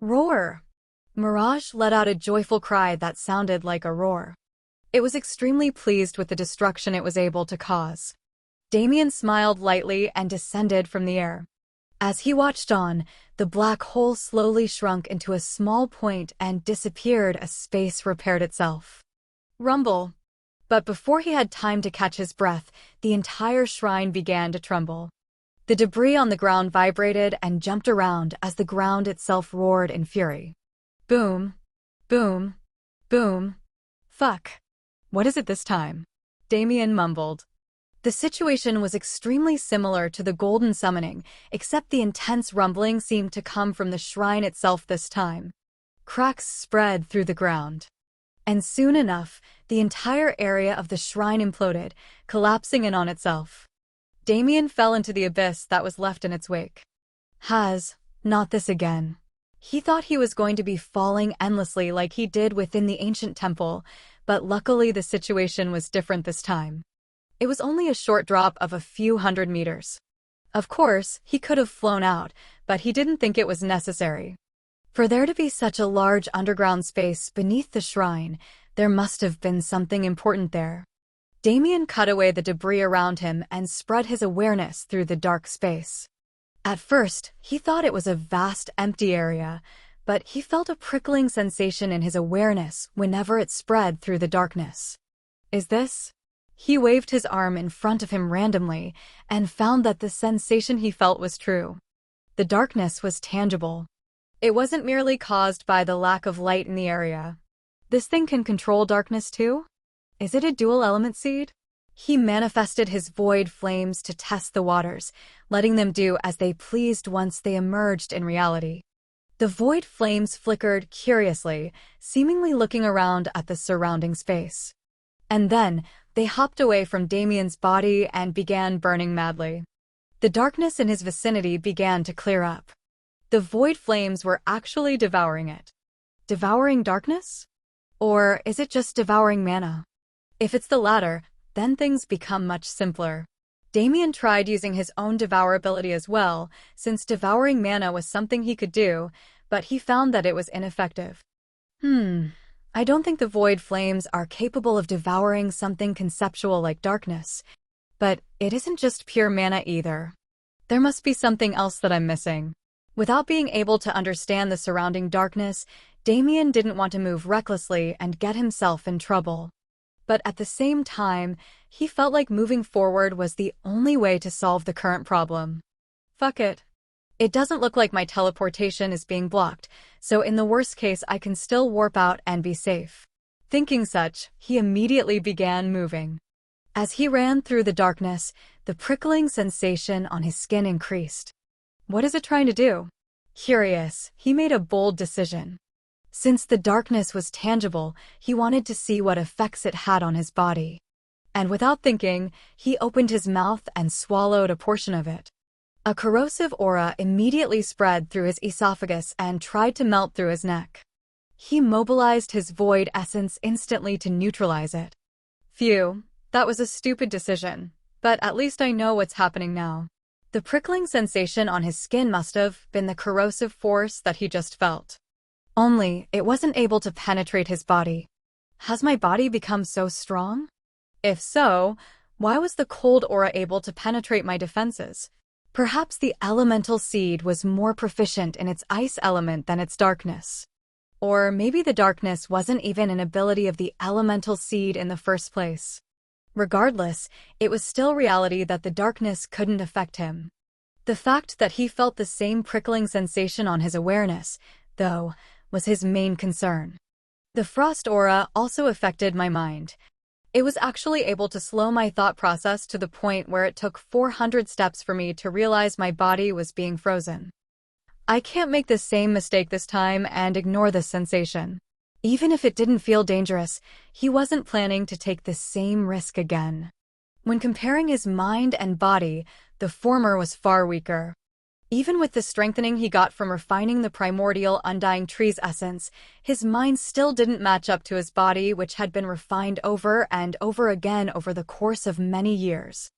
Roar! Mirage let out a joyful cry that sounded like a roar. It was extremely pleased with the destruction it was able to cause. Damien smiled lightly and descended from the air. As he watched on, the black hole slowly shrunk into a small point and disappeared as space repaired itself. Rumble! But before he had time to catch his breath, the entire shrine began to tremble. The debris on the ground vibrated and jumped around as the ground itself roared in fury. Boom! Boom! Boom! Fuck! What is it this time? Damien mumbled. The situation was extremely similar to the golden summoning, except the intense rumbling seemed to come from the shrine itself this time. Cracks spread through the ground. And soon enough, the entire area of the shrine imploded, collapsing in on itself. Damien fell into the abyss that was left in its wake. Not this again. He thought he was going to be falling endlessly like he did within the ancient temple, but luckily the situation was different this time. It was only a short drop of a few hundred meters. Of course, he could have flown out, but he didn't think it was necessary. For there to be such a large underground space beneath the shrine, there must have been something important there. Damien cut away the debris around him and spread his awareness through the dark space. At first, he thought it was a vast empty area, but he felt a prickling sensation in his awareness whenever it spread through the darkness. Is this? He waved his arm in front of him randomly and found that the sensation he felt was true. The darkness was tangible. It wasn't merely caused by the lack of light in the area. This thing can control darkness too? Is it a dual-element seed? He manifested his void flames to test the waters, letting them do as they pleased once they emerged in reality. The void flames flickered curiously, seemingly looking around at the surrounding space. And then, they hopped away from Damien's body and began burning madly. The darkness in his vicinity began to clear up. The void flames were actually devouring it. Devouring darkness? Or is it just devouring mana? If it's the latter, then things become much simpler. Damien tried using his own devour ability as well, since devouring mana was something he could do, but he found that it was ineffective. I don't think the void flames are capable of devouring something conceptual like darkness. But it isn't just pure mana either. There must be something else that I'm missing. Without being able to understand the surrounding darkness, Damien didn't want to move recklessly and get himself in trouble. But at the same time, he felt like moving forward was the only way to solve the current problem. Fuck it. It doesn't look like my teleportation is being blocked, so in the worst case I can still warp out and be safe. Thinking such, he immediately began moving. As he ran through the darkness, the prickling sensation on his skin increased. What is it trying to do? Curious, he made a bold decision. Since the darkness was tangible, he wanted to see what effects it had on his body. And without thinking, he opened his mouth and swallowed a portion of it. A corrosive aura immediately spread through his esophagus and tried to melt through his neck. He mobilized his void essence instantly to neutralize it. Phew, that was a stupid decision, but at least I know what's happening now. The prickling sensation on his skin must have been the corrosive force that he just felt. Only, it wasn't able to penetrate his body. Has my body become so strong? If so, why was the cold aura able to penetrate my defenses? Perhaps the elemental seed was more proficient in its ice element than its darkness. Or maybe the darkness wasn't even an ability of the elemental seed in the first place. Regardless, it was still reality that the darkness couldn't affect him. The fact that he felt the same prickling sensation on his awareness, though, was his main concern. The frost aura also affected my mind. It was actually able to slow my thought process to the point where it took 400 steps for me to realize my body was being frozen. I can't make the same mistake this time and ignore this sensation. Even if it didn't feel dangerous, he wasn't planning to take the same risk again. When comparing his mind and body, the former was far weaker. Even with the strengthening he got from refining the primordial undying tree's essence, his mind still didn't match up to his body, which had been refined over and over again over the course of many years.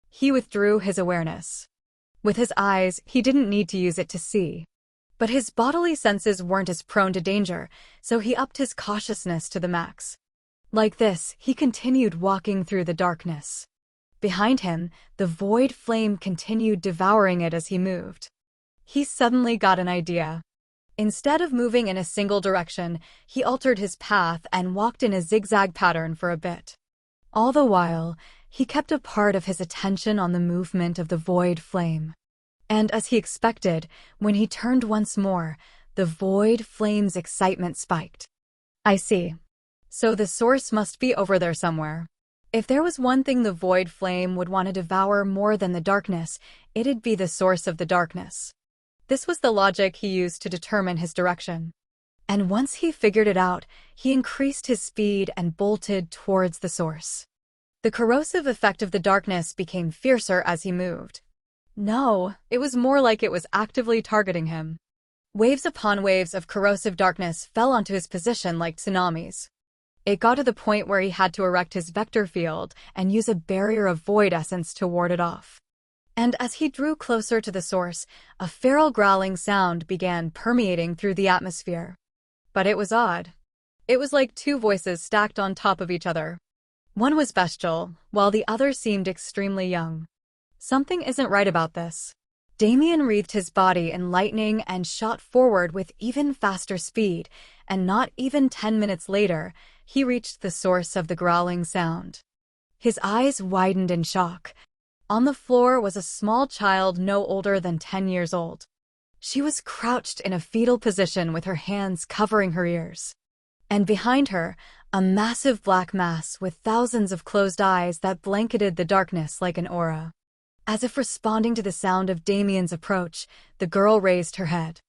He withdrew his awareness. With his eyes, he didn't need to use it to see. But his bodily senses weren't as prone to danger, so he upped his cautiousness to the max. Like this, he continued walking through the darkness. Behind him, the void flame continued devouring it as he moved. He suddenly got an idea. Instead of moving in a single direction, he altered his path and walked in a zigzag pattern for a bit. All the while, he kept a part of his attention on the movement of the void flame. And as he expected, when he turned once more, the void flame's excitement spiked. I see. So the source must be over there somewhere. If there was one thing the void flame would want to devour more than the darkness, it'd be the source of the darkness. This was the logic he used to determine his direction. And once he figured it out, he increased his speed and bolted towards the source. The corrosive effect of the darkness became fiercer as he moved. No, it was more like it was actively targeting him. Waves upon waves of corrosive darkness fell onto his position like tsunamis. It got to the point where he had to erect his vector field and use a barrier of void essence to ward it off. And as he drew closer to the source, a feral growling sound began permeating through the atmosphere. But it was odd. It was like two voices stacked on top of each other. One was bestial, while the other seemed extremely young. Something isn't right about this. Damien wreathed his body in lightning and shot forward with even faster speed, and not even 10 minutes later, he reached the source of the growling sound. His eyes widened in shock. On the floor was a small child no older than 10 years old. She was crouched in a fetal position with her hands covering her ears. And behind her, a massive black mass with thousands of closed eyes that blanketed the darkness like an aura. As if responding to the sound of Damien's approach, the girl raised her head.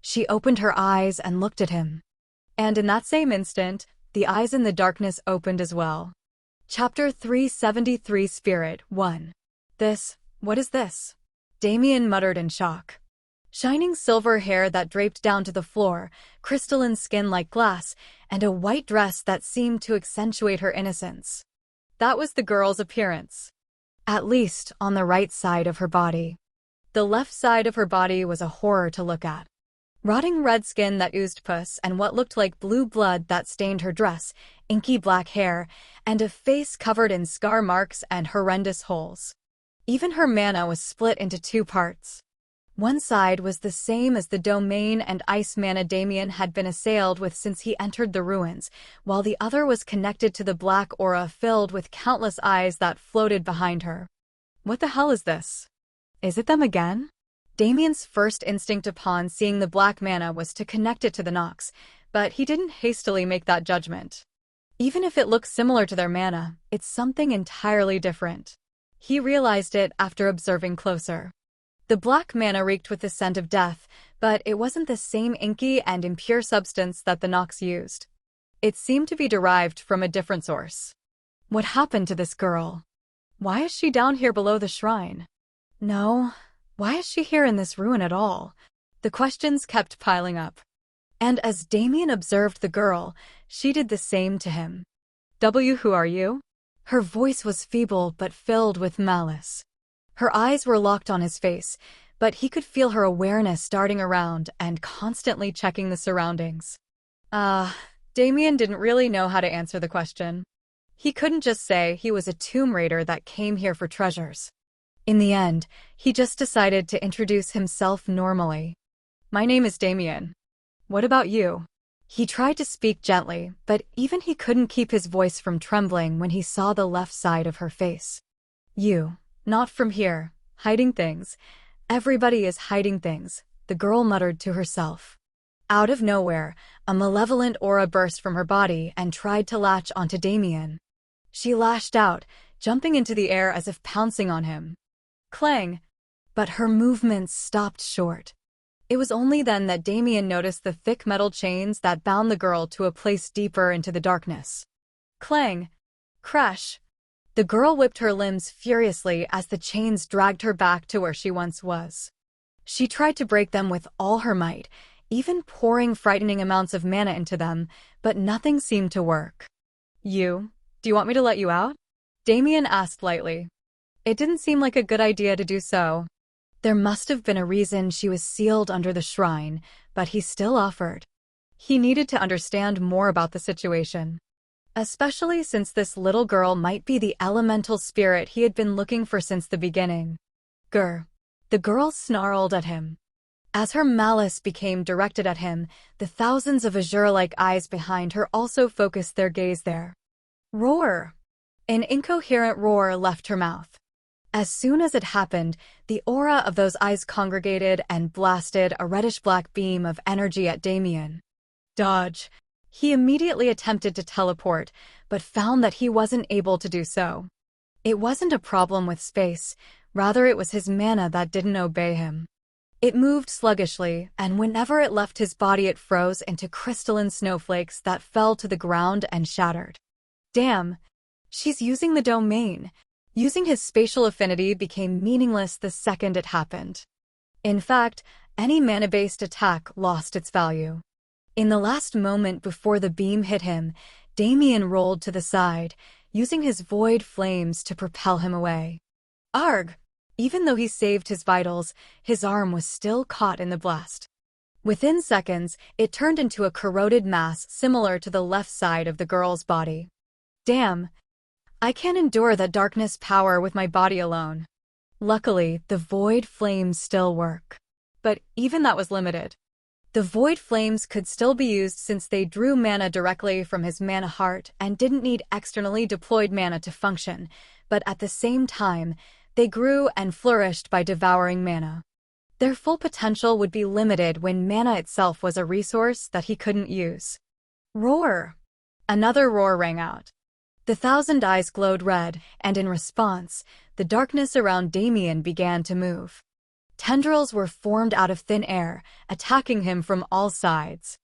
She opened her eyes and looked at him. And in that same instant, the eyes in the darkness opened as well. Chapter 373 Spirit 1. What is this? Damien muttered in shock. Shining silver hair that draped down to the floor, crystalline skin like glass, and a white dress that seemed to accentuate her innocence. That was the girl's appearance. At least on the right side of her body. The left side of her body was a horror to look at. Rotting red skin that oozed pus and what looked like blue blood that stained her dress, inky black hair, and a face covered in scar marks and horrendous holes. Even her mana was split into two parts. One side was the same as the domain and ice mana Damien had been assailed with since he entered the ruins, while the other was connected to the black aura filled with countless eyes that floated behind her. What the hell is this? Is it them again? Damien's first instinct upon seeing the black mana was to connect it to the Nox, but he didn't hastily make that judgment. Even if it looks similar to their mana, it's something entirely different. He realized it after observing closer. The black mana reeked with the scent of death, but it wasn't the same inky and impure substance that the Nox used. It seemed to be derived from a different source. What happened to this girl? Why is she down here below the shrine? No, why is she here in this ruin at all? The questions kept piling up. And as Damien observed the girl, she did the same to him. Who are you? Her voice was feeble but filled with malice. Her eyes were locked on his face, but he could feel her awareness darting around and constantly checking the surroundings. Damien didn't really know how to answer the question. He couldn't just say he was a tomb raider that came here for treasures. In the end, he just decided to introduce himself normally. My name is Damien. What about you? He tried to speak gently, but even he couldn't keep his voice from trembling when he saw the left side of her face. You. Not from here. Hiding things. Everybody is hiding things, the girl muttered to herself. Out of nowhere, a malevolent aura burst from her body and tried to latch onto Damien. She lashed out, jumping into the air as if pouncing on him. Clang! But her movements stopped short. It was only then that Damien noticed the thick metal chains that bound the girl to a place deeper into the darkness. Clang! Crash! The girl whipped her limbs furiously as the chains dragged her back to where she once was. She tried to break them with all her might, even pouring frightening amounts of mana into them, but nothing seemed to work. Do you want me to let you out? Damien asked lightly. It didn't seem like a good idea to do so. There must have been a reason she was sealed under the shrine, but he still offered. He needed to understand more about the situation, especially since this little girl might be the elemental spirit he had been looking for since the beginning. Grr. The girl snarled at him. As her malice became directed at him, the thousands of azure-like eyes behind her also focused their gaze there. Roar! An incoherent roar left her mouth. As soon as it happened, the aura of those eyes congregated and blasted a reddish-black beam of energy at Damien. Dodge! He immediately attempted to teleport, but found that he wasn't able to do so. It wasn't a problem with space, rather it was his mana that didn't obey him. It moved sluggishly, and whenever it left his body it froze into crystalline snowflakes that fell to the ground and shattered. Damn! She's using the domain. Using his spatial affinity became meaningless the second it happened. In fact, any mana-based attack lost its value. In the last moment before the beam hit him, Damien rolled to the side, using his void flames to propel him away. Arg! Even though he saved his vitals, his arm was still caught in the blast. Within seconds, it turned into a corroded mass similar to the left side of the girl's body. Damn! I can't endure that darkness power with my body alone. Luckily, the void flames still work. But even that was limited. The void flames could still be used since they drew mana directly from his mana heart and didn't need externally deployed mana to function, but at the same time, they grew and flourished by devouring mana. Their full potential would be limited when mana itself was a resource that he couldn't use. Roar! Another roar rang out. The 1,000 eyes glowed red, and in response, the darkness around Damien began to move. Tendrils were formed out of thin air, attacking him from all sides.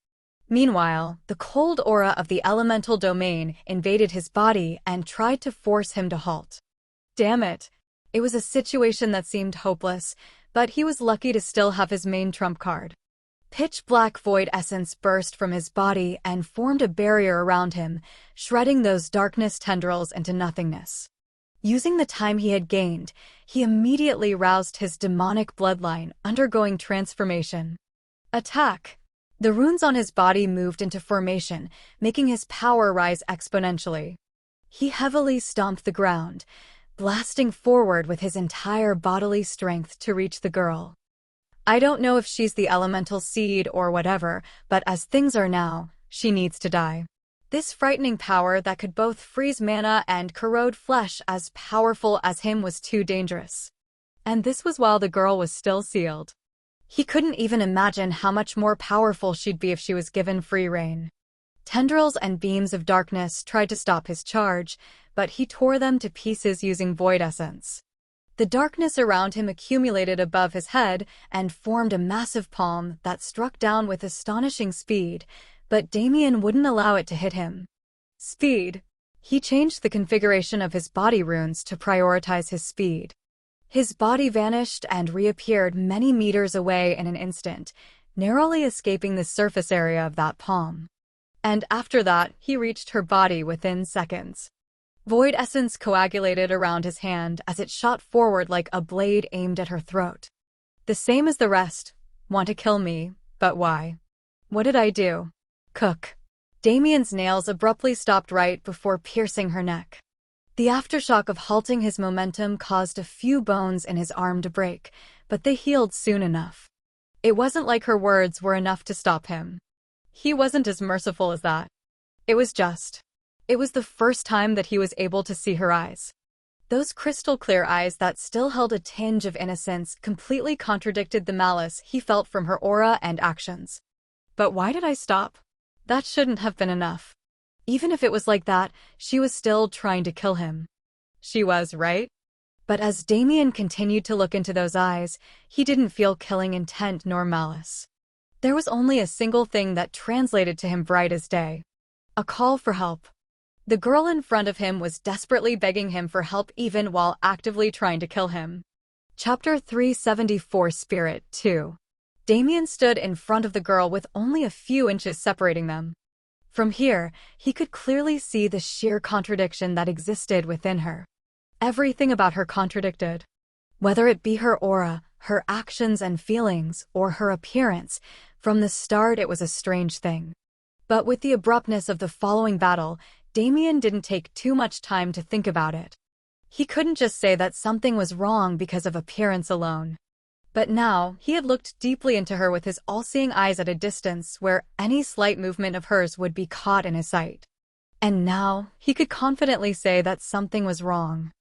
Meanwhile, the cold aura of the elemental domain invaded his body and tried to force him to halt. Damn it! It was a situation that seemed hopeless, but he was lucky to still have his main trump card. Pitch-black void essence burst from his body and formed a barrier around him, shredding those darkness tendrils into nothingness. Using the time he had gained, he immediately roused his demonic bloodline, undergoing transformation. Attack! The runes on his body moved into formation, making his power rise exponentially. He heavily stomped the ground, blasting forward with his entire bodily strength to reach the girl. I don't know if she's the elemental seed or whatever, but as things are now, she needs to die. This frightening power that could both freeze mana and corrode flesh as powerful as him was too dangerous. And this was while the girl was still sealed. He couldn't even imagine how much more powerful she'd be if she was given free rein. Tendrils and beams of darkness tried to stop his charge, but he tore them to pieces using void essence. The darkness around him accumulated above his head and formed a massive palm that struck down with astonishing speed, but Damien wouldn't allow it to hit him. Speed. He changed the configuration of his body runes to prioritize his speed. His body vanished and reappeared many meters away in an instant, narrowly escaping the surface area of that palm. And after that, he reached her body within seconds. Void essence coagulated around his hand as it shot forward like a blade aimed at her throat. The same as the rest. Want to kill me, but why? What did I do? Cook. Damien's nails abruptly stopped right before piercing her neck. The aftershock of halting his momentum caused a few bones in his arm to break, but they healed soon enough. It wasn't like her words were enough to stop him. He wasn't as merciful as that. It was the first time that he was able to see her eyes. Those crystal-clear eyes that still held a tinge of innocence completely contradicted the malice he felt from her aura and actions. But why did I stop? That shouldn't have been enough. Even if it was like that, she was still trying to kill him. She was, right? But as Damien continued to look into those eyes, he didn't feel killing intent nor malice. There was only a single thing that translated to him bright as day. A call for help. The girl in front of him was desperately begging him for help even while actively trying to kill him. Chapter 374 Spirit 2. Damien stood in front of the girl with only a few inches separating them. From here, he could clearly see the sheer contradiction that existed within her. Everything about her contradicted. Whether it be her aura, her actions and feelings, or her appearance, from the start it was a strange thing. But with the abruptness of the following battle, Damien didn't take too much time to think about it. He couldn't just say that something was wrong because of appearance alone. But now, he had looked deeply into her with his all-seeing eyes at a distance where any slight movement of hers would be caught in his sight. And now, he could confidently say that something was wrong.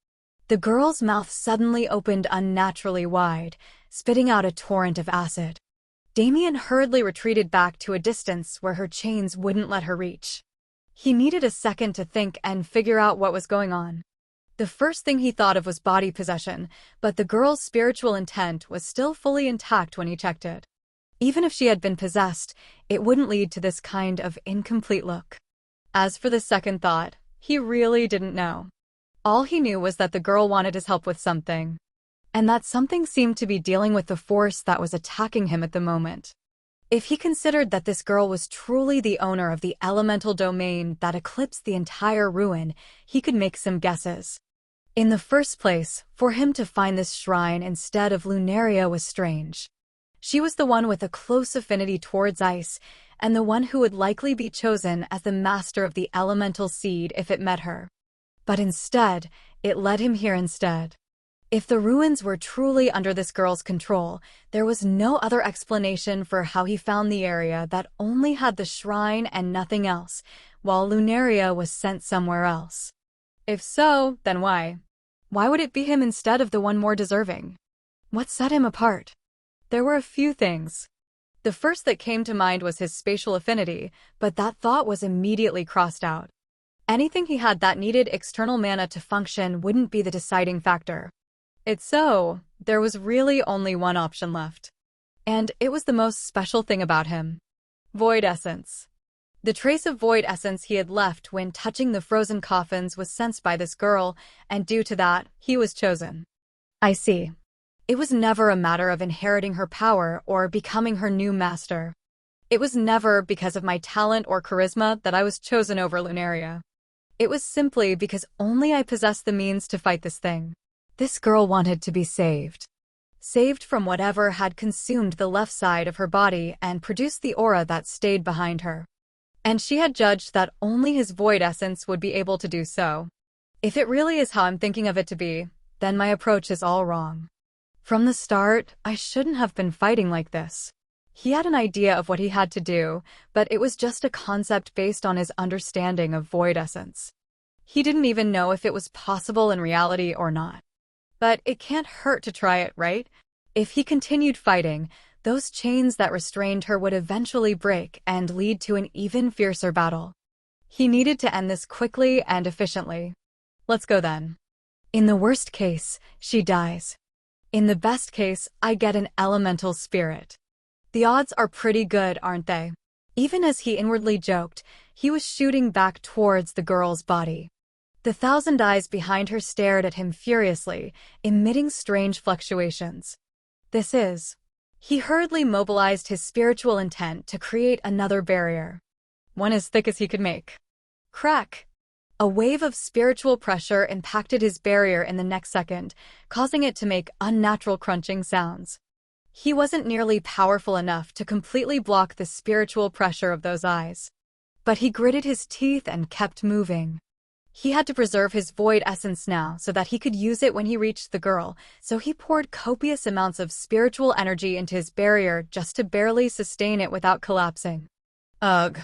The girl's mouth suddenly opened unnaturally wide, spitting out a torrent of acid. Damien hurriedly retreated back to a distance where her chains wouldn't let her reach. He needed a second to think and figure out what was going on. The first thing he thought of was body possession, but the girl's spiritual intent was still fully intact when he checked it. Even if she had been possessed, it wouldn't lead to this kind of incomplete look. As for the second thought, he really didn't know. All he knew was that the girl wanted his help with something. And that something seemed to be dealing with the force that was attacking him at the moment. If he considered that this girl was truly the owner of the elemental domain that eclipsed the entire ruin, he could make some guesses. In the first place, for him to find this shrine instead of Lunaria was strange. She was the one with a close affinity towards ice, and the one who would likely be chosen as the master of the elemental seed if it met her. But instead, it led him here instead. If the ruins were truly under this girl's control, there was no other explanation for how he found the area that only had the shrine and nothing else, while Lunaria was sent somewhere else. If so, then why? Why would it be him instead of the one more deserving? What set him apart? There were a few things. The first that came to mind was his spatial affinity, but that thought was immediately crossed out. Anything he had that needed external mana to function wouldn't be the deciding factor. It's so, there was really only one option left. And it was the most special thing about him. Void essence. The trace of void essence he had left when touching the frozen coffins was sensed by this girl, and due to that, he was chosen. I see. It was never a matter of inheriting her power or becoming her new master. It was never because of my talent or charisma that I was chosen over Lunaria. It was simply because only I possessed the means to fight this thing. This girl wanted to be saved. Saved from whatever had consumed the left side of her body and produced the aura that stayed behind her. And she had judged that only his void essence would be able to do so. If it really is how I'm thinking of it to be, then my approach is all wrong. From the start, I shouldn't have been fighting like this. He had an idea of what he had to do, but it was just a concept based on his understanding of void essence. He didn't even know if it was possible in reality or not. But it can't hurt to try it, right? If he continued fighting, those chains that restrained her would eventually break and lead to an even fiercer battle. He needed to end this quickly and efficiently. Let's go then. In the worst case, she dies. In the best case, I get an elemental spirit. The odds are pretty good, aren't they? Even as he inwardly joked, he was shooting back towards the girl's body. The thousand eyes behind her stared at him furiously, emitting strange fluctuations. This is. He hurriedly mobilized his spiritual intent to create another barrier. One as thick as he could make. Crack! A wave of spiritual pressure impacted his barrier in the next second, causing it to make unnatural crunching sounds. He wasn't nearly powerful enough to completely block the spiritual pressure of those eyes. But he gritted his teeth and kept moving. He had to preserve his void essence now so that he could use it when he reached the girl, so he poured copious amounts of spiritual energy into his barrier just to barely sustain it without collapsing. Ugh.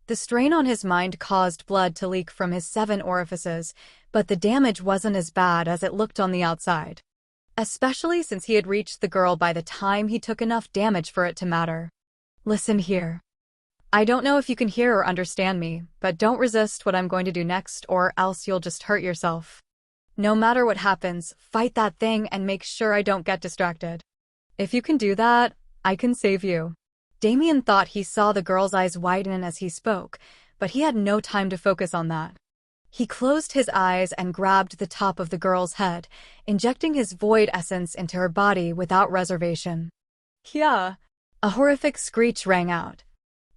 The strain on his mind caused blood to leak from his 7 orifices, but the damage wasn't as bad as it looked on the outside. Especially since he had reached the girl by the time he took enough damage for it to matter. Listen here. I don't know if you can hear or understand me, but don't resist what I'm going to do next or else you'll just hurt yourself. No matter what happens, fight that thing and make sure I don't get distracted. If you can do that, I can save you. Damien thought he saw the girl's eyes widen as he spoke, but he had no time to focus on that. He closed his eyes and grabbed the top of the girl's head, injecting his void essence into her body without reservation. Kia! A horrific screech rang out.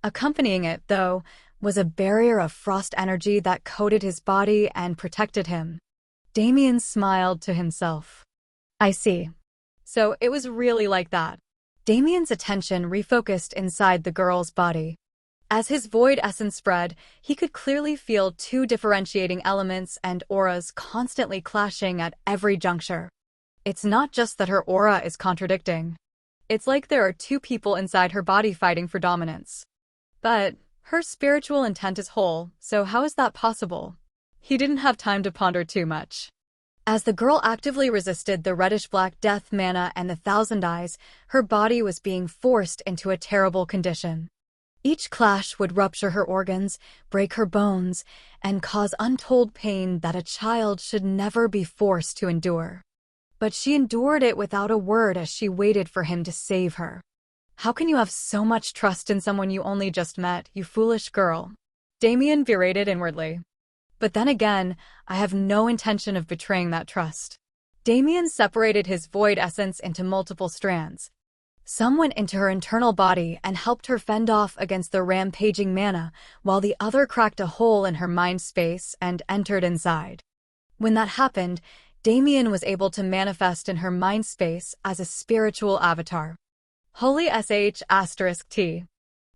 Accompanying it, though, was a barrier of frost energy that coated his body and protected him. Damien smiled to himself. I see. So it was really like that. Damien's attention refocused inside the girl's body. As his void essence spread, he could clearly feel two differentiating elements and auras constantly clashing at every juncture. It's not just that her aura is contradicting. It's like there are two people inside her body fighting for dominance. But her spiritual intent is whole, so how is that possible? He didn't have time to ponder too much. As the girl actively resisted the reddish-black death mana and the Thousand Eyes, her body was being forced into a terrible condition. Each clash would rupture her organs, break her bones, and cause untold pain that a child should never be forced to endure. But she endured it without a word as she waited for him to save her. How can you have so much trust in someone you only just met, you foolish girl? Damien berated inwardly. But then again, I have no intention of betraying that trust. Damien separated his void essence into multiple strands. Some went into her internal body and helped her fend off against the rampaging mana, while the other cracked a hole in her mind space and entered inside. When that happened, Damien was able to manifest in her mind space as a spiritual avatar. Holy **T.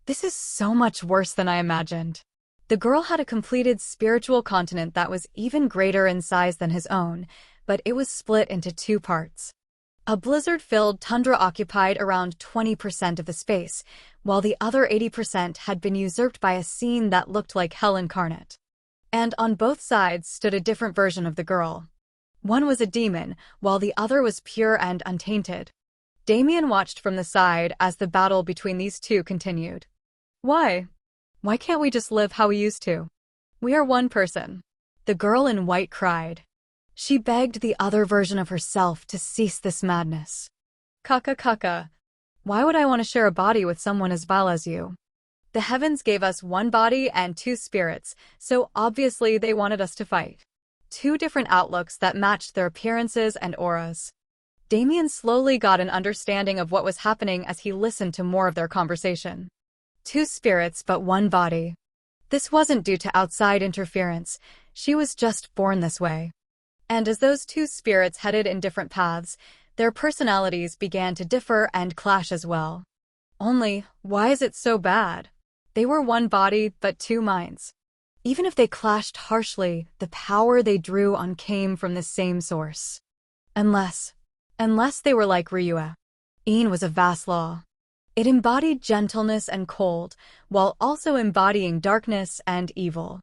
This is so much worse than I imagined. The girl had a completed spiritual continent that was even greater in size than his own, but it was split into two parts. A blizzard-filled tundra occupied around 20% of the space, while the other 80% had been usurped by a scene that looked like hell incarnate. And on both sides stood a different version of the girl. One was a demon, while the other was pure and untainted. Damien watched from the side as the battle between these two continued. Why? Why can't we just live how we used to? We are one person. The girl in white cried. She begged the other version of herself to cease this madness. Kaka. Why would I want to share a body with someone as vile as you? The heavens gave us one body and two spirits, so obviously they wanted us to fight. Two different outlooks that matched their appearances and auras. Damien slowly got an understanding of what was happening as he listened to more of their conversation. Two spirits but one body. This wasn't due to outside interference, she was just born this way. And as those two spirits headed in different paths, their personalities began to differ and clash as well. Only, why is it so bad? They were one body but two minds. Even if they clashed harshly, the power they drew on came from the same source. Unless they were like Ryua. Ein was a vast law. It embodied gentleness and cold, while also embodying darkness and evil.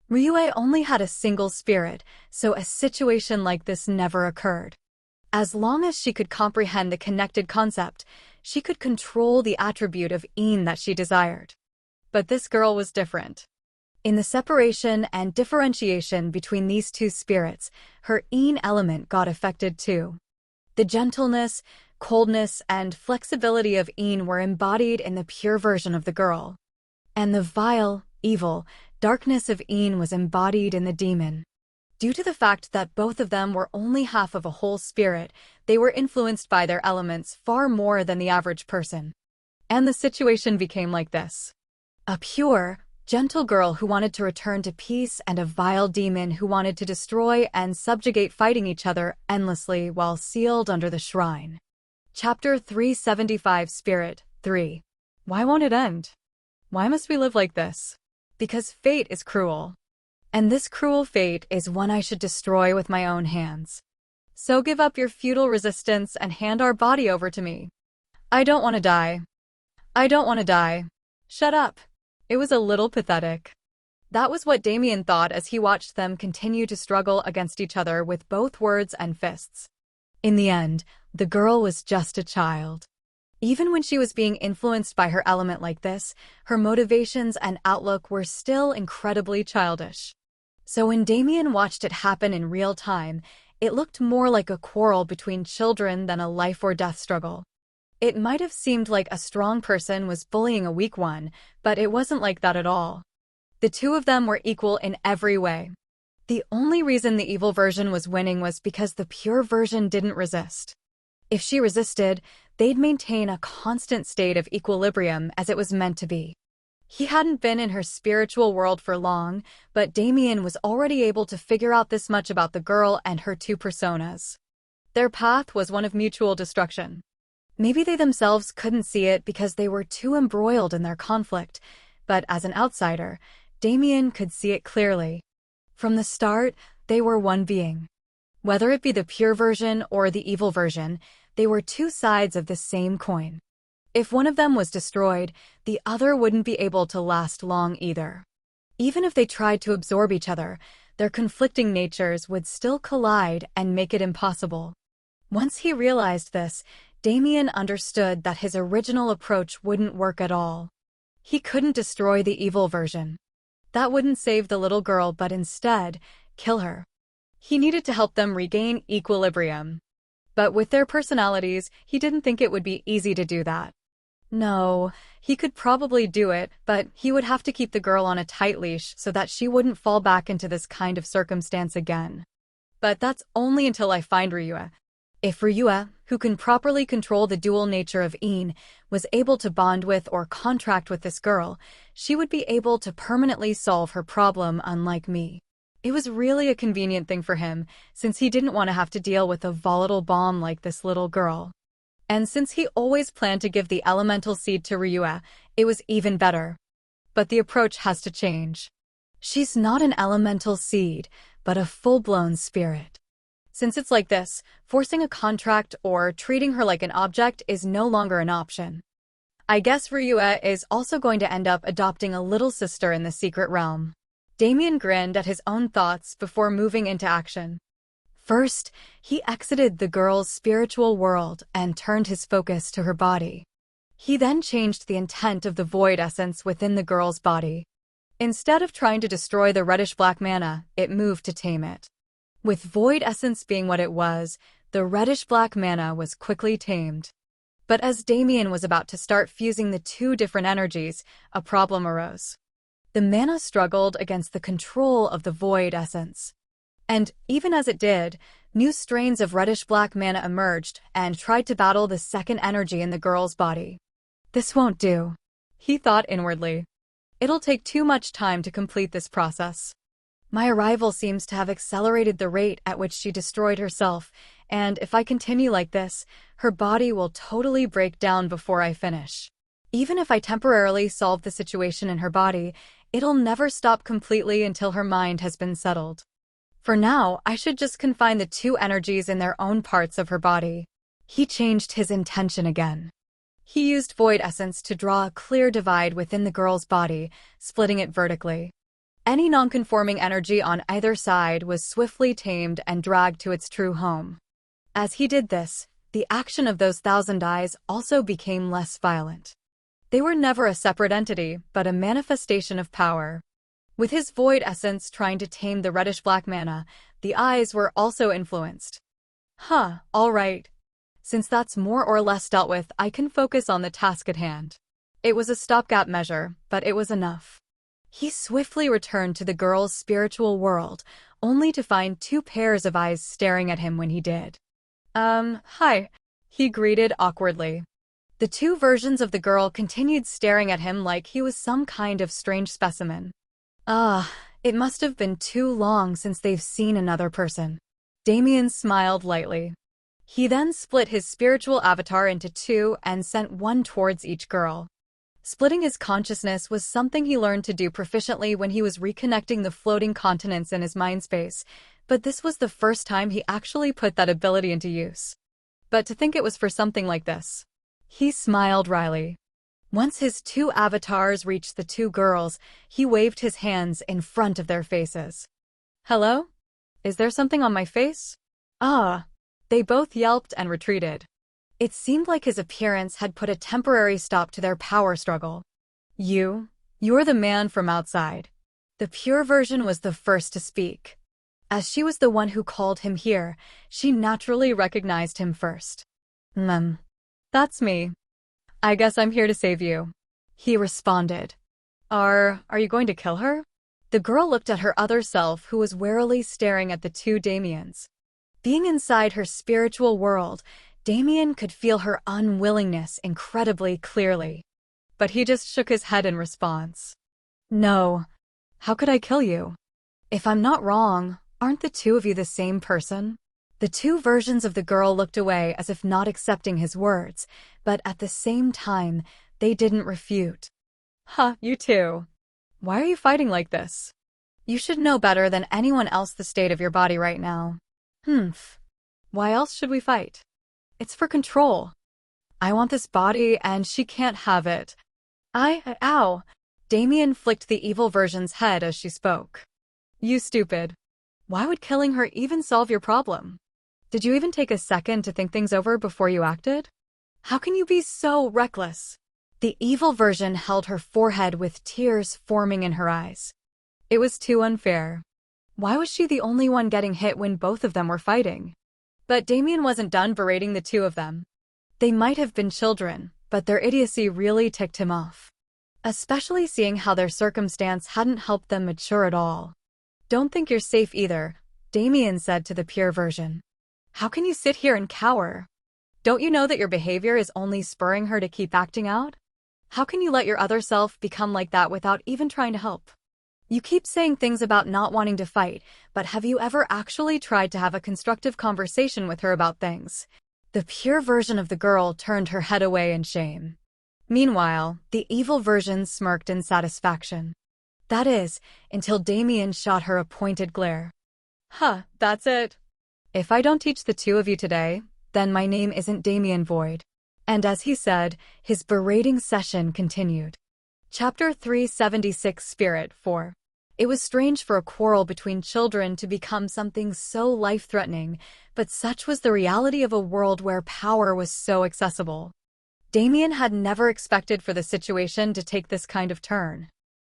Ryua only had a single spirit, so a situation like this never occurred. As long as she could comprehend the connected concept, she could control the attribute of Ein that she desired. But this girl was different. In the separation and differentiation between these two spirits, her Ein element got affected too. The gentleness, coldness, and flexibility of Ein were embodied in the pure version of the girl. And the vile, evil, darkness of Ein was embodied in the demon. Due to the fact that both of them were only half of a whole spirit, they were influenced by their elements far more than the average person. And the situation became like this. A pure, gentle girl who wanted to return to peace and a vile demon who wanted to destroy and subjugate, fighting each other endlessly while sealed under the shrine. Chapter 375 Spirit 3. Why won't it end? Why must we live like this? Because fate is cruel. And this cruel fate is one I should destroy with my own hands. So give up your futile resistance and hand our body over to me. I don't want to die. I don't want to die. Shut up. It was a little pathetic. That was what Damien thought as he watched them continue to struggle against each other with both words and fists. In the end, the girl was just a child. Even when she was being influenced by her element like this, her motivations and outlook were still incredibly childish. So when Damien watched it happen in real time, it looked more like a quarrel between children than a life-or-death struggle. It might have seemed like a strong person was bullying a weak one, but it wasn't like that at all. The two of them were equal in every way. The only reason the evil version was winning was because the pure version didn't resist. If she resisted, they'd maintain a constant state of equilibrium as it was meant to be. He hadn't been in her spiritual world for long, but Damien was already able to figure out this much about the girl and her two personas. Their path was one of mutual destruction. Maybe they themselves couldn't see it because they were too embroiled in their conflict, but as an outsider, Damien could see it clearly. From the start, they were one being. Whether it be the pure version or the evil version, they were two sides of the same coin. If one of them was destroyed, the other wouldn't be able to last long either. Even if they tried to absorb each other, their conflicting natures would still collide and make it impossible. Once he realized this, Damien understood that his original approach wouldn't work at all. He couldn't destroy the evil version. That wouldn't save the little girl, but instead, kill her. He needed to help them regain equilibrium. But with their personalities, he didn't think it would be easy to do that. No, he could probably do it, but he would have to keep the girl on a tight leash so that she wouldn't fall back into this kind of circumstance again. But that's only until I find Ryua. If Ryua, who can properly control the dual nature of Een, was able to bond with or contract with this girl, she would be able to permanently solve her problem, unlike me. It was really a convenient thing for him, since he didn't want to have to deal with a volatile bomb like this little girl. And since he always planned to give the elemental seed to Ryua, it was even better. But the approach has to change. She's not an elemental seed, but a full-blown spirit. Since it's like this, forcing a contract or treating her like an object is no longer an option. I guess Ryua is also going to end up adopting a little sister in the secret realm. Damien grinned at his own thoughts before moving into action. First, he exited the girl's spiritual world and turned his focus to her body. He then changed the intent of the void essence within the girl's body. Instead of trying to destroy the reddish-black mana, it moved to tame it. With void essence being what it was, the reddish-black mana was quickly tamed. But as Damien was about to start fusing the two different energies, a problem arose. The mana struggled against the control of the void essence. And even as it did, new strains of reddish-black mana emerged and tried to battle the second energy in the girl's body. This won't do, he thought inwardly. It'll take too much time to complete this process. My arrival seems to have accelerated the rate at which she destroyed herself, and if I continue like this, her body will totally break down before I finish. Even if I temporarily solve the situation in her body, it'll never stop completely until her mind has been settled. For now, I should just confine the two energies in their own parts of her body. He changed his intention again. He used void essence to draw a clear divide within the girl's body, splitting it vertically. Any non-conforming energy on either side was swiftly tamed and dragged to its true home. As he did this, the action of those thousand eyes also became less violent. They were never a separate entity, but a manifestation of power. With his void essence trying to tame the reddish-black mana, the eyes were also influenced. All right. Since that's more or less dealt with, I can focus on the task at hand. It was a stopgap measure, but it was enough. He swiftly returned to the girl's spiritual world, only to find two pairs of eyes staring at him when he did. Hi, he greeted awkwardly. The two versions of the girl continued staring at him like he was some kind of strange specimen. It must have been too long since they've seen another person. Damien smiled lightly. He then split his spiritual avatar into two and sent one towards each girl. Splitting his consciousness was something he learned to do proficiently when he was reconnecting the floating continents in his mind space, but this was the first time he actually put that ability into use. But to think it was for something like this. He smiled wryly. Once his two avatars reached the two girls, he waved his hands in front of their faces. Hello? Is there something on my face? They both yelped and retreated. It seemed like his appearance had put a temporary stop to their power struggle. You're the man from outside. The pure version was the first to speak. As she was the one who called him here, she naturally recognized him first. That's me. I guess I'm here to save you, he responded. Are you going to kill her? The girl looked at her other self, who was warily staring at the two Damiens. Being inside her spiritual world, Damien could feel her unwillingness incredibly clearly. But he just shook his head in response. No. How could I kill you? If I'm not wrong, aren't the two of you the same person? The two versions of the girl looked away as if not accepting his words, but at the same time, they didn't refute. Huh, you two. Why are you fighting like this? You should know better than anyone else the state of your body right now. Why else should we fight? It's for control. I want this body and she can't have it. Ow. Damien flicked the evil version's head as she spoke. You stupid. Why would killing her even solve your problem? Did you even take a second to think things over before you acted? How can you be so reckless? The evil version held her forehead with tears forming in her eyes. It was too unfair. Why was she the only one getting hit when both of them were fighting? But Damien wasn't done berating the two of them. They might have been children, but their idiocy really ticked him off. Especially seeing how their circumstance hadn't helped them mature at all. Don't think you're safe either, Damien said to the pure version. How can you sit here and cower? Don't you know that your behavior is only spurring her to keep acting out? How can you let your other self become like that without even trying to help? You keep saying things about not wanting to fight, but have you ever actually tried to have a constructive conversation with her about things? The pure version of the girl turned her head away in shame. Meanwhile, the evil version smirked in satisfaction. That is, until Damien shot her a pointed glare. That's it. If I don't teach the two of you today, then my name isn't Damien Void. And as he said, his berating session continued. Chapter 376 Spirit 4. It was strange for a quarrel between children to become something so life-threatening, but such was the reality of a world where power was so accessible. Damien had never expected for the situation to take this kind of turn.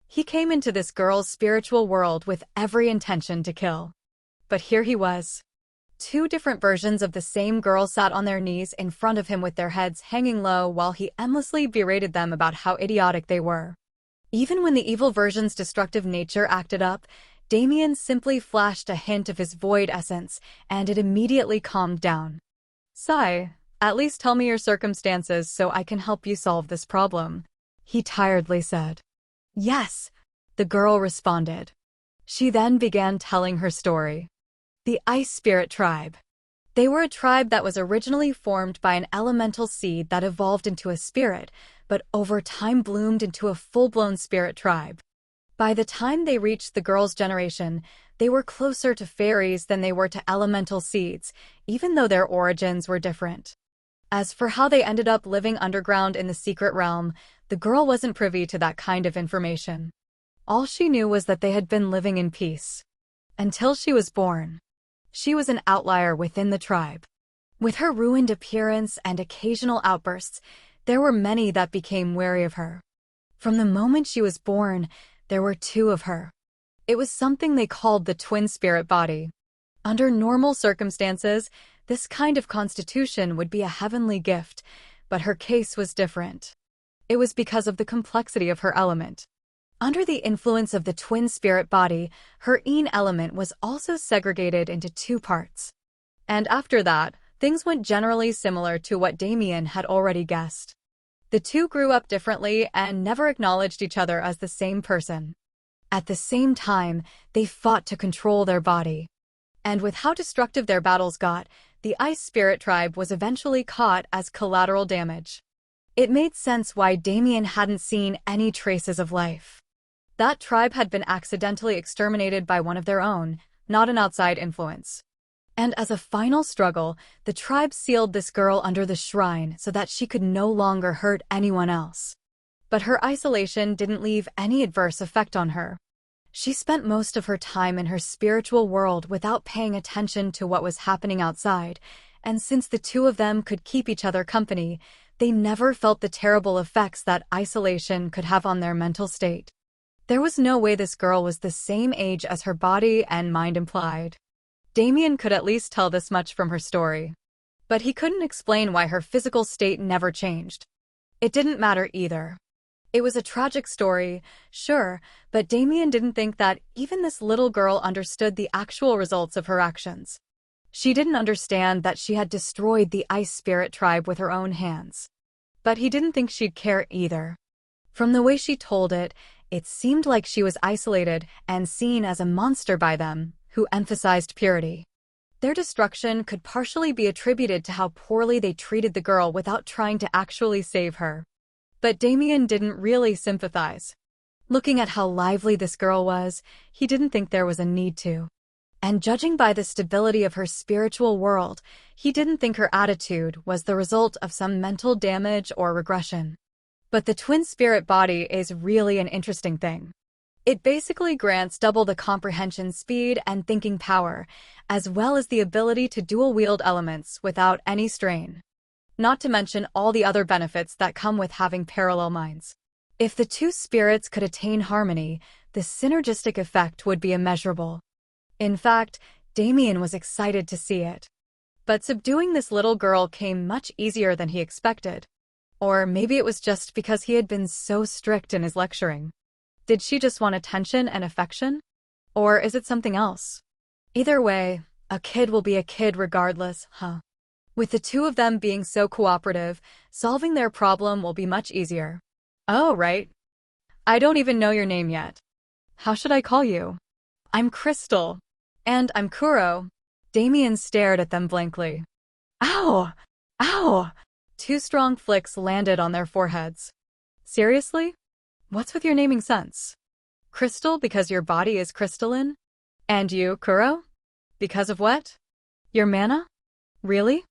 He came into this girl's spiritual world with every intention to kill. But here he was. Two different versions of the same girl sat on their knees in front of him with their heads hanging low while he endlessly berated them about how idiotic they were. Even when the evil version's destructive nature acted up, Damien simply flashed a hint of his void essence, and it immediately calmed down. Sigh, at least tell me your circumstances so I can help you solve this problem, he tiredly said. Yes, the girl responded. She then began telling her story. The Ice Spirit Tribe. They were a tribe that was originally formed by an elemental seed that evolved into a spirit, but over time bloomed into a full-blown spirit tribe. By the time they reached the girl's generation, they were closer to fairies than they were to elemental seeds, even though their origins were different. As for how they ended up living underground in the secret realm, the girl wasn't privy to that kind of information. All she knew was that they had been living in peace. Until she was born. She was an outlier within the tribe. With her ruined appearance and occasional outbursts, there were many that became wary of her. From the moment she was born, there were two of her. It was something they called the twin spirit body. Under normal circumstances, this kind of constitution would be a heavenly gift, but her case was different. It was because of the complexity of her element. Under the influence of the twin spirit body, her yin element was also segregated into two parts. And after that, things went generally similar to what Damien had already guessed. The two grew up differently and never acknowledged each other as the same person. At the same time, they fought to control their body. And with how destructive their battles got, the Ice Spirit Tribe was eventually caught as collateral damage. It made sense why Damien hadn't seen any traces of life. That tribe had been accidentally exterminated by one of their own, not an outside influence. And as a final struggle, the tribe sealed this girl under the shrine so that she could no longer hurt anyone else. But her isolation didn't leave any adverse effect on her. She spent most of her time in her spiritual world without paying attention to what was happening outside, and since the two of them could keep each other company, they never felt the terrible effects that isolation could have on their mental state. There was no way this girl was the same age as her body and mind implied. Damien could at least tell this much from her story. But he couldn't explain why her physical state never changed. It didn't matter either. It was a tragic story, sure, but Damien didn't think that even this little girl understood the actual results of her actions. She didn't understand that she had destroyed the Ice Spirit Tribe with her own hands. But he didn't think she'd care either. From the way she told it, it seemed like she was isolated and seen as a monster by them, who emphasized purity. Their destruction could partially be attributed to how poorly they treated the girl without trying to actually save her. But Damien didn't really sympathize. Looking at how lively this girl was, he didn't think there was a need to. And judging by the stability of her spiritual world, he didn't think her attitude was the result of some mental damage or regression. But the twin spirit body is really an interesting thing. It basically grants double the comprehension speed and thinking power, as well as the ability to dual-wield elements without any strain. Not to mention all the other benefits that come with having parallel minds. If the two spirits could attain harmony, the synergistic effect would be immeasurable. In fact, Damien was excited to see it. But subduing this little girl came much easier than he expected. Or maybe it was just because he had been so strict in his lecturing. Did she just want attention and affection? Or is it something else? Either way, a kid will be a kid regardless, huh? With the two of them being so cooperative, solving their problem will be much easier. Oh, right. I don't even know your name yet. How should I call you? I'm Crystal. And I'm Kuro. Damien stared at them blankly. Ow! Ow! Two strong flicks landed on their foreheads. Seriously? What's with your naming sense? Crystal because your body is crystalline? And you, Kuro? Because of what? Your mana? Really?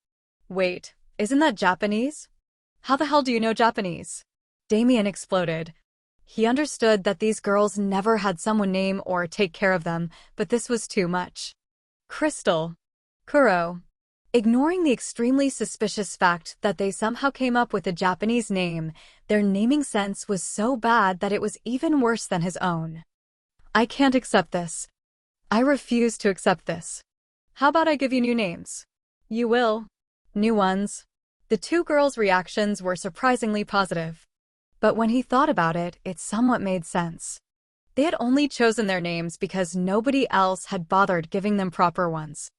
Wait, isn't that Japanese? How the hell do you know Japanese? Damien exploded. He understood that these girls never had someone name or take care of them, but this was too much. Crystal. Kuro. Ignoring the extremely suspicious fact that they somehow came up with a Japanese name, their naming sense was so bad that it was even worse than his own. I can't accept this. I refuse to accept this. How about I give you new names? You will. New ones. The two girls' reactions were surprisingly positive. But when he thought about it, it somewhat made sense. They had only chosen their names because nobody else had bothered giving them proper ones.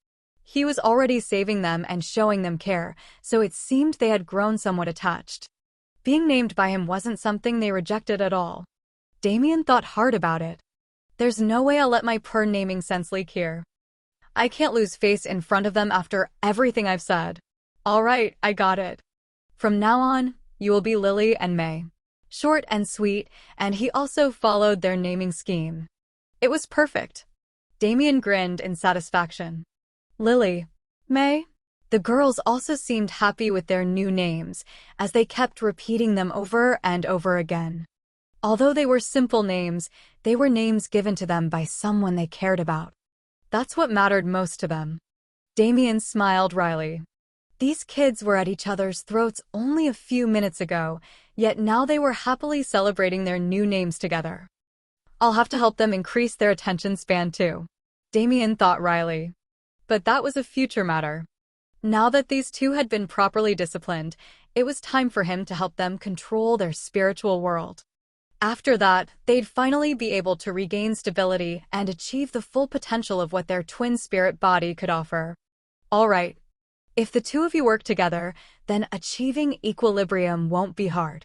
He was already saving them and showing them care, so it seemed they had grown somewhat attached. Being named by him wasn't something they rejected at all. Damien thought hard about it. There's no way I'll let my poor naming sense leak here. I can't lose face in front of them after everything I've said. All right, I got it. From now on, you will be Lily and May. Short and sweet, and he also followed their naming scheme. It was perfect. Damien grinned in satisfaction. Lily, May. The girls also seemed happy with their new names, as they kept repeating them over and over again. Although they were simple names, they were names given to them by someone they cared about. That's what mattered most to them. Damien smiled wryly. These kids were at each other's throats only a few minutes ago, yet now they were happily celebrating their new names together. I'll have to help them increase their attention span too. Damien thought wryly. But that was a future matter. Now that these two had been properly disciplined, it was time for him to help them control their spiritual world. After that, they'd finally be able to regain stability and achieve the full potential of what their twin spirit body could offer. All right. If the two of you work together, then achieving equilibrium won't be hard.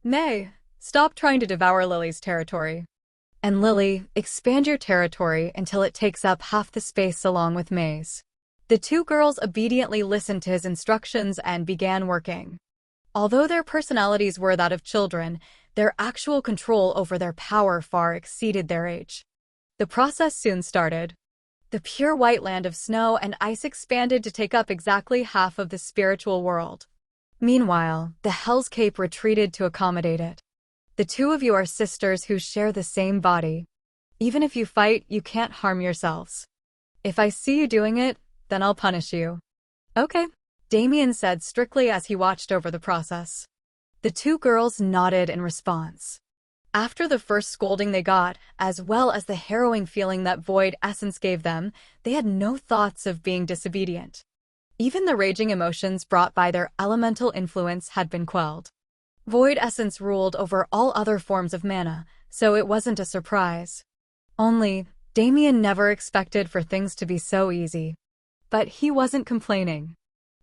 May, stop trying to devour Lily's territory. And Lily, expand your territory until it takes up half the space along with May's. The two girls obediently listened to his instructions and began working. Although their personalities were that of children, their actual control over their power far exceeded their age. The process soon started. The pure white land of snow and ice expanded to take up exactly half of the spiritual world. Meanwhile, the Hell's Cape retreated to accommodate it. The two of you are sisters who share the same body. Even if you fight, you can't harm yourselves. If I see you doing it, then I'll punish you. Okay, Damien said strictly as he watched over the process. The two girls nodded in response. After the first scolding they got, as well as the harrowing feeling that void essence gave them, they had no thoughts of being disobedient. Even the raging emotions brought by their elemental influence had been quelled. Void essence ruled over all other forms of mana, so it wasn't a surprise. Only, Damien never expected for things to be so easy. But he wasn't complaining.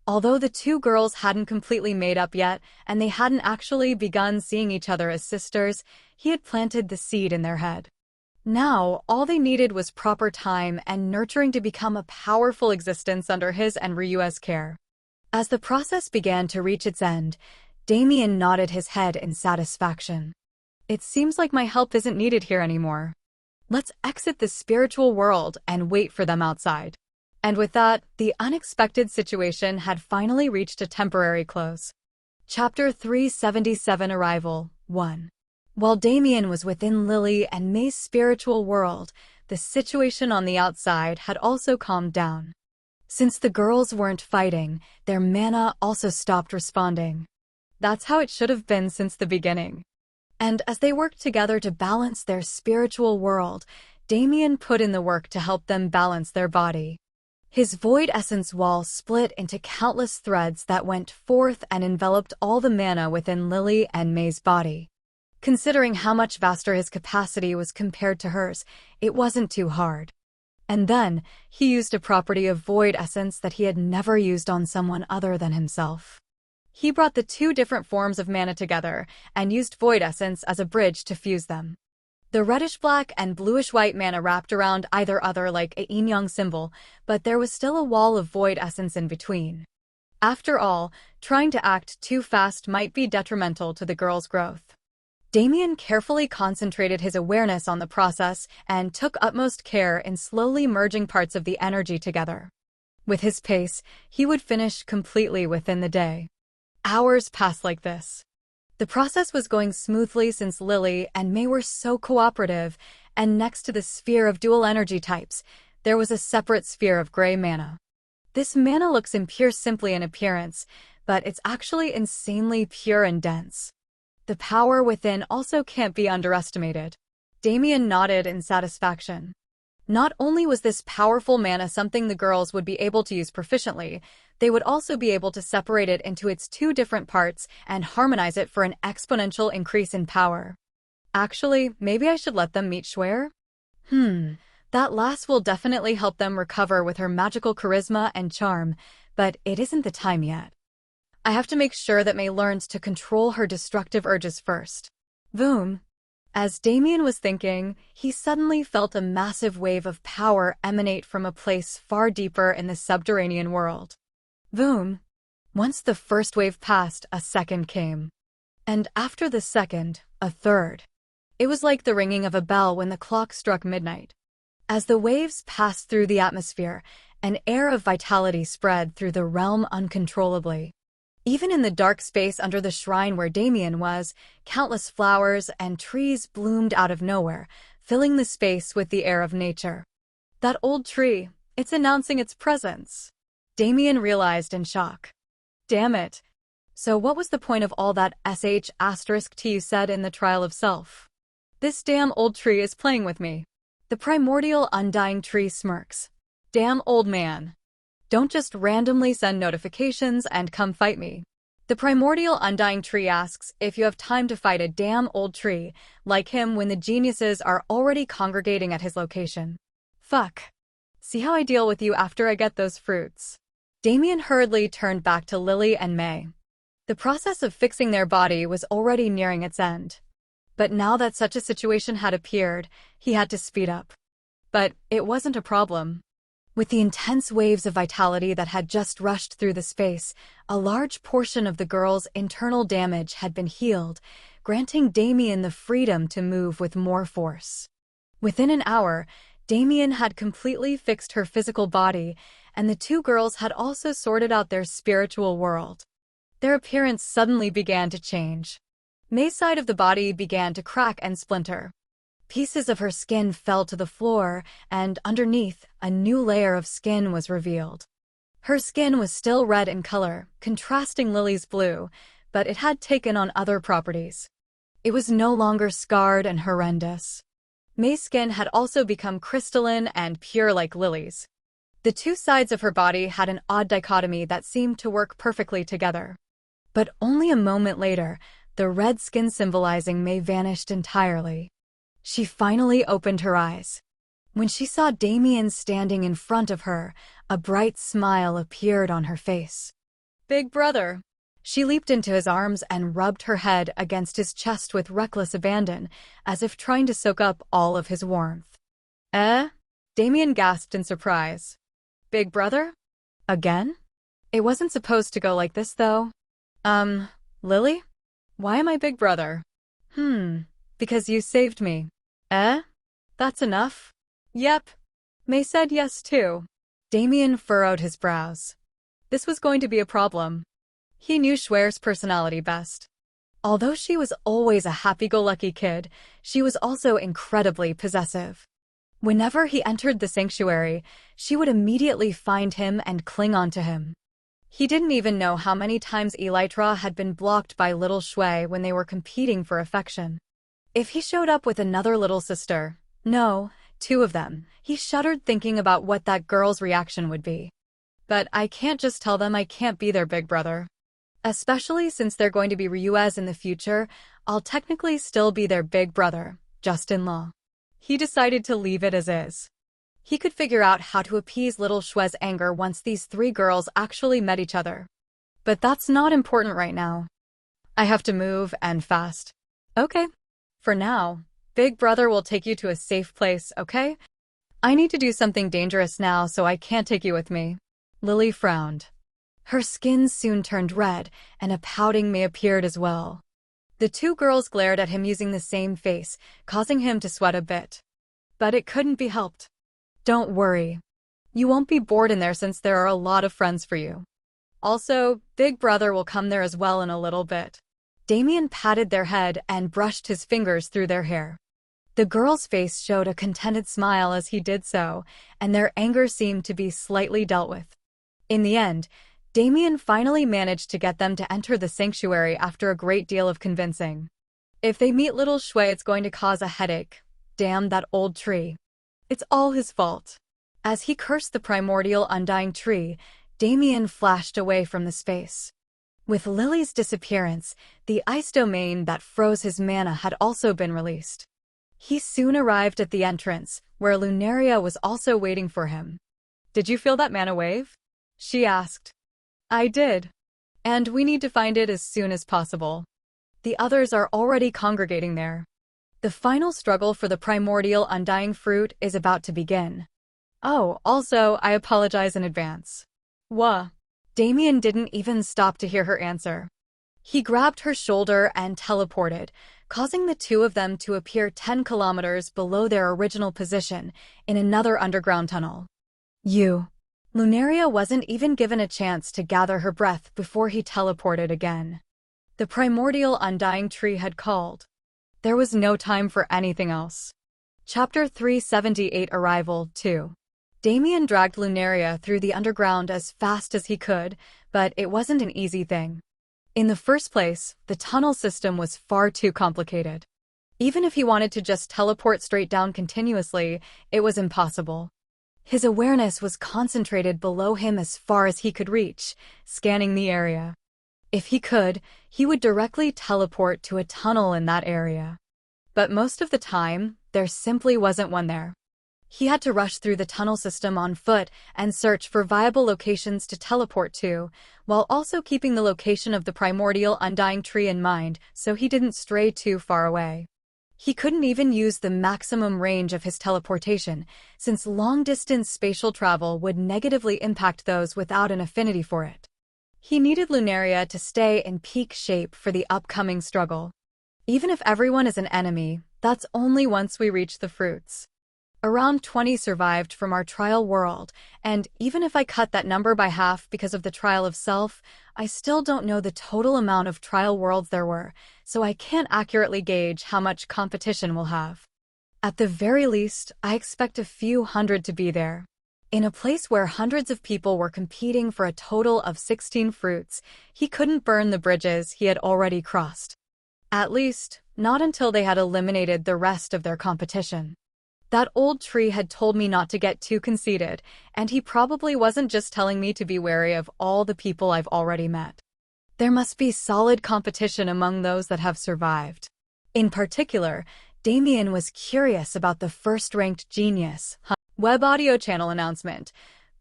Although the two girls hadn't completely made up yet, and they hadn't actually begun seeing each other as sisters, he had planted the seed in their head. Now, all they needed was proper time and nurturing to become a powerful existence under his and Ryua's care. As the process began to reach its end, Damien nodded his head in satisfaction. It seems like my help isn't needed here anymore. Let's exit the spiritual world and wait for them outside. And with that, the unexpected situation had finally reached a temporary close. Chapter 377 Arrival 1. While Damien was within Lily and May's spiritual world, the situation on the outside had also calmed down. Since the girls weren't fighting, their mana also stopped responding. That's how it should have been since the beginning. And as they worked together to balance their spiritual world, Damien put in the work to help them balance their body. His void essence wall split into countless threads that went forth and enveloped all the mana within Lily and May's body. Considering how much vaster his capacity was compared to hers, it wasn't too hard. And then, he used a property of void essence that he had never used on someone other than himself. He brought the two different forms of mana together and used void essence as a bridge to fuse them. The reddish-black and bluish-white mana wrapped around either other like a yin-yang symbol, but there was still a wall of void essence in between. After all, trying to act too fast might be detrimental to the girl's growth. Damien carefully concentrated his awareness on the process and took utmost care in slowly merging parts of the energy together. With his pace, he would finish completely within the day. Hours passed like this. The process was going smoothly since Lily and May were so cooperative, and next to the sphere of dual energy types, there was a separate sphere of gray mana. This mana looks impure simply in appearance, but it's actually insanely pure and dense. The power within also can't be underestimated. Damien nodded in satisfaction. Not only was this powerful mana something the girls would be able to use proficiently, they would also be able to separate it into its two different parts and harmonize it for an exponential increase in power. Actually, maybe I should let them meet Schwer? That lass will definitely help them recover with her magical charisma and charm, but it isn't the time yet. I have to make sure that May learns to control her destructive urges first. Boom. As Damien was thinking, he suddenly felt a massive wave of power emanate from a place far deeper in the subterranean world. Boom. Once the first wave passed, a second came. And after the second, a third. It was like the ringing of a bell when the clock struck midnight. As the waves passed through the atmosphere, an air of vitality spread through the realm uncontrollably. Even in the dark space under the shrine where Damien was, countless flowers and trees bloomed out of nowhere, filling the space with the air of nature. That old tree, it's announcing its presence. Damien realized in shock. Damn it. So what was the point of all that **T you said in the Trial of Self? This damn old tree is playing with me. The primordial undying tree smirks. Damn old man. Don't just randomly send notifications and come fight me. The primordial undying tree asks if you have time to fight a damn old tree, like him when the geniuses are already congregating at his location. Fuck. See how I deal with you after I get those fruits. Damien hurriedly turned back to Lily and May. The process of fixing their body was already nearing its end. But now that such a situation had appeared, he had to speed up. But it wasn't a problem. With the intense waves of vitality that had just rushed through the space, a large portion of the girl's internal damage had been healed, granting Damien the freedom to move with more force. Within an hour, Damien had completely fixed her physical body, and the two girls had also sorted out their spiritual world. Their appearance suddenly began to change. May's side of the body began to crack and splinter. Pieces of her skin fell to the floor, and underneath, a new layer of skin was revealed. Her skin was still red in color, contrasting Lily's blue, but it had taken on other properties. It was no longer scarred and horrendous. May's skin had also become crystalline and pure like Lily's. The two sides of her body had an odd dichotomy that seemed to work perfectly together. But only a moment later, the red skin symbolizing May vanished entirely. She finally opened her eyes. When she saw Damien standing in front of her, a bright smile appeared on her face. Big brother. She leaped into his arms and rubbed her head against his chest with reckless abandon, as if trying to soak up all of his warmth. Eh? Damien gasped in surprise. Big brother? Again? It wasn't supposed to go like this, though. Lily? Why am I big brother? Because you saved me. Eh? That's enough? Yep. May said yes too. Damien furrowed his brows. This was going to be a problem. He knew Schwer's personality best. Although she was always a happy-go-lucky kid, she was also incredibly possessive. Whenever he entered the sanctuary, she would immediately find him and cling on to him. He didn't even know how many times Elytra had been blocked by little Shui when they were competing for affection. If he showed up with another little sister, no, two of them, he shuddered thinking about what that girl's reaction would be. But I can't just tell them I can't be their big brother. Especially since they're going to be Ryues in the future, I'll technically still be their big brother, just in-law. He decided to leave it as is. He could figure out how to appease little Shue's anger once these three girls actually met each other. But that's not important right now. I have to move, and fast. Okay. For now, Big Brother will take you to a safe place, okay? I need to do something dangerous now, so I can't take you with me. Lily frowned. Her skin soon turned red, and a pouting may appeared as well. The two girls glared at him using the same face, causing him to sweat a bit. But it couldn't be helped. Don't worry. You won't be bored in there since there are a lot of friends for you. Also, Big Brother will come there as well in a little bit. Damien patted their head and brushed his fingers through their hair. The girl's face showed a contented smile as he did so, and their anger seemed to be slightly dealt with. In the end, Damien finally managed to get them to enter the sanctuary after a great deal of convincing. If they meet little Shui, it's going to cause a headache. Damn that old tree. It's all his fault. As he cursed the primordial undying tree, Damien flashed away from the space. With Lily's disappearance, the ice domain that froze his mana had also been released. He soon arrived at the entrance, where Lunaria was also waiting for him. Did you feel that mana wave? She asked. I did. And we need to find it as soon as possible. The others are already congregating there. The final struggle for the primordial undying fruit is about to begin. Oh, also, I apologize in advance. Wha? Damien didn't even stop to hear her answer. He grabbed her shoulder and teleported, causing the two of them to appear 10 kilometers below their original position in another underground tunnel. Lunaria wasn't even given a chance to gather her breath before he teleported again. The primordial undying tree had called. There was no time for anything else. Chapter 378 Arrival 2. Damien dragged Lunaria through the underground as fast as he could, but it wasn't an easy thing. In the first place, the tunnel system was far too complicated. Even if he wanted to just teleport straight down continuously, it was impossible. His awareness was concentrated below him as far as he could reach, scanning the area. If he could, he would directly teleport to a tunnel in that area. But most of the time, there simply wasn't one there. He had to rush through the tunnel system on foot and search for viable locations to teleport to, while also keeping the location of the primordial undying tree in mind so he didn't stray too far away. He couldn't even use the maximum range of his teleportation, since long-distance spatial travel would negatively impact those without an affinity for it. He needed Lunaria to stay in peak shape for the upcoming struggle. Even if everyone is an enemy, that's only once we reach the fruits. Around 20 survived from our trial world, and even if I cut that number by half because of the trial of self, I still don't know the total amount of trial worlds there were, so I can't accurately gauge how much competition we'll have. At the very least, I expect a few hundred to be there. In a place where hundreds of people were competing for a total of 16 fruits, he couldn't burn the bridges he had already crossed. At least, not until they had eliminated the rest of their competition. That old tree had told me not to get too conceited, and he probably wasn't just telling me to be wary of all the people I've already met. There must be solid competition among those that have survived. In particular, Damien was curious about the first-ranked genius. Web audio channel announcement.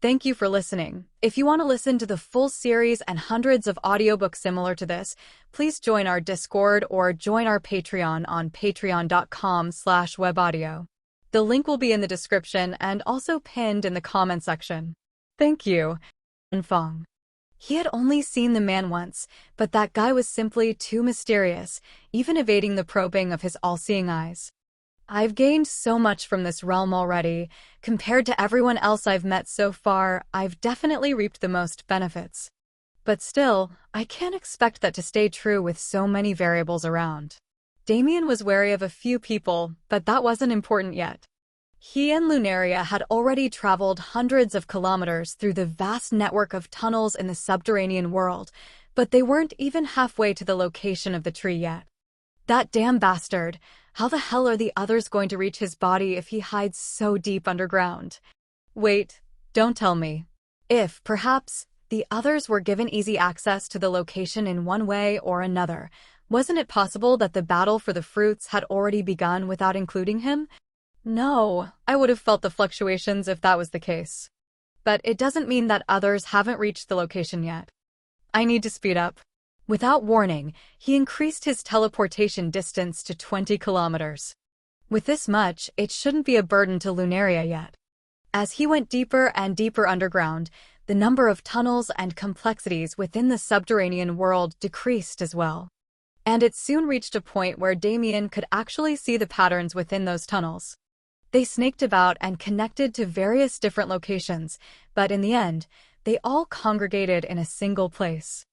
Thank you for listening. If you want to listen to the full series and hundreds of audiobooks similar to this, please join our Discord or join our Patreon on patreon.com/webaudio. The link will be in the description and also pinned in the comment section. Thank you. Fong. He had only seen the man once, but that guy was simply too mysterious, even evading the probing of his all-seeing eyes. I've gained so much from this realm already. Compared to everyone else I've met so far, I've definitely reaped the most benefits. But still, I can't expect that to stay true with so many variables around. Damien was wary of a few people, but that wasn't important yet. He and Lunaria had already traveled hundreds of kilometers through the vast network of tunnels in the subterranean world, but they weren't even halfway to the location of the tree yet. That damn bastard! How the hell are the others going to reach his body if he hides so deep underground? Wait, don't tell me. If, perhaps, the others were given easy access to the location in one way or another, wasn't it possible that the battle for the fruits had already begun without including him? No, I would have felt the fluctuations if that was the case. But it doesn't mean that others haven't reached the location yet. I need to speed up. Without warning, he increased his teleportation distance to 20 kilometers. With this much, it shouldn't be a burden to Lunaria yet. As he went deeper and deeper underground, the number of tunnels and complexities within the subterranean world decreased as well. And it soon reached a point where Damien could actually see the patterns within those tunnels. They snaked about and connected to various different locations, but in the end, they all congregated in a single place.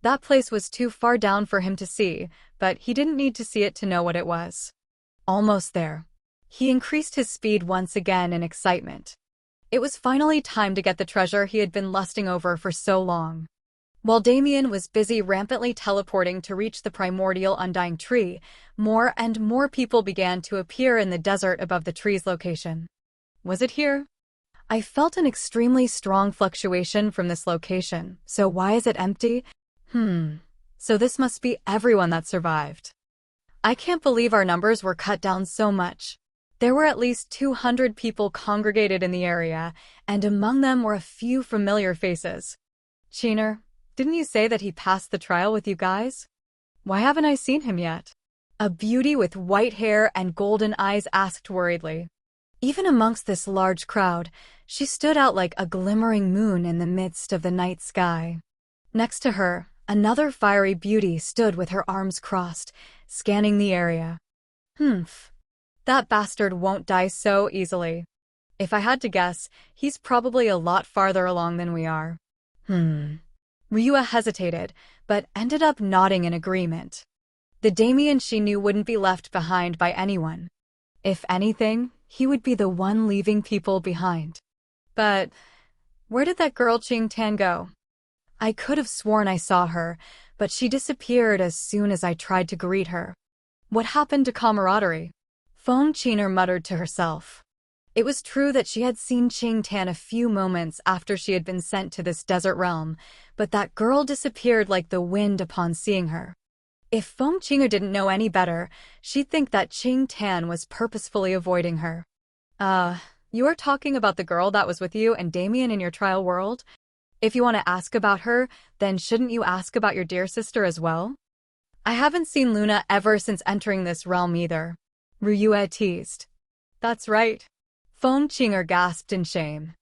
That place was too far down for him to see, but he didn't need to see it to know what it was. Almost there. He increased his speed once again in excitement. It was finally time to get the treasure he had been lusting over for so long. While Damien was busy rampantly teleporting to reach the primordial undying tree, more and more people began to appear in the desert above the tree's location. Was it here? I felt an extremely strong fluctuation from this location, so why is it empty? So this must be everyone that survived. I can't believe our numbers were cut down so much. There were at least 200 people congregated in the area, and among them were a few familiar faces. Cheener, didn't you say that he passed the trial with you guys? Why haven't I seen him yet? A beauty with white hair and golden eyes asked worriedly. Even amongst this large crowd, she stood out like a glimmering moon in the midst of the night sky. Next to her, another fiery beauty stood with her arms crossed, scanning the area. That bastard won't die so easily. If I had to guess, he's probably a lot farther along than we are. Ryua hesitated, but ended up nodding in agreement. The Damien she knew wouldn't be left behind by anyone. If anything, he would be the one leaving people behind. But where did that girl Qingtan go? I could have sworn I saw her, but she disappeared as soon as I tried to greet her. What happened to camaraderie? Feng Qing'er muttered to herself. It was true that she had seen Qingtan a few moments after she had been sent to this desert realm, but that girl disappeared like the wind upon seeing her. If Feng Qing'er didn't know any better, she'd think that Qingtan was purposefully avoiding her. You are talking about the girl that was with you and Damien in your trial world? If you want to ask about her, then shouldn't you ask about your dear sister as well? I haven't seen Luna ever since entering this realm either. Ryua teased. That's right. Feng Qing'er gasped in shame.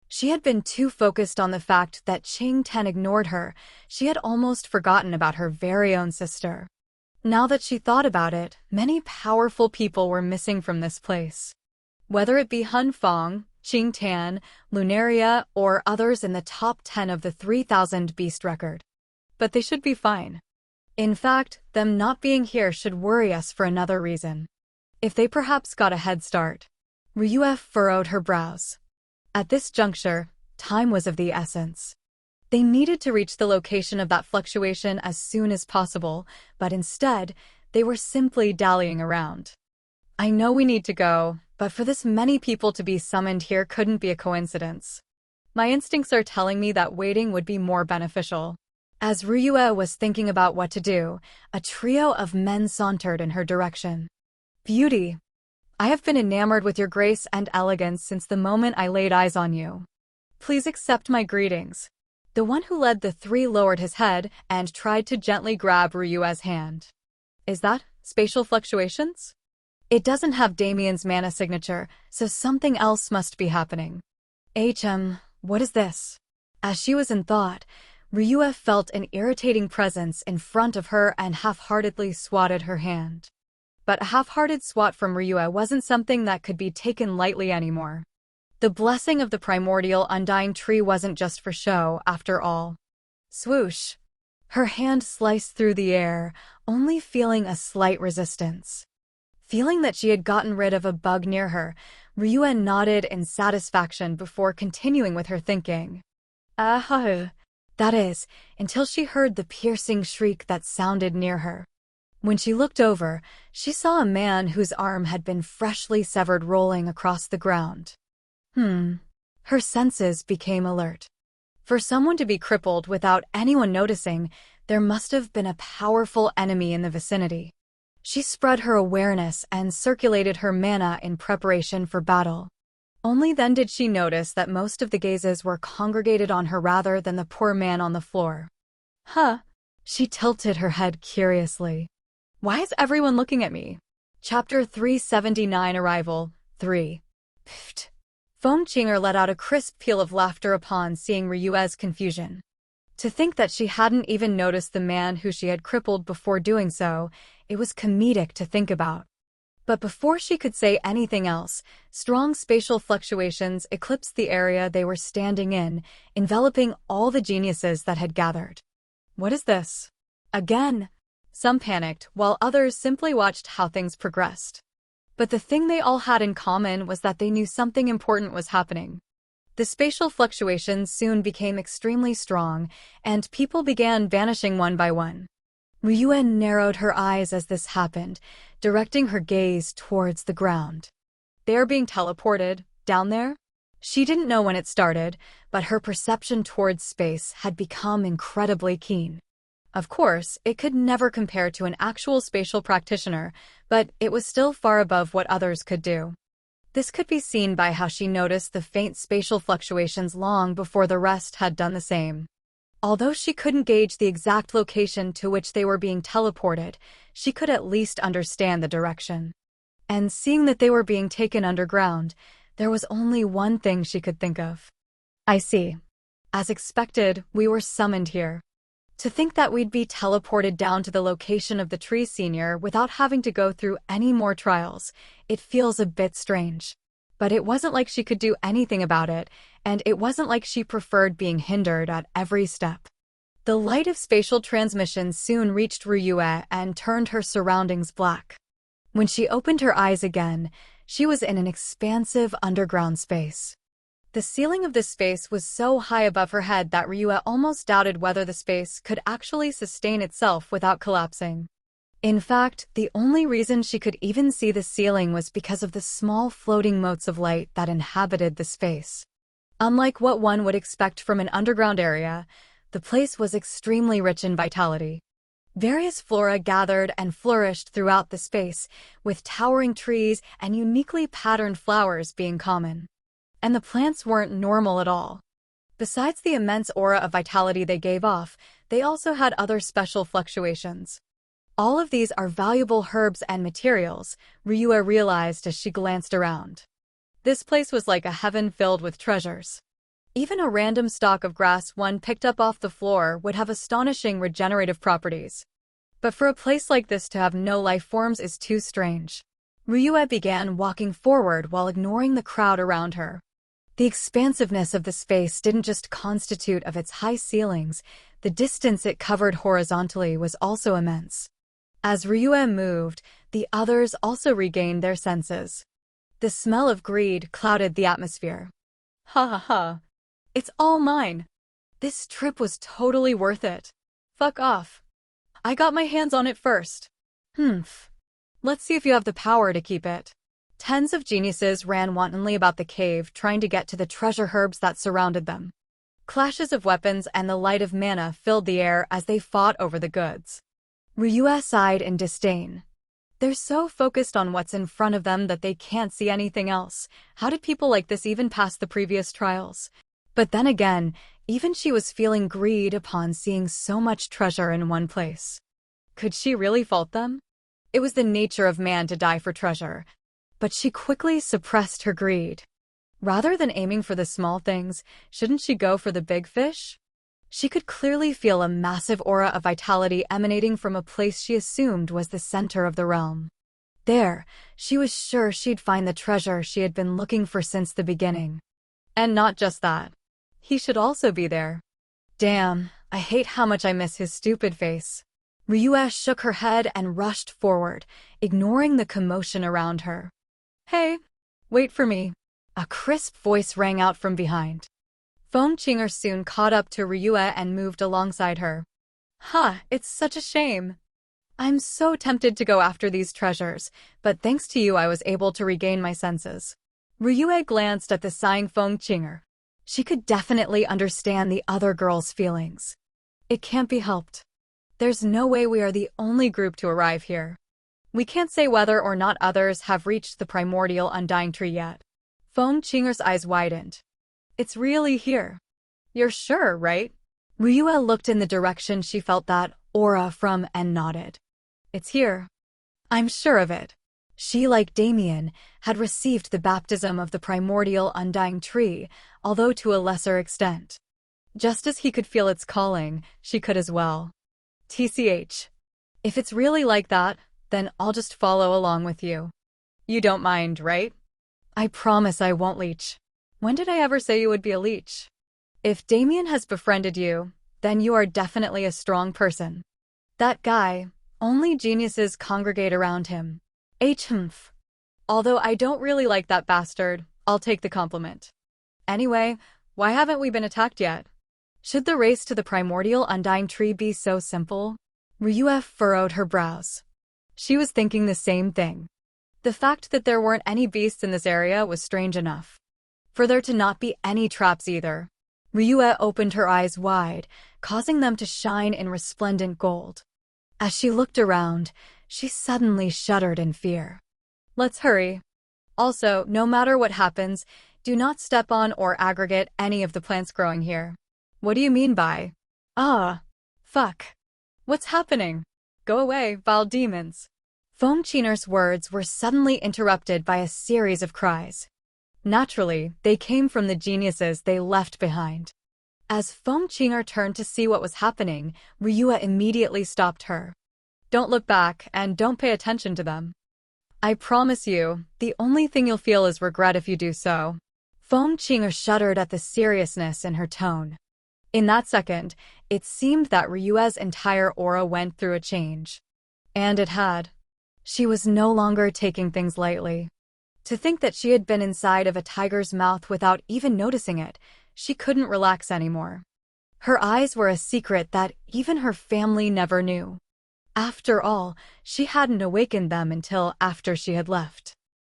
She had been too focused on the fact that Qingtan ignored her, she had almost forgotten about her very own sister. Now that she thought about it, many powerful people were missing from this place. Whether it be Hun Fong, Qingtan, Lunaria, or others in the top 10 of the 3,000 beast record. But they should be fine. In fact, them not being here should worry us for another reason. If they perhaps got a head start. Ryua furrowed her brows. At this juncture, time was of the essence. They needed to reach the location of that fluctuation as soon as possible, but instead, they were simply dallying around. I know we need to go, but for this many people to be summoned here couldn't be a coincidence. My instincts are telling me that waiting would be more beneficial. As Ryua was thinking about what to do, a trio of men sauntered in her direction. Beauty, I have been enamored with your grace and elegance since the moment I laid eyes on you. Please accept my greetings. The one who led the three lowered his head and tried to gently grab Ryua's hand. Is that spatial fluctuations? It doesn't have Damien's mana signature, so something else must be happening. What is this? As she was in thought, Ryua felt an irritating presence in front of her and half-heartedly swatted her hand. But a half-hearted swat from Ryua wasn't something that could be taken lightly anymore. The blessing of the primordial undying tree wasn't just for show, after all. Swoosh! Her hand sliced through the air, only feeling a slight resistance. Feeling that she had gotten rid of a bug near her, Ryua nodded in satisfaction before continuing with her thinking. That is, until she heard the piercing shriek that sounded near her. When she looked over, she saw a man whose arm had been freshly severed rolling across the ground. Her senses became alert. For someone to be crippled without anyone noticing, there must have been a powerful enemy in the vicinity. She spread her awareness and circulated her mana in preparation for battle. Only then did she notice that most of the gazes were congregated on her rather than the poor man on the floor. She tilted her head curiously. Why is everyone looking at me? Chapter 379 Arrival 3. Pfft. Feng Qinger let out a crisp peal of laughter upon seeing Ryua's confusion. To think that she hadn't even noticed the man who she had crippled before doing so, it was comedic to think about. But before she could say anything else, strong spatial fluctuations eclipsed the area they were standing in, enveloping all the geniuses that had gathered. What is this? Again! Some panicked, while others simply watched how things progressed. But the thing they all had in common was that they knew something important was happening. The spatial fluctuations soon became extremely strong, and people began vanishing one by one. Ryua narrowed her eyes as this happened, directing her gaze towards the ground. They are being teleported, down there? She didn't know when it started, but her perception towards space had become incredibly keen. Of course, it could never compare to an actual spatial practitioner, but it was still far above what others could do. This could be seen by how she noticed the faint spatial fluctuations long before the rest had done the same. Although she couldn't gauge the exact location to which they were being teleported, she could at least understand the direction. And seeing that they were being taken underground, there was only one thing she could think of. I see. As expected, we were summoned here. To think that we'd be teleported down to the location of the tree senior without having to go through any more trials, it feels a bit strange. But it wasn't like she could do anything about it, and it wasn't like she preferred being hindered at every step. The light of spatial transmission soon reached Ryua and turned her surroundings black. When she opened her eyes again, she was in an expansive underground space. The ceiling of this space was so high above her head that Ryua almost doubted whether the space could actually sustain itself without collapsing. In fact, the only reason she could even see the ceiling was because of the small floating motes of light that inhabited the space. Unlike what one would expect from an underground area, the place was extremely rich in vitality. Various flora gathered and flourished throughout the space, with towering trees and uniquely patterned flowers being common. And the plants weren't normal at all. Besides the immense aura of vitality they gave off, they also had other special fluctuations. All of these are valuable herbs and materials, Ryua realized as she glanced around. This place was like a heaven filled with treasures. Even a random stalk of grass one picked up off the floor would have astonishing regenerative properties. But for a place like this to have no life forms is too strange. Ryua began walking forward while ignoring the crowd around her. The expansiveness of the space didn't just constitute of its high ceilings, the distance it covered horizontally was also immense. As Ryua moved, the others also regained their senses. The smell of greed clouded the atmosphere. Ha ha ha. It's all mine. This trip was totally worth it. Fuck off. I got my hands on it first. Let's see if you have the power to keep it. Tens of geniuses ran wantonly about the cave trying to get to the treasure herbs that surrounded them. Clashes of weapons and the light of mana filled the air as they fought over the goods. Ryua sighed in disdain. They're so focused on what's in front of them that they can't see anything else. How did people like this even pass the previous trials? But then again, even she was feeling greed upon seeing so much treasure in one place. Could she really fault them? It was the nature of man to die for treasure, but she quickly suppressed her greed. Rather than aiming for the small things, shouldn't she go for the big fish? She could clearly feel a massive aura of vitality emanating from a place she assumed was the center of the realm. There, she was sure she'd find the treasure she had been looking for since the beginning. And not just that. He should also be there. Damn, I hate how much I miss his stupid face. Ryue shook her head and rushed forward, ignoring the commotion around her. Hey, wait for me. A crisp voice rang out from behind. Feng Qinger soon caught up to Ryue and moved alongside her. It's such a shame. I'm so tempted to go after these treasures, but thanks to you I was able to regain my senses. Ryue glanced at the sighing Feng Qinger. She could definitely understand the other girl's feelings. It can't be helped. There's no way we are the only group to arrive here. We can't say whether or not others have reached the primordial undying tree yet. Feng Qinger's eyes widened. It's really here. You're sure, right? Ryue looked in the direction she felt that aura from and nodded. It's here. I'm sure of it. She, like Damien, had received the baptism of the primordial undying tree, although to a lesser extent. Just as he could feel its calling, she could as well. TCH. If it's really like that, then I'll just follow along with you. You don't mind, right? I promise I won't leech. When did I ever say you would be a leech? If Damien has befriended you, then you are definitely a strong person. That guy, only geniuses congregate around him. Humph. Although I don't really like that bastard, I'll take the compliment. Anyway, why haven't we been attacked yet? Should the race to the primordial undying tree be so simple? Ryue furrowed her brows. She was thinking the same thing. The fact that there weren't any beasts in this area was strange enough. For there to not be any traps either. Ryue opened her eyes wide, causing them to shine in resplendent gold. As she looked around, she suddenly shuddered in fear. Let's hurry. Also, no matter what happens, do not step on or aggregate any of the plants growing here. What do you mean by? Fuck. What's happening? Go away, vile demons. Feng Qinger's words were suddenly interrupted by a series of cries. Naturally, they came from the geniuses they left behind. As Feng Qinger turned to see what was happening, Ryue immediately stopped her. Don't look back, and don't pay attention to them. I promise you, the only thing you'll feel is regret if you do so. Feng Qinger shuddered at the seriousness in her tone. In that second, it seemed that Ryue's entire aura went through a change. And it had. She was no longer taking things lightly. To think that she had been inside of a tiger's mouth without even noticing it, she couldn't relax anymore. Her eyes were a secret that even her family never knew. After all, she hadn't awakened them until after she had left.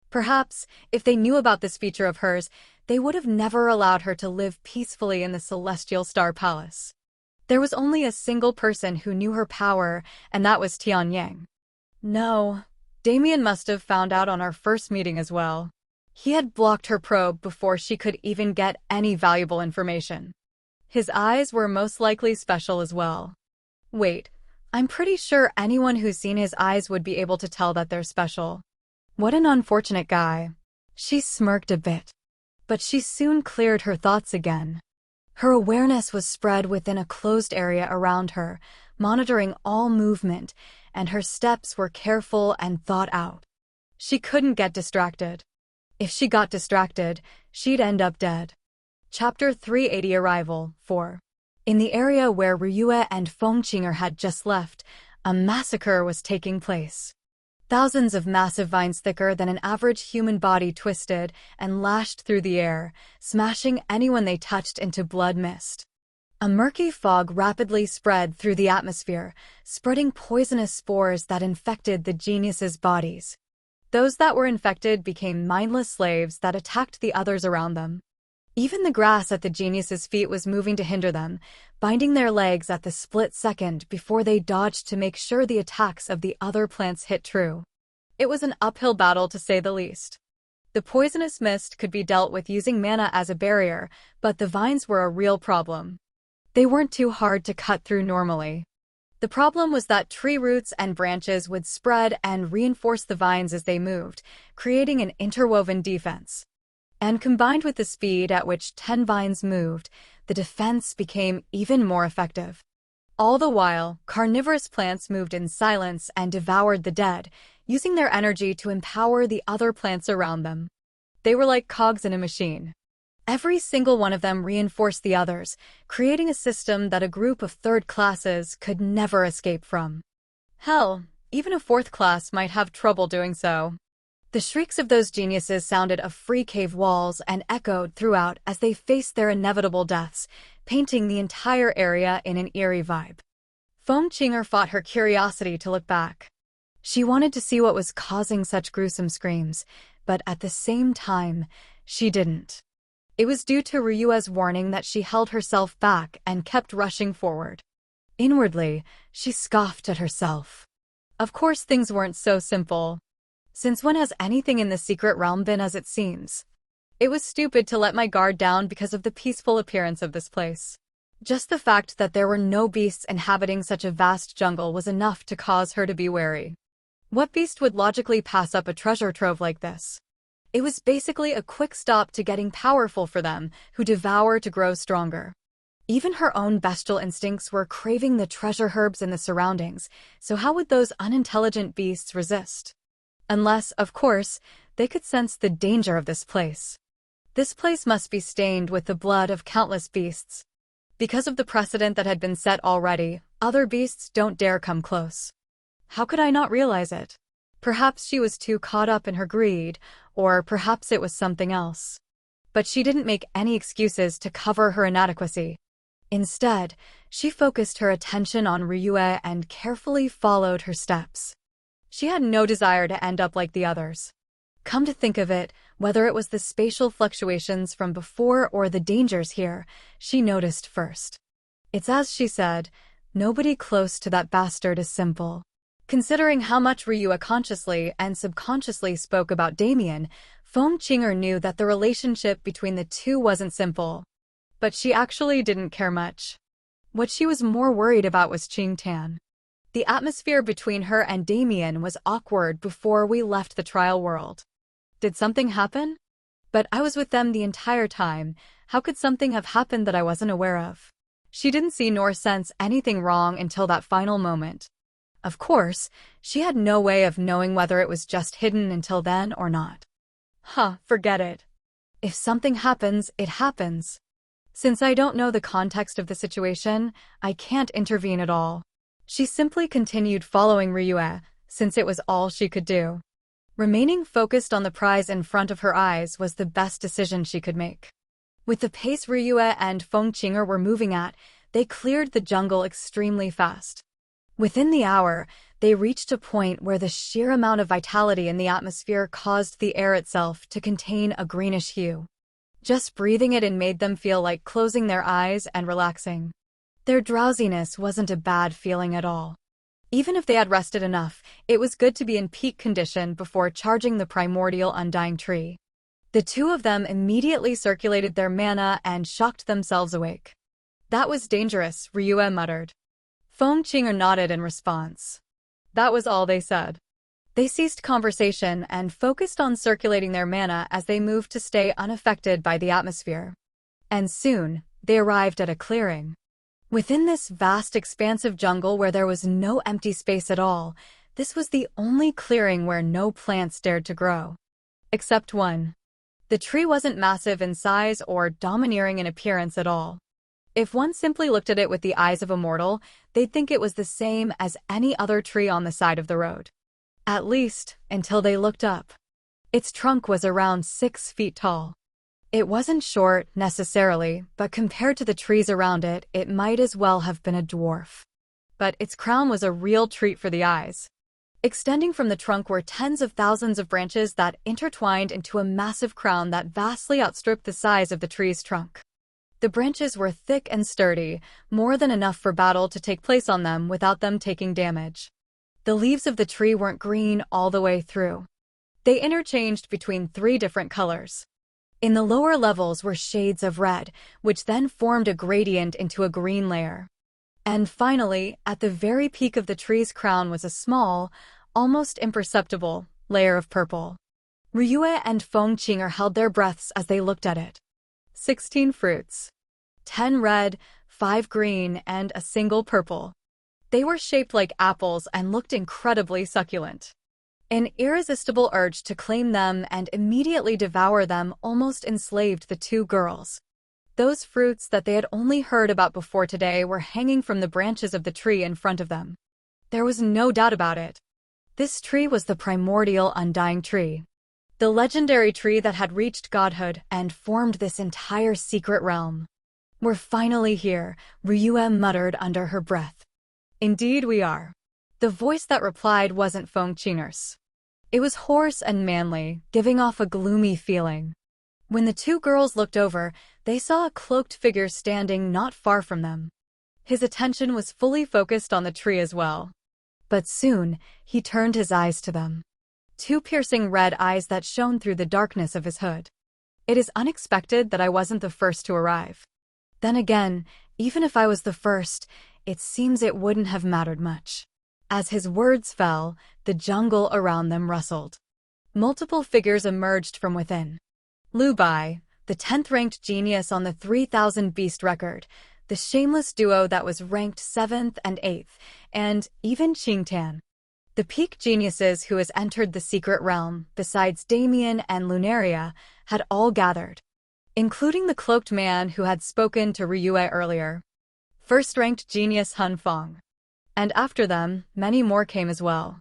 Perhaps, if they knew about this feature of hers, they would have never allowed her to live peacefully in the Celestial Star Palace. There was only a single person who knew her power, and that was Tianyang. No, Damien must have found out on our first meeting as well. He had blocked her probe before she could even get any valuable information. His eyes were most likely special as well. Wait, I'm pretty sure anyone who's seen his eyes would be able to tell that they're special. What an unfortunate guy. She smirked a bit. But she soon cleared her thoughts again. Her awareness was spread within a closed area around her, monitoring all movement, and her steps were careful and thought out. She couldn't get distracted. If she got distracted, she'd end up dead. Chapter 380 Arrival 4. In the area where Ryue and Feng Qinger had just left, a massacre was taking place. Thousands of massive vines thicker than an average human body twisted and lashed through the air, smashing anyone they touched into blood mist. A murky fog rapidly spread through the atmosphere, spreading poisonous spores that infected the geniuses' bodies. Those that were infected became mindless slaves that attacked the others around them. Even the grass at the geniuses' feet was moving to hinder them, binding their legs at the split second before they dodged to make sure the attacks of the other plants hit true. It was an uphill battle to say the least. The poisonous mist could be dealt with using mana as a barrier, but the vines were a real problem. They weren't too hard to cut through normally. The problem was that tree roots and branches would spread and reinforce the vines as they moved, creating an interwoven defense. And combined with the speed at which 10 vines moved, the defense became even more effective. All the while, carnivorous plants moved in silence and devoured the dead, using their energy to empower the other plants around them. They were like cogs in a machine. Every single one of them reinforced the others, creating a system that a group of third classes could never escape from. Hell, even a fourth class might have trouble doing so. The shrieks of those geniuses sounded off free cave walls and echoed throughout as they faced their inevitable deaths, painting the entire area in an eerie vibe. Feng Qinger fought her curiosity to look back. She wanted to see what was causing such gruesome screams, but at the same time, she didn't. It was due to Ryua's warning that she held herself back and kept rushing forward. Inwardly, she scoffed at herself. Of course things weren't so simple. Since when has anything in the secret realm been as it seems? It was stupid to let my guard down because of the peaceful appearance of this place. Just the fact that there were no beasts inhabiting such a vast jungle was enough to cause her to be wary. What beast would logically pass up a treasure trove like this? It was basically a quick stop to getting powerful for them, who devour to grow stronger. Even her own bestial instincts were craving the treasure herbs in the surroundings, so how would those unintelligent beasts resist? Unless, of course, they could sense the danger of this place. This place must be stained with the blood of countless beasts. Because of the precedent that had been set already, other beasts don't dare come close. How could I not realize it? Perhaps she was too caught up in her greed, or perhaps it was something else. But she didn't make any excuses to cover her inadequacy. Instead, she focused her attention on Ryue and carefully followed her steps. She had no desire to end up like the others. Come to think of it, whether it was the spatial fluctuations from before or the dangers here, she noticed first. It's as she said, nobody close to that bastard is simple. Considering how much Ryue consciously and subconsciously spoke about Damien, Feng Qinger knew that the relationship between the two wasn't simple. But she actually didn't care much. What she was more worried about was Qingtan. The atmosphere between her and Damien was awkward before we left the trial world. Did something happen? But I was with them the entire time. How could something have happened that I wasn't aware of? She didn't see nor sense anything wrong until that final moment. Of course, she had no way of knowing whether it was just hidden until then or not. Forget it. If something happens, it happens. Since I don't know the context of the situation, I can't intervene at all. She simply continued following Ryue, since it was all she could do. Remaining focused on the prize in front of her eyes was the best decision she could make. With the pace Ryue and Feng Qinger were moving at, they cleared the jungle extremely fast. Within the hour, they reached a point where the sheer amount of vitality in the atmosphere caused the air itself to contain a greenish hue. Just breathing it in made them feel like closing their eyes and relaxing. Their drowsiness wasn't a bad feeling at all. Even if they had rested enough, it was good to be in peak condition before charging the primordial undying tree. The two of them immediately circulated their mana and shocked themselves awake. That was dangerous, Ryue muttered. Feng Qinger nodded in response. That was all they said. They ceased conversation and focused on circulating their mana as they moved to stay unaffected by the atmosphere. And soon, they arrived at a clearing. Within this vast expansive jungle where there was no empty space at all, this was the only clearing where no plants dared to grow. Except one. The tree wasn't massive in size or domineering in appearance at all. If one simply looked at it with the eyes of a mortal, they'd think it was the same as any other tree on the side of the road. At least, until they looked up. Its trunk was around 6 feet tall. It wasn't short, necessarily, but compared to the trees around it, it might as well have been a dwarf. But its crown was a real treat for the eyes. Extending from the trunk were tens of thousands of branches that intertwined into a massive crown that vastly outstripped the size of the tree's trunk. The branches were thick and sturdy, more than enough for battle to take place on them without them taking damage. The leaves of the tree weren't green all the way through. They interchanged between 3 different colors. In the lower levels were shades of red, which then formed a gradient into a green layer. And finally, at the very peak of the tree's crown was a small, almost imperceptible, layer of purple. Ryue and Fengqinger held their breaths as they looked at it. 16 fruits. 10 red, 5 green, and a single purple. They were shaped like apples and looked incredibly succulent. An irresistible urge to claim them and immediately devour them almost enslaved the 2 girls. Those fruits that they had only heard about before today were hanging from the branches of the tree in front of them. There was no doubt about it. This tree was the primordial undying tree. The legendary tree that had reached godhood and formed this entire secret realm. "We're finally here," Ryue muttered under her breath. "Indeed we are." The voice that replied wasn't Fengqinger's. It was hoarse and manly, giving off a gloomy feeling. When the 2 girls looked over, they saw a cloaked figure standing not far from them. His attention was fully focused on the tree as well. But soon, he turned his eyes to them. 2 piercing red eyes that shone through the darkness of his hood. "It is unexpected that I wasn't the first to arrive. Then again, even if I was the first, it seems it wouldn't have mattered much." As his words fell, the jungle around them rustled. Multiple figures emerged from within. Lu Bai, the 10th-ranked genius on the 3,000 beast record, the shameless duo that was ranked 7th and 8th, and even Qingtan. The peak geniuses who has entered the secret realm, besides Damien and Lunaria, had all gathered, including the cloaked man who had spoken to Ryue earlier. First-ranked genius Hun Feng. And after them, many more came as well.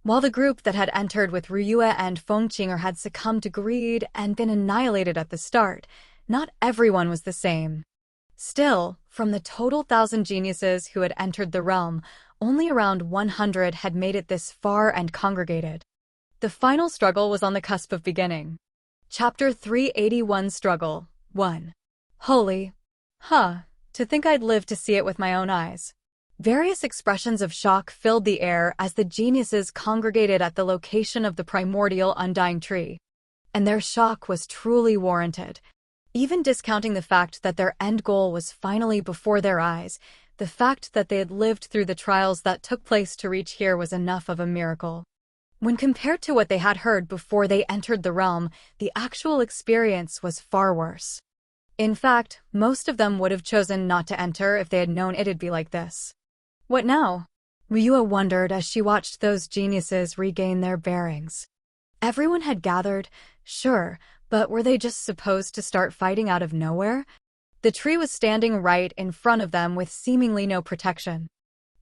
While the group that had entered with Ryue and Fengqinger had succumbed to greed and been annihilated at the start, not everyone was the same. Still, from the total 1,000 geniuses who had entered the realm, only around 100 had made it this far and congregated. The final struggle was on the cusp of beginning. Chapter 381 Struggle 1. Holy. To think I'd live to see it with my own eyes. Various expressions of shock filled the air as the geniuses congregated at the location of the primordial undying tree. And their shock was truly warranted. Even discounting the fact that their end goal was finally before their eyes, the fact that they had lived through the trials that took place to reach here was enough of a miracle. When compared to what they had heard before they entered the realm, the actual experience was far worse. In fact, most of them would have chosen not to enter if they had known it'd be like this. What now? Ryue wondered as she watched those geniuses regain their bearings. Everyone had gathered, sure, but were they just supposed to start fighting out of nowhere? The tree was standing right in front of them with seemingly no protection.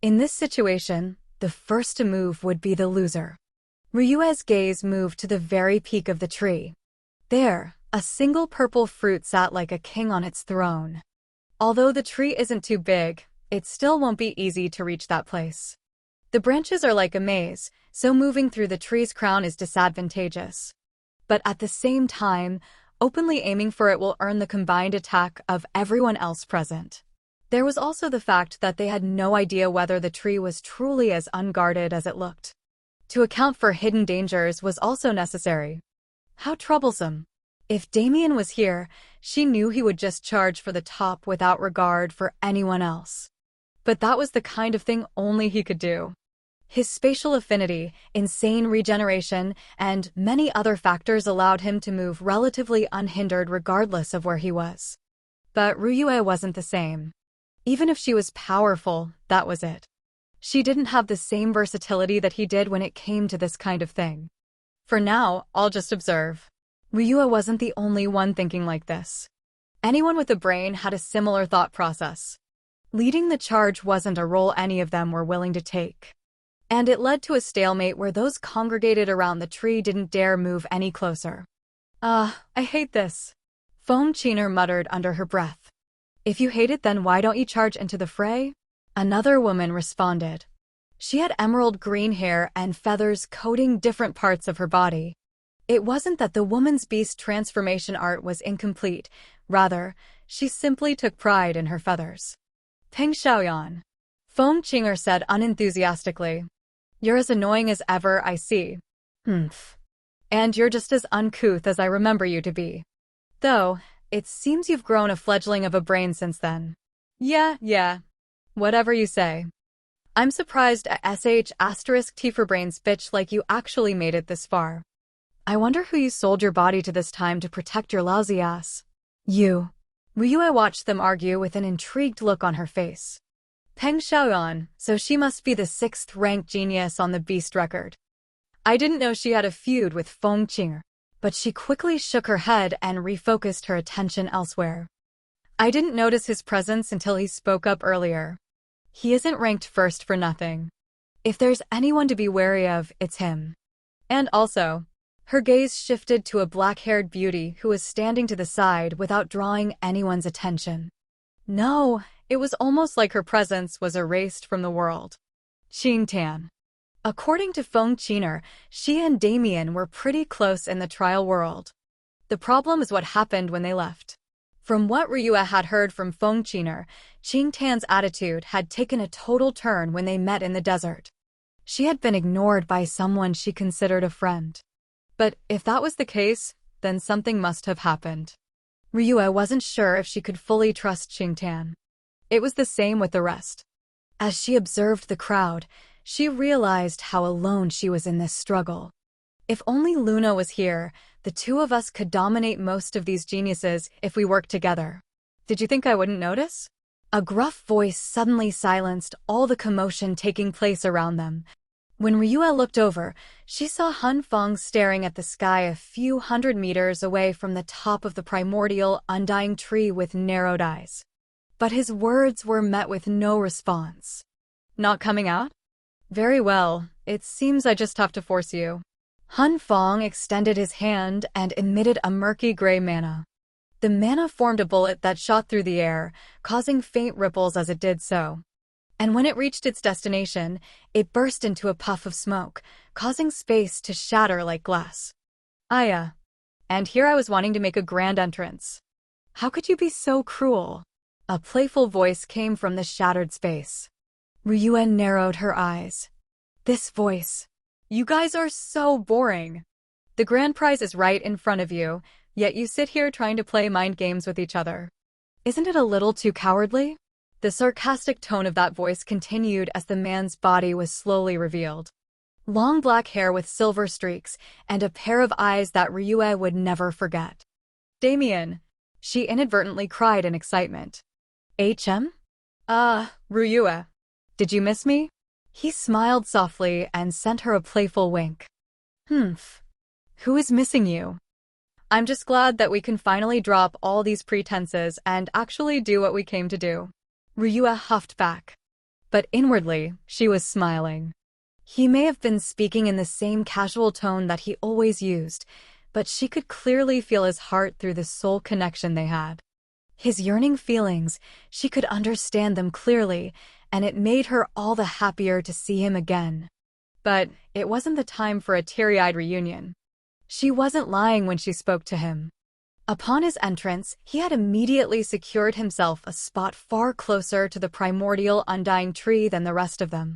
In this situation, the first to move would be the loser. Ryue's gaze moved to the very peak of the tree. There, a single purple fruit sat like a king on its throne. Although the tree isn't too big, it still won't be easy to reach that place. The branches are like a maze, so moving through the tree's crown is disadvantageous. But at the same time, openly aiming for it will earn the combined attack of everyone else present. There was also the fact that they had no idea whether the tree was truly as unguarded as it looked. To account for hidden dangers was also necessary. How troublesome. If Damien was here, she knew he would just charge for the top without regard for anyone else. But that was the kind of thing only he could do. His spatial affinity, insane regeneration, and many other factors allowed him to move relatively unhindered regardless of where he was. But Ryue wasn't the same. Even if she was powerful, that was it. She didn't have the same versatility that he did when it came to this kind of thing. For now, I'll just observe. Ryue wasn't the only one thinking like this. Anyone with a brain had a similar thought process. Leading the charge wasn't a role any of them were willing to take. And it led to a stalemate where those congregated around the tree didn't dare move any closer. I hate this. Fengqinger muttered under her breath. If you hate it, then why don't you charge into the fray? Another woman responded. She had emerald green hair and feathers coating different parts of her body. It wasn't that the woman's beast transformation art was incomplete, rather, she simply took pride in her feathers. Peng Xiaoyan. Fengqinger said unenthusiastically. You're as annoying as ever, I see. And you're just as uncouth as I remember you to be. Though, it seems you've grown a fledgling of a brain since then. Yeah. Whatever you say. I'm surprised a sh*T for brains bitch like you actually made it this far. I wonder who you sold your body to this time to protect your lousy ass. You. Ryue watched them argue with an intrigued look on her face. Peng Xiaoyan, so she must be the 6th-ranked genius on the beast record. I didn't know she had a feud with Feng Qing'er, but she quickly shook her head and refocused her attention elsewhere. I didn't notice his presence until he spoke up earlier. He isn't ranked first for nothing. If there's anyone to be wary of, it's him. And also, her gaze shifted to a black-haired beauty who was standing to the side without drawing anyone's attention. No, it was almost like her presence was erased from the world. Qing Tan. According to Feng Qing'er, she and Damien were pretty close in the trial world. The problem is what happened when they left. From what Ryue had heard from Feng Qing'er, Qing Tan's attitude had taken a total turn when they met in the desert. She had been ignored by someone she considered a friend. But if that was the case, then something must have happened. Ryue wasn't sure if she could fully trust Qing Tan. It was the same with the rest. As she observed the crowd, she realized how alone she was in this struggle. If only Luna was here, the two of us could dominate most of these geniuses if we worked together. Did you think I wouldn't notice? A gruff voice suddenly silenced all the commotion taking place around them. When Ryue looked over, she saw Han Feng staring at the sky a few hundred meters away from the top of the primordial undying tree with narrowed eyes. But his words were met with no response. Not coming out? Very well, it seems I just have to force you. Han Feng extended his hand and emitted a murky gray mana. The mana formed a bullet that shot through the air, causing faint ripples as it did so. And when it reached its destination, it burst into a puff of smoke, causing space to shatter like glass. Aya. And here I was wanting to make a grand entrance. How could you be so cruel? A playful voice came from the shattered space. Ryue narrowed her eyes. This voice. You guys are so boring. The grand prize is right in front of you, yet you sit here trying to play mind games with each other. Isn't it a little too cowardly? The sarcastic tone of that voice continued as the man's body was slowly revealed. Long black hair with silver streaks, and a pair of eyes that Ryue would never forget. Damien, she inadvertently cried in excitement. HM? Ryue. Did you miss me? He smiled softly and sent her a playful wink. Who is missing you? I'm just glad that we can finally drop all these pretenses and actually do what we came to do. Ryue huffed back. But inwardly, she was smiling. He may have been speaking in the same casual tone that he always used, but she could clearly feel his heart through the soul connection they had. His yearning feelings, she could understand them clearly, and it made her all the happier to see him again. But it wasn't the time for a teary-eyed reunion. She wasn't lying when she spoke to him. Upon his entrance, he had immediately secured himself a spot far closer to the primordial undying tree than the rest of them.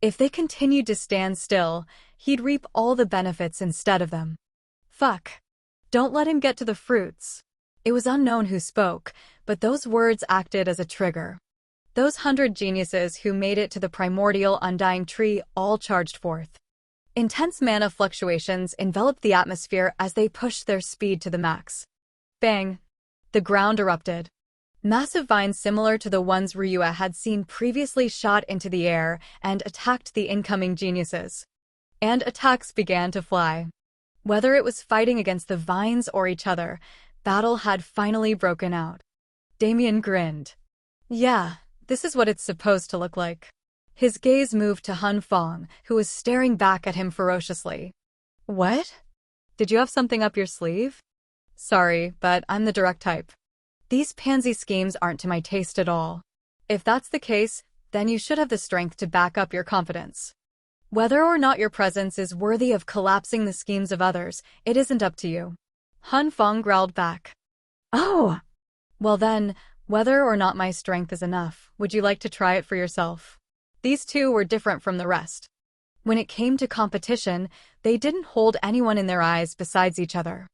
If they continued to stand still, he'd reap all the benefits instead of them. Fuck. Don't let him get to the fruits. It was unknown who spoke, but those words acted as a trigger. Those 100 geniuses who made it to the primordial undying tree all charged forth. Intense mana fluctuations enveloped the atmosphere as they pushed their speed to the max. Bang! The ground erupted. Massive vines similar to the ones Ryue had seen previously shot into the air and attacked the incoming geniuses. And attacks began to fly. Whether it was fighting against the vines or each other, battle had finally broken out. Damien grinned. Yeah, this is what it's supposed to look like. His gaze moved to Han Feng, who was staring back at him ferociously. What? Did you have something up your sleeve? Sorry, but I'm the direct type. These pansy schemes aren't to my taste at all. If that's the case, then you should have the strength to back up your confidence. Whether or not your presence is worthy of collapsing the schemes of others, it isn't up to you. Han Feng growled back. Oh! Well then, whether or not my strength is enough, would you like to try it for yourself? These two were different from the rest. When it came to competition, they didn't hold anyone in their eyes besides each other.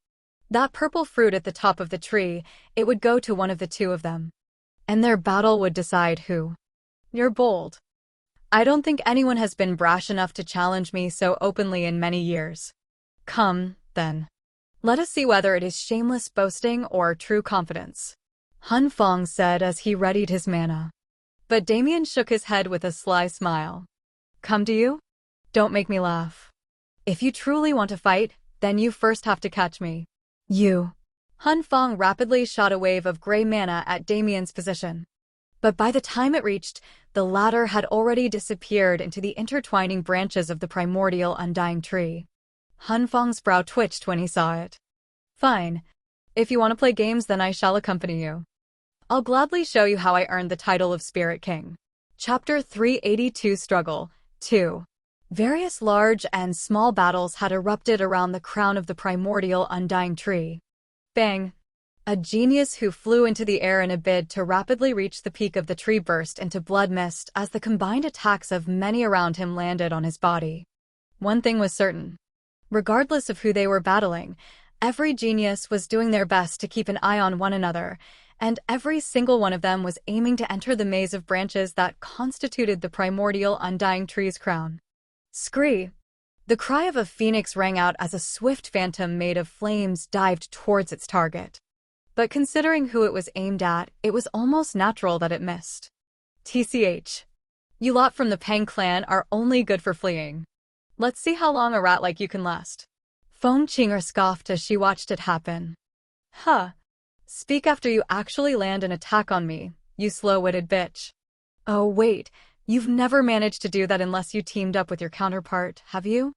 That purple fruit at the top of the tree, it would go to one of the two of them. And their battle would decide who. You're bold. I don't think anyone has been brash enough to challenge me so openly in many years. Come, then. Let us see whether it is shameless boasting or true confidence. Han Feng said as he readied his mana. But Damien shook his head with a sly smile. Come to you? Don't make me laugh. If you truly want to fight, then you first have to catch me. You. Han Feng rapidly shot a wave of gray mana at Damien's position. But by the time it reached, the latter had already disappeared into the intertwining branches of the primordial undying tree. Han Feng's brow twitched when he saw it. Fine. If you want to play games, then I shall accompany you. I'll gladly show you how I earned the title of Spirit King. Chapter 382 Struggle 2. Various large and small battles had erupted around the crown of the primordial undying tree. Bang! A genius who flew into the air in a bid to rapidly reach the peak of the tree burst into blood mist as the combined attacks of many around him landed on his body. One thing was certain. Regardless of who they were battling, every genius was doing their best to keep an eye on one another, and every single one of them was aiming to enter the maze of branches that constituted the primordial undying tree's crown. Scree! The cry of a phoenix rang out as a swift phantom made of flames dived towards its target. But considering who it was aimed at, it was almost natural that it missed. TCH. You lot from the Peng clan are only good for fleeing. Let's see how long a rat like you can last. Feng Qinger scoffed as she watched it happen. Huh. Speak after you actually land an attack on me, you slow-witted bitch. Oh wait, you've never managed to do that unless you teamed up with your counterpart, have you?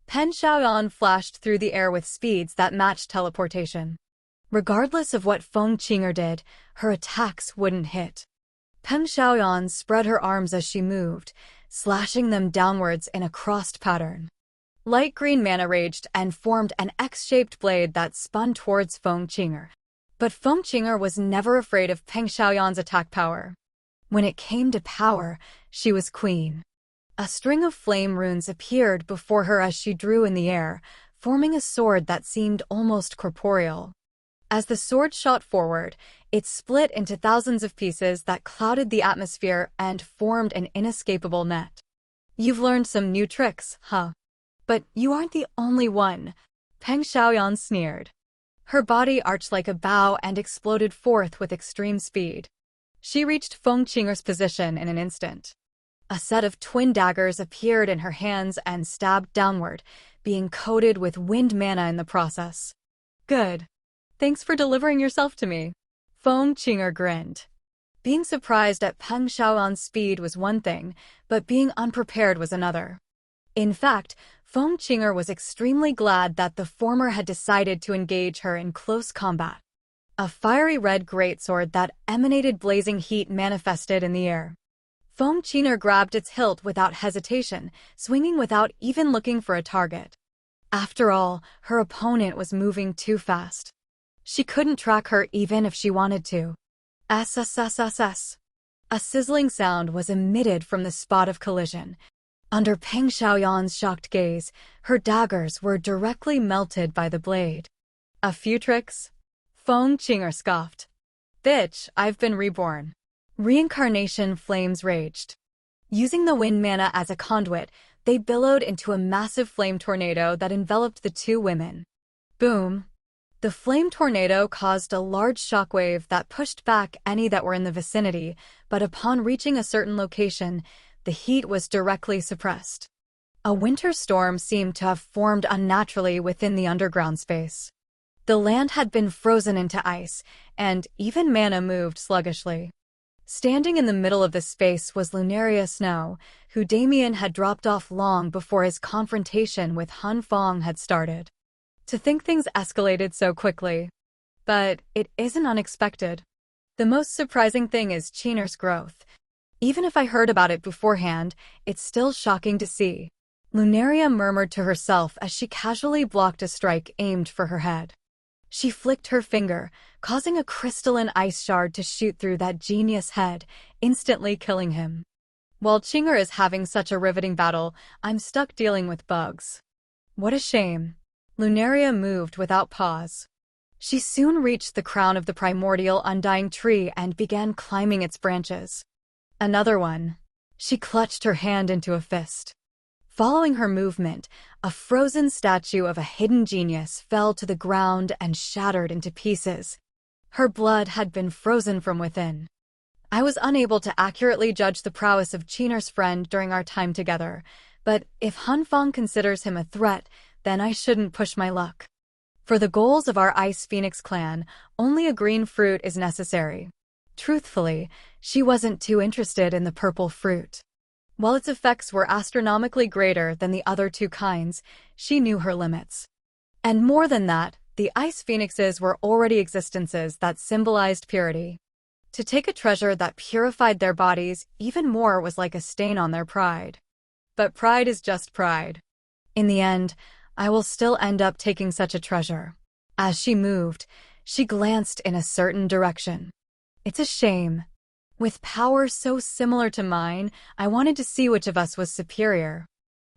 Pen Xiaoyan flashed through the air with speeds that matched teleportation. Regardless of what Feng Qinger did, her attacks wouldn't hit. Pen Xiaoyan spread her arms as she moved, slashing them downwards in a crossed pattern. Light green mana raged and formed an X-shaped blade that spun towards Feng Qinger. But Feng Qinger was never afraid of Peng Xiaoyan's attack power. When it came to power, she was queen. A string of flame runes appeared before her as she drew in the air, forming a sword that seemed almost corporeal. As the sword shot forward, it split into thousands of pieces that clouded the atmosphere and formed an inescapable net. You've learned some new tricks, huh? But you aren't the only one, Peng Xiaoyan sneered. Her body arched like a bow and exploded forth with extreme speed. She reached Feng Qinger's position in an instant. A set of twin daggers appeared in her hands and stabbed downward, being coated with wind mana in the process. Good. Thanks for delivering yourself to me. Feng Qinger grinned. Being surprised at Peng Xiaoyan's speed was one thing, but being unprepared was another. In fact, Feng Qinger was extremely glad that the former had decided to engage her in close combat. A fiery red greatsword that emanated blazing heat manifested in the air. Feng Qinger grabbed its hilt without hesitation, swinging without even looking for a target. After all, her opponent was moving too fast. She couldn't track her even if she wanted to. SSSSS. A sizzling sound was emitted from the spot of collision. Under Peng Xiaoyan's shocked gaze, her daggers were directly melted by the blade. A few tricks? Feng Qinger scoffed. Bitch, I've been reborn. Reincarnation flames raged. Using the wind mana as a conduit, they billowed into a massive flame tornado that enveloped the two women. Boom. The flame tornado caused a large shockwave that pushed back any that were in the vicinity, but upon reaching a certain location, the heat was directly suppressed. A winter storm seemed to have formed unnaturally within the underground space. The land had been frozen into ice, and even mana moved sluggishly. Standing in the middle of the space was Lunaria Snow, who Damien had dropped off long before his confrontation with Han Feng had started. To think things escalated so quickly. But it isn't unexpected. The most surprising thing is Qinger's growth. Even if I heard about it beforehand, it's still shocking to see. Lunaria murmured to herself as she casually blocked a strike aimed for her head. She flicked her finger, causing a crystalline ice shard to shoot through that genius head, instantly killing him. While Chinger is having such a riveting battle, I'm stuck dealing with bugs. What a shame. Lunaria moved without pause. She soon reached the crown of the primordial undying tree and began climbing its branches. Another one. She clutched her hand into a fist. Following her movement, a frozen statue of a hidden genius fell to the ground and shattered into pieces. Her blood had been frozen from within. I was unable to accurately judge the prowess of Chinger's friend during our time together, but if Hanfang considers him a threat, then I shouldn't push my luck. For the goals of our Ice Phoenix clan, only a green fruit is necessary. Truthfully, she wasn't too interested in the purple fruit. While its effects were astronomically greater than the other two kinds, she knew her limits. And more than that, the Ice Phoenixes were already existences that symbolized purity. To take a treasure that purified their bodies even more was like a stain on their pride. But pride is just pride. In the end, I will still end up taking such a treasure. As she moved, she glanced in a certain direction. It's a shame. With power so similar to mine, I wanted to see which of us was superior.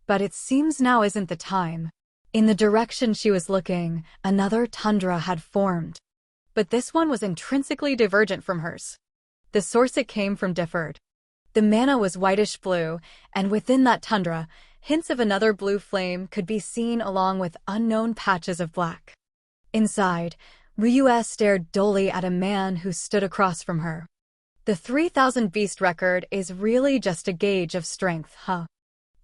But it seems now isn't the time. In the direction she was looking, another tundra had formed. But this one was intrinsically divergent from hers. The source it came from differed. The mana was whitish-blue, and within that tundra, hints of another blue flame could be seen along with unknown patches of black. Inside, Ryue stared dully at a man who stood across from her. The 3000 beast record is really just a gauge of strength, huh?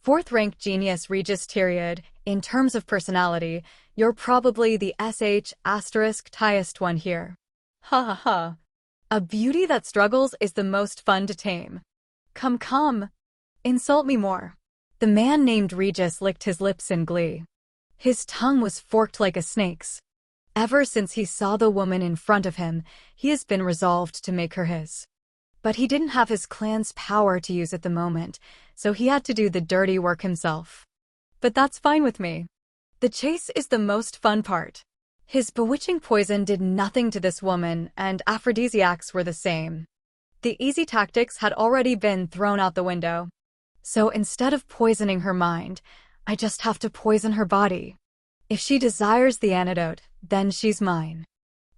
Fourth-rank genius Regis Tyriad, in terms of personality, you're probably the **highest one here. Ha ha ha. A beauty that struggles is the most fun to tame. Come. Insult me more. The man named Regis licked his lips in glee. His tongue was forked like a snake's. Ever since he saw the woman in front of him, he has been resolved to make her his. But he didn't have his clan's power to use at the moment, so he had to do the dirty work himself. But that's fine with me. The chase is the most fun part. His bewitching poison did nothing to this woman, and aphrodisiacs were the same. The easy tactics had already been thrown out the window. So instead of poisoning her mind, I just have to poison her body. If she desires the antidote, then she's mine.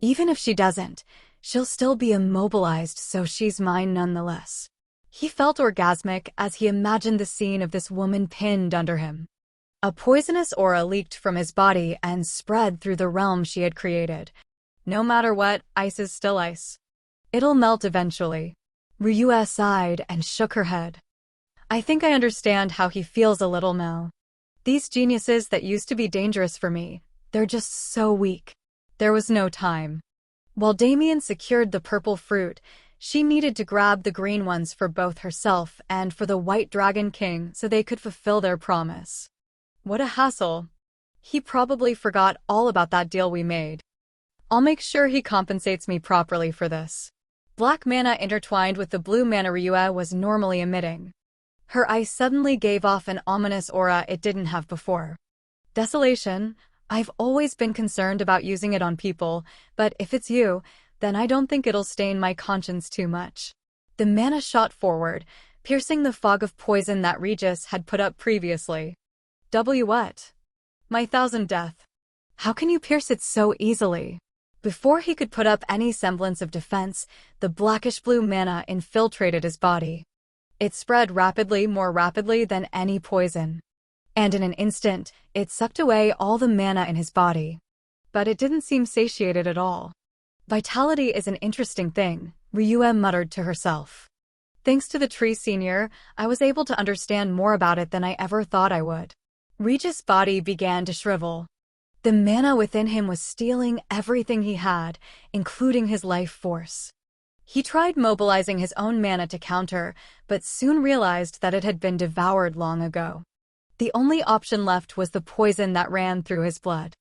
Even if she doesn't, she'll still be immobilized, so she's mine nonetheless. He felt orgasmic as he imagined the scene of this woman pinned under him. A poisonous aura leaked from his body and spread through the realm she had created. No matter what, ice is still ice. It'll melt eventually. Ryue sighed and shook her head. I think I understand how he feels a little now. These geniuses that used to be dangerous for me, they're just so weak. There was no time. While Damien secured the purple fruit, she needed to grab the green ones for both herself and for the White Dragon King so they could fulfill their promise. What a hassle. He probably forgot all about that deal we made. I'll make sure he compensates me properly for this. Black mana intertwined with the blue mana Ryue was normally emitting. Her eyes suddenly gave off an ominous aura it didn't have before. Desolation. I've always been concerned about using it on people, but if it's you, then I don't think it'll stain my conscience too much. The mana shot forward, piercing the fog of poison that Regis had put up previously. What? My 1000 death. How can you pierce it so easily? Before he could put up any semblance of defense, the blackish-blue mana infiltrated his body. It spread rapidly, more rapidly than any poison. And in an instant, it sucked away all the mana in his body. But it didn't seem satiated at all. Vitality is an interesting thing, Ryue muttered to herself. Thanks to the tree senior, I was able to understand more about it than I ever thought I would. Regis' body began to shrivel. The mana within him was stealing everything he had, including his life force. He tried mobilizing his own mana to counter, but soon realized that it had been devoured long ago. The only option left was the poison that ran through his blood.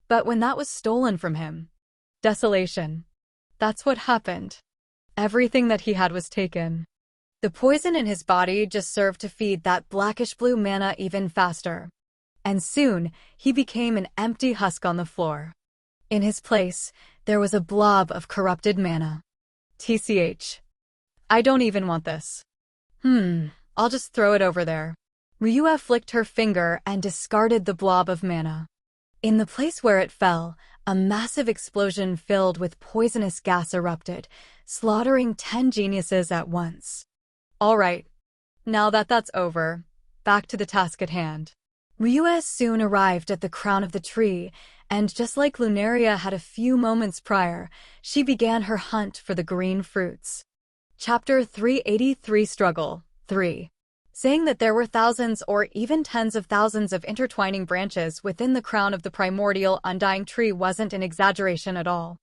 But when that was stolen from him, desolation. That's what happened. Everything that he had was taken. The poison in his body just served to feed that blackish-blue mana even faster. And soon, he became an empty husk on the floor. In his place, there was a blob of corrupted mana. TCH. I don't even want this. I'll just throw it over there. Ryua flicked her finger and discarded the blob of mana. In the place where it fell, a massive explosion filled with poisonous gas erupted, slaughtering 10 geniuses at once. All right, now that that's over, back to the task at hand. Ryua soon arrived at the crown of the tree, and just like Lunaria had a few moments prior, she began her hunt for the green fruits. Chapter 383 Struggle 3. Saying that there were thousands or even tens of thousands of intertwining branches within the crown of the primordial undying tree wasn't an exaggeration at all.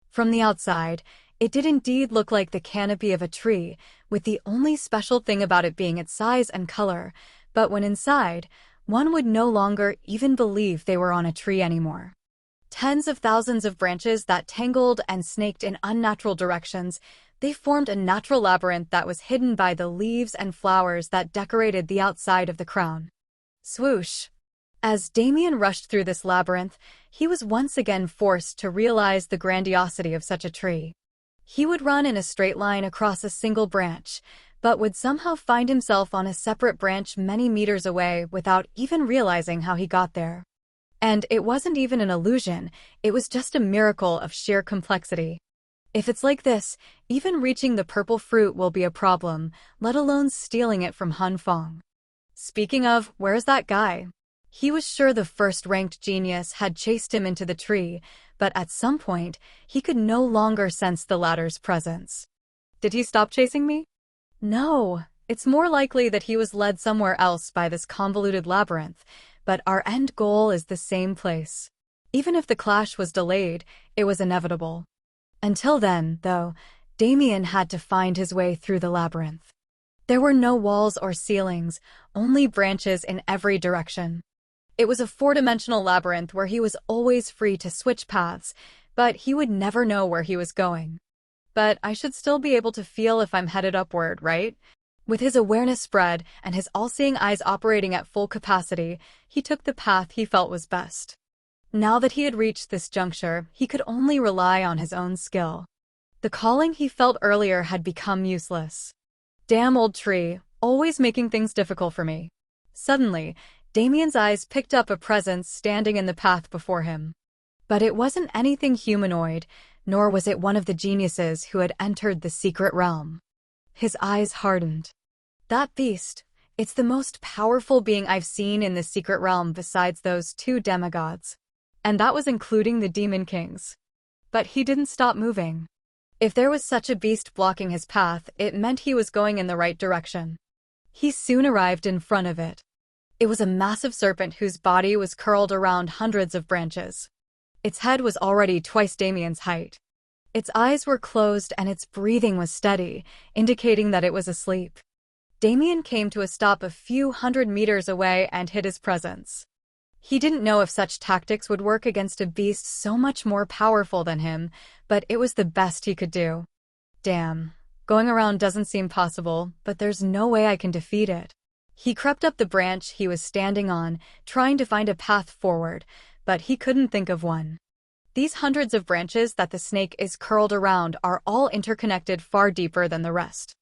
From the outside, it did indeed look like the canopy of a tree, with the only special thing about it being its size and color, but when inside, one would no longer even believe they were on a tree anymore. Tens of thousands of branches that tangled and snaked in unnatural directions, they formed a natural labyrinth that was hidden by the leaves and flowers that decorated the outside of the crown. Swoosh! As Damien rushed through this labyrinth, he was once again forced to realize the grandiosity of such a tree. He would run in a straight line across a single branch, but would somehow find himself on a separate branch many meters away without even realizing how he got there. And it wasn't even an illusion, it was just a miracle of sheer complexity. If it's like this, even reaching the purple fruit will be a problem, let alone stealing it from Han Fong. Speaking of, where's that guy? He was sure the first-ranked genius had chased him into the tree, but at some point, he could no longer sense the latter's presence. Did he stop chasing me? No, it's more likely that he was led somewhere else by this convoluted labyrinth, but our end goal is the same place. Even if the clash was delayed, it was inevitable. Until then, though, Damien had to find his way through the labyrinth. There were no walls or ceilings, only branches in every direction. It was a four-dimensional labyrinth where he was always free to switch paths, but he would never know where he was going. But I should still be able to feel if I'm headed upward, right? With his awareness spread and his all-seeing eyes operating at full capacity, he took the path he felt was best. Now that he had reached this juncture, he could only rely on his own skill. The calling he felt earlier had become useless. Damn old tree, always making things difficult for me. Suddenly, Damien's eyes picked up a presence standing in the path before him. But it wasn't anything humanoid, nor was it one of the geniuses who had entered the secret realm. His eyes hardened. That beast, it's the most powerful being I've seen in the secret realm besides those two demigods. And that was including the Demon Kings. But he didn't stop moving. If there was such a beast blocking his path, it meant he was going in the right direction. He soon arrived in front of it. It was a massive serpent whose body was curled around hundreds of branches. Its head was already twice Damien's height. Its eyes were closed and its breathing was steady, indicating that it was asleep. Damien came to a stop a few hundred meters away and hid his presence. He didn't know if such tactics would work against a beast so much more powerful than him, but it was the best he could do. Damn, going around doesn't seem possible, but there's no way I can defeat it. He crept up the branch he was standing on, trying to find a path forward, but he couldn't think of one. These hundreds of branches that the snake is curled around are all interconnected far deeper than the rest.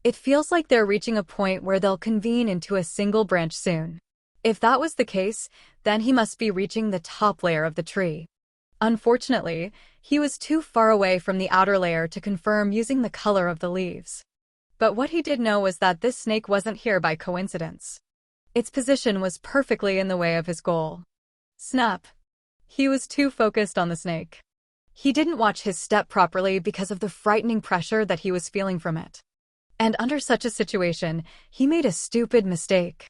It feels like they're reaching a point where they'll convene into a single branch soon. If that was the case, then he must be reaching the top layer of the tree. Unfortunately, he was too far away from the outer layer to confirm using the color of the leaves. But what he did know was that this snake wasn't here by coincidence. Its position was perfectly in the way of his goal. Snap! He was too focused on the snake. He didn't watch his step properly because of the frightening pressure that he was feeling from it. And under such a situation, he made a stupid mistake.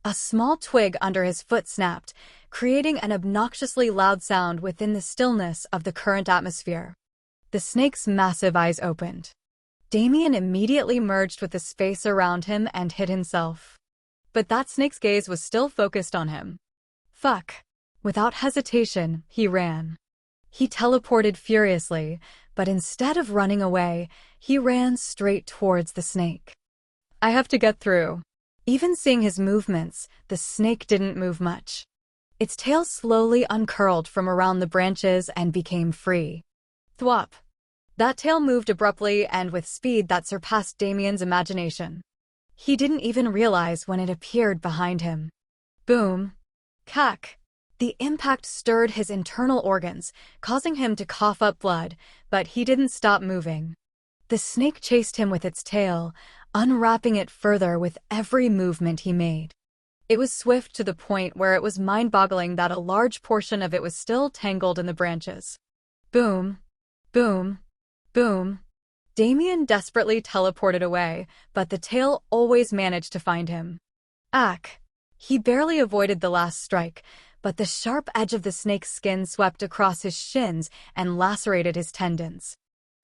A small twig under his foot snapped, creating an obnoxiously loud sound within the stillness of the current atmosphere. The snake's massive eyes opened. Damien immediately merged with the space around him and hid himself. But that snake's gaze was still focused on him. Fuck. Without hesitation, he ran. He teleported furiously, but instead of running away, he ran straight towards the snake. I have to get through. Even seeing his movements, the snake didn't move much. Its tail slowly uncurled from around the branches and became free. Thwop! That tail moved abruptly and with speed that surpassed Damien's imagination. He didn't even realize when it appeared behind him. Boom. Cack. The impact stirred his internal organs, causing him to cough up blood, but he didn't stop moving. The snake chased him with its tail, unwrapping it further with every movement he made. It was swift to the point where it was mind-boggling that a large portion of it was still tangled in the branches. Boom. Boom. Boom. Damien desperately teleported away, but the tail always managed to find him. Ack! He barely avoided the last strike, but the sharp edge of the snake's skin swept across his shins and lacerated his tendons.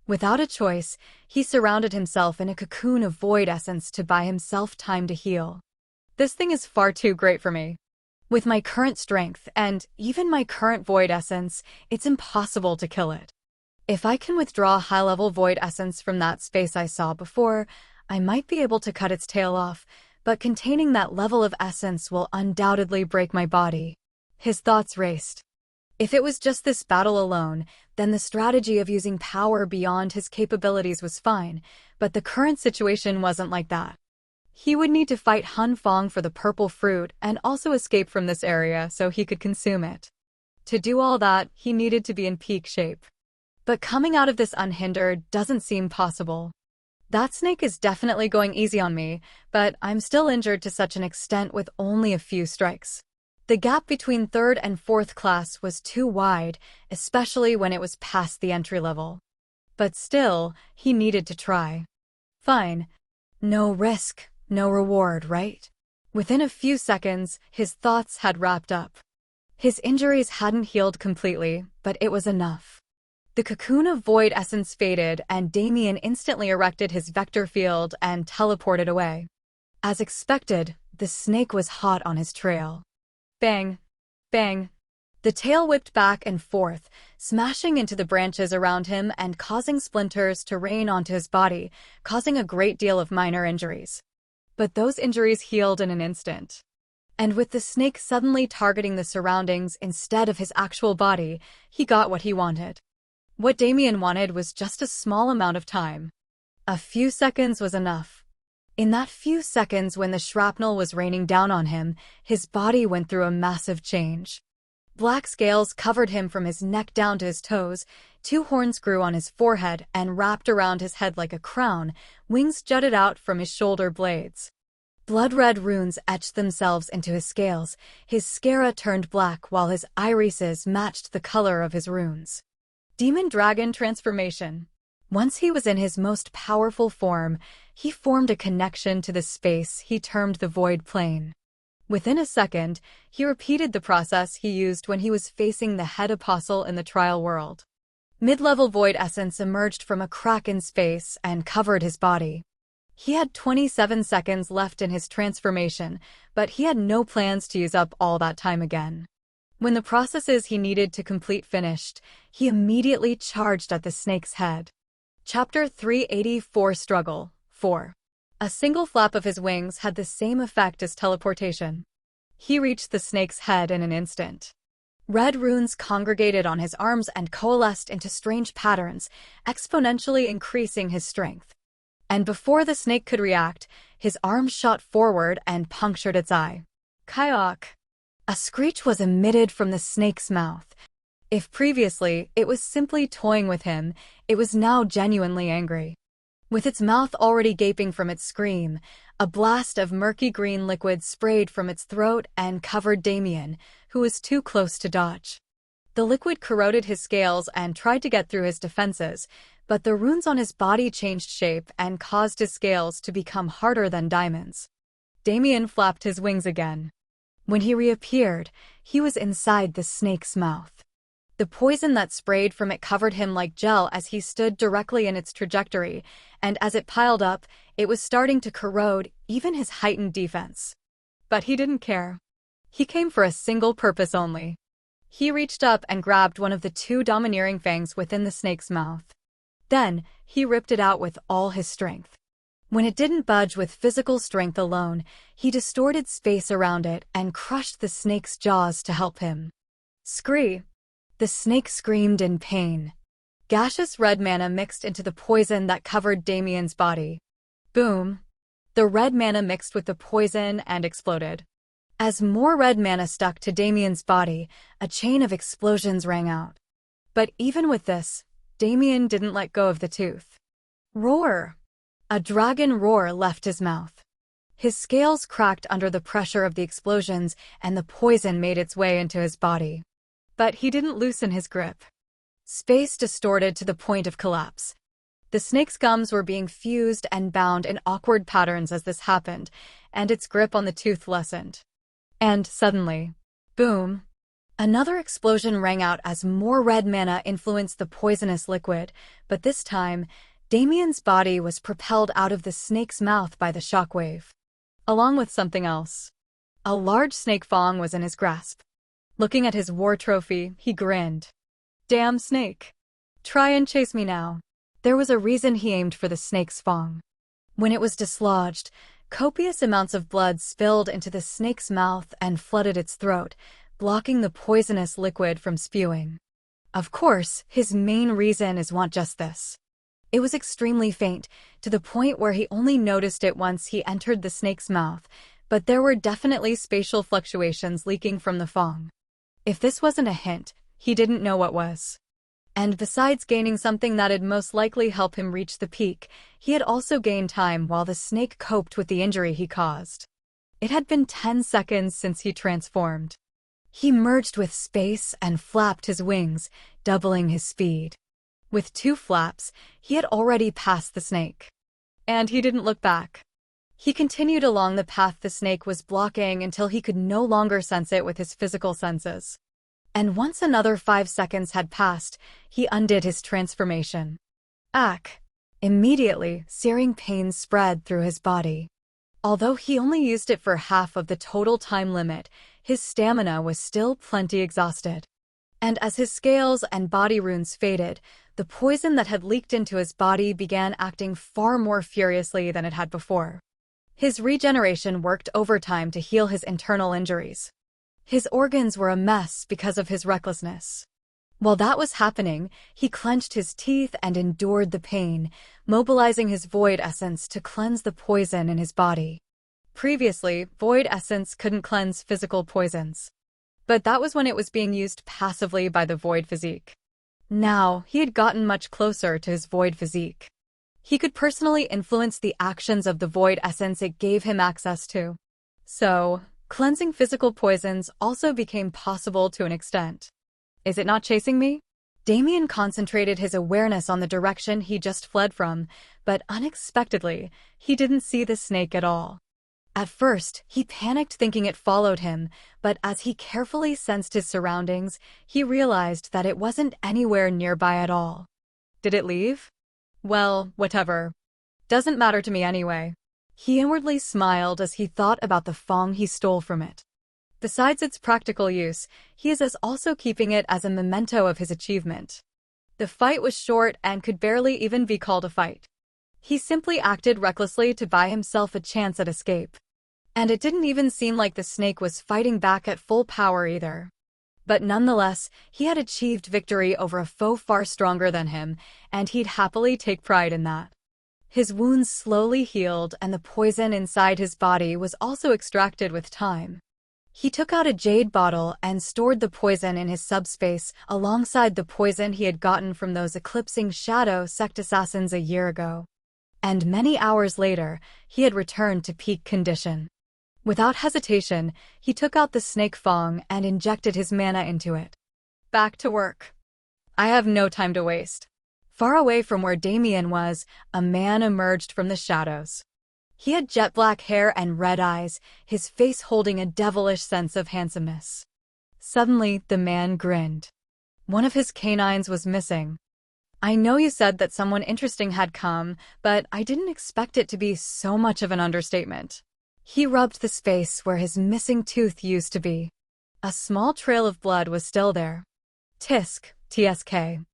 Without a choice, he surrounded himself in a cocoon of void essence to buy himself time to heal. This thing is far too great for me. With my current strength and even my current void essence, it's impossible to kill it. If I can withdraw high-level void essence from that space I saw before, I might be able to cut its tail off, but containing that level of essence will undoubtedly break my body. His thoughts raced. If it was just this battle alone, then the strategy of using power beyond his capabilities was fine, but the current situation wasn't like that. He would need to fight Han Fong for the purple fruit and also escape from this area so he could consume it. To do all that, he needed to be in peak shape. But coming out of this unhindered doesn't seem possible. That snake is definitely going easy on me, but I'm still injured to such an extent with only a few strikes. The gap between third and fourth class was too wide, especially when it was past the entry level. But still, he needed to try. Fine. No risk, no reward, right? Within a few seconds, his thoughts had wrapped up. His injuries hadn't healed completely, but it was enough. The cocoon of void essence faded, and Damien instantly erected his vector field and teleported away. As expected, the snake was hot on his trail. Bang! Bang! The tail whipped back and forth, smashing into the branches around him and causing splinters to rain onto his body, causing a great deal of minor injuries. But those injuries healed in an instant. And with the snake suddenly targeting the surroundings instead of his actual body, he got what he wanted. What Damien wanted was just a small amount of time. A few seconds was enough. In that few seconds when the shrapnel was raining down on him, his body went through a massive change. Black scales covered him from his neck down to his toes, 2 horns grew on his forehead and wrapped around his head like a crown, wings jutted out from his shoulder blades. Blood-red runes etched themselves into his scales, his scara turned black while his irises matched the color of his runes. Demon Dragon Transformation. Once he was in his most powerful form, he formed a connection to the space he termed the Void Plane. Within a second, he repeated the process he used when he was facing the head apostle in the trial world. Mid-level void essence emerged from a crack in space and covered his body. He had 27 seconds left in his transformation, but he had no plans to use up all that time again. When the processes he needed to complete finished, he immediately charged at the snake's head. Chapter 384 Struggle 4. A single flap of his wings had the same effect as teleportation. He reached the snake's head in an instant. Red runes congregated on his arms and coalesced into strange patterns, exponentially increasing his strength. And before the snake could react, his arm shot forward and punctured its eye. Kayak! A screech was emitted from the snake's mouth. If previously it was simply toying with him, it was now genuinely angry. With its mouth already gaping from its scream, a blast of murky green liquid sprayed from its throat and covered Damien, who was too close to dodge. The liquid corroded his scales and tried to get through his defenses, but the runes on his body changed shape and caused his scales to become harder than diamonds. Damien flapped his wings again. When he reappeared, he was inside the snake's mouth. The poison that sprayed from it covered him like gel as he stood directly in its trajectory, and as it piled up, it was starting to corrode even his heightened defense. But he didn't care. He came for a single purpose only. He reached up and grabbed one of the 2 domineering fangs within the snake's mouth. Then, he ripped it out with all his strength. When it didn't budge with physical strength alone, he distorted space around it and crushed the snake's jaws to help him. Scree! The snake screamed in pain. Gaseous red mana mixed into the poison that covered Damien's body. Boom! The red mana mixed with the poison and exploded. As more red mana stuck to Damien's body, a chain of explosions rang out. But even with this, Damien didn't let go of the tooth. Roar! A dragon roar left his mouth. His scales cracked under the pressure of the explosions, and the poison made its way into his body. But he didn't loosen his grip. Space distorted to the point of collapse. The snake's gums were being fused and bound in awkward patterns as this happened, and its grip on the tooth lessened. And suddenly, boom! Another explosion rang out as more red mana influenced the poisonous liquid, but this time, Damien's body was propelled out of the snake's mouth by the shockwave. Along with something else. A large snake fang was in his grasp. Looking at his war trophy, he grinned. Damn snake. Try and chase me now. There was a reason he aimed for the snake's fang. When it was dislodged, copious amounts of blood spilled into the snake's mouth and flooded its throat, blocking the poisonous liquid from spewing. Of course, his main reason is not just this. It was extremely faint, to the point where he only noticed it once he entered the snake's mouth, but there were definitely spatial fluctuations leaking from the fang. If this wasn't a hint, he didn't know what was. And besides gaining something that'd most likely help him reach the peak, he had also gained time while the snake coped with the injury he caused. It had been 10 seconds since he transformed. He merged with space and flapped his wings, doubling his speed. With 2 flaps, he had already passed the snake. And he didn't look back. He continued along the path the snake was blocking until he could no longer sense it with his physical senses. And once another 5 seconds had passed, he undid his transformation. Ack! Immediately, searing pains spread through his body. Although he only used it for half of the total time limit, his stamina was still plenty exhausted. And as his scales and body runes faded, the poison that had leaked into his body began acting far more furiously than it had before. His regeneration worked overtime to heal his internal injuries. His organs were a mess because of his recklessness. While that was happening, he clenched his teeth and endured the pain, mobilizing his void essence to cleanse the poison in his body. Previously, void essence couldn't cleanse physical poisons. But that was when it was being used passively by the void physique. Now, he had gotten much closer to his void physique. He could personally influence the actions of the void essence it gave him access to. So, cleansing physical poisons also became possible to an extent. Is it not chasing me? Damien concentrated his awareness on the direction he just fled from, but unexpectedly, he didn't see the snake at all. At first, he panicked thinking it followed him, but as he carefully sensed his surroundings, he realized that it wasn't anywhere nearby at all. Did it leave? Well, whatever. Doesn't matter to me anyway. He inwardly smiled as he thought about the fang he stole from it. Besides its practical use, he is also keeping it as a memento of his achievement. The fight was short and could barely even be called a fight. He simply acted recklessly to buy himself a chance at escape. And it didn't even seem like the snake was fighting back at full power either. But nonetheless, he had achieved victory over a foe far stronger than him, and he'd happily take pride in that. His wounds slowly healed, and the poison inside his body was also extracted with time. He took out a jade bottle and stored the poison in his subspace alongside the poison he had gotten from those eclipsing shadow sect assassins a year ago. And many hours later, he had returned to peak condition. Without hesitation, he took out the snake fang and injected his mana into it. Back to work. I have no time to waste. Far away from where Damien was, a man emerged from the shadows. He had jet black hair and red eyes, his face holding a devilish sense of handsomeness. Suddenly, the man grinned. One of his canines was missing. I know you said that someone interesting had come, but I didn't expect it to be so much of an understatement. He rubbed the space where his missing tooth used to be. A small trail of blood was still there. Tisk, TSK.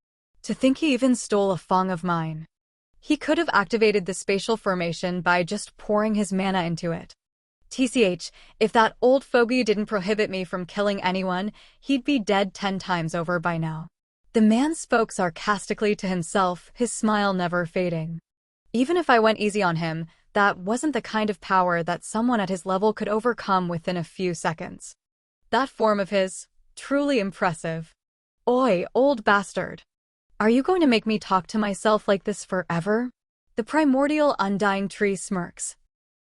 To think he even stole a fang of mine. He could have activated the spatial formation by just pouring his mana into it. TCH, if that old fogey didn't prohibit me from killing anyone, he'd be dead 10 times over by now. The man spoke sarcastically to himself, his smile never fading. Even if I went easy on him, that wasn't the kind of power that someone at his level could overcome within a few seconds. That form of his, truly impressive. Oi, old bastard. Are you going to make me talk to myself like this forever? The primordial undying tree smirks.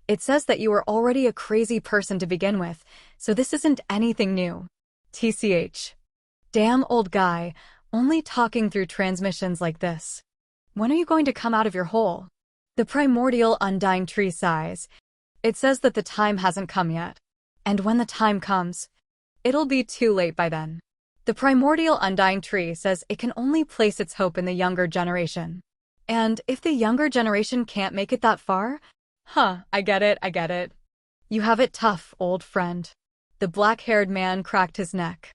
It says that you were already a crazy person to begin with, so this isn't anything new. TCH. Damn old guy, only talking through transmissions like this. When are you going to come out of your hole? The primordial undying tree sighs. It says that the time hasn't come yet. And when the time comes, it'll be too late by then. The primordial undying tree says it can only place its hope in the younger generation. And if the younger generation can't make it that far? I get it. You have it tough, old friend. The black-haired man cracked his neck.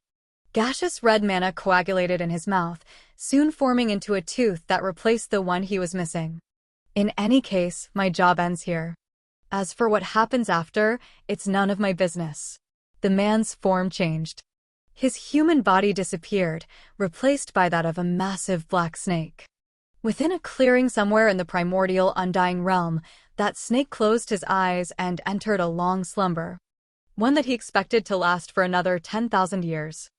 Gaseous red mana coagulated in his mouth, soon forming into a tooth that replaced the one he was missing. In any case, my job ends here. As for what happens after, it's none of my business. The man's form changed. His human body disappeared, replaced by that of a massive black snake. Within a clearing somewhere in the primordial undying realm, that snake closed his eyes and entered a long slumber. One that he expected to last for another 10,000 years.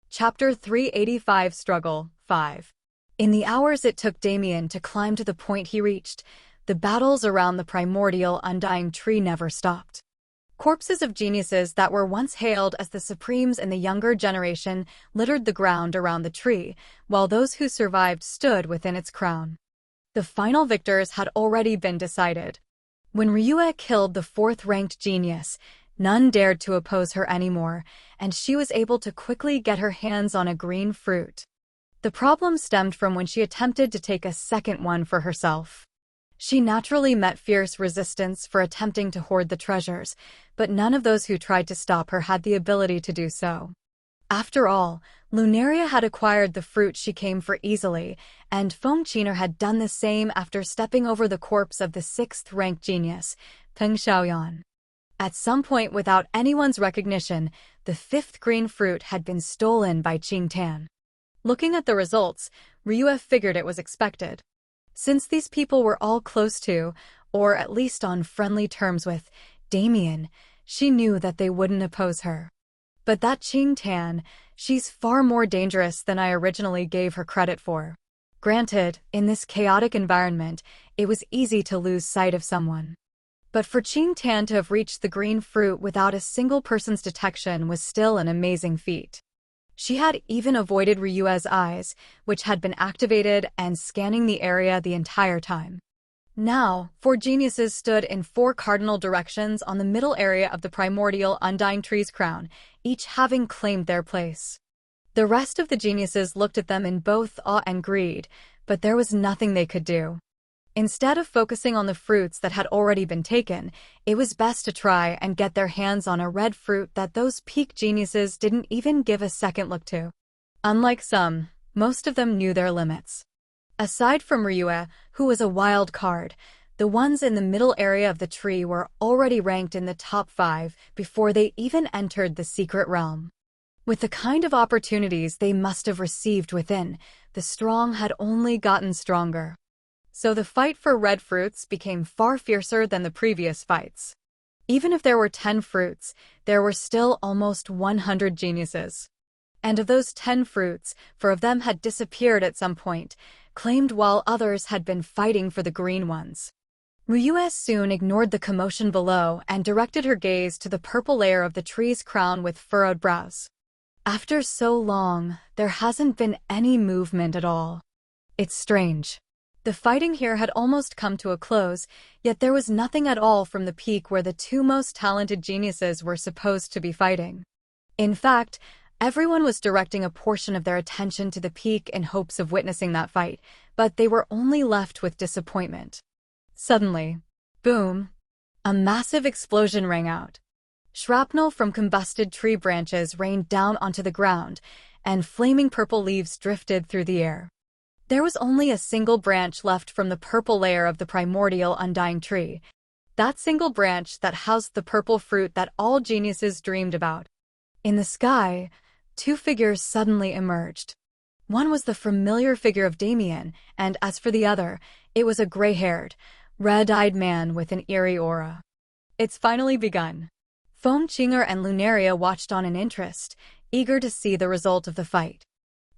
Chapter 385 Struggle 5. In the hours it took Damien to climb to the point he reached, the battles around the primordial undying tree never stopped. Corpses of geniuses that were once hailed as the supremes in the younger generation littered the ground around the tree, while those who survived stood within its crown. The final victors had already been decided. When Ryue killed the fourth-ranked genius, none dared to oppose her anymore, and she was able to quickly get her hands on a green fruit. The problem stemmed from when she attempted to take a second one for herself. She naturally met fierce resistance for attempting to hoard the treasures, but none of those who tried to stop her had the ability to do so. After all, Lunaria had acquired the fruit she came for easily, and Fengqiner had done the same after stepping over the corpse of the sixth-ranked genius, Peng Xiaoyan. At some point without anyone's recognition, the fifth green fruit had been stolen by Qing Tan. Looking at the results, Ryue figured it was expected. Since these people were all close to, or at least on friendly terms with, Damien, she knew that they wouldn't oppose her. But that Qing Tan, she's far more dangerous than I originally gave her credit for. Granted, in this chaotic environment, it was easy to lose sight of someone. But for Qing Tan to have reached the green fruit without a single person's detection was still an amazing feat. She had even avoided Ryue's eyes, which had been activated and scanning the area the entire time. Now, 4 geniuses stood in 4 cardinal directions on the middle area of the primordial undying tree's crown, each having claimed their place. The rest of the geniuses looked at them in both awe and greed, but there was nothing they could do. Instead of focusing on the fruits that had already been taken, it was best to try and get their hands on a red fruit that those peak geniuses didn't even give a second look to. Unlike some, most of them knew their limits. Aside from Ryue, who was a wild card, the ones in the middle area of the tree were already ranked in the top 5 before they even entered the secret realm. With the kind of opportunities they must have received within, the strong had only gotten stronger. So the fight for red fruits became far fiercer than the previous fights. Even if there were 10 fruits, there were still almost 100 geniuses. And of those 10 fruits, 4 of them had disappeared at some point, claimed while others had been fighting for the green ones. Ryue soon ignored the commotion below and directed her gaze to the purple layer of the tree's crown with furrowed brows. After so long, there hasn't been any movement at all. It's strange. The fighting here had almost come to a close, yet there was nothing at all from the peak where the 2 most talented geniuses were supposed to be fighting. In fact, everyone was directing a portion of their attention to the peak in hopes of witnessing that fight, but they were only left with disappointment. Suddenly, boom, a massive explosion rang out. Shrapnel from combusted tree branches rained down onto the ground, and flaming purple leaves drifted through the air. There was only a single branch left from the purple layer of the primordial undying tree, that single branch that housed the purple fruit that all geniuses dreamed about. In the sky, 2 figures suddenly emerged. One was the familiar figure of Damien, and as for the other, it was a gray-haired, red-eyed man with an eerie aura. It's finally begun. Foam Chinger and Lunaria watched on in interest, eager to see the result of the fight.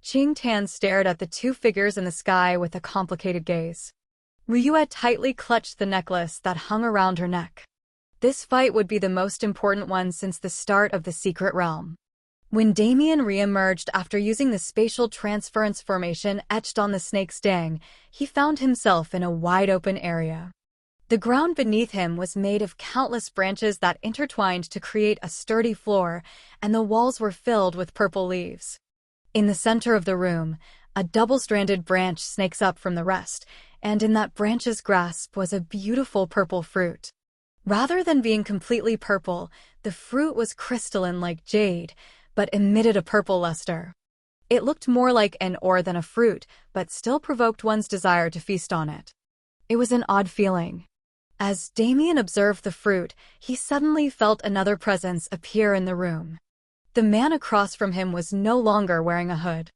Ching Tan stared at the two figures in the sky with a complicated gaze. Ryue tightly clutched the necklace that hung around her neck. This fight would be the most important one since the start of the secret realm. When Damien re-emerged after using the spatial transference formation etched on the snake's sting, he found himself in a wide-open area. The ground beneath him was made of countless branches that intertwined to create a sturdy floor, and the walls were filled with purple leaves. In the center of the room, a double-stranded branch snakes up from the rest, and in that branch's grasp was a beautiful purple fruit. Rather than being completely purple, the fruit was crystalline like jade, but emitted a purple luster. It looked more like an ore than a fruit, but still provoked one's desire to feast on it. It was an odd feeling. As Damien observed the fruit, he suddenly felt another presence appear in the room. The man across from him was no longer wearing a hood.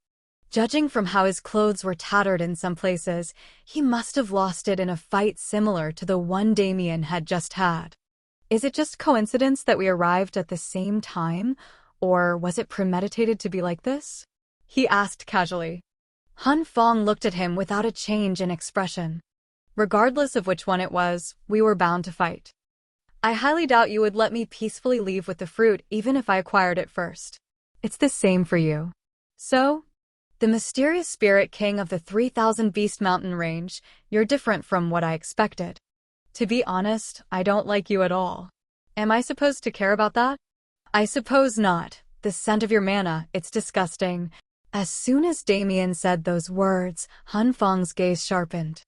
Judging from how his clothes were tattered in some places, he must have lost it in a fight similar to the one Damien had just had. Is it just coincidence that we arrived at the same time, or was it premeditated to be like this? He asked casually. Han Fong looked at him without a change in expression. Regardless of which one it was, we were bound to fight. I highly doubt you would let me peacefully leave with the fruit even if I acquired it first. It's the same for you. So? The mysterious spirit king of the 3,000 Beast Mountain range, you're different from what I expected. To be honest, I don't like you at all. Am I supposed to care about that? I suppose not. The scent of your mana, it's disgusting. As soon as Damien said those words, Han Feng's gaze sharpened.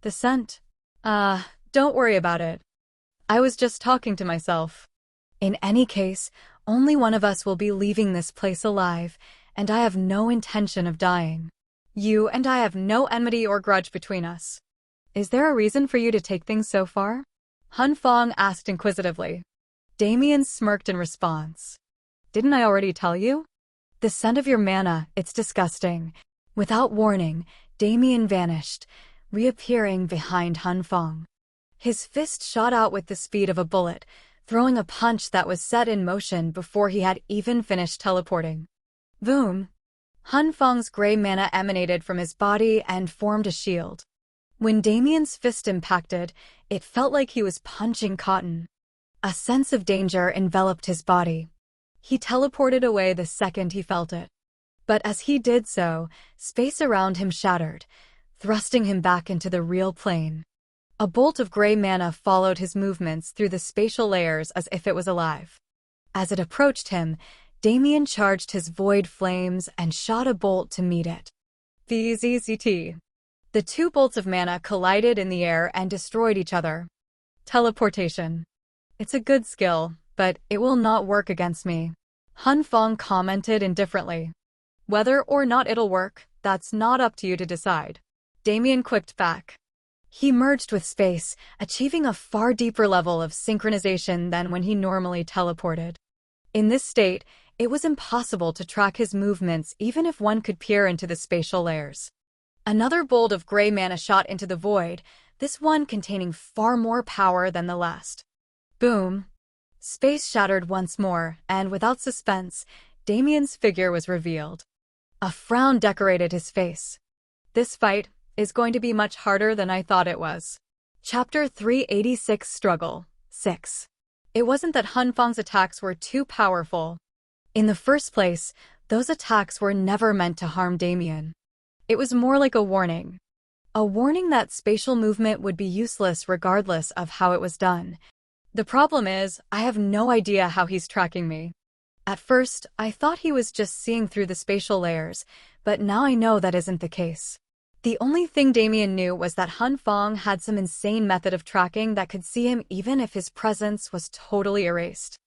The scent? Don't worry about it. I was just talking to myself. In any case, only one of us will be leaving this place alive, and I have no intention of dying. You and I have no enmity or grudge between us. Is there a reason for you to take things so far? Han Feng asked inquisitively. Damien smirked in response. Didn't I already tell you? The scent of your mana, it's disgusting. Without warning, Damien vanished, reappearing behind Han Feng. His fist shot out with the speed of a bullet, throwing a punch that was set in motion before he had even finished teleporting. Boom! Han Feng's gray mana emanated from his body and formed a shield. When Damien's fist impacted, it felt like he was punching cotton. A sense of danger enveloped his body. He teleported away the second he felt it. But as he did so, space around him shattered, thrusting him back into the real plane. A bolt of gray mana followed his movements through the spatial layers as if it was alive. As it approached him, Damien charged his void flames and shot a bolt to meet it. VZZT. The two bolts of mana collided in the air and destroyed each other. Teleportation. It's a good skill, but it will not work against me. Han Feng commented indifferently. Whether or not it'll work, that's not up to you to decide. Damien quipped back. He merged with space, achieving a far deeper level of synchronization than when he normally teleported. In this state, it was impossible to track his movements even if one could peer into the spatial layers. Another bolt of gray mana shot into the void, this one containing far more power than the last. Boom! Space shattered once more, and without suspense, Damien's figure was revealed. A frown decorated his face. This fight is going to be much harder than I thought it was. Chapter 386 Struggle 6. It wasn't that Han Feng's attacks were too powerful. In the first place, those attacks were never meant to harm Damien. It was more like a warning. A warning that spatial movement would be useless regardless of how it was done. The problem is, I have no idea how he's tracking me. At first, I thought he was just seeing through the spatial layers, but now I know that isn't the case. The only thing Damien knew was that Han Feng had some insane method of tracking that could see him even if his presence was totally erased.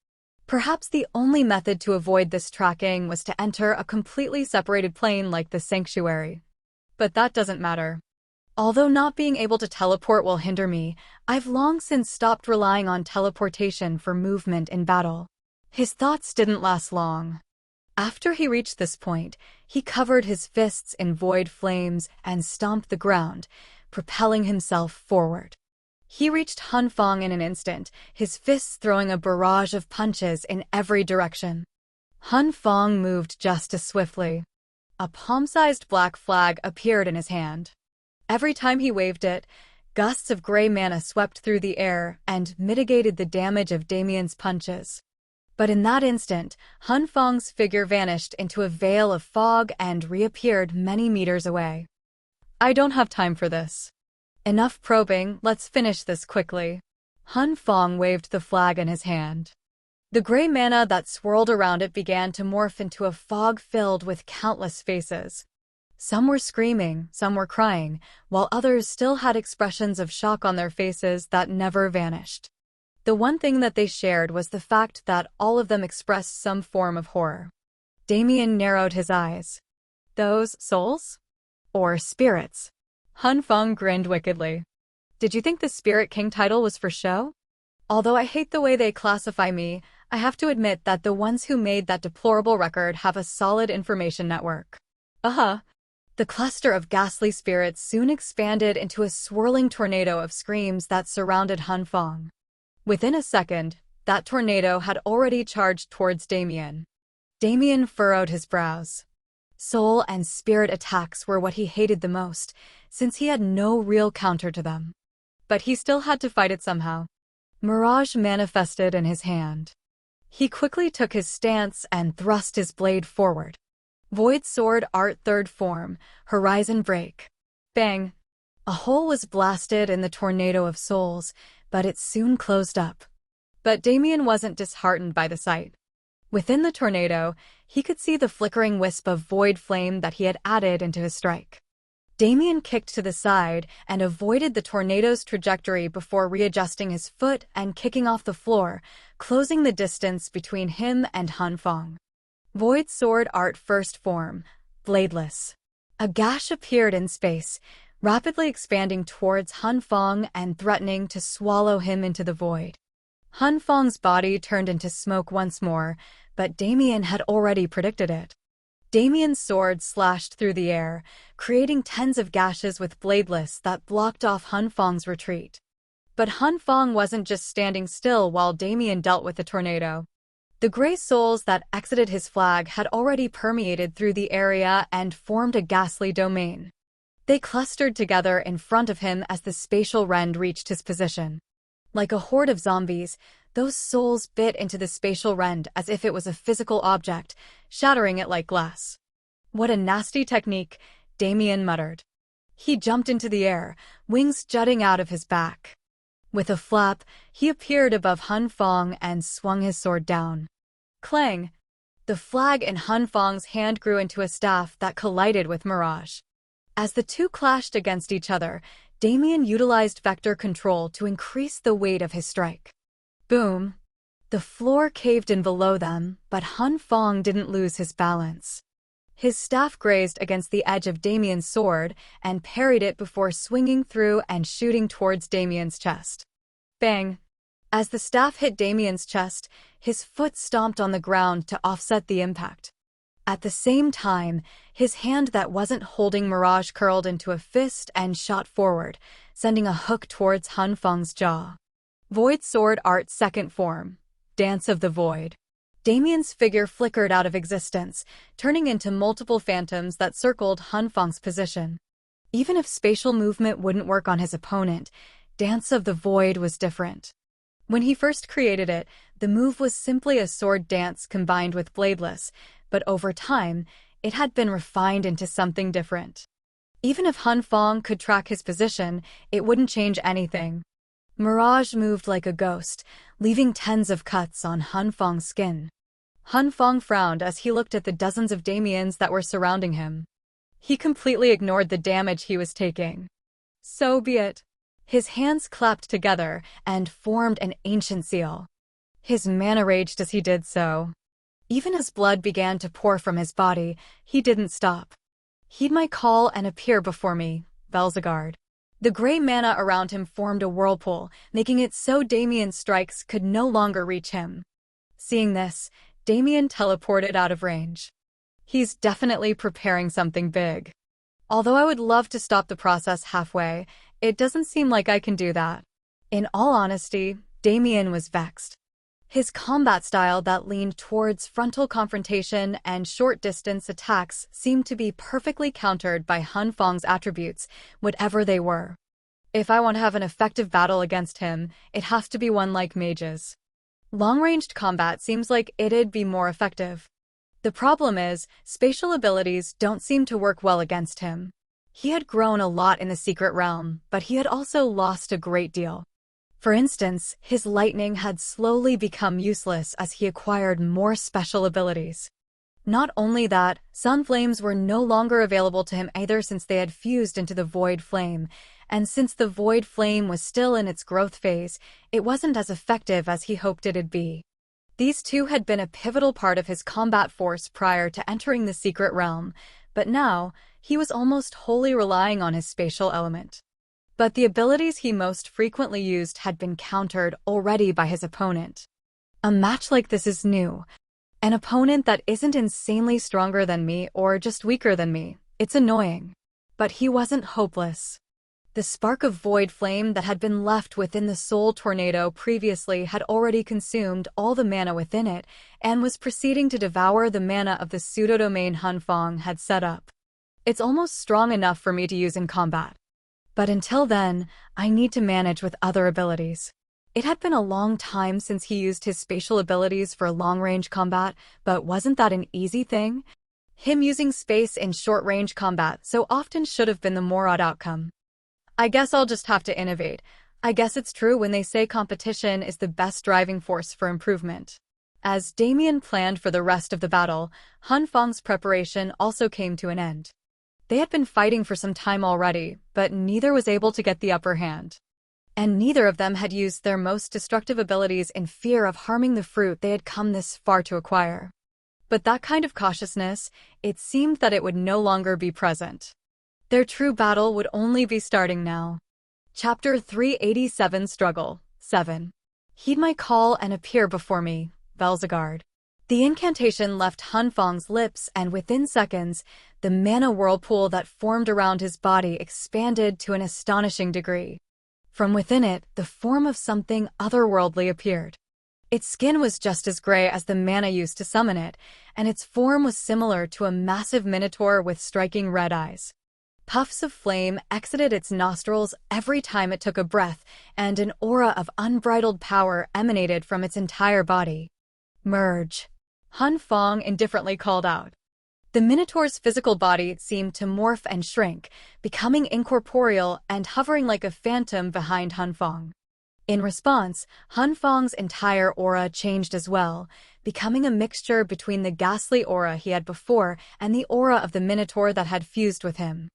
Perhaps the only method to avoid this tracking was to enter a completely separated plane like the sanctuary. But that doesn't matter. Although not being able to teleport will hinder me, I've long since stopped relying on teleportation for movement in battle. His thoughts didn't last long. After he reached this point, he covered his fists in void flames and stomped the ground, propelling himself forward. He reached Han Fong in an instant, his fists throwing a barrage of punches in every direction. Han Fong moved just as swiftly. A palm-sized black flag appeared in his hand. Every time he waved it, gusts of gray mana swept through the air and mitigated the damage of Damien's punches. But in that instant, Han Fong's figure vanished into a veil of fog and reappeared many meters away. I don't have time for this. Enough probing, let's finish this quickly. Han Fong waved the flag in his hand. The gray mana that swirled around it began to morph into a fog filled with countless faces. Some were screaming, some were crying, while others still had expressions of shock on their faces that never vanished. The one thing that they shared was the fact that all of them expressed some form of horror. Damien narrowed his eyes. Those souls? Or spirits? Han Fong grinned wickedly. Did you think the Spirit King title was for show? Although I hate the way they classify me, I have to admit that the ones who made that deplorable record have a solid information network. The cluster of ghastly spirits soon expanded into a swirling tornado of screams that surrounded Han Fong. Within a second, that tornado had already charged towards Damien. Damien furrowed his brows. Soul and spirit attacks were what he hated the most, since he had no real counter to them. But he still had to fight it somehow. Mirage manifested in his hand. He quickly took his stance and thrust his blade forward. Void Sword Art Third Form, Horizon Break. Bang! A hole was blasted in the tornado of souls, but it soon closed up. But Damien wasn't disheartened by the sight. Within the tornado, he could see the flickering wisp of void flame that he had added into his strike. Damien kicked to the side and avoided the tornado's trajectory before readjusting his foot and kicking off the floor, closing the distance between him and Han Fong. Void Sword Art First Form, Bladeless. A gash appeared in space, rapidly expanding towards Han Fong and threatening to swallow him into the void. Han Fong's body turned into smoke once more, but Damien had already predicted it. Damien's sword slashed through the air, creating tens of gashes with Bladeless that blocked off Han Fong's retreat. But Han Fong wasn't just standing still while Damien dealt with the tornado. The gray souls that exited his flag had already permeated through the area and formed a ghastly domain. They clustered together in front of him as the spatial rend reached his position. Like a horde of zombies, those souls bit into the spatial rend as if it was a physical object, shattering it like glass. What a nasty technique, Damien muttered. He jumped into the air, wings jutting out of his back. With a flap, he appeared above Han Fong and swung his sword down. Clang! The flag in Han Fong's hand grew into a staff that collided with Mirage. As the two clashed against each other, Damien utilized vector control to increase the weight of his strike. Boom! The floor caved in below them, but Han Fong didn't lose his balance. His staff grazed against the edge of Damien's sword and parried it before swinging through and shooting towards Damien's chest. Bang! As the staff hit Damien's chest, his foot stomped on the ground to offset the impact. At the same time, his hand that wasn't holding Mirage curled into a fist and shot forward, sending a hook towards Han Fong's jaw. Void Sword Art Second Form, Dance of the Void. Damien's figure flickered out of existence, turning into multiple phantoms that circled Han Fong's position. Even if spatial movement wouldn't work on his opponent, Dance of the Void was different. When he first created it, the move was simply a sword dance combined with Bladeless, but over time, it had been refined into something different. Even if Han Fong could track his position, it wouldn't change anything. Mirage moved like a ghost, leaving tens of cuts on Han Fong's skin. Han Fong frowned as he looked at the dozens of Damiens that were surrounding him. He completely ignored the damage he was taking. So be it. His hands clapped together and formed an ancient seal. His mana raged as he did so. Even as blood began to pour from his body, he didn't stop. Heed my call and appear before me, Belzegard. The gray mana around him formed a whirlpool, making it so Damien's strikes could no longer reach him. Seeing this, Damien teleported out of range. He's definitely preparing something big. Although I would love to stop the process halfway, it doesn't seem like I can do that. In all honesty, Damien was vexed. His combat style that leaned towards frontal confrontation and short-distance attacks seemed to be perfectly countered by Han Feng's attributes, whatever they were. If I want to have an effective battle against him, it has to be one like mages. Long-ranged combat seems like it'd be more effective. The problem is, spatial abilities don't seem to work well against him. He had grown a lot in the secret realm, but he had also lost a great deal. For instance, his lightning had slowly become useless as he acquired more special abilities. Not only that, sun flames were no longer available to him either since they had fused into the void flame, and since the void flame was still in its growth phase, it wasn't as effective as he hoped it'd be. These two had been a pivotal part of his combat force prior to entering the secret realm, but now, he was almost wholly relying on his spatial element. But the abilities he most frequently used had been countered already by his opponent. A match like this is new. An opponent that isn't insanely stronger than me or just weaker than me. It's annoying. But he wasn't hopeless. The spark of void flame that had been left within the soul tornado previously had already consumed all the mana within it and was proceeding to devour the mana of the pseudodomain Han Feng had set up. It's almost strong enough for me to use in combat. But until then, I need to manage with other abilities. It had been a long time since he used his spatial abilities for long-range combat, but wasn't that an easy thing? Him using space in short-range combat so often should have been the more odd outcome. I guess I'll just have to innovate. I guess it's true when they say competition is the best driving force for improvement. As Damien planned for the rest of the battle, Han Feng's preparation also came to an end. They had been fighting for some time already, but neither was able to get the upper hand. And neither of them had used their most destructive abilities in fear of harming the fruit they had come this far to acquire. But that kind of cautiousness, it seemed that it would no longer be present. Their true battle would only be starting now. Chapter 387 Struggle 7. Heed my call and appear before me, Velzagard. The incantation left Han Feng's lips, and within seconds, the mana whirlpool that formed around his body expanded to an astonishing degree. From within it, the form of something otherworldly appeared. Its skin was just as gray as the mana used to summon it, and its form was similar to a massive minotaur with striking red eyes. Puffs of flame exited its nostrils every time it took a breath, and an aura of unbridled power emanated from its entire body. Merge. Han Feng indifferently called out. The Minotaur's physical body seemed to morph and shrink, becoming incorporeal and hovering like a phantom behind Han Feng. In response, Han Feng's entire aura changed as well, becoming a mixture between the ghastly aura he had before and the aura of the Minotaur that had fused with him.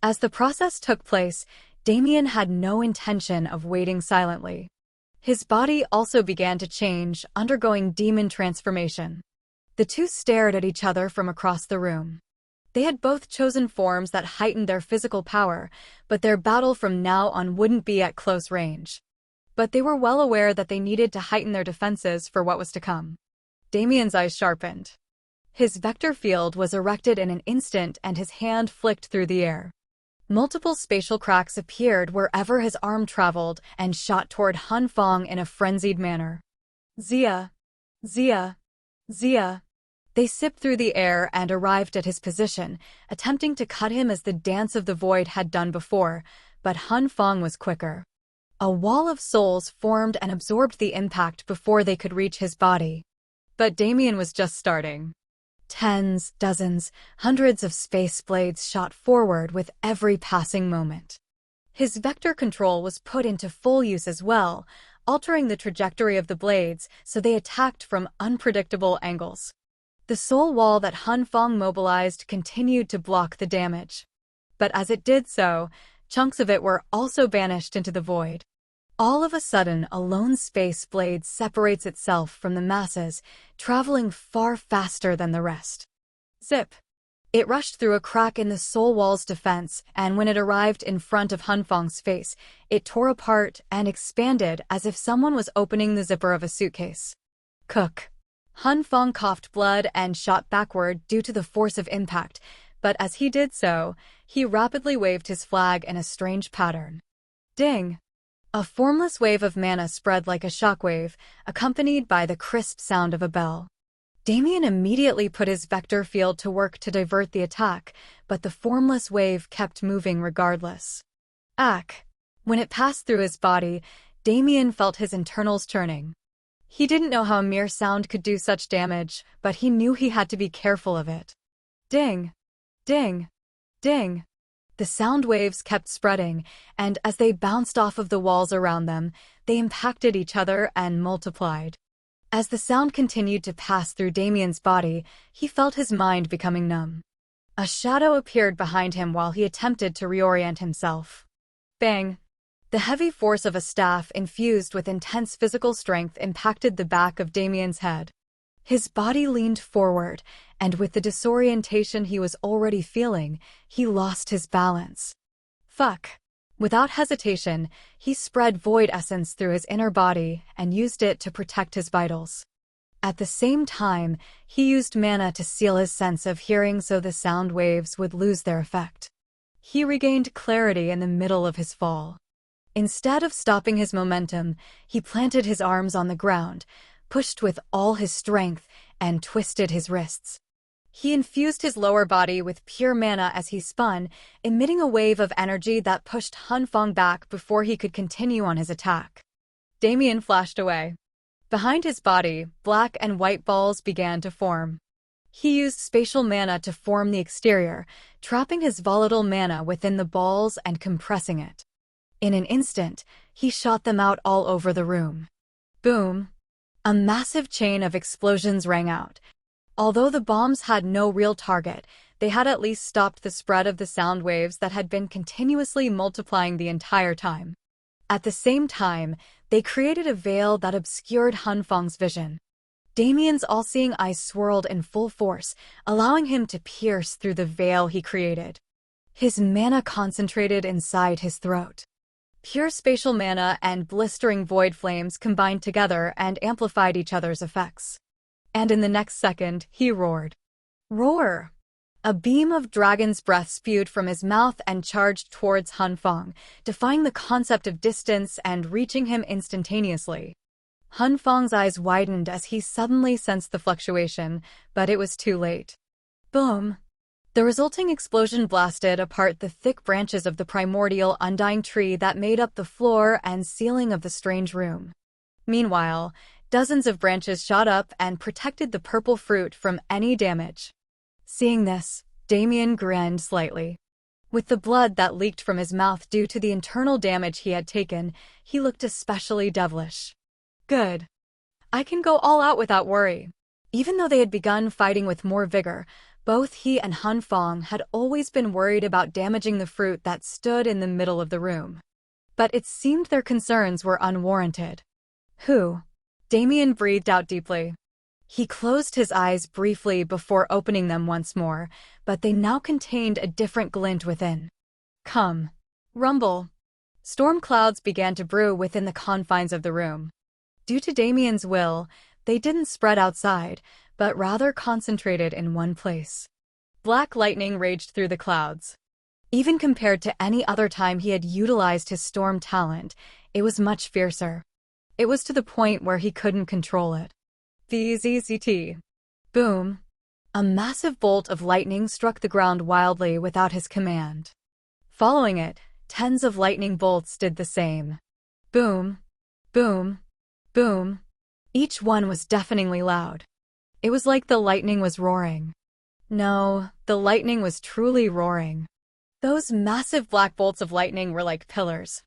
As the process took place, Damien had no intention of waiting silently. His body also began to change, undergoing demon transformation. The two stared at each other from across the room. They had both chosen forms that heightened their physical power, but their battle from now on wouldn't be at close range. But they were well aware that they needed to heighten their defenses for what was to come. Damien's eyes sharpened. His vector field was erected in an instant and his hand flicked through the air. Multiple spatial cracks appeared wherever his arm traveled and shot toward Han Feng in a frenzied manner. Zia! Zia! Zia! They sipped through the air and arrived at his position, attempting to cut him as the Dance of the Void had done before, but Han Feng was quicker. A wall of souls formed and absorbed the impact before they could reach his body. But Damien was just starting. Tens, dozens, hundreds of space blades shot forward with every passing moment. His vector control was put into full use as well, altering the trajectory of the blades so they attacked from unpredictable angles. The soul wall that Han Feng mobilized continued to block the damage. But as it did so, chunks of it were also banished into the void. All of a sudden, a lone space blade separates itself from the masses, traveling far faster than the rest. Zip! It rushed through a crack in the soul wall's defense, and when it arrived in front of Han Feng's face, it tore apart and expanded as if someone was opening the zipper of a suitcase. Cook! Han Feng coughed blood and shot backward due to the force of impact, but as he did so, he rapidly waved his flag in a strange pattern. Ding! A formless wave of mana spread like a shockwave, accompanied by the crisp sound of a bell. Damien immediately put his vector field to work to divert the attack, but the formless wave kept moving regardless. Ack! When it passed through his body, Damien felt his internals churning. He didn't know how a mere sound could do such damage, but he knew he had to be careful of it. Ding! Ding! Ding! The sound waves kept spreading, and as they bounced off of the walls around them, they impacted each other and multiplied. As the sound continued to pass through Damien's body, he felt his mind becoming numb. A shadow appeared behind him while he attempted to reorient himself. Bang! The heavy force of a staff infused with intense physical strength impacted the back of Damien's head. His body leaned forward, and with the disorientation he was already feeling, he lost his balance. Fuck! Without hesitation, he spread void essence through his inner body and used it to protect his vitals. At the same time, he used mana to seal his sense of hearing so the sound waves would lose their effect. He regained clarity in the middle of his fall. Instead of stopping his momentum, he planted his arms on the ground, pushed with all his strength, and twisted his wrists. He infused his lower body with pure mana as he spun, emitting a wave of energy that pushed Han Feng back before he could continue on his attack. Damien flashed away. Behind his body, black and white balls began to form. He used spatial mana to form the exterior, trapping his volatile mana within the balls and compressing it. In an instant, he shot them out all over the room. Boom! A massive chain of explosions rang out. Although the bombs had no real target, they had at least stopped the spread of the sound waves that had been continuously multiplying the entire time. At the same time, they created a veil that obscured Han Feng's vision. Damien's all-seeing eyes swirled in full force, allowing him to pierce through the veil he created. His mana concentrated inside his throat. Pure spatial mana and blistering void flames combined together and amplified each other's effects. And in the next second, he roared. Roar! A beam of dragon's breath spewed from his mouth and charged towards Han Feng, defying the concept of distance and reaching him instantaneously. Han Feng's eyes widened as he suddenly sensed the fluctuation, but it was too late. Boom! The resulting explosion blasted apart the thick branches of the primordial undying tree that made up the floor and ceiling of the strange room. Meanwhile, dozens of branches shot up and protected the purple fruit from any damage. Seeing this, Damien grinned slightly. With the blood that leaked from his mouth due to the internal damage he had taken, he looked especially devilish. Good. I can go all out without worry. Even though they had begun fighting with more vigor, both he and Han Feng had always been worried about damaging the fruit that stood in the middle of the room. But it seemed their concerns were unwarranted. Who? Damien breathed out deeply. He closed his eyes briefly before opening them once more, but they now contained a different glint within. Come. Rumble. Storm clouds began to brew within the confines of the room. Due to Damien's will, they didn't spread outside, but rather concentrated in one place. Black lightning raged through the clouds. Even compared to any other time he had utilized his storm talent, it was much fiercer. It was to the point where he couldn't control it. VZZT. Boom. A massive bolt of lightning struck the ground wildly without his command. Following it, tens of lightning bolts did the same. Boom. Boom. Boom. Each one was deafeningly loud. It was like the lightning was roaring. No, the lightning was truly roaring. Those massive black bolts of lightning were like pillars.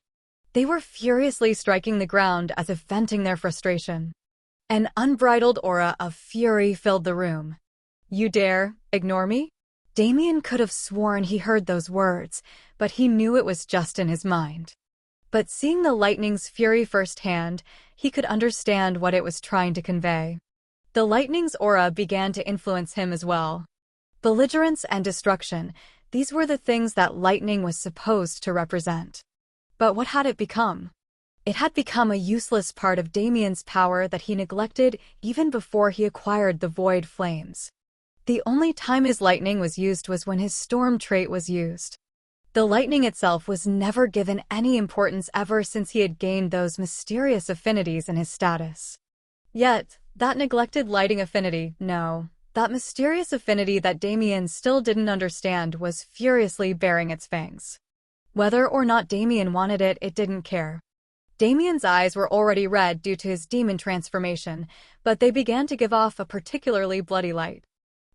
They were furiously striking the ground as if venting their frustration. An unbridled aura of fury filled the room. You dare ignore me? Damien could have sworn he heard those words, but he knew it was just in his mind. But seeing the lightning's fury firsthand, he could understand what it was trying to convey. The lightning's aura began to influence him as well. Belligerence and destruction, these were the things that lightning was supposed to represent. But what had it become? It had become a useless part of Damien's power that he neglected even before he acquired the void flames. The only time his lightning was used was when his storm trait was used. The lightning itself was never given any importance ever since he had gained those mysterious affinities in his status. Yet, that neglected lighting affinity, no, that mysterious affinity that Damien still didn't understand was furiously baring its fangs. Whether or not Damien wanted it, it didn't care. Damien's eyes were already red due to his demon transformation, but they began to give off a particularly bloody light.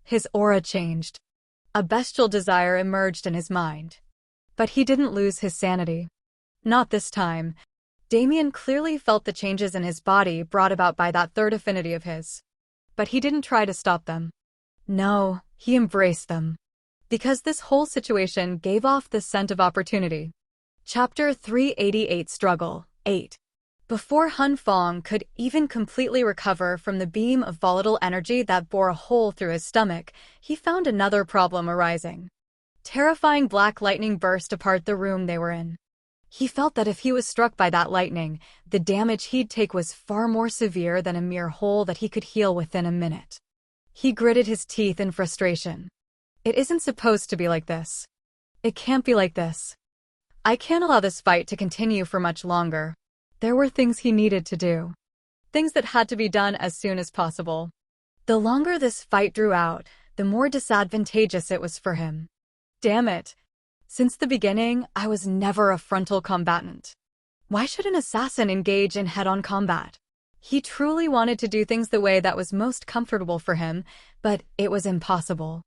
His aura changed. A bestial desire emerged in his mind. But he didn't lose his sanity. Not this time. Damien clearly felt the changes in his body brought about by that third affinity of his. But he didn't try to stop them. No, he embraced them. Because this whole situation gave off the scent of opportunity. Chapter 388 Struggle 8. Before Hun Fong could even completely recover from the beam of volatile energy that bore a hole through his stomach, he found another problem arising. Terrifying black lightning burst apart the room they were in. He felt that if he was struck by that lightning, the damage he'd take was far more severe than a mere hole that he could heal within a minute. He gritted his teeth in frustration. It isn't supposed to be like this. It can't be like this. I can't allow this fight to continue for much longer. There were things he needed to do. Things that had to be done as soon as possible. The longer this fight drew out, the more disadvantageous it was for him. Damn it. Since the beginning, I was never a frontal combatant. Why should an assassin engage in head-on combat? He truly wanted to do things the way that was most comfortable for him, but it was impossible.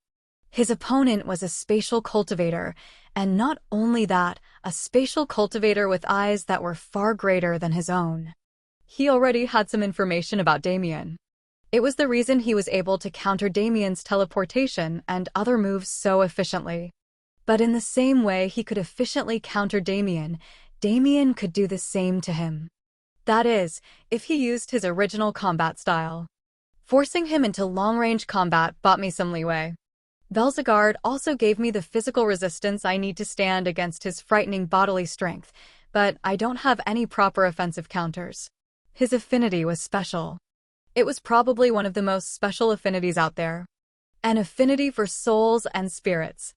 His opponent was a spatial cultivator, and not only that, a spatial cultivator with eyes that were far greater than his own. He already had some information about Damien. It was the reason he was able to counter Damien's teleportation and other moves so efficiently. But in the same way he could efficiently counter Damien, Damien could do the same to him. That is, if he used his original combat style. Forcing him into long-range combat bought me some leeway. Velzagard also gave me the physical resistance I need to stand against his frightening bodily strength, but I don't have any proper offensive counters. His affinity was special. It was probably one of the most special affinities out there. An affinity for souls and spirits.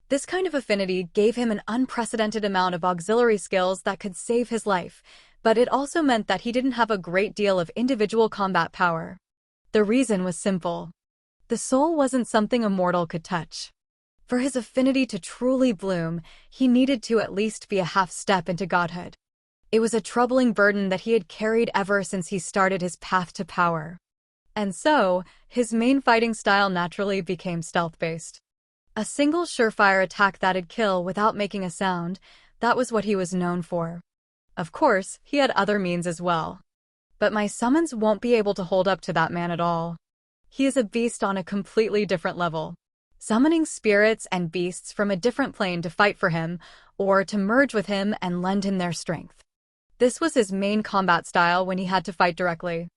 This kind of affinity gave him an unprecedented amount of auxiliary skills that could save his life, but it also meant that he didn't have a great deal of individual combat power. The reason was simple. The soul wasn't something a mortal could touch. For his affinity to truly bloom, he needed to at least be a half-step into godhood. It was a troubling burden that he had carried ever since he started his path to power. And so, his main fighting style naturally became stealth-based. A single surefire attack that'd kill without making a sound, that was what he was known for. Of course, he had other means as well. But my summons won't be able to hold up to that man at all. He is a beast on a completely different level. Summoning spirits and beasts from a different plane to fight for him, or to merge with him and lend him their strength. This was his main combat style when he had to fight directly.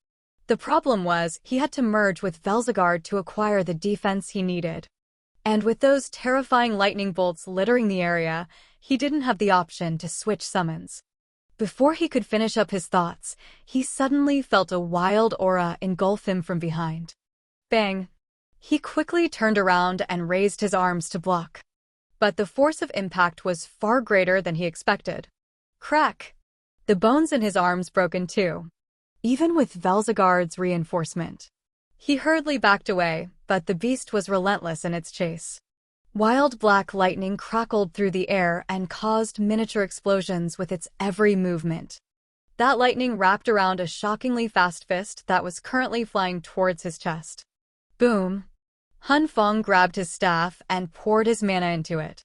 The problem was, he had to merge with Velzagard to acquire the defense he needed. And with those terrifying lightning bolts littering the area, he didn't have the option to switch summons. Before he could finish up his thoughts, he suddenly felt a wild aura engulf him from behind. Bang! He quickly turned around and raised his arms to block. But the force of impact was far greater than he expected. Crack! The bones in his arms broke in two. Even with Velzagard's reinforcement. He hurriedly backed away, but the beast was relentless in its chase. Wild black lightning crackled through the air and caused miniature explosions with its every movement. That lightning wrapped around a shockingly fast fist that was currently flying towards his chest. Boom! Hun Fong grabbed his staff and poured his mana into it.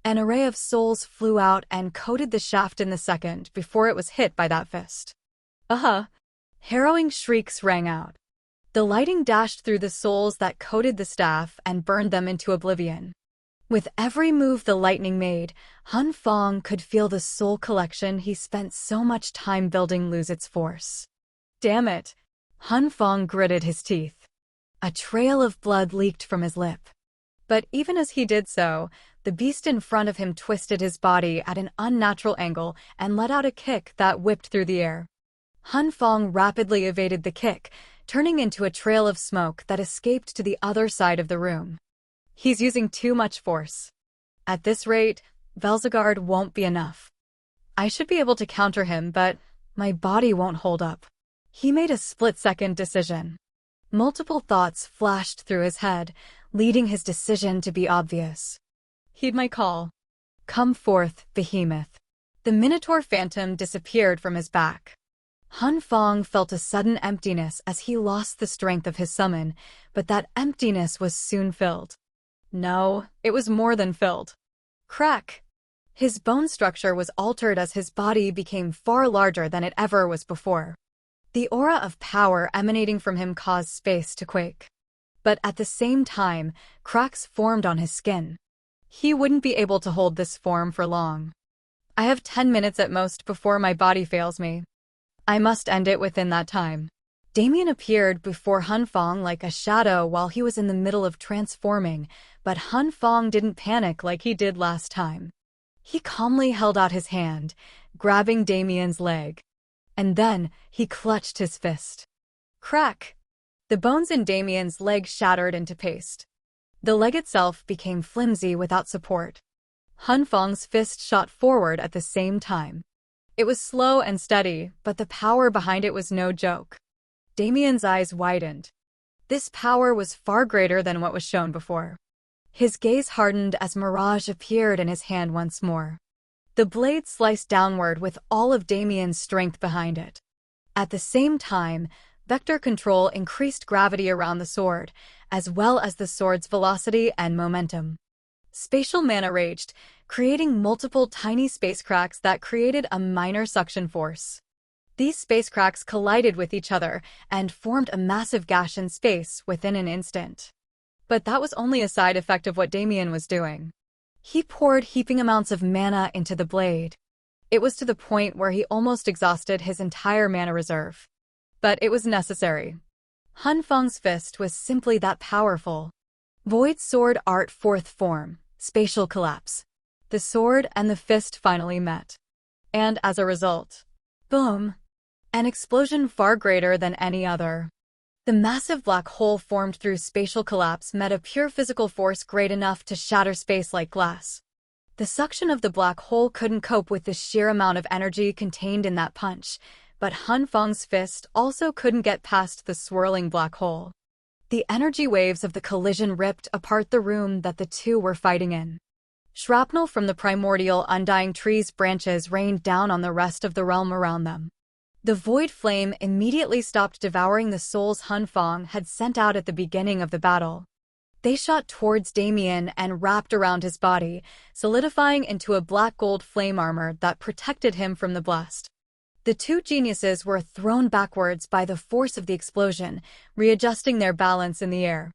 An array of souls flew out and coated the shaft in the second before it was hit by that fist. Harrowing shrieks rang out. The lighting dashed through the souls that coated the staff and burned them into oblivion. With every move the lightning made, Hun Fong could feel the soul collection he spent so much time building lose its force. Damn it! Hun Fong gritted his teeth. A trail of blood leaked from his lip. But even as he did so, the beast in front of him twisted his body at an unnatural angle and let out a kick that whipped through the air. Hun Fong rapidly evaded the kick, turning into a trail of smoke that escaped to the other side of the room. He's using too much force. At this rate, Velzagard won't be enough. I should be able to counter him, but my body won't hold up. He made a split-second decision. Multiple thoughts flashed through his head, leading his decision to be obvious. Heed my call. Come forth, behemoth. The Minotaur phantom disappeared from his back. Han Fong felt a sudden emptiness as he lost the strength of his summon, but that emptiness was soon filled. No, it was more than filled. Crack! His bone structure was altered as his body became far larger than it ever was before. The aura of power emanating from him caused space to quake. But at the same time, cracks formed on his skin. He wouldn't be able to hold this form for long. I have 10 minutes at most before my body fails me. I must end it within that time. Damien appeared before Han Fong like a shadow while he was in the middle of transforming, but Han Fong didn't panic like he did last time. He calmly held out his hand, grabbing Damien's leg. And then he clutched his fist. Crack! The bones in Damien's leg shattered into paste. The leg itself became flimsy without support. Han Fong's fist shot forward at the same time. It was slow and steady, but the power behind it was no joke. Damien's eyes widened. This power was far greater than what was shown before. His gaze hardened as Mirage appeared in his hand once more. The blade sliced downward with all of Damien's strength behind it. At the same time, vector control increased gravity around the sword, as well as the sword's velocity and momentum. Spatial mana raged, creating multiple tiny space cracks that created a minor suction force. These space cracks collided with each other and formed a massive gash in space within an instant. But that was only a side effect of what Damien was doing. He poured heaping amounts of mana into the blade. It was to the point where he almost exhausted his entire mana reserve. But it was necessary. Han Feng's fist was simply that powerful. Void Sword Art Fourth Form, Spatial Collapse. The sword and the fist finally met. And as a result, boom! An explosion far greater than any other. The massive black hole formed through spatial collapse met a pure physical force great enough to shatter space like glass. The suction of the black hole couldn't cope with the sheer amount of energy contained in that punch, but Han Feng's fist also couldn't get past the swirling black hole. The energy waves of the collision ripped apart the room that the two were fighting in. Shrapnel from the primordial undying tree's branches rained down on the rest of the realm around them. The void flame immediately stopped devouring the souls Han Feng had sent out at the beginning of the battle. They shot towards Damien and wrapped around his body, solidifying into a black gold flame armor that protected him from the blast. The two geniuses were thrown backwards by the force of the explosion, readjusting their balance in the air.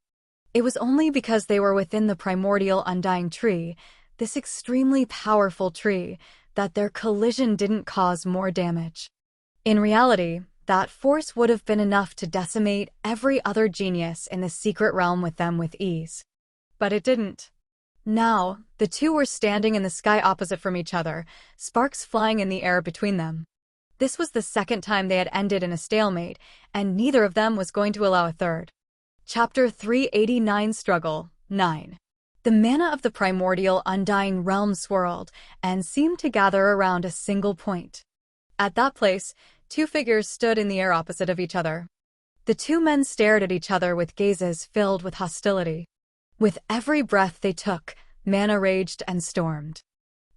It was only because they were within the primordial undying tree, this extremely powerful tree, that their collision didn't cause more damage. In reality, that force would have been enough to decimate every other genius in the secret realm with them with ease. But it didn't. Now, the two were standing in the sky opposite from each other, sparks flying in the air between them. This was the second time they had ended in a stalemate, and neither of them was going to allow a third. Chapter 389 Struggle 9. The mana of the primordial undying realm swirled and seemed to gather around a single point. At that place, two figures stood in the air opposite of each other. The two men stared at each other with gazes filled with hostility. With every breath they took, mana raged and stormed.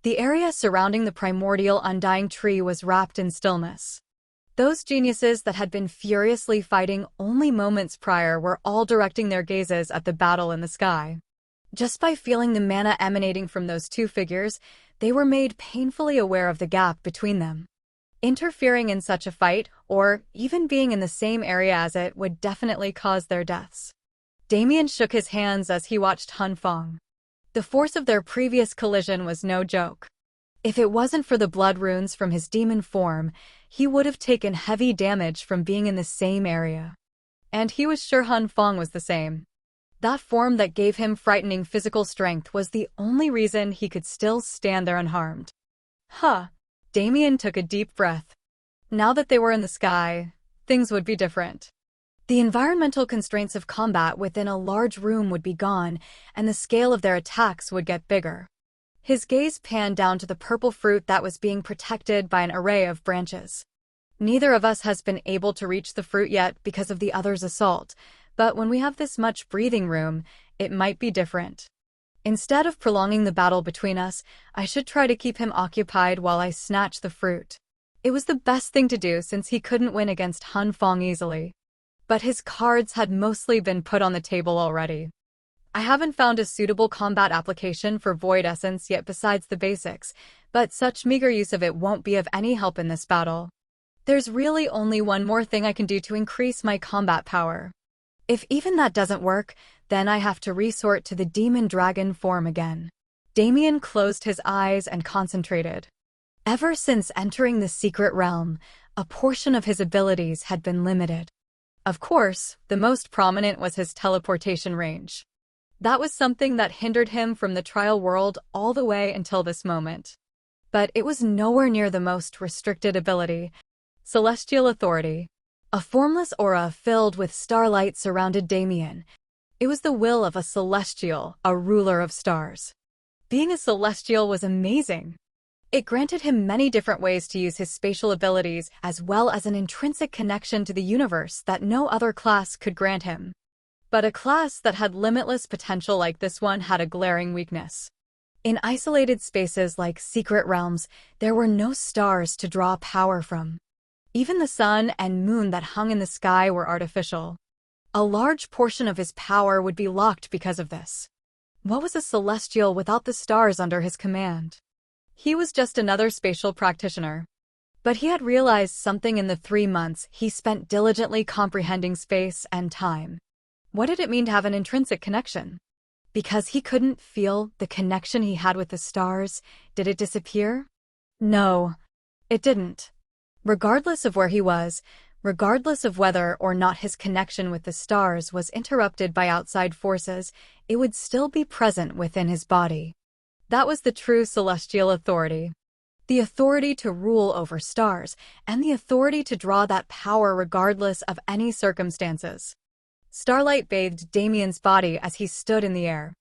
The area surrounding the primordial undying tree was wrapped in stillness. Those geniuses that had been furiously fighting only moments prior were all directing their gazes at the battle in the sky. Just by feeling the mana emanating from those two figures, they were made painfully aware of the gap between them. Interfering in such a fight, or even being in the same area as it, would definitely cause their deaths. Damien shook his hands as he watched Han Feng. The force of their previous collision was no joke. If it wasn't for the blood runes from his demon form, he would have taken heavy damage from being in the same area. And he was sure Han Feng was the same. That form that gave him frightening physical strength was the only reason he could still stand there unharmed. Huh. Damien took a deep breath. Now that they were in the sky, things would be different. The environmental constraints of combat within a large room would be gone, and the scale of their attacks would get bigger. His gaze panned down to the purple fruit that was being protected by an array of branches. Neither of us has been able to reach the fruit yet because of the other's assault, but when we have this much breathing room, it might be different. Instead of prolonging the battle between us, I should try to keep him occupied while I snatch the fruit. It was the best thing to do since he couldn't win against Han Fong easily. But his cards had mostly been put on the table already. I haven't found a suitable combat application for Void Essence yet besides the basics, but such meager use of it won't be of any help in this battle. There's really only one more thing I can do to increase my combat power. If even that doesn't work, then I have to resort to the demon dragon form again. Damien closed his eyes and concentrated. Ever since entering the secret realm, a portion of his abilities had been limited. Of course, the most prominent was his teleportation range. That was something that hindered him from the trial world all the way until this moment. But it was nowhere near the most restricted ability. Celestial Authority. A formless aura filled with starlight surrounded Damien. It was the will of a celestial, a ruler of stars. Being a celestial was amazing. It granted him many different ways to use his spatial abilities as well as an intrinsic connection to the universe that no other class could grant him. But a class that had limitless potential like this one had a glaring weakness. In isolated spaces like secret realms, there were no stars to draw power from. Even the sun and moon that hung in the sky were artificial. A large portion of his power would be locked because of this. What was a celestial without the stars under his command? He was just another spatial practitioner. But he had realized something in the 3 months he spent diligently comprehending space and time. What did it mean to have an intrinsic connection? Because he couldn't feel the connection he had with the stars, did it disappear? No, it didn't. Regardless of where he was, regardless of whether or not his connection with the stars was interrupted by outside forces, it would still be present within his body. That was the true celestial authority. The authority to rule over stars, and the authority to draw that power regardless of any circumstances. Starlight bathed Damien's body as he stood in the air.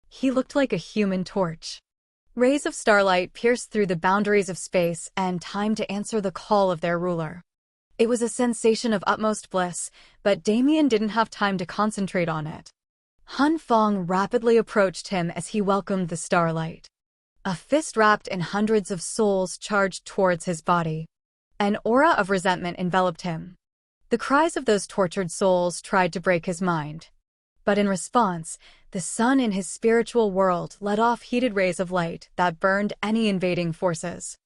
He looked like a human torch. Rays of starlight pierced through the boundaries of space and time to answer the call of their ruler. It was a sensation of utmost bliss, but Damien didn't have time to concentrate on it. Han Fong rapidly approached him as he welcomed the starlight. A fist wrapped in hundreds of souls charged towards his body. An aura of resentment enveloped him. The cries of those tortured souls tried to break his mind. But in response, the sun in his spiritual world let off heated rays of light that burned any invading forces.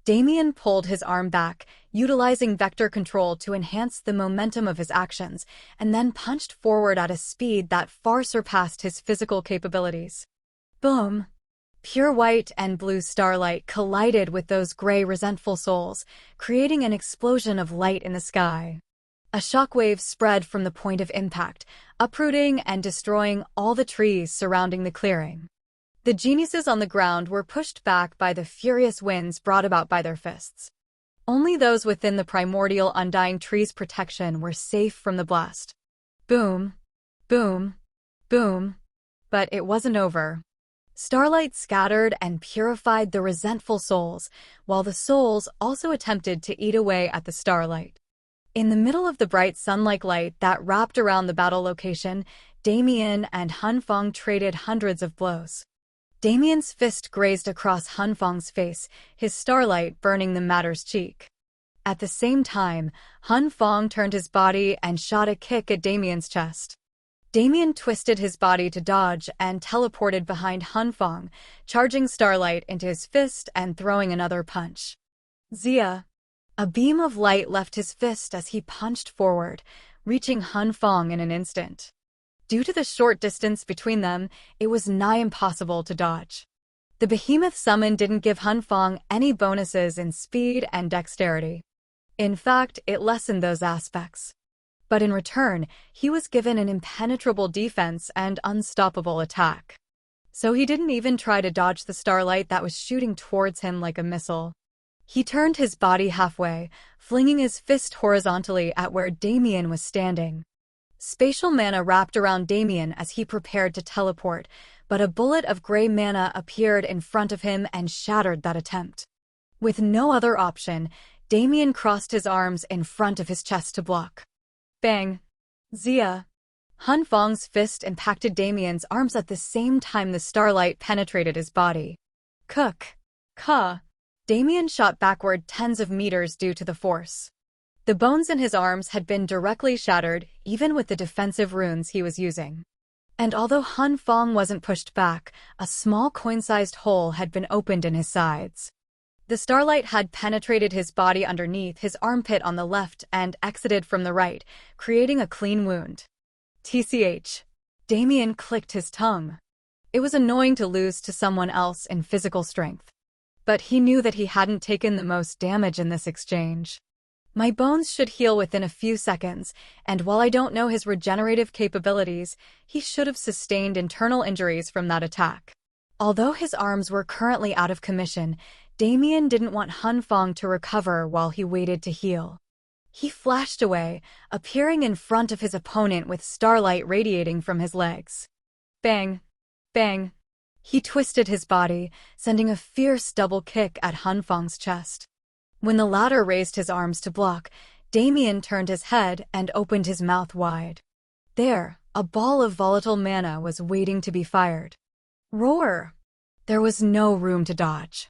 Damien pulled his arm back, utilizing vector control to enhance the momentum of his actions, and then punched forward at a speed that far surpassed his physical capabilities. Boom! Pure white and blue starlight collided with those gray, resentful souls, creating an explosion of light in the sky. A shockwave spread from the point of impact, uprooting and destroying all the trees surrounding the clearing. The geniuses on the ground were pushed back by the furious winds brought about by their fists. Only those within the primordial undying tree's protection were safe from the blast. Boom, boom, boom. But it wasn't over. Starlight scattered and purified the resentful souls, while the souls also attempted to eat away at the starlight. In the middle of the bright sun-like light that wrapped around the battle location, Damien and Han Fong traded hundreds of blows. Damien's fist grazed across Han Fong's face, his starlight burning the matter's cheek. At the same time, Han Fong turned his body and shot a kick at Damien's chest. Damien twisted his body to dodge and teleported behind Han Fong, charging starlight into his fist and throwing another punch. Zia! A beam of light left his fist as he punched forward, reaching Han Fong in an instant. Due to the short distance between them, it was nigh impossible to dodge. The behemoth summon didn't give Han Fong any bonuses in speed and dexterity. In fact, it lessened those aspects. But in return, he was given an impenetrable defense and unstoppable attack. So he didn't even try to dodge the starlight that was shooting towards him like a missile. He turned his body halfway, flinging his fist horizontally at where Damien was standing. Spatial mana wrapped around Damien as he prepared to teleport, but a bullet of gray mana appeared in front of him and shattered that attempt. With no other option, Damien crossed his arms in front of his chest to block. Bang! Zia! Han Fang's fist impacted Damien's arms at the same time the starlight penetrated his body. Cook! Ka! Damien shot backward tens of meters due to the force. The bones in his arms had been directly shattered, even with the defensive runes he was using. And although Han Fang wasn't pushed back, a small coin-sized hole had been opened in his sides. The starlight had penetrated his body underneath his armpit on the left and exited from the right, creating a clean wound. TCH. Damien clicked his tongue. It was annoying to lose to someone else in physical strength. But he knew that he hadn't taken the most damage in this exchange. My bones should heal within a few seconds, and while I don't know his regenerative capabilities, he should have sustained internal injuries from that attack. Although his arms were currently out of commission, Damien didn't want Han Fang to recover while he waited to heal. He flashed away, appearing in front of his opponent with starlight radiating from his legs. Bang! Bang! He twisted his body, sending a fierce double kick at Han Fang's chest. When the latter raised his arms to block, Damien turned his head and opened his mouth wide. There, a ball of volatile mana was waiting to be fired. Roar! There was no room to dodge.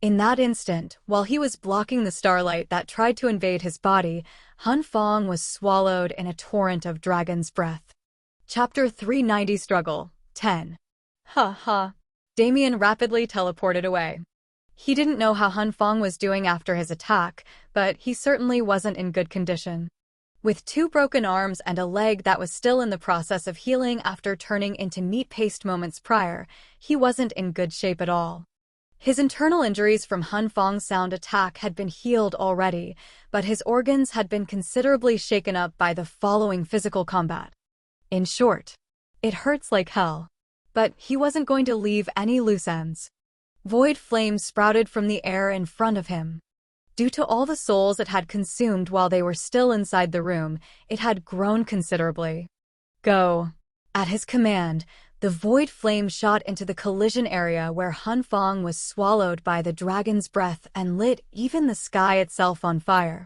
In that instant, while he was blocking the starlight that tried to invade his body, Han Fang was swallowed in a torrent of dragon's breath. Chapter 390 Struggle 10. Ha ha. Damien rapidly teleported away. He didn't know how Han Fang was doing after his attack, but he certainly wasn't in good condition. With 2 broken arms and a leg that was still in the process of healing after turning into meat paste moments prior, he wasn't in good shape at all. His internal injuries from Han Fang's sound attack had been healed already, but his organs had been considerably shaken up by the following physical combat. In short, it hurts like hell. But he wasn't going to leave any loose ends. Void flames sprouted from the air in front of him. Due to all the souls it had consumed while they were still inside the room, it had grown considerably. Go! At his command, the void flame shot into the collision area where Han Fang was swallowed by the dragon's breath and lit even the sky itself on fire.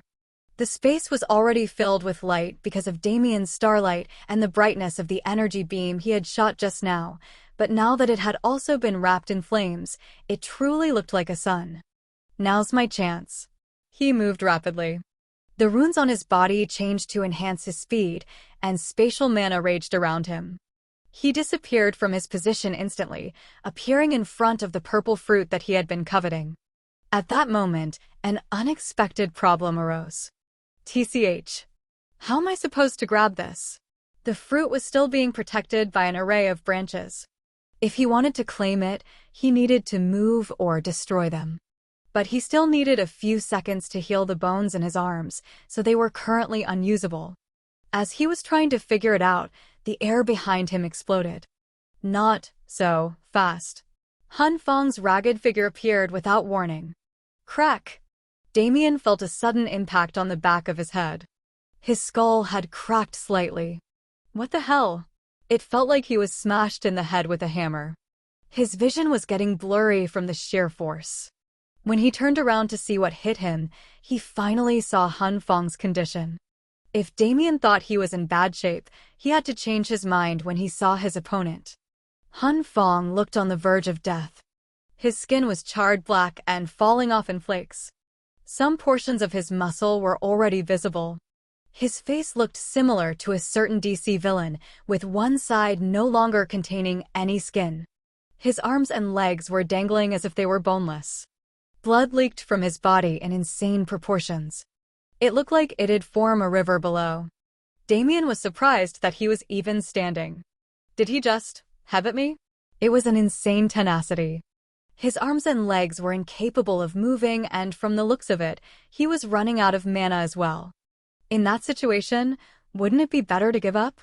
The space was already filled with light because of Damien's starlight and the brightness of the energy beam he had shot just now, but now that it had also been wrapped in flames, it truly looked like a sun. Now's my chance. He moved rapidly. The runes on his body changed to enhance his speed, and spatial mana raged around him. He disappeared from his position instantly, appearing in front of the purple fruit that he had been coveting. At that moment, an unexpected problem arose. TCH. How am I supposed to grab this? The fruit was still being protected by an array of branches. If he wanted to claim it, he needed to move or destroy them. But he still needed a few seconds to heal the bones in his arms, so they were currently unusable. As he was trying to figure it out, the air behind him exploded. Not so fast. Han Fang's ragged figure appeared without warning. Crack! Damien felt a sudden impact on the back of his head. His skull had cracked slightly. What the hell? It felt like he was smashed in the head with a hammer. His vision was getting blurry from the sheer force. When he turned around to see what hit him, he finally saw Han Fang's condition. If Damien thought he was in bad shape, he had to change his mind when he saw his opponent. Han Fang looked on the verge of death. His skin was charred black and falling off in flakes. Some portions of his muscle were already visible. His face looked similar to a certain DC villain, with one side no longer containing any skin. His arms and legs were dangling as if they were boneless. Blood leaked from his body in insane proportions. It looked like it'd form a river below. Damien was surprised that he was even standing. Did he just have at me? It was an insane tenacity. His arms and legs were incapable of moving, and from the looks of it, he was running out of mana as well. In that situation, wouldn't it be better to give up?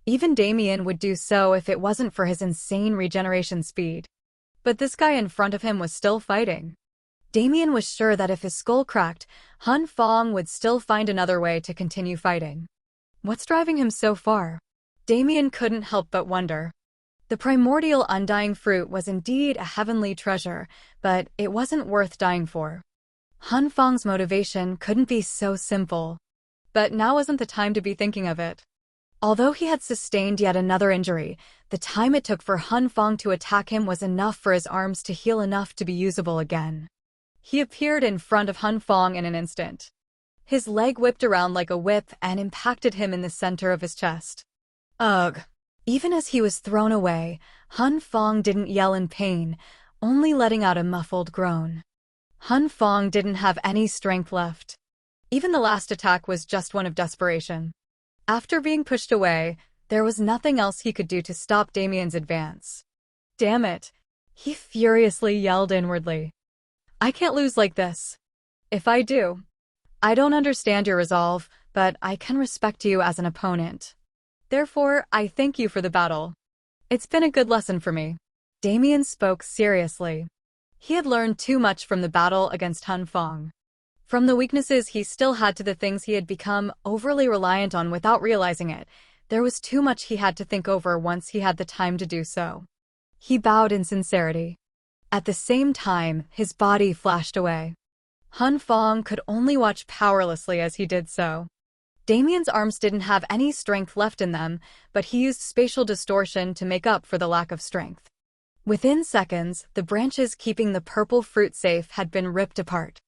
Even Damien would do so if it wasn't for his insane regeneration speed. But this guy in front of him was still fighting. Damien was sure that if his skull cracked, Han Fang would still find another way to continue fighting. What's driving him so far? Damien couldn't help but wonder. The primordial undying fruit was indeed a heavenly treasure, but it wasn't worth dying for. Han Feng's motivation couldn't be so simple. But now wasn't the time to be thinking of it. Although he had sustained yet another injury, the time it took for Han Feng to attack him was enough for his arms to heal enough to be usable again. He appeared in front of Han Feng in an instant. His leg whipped around like a whip and impacted him in the center of his chest. Ugh! Even as he was thrown away, Han Feng didn't yell in pain, only letting out a muffled groan. Han Feng didn't have any strength left. Even the last attack was just one of desperation. After being pushed away, there was nothing else he could do to stop Damien's advance. Damn it! He furiously yelled inwardly. I can't lose like this. If I do, I don't understand your resolve, but I can respect you as an opponent. Therefore, I thank you for the battle. It's been a good lesson for me. Damien spoke seriously. He had learned too much from the battle against Han Feng. From the weaknesses he still had to the things he had become overly reliant on without realizing it, there was too much he had to think over once he had the time to do so. He bowed in sincerity. At the same time, his body flashed away. Han Feng could only watch powerlessly as he did so. Damien's arms didn't have any strength left in them, but he used spatial distortion to make up for the lack of strength. Within seconds, the branches keeping the purple fruit safe had been ripped apart.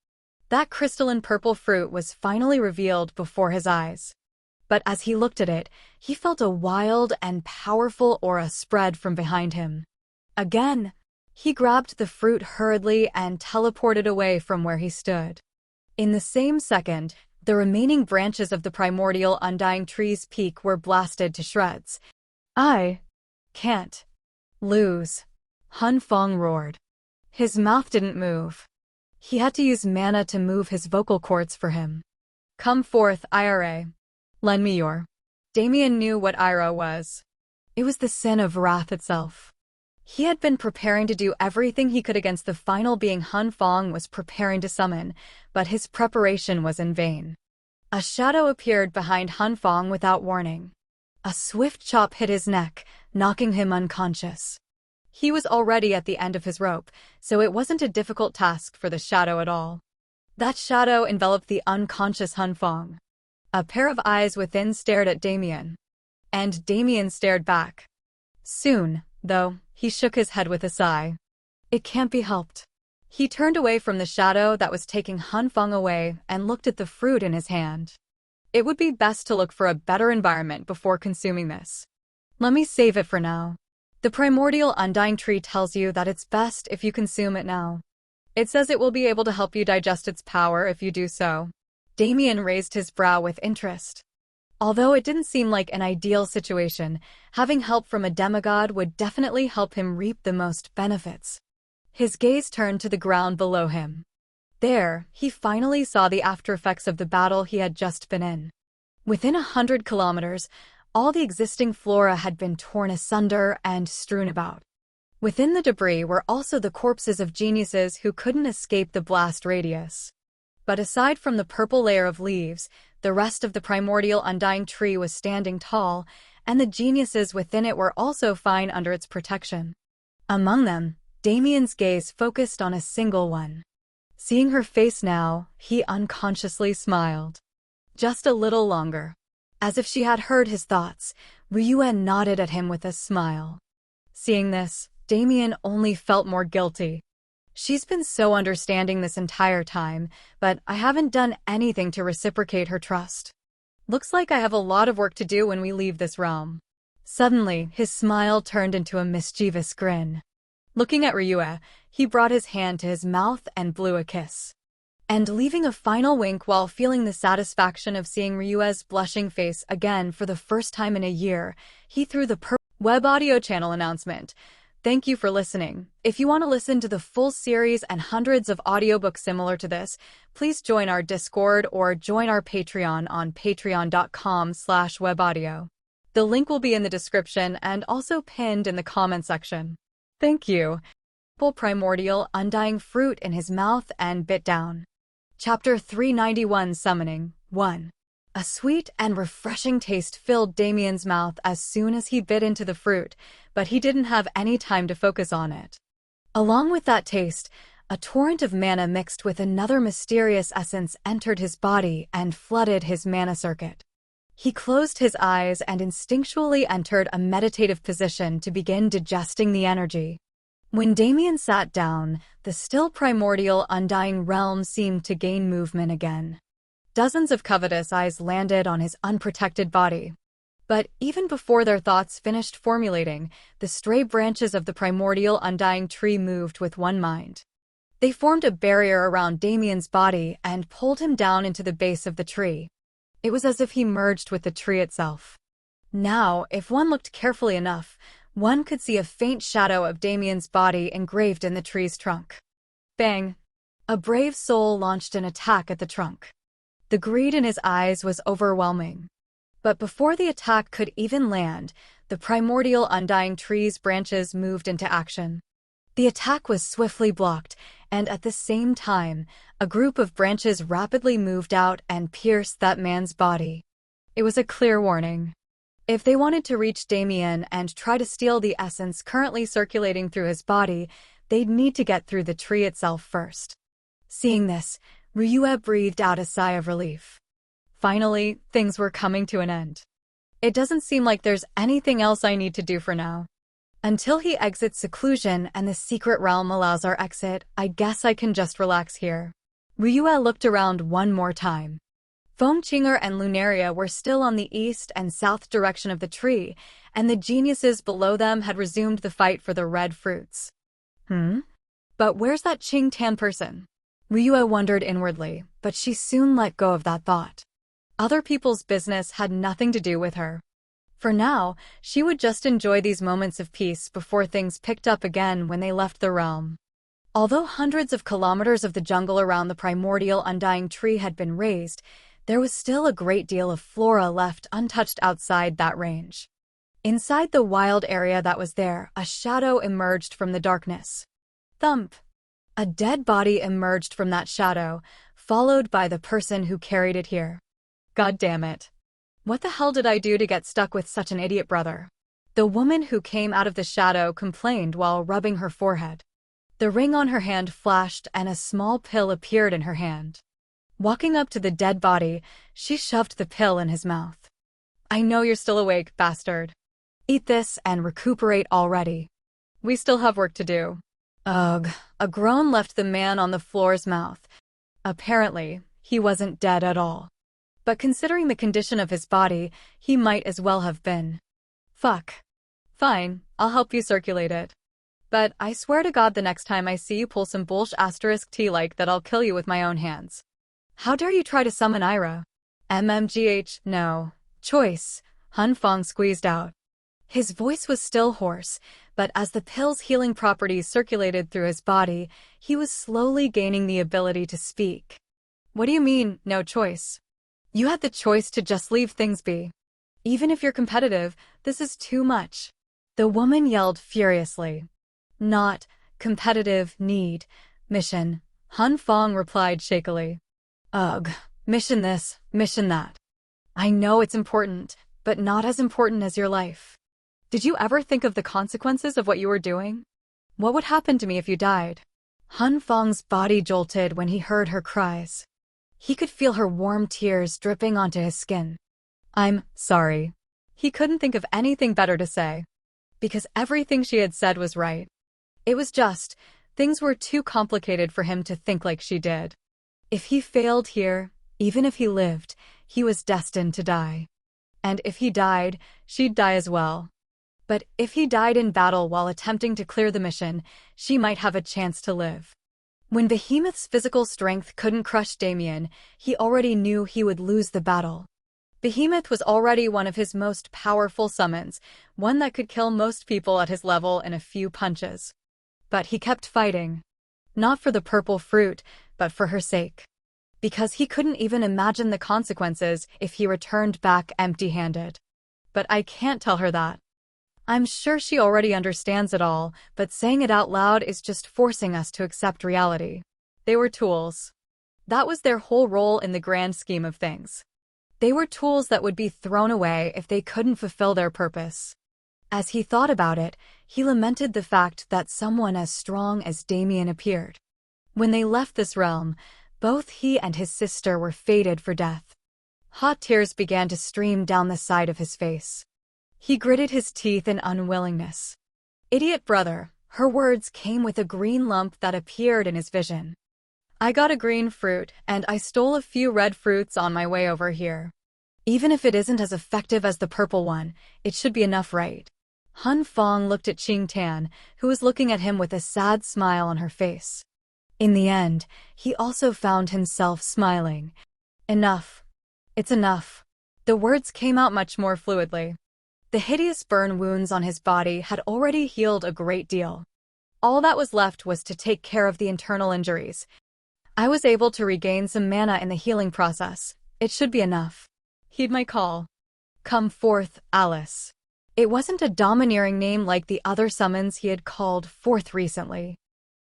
That crystalline purple fruit was finally revealed before his eyes. But as he looked at it, he felt a wild and powerful aura spread from behind him. Again, he grabbed the fruit hurriedly and teleported away from where he stood. In the same second, the remaining branches of the primordial undying tree's peak were blasted to shreds. I can't lose, Han Feng roared. His mouth didn't move. He had to use mana to move his vocal cords for him. Come forth, Ira. Lend me your. Damien knew what Ira was. It was the sin of wrath itself. He had been preparing to do everything he could against the final being Han Feng was preparing to summon, but his preparation was in vain. A shadow appeared behind Han Feng without warning. A swift chop hit his neck, knocking him unconscious. He was already at the end of his rope, so it wasn't a difficult task for the shadow at all. That shadow enveloped the unconscious Han Feng. A pair of eyes within stared at Damien. And Damien stared back. Soon, though, he shook his head with a sigh. It can't be helped. He turned away from the shadow that was taking Han Feng away and looked at the fruit in his hand. It would be best to look for a better environment before consuming this. Let me save it for now. The primordial undying tree tells you that it's best if you consume it now. It says it will be able to help you digest its power if you do so. Damien raised his brow with interest. Although it didn't seem like an ideal situation, having help from a demigod would definitely help him reap the most benefits. His gaze turned to the ground below him. There, he finally saw the aftereffects of the battle he had just been in. Within 100 kilometers, all the existing flora had been torn asunder and strewn about. Within the debris were also the corpses of geniuses who couldn't escape the blast radius. But aside from the purple layer of leaves, the rest of the primordial undying tree was standing tall, and the geniuses within it were also fine under its protection. Among them, Damien's gaze focused on a single one. Seeing her face now, he unconsciously smiled. Just a little longer. As if she had heard his thoughts, Ryue nodded at him with a smile. Seeing this, Damien only felt more guilty. She's been so understanding this entire time, but I haven't done anything to reciprocate her trust. Looks like I have a lot of work to do when we leave this realm. Suddenly, his smile turned into a mischievous grin. Looking at Ryue, he brought his hand to his mouth and blew a kiss. And leaving a final wink while feeling the satisfaction of seeing Ryue's blushing face again for the first time in a year, he threw the web audio channel announcement. Thank you for listening. If you want to listen to the full series and hundreds of audiobooks similar to this, please join our Discord or join our Patreon on patreon.com/webaudio. The link will be in the description and also pinned in the comment section. Thank you. Primordial undying fruit in his mouth and bit down. Chapter 391 Summoning 1. A sweet and refreshing taste filled Damien's mouth as soon as he bit into the fruit, but he didn't have any time to focus on it. Along with that taste, a torrent of mana mixed with another mysterious essence entered his body and flooded his mana circuit. He closed his eyes and instinctually entered a meditative position to begin digesting the energy. When Damien sat down, the still primordial undying realm seemed to gain movement again. Dozens of covetous eyes landed on his unprotected body. But even before their thoughts finished formulating, the stray branches of the primordial undying tree moved with one mind. They formed a barrier around Damien's body and pulled him down into the base of the tree. It was as if he merged with the tree itself. Now, if one looked carefully enough, one could see a faint shadow of Damien's body engraved in the tree's trunk. Bang! A brave soul launched an attack at the trunk. The greed in his eyes was overwhelming. But before the attack could even land, the primordial undying tree's branches moved into action. The attack was swiftly blocked, and at the same time, a group of branches rapidly moved out and pierced that man's body. It was a clear warning. If they wanted to reach Damien and try to steal the essence currently circulating through his body, they'd need to get through the tree itself first. Seeing this, Ryue breathed out a sigh of relief. Finally, things were coming to an end. It doesn't seem like there's anything else I need to do for now. Until he exits seclusion and the secret realm allows our exit, I guess I can just relax here. Ryue looked around one more time. Fengqinger and Lunaria were still on the east and south direction of the tree, and the geniuses below them had resumed the fight for the red fruits. But where's that Qing Tan person? Ryue wondered inwardly, but she soon let go of that thought. Other people's business had nothing to do with her. For now, she would just enjoy these moments of peace before things picked up again when they left the realm. Although hundreds of kilometers of the jungle around the primordial undying tree had been razed, there was still a great deal of flora left untouched outside that range. Inside the wild area that was there, a shadow emerged from the darkness. Thump! A dead body emerged from that shadow, followed by the person who carried it here. God damn it. What the hell did I do to get stuck with such an idiot brother? The woman who came out of the shadow complained while rubbing her forehead. The ring on her hand flashed and a small pill appeared in her hand. Walking up to the dead body, she shoved the pill in his mouth. I know you're still awake, bastard. Eat this and recuperate already. We still have work to do. Ugh, a groan left the man on the floor's mouth. Apparently, he wasn't dead at all. But considering the condition of his body, he might as well have been. Fuck. Fine, I'll help you circulate it. But I swear to God the next time I see you pull some bullsh tea like that I'll kill you with my own hands. How dare you try to summon Ira? MMGH, no. Choice, Han Feng squeezed out. His voice was still hoarse, but as the pill's healing properties circulated through his body, he was slowly gaining the ability to speak. What do you mean, no choice? You had the choice to just leave things be. Even if you're competitive, this is too much. The woman yelled furiously. Not competitive need, mission, Han Feng replied shakily. Ugh, mission this, mission that. I know it's important, but not as important as your life. Did you ever think of the consequences of what you were doing? What would happen to me if you died? Han Feng's body jolted when he heard her cries. He could feel her warm tears dripping onto his skin. I'm sorry. He couldn't think of anything better to say. Because everything she had said was right. It was just, things were too complicated for him to think like she did. If he failed here, even if he lived, he was destined to die. And if he died, she'd die as well. But if he died in battle while attempting to clear the mission, she might have a chance to live. When Behemoth's physical strength couldn't crush Damien, he already knew he would lose the battle. Behemoth was already one of his most powerful summons, one that could kill most people at his level in a few punches. But he kept fighting. Not for the purple fruit, but for her sake. Because he couldn't even imagine the consequences if he returned back empty-handed. But I can't tell her that. I'm sure she already understands it all, but saying it out loud is just forcing us to accept reality. They were tools. That was their whole role in the grand scheme of things. They were tools that would be thrown away if they couldn't fulfill their purpose. As he thought about it, he lamented the fact that someone as strong as Damien appeared. When they left this realm, both he and his sister were fated for death. Hot tears began to stream down the side of his face. He gritted his teeth in unwillingness. "Idiot brother," her words came with a green lump that appeared in his vision. "I got a green fruit, and I stole a few red fruits on my way over here. Even if it isn't as effective as the purple one, it should be enough, right?" Han Fong looked at Qing Tan, who was looking at him with a sad smile on her face. In the end, he also found himself smiling. "Enough. It's enough." The words came out much more fluidly. The hideous burn wounds on his body had already healed a great deal. All that was left was to take care of the internal injuries. "I was able to regain some mana in the healing process. It should be enough. Heed my call. Come forth, Alice." It wasn't a domineering name like the other summons he had called forth recently.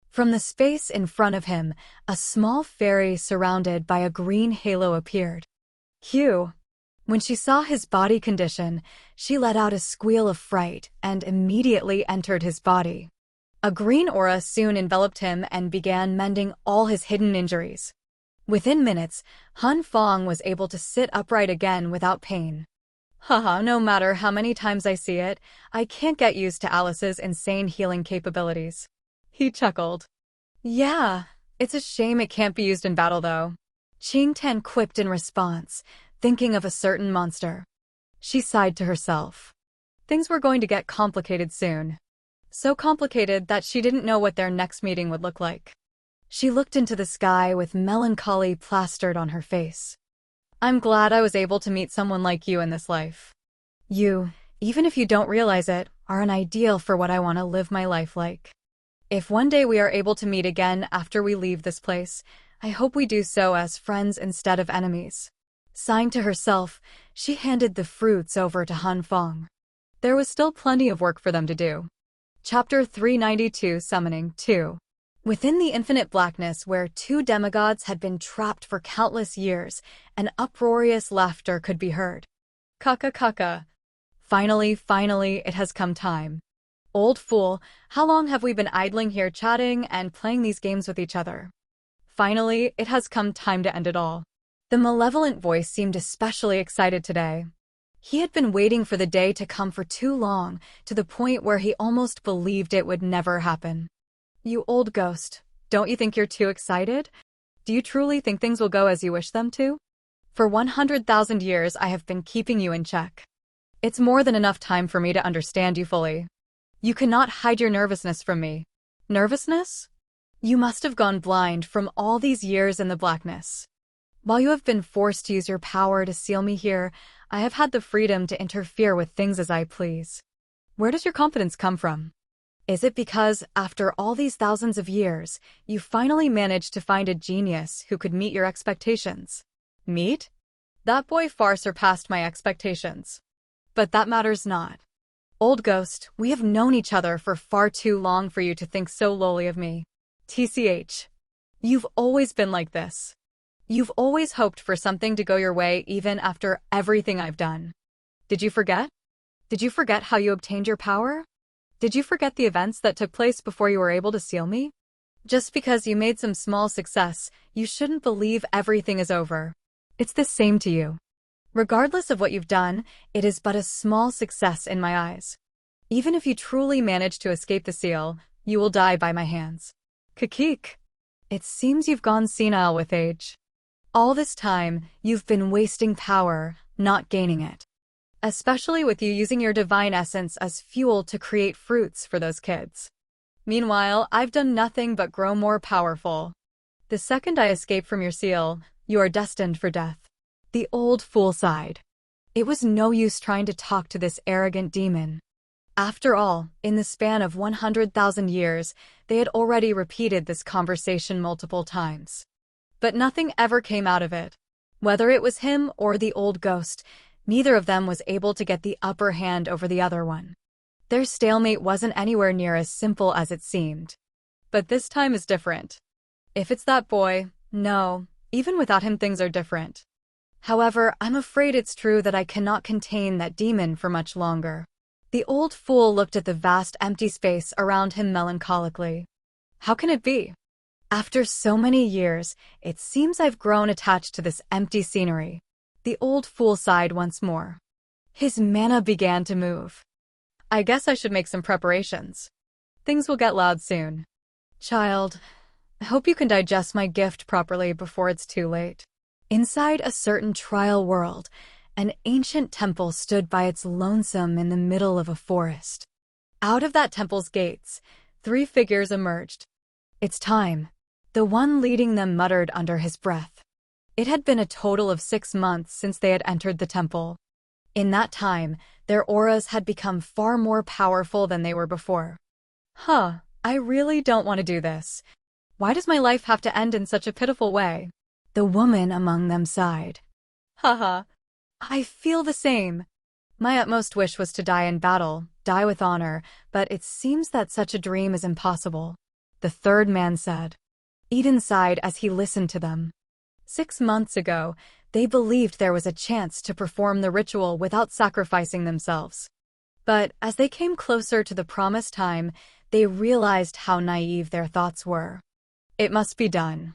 From the space in front of him, a small fairy surrounded by a green halo appeared. Hugh. When she saw his body condition, she let out a squeal of fright and immediately entered his body. A green aura soon enveloped him and began mending all his hidden injuries. Within minutes, Han Fong was able to sit upright again without pain. "Haha, no matter how many times I see it, I can't get used to Alice's insane healing capabilities." He chuckled. "Yeah, it's a shame it can't be used in battle though." Qing Tan quipped in response, thinking of a certain monster. She sighed to herself. Things were going to get complicated soon. So complicated that she didn't know what their next meeting would look like. She looked into the sky with melancholy plastered on her face. "I'm glad I was able to meet someone like you in this life. You, even if you don't realize it, are an ideal for what I want to live my life like. If one day we are able to meet again after we leave this place, I hope we do so as friends instead of enemies." Sighing to herself, she handed the fruits over to Han Fong. There was still plenty of work for them to do. Chapter 392 Summoning 2. Within the infinite blackness where two demigods had been trapped for countless years, an uproarious laughter could be heard. "Kaka kaka. Finally, it has come time. Old fool, how long have we been idling here chatting and playing these games with each other? Finally, it has come time to end it all." The malevolent voice seemed especially excited today. He had been waiting for the day to come for too long, to the point where he almost believed it would never happen. "You old ghost, don't you think you're too excited? Do you truly think things will go as you wish them to? For 100,000 years I have been keeping you in check. It's more than enough time for me to understand you fully. You cannot hide your nervousness from me." "Nervousness? You must have gone blind from all these years in the blackness. While you have been forced to use your power to seal me here, I have had the freedom to interfere with things as I please. Where does your confidence come from? Is it because, after all these thousands of years, you finally managed to find a genius who could meet your expectations?" "Meet? That boy far surpassed my expectations. But that matters not. Old ghost, we have known each other for far too long for you to think so lowly of me. TCH. You've always been like this. You've always hoped for something to go your way even after everything I've done. Did you forget? Did you forget how you obtained your power? Did you forget the events that took place before you were able to seal me? Just because you made some small success, you shouldn't believe everything is over. It's the same to you. Regardless of what you've done, it is but a small success in my eyes. Even if you truly manage to escape the seal, you will die by my hands." "Kakik. It seems you've gone senile with age. All this time, you've been wasting power, not gaining it. Especially with you using your divine essence as fuel to create fruits for those kids. Meanwhile, I've done nothing but grow more powerful. The second I escape from your seal, you are destined for death." The old fool sighed. It was no use trying to talk to this arrogant demon. After all, in the span of 100,000 years, they had already repeated this conversation multiple times. But nothing ever came out of it. Whether it was him or the old ghost, neither of them was able to get the upper hand over the other one. Their stalemate wasn't anywhere near as simple as it seemed. But this time is different. If it's that boy, no, even without him things are different. However, I'm afraid it's true that I cannot contain that demon for much longer. The old fool looked at the vast empty space around him melancholically. How can it be? After so many years, it seems I've grown attached to this empty scenery. The old fool sighed once more. His mana began to move. I guess I should make some preparations. Things will get loud soon. Child, I hope you can digest my gift properly before it's too late. Inside a certain trial world, an ancient temple stood by its lonesome in the middle of a forest. Out of that temple's gates, 3 figures emerged. It's time. The one leading them muttered under his breath. It had been a total of 6 months since they had entered the temple. In that time, their auras had become far more powerful than they were before. I really don't want to do this. Why does my life have to end in such a pitiful way? The woman among them sighed. Haha. I feel the same. My utmost wish was to die in battle, die with honor, but it seems that such a dream is impossible. The third man said. Eden sighed as he listened to them. 6 months ago, they believed there was a chance to perform the ritual without sacrificing themselves. But as they came closer to the promised time, they realized how naive their thoughts were. It must be done.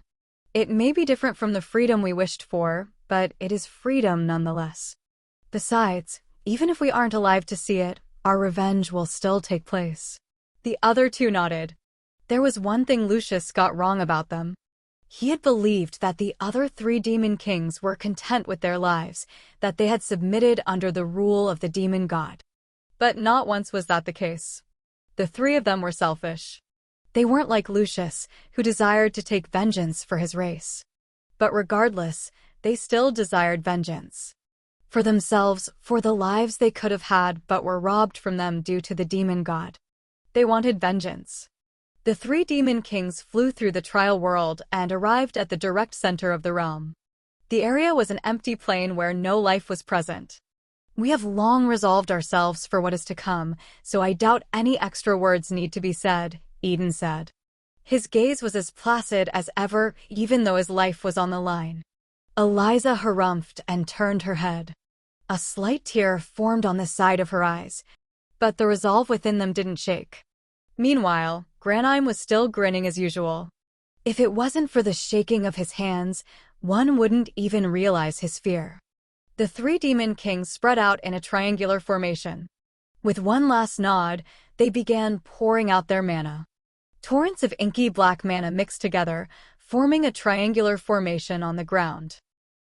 It may be different from the freedom we wished for, but it is freedom nonetheless. Besides, even if we aren't alive to see it, our revenge will still take place. The other 2 nodded. There was one thing Lucius got wrong about them. He had believed that the other 3 demon kings were content with their lives, that they had submitted under the rule of the demon god. But not once was that the case. The 3 of them were selfish. They weren't like Lucius, who desired to take vengeance for his race. But regardless, they still desired vengeance. For themselves, for the lives they could have had but were robbed from them due to the demon god. They wanted vengeance. The 3 demon kings flew through the trial world and arrived at the direct center of the realm. The area was an empty plain where no life was present. We have long resolved ourselves for what is to come, so I doubt any extra words need to be said, Eden said. His gaze was as placid as ever, even though his life was on the line. Eliza harumphed and turned her head. A slight tear formed on the side of her eyes, but the resolve within them didn't shake. Meanwhile, Granheim was still grinning as usual. If it wasn't for the shaking of his hands, one wouldn't even realize his fear. The 3 demon kings spread out in a triangular formation. With one last nod, they began pouring out their mana. Torrents of inky black mana mixed together, forming a triangular formation on the ground.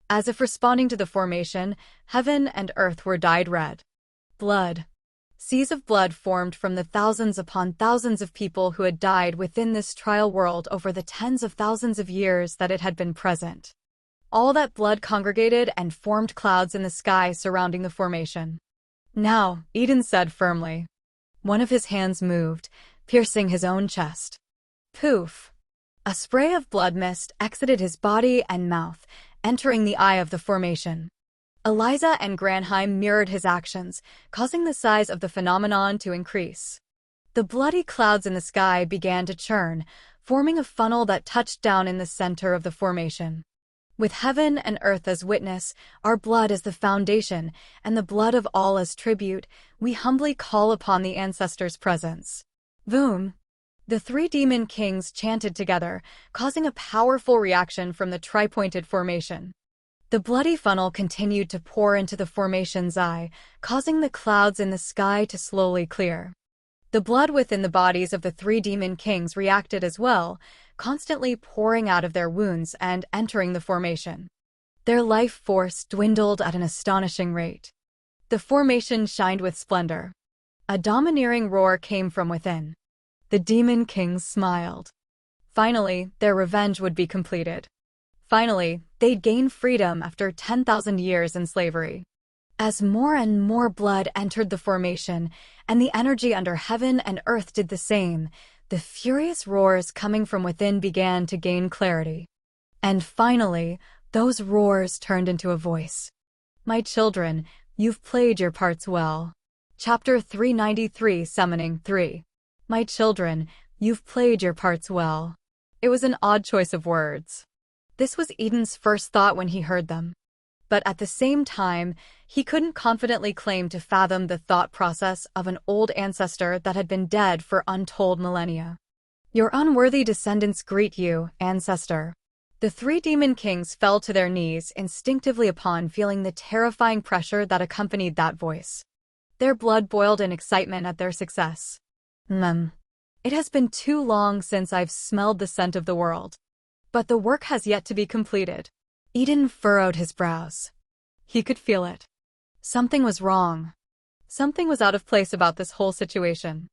As if responding to the formation, heaven and earth were dyed red. Blood. Seas of blood formed from the thousands upon thousands of people who had died within this trial world over the tens of thousands of years that it had been present. All that blood congregated and formed clouds in the sky surrounding the formation. Now, Eden said firmly. One of his hands moved, piercing his own chest. Poof! A spray of blood mist exited his body and mouth, entering the eye of the formation. Eliza and Granheim mirrored his actions, causing the size of the phenomenon to increase. The bloody clouds in the sky began to churn, forming a funnel that touched down in the center of the formation. With heaven and earth as witness, our blood as the foundation, and the blood of all as tribute, we humbly call upon the ancestors' presence. Boom! The 3 demon kings chanted together, causing a powerful reaction from the tri-pointed formation. The bloody funnel continued to pour into the formation's eye, causing the clouds in the sky to slowly clear. The blood within the bodies of the 3 demon kings reacted as well, constantly pouring out of their wounds and entering the formation. Their life force dwindled at an astonishing rate. The formation shined with splendor. A domineering roar came from within. The demon kings smiled. Finally, their revenge would be completed. Finally, they'd gain freedom after 10,000 years in slavery. As more and more blood entered the formation, and the energy under heaven and earth did the same, the furious roars coming from within began to gain clarity. And finally, those roars turned into a voice. My children, you've played your parts well. Chapter 393, Summoning 3. My children, you've played your parts well. It was an odd choice of words. This was Eden's first thought when he heard them. But at the same time, he couldn't confidently claim to fathom the thought process of an old ancestor that had been dead for untold millennia. Your unworthy descendants greet you, ancestor. The three demon kings fell to their knees instinctively upon feeling the terrifying pressure that accompanied that voice. Their blood boiled in excitement at their success. It has been too long since I've smelled the scent of the world. But the work has yet to be completed. Eden furrowed his brows. He could feel it. Something was wrong. Something was out of place about this whole situation.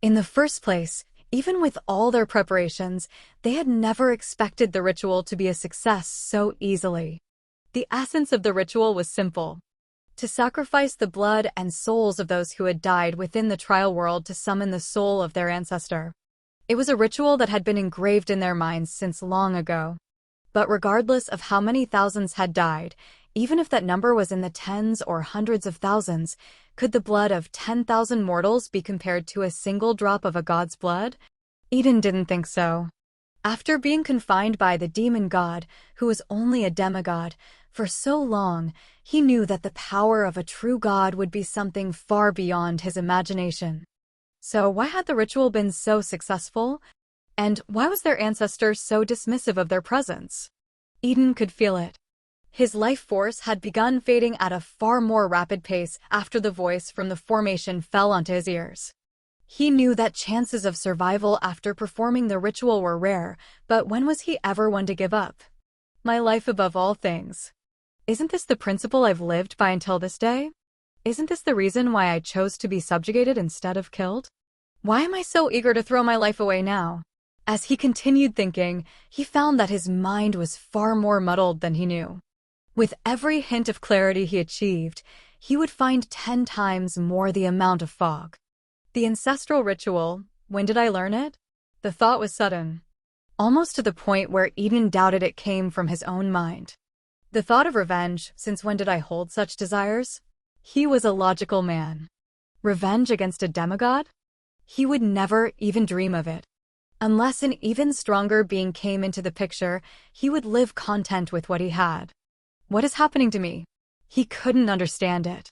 In the first place, even with all their preparations, they had never expected the ritual to be a success so easily. The essence of the ritual was simple: to sacrifice the blood and souls of those who had died within the trial world to summon the soul of their ancestor. It was a ritual that had been engraved in their minds since long ago. But regardless of how many thousands had died, even if that number was in the tens or hundreds of thousands, could the blood of 10,000 mortals be compared to a single drop of a god's blood? Eden didn't think so. After being confined by the demon god, who was only a demigod, for so long, he knew that the power of a true god would be something far beyond his imagination. So why had the ritual been so successful? And why was their ancestor so dismissive of their presence? Eden could feel it. His life force had begun fading at a far more rapid pace after the voice from the formation fell onto his ears. He knew that chances of survival after performing the ritual were rare, but when was he ever one to give up? My life above all things. Isn't this the principle I've lived by until this day? Isn't this the reason why I chose to be subjugated instead of killed? Why am I so eager to throw my life away now? As he continued thinking, he found that his mind was far more muddled than he knew. With every hint of clarity he achieved, he would find 10 times more the amount of fog. The ancestral ritual, when did I learn it? The thought was sudden, almost to the point where Eden doubted it came from his own mind. The thought of revenge, since when did I hold such desires? He was a logical man. Revenge against a demigod? He would never even dream of it. Unless an even stronger being came into the picture, he would live content with what he had. What is happening to me? He couldn't understand it.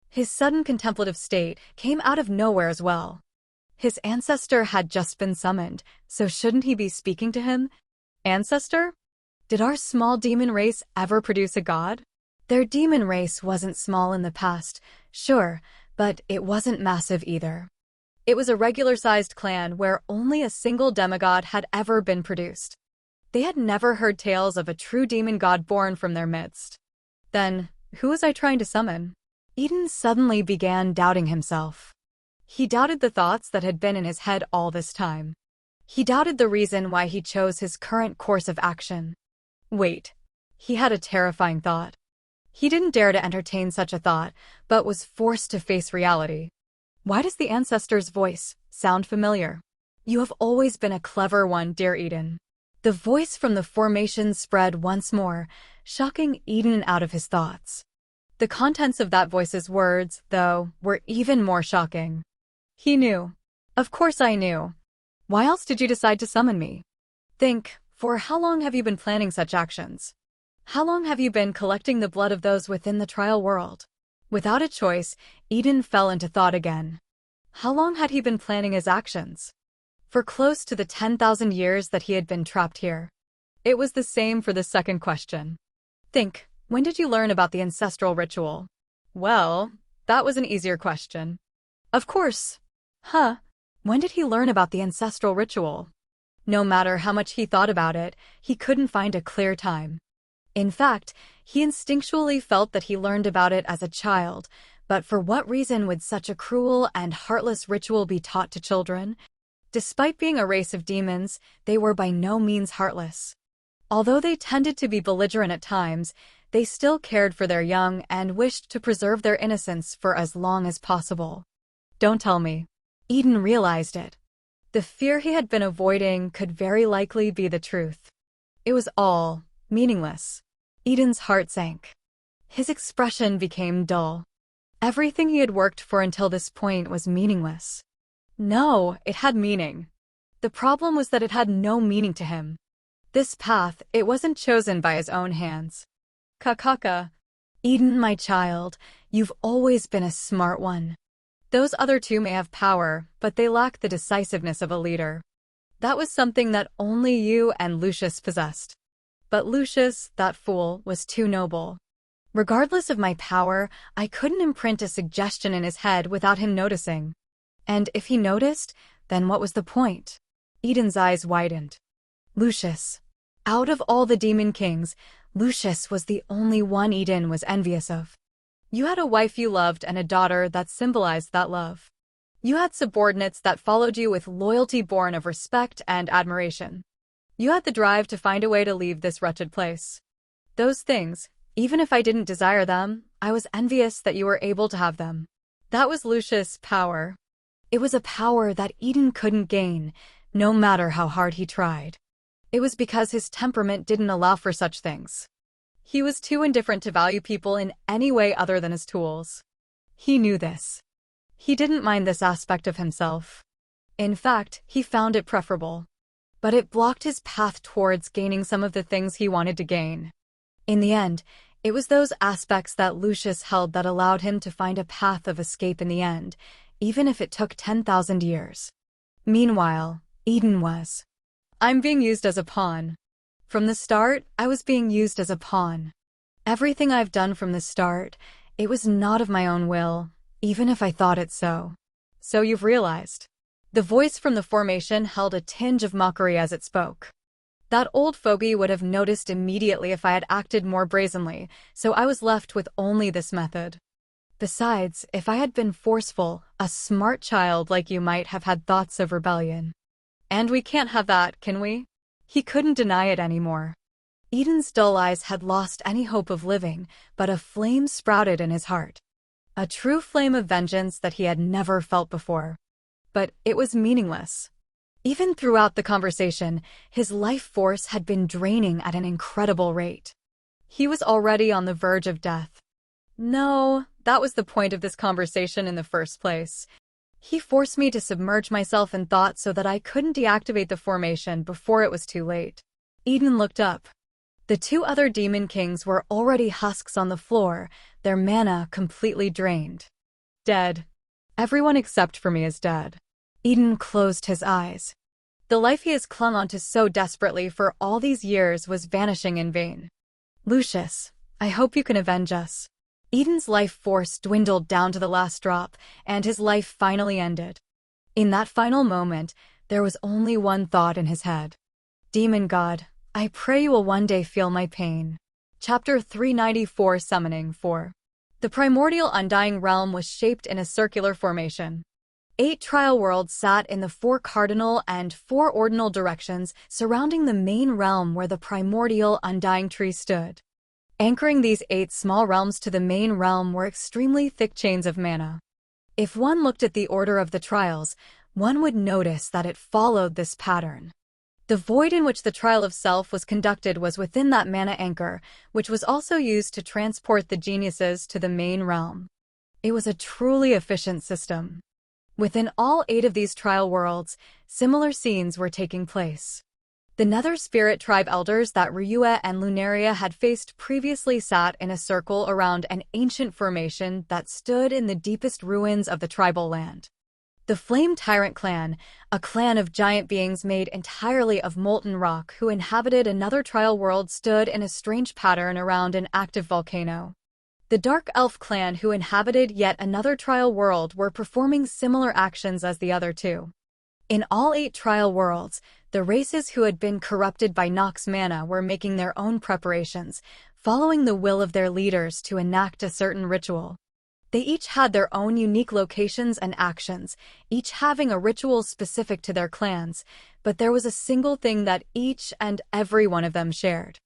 His sudden contemplative state came out of nowhere as well. His ancestor had just been summoned, so shouldn't he be speaking to him? Ancestor? Did our small demon race ever produce a god? Their demon race wasn't small in the past, sure, but it wasn't massive either. It was a regular-sized clan where only a single demigod had ever been produced. They had never heard tales of a true demon god born from their midst. Then, who was I trying to summon? Eden suddenly began doubting himself. He doubted the thoughts that had been in his head all this time. He doubted the reason why he chose his current course of action. Wait. He had a terrifying thought. He didn't dare to entertain such a thought, but was forced to face reality. Why does the ancestor's voice sound familiar? You have always been a clever one, dear Eden. The voice from the formation spread once more, shocking Eden out of his thoughts. The contents of that voice's words, though, were even more shocking. He knew. Of course I knew. Why else did you decide to summon me? Think, for how long have you been planning such actions? How long have you been collecting the blood of those within the trial world? Without a choice, Eden fell into thought again. How long had he been planning his actions? For close to the 10,000 years that he had been trapped here. It was the same for the second question. Think, when did you learn about the ancestral ritual? Well, that was an easier question. Of course. When did he learn about the ancestral ritual? No matter how much he thought about it, he couldn't find a clear time. In fact, he instinctually felt that he learned about it as a child, but for what reason would such a cruel and heartless ritual be taught to children? Despite being a race of demons, they were by no means heartless. Although they tended to be belligerent at times, they still cared for their young and wished to preserve their innocence for as long as possible. Don't tell me. Eden realized it. The fear he had been avoiding could very likely be the truth. It was all meaningless. Eden's heart sank. His expression became dull. Everything he had worked for until this point was meaningless. No, it had meaning. The problem was that it had no meaning to him. This path, it wasn't chosen by his own hands. Kakaka. Eden, my child, you've always been a smart one. Those other two may have power, but they lack the decisiveness of a leader. That was something that only you and Lucius possessed. But Lucius, that fool, was too noble. Regardless of my power, I couldn't imprint a suggestion in his head without him noticing. And if he noticed, then what was the point? Eden's eyes widened. Lucius. Out of all the demon kings, Lucius was the only one Eden was envious of. You had a wife you loved and a daughter that symbolized that love. You had subordinates that followed you with loyalty born of respect and admiration. You had the drive to find a way to leave this wretched place. Those things, even if I didn't desire them, I was envious that you were able to have them. That was Lucius' power. It was a power that Eden couldn't gain, no matter how hard he tried. It was because his temperament didn't allow for such things. He was too indifferent to value people in any way other than as tools. He knew this. He didn't mind this aspect of himself. In fact, he found it preferable. But it blocked his path towards gaining some of the things he wanted to gain. In the end, it was those aspects that Lucius held that allowed him to find a path of escape in the end, even if it took 10,000 years. Meanwhile, Eden was. I'm being used as a pawn. From the start, I was being used as a pawn. Everything I've done from the start, it was not of my own will, even if I thought it so. So you've realized. The voice from the formation held a tinge of mockery as it spoke. That old fogey would have noticed immediately if I had acted more brazenly, so I was left with only this method. Besides, if I had been forceful, a smart child like you might have had thoughts of rebellion. And we can't have that, can we? He couldn't deny it anymore. Eden's dull eyes had lost any hope of living, but a flame sprouted in his heart. A true flame of vengeance that he had never felt before. But it was meaningless. Even throughout the conversation, his life force had been draining at an incredible rate. He was already on the verge of death. No, that was the point of this conversation in the first place. He forced me to submerge myself in thought so that I couldn't deactivate the formation before it was too late. Eden looked up. The two other demon kings were already husks on the floor, their mana completely drained. Dead. Everyone except for me is dead. Eden closed his eyes. The life he has clung onto so desperately for all these years was vanishing in vain. Lucius, I hope you can avenge us. Eden's life force dwindled down to the last drop, and his life finally ended. In that final moment, there was only one thought in his head. Demon God, I pray you will one day feel my pain. Chapter 394 Summoning 4. The primordial Undying Realm was shaped in a circular formation. 8 trial worlds sat in the 4 cardinal and 4 ordinal directions surrounding the main realm where the primordial Undying Tree stood. Anchoring these 8 small realms to the main realm were extremely thick chains of mana. If one looked at the order of the trials, one would notice that it followed this pattern. The void in which the trial of self was conducted was within that mana anchor, which was also used to transport the geniuses to the main realm. It was a truly efficient system. Within all 8 of these trial worlds, similar scenes were taking place. The Nether Spirit Tribe elders that Ryua and Lunaria had faced previously sat in a circle around an ancient formation that stood in the deepest ruins of the tribal land. The Flame Tyrant clan, a clan of giant beings made entirely of molten rock who inhabited another trial world, stood in a strange pattern around an active volcano. The Dark Elf clan, who inhabited yet another trial world, were performing similar actions as the other two. In all 8 trial worlds, the races who had been corrupted by Nox mana were making their own preparations, following the will of their leaders to enact a certain ritual. They each had their own unique locations and actions, each having a ritual specific to their clans, but there was a single thing that each and every one of them shared.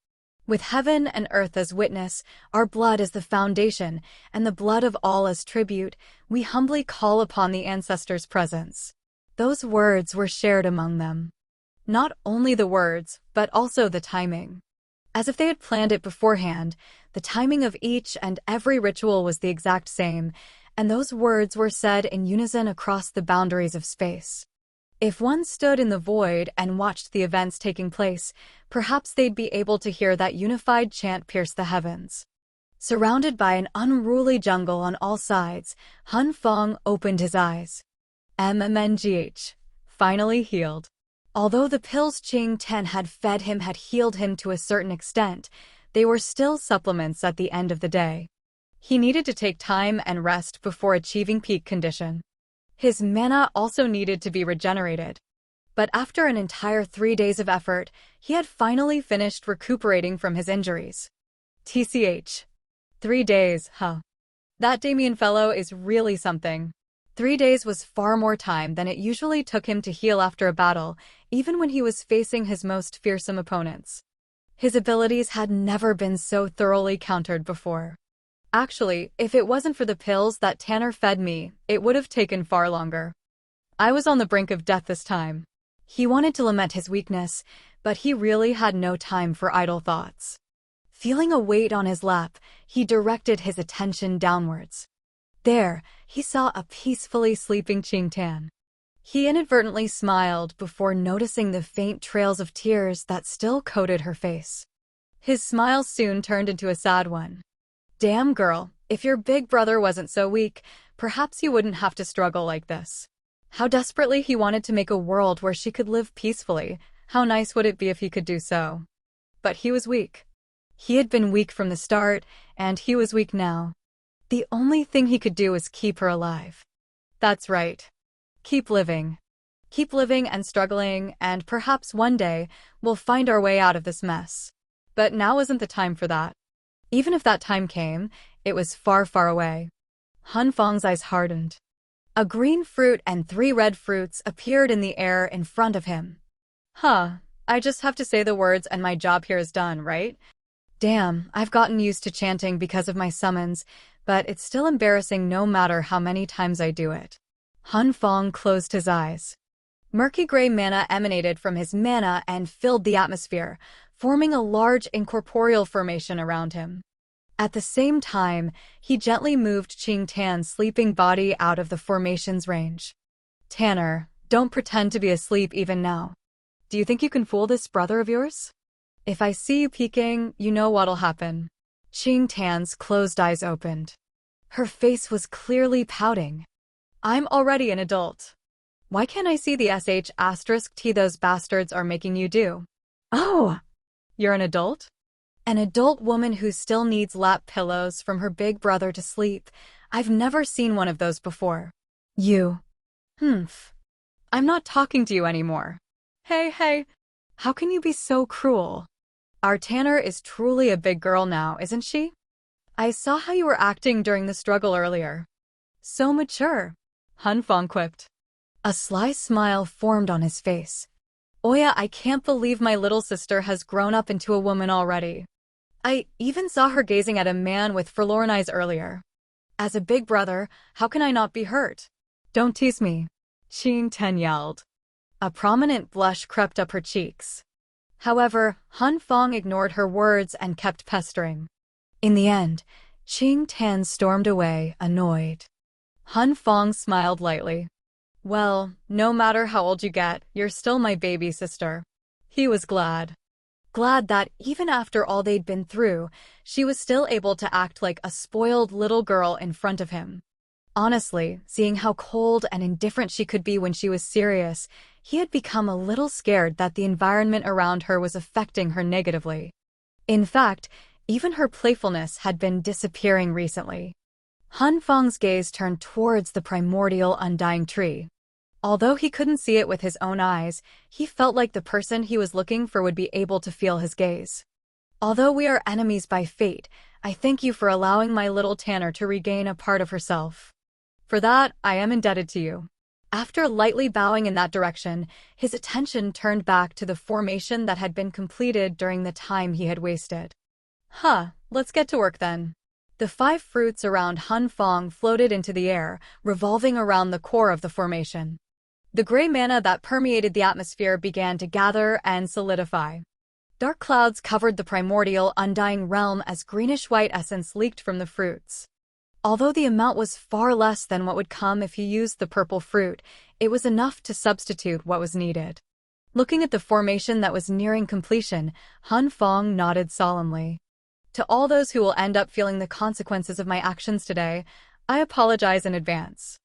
With heaven and earth as witness, our blood as the foundation, and the blood of all as tribute, we humbly call upon the ancestors' presence. Those words were shared among them. Not only the words, but also the timing. As if they had planned it beforehand, the timing of each and every ritual was the exact same, and those words were said in unison across the boundaries of space. If one stood in the void and watched the events taking place, perhaps they'd be able to hear that unified chant pierce the heavens. Surrounded by an unruly jungle on all sides, Han Feng opened his eyes. MMNGH. Finally healed. Although the pills Qing Ten had fed him had healed him to a certain extent, they were still supplements at the end of the day. He needed to take time and rest before achieving peak condition. His mana also needed to be regenerated. But after an entire 3 days of effort, he had finally finished recuperating from his injuries. TCH. 3 days, huh? That Damien fellow is really something. 3 days was far more time than it usually took him to heal after a battle, even when he was facing his most fearsome opponents. His abilities had never been so thoroughly countered before. Actually, if it wasn't for the pills that Tanner fed me, it would have taken far longer. I was on the brink of death this time. He wanted to lament his weakness, but he really had no time for idle thoughts. Feeling a weight on his lap, he directed his attention downwards. There, he saw a peacefully sleeping Qing Tan. He inadvertently smiled before noticing the faint trails of tears that still coated her face. His smile soon turned into a sad one. Damn girl, if your big brother wasn't so weak, perhaps you wouldn't have to struggle like this. How desperately he wanted to make a world where she could live peacefully. How nice would it be if he could do so? But he was weak. He had been weak from the start, and he was weak now. The only thing he could do was keep her alive. That's right. Keep living. Keep living and struggling, and perhaps one day we'll find our way out of this mess. But now isn't the time for that. Even if that time came, it was far, far away. Han Feng's eyes hardened. A green fruit and 3 red fruits appeared in the air in front of him. Huh, I just have to say the words and my job here is done, right? Damn, I've gotten used to chanting because of my summons, but it's still embarrassing no matter how many times I do it. Han Feng closed his eyes. Murky gray mana emanated from his mana and filled the atmosphere, forming a large incorporeal formation around him. At the same time, he gently moved Qing Tan's sleeping body out of the formation's range. Tanner, don't pretend to be asleep even now. Do you think you can fool this brother of yours? If I see you peeking, you know what'll happen. Qing Tan's closed eyes opened. Her face was clearly pouting. I'm already an adult. Why can't I see the sh*t those bastards are making you do? Oh! You're an adult? An adult woman who still needs lap pillows from her big brother to sleep. I've never seen one of those before. You. I'm not talking to you anymore. Hey. How can you be so cruel? Our Tanner is truly a big girl now, isn't she? I saw how you were acting during the struggle earlier. So mature, Han Feng quipped. A sly smile formed on his face. Oya, I can't believe my little sister has grown up into a woman already. I even saw her gazing at a man with forlorn eyes earlier. As a big brother, how can I not be hurt? Don't tease me, Qing Ten yelled. A prominent blush crept up her cheeks. However, Han Feng ignored her words and kept pestering. In the end, Qing Tan stormed away, annoyed. Han Feng smiled lightly. Well, no matter how old you get, you're still my baby sister. He was glad. Glad that, even after all they'd been through, she was still able to act like a spoiled little girl in front of him. Honestly, seeing how cold and indifferent she could be when she was serious, he had become a little scared that the environment around her was affecting her negatively. In fact, even her playfulness had been disappearing recently. Han Feng's gaze turned towards the primordial undying tree. Although he couldn't see it with his own eyes, he felt like the person he was looking for would be able to feel his gaze. Although we are enemies by fate, I thank you for allowing my little Tanner to regain a part of herself. For that, I am indebted to you. After lightly bowing in that direction, his attention turned back to the formation that had been completed during the time he had wasted. Let's get to work then. The 5 fruits around Han Feng floated into the air, revolving around the core of the formation. The gray mana that permeated the atmosphere began to gather and solidify. Dark clouds covered the primordial undying realm as greenish-white essence leaked from the fruits. Although the amount was far less than what would come if he used the purple fruit, it was enough to substitute what was needed. Looking at the formation that was nearing completion, Han Feng nodded solemnly. To all those who will end up feeling the consequences of my actions today, I apologize in advance.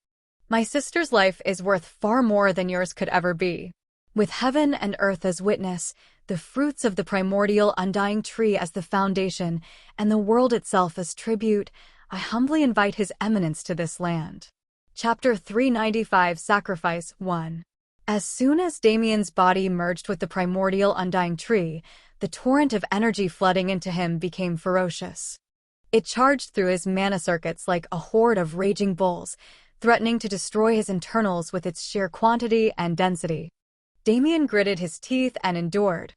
My sister's life is worth far more than yours could ever be. With heaven and earth as witness, the fruits of the primordial undying tree as the foundation, and the world itself as tribute, I humbly invite His Eminence to this land. Chapter 395 Sacrifice 1. As soon as Damien's body merged with the primordial undying tree, the torrent of energy flooding into him became ferocious. It charged through his mana circuits like a horde of raging bulls, threatening to destroy his internals with its sheer quantity and density. Damien gritted his teeth and endured.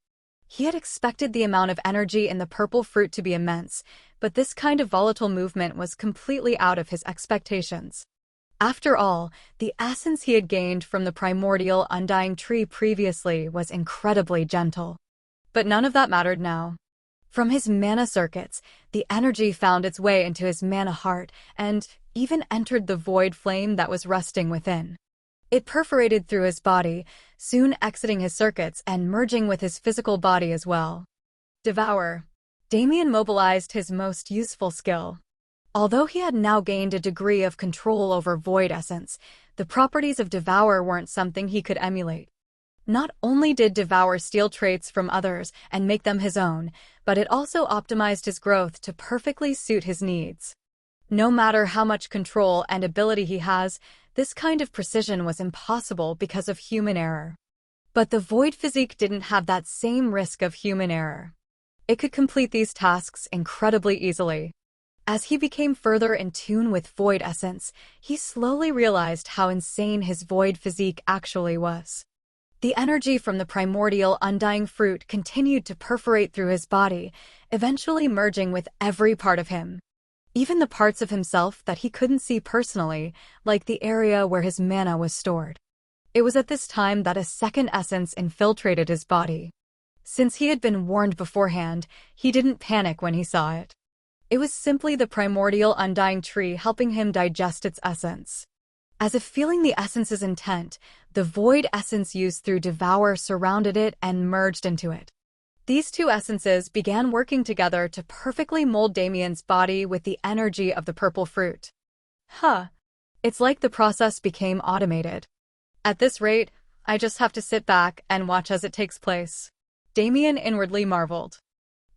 He had expected the amount of energy in the purple fruit to be immense, but this kind of volatile movement was completely out of his expectations. After all, the essence he had gained from the primordial undying tree previously was incredibly gentle. But none of that mattered now. From his mana circuits, the energy found its way into his mana heart and even entered the void flame that was resting within. It perforated through his body, soon exiting his circuits and merging with his physical body as well. Devour. Damien mobilized his most useful skill. Although he had now gained a degree of control over void essence, the properties of Devour weren't something he could emulate. Not only did Devour steal traits from others and make them his own, but it also optimized his growth to perfectly suit his needs. No matter how much control and ability he has, this kind of precision was impossible because of human error. But the void physique didn't have that same risk of human error. It could complete these tasks incredibly easily. As he became further in tune with void essence, he slowly realized how insane his void physique actually was. The energy from the primordial undying fruit continued to perforate through his body, eventually merging with every part of him. Even the parts of himself that he couldn't see personally, like the area where his mana was stored. It was at this time that a second essence infiltrated his body. Since he had been warned beforehand, he didn't panic when he saw it. It was simply the primordial undying tree helping him digest its essence. As if feeling the essence's intent, the void essence used through Devour surrounded it and merged into it. These two essences began working together to perfectly mold Damien's body with the energy of the purple fruit. It's like the process became automated. At this rate, I just have to sit back and watch as it takes place. Damien inwardly marveled.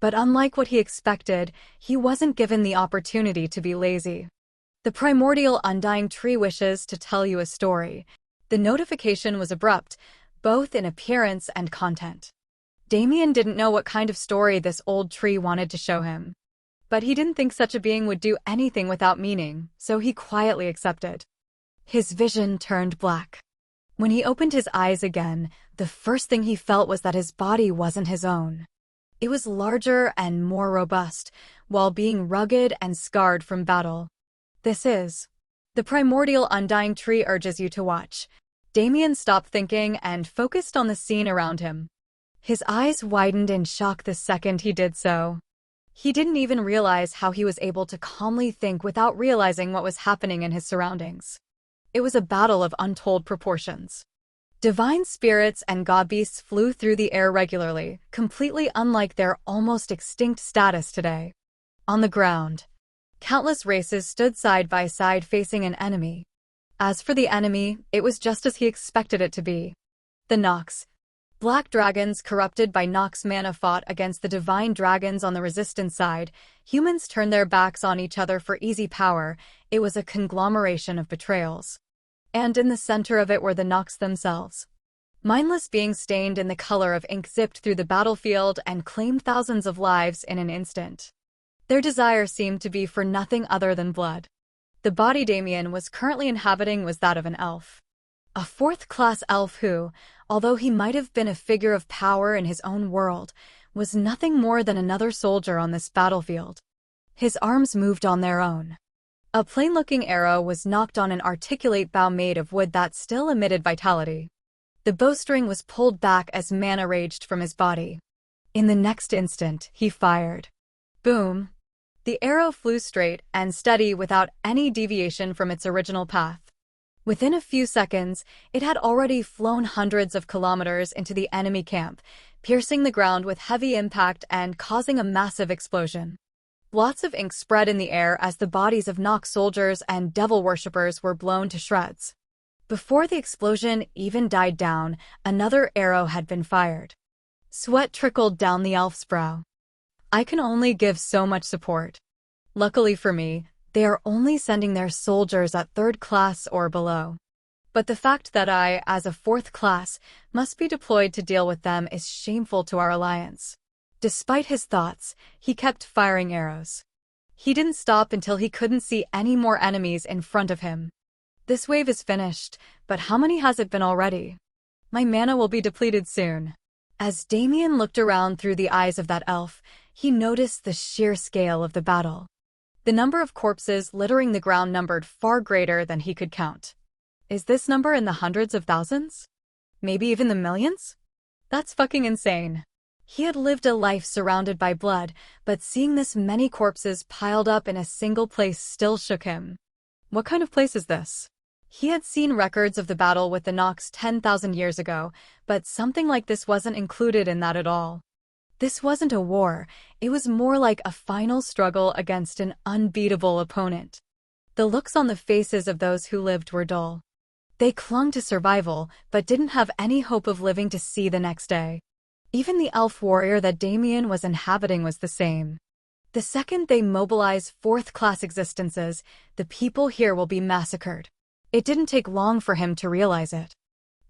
But unlike what he expected, he wasn't given the opportunity to be lazy. The primordial undying tree wishes to tell you a story. The notification was abrupt, both in appearance and content. Damien didn't know what kind of story this old tree wanted to show him. But he didn't think such a being would do anything without meaning, so he quietly accepted. His vision turned black. When he opened his eyes again, the first thing he felt was that his body wasn't his own. It was larger and more robust, while being rugged and scarred from battle. This is. The primordial undying tree urges you to watch. Damien stopped thinking and focused on the scene around him. His eyes widened in shock the second he did so. He didn't even realize how he was able to calmly think without realizing what was happening in his surroundings. It was a battle of untold proportions. Divine spirits and god beasts flew through the air regularly, completely unlike their almost extinct status today. On the ground, countless races stood side by side facing an enemy. As for the enemy, it was just as he expected it to be. The Nox. Black dragons corrupted by Nox mana fought against the divine dragons on the resistance side. Humans turned their backs on each other for easy power. It was a conglomeration of betrayals. And in the center of it were the Nox themselves. Mindless beings stained in the color of ink zipped through the battlefield and claimed thousands of lives in an instant. Their desire seemed to be for nothing other than blood. The body Damien was currently inhabiting was that of an elf. A fourth-class elf who, although he might have been a figure of power in his own world, was nothing more than another soldier on this battlefield. His arms moved on their own. A plain-looking arrow was nocked on an articulate bow made of wood that still emitted vitality. The bowstring was pulled back as mana raged from his body. In the next instant, he fired. Boom! The arrow flew straight and steady without any deviation from its original path. Within a few seconds, it had already flown hundreds of kilometers into the enemy camp, piercing the ground with heavy impact and causing a massive explosion. Lots of ink spread in the air as the bodies of Nox soldiers and devil worshippers were blown to shreds. Before the explosion even died down, another arrow had been fired. Sweat trickled down the elf's brow. I can only give so much support. Luckily for me, they are only sending their soldiers at 3rd class or below. But the fact that I, as a 4th class, must be deployed to deal with them is shameful to our alliance. Despite his thoughts, he kept firing arrows. He didn't stop until he couldn't see any more enemies in front of him. This wave is finished, but how many has it been already? My mana will be depleted soon. As Damien looked around through the eyes of that elf, he noticed the sheer scale of the battle. The number of corpses littering the ground numbered far greater than he could count. Is this number in the hundreds of thousands? Maybe even the millions? That's fucking insane. He had lived a life surrounded by blood, but seeing this many corpses piled up in a single place still shook him. What kind of place is this? He had seen records of the battle with the Nox 10,000 years ago, but something like this wasn't included in that at all. This wasn't a war, it was more like a final struggle against an unbeatable opponent. The looks on the faces of those who lived were dull. They clung to survival, but didn't have any hope of living to see the next day. Even the elf warrior that Damien was inhabiting was the same. The second they mobilize 4th-class existences, the people here will be massacred. It didn't take long for him to realize it.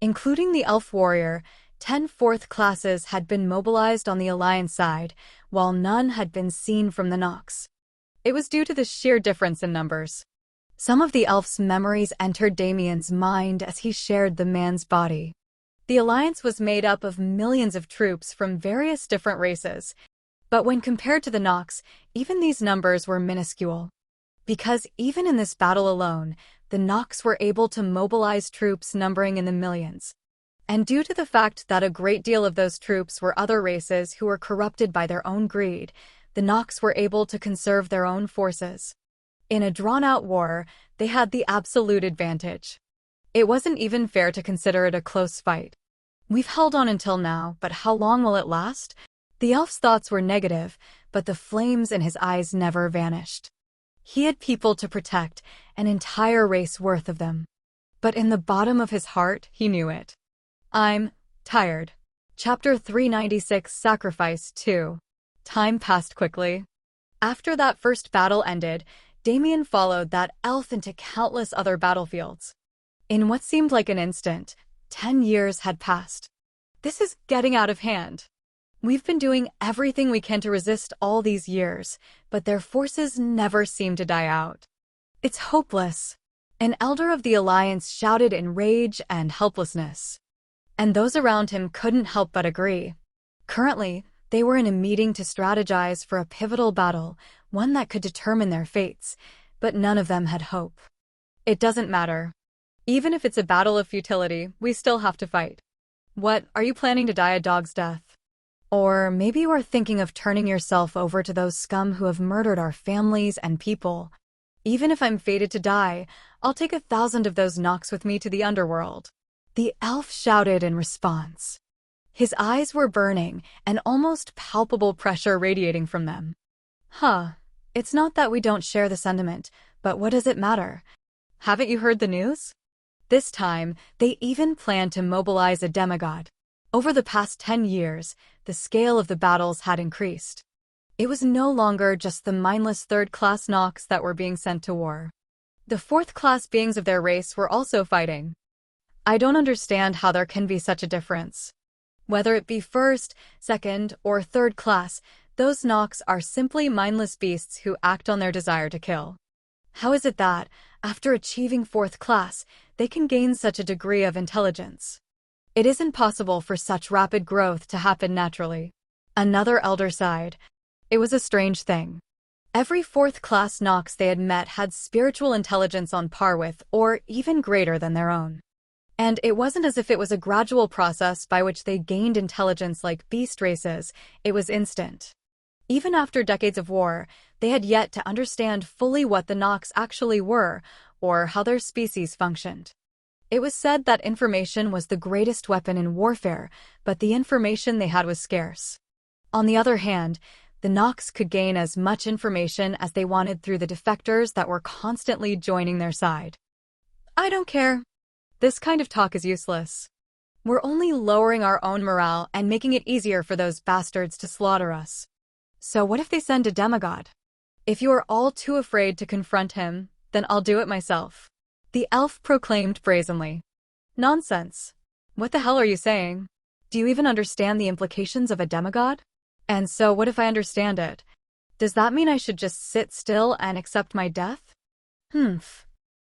Including the elf warrior, 10 4th classes had been mobilized on the Alliance side, while none had been seen from the Nox. It was due to the sheer difference in numbers. Some of the elf's memories entered Damien's mind as he shared the man's body. The Alliance was made up of millions of troops from various different races, but when compared to the Nox, even these numbers were minuscule. Because even in this battle alone, the Nox were able to mobilize troops numbering in the millions. And due to the fact that a great deal of those troops were other races who were corrupted by their own greed, the Nox were able to conserve their own forces. In a drawn-out war, they had the absolute advantage. It wasn't even fair to consider it a close fight. We've held on until now, but how long will it last? The elf's thoughts were negative, but the flames in his eyes never vanished. He had people to protect, an entire race worth of them. But in the bottom of his heart, he knew it. I'm tired. Chapter 396 Sacrifice 2. Time passed quickly. After that first battle ended, Damien followed that elf into countless other battlefields. In what seemed like an instant, 10 years had passed. This is getting out of hand. We've been doing everything we can to resist all these years, but their forces never seem to die out. It's hopeless. An elder of the Alliance shouted in rage and helplessness. And those around him couldn't help but agree. Currently, they were in a meeting to strategize for a pivotal battle, one that could determine their fates, but none of them had hope. It doesn't matter. Even if it's a battle of futility, we still have to fight. What, are you planning to die a dog's death? Or maybe you are thinking of turning yourself over to those scum who have murdered our families and people. Even if I'm fated to die, I'll take 1,000 of those Nox with me to the underworld. The elf shouted in response. His eyes were burning, an almost palpable pressure radiating from them. It's not that we don't share the sentiment, but what does it matter? Haven't you heard the news? This time, they even planned to mobilize a demigod. Over the past 10 years, the scale of the battles had increased. It was no longer just the mindless 3rd-class Nox that were being sent to war. The 4th-class beings of their race were also fighting. I don't understand how there can be such a difference. Whether it be 1st, 2nd, or 3rd class, those Nox are simply mindless beasts who act on their desire to kill. How is it that, after achieving 4th class, they can gain such a degree of intelligence? It isn't possible for such rapid growth to happen naturally. Another elder sighed. It was a strange thing. Every 4th class Nox they had met had spiritual intelligence on par with, or even greater than their own. And it wasn't as if it was a gradual process by which they gained intelligence like beast races, it was instant. Even after decades of war, they had yet to understand fully what the Nox actually were, or how their species functioned. It was said that information was the greatest weapon in warfare, but the information they had was scarce. On the other hand, the Nox could gain as much information as they wanted through the defectors that were constantly joining their side. I don't care. This kind of talk is useless. We're only lowering our own morale and making it easier for those bastards to slaughter us. So what if they send a demigod? If you are all too afraid to confront him, then I'll do it myself. The elf proclaimed brazenly. Nonsense. What the hell are you saying? Do you even understand the implications of a demigod? And so what if I understand it? Does that mean I should just sit still and accept my death? Humph.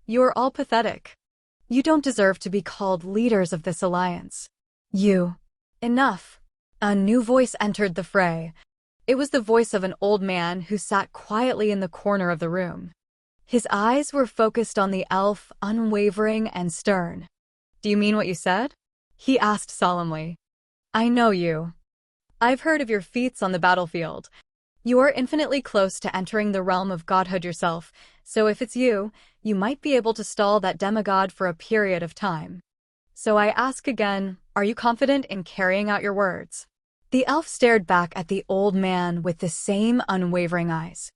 You are all pathetic. You don't deserve to be called leaders of this alliance. You. Enough. A new voice entered the fray. It was the voice of an old man who sat quietly in the corner of the room. His eyes were focused on the elf, unwavering and stern. Do you mean what you said? He asked solemnly. I know you. I've heard of your feats on the battlefield. You are infinitely close to entering the realm of godhood yourself, so if it's you, you might be able to stall that demigod for a period of time. So I ask again, are you confident in carrying out your words? The elf stared back at the old man with the same unwavering eyes.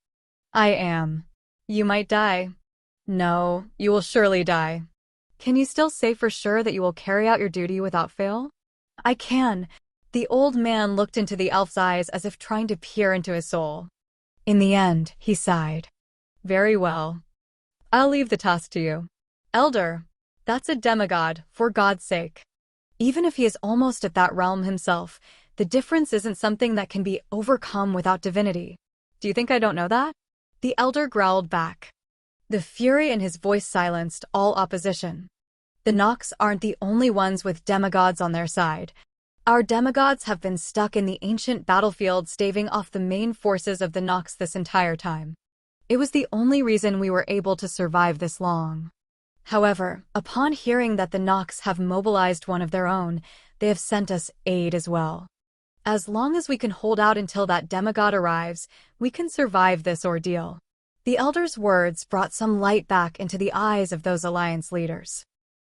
I am. You might die. No, you will surely die. Can you still say for sure that you will carry out your duty without fail? I can. The old man looked into the elf's eyes as if trying to peer into his soul. In the end, he sighed. Very well. I'll leave the task to you. Elder, that's a demigod, for God's sake. Even if he is almost at that realm himself, the difference isn't something that can be overcome without divinity. Do you think I don't know that? The elder growled back. The fury in his voice silenced all opposition. The Nox aren't the only ones with demigods on their side. Our demigods have been stuck in the ancient battlefield staving off the main forces of the Nox this entire time. It was the only reason we were able to survive this long. However, upon hearing that the Nox have mobilized one of their own, they have sent us aid as well. As long as we can hold out until that demigod arrives, we can survive this ordeal. The elder's words brought some light back into the eyes of those alliance leaders.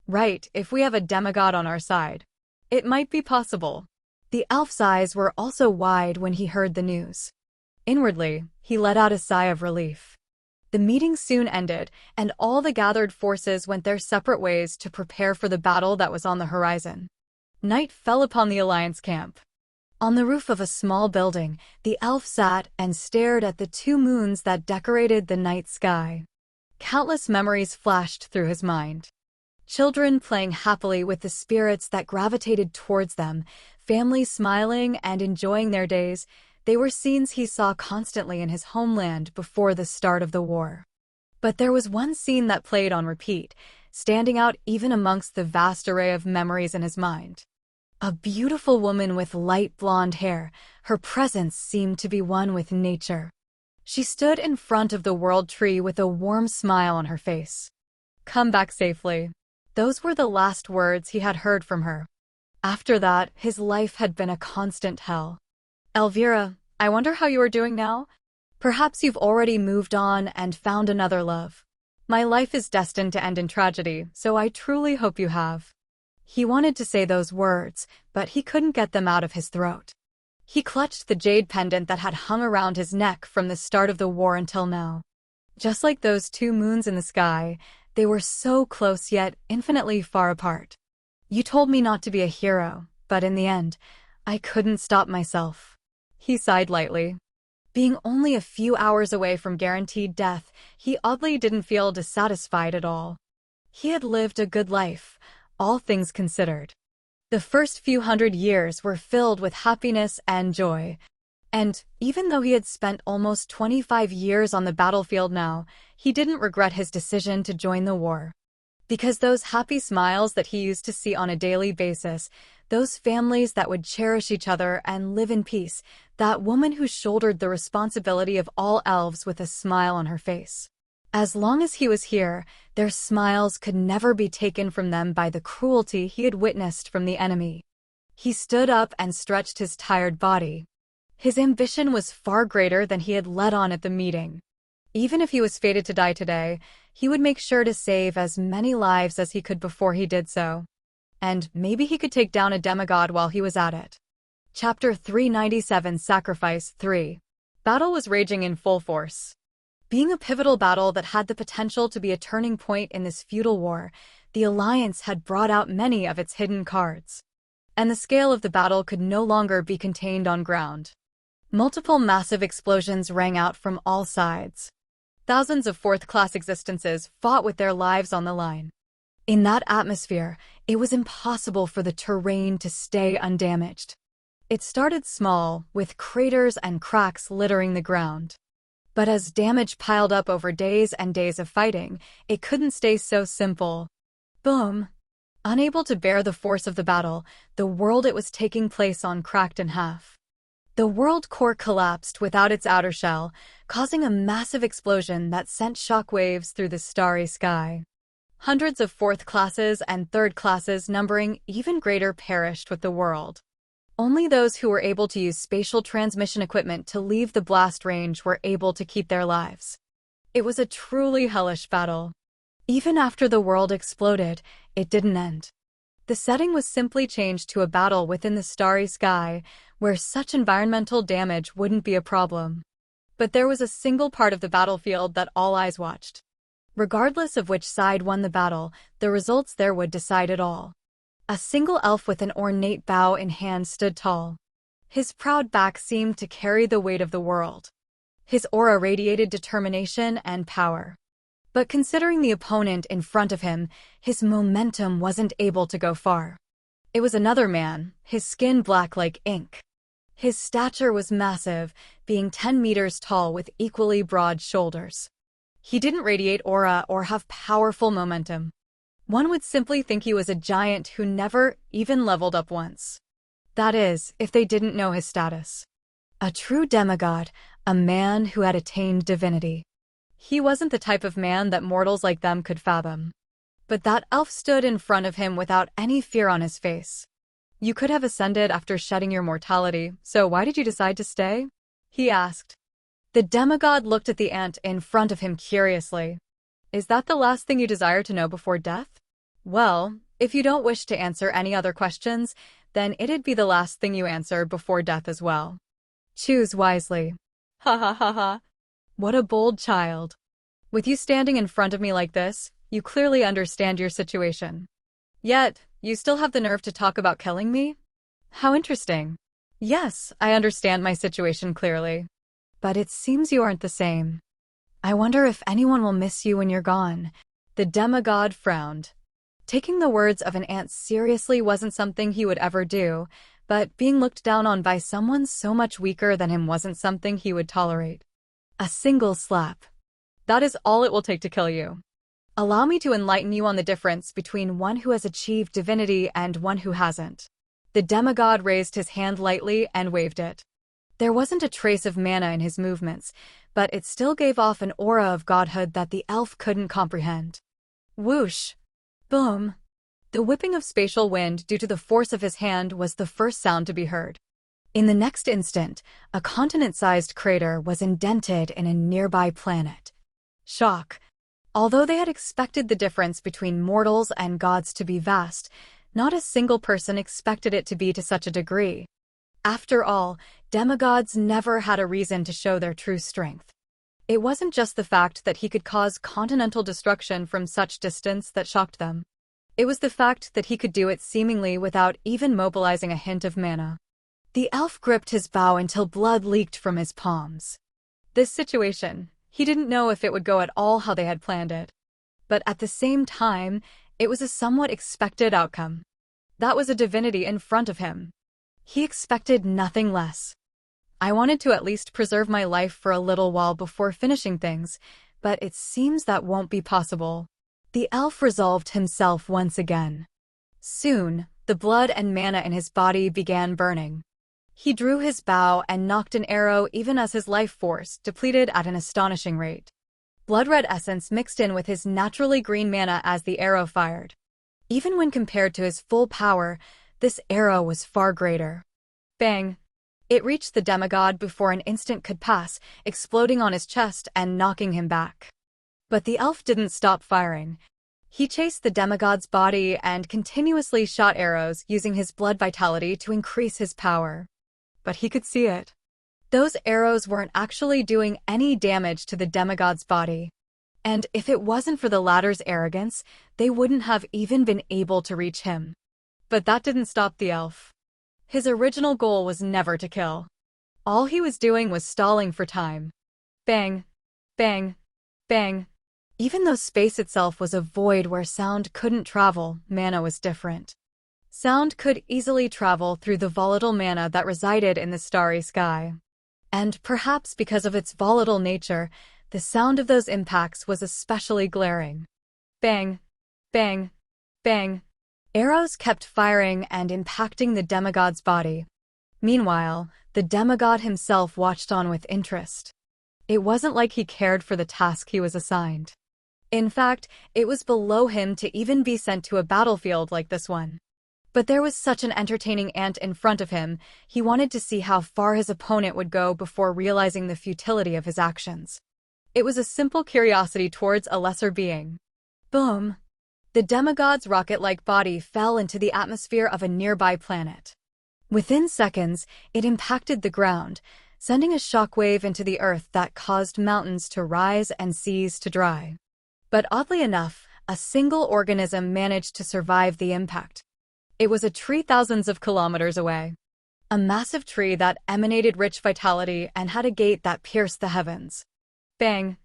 Right, if we have a demigod on our side. It might be possible. The elf's eyes were also wide when he heard the news. Inwardly, he let out a sigh of relief. The meeting soon ended, and all the gathered forces went their separate ways to prepare for the battle that was on the horizon. Night fell upon the alliance camp. On the roof of a small building, the elf sat and stared at the two moons that decorated the night sky. Countless memories flashed through his mind. Children playing happily with the spirits that gravitated towards them, families smiling and enjoying their days. They were scenes he saw constantly in his homeland before the start of the war. But there was one scene that played on repeat, standing out even amongst the vast array of memories in his mind. A beautiful woman with light blonde hair, her presence seemed to be one with nature. She stood in front of the world tree with a warm smile on her face. Come back safely. Those were the last words he had heard from her. After that, his life had been a constant hell. Elvira, I wonder how you are doing now? Perhaps you've already moved on and found another love. My life is destined to end in tragedy, so I truly hope you have. He wanted to say those words, but he couldn't get them out of his throat. He clutched the jade pendant that had hung around his neck from the start of the war until now. Just like those two moons in the sky, they were so close yet infinitely far apart. You told me not to be a hero, but in the end, I couldn't stop myself. He sighed lightly. Being only a few hours away from guaranteed death, he oddly didn't feel dissatisfied at all. He had lived a good life, all things considered. The first few hundred years were filled with happiness and joy. And even though he had spent almost 25 years on the battlefield now, he didn't regret his decision to join the war. Because those happy smiles that he used to see on a daily basis, those families that would cherish each other and live in peace, that woman who shouldered the responsibility of all elves with a smile on her face. As long as he was here, their smiles could never be taken from them by the cruelty he had witnessed from the enemy. He stood up and stretched his tired body. His ambition was far greater than he had let on at the meeting. Even if he was fated to die today, he would make sure to save as many lives as he could before he did so. And maybe he could take down a demigod while he was at it. Chapter 397 Sacrifice 3. Battle was raging in full force. Being a pivotal battle that had the potential to be a turning point in this feudal war, the Alliance had brought out many of its hidden cards. And the scale of the battle could no longer be contained on ground. Multiple massive explosions rang out from all sides. Thousands of fourth-class existences fought with their lives on the line. In that atmosphere, it was impossible for the terrain to stay undamaged. It started small, with craters and cracks littering the ground. But as damage piled up over days and days of fighting, it couldn't stay so simple. Boom! Unable to bear the force of the battle, the world it was taking place on cracked in half. The world core collapsed without its outer shell, causing a massive explosion that sent shockwaves through the starry sky. Hundreds of fourth classes and third classes numbering even greater perished with the world. Only those who were able to use spatial transmission equipment to leave the blast range were able to keep their lives. It was a truly hellish battle. Even after the world exploded, it didn't end. The setting was simply changed to a battle within the starry sky, where such environmental damage wouldn't be a problem. But there was a single part of the battlefield that all eyes watched. Regardless of which side won the battle, the results there would decide it all. A single elf with an ornate bow in hand stood tall. His proud back seemed to carry the weight of the world. His aura radiated determination and power. But considering the opponent in front of him, his momentum wasn't able to go far. It was another man, his skin black like ink. His stature was massive, being 10 meters tall with equally broad shoulders. He didn't radiate aura or have powerful momentum. One would simply think he was a giant who never even leveled up once. That is, if they didn't know his status. A true demigod, a man who had attained divinity. He wasn't the type of man that mortals like them could fathom. But that elf stood in front of him without any fear on his face. You could have ascended after shedding your mortality, so why did you decide to stay? He asked. The demigod looked at the ant in front of him curiously. Is that the last thing you desire to know before death? Well, if you don't wish to answer any other questions, then it'd be the last thing you answer before death as well. Choose wisely. Ha ha ha ha. What a bold child. With you standing in front of me like this, you clearly understand your situation. Yet, you still have the nerve to talk about killing me? How interesting. Yes, I understand my situation clearly. But it seems you aren't the same. I wonder if anyone will miss you when you're gone. The demigod frowned. Taking the words of an ant seriously wasn't something he would ever do, but being looked down on by someone so much weaker than him wasn't something he would tolerate. A single slap. That is all it will take to kill you. Allow me to enlighten you on the difference between one who has achieved divinity and one who hasn't. The demigod raised his hand lightly and waved it. There wasn't a trace of mana in his movements, but it still gave off an aura of godhood that the elf couldn't comprehend. Whoosh! Boom! The whipping of spatial wind due to the force of his hand was the first sound to be heard. In the next instant, a continent-sized crater was indented in a nearby planet. Shock! Although they had expected the difference between mortals and gods to be vast, not a single person expected it to be to such a degree. After all, demigods never had a reason to show their true strength. It wasn't just the fact that he could cause continental destruction from such distance that shocked them. It was the fact that he could do it seemingly without even mobilizing a hint of mana. The elf gripped his bow until blood leaked from his palms. This situation, he didn't know if it would go at all how they had planned it. But at the same time, it was a somewhat expected outcome. That was a divinity in front of him. He expected nothing less. I wanted to at least preserve my life for a little while before finishing things, but it seems that won't be possible. The elf resolved himself once again. Soon, the blood and mana in his body began burning. He drew his bow and knocked an arrow even as his life force depleted at an astonishing rate. Blood-red essence mixed in with his naturally green mana as the arrow fired. Even when compared to his full power, this arrow was far greater. Bang! It reached the demigod before an instant could pass, exploding on his chest and knocking him back. But the elf didn't stop firing. He chased the demigod's body and continuously shot arrows using his blood vitality to increase his power. But he could see it. Those arrows weren't actually doing any damage to the demigod's body. And if it wasn't for the latter's arrogance, they wouldn't have even been able to reach him. But that didn't stop the elf. His original goal was never to kill. All he was doing was stalling for time. Bang, bang, bang. Even though space itself was a void where sound couldn't travel, mana was different. Sound could easily travel through the volatile mana that resided in the starry sky. And perhaps because of its volatile nature, the sound of those impacts was especially glaring. Bang, bang, bang. Arrows kept firing and impacting the demigod's body. Meanwhile, the demigod himself watched on with interest. It wasn't like he cared for the task he was assigned. In fact, it was below him to even be sent to a battlefield like this one. But there was such an entertaining ant in front of him, he wanted to see how far his opponent would go before realizing the futility of his actions. It was a simple curiosity towards a lesser being. Boom! The demigod's rocket-like body fell into the atmosphere of a nearby planet. Within seconds, it impacted the ground, sending a shockwave into the earth that caused mountains to rise and seas to dry. But oddly enough, a single organism managed to survive the impact. It was a tree thousands of kilometers away. A massive tree that emanated rich vitality and had a gate that pierced the heavens. Bang!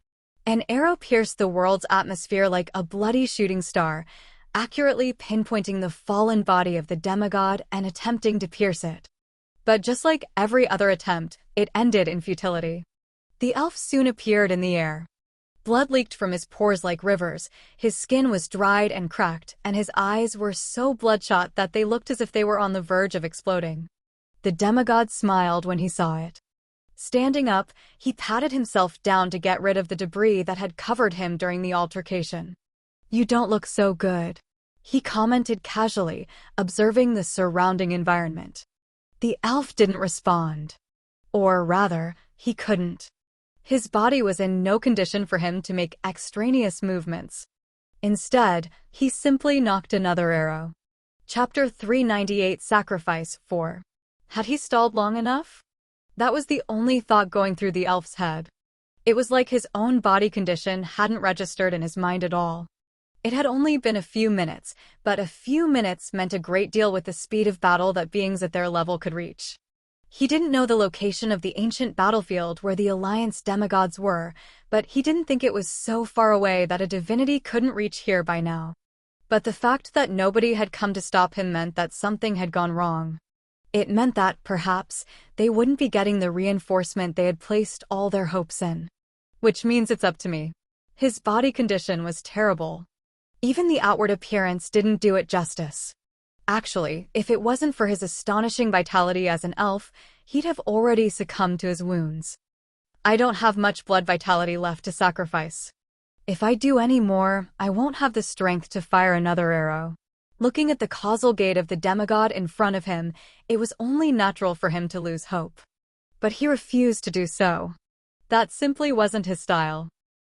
An arrow pierced the world's atmosphere like a bloody shooting star, accurately pinpointing the fallen body of the demigod and attempting to pierce it. But just like every other attempt, it ended in futility. The elf soon appeared in the air. Blood leaked from his pores like rivers, his skin was dried and cracked, and his eyes were so bloodshot that they looked as if they were on the verge of exploding. The demigod smiled when he saw it. Standing up, he patted himself down to get rid of the debris that had covered him during the altercation. "You don't look so good," he commented casually, observing the surrounding environment. The elf didn't respond. Or rather, he couldn't. His body was in no condition for him to make extraneous movements. Instead, he simply knocked another arrow. Chapter 398 Sacrifice 4. Had he stalled long enough? That was the only thought going through the elf's head. It was like his own body condition hadn't registered in his mind at all. It had only been a few minutes, but a few minutes meant a great deal with the speed of battle that beings at their level could reach. He didn't know the location of the ancient battlefield where the Alliance demigods were, but he didn't think it was so far away that a divinity couldn't reach here by now. But the fact that nobody had come to stop him meant that something had gone wrong. It meant that, perhaps, they wouldn't be getting the reinforcement they had placed all their hopes in. Which means it's up to me. His body condition was terrible. Even the outward appearance didn't do it justice. Actually, if it wasn't for his astonishing vitality as an elf, he'd have already succumbed to his wounds. I don't have much blood vitality left to sacrifice. If I do any more, I won't have the strength to fire another arrow. Looking at the causal gate of the demigod in front of him, it was only natural for him to lose hope. But he refused to do so. That simply wasn't his style.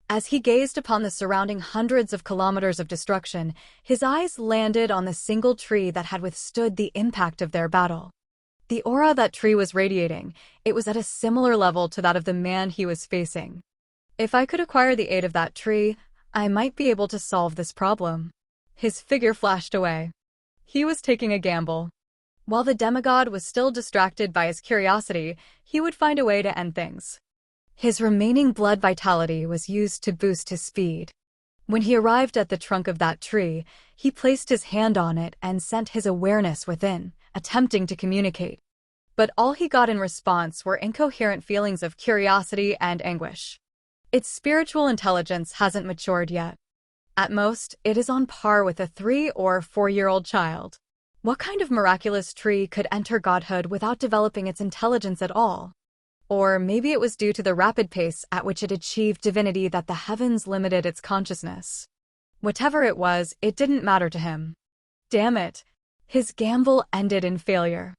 As he gazed upon the surrounding hundreds of kilometers of destruction, his eyes landed on the single tree that had withstood the impact of their battle. The aura that tree was radiating, it was at a similar level to that of the man he was facing. If I could acquire the aid of that tree, I might be able to solve this problem. His figure flashed away. He was taking a gamble. While the demigod was still distracted by his curiosity, he would find a way to end things. His remaining blood vitality was used to boost his speed. When he arrived at the trunk of that tree, he placed his hand on it and sent his awareness within, attempting to communicate. But all he got in response were incoherent feelings of curiosity and anguish. Its spiritual intelligence hasn't matured yet. At most, it is on par with a 3- or 4-year-old child. What kind of miraculous tree could enter godhood without developing its intelligence at all? Or maybe it was due to the rapid pace at which it achieved divinity that the heavens limited its consciousness. Whatever it was, it didn't matter to him. Damn it! His gamble ended in failure.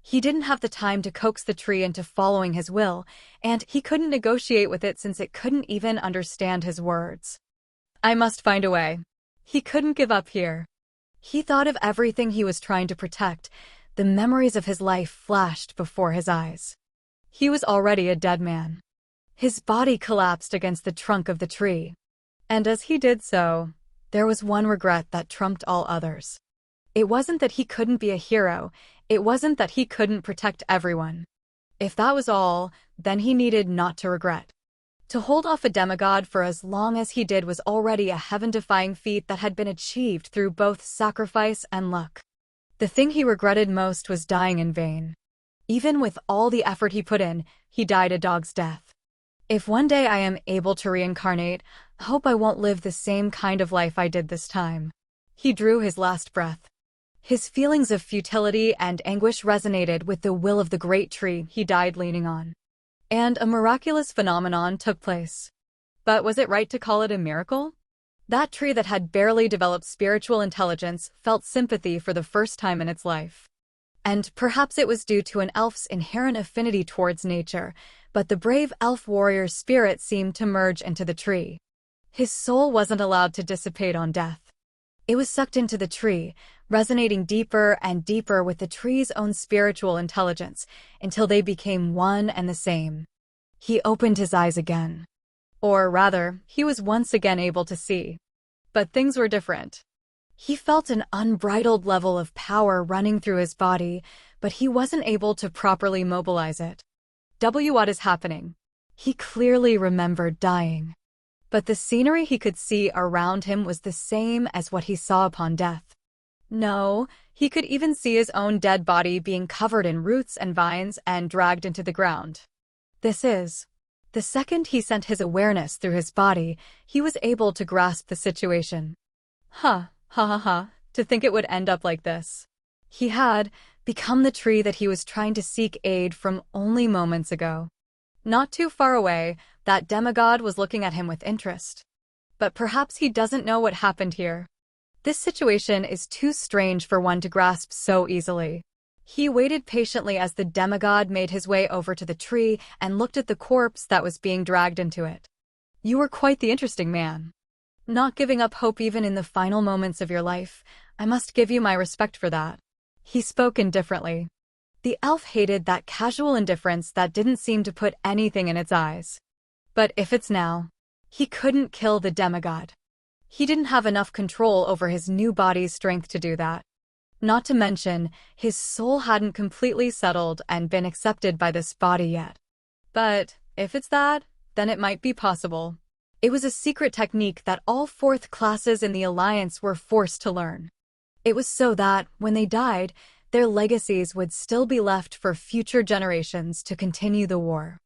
He didn't have the time to coax the tree into following his will, and he couldn't negotiate with it since it couldn't even understand his words. I must find a way. He couldn't give up here. He thought of everything he was trying to protect. The memories of his life flashed before his eyes. He was already a dead man. His body collapsed against the trunk of the tree. And as he did so, there was one regret that trumped all others. It wasn't that he couldn't be a hero, it wasn't that he couldn't protect everyone. If that was all, then he needed not to regret. To hold off a demigod for as long as he did was already a heaven-defying feat that had been achieved through both sacrifice and luck. The thing he regretted most was dying in vain. Even with all the effort he put in, he died a dog's death. If one day I am able to reincarnate, I hope I won't live the same kind of life I did this time. He drew his last breath. His feelings of futility and anguish resonated with the will of the great tree he died leaning on. And a miraculous phenomenon took place. But was it right to call it a miracle? That tree that had barely developed spiritual intelligence felt sympathy for the first time in its life. And perhaps it was due to an elf's inherent affinity towards nature, but the brave elf warrior's spirit seemed to merge into the tree. His soul wasn't allowed to dissipate on death. It was sucked into the tree, resonating deeper and deeper with the tree's own spiritual intelligence, until they became one and the same. He opened his eyes again. Or rather, he was once again able to see. But things were different. He felt an unbridled level of power running through his body, but he wasn't able to properly mobilize it. What is happening? He clearly remembered dying. But the scenery he could see around him was the same as what he saw upon death. No, he could even see his own dead body being covered in roots and vines and dragged into the ground. The second he sent his awareness through his body, he was able to grasp the situation. To think it would end up like this. He had become the tree that he was trying to seek aid from only moments ago. Not too far away, that demigod was looking at him with interest. But perhaps he doesn't know what happened here. This situation is too strange for one to grasp so easily. He waited patiently as the demigod made his way over to the tree and looked at the corpse that was being dragged into it. You were quite the interesting man. Not giving up hope even in the final moments of your life, I must give you my respect for that. He spoke indifferently. The elf hated that casual indifference that didn't seem to put anything in its eyes. But if it's now, he couldn't kill the demigod. He didn't have enough control over his new body's strength to do that. Not to mention, his soul hadn't completely settled and been accepted by this body yet. But if it's that, then it might be possible. It was a secret technique that all fourth classes in the Alliance were forced to learn. It was so that, when they died, their legacies would still be left for future generations to continue the war.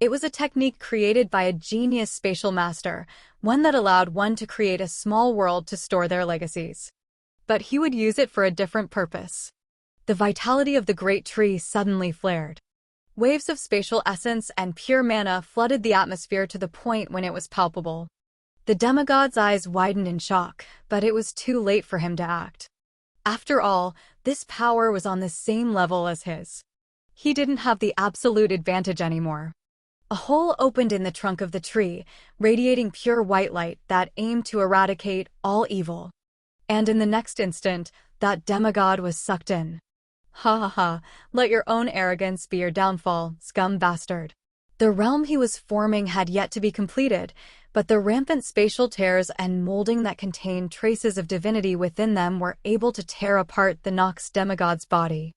It was a technique created by a genius spatial master, one that allowed one to create a small world to store their legacies. But he would use it for a different purpose. The vitality of the great tree suddenly flared. Waves of spatial essence and pure mana flooded the atmosphere to the point when it was palpable. The demigod's eyes widened in shock, but it was too late for him to act. After all, this power was on the same level as his. He didn't have the absolute advantage anymore. A hole opened in the trunk of the tree, radiating pure white light that aimed to eradicate all evil. And in the next instant, that demigod was sucked in. Let your own arrogance be your downfall, scum bastard. The realm he was forming had yet to be completed, but the rampant spatial tears and molding that contained traces of divinity within them were able to tear apart the Nox demigod's body.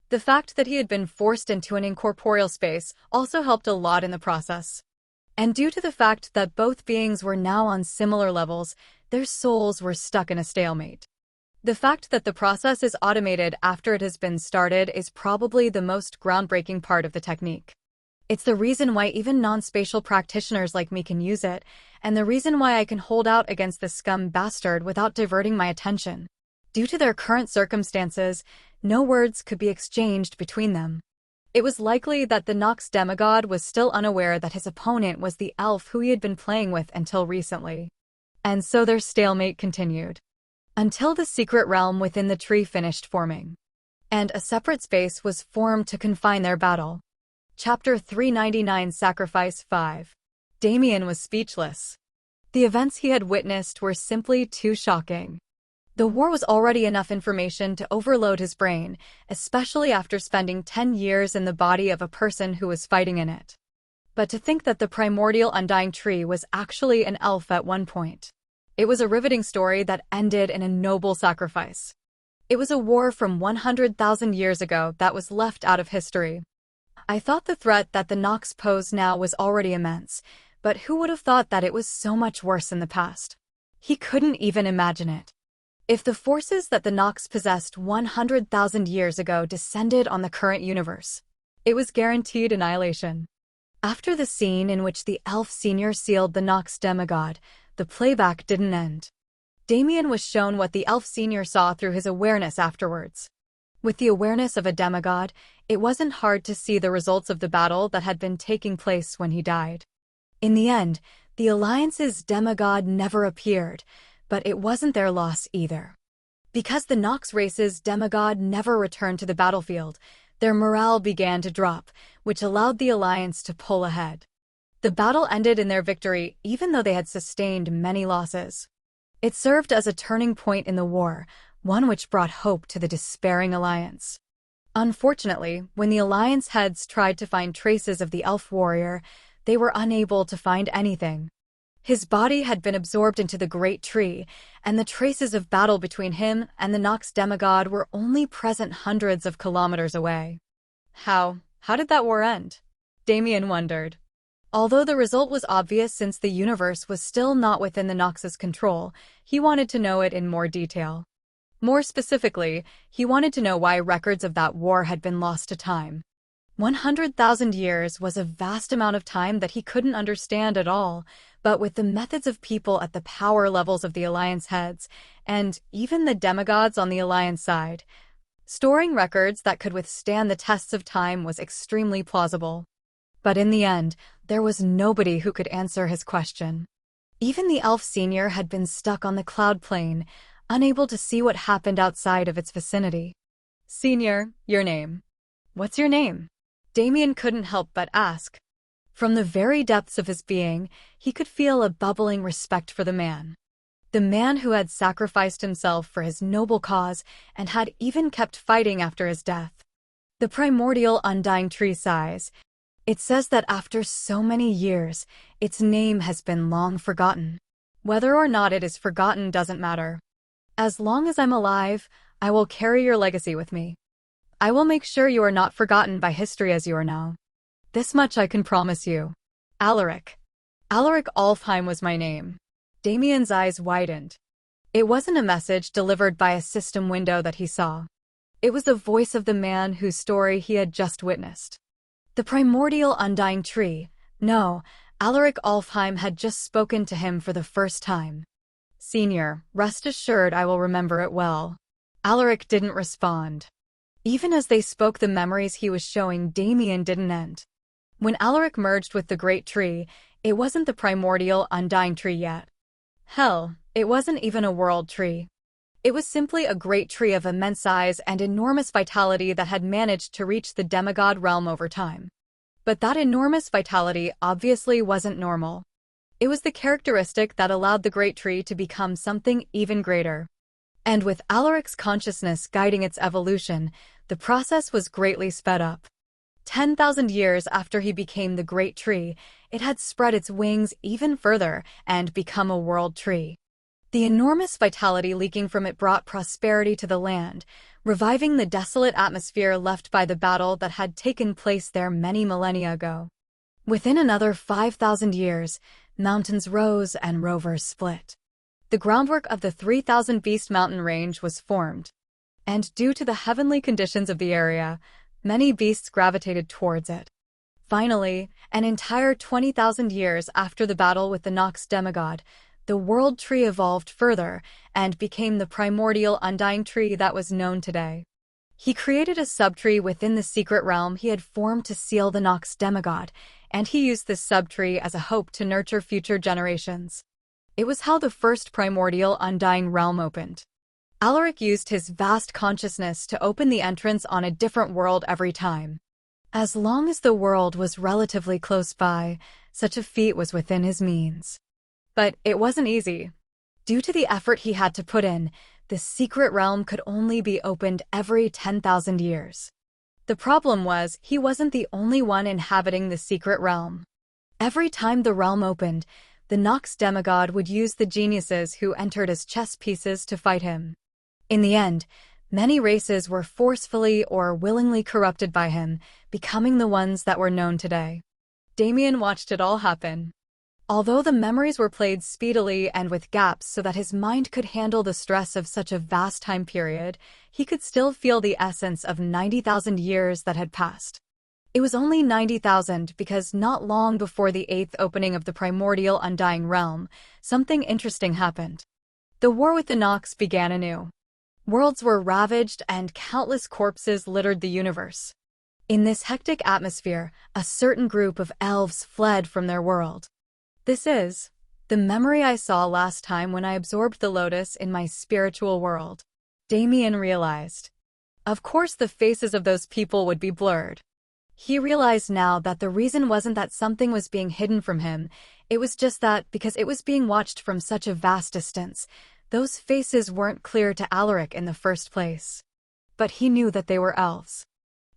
The fact that he had been forced into an incorporeal space also helped a lot in the process. And due to the fact that both beings were now on similar levels, their souls were stuck in a stalemate. The fact that the process is automated after it has been started is probably the most groundbreaking part of the technique. It's the reason why even non-spatial practitioners like me can use it, and the reason why I can hold out against this scum bastard without diverting my attention. Due to their current circumstances, no words could be exchanged between them. It was likely that the Nox demigod was still unaware that his opponent was the elf who he had been playing with until recently. And so their stalemate continued. Until the secret realm within the tree finished forming. And a separate space was formed to confine their battle. Chapter 399 Sacrifice 5. Damien was speechless. The events he had witnessed were simply too shocking. The war was already enough information to overload his brain, especially after spending 10 years in the body of a person who was fighting in it. But to think that the primordial undying tree was actually an elf at one point. It was a riveting story that ended in a noble sacrifice. It was a war from 100,000 years ago that was left out of history. I thought the threat that the Nox posed now was already immense, but who would have thought that it was so much worse in the past? He couldn't even imagine it. If the forces that the Nox possessed 100,000 years ago descended on the current universe, it was guaranteed annihilation. After the scene in which the elf senior sealed the Nox demigod, the playback didn't end. Damien was shown what the elf senior saw through his awareness afterwards. With the awareness of a demigod, it wasn't hard to see the results of the battle that had been taking place when he died. In the end, the Alliance's demigod never appeared, but it wasn't their loss either. Because the Nox race's demigod never returned to the battlefield, their morale began to drop, which allowed the Alliance to pull ahead. The battle ended in their victory, even though they had sustained many losses. It served as a turning point in the war, one which brought hope to the despairing Alliance. Unfortunately, when the Alliance heads tried to find traces of the elf warrior, they were unable to find anything. His body had been absorbed into the great tree, and the traces of battle between him and the Nox demigod were only present hundreds of kilometers away. How did that war end? Damien wondered. Although the result was obvious since the universe was still not within the Nox's control, he wanted to know it in more detail. More specifically, he wanted to know why records of that war had been lost to time. 100,000 years was a vast amount of time that he couldn't understand at all, but with the methods of people at the power levels of the Alliance heads, and even the demigods on the Alliance side, storing records that could withstand the tests of time was extremely plausible. But in the end, there was nobody who could answer his question. Even the elf senior had been stuck on the cloud plane, unable to see what happened outside of its vicinity. "Senior, your name. What's your name?" Damien couldn't help but ask. From the very depths of his being, he could feel a bubbling respect for the man. The man who had sacrificed himself for his noble cause and had even kept fighting after his death. The primordial undying tree sighs. It says that after so many years, its name has been long forgotten. Whether or not it is forgotten doesn't matter. As long as I'm alive, I will carry your legacy with me. I will make sure you are not forgotten by history as you are now. This much I can promise you. Alaric. Alaric Alfheim was my name. Damien's eyes widened. It wasn't a message delivered by a system window that he saw. It was the voice of the man whose story he had just witnessed. The primordial undying tree. No, Alaric Alfheim had just spoken to him for the first time. "Senior, rest assured I will remember it well." Alaric didn't respond. Even as they spoke, the memories he was showing Damien didn't end. When Alaric merged with the great tree, it wasn't the primordial undying tree yet. Hell, it wasn't even a world tree. It was simply a great tree of immense size and enormous vitality that had managed to reach the demigod realm over time. But that enormous vitality obviously wasn't normal. It was the characteristic that allowed the great tree to become something even greater. And with Alaric's consciousness guiding its evolution, the process was greatly sped up. 10,000 years after he became the great tree, it had spread its wings even further and become a world tree. The enormous vitality leaking from it brought prosperity to the land, reviving the desolate atmosphere left by the battle that had taken place there many millennia ago. Within another 5,000 years, mountains rose and rivers split. The groundwork of the 3,000 Beast Mountain range was formed, and due to the heavenly conditions of the area, many beasts gravitated towards it. Finally, an entire 20,000 years after the battle with the Nox demigod, the world tree evolved further and became the primordial undying tree that was known today. He created a subtree within the secret realm he had formed to seal the Nox demigod, and he used this subtree as a hope to nurture future generations. It was how the first primordial undying realm opened. Alaric used his vast consciousness to open the entrance on a different world every time. As long as the world was relatively close by, such a feat was within his means. But it wasn't easy. Due to the effort he had to put in, the secret realm could only be opened every 10,000 years. The problem was, he wasn't the only one inhabiting the secret realm. Every time the realm opened, the Nox demigod would use the geniuses who entered as chess pieces to fight him. In the end, many races were forcefully or willingly corrupted by him, becoming the ones that were known today. Damien watched it all happen. Although the memories were played speedily and with gaps so that his mind could handle the stress of such a vast time period, he could still feel the essence of 90,000 years that had passed. It was only 90,000 because not long before the 8th opening of the primordial Undying Realm, something interesting happened. The war with the Nox began anew. Worlds were ravaged and countless corpses littered the universe. In this hectic atmosphere, a certain group of elves fled from their world. This is the memory I saw last time when I absorbed the lotus in my spiritual world, Damien realized. Of course the faces of those people would be blurred. He realized now that the reason wasn't that something was being hidden from him, it was just that, because it was being watched from such a vast distance, those faces weren't clear to Alaric in the first place. But he knew that they were elves.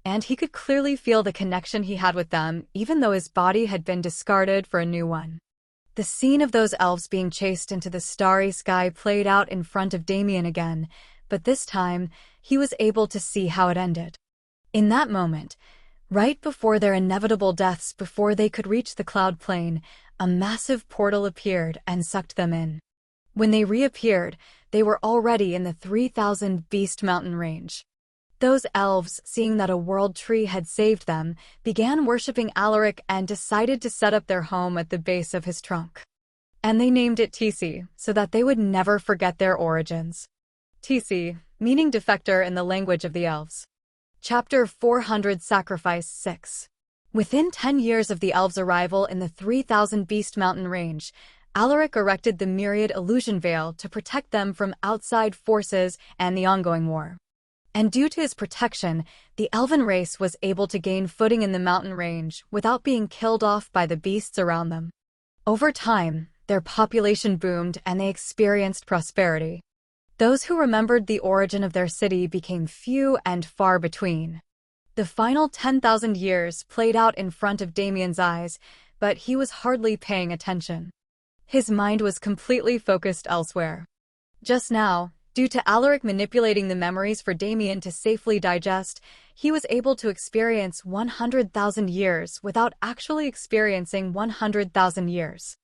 And he could clearly feel the connection he had with them, even though his body had been discarded for a new one. The scene of those elves being chased into the starry sky played out in front of Damien again, but this time, he was able to see how it ended. In that moment, right before their inevitable deaths, before they could reach the cloud plane, a massive portal appeared and sucked them in. When they reappeared, they were already in the 3,000 Beast Mountain range. Those elves, seeing that a world tree had saved them, began worshipping Alaric and decided to set up their home at the base of his trunk. And they named it Tisi, so that they would never forget their origins. Tisi, meaning defector in the language of the elves. Chapter 400 Sacrifice 6. Within 10 years of the elves' arrival in the 3,000 Beast Mountain range, Alaric erected the Myriad Illusion Veil to protect them from outside forces and the ongoing war. And due to his protection, the elven race was able to gain footing in the mountain range without being killed off by the beasts around them. Over time, their population boomed and they experienced prosperity. Those who remembered the origin of their city became few and far between. The final 10,000 years played out in front of Damien's eyes, but he was hardly paying attention. His mind was completely focused elsewhere. Just now, due to Alaric manipulating the memories for Damien to safely digest, he was able to experience 100,000 years without actually experiencing 100,000 years.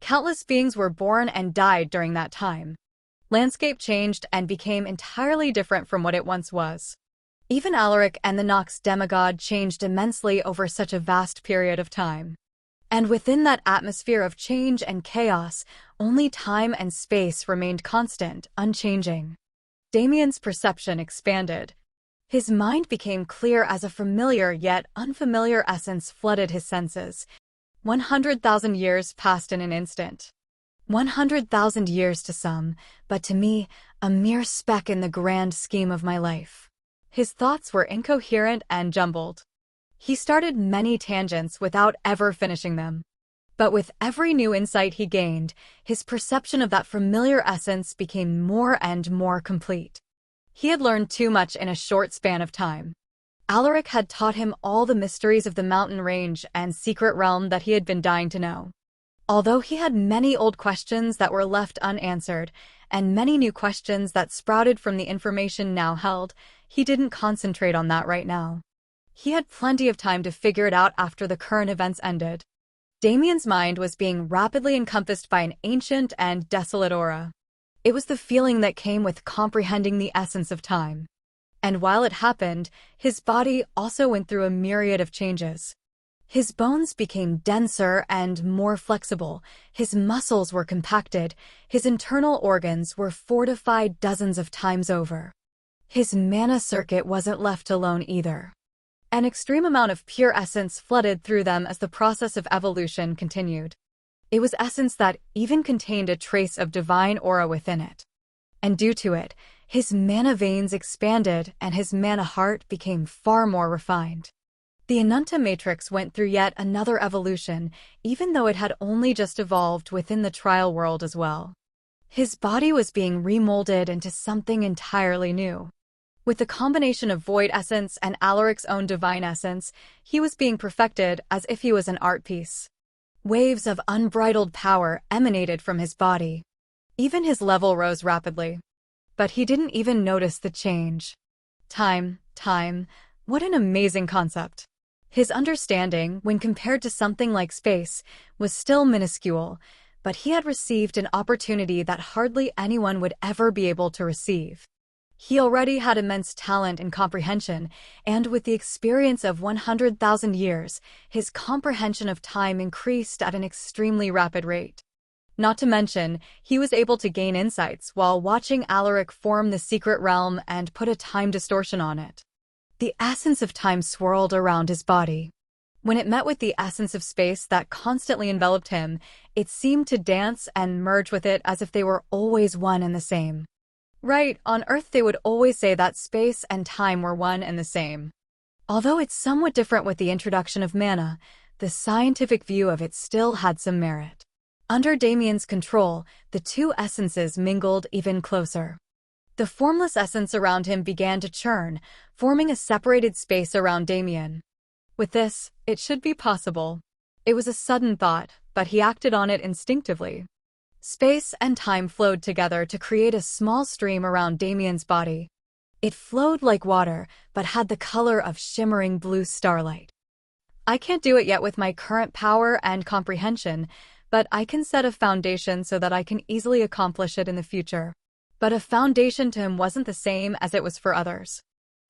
Countless beings were born and died during that time. Landscape changed and became entirely different from what it once was. Even Alaric and the Nox demigod changed immensely over such a vast period of time. And within that atmosphere of change and chaos, only time and space remained constant, unchanging. Damien's perception expanded. His mind became clear as a familiar yet unfamiliar essence flooded his senses. 100,000 years passed in an instant. 100,000 years to some, but to me, a mere speck in the grand scheme of my life. His thoughts were incoherent and jumbled. He started many tangents without ever finishing them. But with every new insight he gained, his perception of that familiar essence became more and more complete. He had learned too much in a short span of time. Alaric had taught him all the mysteries of the mountain range and secret realm that he had been dying to know. Although he had many old questions that were left unanswered, and many new questions that sprouted from the information now held, he didn't concentrate on that right now. He had plenty of time to figure it out after the current events ended. Damien's mind was being rapidly encompassed by an ancient and desolate aura. It was the feeling that came with comprehending the essence of time. And while it happened, his body also went through a myriad of changes. His bones became denser and more flexible, his muscles were compacted, his internal organs were fortified dozens of times over. His mana circuit wasn't left alone either. An extreme amount of pure essence flooded through them as the process of evolution continued. It was essence that even contained a trace of divine aura within it. And due to it, his mana veins expanded and his mana heart became far more refined. The Ananta matrix went through yet another evolution, even though it had only just evolved within the trial world as well. His body was being remolded into something entirely new. With the combination of void essence and Alaric's own divine essence, he was being perfected as if he was an art piece. Waves of unbridled power emanated from his body. Even his level rose rapidly. But he didn't even notice the change. Time, what an amazing concept. His understanding, when compared to something like space, was still minuscule, but he had received an opportunity that hardly anyone would ever be able to receive. He already had immense talent and comprehension, and with the experience of 100,000 years, his comprehension of time increased at an extremely rapid rate. Not to mention, he was able to gain insights while watching Alaric form the secret realm and put a time distortion on it. The essence of time swirled around his body. When it met with the essence of space that constantly enveloped him, it seemed to dance and merge with it as if they were always one and the same. Right, on Earth they would always say that space and time were one and the same. Although it's somewhat different with the introduction of mana, the scientific view of it still had some merit. Under Damien's control, the two essences mingled even closer. The formless essence around him began to churn, forming a separated space around Damien. With this, it should be possible. It was a sudden thought, but he acted on it instinctively. Space and time flowed together to create a small stream around Damien's body. It flowed like water, but had the color of shimmering blue starlight. I can't do it yet with my current power and comprehension, but I can set a foundation so that I can easily accomplish it in the future. But a foundation to him wasn't the same as it was for others.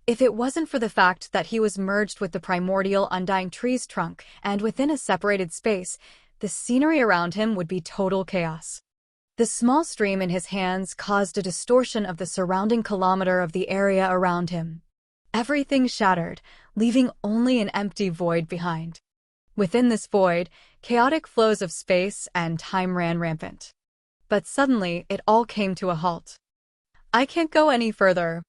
If it wasn't for the fact that he was merged with the primordial undying tree's trunk and within a separated space, the scenery around him would be total chaos. The small stream in his hands caused a distortion of the surrounding kilometer of the area around him. Everything shattered, leaving only an empty void behind. Within this void, chaotic flows of space and time ran rampant. But suddenly, it all came to a halt. I can't go any further.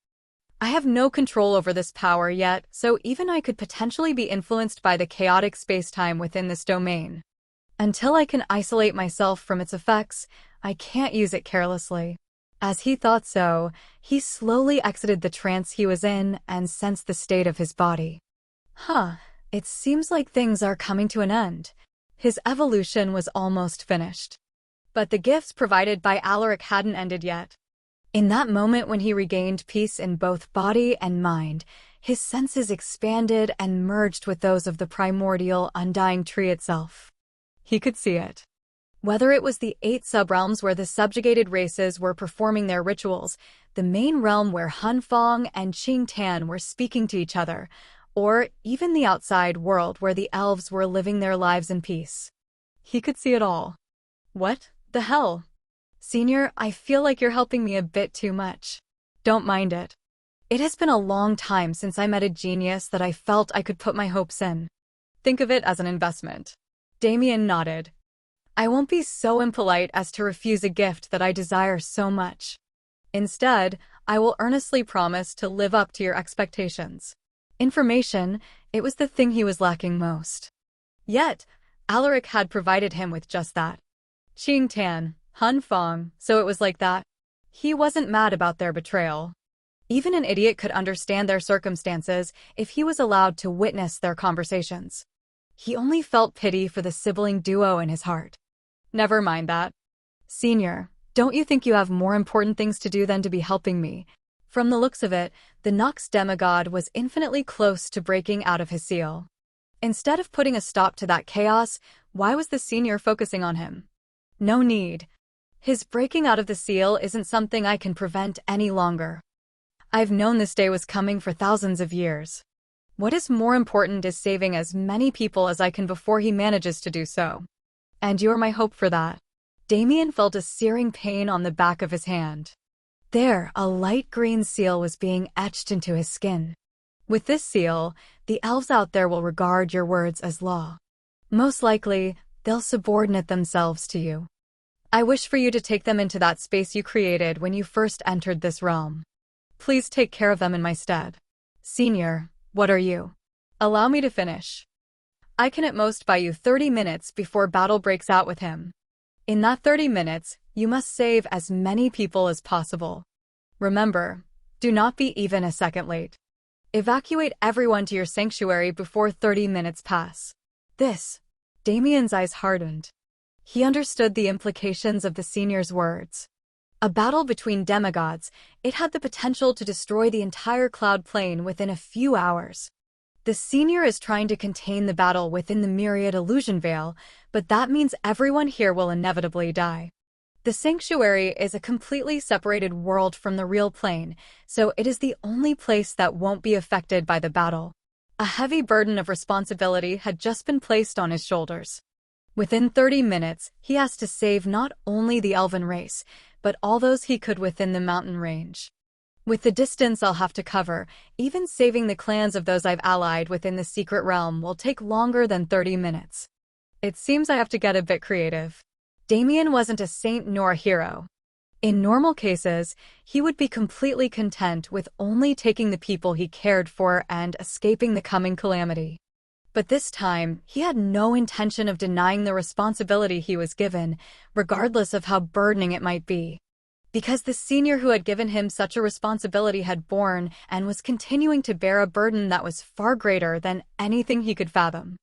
I have no control over this power yet, so even I could potentially be influenced by the chaotic space-time within this domain. Until I can isolate myself from its effects, I can't use it carelessly. As he thought so, he slowly exited the trance he was in and sensed the state of his body. It seems like things are coming to an end. His evolution was almost finished. But the gifts provided by Alaric hadn't ended yet. In that moment when he regained peace in both body and mind, his senses expanded and merged with those of the primordial undying tree itself. He could see it. Whether it was the 8 subrealms where the subjugated races were performing their rituals, the main realm where Hunfang and Qingtan were speaking to each other, or even the outside world where the elves were living their lives in peace. He could see it all. What the hell? Senior, I feel like you're helping me a bit too much. Don't mind it. It has been a long time since I met a genius that I felt I could put my hopes in. Think of it as an investment. Damien nodded. I won't be so impolite as to refuse a gift that I desire so much. Instead, I will earnestly promise to live up to your expectations. Information, it was the thing he was lacking most. Yet, Alaric had provided him with just that. Qingtan, Hunfang, so it was like that. He wasn't mad about their betrayal. Even an idiot could understand their circumstances if he was allowed to witness their conversations. He only felt pity for the sibling duo in his heart. Never mind that. Senior, don't you think you have more important things to do than to be helping me? From the looks of it, the Nox demigod was infinitely close to breaking out of his seal. Instead of putting a stop to that chaos, why was the senior focusing on him? No need. His breaking out of the seal isn't something I can prevent any longer. I've known this day was coming for thousands of years. What is more important is saving as many people as I can before he manages to do so. And you're my hope for that. Damien felt a searing pain on the back of his hand. There, a light green seal was being etched into his skin. With this seal, the elves out there will regard your words as law. Most likely, they'll subordinate themselves to you. I wish for you to take them into that space you created when you first entered this realm. Please take care of them in my stead. Senior, what are you? Allow me to finish. I can at most buy you 30 minutes before battle breaks out with him. In that 30 minutes, You must save as many people as possible. Remember, do not be even a second late. Evacuate everyone to your sanctuary before 30 minutes pass. Damien's eyes hardened. He understood the implications of the senior's words. A battle between demigods, it had the potential to destroy the entire cloud plane within a few hours. The senior is trying to contain the battle within the myriad illusion veil, but that means everyone here will inevitably die. The sanctuary is a completely separated world from the real plane, so it is the only place that won't be affected by the battle. A heavy burden of responsibility had just been placed on his shoulders. Within 30 minutes, he has to save not only the elven race, but all those he could within the mountain range. With the distance I'll have to cover, even saving the clans of those I've allied within the secret realm will take longer than 30 minutes. It seems I have to get a bit creative. Damien wasn't a saint nor a hero. In normal cases, he would be completely content with only taking the people he cared for and escaping the coming calamity. But this time, he had no intention of denying the responsibility he was given, regardless of how burdening it might be. Because the senior who had given him such a responsibility had borne and was continuing to bear a burden that was far greater than anything he could fathom.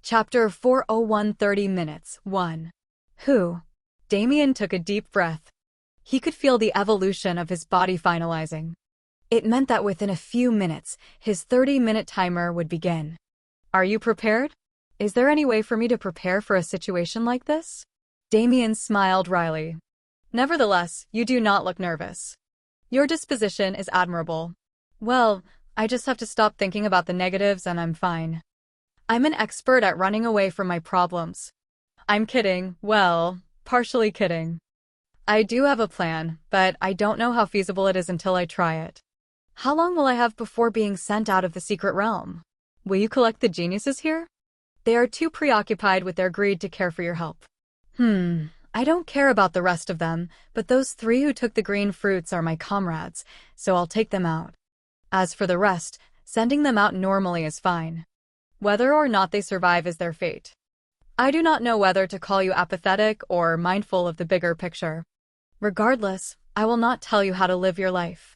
Chapter 401 30 Minutes 1. Who? Damien took a deep breath. He could feel the evolution of his body finalizing. It meant that within a few minutes, his 30-minute timer would begin. Are you prepared? Is there any way for me to prepare for a situation like this? Damien smiled wryly. Nevertheless, you do not look nervous. Your disposition is admirable. Well, I just have to stop thinking about the negatives and I'm fine. I'm an expert at running away from my problems. I'm kidding, well, partially kidding. I do have a plan, but I don't know how feasible it is until I try it. How long will I have before being sent out of the secret realm? Will you collect the geniuses here? They are too preoccupied with their greed to care for your help. I don't care about the rest of them, but those 3 who took the green fruits are my comrades, so I'll take them out. As for the rest, sending them out normally is fine. Whether or not they survive is their fate. I do not know whether to call you apathetic or mindful of the bigger picture. Regardless, I will not tell you how to live your life.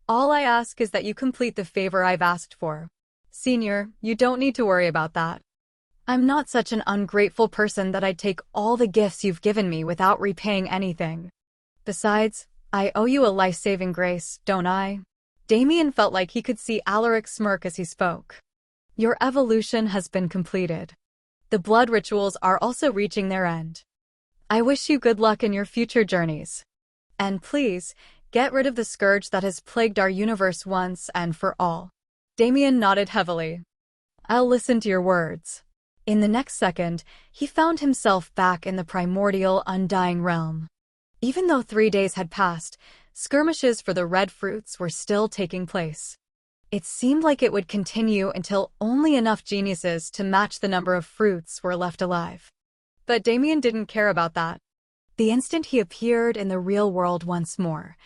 All I ask is that you complete the favor I've asked for. Senior, you don't need to worry about that. I'm not such an ungrateful person that I'd take all the gifts you've given me without repaying anything. Besides, I owe you a life-saving grace, don't I? Damien felt like he could see Alaric smirk as he spoke. Your evolution has been completed. The blood rituals are also reaching their end. I wish you good luck in your future journeys. And please, get rid of the scourge that has plagued our universe once and for all. Damien nodded heavily. I'll listen to your words. In the next second, he found himself back in the primordial, undying realm. Even though 3 days had passed, skirmishes for the red fruits were still taking place. It seemed like it would continue until only enough geniuses to match the number of fruits were left alive. But Damien didn't care about that. The instant he appeared in the real world once more,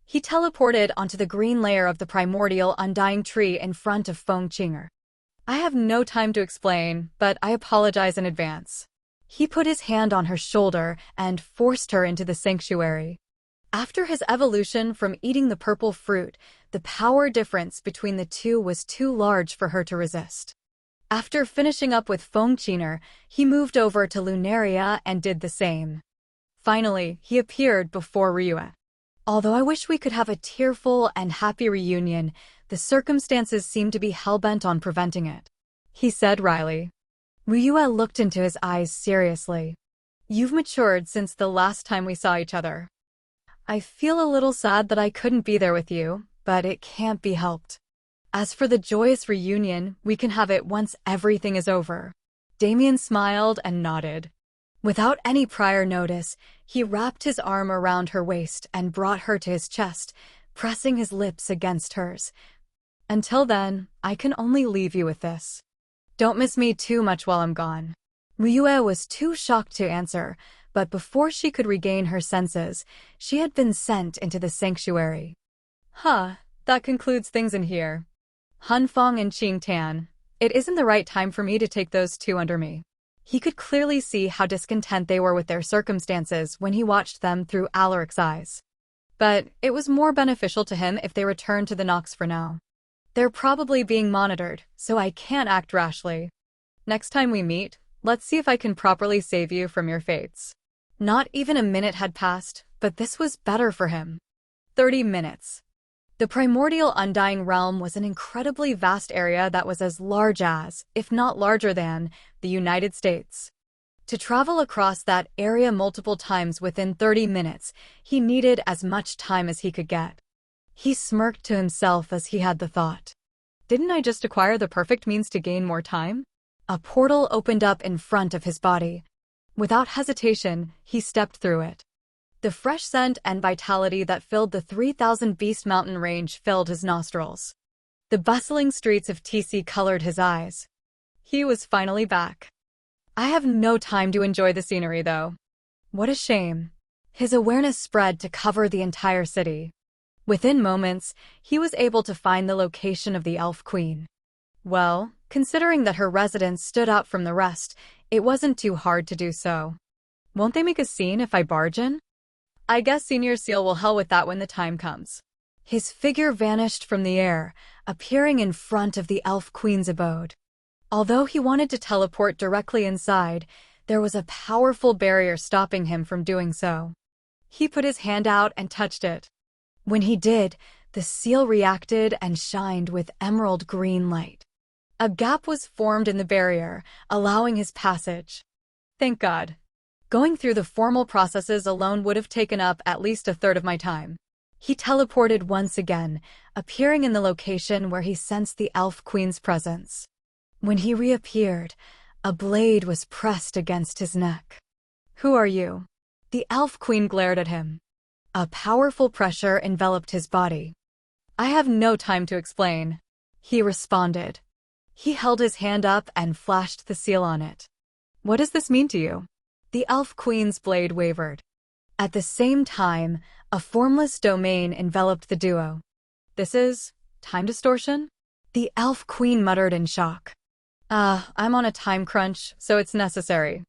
he teleported onto the green layer of the primordial undying tree in front of Feng Qinger. I have no time to explain, but I apologize in advance. He put his hand on her shoulder and forced her into the sanctuary. After his evolution from eating the purple fruit, the power difference between the two was too large for her to resist. After finishing up with Feng Qinger, he moved over to Lunaria and did the same. Finally, he appeared before Ryue. Although I wish we could have a tearful and happy reunion, the circumstances seem to be hell-bent on preventing it, he said wryly. Ryue looked into his eyes seriously. You've matured since the last time we saw each other. I feel a little sad that I couldn't be there with you, but it can't be helped. As for the joyous reunion, we can have it once everything is over. Damien smiled and nodded. Without any prior notice, he wrapped his arm around her waist and brought her to his chest, pressing his lips against hers. Until then, I can only leave you with this. Don't miss me too much while I'm gone. Ryue was too shocked to answer, but before she could regain her senses, she had been sent into the sanctuary. That concludes things in here. Hunfeng and Qing Tan, it isn't the right time for me to take those 2 under me. He could clearly see how discontent they were with their circumstances when he watched them through Alaric's eyes. But it was more beneficial to him if they returned to the Nox for now. They're probably being monitored, so I can't act rashly. Next time we meet, let's see if I can properly save you from your fates. Not even a minute had passed, but this was better for him. 30 minutes. The primordial Undying Realm was an incredibly vast area that was as large as, if not larger than, the United States. To travel across that area multiple times within 30 minutes, he needed as much time as he could get. He smirked to himself as he had the thought. Didn't I just acquire the perfect means to gain more time? A portal opened up in front of his body. Without hesitation, he stepped through it. The fresh scent and vitality that filled the 3,000 Beast Mountain range filled his nostrils. The bustling streets of TC colored his eyes. He was finally back. I have no time to enjoy the scenery, though. What a shame. His awareness spread to cover the entire city. Within moments, he was able to find the location of the Elf Queen. Well, considering that her residence stood out from the rest, it wasn't too hard to do so. Won't they make a scene if I barge in? I guess Senior Seal will hell with that when the time comes. His figure vanished from the air, appearing in front of the Elf Queen's abode. Although he wanted to teleport directly inside, there was a powerful barrier stopping him from doing so. He put his hand out and touched it. When he did, the seal reacted and shined with emerald green light. A gap was formed in the barrier, allowing his passage. Thank God. Going through the formal processes alone would have taken up at least a third of my time. He teleported once again, appearing in the location where he sensed the Elf Queen's presence. When he reappeared, a blade was pressed against his neck. Who are you? The Elf Queen glared at him. A powerful pressure enveloped his body. I have no time to explain, he responded. He held his hand up and flashed the seal on it. What does this mean to you? The Elf Queen's blade wavered. At the same time, a formless domain enveloped the duo. This is time distortion? The Elf Queen muttered in shock. I'm on a time crunch, so it's necessary.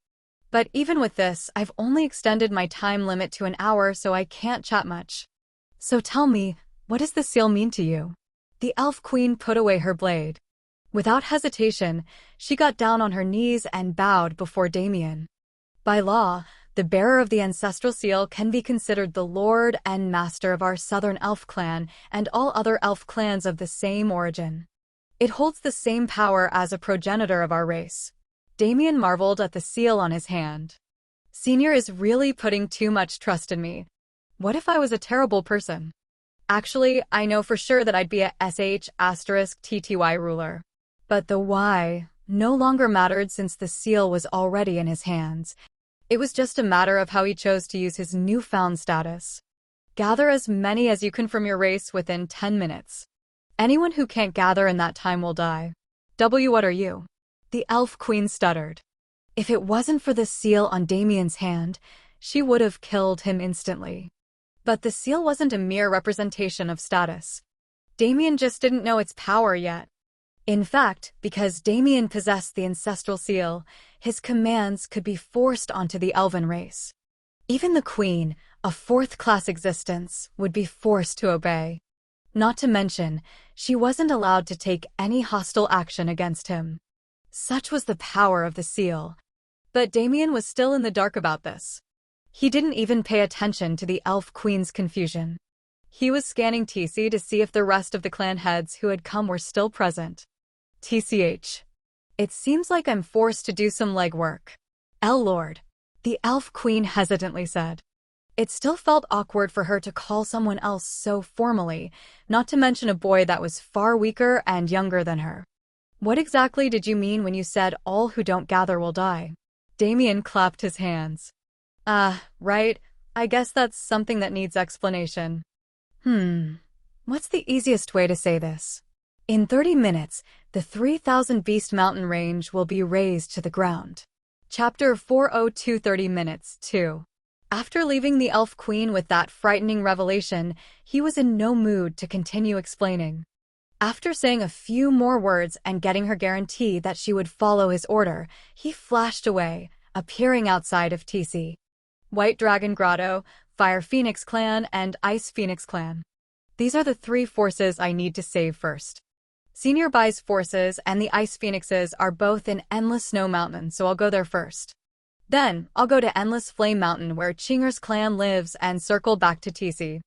But even with this, I've only extended my time limit to an hour, so I can't chat much. So tell me, what does the seal mean to you? The Elf Queen put away her blade. Without hesitation, she got down on her knees and bowed before Damien. By law, the bearer of the ancestral seal can be considered the lord and master of our southern elf clan and all other elf clans of the same origin. It holds the same power as a progenitor of our race. Damien marveled at the seal on his hand. Senior is really putting too much trust in me. What if I was a terrible person? Actually, I know for sure that I'd be a **TTY ruler. But the why no longer mattered since the seal was already in his hands. It was just a matter of how he chose to use his newfound status. Gather as many as you can from your race within 10 minutes. Anyone who can't gather in that time will die. What are you? The Elf Queen stuttered. If it wasn't for the seal on Damien's hand, she would have killed him instantly. But the seal wasn't a mere representation of status. Damien just didn't know its power yet. In fact, because Damien possessed the ancestral seal, his commands could be forced onto the elven race. Even the Queen, a fourth-class existence, would be forced to obey. Not to mention, she wasn't allowed to take any hostile action against him. Such was the power of the seal. But Damien was still in the dark about this. He didn't even pay attention to the Elf Queen's confusion. He was scanning TC to see if the rest of the clan heads who had come were still present. TCH. It seems like I'm forced to do some legwork. Lord, the Elf Queen hesitantly said. It still felt awkward for her to call someone else so formally, not to mention a boy that was far weaker and younger than her. What exactly did you mean when you said all who don't gather will die? Damien clapped his hands. Right, I guess that's something that needs explanation. What's the easiest way to say this? In 30 minutes, the 3,000 Beast Mountain range will be razed to the ground. Chapter 402 30 minutes, 2. After leaving the Elf Queen with that frightening revelation, he was in no mood to continue explaining. After saying a few more words and getting her guarantee that she would follow his order, he flashed away, appearing outside of TC. White Dragon Grotto, Fire Phoenix Clan, and Ice Phoenix Clan. These are the three forces I need to save first. Senior Bai's forces and the Ice Phoenixes are both in Endless Snow Mountain, so I'll go there first. Then, I'll go to Endless Flame Mountain where Chinger's clan lives and circle back to TC.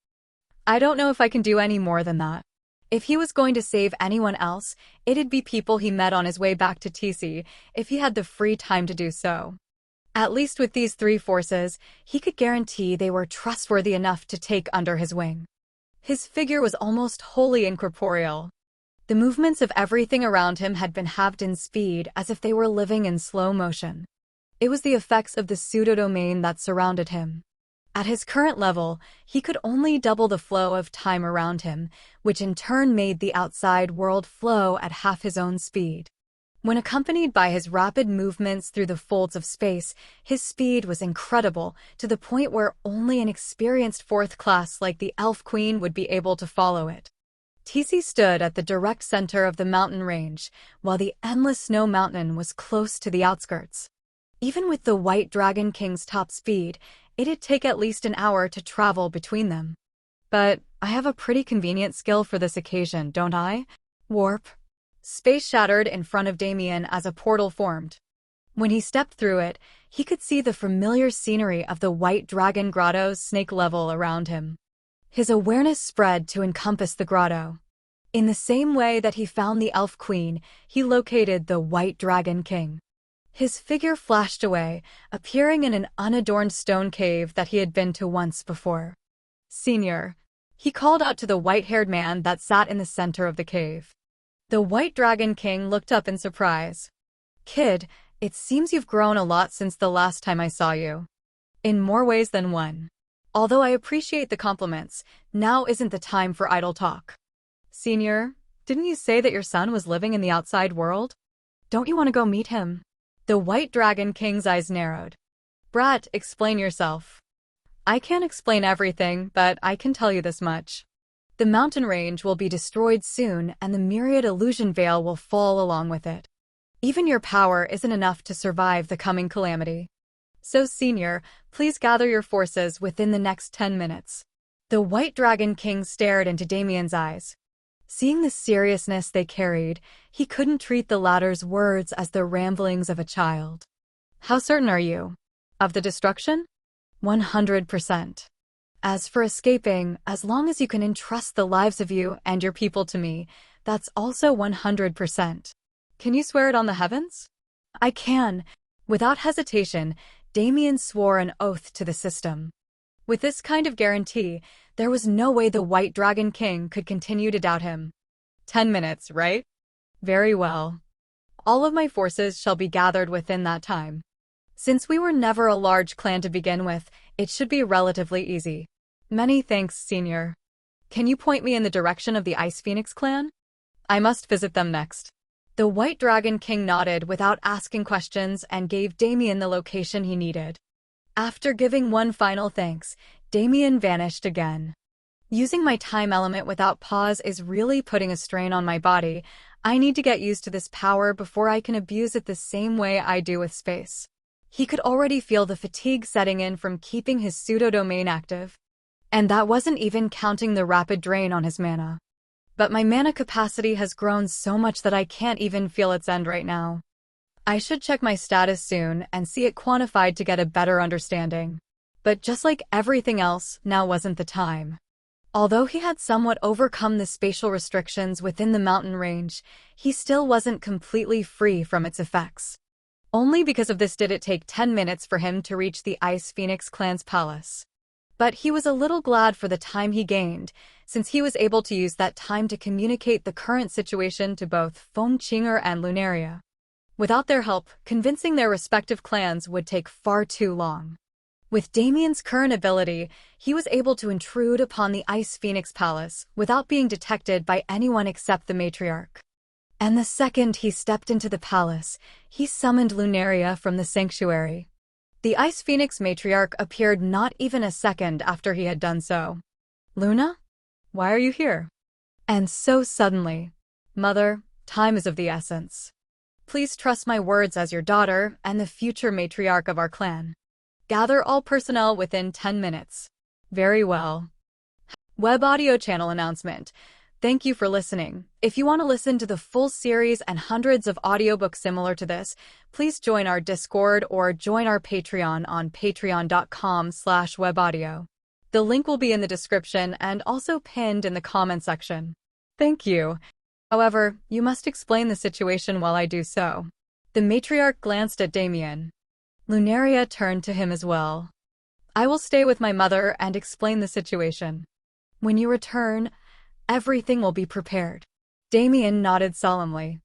I don't know if I can do any more than that. If he was going to save anyone else, it'd be people he met on his way back to TC, if he had the free time to do so. At least with these three forces, he could guarantee they were trustworthy enough to take under his wing. His figure was almost wholly incorporeal. The movements of everything around him had been halved in speed as if they were living in slow motion. It was the effects of the pseudo-domain that surrounded him. At his current level, he could only double the flow of time around him, which in turn made the outside world flow at half his own speed. When accompanied by his rapid movements through the folds of space, his speed was incredible, to the point where only an experienced fourth class like the Elf Queen would be able to follow it. TC stood at the direct center of the mountain range, while the Endless Snow Mountain was close to the outskirts. Even with the White Dragon King's top speed, it'd take at least an hour to travel between them. But I have a pretty convenient skill for this occasion, don't I? Warp. Space shattered in front of Damien as a portal formed. When he stepped through it, he could see the familiar scenery of the White Dragon Grotto's snake level around him. His awareness spread to encompass the grotto. In the same way that he found the Elf Queen, he located the White Dragon King. His figure flashed away, appearing in an unadorned stone cave that he had been to once before. Senior. He called out to the white-haired man that sat in the center of the cave. The White Dragon King looked up in surprise. Kid, it seems you've grown a lot since the last time I saw you. In more ways than one. Although I appreciate the compliments, now isn't the time for idle talk. Senior, didn't you say that your son was living in the outside world? Don't you want to go meet him? The White Dragon King's eyes narrowed. Brat, explain yourself. I can't explain everything, but I can tell you this much. The mountain range will be destroyed soon, and the myriad illusion veil will fall along with it. Even your power isn't enough to survive the coming calamity. So, Senior, please gather your forces within the next 10 minutes. The White Dragon King stared into Damien's eyes. Seeing the seriousness they carried, he couldn't treat the latter's words as the ramblings of a child. How certain are you? Of the destruction? 100%. As for escaping, as long as you can entrust the lives of you and your people to me, that's also 100%. Can you swear it on the heavens? I can. Without hesitation, Damien swore an oath to the system. With this kind of guarantee, there was no way the White Dragon King could continue to doubt him. 10 minutes, right? Very well. All of my forces shall be gathered within that time. Since we were never a large clan to begin with, it should be relatively easy. Many thanks, Senior. Can you point me in the direction of the Ice Phoenix clan? I must visit them next. The White Dragon King nodded without asking questions and gave Damien the location he needed. After giving one final thanks, Damien vanished again. Using my time element without pause is really putting a strain on my body. I need to get used to this power before I can abuse it the same way I do with space. He could already feel the fatigue setting in from keeping his pseudo-domain active. And that wasn't even counting the rapid drain on his mana. But my mana capacity has grown so much that I can't even feel its end right now. I should check my status soon and see it quantified to get a better understanding. But just like everything else, now wasn't the time. Although he had somewhat overcome the spatial restrictions within the mountain range, he still wasn't completely free from its effects. Only because of this did it take 10 minutes for him to reach the Ice Phoenix clan's palace. But he was a little glad for the time he gained, since he was able to use that time to communicate the current situation to both Feng Qinger and Lunaria. Without their help, convincing their respective clans would take far too long. With Damien's current ability, he was able to intrude upon the Ice Phoenix Palace without being detected by anyone except the matriarch. And the second he stepped into the palace, he summoned Lunaria from the sanctuary. The Ice Phoenix matriarch appeared not even a second after he had done so. Luna? Why are you here? And so suddenly. Mother, time is of the essence. Please trust my words as your daughter and the future matriarch of our clan. Gather all personnel within 10 minutes. Very well. Web audio channel announcement. Thank you for listening. If you want to listen to the full series and hundreds of audiobooks similar to this, please join our Discord or join our Patreon on patreon.com/webaudio. The link will be in the description and also pinned in the comment section. Thank you. However, you must explain the situation while I do so. The matriarch glanced at Damien. Lunaria turned to him as well. I will stay with my mother and explain the situation. When you return, everything will be prepared. Damien nodded solemnly.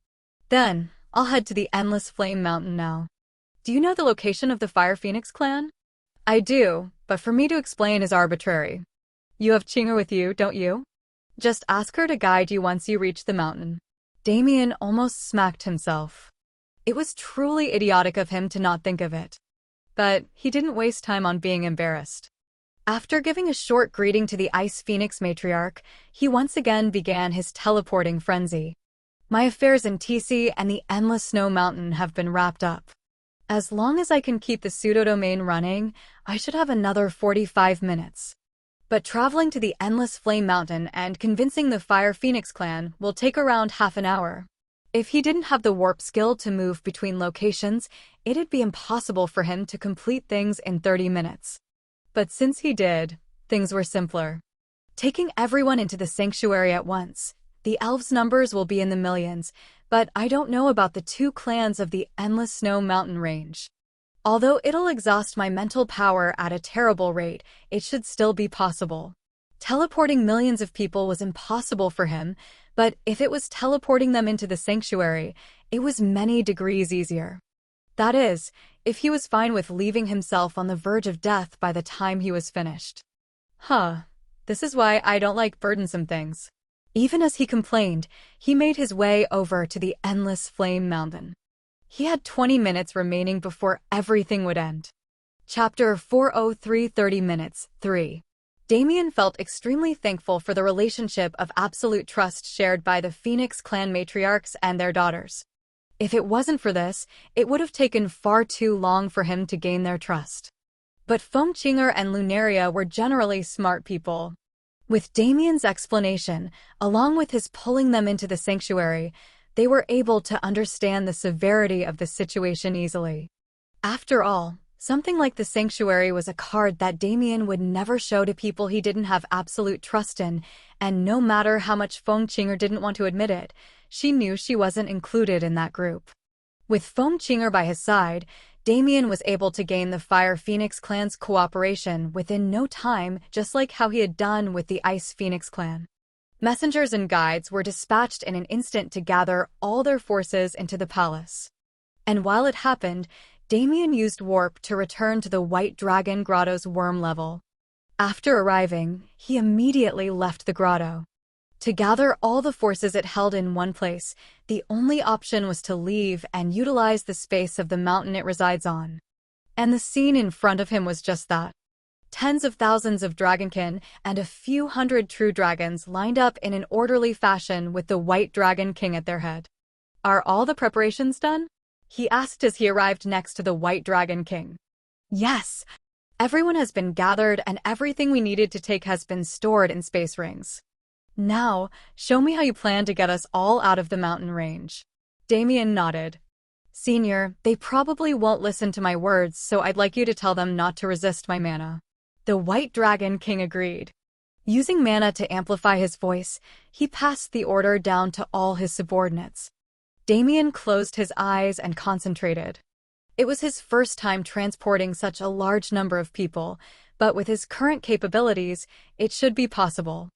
Then, I'll head to the Endless Flame Mountain now. Do you know the location of the Fire Phoenix clan? I do, but for me to explain is arbitrary. You have Chinger with you, don't you? Just ask her to guide you once you reach the mountain. Damien almost smacked himself. It was truly idiotic of him to not think of it. But he didn't waste time on being embarrassed. After giving a short greeting to the Ice Phoenix matriarch, he once again began his teleporting frenzy. My affairs in TC and the Endless Snow Mountain have been wrapped up. As long as I can keep the pseudo-domain running, I should have another 45 minutes. But traveling to the Endless Flame Mountain and convincing the Fire Phoenix clan will take around half an hour. If he didn't have the warp skill to move between locations, it'd be impossible for him to complete things in 30 minutes. But since he did, things were simpler. Taking everyone into the sanctuary at once, the elves' numbers will be in the millions, but I don't know about the two clans of the Endless Snow Mountain range. Although it'll exhaust my mental power at a terrible rate, it should still be possible. Teleporting millions of people was impossible for him, but if it was teleporting them into the sanctuary, it was many degrees easier. That is, if he was fine with leaving himself on the verge of death by the time he was finished. This is why I don't like burdensome things. Even as he complained, he made his way over to the Endless Flame Mountain. He had 20 minutes remaining before everything would end. Chapter 403 30 Minutes 3. Damien felt extremely thankful for the relationship of absolute trust shared by the Phoenix clan matriarchs and their daughters. If it wasn't for this, it would have taken far too long for him to gain their trust. But Feng Chinger and Lunaria were generally smart people. With Damien's explanation, along with his pulling them into the sanctuary, they were able to understand the severity of the situation easily. After all, something like the sanctuary was a card that Damien would never show to people he didn't have absolute trust in, and no matter how much Feng Chinger didn't want to admit it, she knew she wasn't included in that group. With Feng Chinger by his side, Damien was able to gain the Fire Phoenix clan's cooperation within no time, just like how he had done with the Ice Phoenix clan. Messengers and guides were dispatched in an instant to gather all their forces into the palace. And while it happened, Damien used warp to return to the White Dragon Grotto's worm level. After arriving, he immediately left the grotto. To gather all the forces it held in one place, the only option was to leave and utilize the space of the mountain it resides on. And the scene in front of him was just that. Tens of thousands of dragonkin and a few hundred true dragons lined up in an orderly fashion with the White Dragon King at their head. Are all the preparations done? He asked as he arrived next to the White Dragon King. Yes. Everyone has been gathered and everything we needed to take has been stored in space rings. Now, show me how you plan to get us all out of the mountain range. Damien nodded. Senior, they probably won't listen to my words, so I'd like you to tell them not to resist my mana. The White Dragon King agreed. Using mana to amplify his voice, he passed the order down to all his subordinates. Damien closed his eyes and concentrated. It was his first time transporting such a large number of people, but with his current capabilities, it should be possible.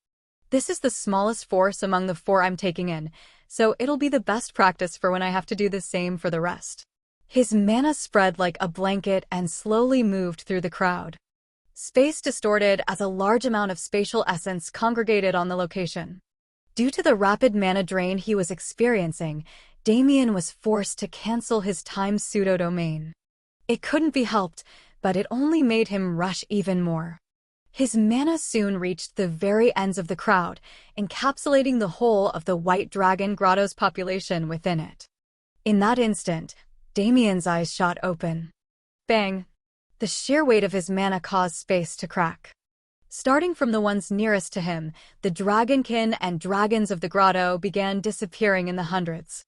This is the smallest force among the 4 I'm taking in, so it'll be the best practice for when I have to do the same for the rest. His mana spread like a blanket and slowly moved through the crowd. Space distorted as a large amount of spatial essence congregated on the location. Due to the rapid mana drain he was experiencing, Damien was forced to cancel his time pseudo-domain. It couldn't be helped, but it only made him rush even more. His mana soon reached the very ends of the crowd, encapsulating the whole of the White Dragon Grotto's population within it. In that instant, Damien's eyes shot open. Bang! The sheer weight of his mana caused space to crack. Starting from the ones nearest to him, the dragonkin and dragons of the grotto began disappearing in the hundreds.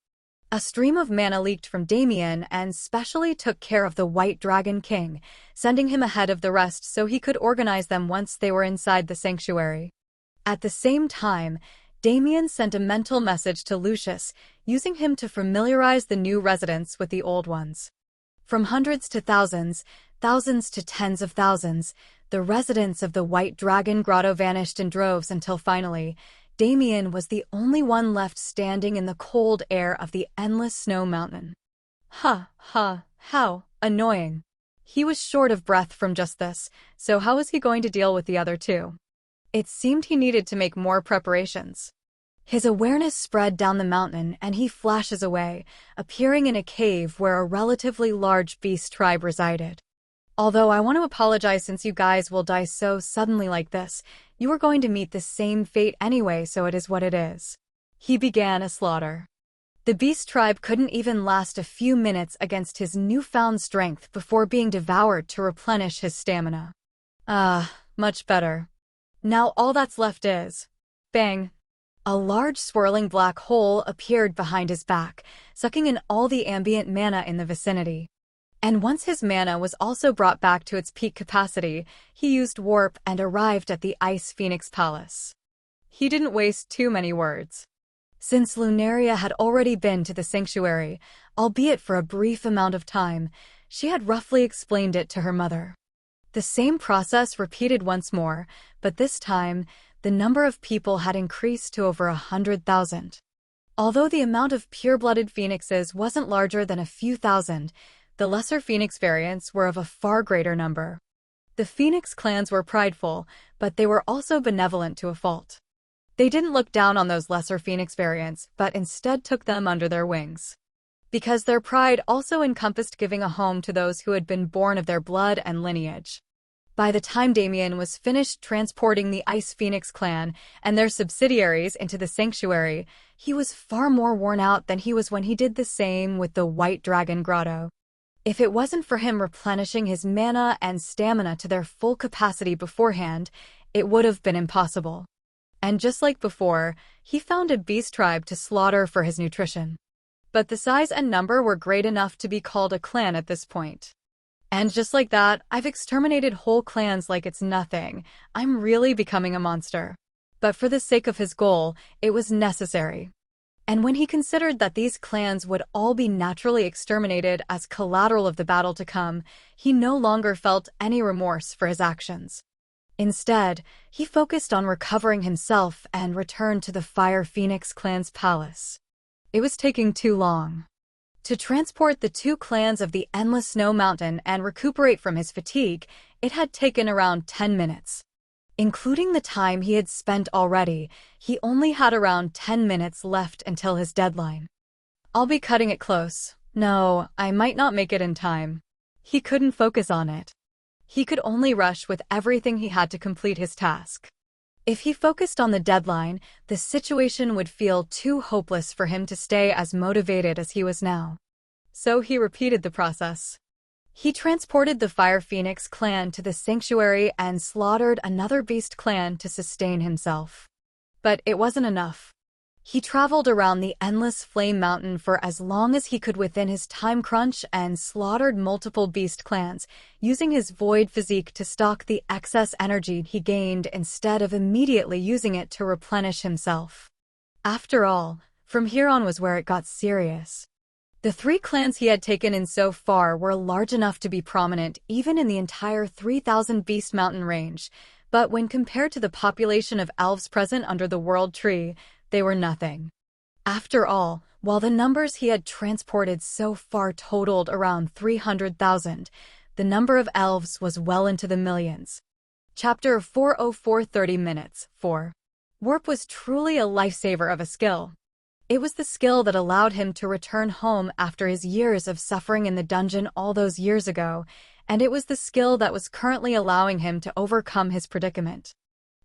A stream of mana leaked from Damien and specially took care of the White Dragon King, sending him ahead of the rest so he could organize them once they were inside the sanctuary. At the same time, Damien sent a mental message to Lucius, using him to familiarize the new residents with the old ones. From hundreds to thousands, thousands to tens of thousands, the residents of the White Dragon Grotto vanished in droves until finally, Damien was the only one left standing in the cold air of the endless snow mountain. How annoying. He was short of breath from just this, so how was he going to deal with the other two? It seemed he needed to make more preparations. His awareness spread down the mountain and he flashes away, appearing in a cave where a relatively large beast tribe resided. Although I want to apologize since you guys will die so suddenly like this, you are going to meet the same fate anyway, so it is what it is. He began a slaughter. The beast tribe couldn't even last a few minutes against his newfound strength before being devoured to replenish his stamina. Much better. Now all that's left is... Bang! A large swirling black hole appeared behind his back, sucking in all the ambient mana in the vicinity. And once his mana was also brought back to its peak capacity, he used warp and arrived at the Ice Phoenix Palace. He didn't waste too many words. Since Lunaria had already been to the sanctuary, albeit for a brief amount of time, she had roughly explained it to her mother. The same process repeated once more, but this time, the number of people had increased to over 100,000. Although the amount of pure-blooded phoenixes wasn't larger than a few thousand, the lesser phoenix variants were of a far greater number. The phoenix clans were prideful, but they were also benevolent to a fault. They didn't look down on those lesser phoenix variants, but instead took them under their wings. Because their pride also encompassed giving a home to those who had been born of their blood and lineage. By the time Damien was finished transporting the Ice Phoenix clan and their subsidiaries into the sanctuary, he was far more worn out than he was when he did the same with the White Dragon Grotto. If it wasn't for him replenishing his mana and stamina to their full capacity beforehand, it would have been impossible. And just like before, he found a beast tribe to slaughter for his nutrition. But the size and number were great enough to be called a clan at this point. And just like that, I've exterminated whole clans like it's nothing. I'm really becoming a monster. But for the sake of his goal, it was necessary. And when he considered that these clans would all be naturally exterminated as collateral of the battle to come, he no longer felt any remorse for his actions. Instead, he focused on recovering himself and returned to the Fire Phoenix clan's palace. It was taking too long. To transport the two clans of the Endless Snow Mountain and recuperate from his fatigue, it had taken around 10 minutes. Including the time he had spent already, he only had around 10 minutes left until his deadline. I'll be cutting it close. No, I might not make it in time. He couldn't focus on it. He could only rush with everything he had to complete his task. If he focused on the deadline, the situation would feel too hopeless for him to stay as motivated as he was now. So he repeated the process. He transported the Fire Phoenix clan to the sanctuary and slaughtered another beast clan to sustain himself. But it wasn't enough. He traveled around the Endless Flame Mountain for as long as he could within his time crunch and slaughtered multiple beast clans, using his void physique to stock the excess energy he gained instead of immediately using it to replenish himself. After all, from here on was where it got serious. The 3 clans he had taken in so far were large enough to be prominent even in the entire 3,000 Beast Mountain range, but when compared to the population of elves present under the World Tree, they were nothing. After all, while the numbers he had transported so far totaled around 300,000, the number of elves was well into the millions. Chapter 404 30 minutes 4. Warp was truly a lifesaver of a skill. It was the skill that allowed him to return home after his years of suffering in the dungeon all those years ago, and it was the skill that was currently allowing him to overcome his predicament.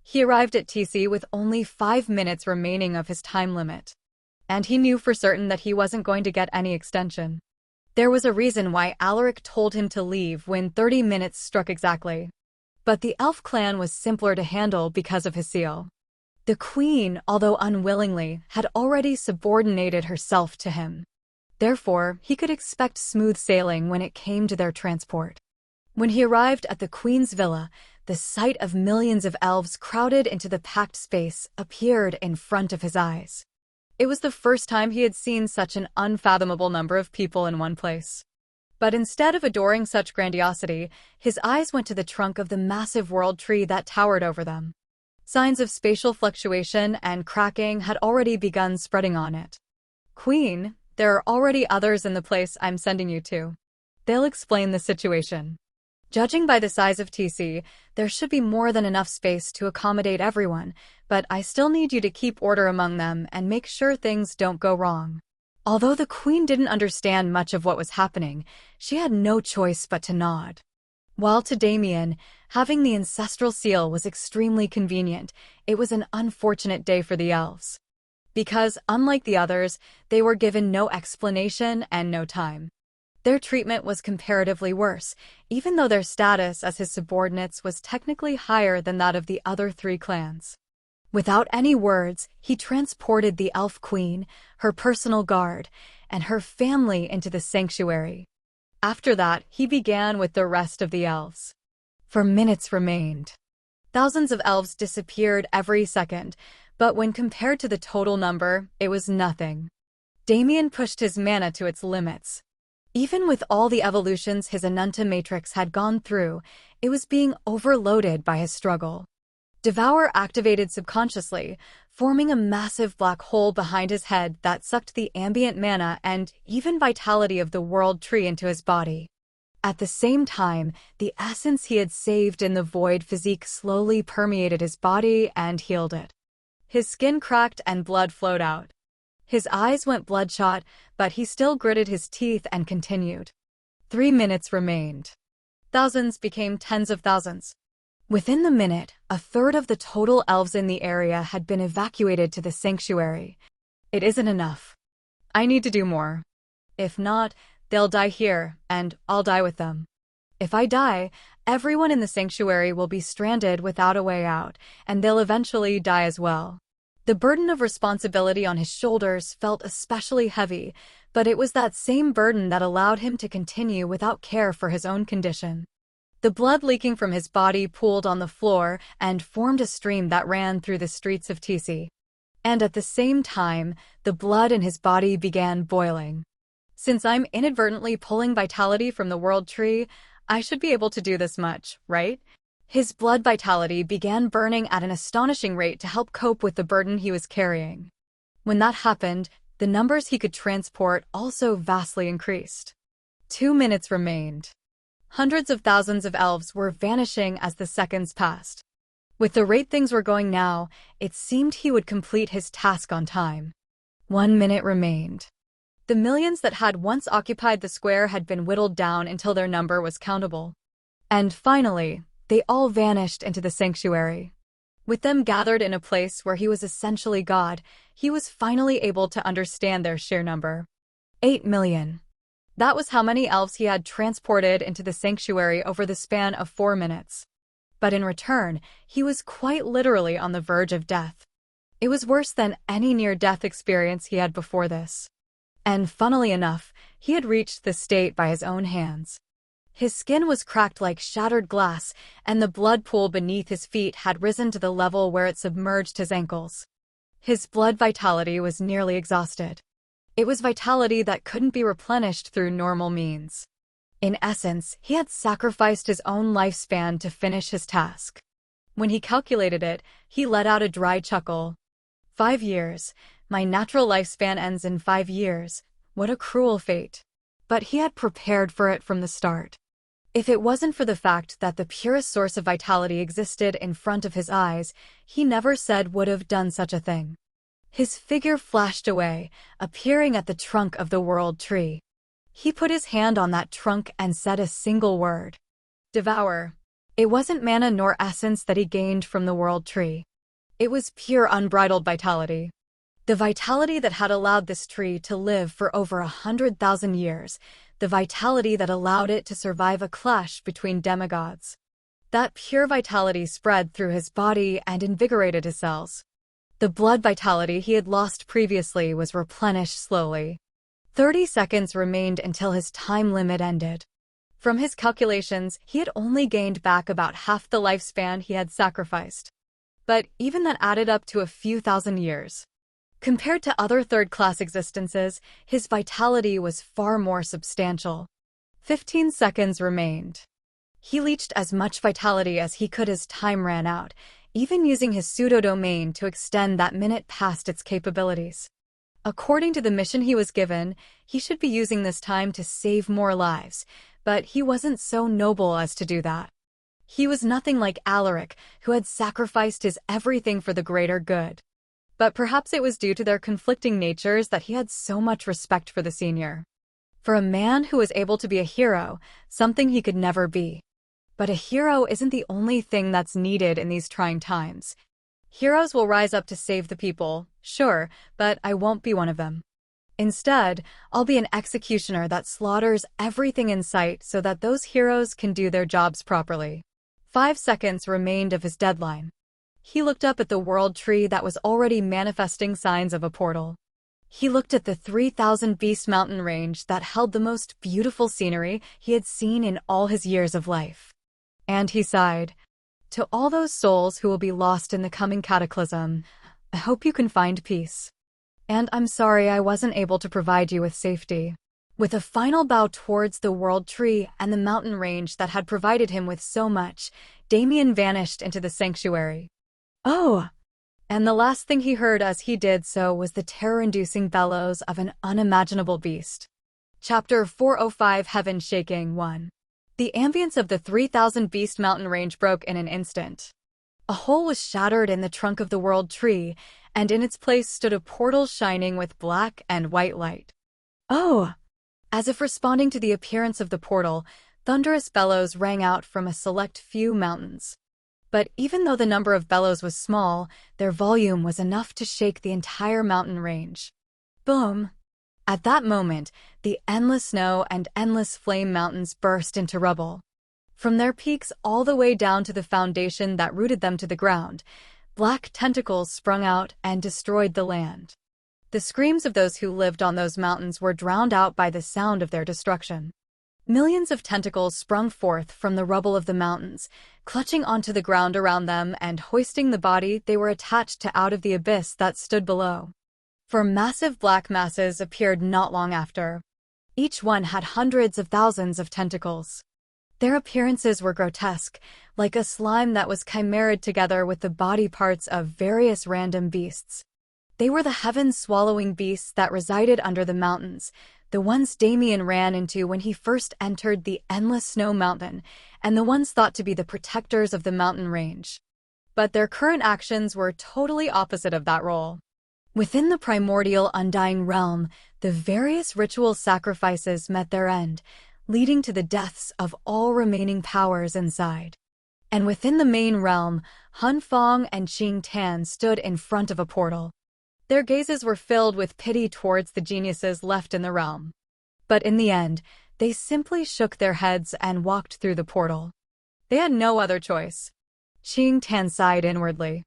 He arrived at TC with only 5 minutes remaining of his time limit, and he knew for certain that he wasn't going to get any extension. There was a reason why Alaric told him to leave when 30 minutes struck exactly. But the elf clan was simpler to handle because of his seal. The queen, although unwillingly, had already subordinated herself to him. Therefore, he could expect smooth sailing when it came to their transport. When he arrived at the queen's villa, the sight of millions of elves crowded into the packed space appeared in front of his eyes. It was the first time he had seen such an unfathomable number of people in one place. But instead of adoring such grandiosity, his eyes went to the trunk of the massive world tree that towered over them. Signs of spatial fluctuation and cracking had already begun spreading on it. "Queen, there are already others in the place I'm sending you to. They'll explain the situation. Judging by the size of TC, there should be more than enough space to accommodate everyone, but I still need you to keep order among them and make sure things don't go wrong." Although the queen didn't understand much of what was happening, she had no choice but to nod. While to Damien, having the ancestral seal was extremely convenient, it was an unfortunate day for the elves. Because, unlike the others, they were given no explanation and no time. Their treatment was comparatively worse, even though their status as his subordinates was technically higher than that of the other 3 clans. Without any words, he transported the elf queen, her personal guard, and her family into the sanctuary. After that, he began with the rest of the elves. For minutes remained. Thousands of elves disappeared every second, but when compared to the total number, it was nothing. Damien pushed his mana to its limits. Even with all the evolutions his Anunta matrix had gone through, it was being overloaded by his struggle. Devour activated subconsciously, forming a massive black hole behind his head that sucked the ambient mana and even vitality of the world tree into his body. At the same time, the essence he had saved in the void physique slowly permeated his body and healed it. His skin cracked and blood flowed out. His eyes went bloodshot, but he still gritted his teeth and continued. 3 minutes remained. Thousands became tens of thousands. Within the minute, a third of the total elves in the area had been evacuated to the sanctuary. It isn't enough. I need to do more. If not, they'll die here, and I'll die with them. If I die, everyone in the sanctuary will be stranded without a way out, and they'll eventually die as well. The burden of responsibility on his shoulders felt especially heavy, but it was that same burden that allowed him to continue without care for his own condition. The blood leaking from his body pooled on the floor and formed a stream that ran through the streets of TC. And at the same time, the blood in his body began boiling. Since I'm inadvertently pulling vitality from the world tree, I should be able to do this much, right? His blood vitality began burning at an astonishing rate to help cope with the burden he was carrying. When that happened, the numbers he could transport also vastly increased. 2 minutes remained. Hundreds of thousands of elves were vanishing as the seconds passed. With the rate things were going now, it seemed he would complete his task on time. 1 minute remained. The millions that had once occupied the square had been whittled down until their number was countable. And finally, they all vanished into the sanctuary. With them gathered in a place where he was essentially God, he was finally able to understand their sheer number. 8 million. That was how many elves he had transported into the sanctuary over the span of 4 minutes. But in return, he was quite literally on the verge of death. It was worse than any near-death experience he had before this. And funnily enough, he had reached this state by his own hands. His skin was cracked like shattered glass, and the blood pool beneath his feet had risen to the level where it submerged his ankles. His blood vitality was nearly exhausted. It was vitality that couldn't be replenished through normal means. In essence, he had sacrificed his own lifespan to finish his task. When he calculated it, he let out a dry chuckle. 5 years. My natural lifespan ends in 5 years. What a cruel fate. But he had prepared for it from the start. If it wasn't for the fact that the purest source of vitality existed in front of his eyes, he never said would have done such a thing. His figure flashed away, appearing at the trunk of the world tree. He put his hand on that trunk and said a single word. Devour. It wasn't mana nor essence that he gained from the world tree. It was pure unbridled vitality. The vitality that had allowed this tree to live for over 100,000 years, the vitality that allowed it to survive a clash between demigods. That pure vitality spread through his body and invigorated his cells. The blood vitality he had lost previously was replenished slowly. 30 seconds remained until his time limit ended. From his calculations, he had only gained back about half the lifespan he had sacrificed. But even that added up to a few thousand years. Compared to other third-class existences, his vitality was far more substantial. 15 seconds remained. He leached as much vitality as he could as time ran out, even using his pseudo-domain to extend that minute past its capabilities. According to the mission he was given, he should be using this time to save more lives, but he wasn't so noble as to do that. He was nothing like Alaric, who had sacrificed his everything for the greater good. But perhaps it was due to their conflicting natures that he had so much respect for the senior. For a man who was able to be a hero, something he could never be. But a hero isn't the only thing that's needed in these trying times. Heroes will rise up to save the people, sure, but I won't be one of them. Instead, I'll be an executioner that slaughters everything in sight so that those heroes can do their jobs properly. 5 seconds remained of his deadline. He looked up at the world tree that was already manifesting signs of a portal. He looked at the 3,000 Beast mountain range that held the most beautiful scenery he had seen in all his years of life. And he sighed. To all those souls who will be lost in the coming cataclysm, I hope you can find peace. And I'm sorry I wasn't able to provide you with safety. With a final bow towards the world tree and the mountain range that had provided him with so much, Damien vanished into the sanctuary. Oh! And the last thing he heard as he did so was the terror-inducing bellows of an unimaginable beast. Chapter 405 Heaven Shaking 1. The ambience of the 3,000 Beast mountain range broke in an instant. A hole was shattered in the trunk of the world tree, and in its place stood a portal shining with black and white light. Oh! As if responding to the appearance of the portal, thunderous bellows rang out from a select few mountains. But even though the number of bellows was small, their volume was enough to shake the entire mountain range. Boom! At that moment, the endless snow and endless flame mountains burst into rubble. From their peaks all the way down to the foundation that rooted them to the ground, black tentacles sprung out and destroyed the land. The screams of those who lived on those mountains were drowned out by the sound of their destruction. Millions of tentacles sprung forth from the rubble of the mountains, clutching onto the ground around them and hoisting the body they were attached to out of the abyss that stood below. For massive black masses appeared not long after. Each one had hundreds of thousands of tentacles. Their appearances were grotesque, like a slime that was chimeraed together with the body parts of various random beasts. They were the heaven-swallowing beasts that resided under the mountains, the ones Damien ran into when he first entered the endless snow mountain, and the ones thought to be the protectors of the mountain range. But their current actions were totally opposite of that role. Within the primordial undying realm, the various ritual sacrifices met their end, leading to the deaths of all remaining powers inside. And within the main realm, Hun Fong and Qing Tan stood in front of a portal. Their gazes were filled with pity towards the geniuses left in the realm. But in the end, they simply shook their heads and walked through the portal. They had no other choice. Qing Tan sighed inwardly.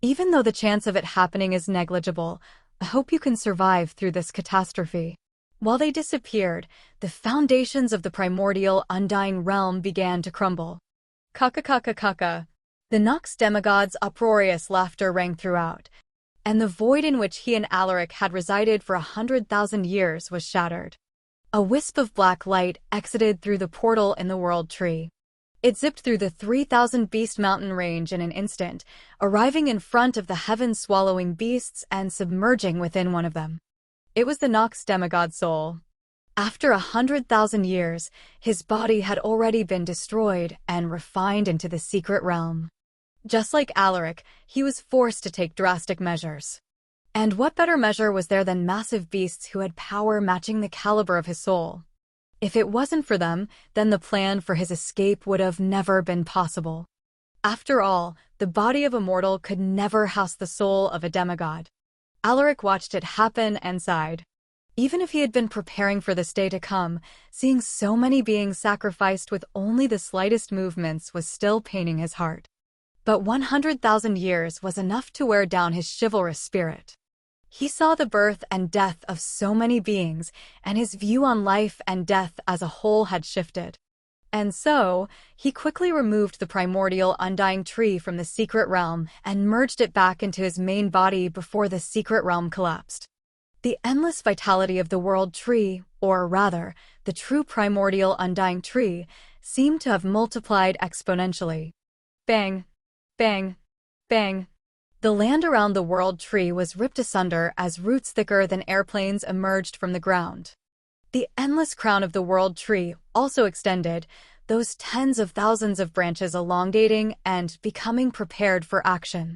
Even though the chance of it happening is negligible, I hope you can survive through this catastrophe. While they disappeared, the foundations of the primordial undying realm began to crumble. Kaka. The Nox demigod's uproarious laughter rang throughout, and the void in which he and Alaric had resided for 100,000 years was shattered. A wisp of black light exited through the portal in the world tree. It zipped through the 3,000 Beast mountain range in an instant, arriving in front of the heaven-swallowing beasts and submerging within one of them. It was the Nox demigod soul. After 100,000 years, his body had already been destroyed and refined into the secret realm. Just like Alaric, he was forced to take drastic measures. And what better measure was there than massive beasts who had power matching the caliber of his soul? If it wasn't for them, then the plan for his escape would have never been possible. After all, the body of a mortal could never house the soul of a demigod. Alaric watched it happen and sighed. Even if he had been preparing for this day to come, seeing so many beings sacrificed with only the slightest movements was still paining his heart. But 100,000 years was enough to wear down his chivalrous spirit. He saw the birth and death of so many beings, and his view on life and death as a whole had shifted. And so, he quickly removed the primordial undying tree from the secret realm and merged it back into his main body before the secret realm collapsed. The endless vitality of the world tree, or rather, the true primordial undying tree, seemed to have multiplied exponentially. Bang! Bang! Bang! The land around the world tree was ripped asunder as roots thicker than airplanes emerged from the ground. The endless crown of the world tree also extended, those tens of thousands of branches elongating and becoming prepared for action.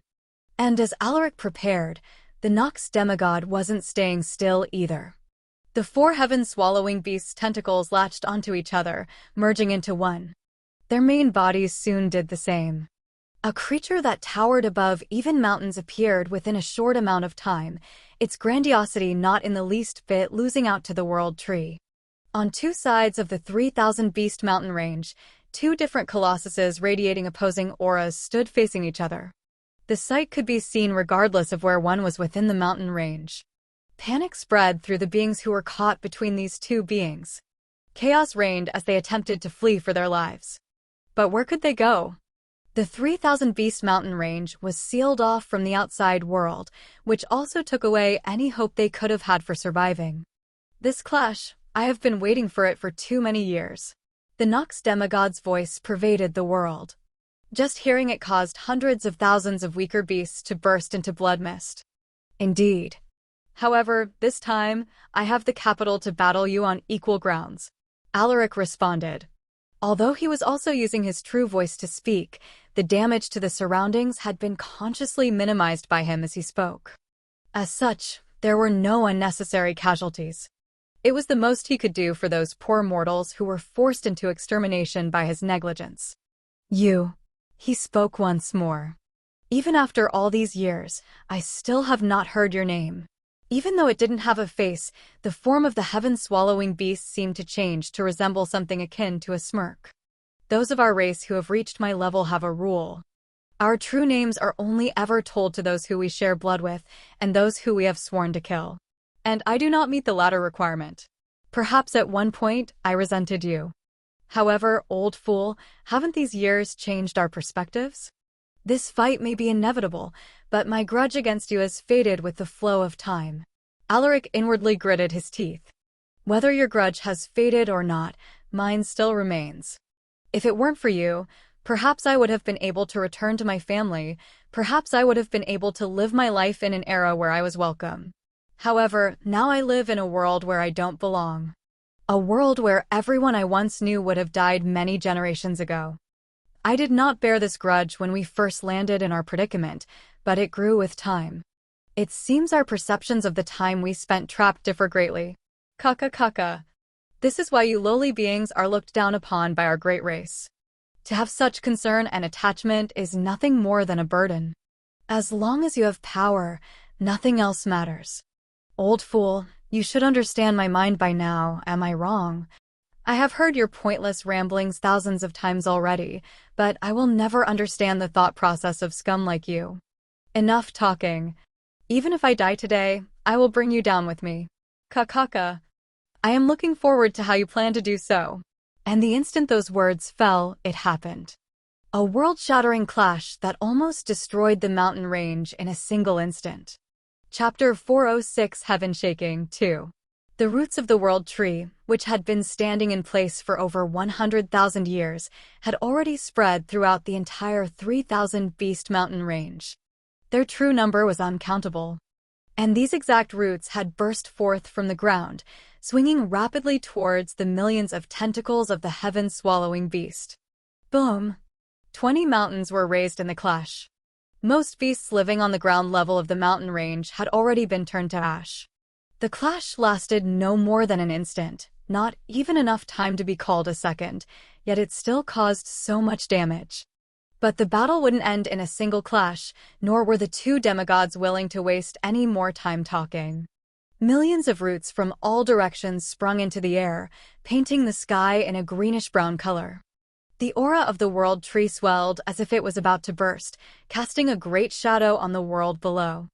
And as Alaric prepared, the Nox demigod wasn't staying still either. The four heaven-swallowing beasts' tentacles latched onto each other, merging into one. Their main bodies soon did the same. A creature that towered above even mountains appeared within a short amount of time, its grandiosity not in the least bit losing out to the world tree. On two sides of the 3,000-beast mountain range, two different colossuses radiating opposing auras stood facing each other. The sight could be seen regardless of where one was within the mountain range. Panic spread through the beings who were caught between these two beings. Chaos reigned as they attempted to flee for their lives. But where could they go? The 3,000-beast mountain range was sealed off from the outside world, which also took away any hope they could have had for surviving. This clash, I have been waiting for it for too many years. The Nox demigod's voice pervaded the world. Just hearing it caused hundreds of thousands of weaker beasts to burst into blood mist. Indeed. However, this time, I have the capital to battle you on equal grounds. Alaric responded. Although he was also using his true voice to speak, the damage to the surroundings had been consciously minimized by him as he spoke. As such, there were no unnecessary casualties. It was the most he could do for those poor mortals who were forced into extermination by his negligence. You. He spoke once more. Even after all these years, I still have not heard your name. Even though it didn't have a face, the form of the heaven-swallowing beast seemed to change to resemble something akin to a smirk. Those of our race who have reached my level have a rule. Our true names are only ever told to those who we share blood with and those who we have sworn to kill. And I do not meet the latter requirement. Perhaps at one point, I resented you. However, old fool, haven't these years changed our perspectives? This fight may be inevitable, but my grudge against you has faded with the flow of time. Alaric inwardly gritted his teeth. Whether your grudge has faded or not, mine still remains. If it weren't for you, perhaps I would have been able to return to my family, perhaps I would have been able to live my life in an era where I was welcome. However, now I live in a world where I don't belong. A world where everyone I once knew would have died many generations ago. I did not bear this grudge when we first landed in our predicament, but it grew with time. It seems our perceptions of the time we spent trapped differ greatly. Kaka. This is why you lowly beings are looked down upon by our great race. To have such concern and attachment is nothing more than a burden. As long as you have power, nothing else matters. Old fool, you should understand my mind by now, am I wrong? I have heard your pointless ramblings thousands of times already, but I will never understand the thought process of scum like you. Enough talking. Even if I die today, I will bring you down with me. Kaka. I am looking forward to how you plan to do so. And the instant those words fell, it happened. A world-shattering clash that almost destroyed the mountain range in a single instant. Chapter 406 Heaven Shaking 2. The roots of the world tree, which had been standing in place for over 100,000 years, had already spread throughout the entire 3,000-beast mountain range. Their true number was uncountable. And these exact roots had burst forth from the ground, swinging rapidly towards the millions of tentacles of the heaven-swallowing beast. Boom! 20 mountains were raised in the clash. Most beasts living on the ground level of the mountain range had already been turned to ash. The clash lasted no more than an instant, not even enough time to be called a second, yet it still caused so much damage. But the battle wouldn't end in a single clash, nor were the two demigods willing to waste any more time talking. Millions of roots from all directions sprung into the air, painting the sky in a greenish-brown color. The aura of the world tree swelled as if it was about to burst, casting a great shadow on the world below.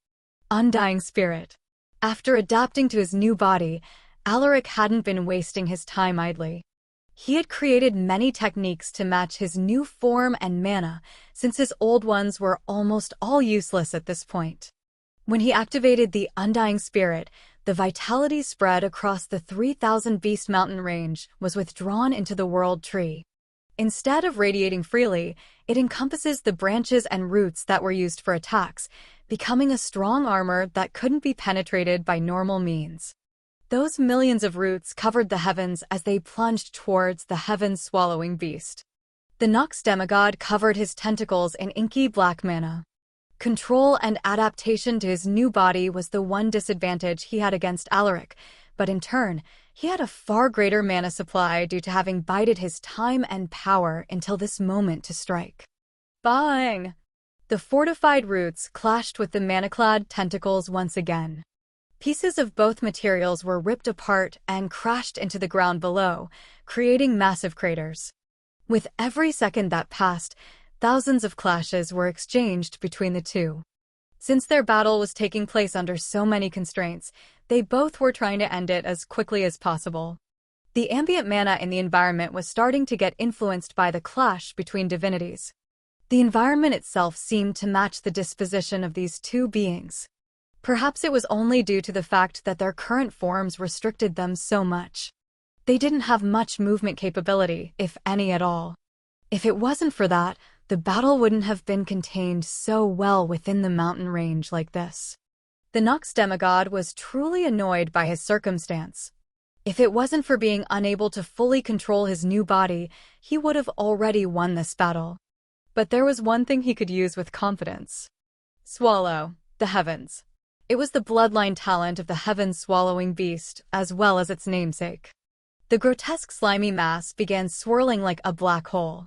Undying spirit. After adapting to his new body, Alaric hadn't been wasting his time idly. He had created many techniques to match his new form and mana, since his old ones were almost all useless at this point. When he activated the Undying Spirit, the vitality spread across the 3,000 Beast Mountain range was withdrawn into the World Tree. Instead of radiating freely, it encompasses the branches and roots that were used for attacks, becoming a strong armor that couldn't be penetrated by normal means. Those millions of roots covered the heavens as they plunged towards the heaven-swallowing beast. The Nox demigod covered his tentacles in inky black mana. Control and adaptation to his new body was the one disadvantage he had against Alaric, but in turn, he had a far greater mana supply due to having bided his time and power until this moment to strike. Bang! The fortified roots clashed with the mana-clad tentacles once again. Pieces of both materials were ripped apart and crashed into the ground below, creating massive craters. With every second that passed, thousands of clashes were exchanged between the two. Since their battle was taking place under so many constraints, they both were trying to end it as quickly as possible. The ambient mana in the environment was starting to get influenced by the clash between divinities. The environment itself seemed to match the disposition of these two beings. Perhaps it was only due to the fact that their current forms restricted them so much. They didn't have much movement capability, if any at all. If it wasn't for that, the battle wouldn't have been contained so well within the mountain range like this. The Nox demigod was truly annoyed by his circumstance. If it wasn't for being unable to fully control his new body, he would have already won this battle. But there was one thing he could use with confidence. Swallow, the heavens. It was the bloodline talent of the heaven-swallowing beast, as well as its namesake. The grotesque slimy mass began swirling like a black hole.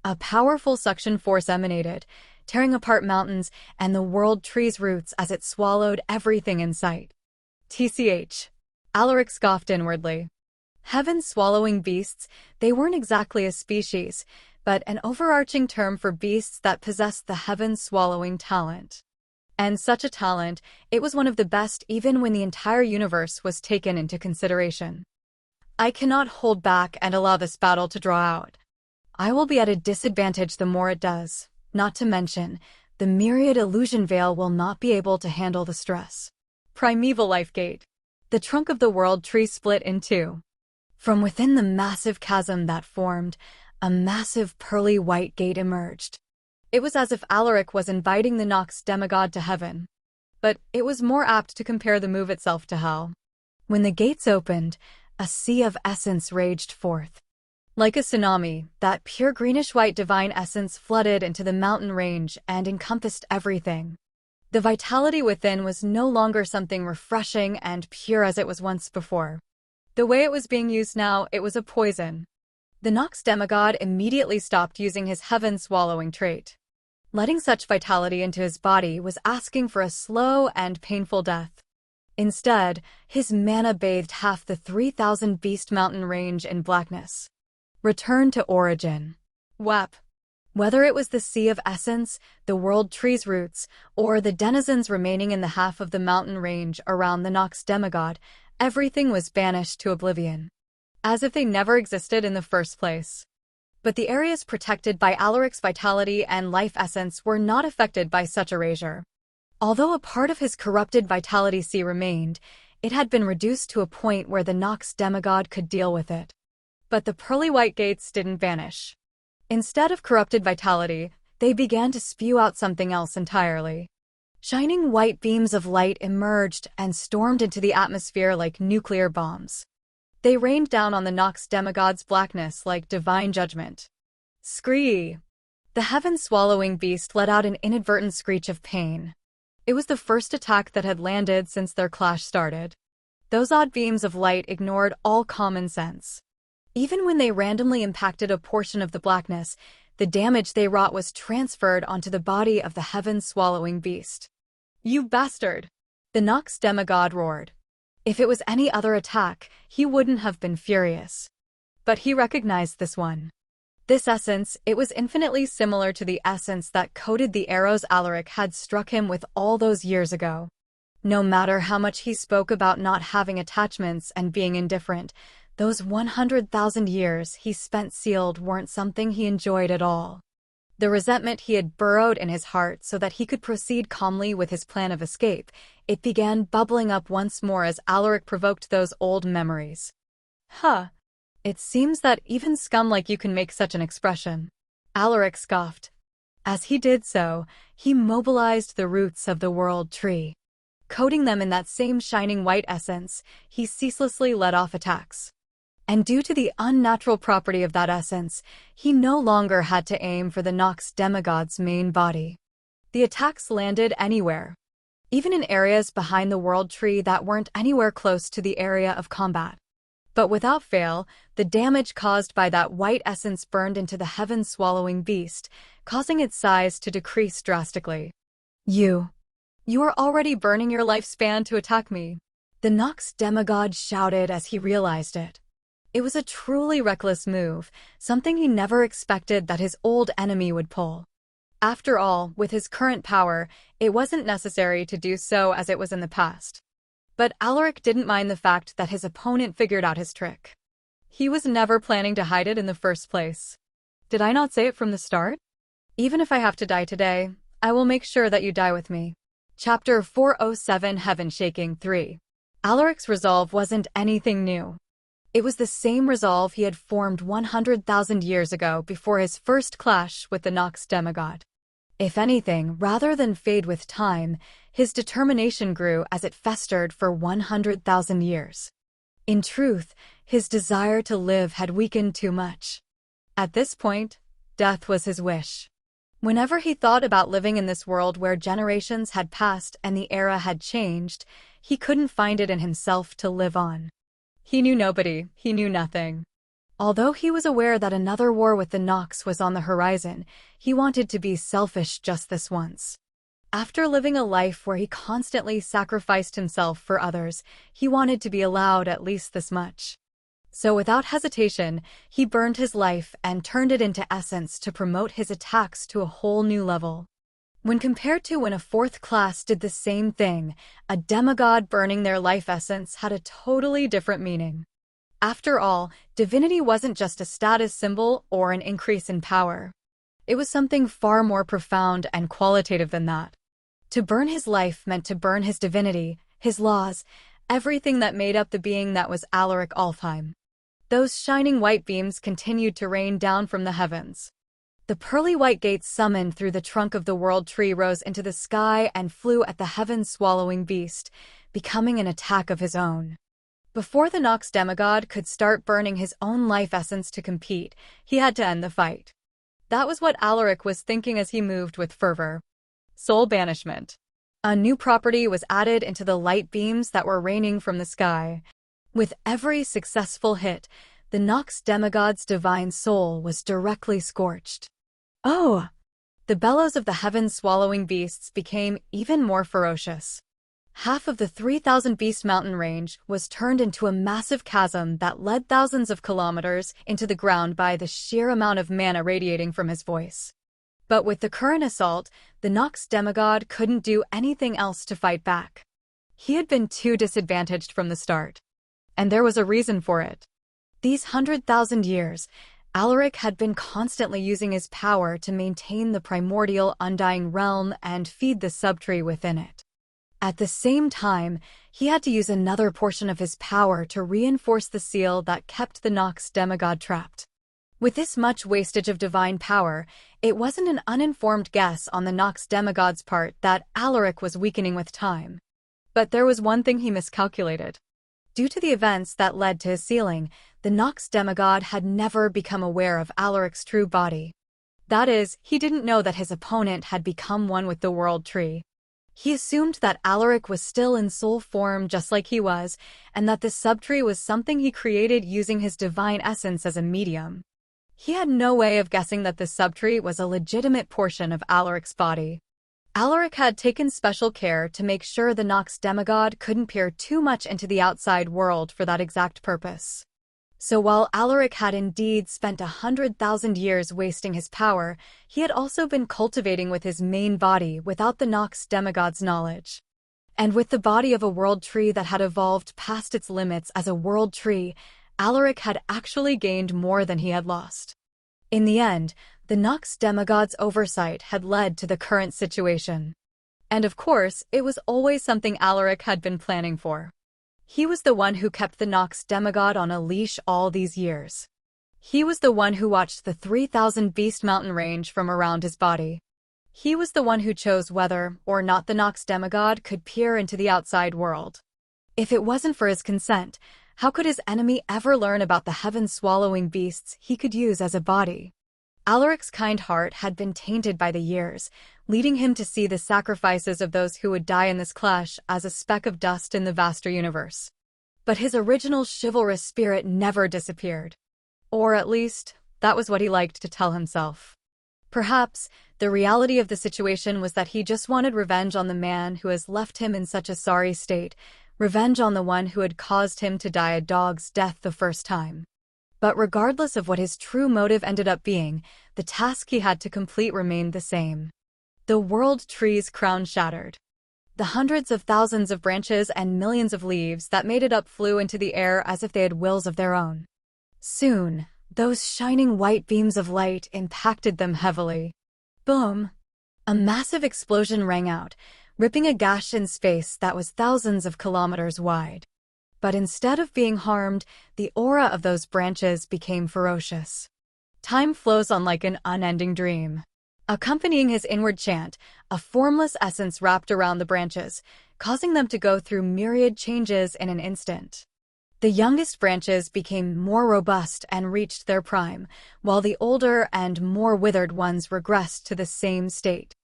A powerful suction force emanated, tearing apart mountains and the world tree's roots as it swallowed everything in sight. TCH. Alaric scoffed inwardly. Heaven-swallowing beasts, they weren't exactly a species, but an overarching term for beasts that possessed the heaven-swallowing talent. And such a talent, it was one of the best even when the entire universe was taken into consideration. I cannot hold back and allow this battle to draw out. I will be at a disadvantage the more it does, not to mention, the myriad illusion veil will not be able to handle the stress. Primeval Life Gate. The trunk of the world tree split in two. From within the massive chasm that formed, a massive pearly white gate emerged. It was as if Alaric was inviting the Nox demigod to heaven. But it was more apt to compare the move itself to hell. When the gates opened, a sea of essence raged forth. Like a tsunami, that pure greenish-white divine essence flooded into the mountain range and encompassed everything. The vitality within was no longer something refreshing and pure as it was once before. The way it was being used now, it was a poison. The Nox demigod immediately stopped using his heaven-swallowing trait. Letting such vitality into his body was asking for a slow and painful death. Instead, his mana bathed half the 3,000 Beast Mountain range in blackness. Return to origin. WEP. Whether it was the Sea of Essence, the World Tree's roots, or the denizens remaining in the half of the mountain range around the Nox demigod, everything was banished to oblivion. As if they never existed in the first place. But the areas protected by Alaric's vitality and life essence were not affected by such erasure. Although a part of his corrupted vitality sea remained, it had been reduced to a point where the Nox demigod could deal with it. But the pearly white gates didn't vanish. Instead of corrupted vitality, they began to spew out something else entirely. Shining white beams of light emerged and stormed into the atmosphere like nuclear bombs. They rained down on the Nox demigod's blackness like divine judgment. Scree! The heaven-swallowing beast let out an inadvertent screech of pain. It was the first attack that had landed since their clash started. Those odd beams of light ignored all common sense. Even when they randomly impacted a portion of the blackness, the damage they wrought was transferred onto the body of the heaven-swallowing beast. "You bastard!" the Nox demigod roared. If it was any other attack, he wouldn't have been furious. But he recognized this one. This essence, it was infinitely similar to the essence that coated the arrows Alaric had struck him with all those years ago. No matter how much he spoke about not having attachments and being indifferent, those 100,000 years he spent sealed weren't something he enjoyed at all. The resentment he had burrowed in his heart so that he could proceed calmly with his plan of escape, it began bubbling up once more as Alaric provoked those old memories. "Huh. It seems that even scum like you can make such an expression," Alaric scoffed. As he did so, he mobilized the roots of the world tree. Coating them in that same shining white essence, he ceaselessly led off attacks. And due to the unnatural property of that essence, he no longer had to aim for the Nox demigod's main body. The attacks landed anywhere, even in areas behind the world tree that weren't anywhere close to the area of combat. But without fail, the damage caused by that white essence burned into the heaven-swallowing beast, causing its size to decrease drastically. You are already burning your lifespan to attack me," the Nox demigod shouted as he realized it. It was a truly reckless move, something he never expected that his old enemy would pull. After all, with his current power, it wasn't necessary to do so as it was in the past. But Alaric didn't mind the fact that his opponent figured out his trick. He was never planning to hide it in the first place. Did I not say it from the start? Even if I have to die today, I will make sure that you die with me. Chapter 407 Heaven Shaking 3. Alaric's resolve wasn't anything new. It was the same resolve he had formed 100,000 years ago before his first clash with the Nox demigod. If anything, rather than fade with time, his determination grew as it festered for 100,000 years. In truth, his desire to live had weakened too much. At this point, death was his wish. Whenever he thought about living in this world where generations had passed and the era had changed, he couldn't find it in himself to live on. He knew nobody, he knew nothing. Although he was aware that another war with the Nox was on the horizon, he wanted to be selfish just this once. After living a life where he constantly sacrificed himself for others, he wanted to be allowed at least this much. So without hesitation, he burned his life and turned it into essence to promote his attacks to a whole new level. When compared to when a fourth class did the same thing, a demigod burning their life essence had a totally different meaning. After all, divinity wasn't just a status symbol or an increase in power. It was something far more profound and qualitative than that. To burn his life meant to burn his divinity, his laws, everything that made up the being that was Alaric Alfheim. Those shining white beams continued to rain down from the heavens. The pearly white gates summoned through the trunk of the world tree rose into the sky and flew at the heaven-swallowing beast, becoming an attack of his own. Before the Nox demigod could start burning his own life essence to compete, he had to end the fight. That was what Alaric was thinking as he moved with fervor. Soul banishment. A new property was added into the light beams that were raining from the sky. With every successful hit, the Nox demigod's divine soul was directly scorched. Oh! The bellows of the heaven-swallowing beasts became even more ferocious. Half of the 3,000 Beast Mountain range was turned into a massive chasm that led thousands of kilometers into the ground by the sheer amount of mana radiating from his voice. But with the current assault, the Nox demigod couldn't do anything else to fight back. He had been too disadvantaged from the start. And there was a reason for it. These 100,000 years, Alaric had been constantly using his power to maintain the primordial undying realm and feed the subtree within it. At the same time, he had to use another portion of his power to reinforce the seal that kept the Nox demigod trapped. With this much wastage of divine power, it wasn't an uninformed guess on the Nox demigod's part that Alaric was weakening with time. But there was one thing he miscalculated. Due to the events that led to his sealing, the Nox demigod had never become aware of Alaric's true body. That is, he didn't know that his opponent had become one with the world tree. He assumed that Alaric was still in soul form just like he was, and that this subtree was something he created using his divine essence as a medium. He had no way of guessing that this subtree was a legitimate portion of Alaric's body. Alaric had taken special care to make sure the Nox demigod couldn't peer too much into the outside world for that exact purpose. So while Alaric had indeed spent 100,000 years wasting his power, he had also been cultivating with his main body without the Nox demigod's knowledge. And with the body of a world tree that had evolved past its limits as a world tree, Alaric had actually gained more than he had lost. In the end, the Nox demigod's oversight had led to the current situation. And of course, it was always something Alaric had been planning for. He was the one who kept the Nox demigod on a leash all these years. He was the one who watched the 3,000 beast mountain range from around his body. He was the one who chose whether or not the Nox demigod could peer into the outside world. If it wasn't for his consent, how could his enemy ever learn about the heaven-swallowing beasts he could use as a body? Alaric's kind heart had been tainted by the years, leading him to see the sacrifices of those who would die in this clash as a speck of dust in the vaster universe. But his original chivalrous spirit never disappeared. Or at least, that was what he liked to tell himself. Perhaps, the reality of the situation was that he just wanted revenge on the man who has left him in such a sorry state, revenge on the one who had caused him to die a dog's death the first time. But regardless of what his true motive ended up being, the task he had to complete remained the same. The world tree's crown shattered. The hundreds of thousands of branches and millions of leaves that made it up flew into the air as if they had wills of their own. Soon, those shining white beams of light impacted them heavily. Boom! A massive explosion rang out, ripping a gash in space that was thousands of kilometers wide. But instead of being harmed, the aura of those branches became ferocious. Time flows on like an unending dream. Accompanying his inward chant, a formless essence wrapped around the branches, causing them to go through myriad changes in an instant. The youngest branches became more robust and reached their prime, while the older and more withered ones regressed to the same state.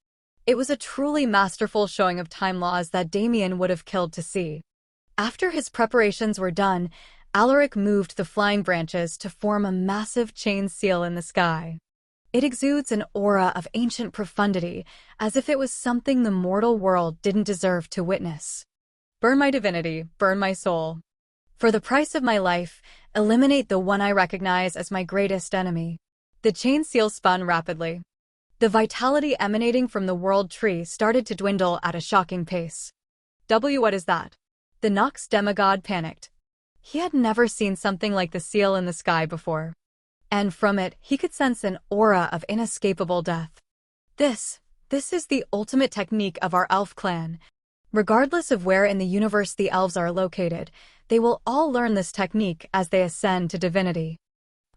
It was a truly masterful showing of time laws that Damien would have killed to see. After his preparations were done, Alaric moved the flying branches to form a massive chain seal in the sky. It exudes an aura of ancient profundity, as if it was something the mortal world didn't deserve to witness. Burn my divinity, burn my soul. For the price of my life, eliminate the one I recognize as my greatest enemy. The chain seal spun rapidly. The vitality emanating from the world tree started to dwindle at a shocking pace. What is that? The Nox demigod panicked. He had never seen something like the seal in the sky before. And from it, he could sense an aura of inescapable death. This is the ultimate technique of our elf clan. Regardless of where in the universe the elves are located, they will all learn this technique as they ascend to divinity.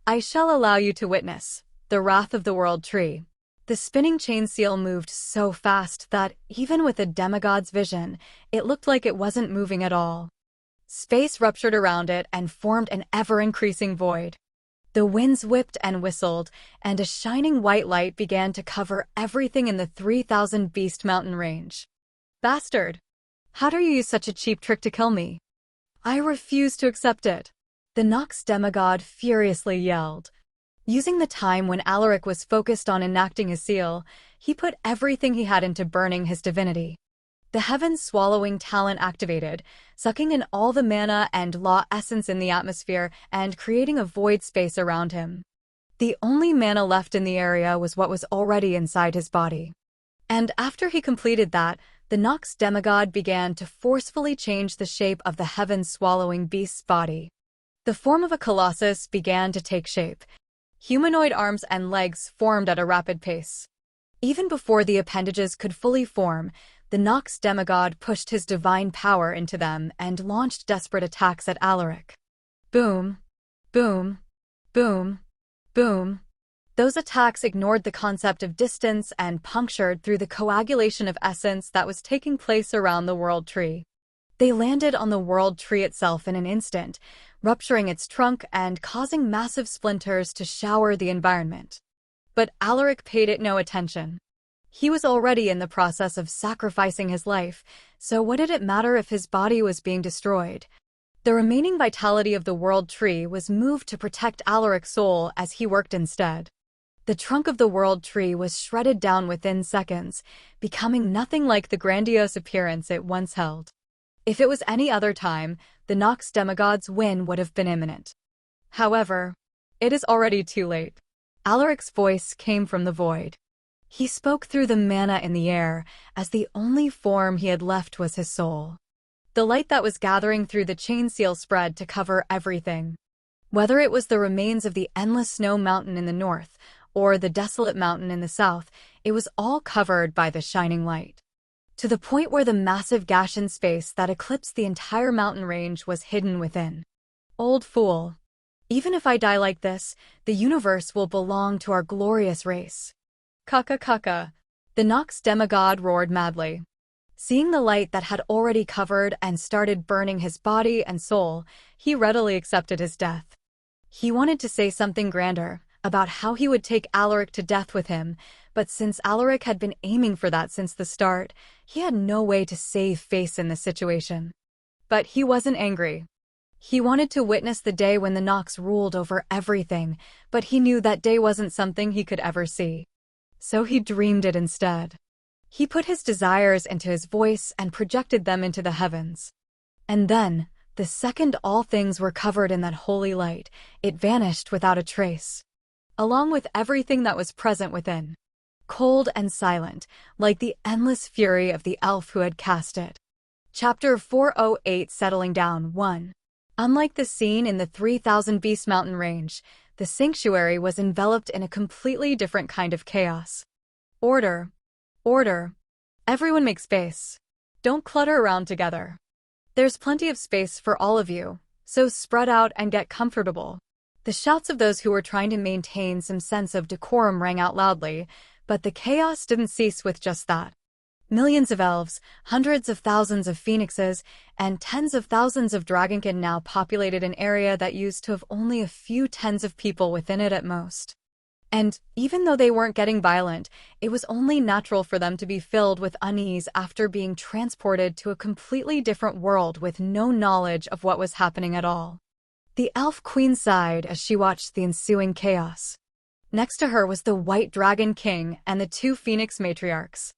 I shall allow you to witness the wrath of the world tree. The spinning chain seal moved so fast that, even with a demigod's vision, it looked like it wasn't moving at all. Space ruptured around it and formed an ever-increasing void. The winds whipped and whistled, and a shining white light began to cover everything in the 3,000 beast mountain range. Bastard! How dare you use such a cheap trick to kill me? I refuse to accept it. The Nox demigod furiously yelled. Using the time when Alaric was focused on enacting his seal, he put everything he had into burning his divinity. The heaven-swallowing talent activated, sucking in all the mana and law essence in the atmosphere and creating a void space around him. The only mana left in the area was what was already inside his body. And after he completed that, the Nox demigod began to forcefully change the shape of the heaven-swallowing beast's body. The form of a colossus began to take shape. Humanoid arms and legs formed at a rapid pace. Even before the appendages could fully form, the Nox demigod pushed his divine power into them and launched desperate attacks at Alaric. Boom, boom, boom, boom. Those attacks ignored the concept of distance and punctured through the coagulation of essence that was taking place around the world tree. They landed on the world tree itself in an instant, rupturing its trunk and causing massive splinters to shower the environment. But Alaric paid it no attention. He was already in the process of sacrificing his life, so what did it matter if his body was being destroyed? The remaining vitality of the World Tree was moved to protect Alaric's soul as he worked instead. The trunk of the World Tree was shredded down within seconds, becoming nothing like the grandiose appearance it once held. If it was any other time, the Nox demigod's win would have been imminent. However, it is already too late. Alaric's voice came from the void. He spoke through the mana in the air, as the only form he had left was his soul. The light that was gathering through the chain seal spread to cover everything. Whether it was the remains of the endless snow mountain in the north, or the desolate mountain in the south, it was all covered by the shining light. To the point where the massive gash in space that eclipsed the entire mountain range was hidden within. Old fool. Even if I die like this, the universe will belong to our glorious race. Kaka. The Nox demigod roared madly. Seeing the light that had already covered and started burning his body and soul, he readily accepted his death. He wanted to say something grander, about how he would take Alaric to death with him, but since Alaric had been aiming for that since the start, he had no way to save face in the situation. But he wasn't angry. He wanted to witness the day when the Nox ruled over everything, but he knew that day wasn't something he could ever see. So he dreamed it instead. He put his desires into his voice and projected them into the heavens. And then, the second all things were covered in that holy light, it vanished without a trace. Along with everything that was present within. Cold and silent, like the endless fury of the elf who had cast it. Chapter 408 Settling Down 1. Unlike the scene in the 3000 Beast Mountain range, the sanctuary was enveloped in a completely different kind of chaos. Order. Everyone make space. Don't clutter around together. There's plenty of space for all of you, so spread out and get comfortable. The shouts of those who were trying to maintain some sense of decorum rang out loudly, but the chaos didn't cease with just that. Millions of elves, hundreds of thousands of phoenixes, and tens of thousands of dragonkin now populated an area that used to have only a few tens of people within it at most. And, even though they weren't getting violent, it was only natural for them to be filled with unease after being transported to a completely different world with no knowledge of what was happening at all. The elf queen sighed as she watched the ensuing chaos. Next to her was the White Dragon King and the two Phoenix matriarchs.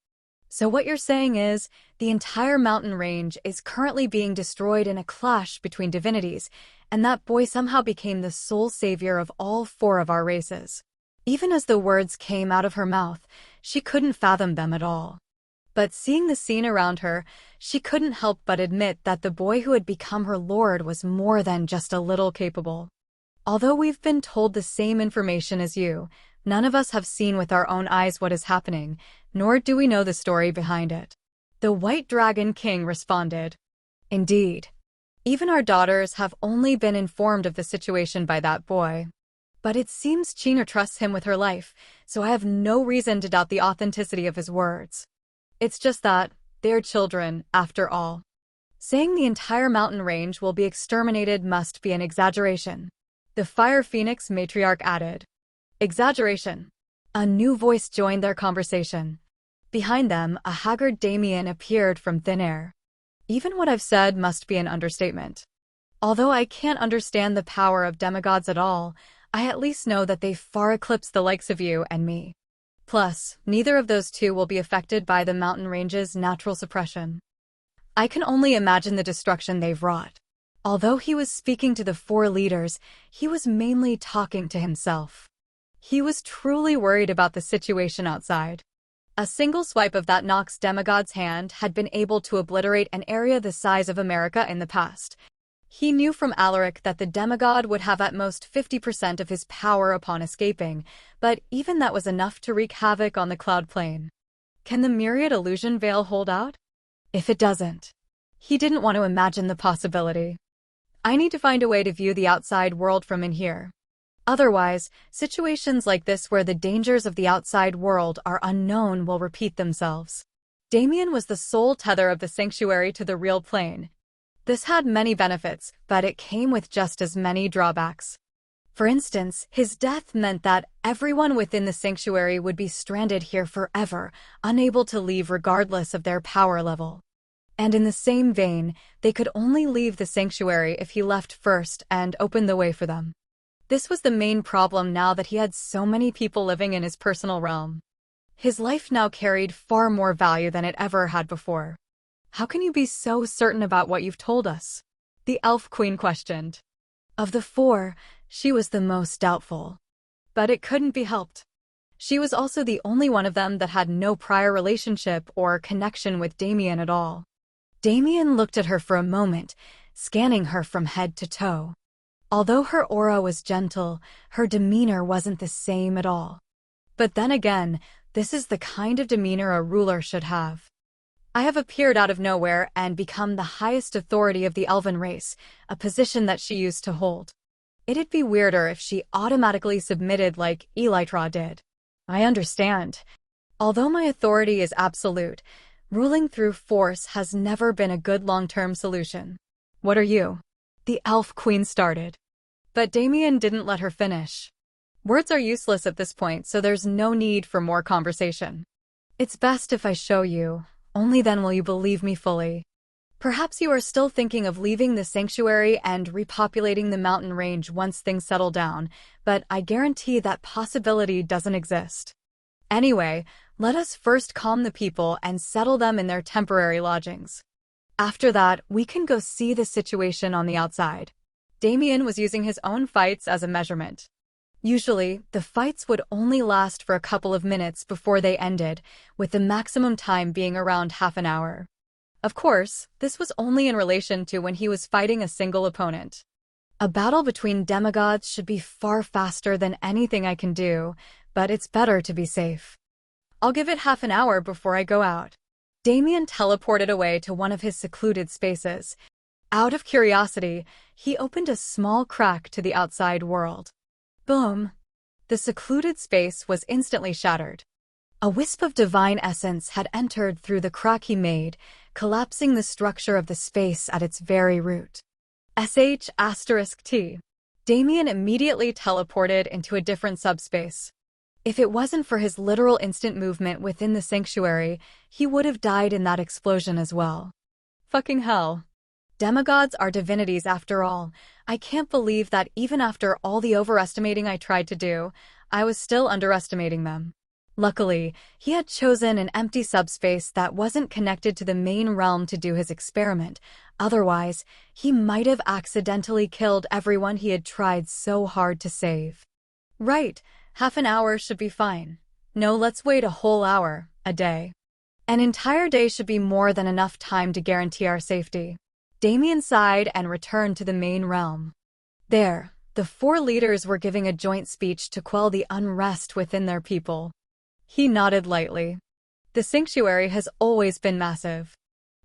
So what you're saying is, the entire mountain range is currently being destroyed in a clash between divinities, and that boy somehow became the sole savior of all four of our races. Even as the words came out of her mouth, she couldn't fathom them at all. But seeing the scene around her, she couldn't help but admit that the boy who had become her lord was more than just a little capable. Although we've been told the same information as you, none of us have seen with our own eyes what is happening, nor do we know the story behind it. The White Dragon King responded. Indeed. Even our daughters have only been informed of the situation by that boy. But it seems China trusts him with her life, so I have no reason to doubt the authenticity of his words. It's just that, they're children, after all. Saying the entire mountain range will be exterminated must be an exaggeration. The Fire Phoenix matriarch added. Exaggeration. A new voice joined their conversation. Behind them, a haggard Damien appeared from thin air. Even what I've said must be an understatement. Although I can't understand the power of demigods at all, I at least know that they far eclipse the likes of you and me. Plus, neither of those two will be affected by the mountain range's natural suppression. I can only imagine the destruction they've wrought. Although he was speaking to the four leaders, he was mainly talking to himself. He was truly worried about the situation outside. A single swipe of that Nox demigod's hand had been able to obliterate an area the size of America in the past. He knew from Alaric that the demigod would have at most 50% of his power upon escaping, but even that was enough to wreak havoc on the cloud plane. Can the myriad illusion veil hold out? If it doesn't. He didn't want to imagine the possibility. I need to find a way to view the outside world from in here. Otherwise, situations like this where the dangers of the outside world are unknown will repeat themselves. Damien was the sole tether of the sanctuary to the real plane. This had many benefits, but it came with just as many drawbacks. For instance, his death meant that everyone within the sanctuary would be stranded here forever, unable to leave regardless of their power level. And in the same vein, they could only leave the sanctuary if he left first and opened the way for them. This was the main problem now that he had so many people living in his personal realm. His life now carried far more value than it ever had before. "How can you be so certain about what you've told us?" the Elf Queen questioned. Of the four, she was the most doubtful. But it couldn't be helped. She was also the only one of them that had no prior relationship or connection with Damien at all. Damien looked at her for a moment, scanning her from head to toe. Although her aura was gentle, her demeanor wasn't the same at all. But then again, this is the kind of demeanor a ruler should have. "I have appeared out of nowhere and become the highest authority of the elven race, a position that she used to hold. It'd be weirder if she automatically submitted like Elytra did. I understand. Although my authority is absolute, ruling through force has never been a good long-term solution. What are you?" the Elf Queen started. But Damien didn't let her finish. "Words are useless at this point, so there's no need for more conversation. It's best if I show you. Only then will you believe me fully. Perhaps you are still thinking of leaving the sanctuary and repopulating the mountain range once things settle down, but I guarantee that possibility doesn't exist. Anyway, let us first calm the people and settle them in their temporary lodgings. After that, we can go see the situation on the outside." Damien was using his own fights as a measurement. Usually, the fights would only last for a couple of minutes before they ended, with the maximum time being around half an hour. Of course, this was only in relation to when he was fighting a single opponent. A battle between demigods should be far faster than anything I can do, but it's better to be safe. I'll give it half an hour before I go out. Damien teleported away to one of his secluded spaces. Out of curiosity, he opened a small crack to the outside world. Boom! The secluded space was instantly shattered. A wisp of divine essence had entered through the crack he made, collapsing the structure of the space at its very root. **T. Damien immediately teleported into a different subspace. If it wasn't for his literal instant movement within the sanctuary, he would have died in that explosion as well. Fucking hell. Demigods are divinities after all. I can't believe that even after all the overestimating I tried to do, I was still underestimating them. Luckily, he had chosen an empty subspace that wasn't connected to the main realm to do his experiment. Otherwise, he might have accidentally killed everyone he had tried so hard to save. Right, half an hour should be fine. No, let's wait a whole hour, a day. An entire day should be more than enough time to guarantee our safety. Damien sighed and returned to the main realm. There, the four leaders were giving a joint speech to quell the unrest within their people. He nodded lightly. The sanctuary has always been massive.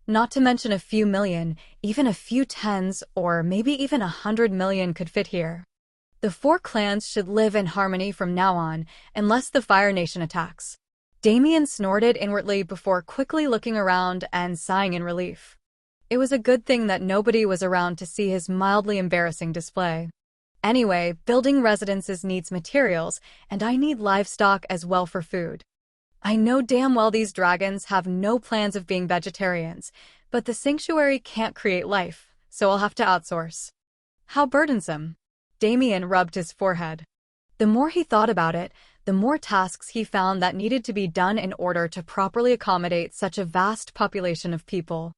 Not to mention a few million, even a few tens, or maybe even 100 million could fit here. The four clans should live in harmony from now on, unless the Fire Nation attacks. Damien snorted inwardly before quickly looking around and sighing in relief. It was a good thing that nobody was around to see his mildly embarrassing display. Anyway, building residences needs materials, and I need livestock as well for food. I know damn well these dragons have no plans of being vegetarians, but the sanctuary can't create life, so I'll have to outsource. How burdensome. Damien rubbed his forehead. The more he thought about it, the more tasks he found that needed to be done in order to properly accommodate such a vast population of people.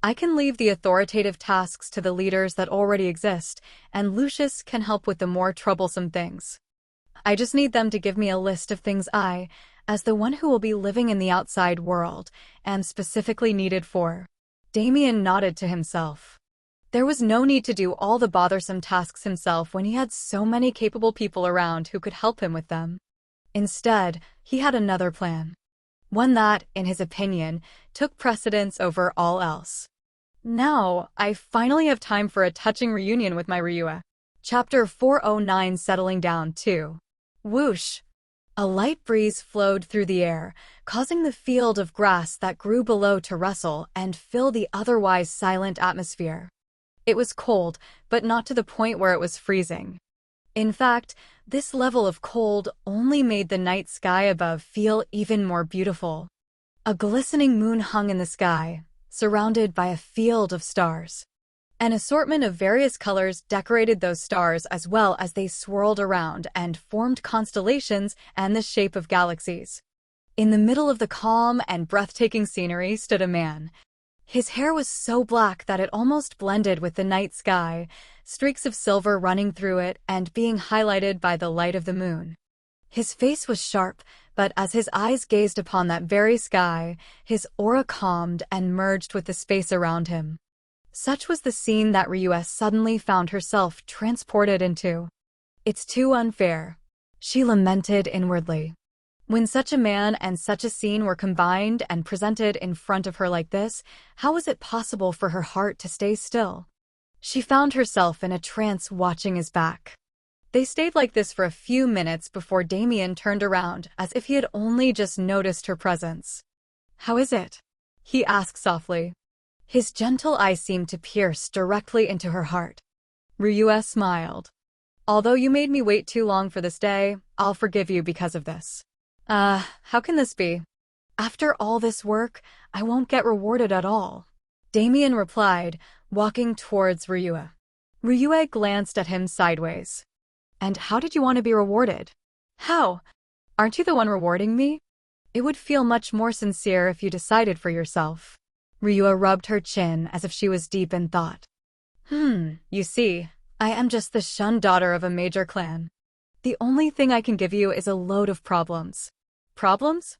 I can leave the authoritative tasks to the leaders that already exist, and Lucius can help with the more troublesome things. I just need them to give me a list of things I, as the one who will be living in the outside world, am specifically needed for. Damien nodded to himself. There was no need to do all the bothersome tasks himself when he had so many capable people around who could help him with them. Instead, he had another plan. One that, in his opinion, took precedence over all else. Now, I finally have time for a touching reunion with my Ryua. Chapter 409 Settling Down 2. Whoosh! A light breeze flowed through the air, causing the field of grass that grew below to rustle and fill the otherwise silent atmosphere. It was cold, but not to the point where it was freezing. In fact, this level of cold only made the night sky above feel even more beautiful. A glistening moon hung in the sky, surrounded by a field of stars. An assortment of various colors decorated those stars as well as they swirled around and formed constellations and the shape of galaxies. In the middle of the calm and breathtaking scenery stood a man. His hair was so black that it almost blended with the night sky, streaks of silver running through it and being highlighted by the light of the moon. His face was sharp, but as his eyes gazed upon that very sky, his aura calmed and merged with the space around him. Such was the scene that Ryue suddenly found herself transported into. "It's too unfair," she lamented inwardly. When such a man and such a scene were combined and presented in front of her like this, how was it possible for her heart to stay still? She found herself in a trance watching his back. They stayed like this for a few minutes before Damien turned around as if he had only just noticed her presence. "How is it?" he asked softly. His gentle eyes seemed to pierce directly into her heart. Ryue smiled. "Although you made me wait too long for this day, I'll forgive you because of this." How can this be? After all this work, I won't get rewarded at all," Damien replied, walking towards Ryue. Ryue glanced at him sideways. "And how did you want to be rewarded?" "How? Aren't you the one rewarding me? It would feel much more sincere if you decided for yourself." Ryue rubbed her chin as if she was deep in thought. You see, I am just the shunned daughter of a major clan. The only thing I can give you is a load of problems." "Problems?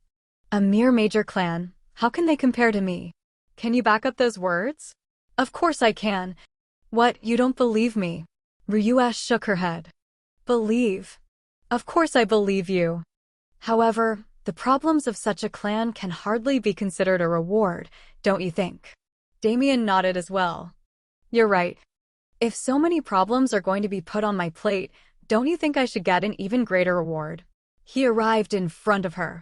A mere major clan, how can they compare to me? Can you back up those words?" "Of course I can." "What, you don't believe me?" Ryue shook her head. "Believe? Of course I believe you. However, the problems of such a clan can hardly be considered a reward, don't you think?" Damien nodded as well. "You're right. If so many problems are going to be put on my plate, don't you think I should get an even greater reward?" He arrived in front of her.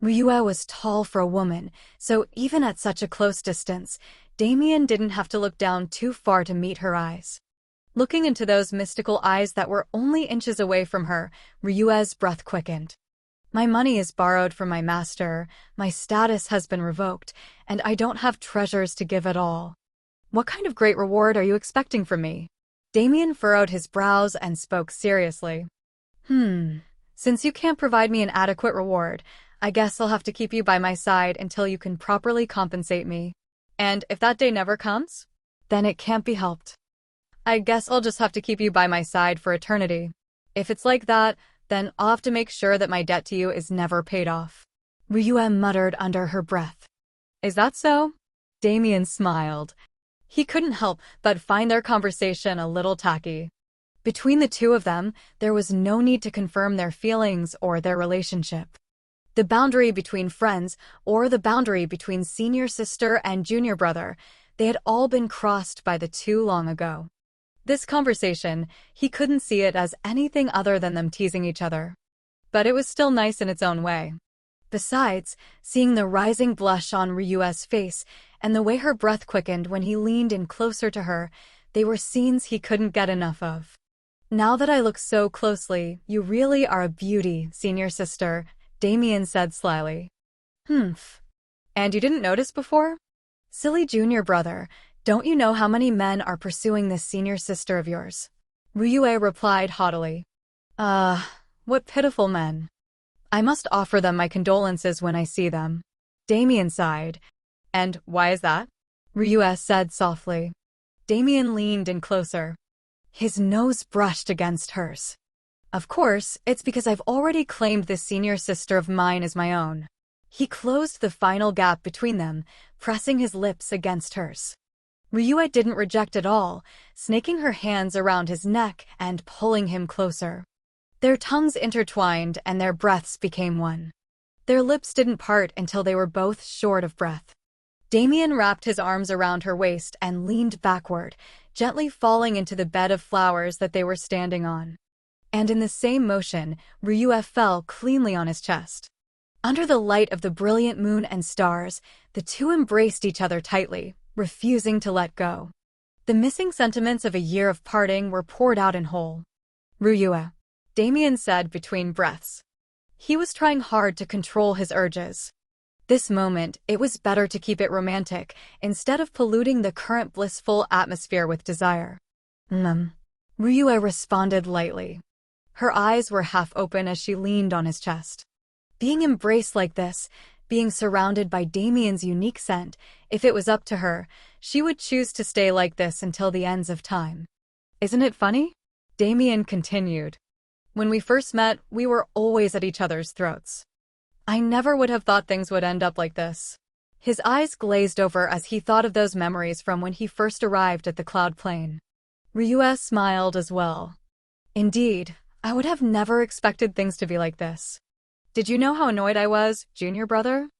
Ryue was tall for a woman, so even at such a close distance, Damien didn't have to look down too far to meet her eyes. Looking into those mystical eyes that were only inches away from her, Ryue's breath quickened. "My money is borrowed from my master, my status has been revoked, and I don't have treasures to give at all. What kind of great reward are you expecting from me?" Damien furrowed his brows and spoke seriously. Since you can't provide me an adequate reward, I guess I'll have to keep you by my side until you can properly compensate me. And if that day never comes, then it can't be helped. I guess I'll just have to keep you by my side for eternity. If it's like that, then I'll have to make sure that my debt to you is never paid off." Ryue muttered under her breath. "Is that so?" Damien smiled. He couldn't help but find their conversation a little tacky. Between the two of them, there was no need to confirm their feelings or their relationship. The boundary between friends, or the boundary between senior sister and junior brother, they had all been crossed by the two long ago. This conversation, he couldn't see it as anything other than them teasing each other. But it was still nice in its own way. Besides, seeing the rising blush on Ryue's face and the way her breath quickened when he leaned in closer to her, they were scenes he couldn't get enough of. "Now that I look so closely, you really are a beauty, senior sister," Damien said slyly. "Humph. And you didn't notice before?" "Silly junior brother, don't you know how many men are pursuing this senior sister of yours?" Ryue replied haughtily. What pitiful men. I must offer them my condolences when I see them." Damien sighed. "And why is that?" Ryue said softly. Damien leaned in closer. His nose brushed against hers. "Of course, it's because I've already claimed this senior sister of mine as my own." He closed the final gap between them, pressing his lips against hers. Ryue didn't reject at all, snaking her hands around his neck and pulling him closer. Their tongues intertwined and their breaths became one. Their lips didn't part until they were both short of breath. Damien wrapped his arms around her waist and leaned backward, gently falling into the bed of flowers that they were standing on. And in the same motion, Ryue fell cleanly on his chest. Under the light of the brilliant moon and stars, the two embraced each other tightly, refusing to let go. The missing sentiments of a year of parting were poured out in whole. Ryue, Damien said between breaths. He was trying hard to control his urges. This moment, it was better to keep it romantic, instead of polluting the current blissful atmosphere with desire. Ryue responded lightly. Her eyes were half open as she leaned on his chest. Being embraced like this, being surrounded by Damien's unique scent, if it was up to her, she would choose to stay like this until the ends of time. Isn't it funny? Damien continued. When we first met, we were always at each other's throats. I never would have thought things would end up like this. His eyes glazed over as he thought of those memories from when he first arrived at the Cloud Plain. Ryue smiled as well. Indeed, I would have never expected things to be like this. Did you know how annoyed I was, junior brother?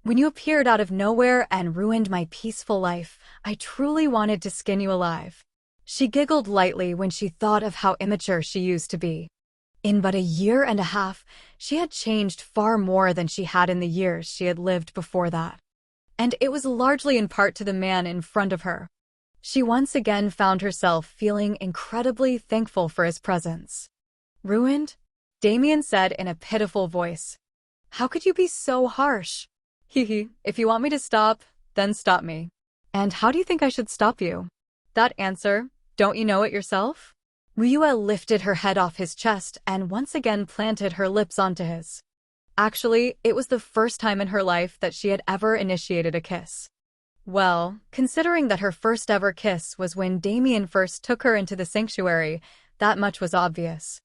When you appeared out of nowhere and ruined my peaceful life, I truly wanted to skin you alive. She giggled lightly when she thought of how immature she used to be. In but a year and a half, she had changed far more than she had in the years she had lived before that. And it was largely in part to the man in front of her. She once again found herself feeling incredibly thankful for his presence. Ruined? Damien said in a pitiful voice. How could you be so harsh? If you want me to stop, then stop me. And how do you think I should stop you? That answer, don't you know it yourself? Ryue lifted her head off his chest and once again planted her lips onto his. Actually, it was the first time in her life that she had ever initiated a kiss. Well, considering that her first ever kiss was when Damien first took her into the sanctuary, that much was obvious.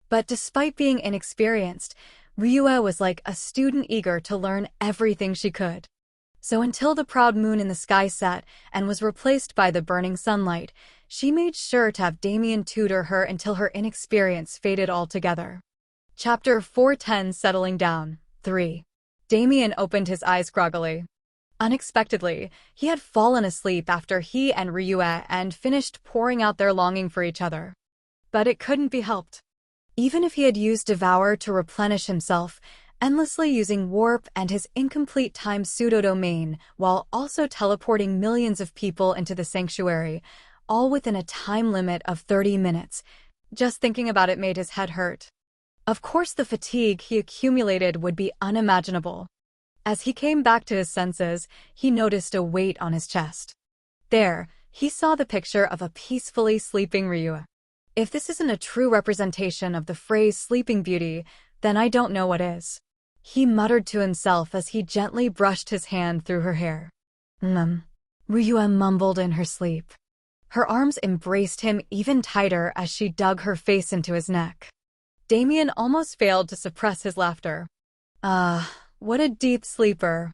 But despite being inexperienced, Ryue was like a student eager to learn everything she could. So until the proud moon in the sky set and was replaced by the burning sunlight, she made sure to have Damien tutor her until her inexperience faded altogether. Chapter 410 Settling Down 3. Damien opened his eyes groggily. Unexpectedly, he had fallen asleep after he and Ryue and finished pouring out their longing for each other. But it couldn't be helped. Even if he had used Devour to replenish himself, endlessly using warp and his incomplete time pseudo-domain, while also teleporting millions of people into the sanctuary, all within a time limit of 30 minutes. Just thinking about it made his head hurt. Of course, the fatigue he accumulated would be unimaginable. As he came back to his senses, he noticed a weight on his chest. There, he saw the picture of a peacefully sleeping Ryue. If this isn't a true representation of the phrase Sleeping Beauty, then I don't know what is. He muttered to himself as he gently brushed his hand through her hair. Ryue mumbled in her sleep. Her arms embraced him even tighter as she dug her face into his neck. Damien almost failed to suppress his laughter. What a deep sleeper.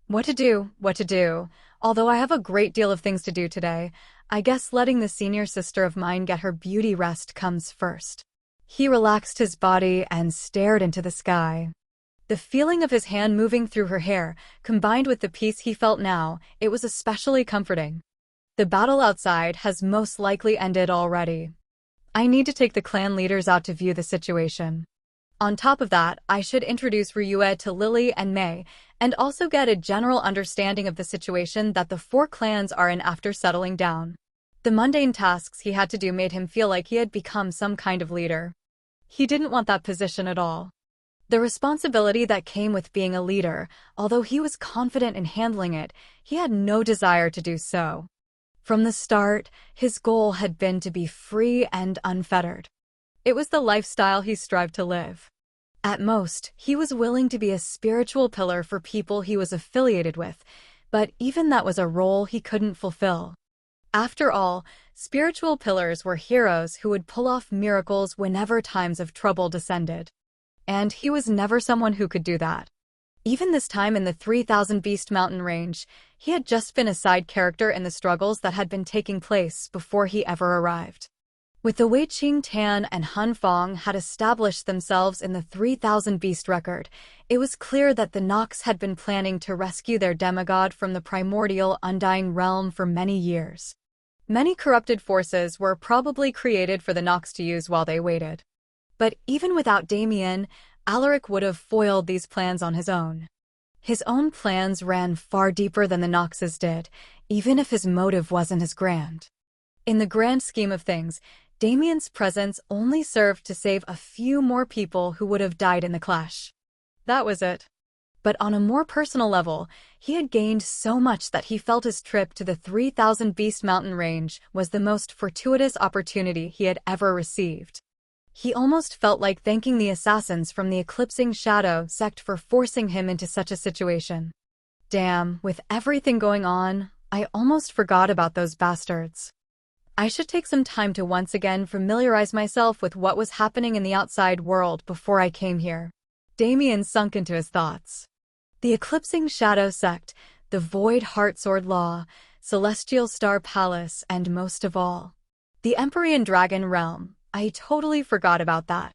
What to do. Although I have a great deal of things to do today, I guess letting the senior sister of mine get her beauty rest comes first. He relaxed his body and stared into the sky. The feeling of his hand moving through her hair, combined with the peace he felt now, it was especially comforting. The battle outside has most likely ended already. I need to take the clan leaders out to view the situation. On top of that, I should introduce Ryue to Lily and Mei, and also get a general understanding of the situation that the 4 clans are in after settling down. The mundane tasks he had to do made him feel like he had become some kind of leader. He didn't want that position at all. The responsibility that came with being a leader, although he was confident in handling it, he had no desire to do so. From the start, his goal had been to be free and unfettered. It was the lifestyle he strived to live. At most, he was willing to be a spiritual pillar for people he was affiliated with, but even that was a role he couldn't fulfill. After all, spiritual pillars were heroes who would pull off miracles whenever times of trouble descended. And he was never someone who could do that. Even this time in the 3000 Beast Mountain range, he had just been a side character in the struggles that had been taking place before he ever arrived. With the way Qing Tan and Han Fong had established themselves in the 3000 Beast record, it was clear that the Nox had been planning to rescue their demigod from the primordial undying realm for many years. Many corrupted forces were probably created for the Nox to use while they waited. But even without Damien, Alaric would have foiled these plans on his own. His own plans ran far deeper than the Nox's did, even if his motive wasn't as grand. In the grand scheme of things, Damien's presence only served to save a few more people who would have died in the clash. That was it. But on a more personal level, he had gained so much that he felt his trip to the 3,000 Beast Mountain range was the most fortuitous opportunity he had ever received. He almost felt like thanking the assassins from the Eclipsing Shadow sect for forcing him into such a situation. Damn, with everything going on, I almost forgot about those bastards. I should take some time to once again familiarize myself with what was happening in the outside world before I came here. Damien sunk into his thoughts. The Eclipsing Shadow sect, the Void Heartsword Law, Celestial Star Palace, and most of all, the Empyrean Dragon Realm. I totally forgot about that.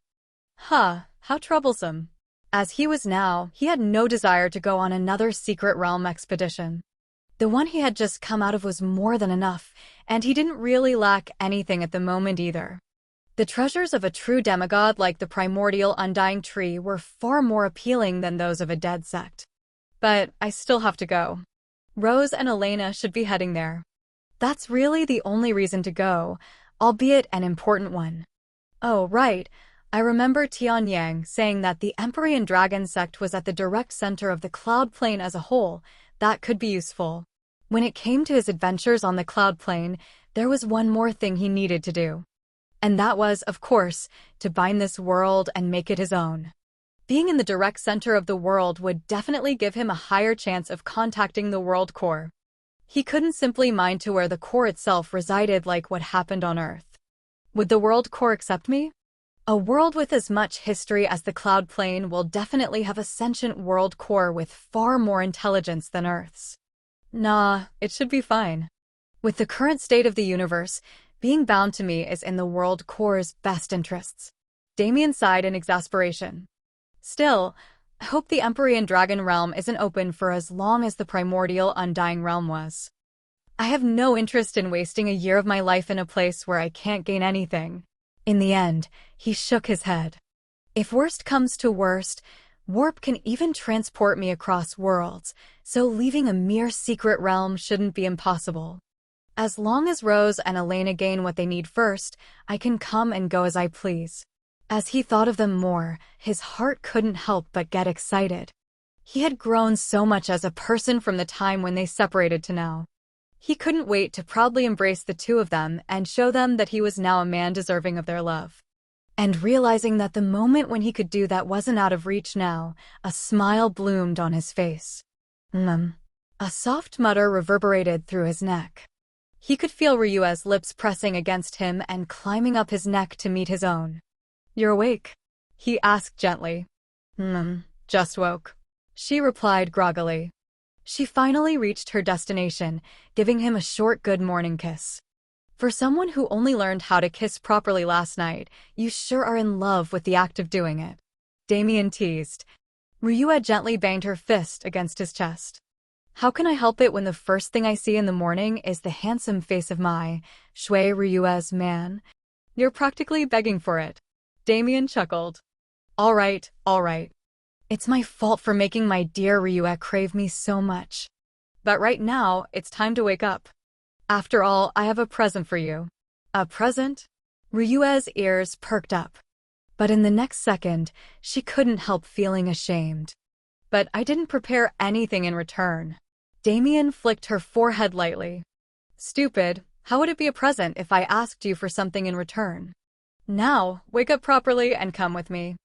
How troublesome. As he was now, he had no desire to go on another secret realm expedition. The one he had just come out of was more than enough, and he didn't really lack anything at the moment either. The treasures of a true demigod like the primordial undying tree were far more appealing than those of a dead sect. But I still have to go. Rose and Elena should be heading there. That's really the only reason to go, albeit an important one. Oh, right. I remember Tian Yang saying that the Empyrean Dragon sect was at the direct center of the Cloud Plane as a whole. That could be useful. When it came to his adventures on the Cloud Plane, there was one more thing he needed to do. And that was, of course, to bind this world and make it his own. Being in the direct center of the world would definitely give him a higher chance of contacting the World Core. He couldn't simply mine to where the core itself resided like what happened on Earth. Would the World Core accept me? A world with as much history as the Cloud Plane will definitely have a sentient World Core with far more intelligence than Earth's. Nah, it should be fine. With the current state of the universe, being bound to me is in the World Core's best interests. Damien sighed in exasperation. Still, I hope the Empyrean Dragon Realm isn't open for as long as the primordial Undying Realm was. I have no interest in wasting a year of my life in a place where I can't gain anything. In the end, he shook his head. If worst comes to worst, warp can even transport me across worlds, so leaving a mere secret realm shouldn't be impossible. As long as Rose and Elena gain what they need first, I can come and go as I please. As he thought of them more, his heart couldn't help but get excited. He had grown so much as a person from the time when they separated to now. He couldn't wait to proudly embrace the two of them and show them that he was now a man deserving of their love. And realizing that the moment when he could do that wasn't out of reach now, a smile bloomed on his face. A soft mutter reverberated through his neck. He could feel Ryua's lips pressing against him and climbing up his neck to meet his own. "You're awake?" he asked gently. Just woke," she replied groggily. She finally reached her destination, giving him a short good morning kiss. For someone who only learned how to kiss properly last night, you sure are in love with the act of doing it. Damien teased. Ryua gently banged her fist against his chest. How can I help it when the first thing I see in the morning is the handsome face of my Shui Ryua's man? You're practically begging for it. Damien chuckled. All right. It's my fault for making my dear Ryua crave me so much. But right now, it's time to wake up. After all, I have a present for you. A present? Ryua's ears perked up. But in the next second, she couldn't help feeling ashamed. But I didn't prepare anything in return. Damien flicked her forehead lightly. Stupid, how would it be a present if I asked you for something in return? Now, wake up properly and come with me.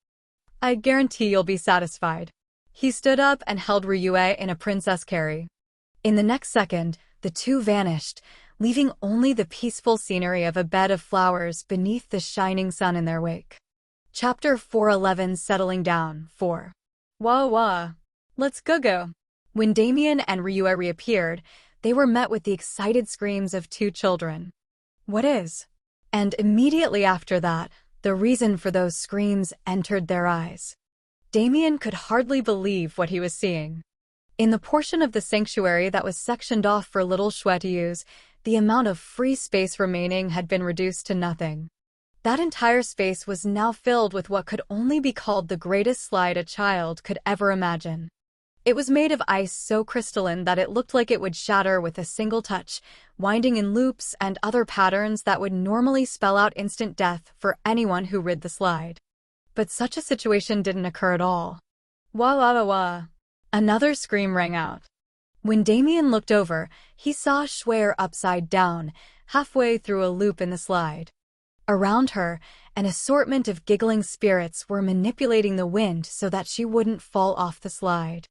I guarantee you'll be satisfied. He stood up and held Ryua in a princess carry. In the next second, the two vanished, leaving only the peaceful scenery of a bed of flowers beneath the shining sun in their wake. Chapter 411 Settling Down 4. Wah. Let's go. When Damien and Ryua reappeared, they were met with the excited screams of two children. What is? And immediately after that, the reason for those screams entered their eyes. Damien could hardly believe what he was seeing. In the portion of the sanctuary that was sectioned off for little Shui to use, the amount of free space remaining had been reduced to nothing. That entire space was now filled with what could only be called the greatest slide a child could ever imagine. It was made of ice so crystalline that it looked like it would shatter with a single touch, winding in loops and other patterns that would normally spell out instant death for anyone who rid the slide. But such a situation didn't occur at all. Wah wah wah wah. Another scream rang out. When Damien looked over, he saw Schwer upside down, halfway through a loop in the slide. Around her, an assortment of giggling spirits were manipulating the wind so that she wouldn't fall off the slide.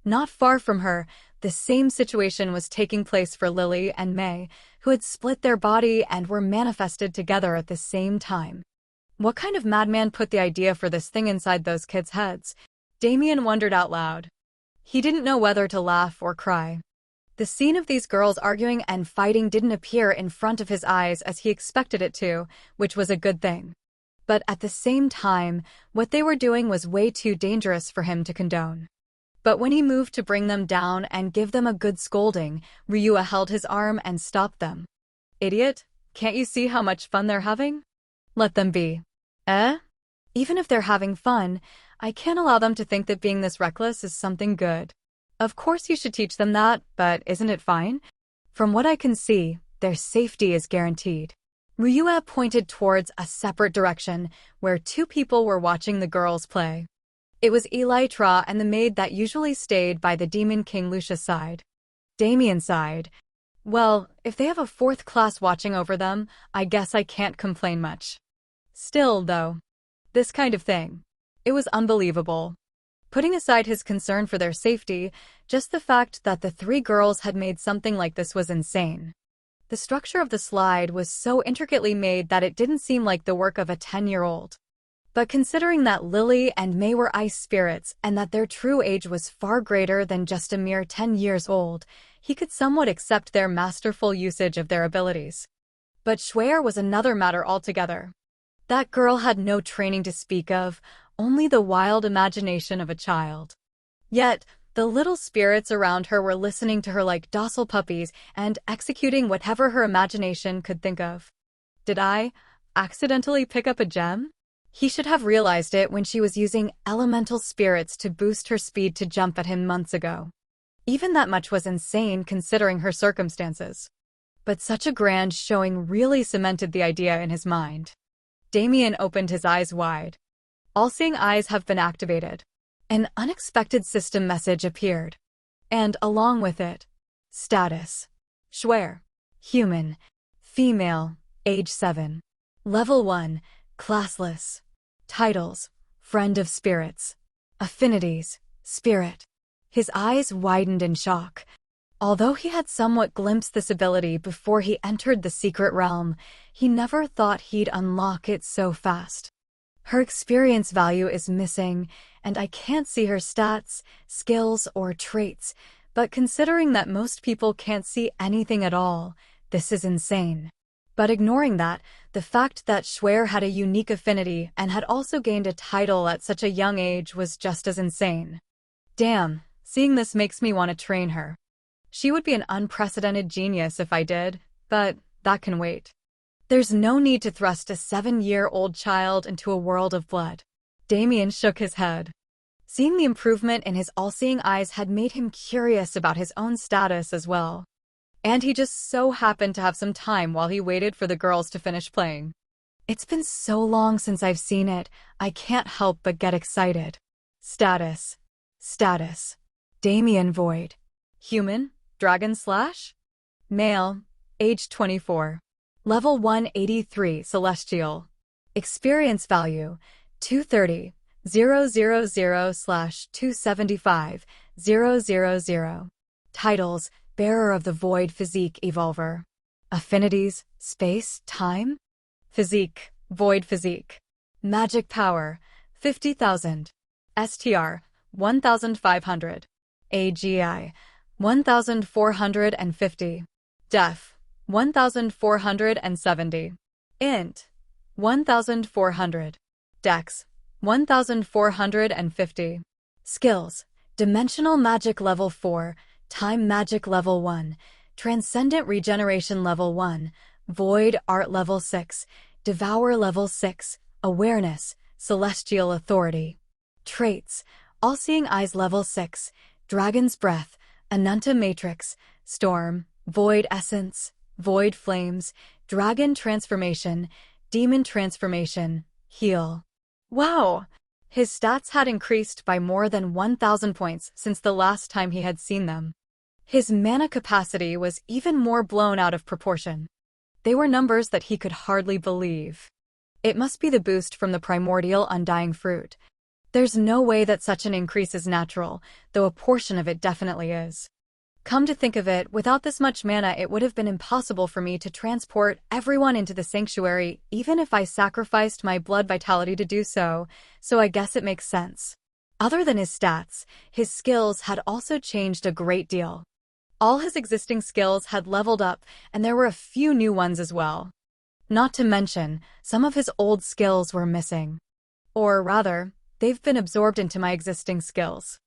Not far from her, the same situation was taking place for Lily and May, who had split their body and were manifested together at the same time. What kind of madman put the idea for this thing inside those kids' heads? Damien wondered out loud. He didn't know whether to laugh or cry. The scene of these girls arguing and fighting didn't appear in front of his eyes as he expected it to, which was a good thing. But at the same time, what they were doing was way too dangerous for him to condone. But when he moved to bring them down and give them a good scolding, Ryua held his arm and stopped them. Idiot, can't you see how much fun they're having? Let them be. Eh? Even if they're having fun, I can't allow them to think that being this reckless is something good. Of course you should teach them that, but isn't it fine? From what I can see, their safety is guaranteed. Ryua pointed towards a separate direction, where two people were watching the girls play. It was Elytra and the maid that usually stayed by the Demon King Lucia's side. Damien sighed. Well, if they have a fourth class watching over them, I guess I can't complain much. Still, though, this kind of thing. It was unbelievable. Putting aside his concern for their safety, just the fact that the three girls had made something like this was insane. The structure of the slide was so intricately made that it didn't seem like the work of a 10-year-old. But considering that Lily and May were ice spirits and that their true age was far greater than just a mere 10 years old, he could somewhat accept their masterful usage of their abilities. But Schwer was another matter altogether. That girl had no training to speak of, only the wild imagination of a child. Yet, the little spirits around her were listening to her like docile puppies and executing whatever her imagination could think of. Did I accidentally pick up a gem? He should have realized it when she was using elemental spirits to boost her speed to jump at him months ago. Even that much was insane considering her circumstances. But such a grand showing really cemented the idea in his mind. Damien opened his eyes wide. All-seeing eyes have been activated. An unexpected system message appeared. And along with it, status. Schwer. Human. Female. Age 7. Level 1. Classless. Titles. Friend of Spirits. Affinities. Spirit. His eyes widened in shock. Although he had somewhat glimpsed this ability before he entered the secret realm, he never thought he'd unlock it so fast. Her experience value is missing, and I can't see her stats, skills, or traits, but considering that most people can't see anything at all, this is insane. But ignoring that, the fact that Schwer had a unique affinity and had also gained a title at such a young age was just as insane. Damn, seeing this makes me want to train her. She would be an unprecedented genius if I did, but that can wait. There's no need to thrust a 7-year-old child into a world of blood. Damien shook his head. Seeing the improvement in his all-seeing eyes had made him curious about his own status as well. And he just so happened to have some time while he waited for the girls to finish playing. It's been so long since I've seen it, I can't help but get excited. Status. Status. Damien Void. Human. Dragon Slash. Male. Age 24. Level 183 Celestial. Experience value 230 000/275 000. Titles: Bearer of the Void Physique Evolver. Affinities: Space, Time. Physique: Void Physique. Magic Power: 50,000. STR: 1,500. AGI: 1,450. Def: 1,470. Int: 1,400. Dex: 1,450. Skills: Dimensional Magic Level 4, Time Magic Level 1, Transcendent Regeneration Level 1, Void Art Level 6, Devour Level 6, Awareness, Celestial Authority. Traits: All-Seeing Eyes Level 6, Dragon's Breath, Ananta Matrix, Storm, Void Essence, Void Flames, Dragon Transformation, Demon Transformation, Heal. Wow! His stats had increased by more than 1,000 points since the last time he had seen them. His mana capacity was even more blown out of proportion. They were numbers that he could hardly believe. It must be the boost from the primordial undying fruit. There's no way that such an increase is natural, though a portion of it definitely is. Come to think of it, without this much mana it would have been impossible for me to transport everyone into the sanctuary, even if I sacrificed my blood vitality to do so I guess it makes sense. Other than his stats, his skills had also changed a great deal. All his existing skills had leveled up, and there were a few new ones as well. Not to mention, some of his old skills were missing. Or rather, they've been absorbed into my existing skills.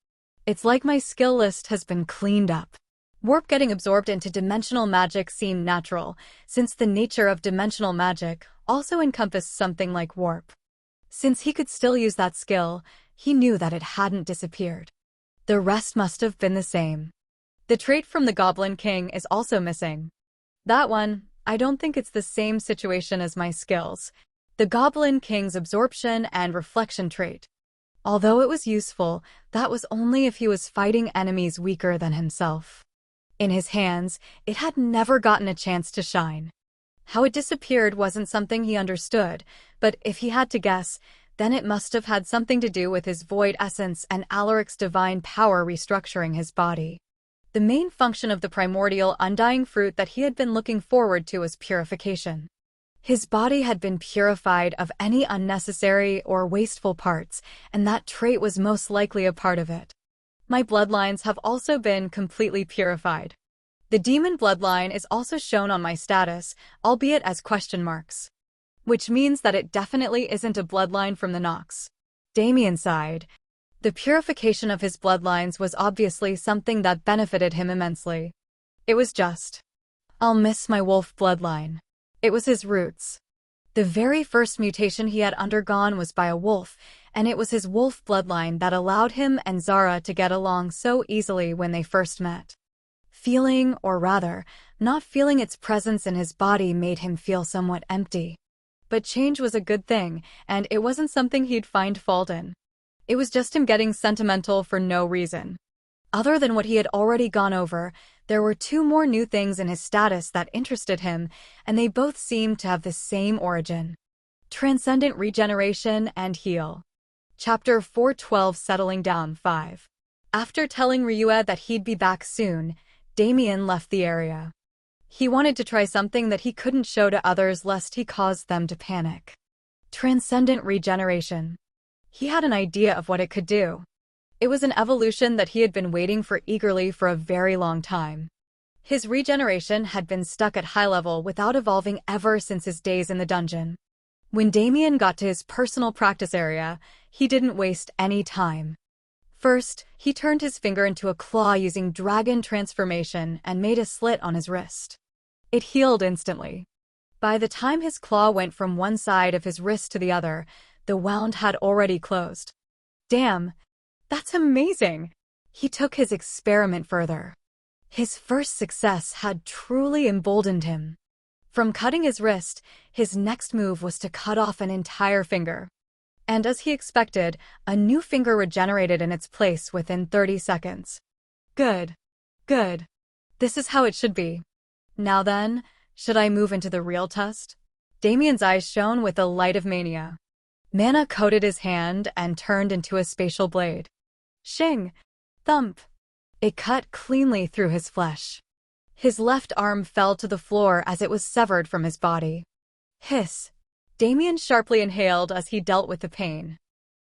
It's like my skill list has been cleaned up. Warp getting absorbed into dimensional magic seemed natural, since the nature of dimensional magic also encompassed something like warp. Since he could still use that skill, he knew that it hadn't disappeared. The rest must have been the same. The trait from the Goblin King is also missing. That one, I don't think it's the same situation as my skills. The Goblin King's absorption and reflection trait. Although it was useful, that was only if he was fighting enemies weaker than himself. In his hands, it had never gotten a chance to shine. How it disappeared wasn't something he understood, but if he had to guess, then it must have had something to do with his void essence and Alaric's divine power restructuring his body. The main function of the primordial undying fruit that he had been looking forward to was purification. His body had been purified of any unnecessary or wasteful parts, and that trait was most likely a part of it. My bloodlines have also been completely purified. The demon bloodline is also shown on my status, albeit as question marks. Which means that it definitely isn't a bloodline from the Nox. Damien sighed. The purification of his bloodlines was obviously something that benefited him immensely. It was just. I'll miss my wolf bloodline. It was his roots. The very first mutation he had undergone was by a wolf, and it was his wolf bloodline that allowed him and Zara to get along so easily when they first met. Feeling, or rather, not feeling its presence in his body made him feel somewhat empty. But change was a good thing, and it wasn't something he'd find fault in. It was just him getting sentimental for no reason. Other than what he had already gone over, there were two more new things in his status that interested him, and they both seemed to have the same origin. Transcendent Regeneration and Heal. Chapter 412 Settling Down 5. After telling Ryue that he'd be back soon, Damien left the area. He wanted to try something that he couldn't show to others lest he caused them to panic. Transcendent Regeneration. He had an idea of what it could do. It was an evolution that he had been waiting for eagerly for a very long time. His regeneration had been stuck at high level without evolving ever since his days in the dungeon. When Damien got to his personal practice area, he didn't waste any time. First, he turned his finger into a claw using dragon transformation and made a slit on his wrist. It healed instantly. By the time his claw went from one side of his wrist to the other, the wound had already closed. Damn! That's amazing! He took his experiment further. His first success had truly emboldened him. From cutting his wrist, his next move was to cut off an entire finger. And as he expected, a new finger regenerated in its place within 30 seconds. Good. Good. This is how it should be. Now then, should I move into the real test? Damien's eyes shone with the light of mania. Mana coated his hand and turned into a spatial blade. Shing! Thump! It cut cleanly through his flesh. His left arm fell to the floor as it was severed from his body. Hiss! Damien sharply inhaled as he dealt with the pain.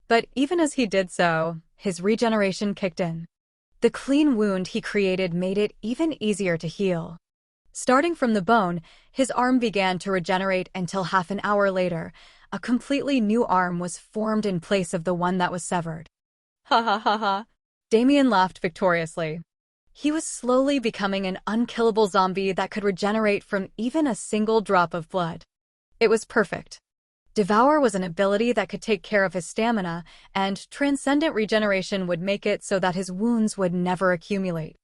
But even as he did so, his regeneration kicked in. The clean wound he created made it even easier to heal. Starting from the bone, his arm began to regenerate until half an hour later, a completely new arm was formed in place of the one that was severed. Ha ha ha ha. Damien laughed victoriously. He was slowly becoming an unkillable zombie that could regenerate from even a single drop of blood. It was perfect. Devour was an ability that could take care of his stamina, and Transcendent Regeneration would make it so that his wounds would never accumulate.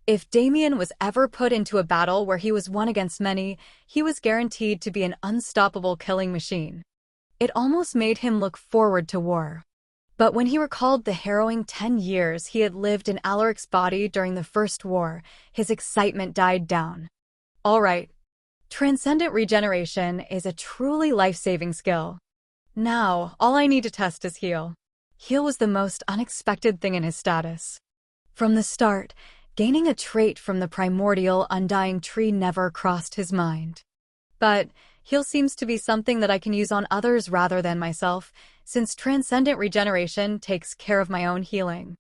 If Damien was ever put into a battle where he was one against many, he was guaranteed to be an unstoppable killing machine. It almost made him look forward to war. But when he recalled the harrowing 10 years he had lived in Alaric's body during the First War, his excitement died down. All right. Transcendent Regeneration is a truly life-saving skill. Now, all I need to test is Heal. Heal was the most unexpected thing in his status. From the start, gaining a trait from the primordial undying tree never crossed his mind. But Heal seems to be something that I can use on others rather than myself, since Transcendent Regeneration takes care of my own healing.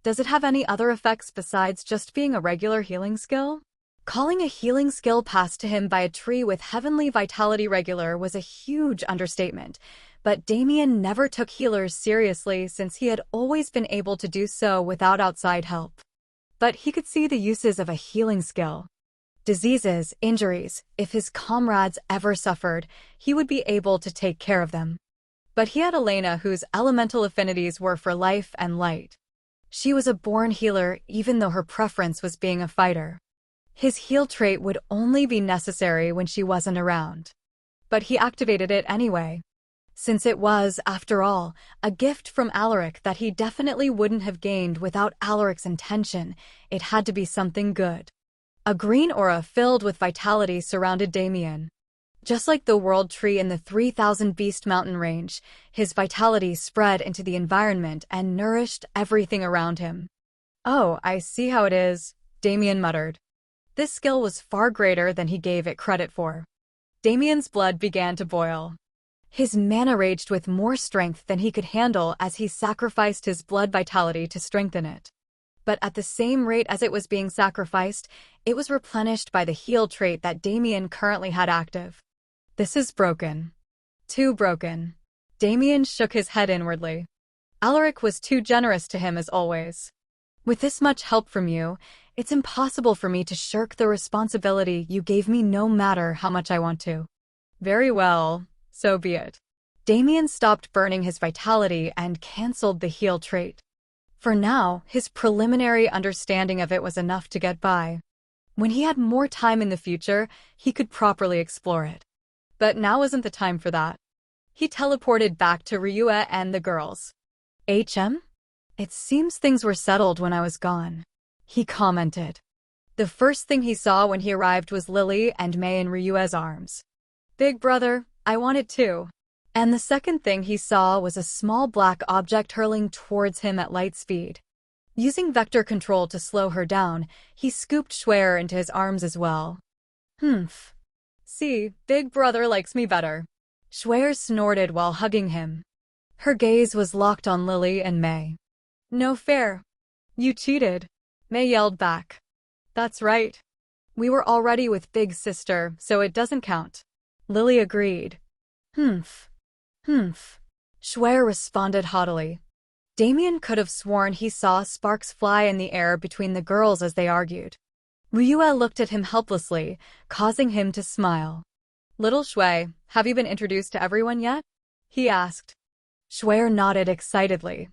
Does it have any other effects besides just being a regular healing skill? Calling a healing skill passed to him by a tree with heavenly vitality regular was a huge understatement, but Damien never took healers seriously since he had always been able to do so without outside help. But he could see the uses of a healing skill. Diseases, injuries, if his comrades ever suffered, he would be able to take care of them. But he had Elena, whose elemental affinities were for life and light. She was a born healer even though her preference was being a fighter. His heal trait would only be necessary when she wasn't around. But he activated it anyway. Since it was, after all, a gift from Alaric that he definitely wouldn't have gained without Alaric's intention, it had to be something good. A green aura filled with vitality surrounded Damien. Just like the world tree in the 3000 Beast Mountain range, his vitality spread into the environment and nourished everything around him. Oh, I see how it is, Damien muttered. This skill was far greater than he gave it credit for. Damien's blood began to boil. His mana raged with more strength than he could handle as he sacrificed his blood vitality to strengthen it. But at the same rate as it was being sacrificed, it was replenished by the heal trait that Damien currently had active. This is broken. Too broken. Damien shook his head inwardly. Alaric was too generous to him as always. With this much help from you, it's impossible for me to shirk the responsibility you gave me no matter how much I want to. Very well, so be it. Damien stopped burning his vitality and cancelled the heal trait. For now, his preliminary understanding of it was enough to get by. When he had more time in the future, he could properly explore it. But now isn't the time for that. He teleported back to Ryua and the girls. HM? It seems things were settled when I was gone, he commented. The first thing he saw when he arrived was Lily and May in Ryua's arms. Big brother, I want it too. And the second thing he saw was a small black object hurling towards him at light speed. Using vector control to slow her down, he scooped Schwer into his arms as well. Humph. See, Big brother likes me better. Schwer snorted while hugging him. Her gaze was locked on Lily and May. No fair. You cheated. May yelled back. That's right. We were already with Big Sister, so it doesn't count. Lily agreed. Humph. Schwer responded haughtily. Damien could have sworn he saw sparks fly in the air between the girls as they argued. Ryua looked at him helplessly, causing him to smile. Little Shui, have you been introduced to everyone yet? He asked. Schwer nodded excitedly.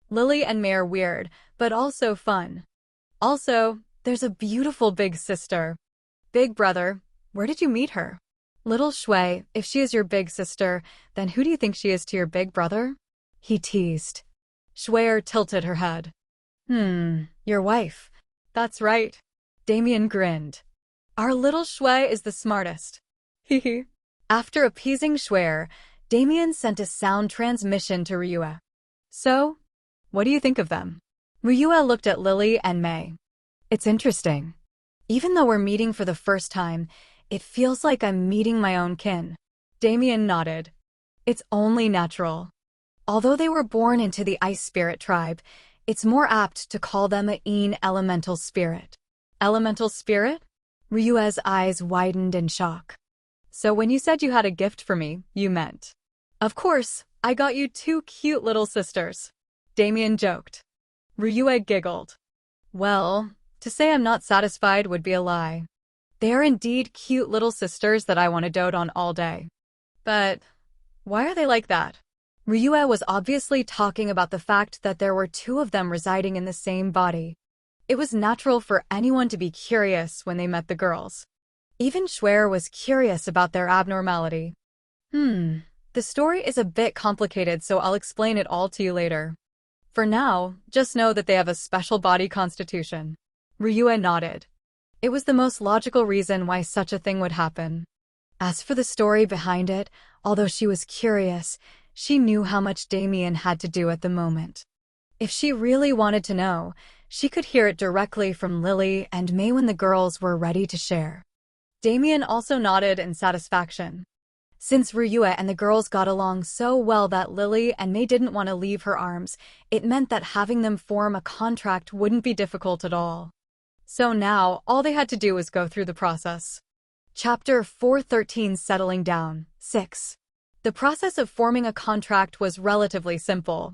Lily and May are weird, but also fun. Also, there's a beautiful big sister. Big brother, where did you meet her? Little Shui, if she is your big sister, then who do you think she is to your big brother? He teased. Schwer tilted her head. Your wife. That's right. Damien grinned. Our little Shui is the smartest. Hehe. After appeasing Schwer, Damien sent a sound transmission to Ryua. So, what do you think of them? Ryua looked at Lily and May. It's interesting. Even though we're meeting for the first time, it feels like I'm meeting my own kin. Damien nodded. It's only natural. Although they were born into the Ice Spirit tribe, it's more apt to call them a Een elemental spirit. Elemental spirit? Ryua's eyes widened in shock. So when you said you had a gift for me, you meant. Of course, I got you 2 cute little sisters. Damien joked. Ryua giggled. Well, to say I'm not satisfied would be a lie. They are indeed cute little sisters that I want to dote on all day. But Why are they like that? Ryue was obviously talking about the fact that there were two of them residing in the same body. It was natural for anyone to be curious when they met the girls. Even Schwer was curious about their abnormality. The story is a bit complicated, so I'll explain it all to you later. For now, just know that they have a special body constitution. Ryue nodded. It was the most logical reason why such a thing would happen. As for the story behind it, although she was curious, she knew how much Damien had to do at the moment. If she really wanted to know, she could hear it directly from Lily and May when the girls were ready to share. Damien also nodded in satisfaction. Since Ryue and the girls got along so well that Lily and May didn't want to leave her arms, it meant that having them form a contract wouldn't be difficult at all. So now, all they had to do was go through the process. Chapter 413 Settling Down 6. The process of forming a contract was relatively simple.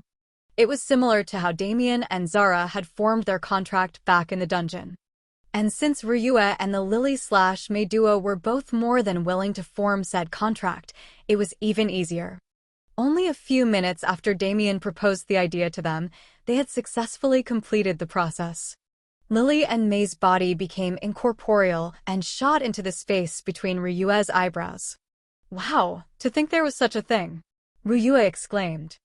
It was similar to how Damien and Zara had formed their contract back in the dungeon. And since Ryue and the Lily/May duo were both more than willing to form said contract, it was even easier. Only a few minutes after Damien proposed the idea to them, they had successfully completed the process. Lily and May's body became incorporeal and shot into the space between Ryue's eyebrows. Wow, to think there was such a thing! Ryue exclaimed.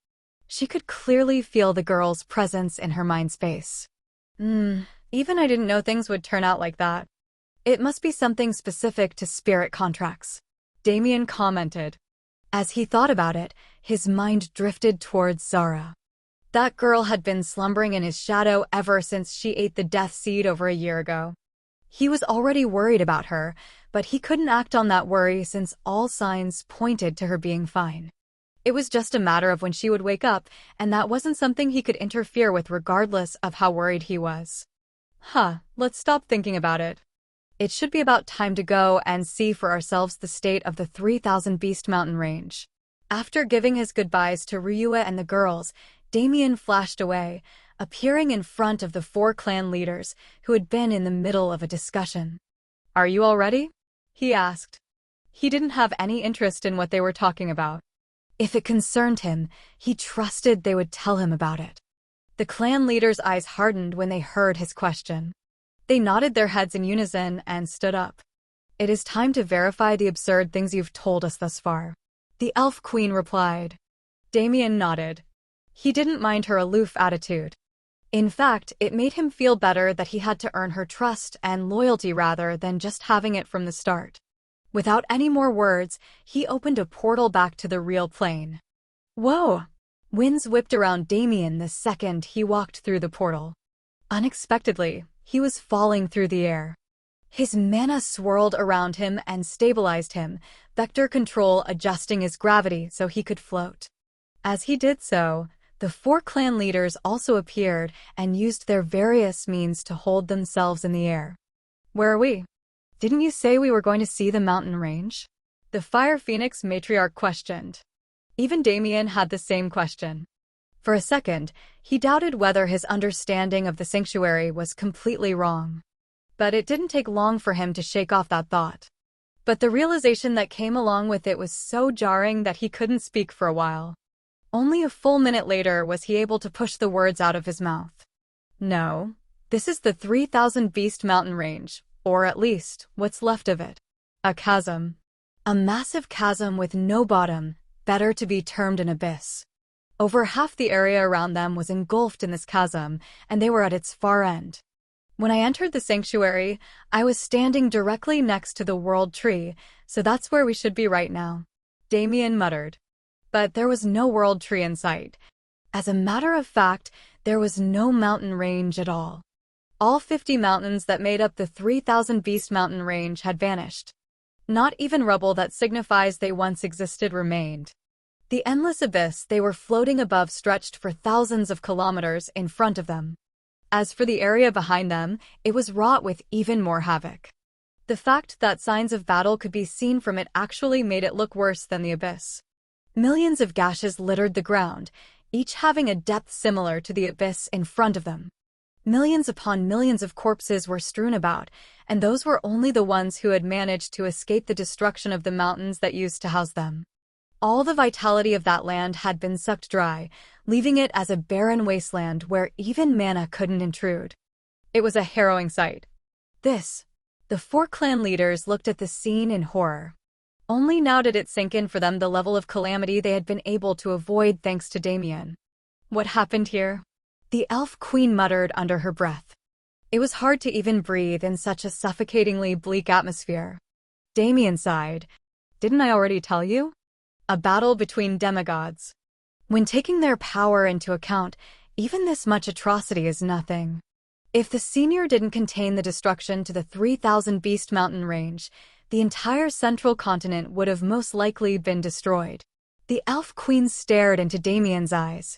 She could clearly feel the girl's presence in her mind space. Even I didn't know things would turn out like that. It must be something specific to spirit contracts, Damien commented. As he thought about it, his mind drifted towards Zara. That girl had been slumbering in his shadow ever since she ate the death seed over a year ago. He was already worried about her, but he couldn't act on that worry since all signs pointed to her being fine. It was just a matter of when she would wake up, and that wasn't something he could interfere with regardless of how worried he was. Let's stop thinking about it. It should be about time to go and see for ourselves the state of the 3000 Beast Mountain range. After giving his goodbyes to Ryue and the girls, Damien flashed away, appearing in front of the 4 clan leaders, who had been in the middle of a discussion. Are you all ready? He asked. He didn't have any interest in what they were talking about. If it concerned him, he trusted they would tell him about it. The clan leaders' eyes hardened when they heard his question. They nodded their heads in unison and stood up. It is time to verify the absurd things you've told us thus far, the Elf Queen replied. Damien nodded. He didn't mind her aloof attitude. In fact, it made him feel better that he had to earn her trust and loyalty rather than just having it from the start. Without any more words, he opened a portal back to the real plane. Whoa! Winds whipped around Damien the second he walked through the portal. Unexpectedly, he was falling through the air. His mana swirled around him and stabilized him, vector control adjusting his gravity so he could float. As he did so, the 4 clan leaders also appeared and used their various means to hold themselves in the air. Where are we? Didn't you say we were going to see the mountain range? The Fire Phoenix matriarch questioned. Even Damien had the same question. For a second, he doubted whether his understanding of the sanctuary was completely wrong. But it didn't take long for him to shake off that thought. But the realization that came along with it was so jarring that he couldn't speak for a while. Only a full minute later was he able to push the words out of his mouth. No, this is the 3000 Beast Mountain range, or at least, what's left of it. A chasm. A massive chasm with no bottom, better to be termed an abyss. Over half the area around them was engulfed in this chasm, and they were at its far end. When I entered the sanctuary, I was standing directly next to the World Tree, so that's where we should be right now, Damien muttered. But there was no World Tree in sight. As a matter of fact, there was no mountain range at all. All 50 mountains that made up the 3000 Beast Mountain range had vanished. Not even rubble that signifies they once existed remained. The endless abyss they were floating above stretched for thousands of kilometers in front of them. As for the area behind them, it was wrought with even more havoc. The fact that signs of battle could be seen from it actually made it look worse than the abyss. Millions of gashes littered the ground, each having a depth similar to the abyss in front of them. Millions upon millions of corpses were strewn about, and those were only the ones who had managed to escape the destruction of the mountains that used to house them. All the vitality of that land had been sucked dry, leaving it as a barren wasteland where even mana couldn't intrude. It was a harrowing sight. The four clan leaders looked at the scene in horror. Only now did it sink in for them the level of calamity they had been able to avoid thanks to Damien. What happened here? The elf queen muttered under her breath. It was hard to even breathe in such a suffocatingly bleak atmosphere. Damien sighed. Didn't I already tell you? A battle between demigods. When taking their power into account, even this much atrocity is nothing. If the senior didn't contain the destruction to the 3,000 Beast Mountain range, the entire central continent would have most likely been destroyed. The elf queen stared into Damien's eyes.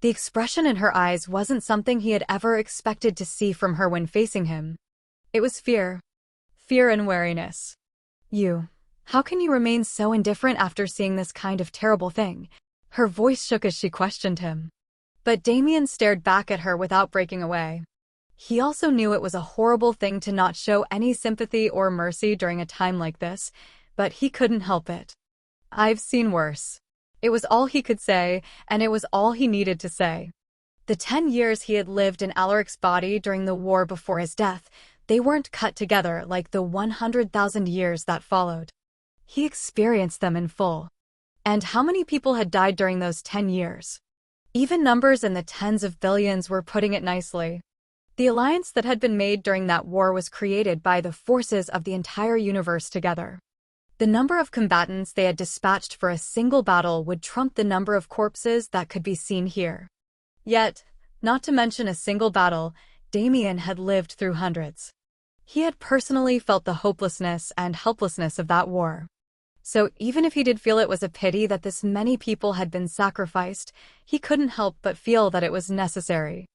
The expression in her eyes wasn't something he had ever expected to see from her when facing him. It was fear. Fear and wariness. How can you remain so indifferent after seeing this kind of terrible thing? Her voice shook as she questioned him. But Damien stared back at her without breaking away. He also knew it was a horrible thing to not show any sympathy or mercy during a time like this, but he couldn't help it. I've seen worse. It was all he could say, and it was all he needed to say. The 10 years he had lived in Alaric's body during the war before his death, they weren't cut together like the 100,000 years that followed. He experienced them in full. And how many people had died during those 10 years? Even numbers in the tens of billions were putting it nicely. The alliance that had been made during that war was created by the forces of the entire universe together. The number of combatants they had dispatched for a single battle would trump the number of corpses that could be seen here. Yet, not to mention a single battle, Damien had lived through hundreds. He had personally felt the hopelessness and helplessness of that war. So even if he did feel it was a pity that this many people had been sacrificed, he couldn't help but feel that it was necessary.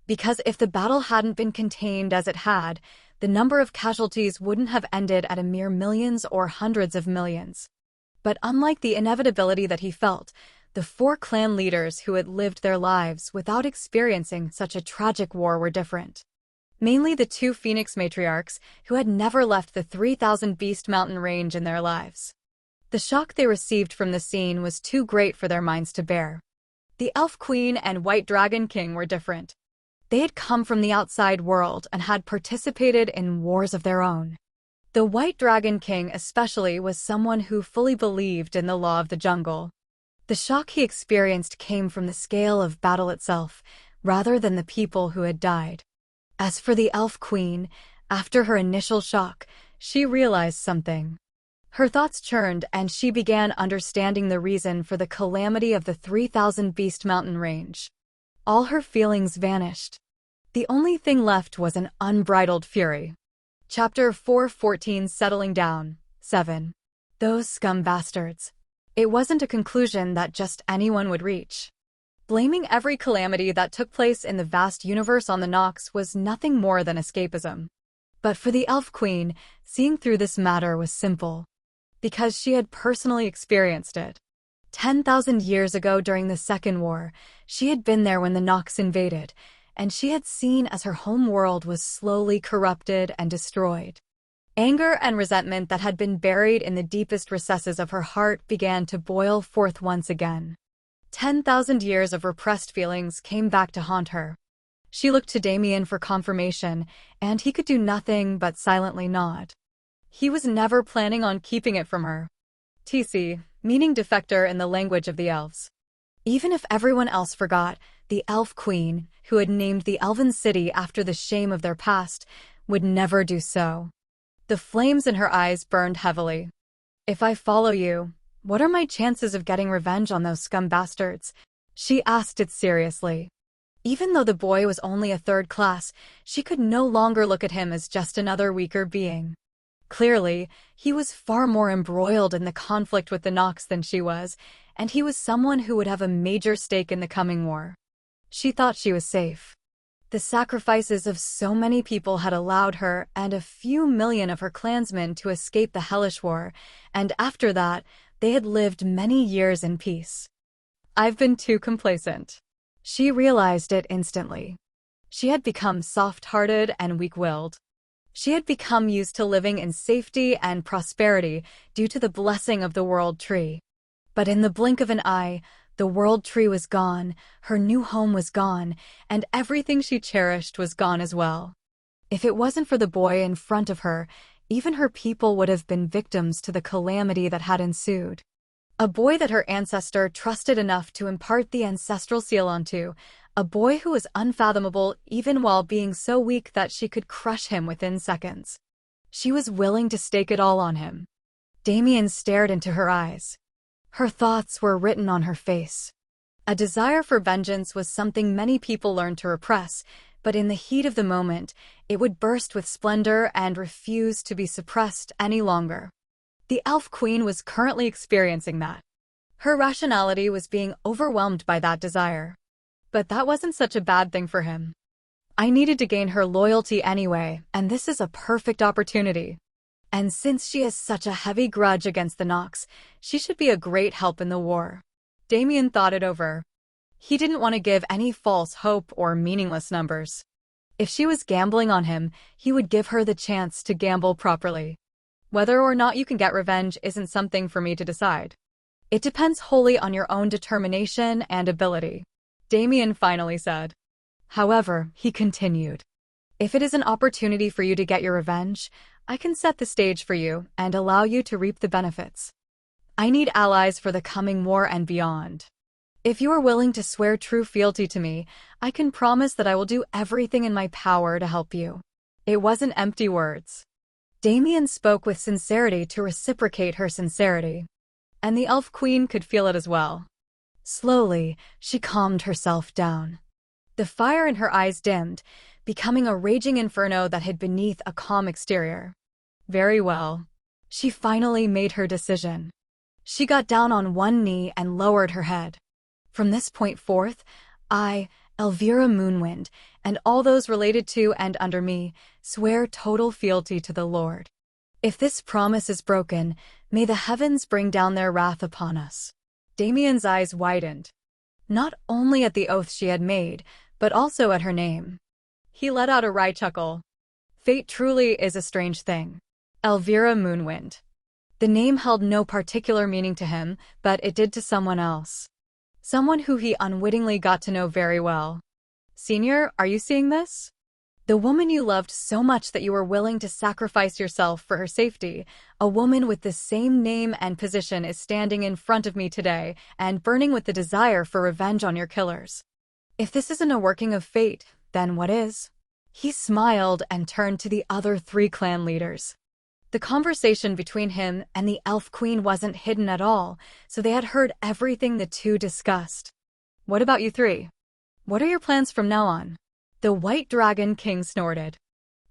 Because if the battle hadn't been contained as it had, the number of casualties wouldn't have ended at a mere millions or hundreds of millions. But unlike the inevitability that he felt, the four clan leaders who had lived their lives without experiencing such a tragic war were different. Mainly the two Phoenix matriarchs who had never left the 3,000 Beast Mountain range in their lives. The shock they received from the scene was too great for their minds to bear. The Elf Queen and White Dragon King were different. They had come from the outside world and had participated in wars of their own. The White Dragon King especially was someone who fully believed in the law of the jungle. The shock he experienced came from the scale of battle itself, rather than the people who had died. As for the Elf Queen, after her initial shock, she realized something. Her thoughts churned and she began understanding the reason for the calamity of the 3,000 Beast Mountain range. All her feelings vanished. The only thing left was an unbridled fury. Chapter 4:14 Settling Down, 7. Those scum bastards. It wasn't a conclusion that just anyone would reach. Blaming every calamity that took place in the vast universe on the Nox was nothing more than escapism. But for the Elf Queen, seeing through this matter was simple. Because she had personally experienced it. 10,000 years ago during the Second War, she had been there when the Nox invaded, and she had seen as her home world was slowly corrupted and destroyed. Anger and resentment that had been buried in the deepest recesses of her heart began to boil forth once again. 10,000 years of repressed feelings came back to haunt her. She looked to Damien for confirmation, and he could do nothing but silently nod. He was never planning on keeping it from her. TC, meaning defector in the language of the elves. Even if everyone else forgot, the Elf Queen, who had named the Elven City after the shame of their past, would never do so. The flames in her eyes burned heavily. If I follow you, what are my chances of getting revenge on those scum bastards? She asked it seriously. Even though the boy was only a third class, she could no longer look at him as just another weaker being. Clearly, he was far more embroiled in the conflict with the Nox than she was, and he was someone who would have a major stake in the coming war. She thought she was safe. The sacrifices of so many people had allowed her and a few million of her clansmen to escape the hellish war, and after that, they had lived many years in peace. I've been too complacent. She realized it instantly. She had become soft-hearted and weak-willed. She had become used to living in safety and prosperity due to the blessing of the World Tree. But in the blink of an eye, the world tree was gone, her new home was gone, and everything she cherished was gone as well. If it wasn't for the boy in front of her, even her people would have been victims to the calamity that had ensued. A boy that her ancestor trusted enough to impart the ancestral seal onto, a boy who was unfathomable even while being so weak that she could crush him within seconds. She was willing to stake it all on him. Damien stared into her eyes. Her thoughts were written on her face. A desire for vengeance was something many people learned to repress, but in the heat of the moment, it would burst with splendor and refuse to be suppressed any longer. The Elf Queen was currently experiencing that. Her rationality was being overwhelmed by that desire. But that wasn't such a bad thing for him. I needed to gain her loyalty anyway, and this is a perfect opportunity. And since she has such a heavy grudge against the Nox, she should be a great help in the war. Damien thought it over. He didn't want to give any false hope or meaningless numbers. If she was gambling on him, he would give her the chance to gamble properly. Whether or not you can get revenge isn't something for me to decide. It depends wholly on your own determination and ability, Damien finally said. However, he continued, if it is an opportunity for you to get your revenge, I can set the stage for you and allow you to reap the benefits. I need allies for the coming war and beyond. If you are willing to swear true fealty to me, I can promise that I will do everything in my power to help you. It wasn't empty words. Damien spoke with sincerity to reciprocate her sincerity. And the Elf Queen could feel it as well. Slowly, she calmed herself down. The fire in her eyes dimmed, becoming a raging inferno that hid beneath a calm exterior. Very well. She finally made her decision. She got down on one knee and lowered her head. From this point forth, I, Elvira Moonwind, and all those related to and under me, swear total fealty to the Lord. If this promise is broken, may the heavens bring down their wrath upon us. Damien's eyes widened, not only at the oath she had made, but also at her name. He let out a wry chuckle. Fate truly is a strange thing. Elvira Moonwind. The name held no particular meaning to him, but it did to someone else. Someone who he unwittingly got to know very well. Senior, are you seeing this? The woman you loved so much that you were willing to sacrifice yourself for her safety, a woman with the same name and position is standing in front of me today and burning with the desire for revenge on your killers. If this isn't a working of fate, then what is? He smiled and turned to the other 3 clan leaders. The conversation between him and the Elf Queen wasn't hidden at all, so they had heard everything the two discussed. What about you 3? What are your plans from now on? The White Dragon King snorted.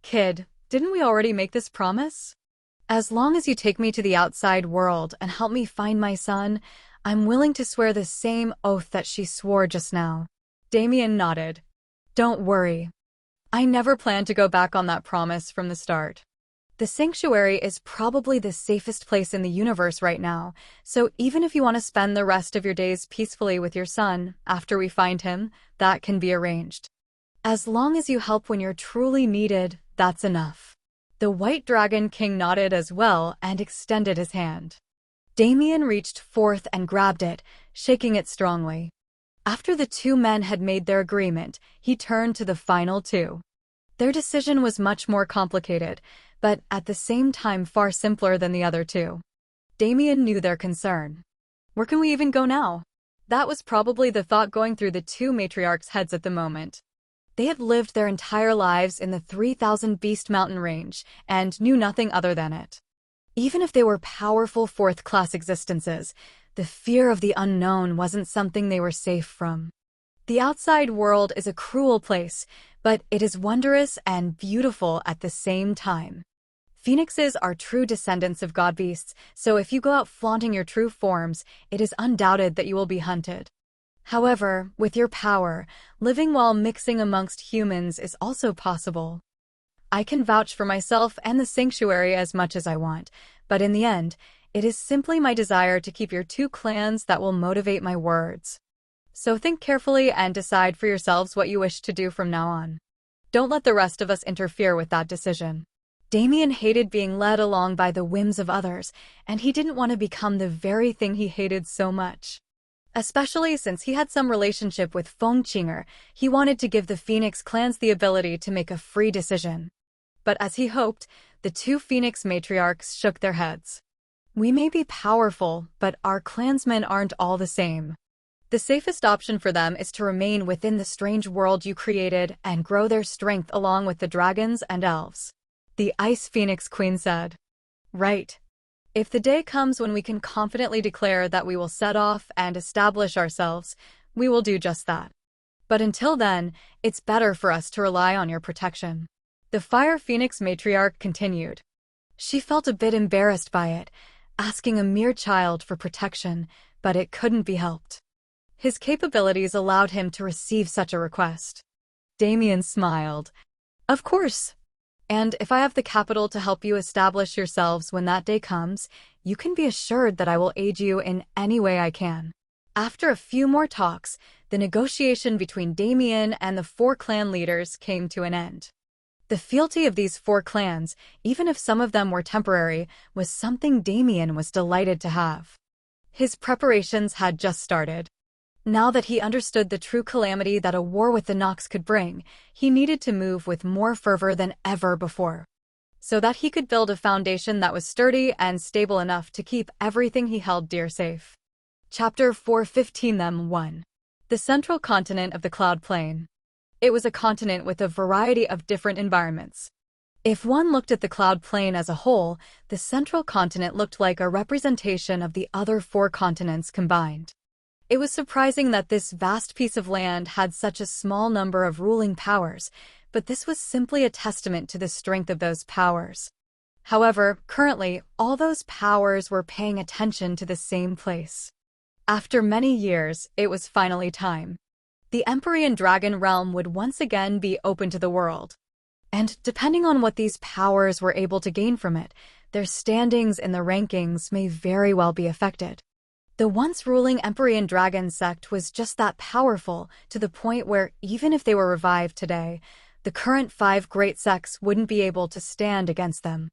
Kid, didn't we already make this promise? As long as you take me to the outside world and help me find my son, I'm willing to swear the same oath that she swore just now. Damien nodded. Don't worry. I never planned to go back on that promise from the start. The sanctuary is probably the safest place in the universe right now, so even if you want to spend the rest of your days peacefully with your son after we find him, that can be arranged. As long as you help when you're truly needed, that's enough. The White Dragon King nodded as well and extended his hand. Damien reached forth and grabbed it, shaking it strongly. After the 2 men had made their agreement, he turned to the final 2. Their decision was much more complicated, but at the same time far simpler than the other 2. Damien knew their concern. Where can we even go now? That was probably the thought going through the 2 matriarchs' heads at the moment. They had lived their entire lives in the 3,000 Beast Mountain range and knew nothing other than it. Even if they were powerful 4th-class existences, the fear of the unknown wasn't something they were safe from. The outside world is a cruel place, but it is wondrous and beautiful at the same time. Phoenixes are true descendants of god beasts, so if you go out flaunting your true forms, it is undoubted that you will be hunted. However, with your power, living while mixing amongst humans is also possible. I can vouch for myself and the sanctuary as much as I want, but in the end, it is simply my desire to keep your 2 clans that will motivate my words. So think carefully and decide for yourselves what you wish to do from now on. Don't let the rest of us interfere with that decision. Damien hated being led along by the whims of others, and he didn't want to become the very thing he hated so much. Especially since he had some relationship with Feng Qinger, he wanted to give the Phoenix clans the ability to make a free decision. But as he hoped, the two Phoenix matriarchs shook their heads. We may be powerful, but our clansmen aren't all the same. The safest option for them is to remain within the strange world you created and grow their strength along with the dragons and elves. The Ice Phoenix Queen said. Right. If the day comes when we can confidently declare that we will set off and establish ourselves, we will do just that. But until then, it's better for us to rely on your protection. The Fire Phoenix matriarch continued. She felt a bit embarrassed by it, asking a mere child for protection, but it couldn't be helped. His capabilities allowed him to receive such a request. Damien smiled. Of course. And if I have the capital to help you establish yourselves when that day comes, you can be assured that I will aid you in any way I can. After a few more talks, the negotiation between Damien and the 4 clan leaders came to an end. The fealty of these 4 clans, even if some of them were temporary, was something Damien was delighted to have. His preparations had just started. Now that he understood the true calamity that a war with the Nox could bring, he needed to move with more fervor than ever before, so that he could build a foundation that was sturdy and stable enough to keep everything he held dear safe. Chapter 4:15 The Central Continent of the Cloud Plain. It was a continent with a variety of different environments. If one looked at the Cloud Plain as a whole, the Central Continent looked like a representation of the other 4 continents combined. It was surprising that this vast piece of land had such a small number of ruling powers, but this was simply a testament to the strength of those powers. However, currently, all those powers were paying attention to the same place. After many years, it was finally time. The Empyrean Dragon Realm would once again be open to the world. And depending on what these powers were able to gain from it, their standings in the rankings may very well be affected. The once ruling Empyrean Dragon sect was just that powerful, to the point where even if they were revived today, the current 5 great sects wouldn't be able to stand against them.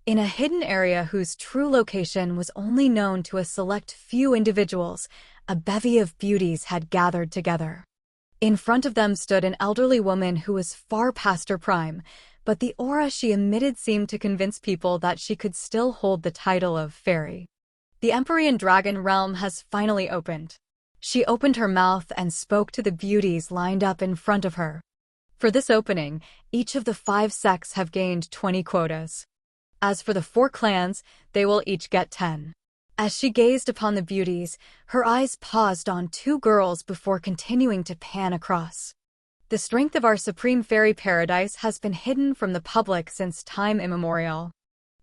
In a hidden area whose true location was only known to a select few individuals, a bevy of beauties had gathered together. In front of them stood an elderly woman who was far past her prime, but the aura she emitted seemed to convince people that she could still hold the title of fairy. The Empyrean Dragon Realm has finally opened. She opened her mouth and spoke to the beauties lined up in front of her. For this opening, each of the 5 sects have gained 20 quotas. As for the 4 clans, they will each get 10. As she gazed upon the beauties, her eyes paused on 2 girls before continuing to pan across. The strength of our supreme fairy paradise has been hidden from the public since time immemorial.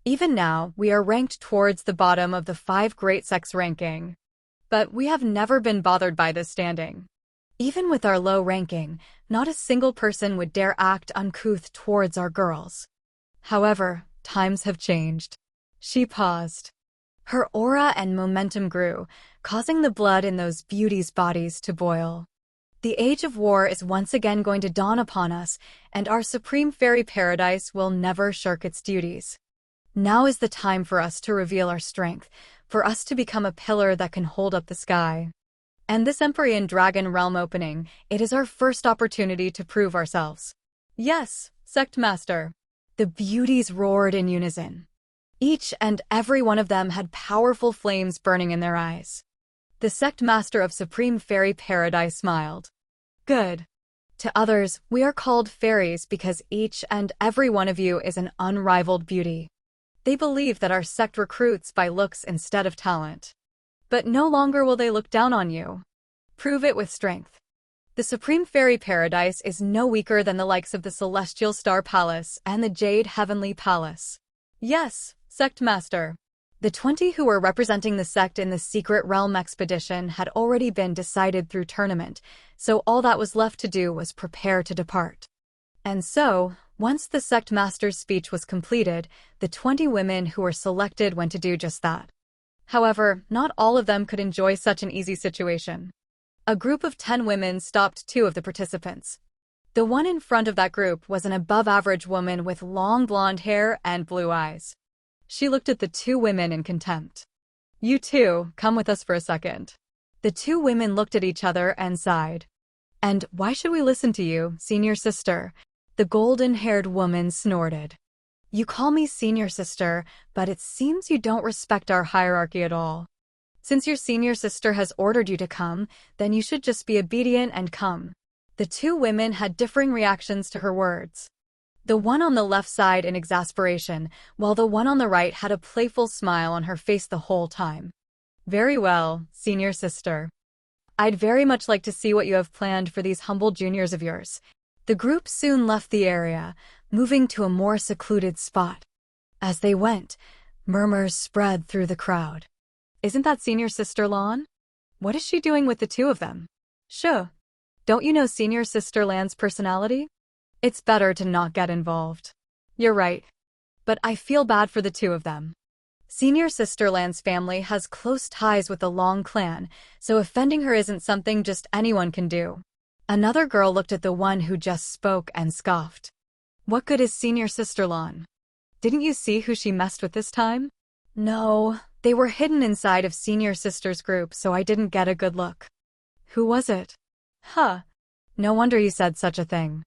Even now, we are ranked towards the bottom of the 5 great sects ranking. But we have never been bothered by this standing. Even with our low ranking, not a single person would dare act uncouth towards our girls. However, times have changed. She paused. Her aura and momentum grew, causing the blood in those beauties' bodies to boil. The age of war is once again going to dawn upon us, and our supreme fairy paradise will never shirk its duties. Now is the time for us to reveal our strength, for us to become a pillar that can hold up the sky. And this Empyrean Dragon Realm opening, it is our first opportunity to prove ourselves. Yes, Sect Master. The beauties roared in unison. Each and every one of them had powerful flames burning in their eyes. The Sect Master of Supreme Fairy Paradise smiled. Good. To others, we are called fairies because each and every one of you is an unrivaled beauty. They believe that our sect recruits by looks instead of talent. But no longer will they look down on you. Prove it with strength. The Supreme Fairy Paradise is no weaker than the likes of the Celestial Star Palace and the Jade Heavenly Palace. Yes, Sect Master. The 20 who were representing the sect in the Secret Realm expedition had already been decided through tournament, so all that was left to do was prepare to depart. And so, once the sect master's speech was completed, the 20 women who were selected went to do just that. However, not all of them could enjoy such an easy situation. A group of 10 women stopped 2 of the participants. The one in front of that group was an above-average woman with long blonde hair and blue eyes. She looked at the two women in contempt. "You two, come with us for a second." The two women looked at each other and sighed. "And why should we listen to you, senior sister?" The golden-haired woman snorted. "You call me senior sister, but it seems you don't respect our hierarchy at all. Since your senior sister has ordered you to come, then you should just be obedient and come." The two women had differing reactions to her words. The one on the left sighed in exasperation, while the one on the right had a playful smile on her face the whole time. "Very well, senior sister. I'd very much like to see what you have planned for these humble juniors of yours." The group soon left the area, moving to a more secluded spot. As they went, murmurs spread through the crowd. "Isn't that senior sister Lon? What is she doing with the two of them? Sure. Don't you know senior sister Lan's personality? It's better to not get involved." "You're right. But I feel bad for the two of them. Senior sister Lan's family has close ties with the Long clan, so offending her isn't something just anyone can do." Another girl looked at the one who just spoke and scoffed. "What good is senior sister Lon? Didn't you see who she messed with this time?" "No, they were hidden inside of senior sister's group, so I didn't get a good look." "Who was it?" "Huh. No wonder you said such a thing.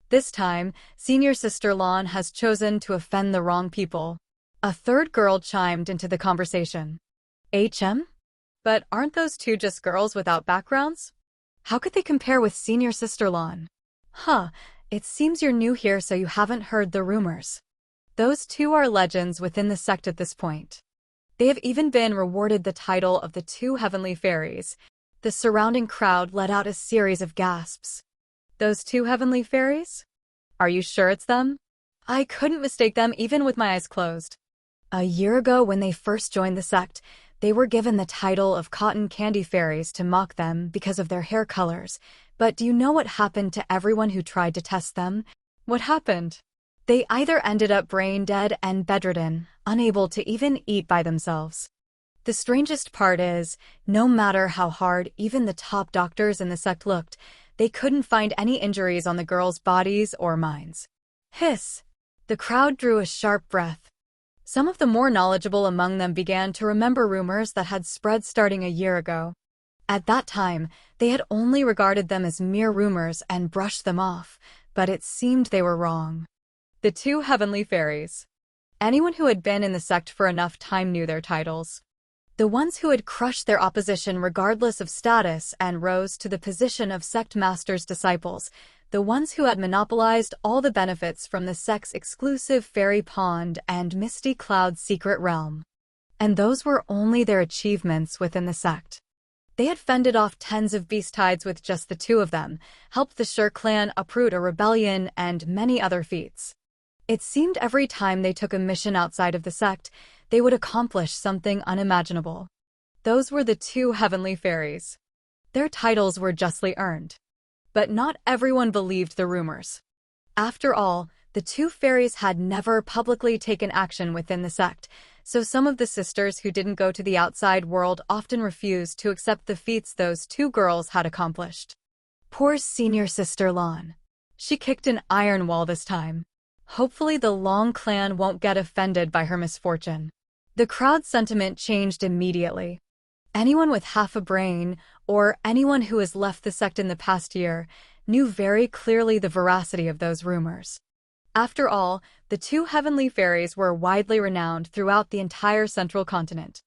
This time, senior sister Lon has chosen to offend the wrong people." A third girl chimed into the conversation. "HM? But aren't those two just girls without backgrounds? How could they compare with senior sister Lon?" "Huh, it seems you're new here so you haven't heard the rumors. Those two are legends within the sect at this point. They have even been rewarded the title of the two heavenly fairies." The surrounding crowd let out a series of gasps. "Those two heavenly fairies? Are you sure it's them? I couldn't mistake them even with my eyes closed." A year ago, when they first joined the sect, they were given the title of cotton candy fairies to mock them because of their hair colors. But do you know what happened to everyone who tried to test them? "What happened?" "They either ended up brain dead and bedridden, unable to even eat by themselves. The strangest part is, no matter how hard even the top doctors in the sect looked, they couldn't find any injuries on the girls' bodies or minds." Hiss! The crowd drew a sharp breath. Some of the more knowledgeable among them began to remember rumors that had spread starting a year ago. At that time, they had only regarded them as mere rumors and brushed them off, but it seemed they were wrong. The two heavenly fairies. Anyone who had been in the sect for enough time knew their titles. The ones who had crushed their opposition regardless of status and rose to the position of sect master's disciples, the ones who had monopolized all the benefits from the sect's exclusive fairy pond and misty cloud secret realm. And those were only their achievements within the sect. They had fended off tens of beastides with just the two of them, helped the Shur clan uproot a rebellion, and many other feats. It seemed every time they took a mission outside of the sect, they would accomplish something unimaginable. Those were the two heavenly fairies. Their titles were justly earned. But not everyone believed the rumors. After all, the two fairies had never publicly taken action within the sect, so some of the sisters who didn't go to the outside world often refused to accept the feats those two girls had accomplished. Poor senior sister Lon. She kicked an iron wall this time. Hopefully the Long clan won't get offended by her misfortune. The crowd's sentiment changed immediately. Anyone with half a brain, or anyone who has left the sect in the past year, knew very clearly the veracity of those rumors. After all, the two heavenly fairies were widely renowned throughout the entire central continent.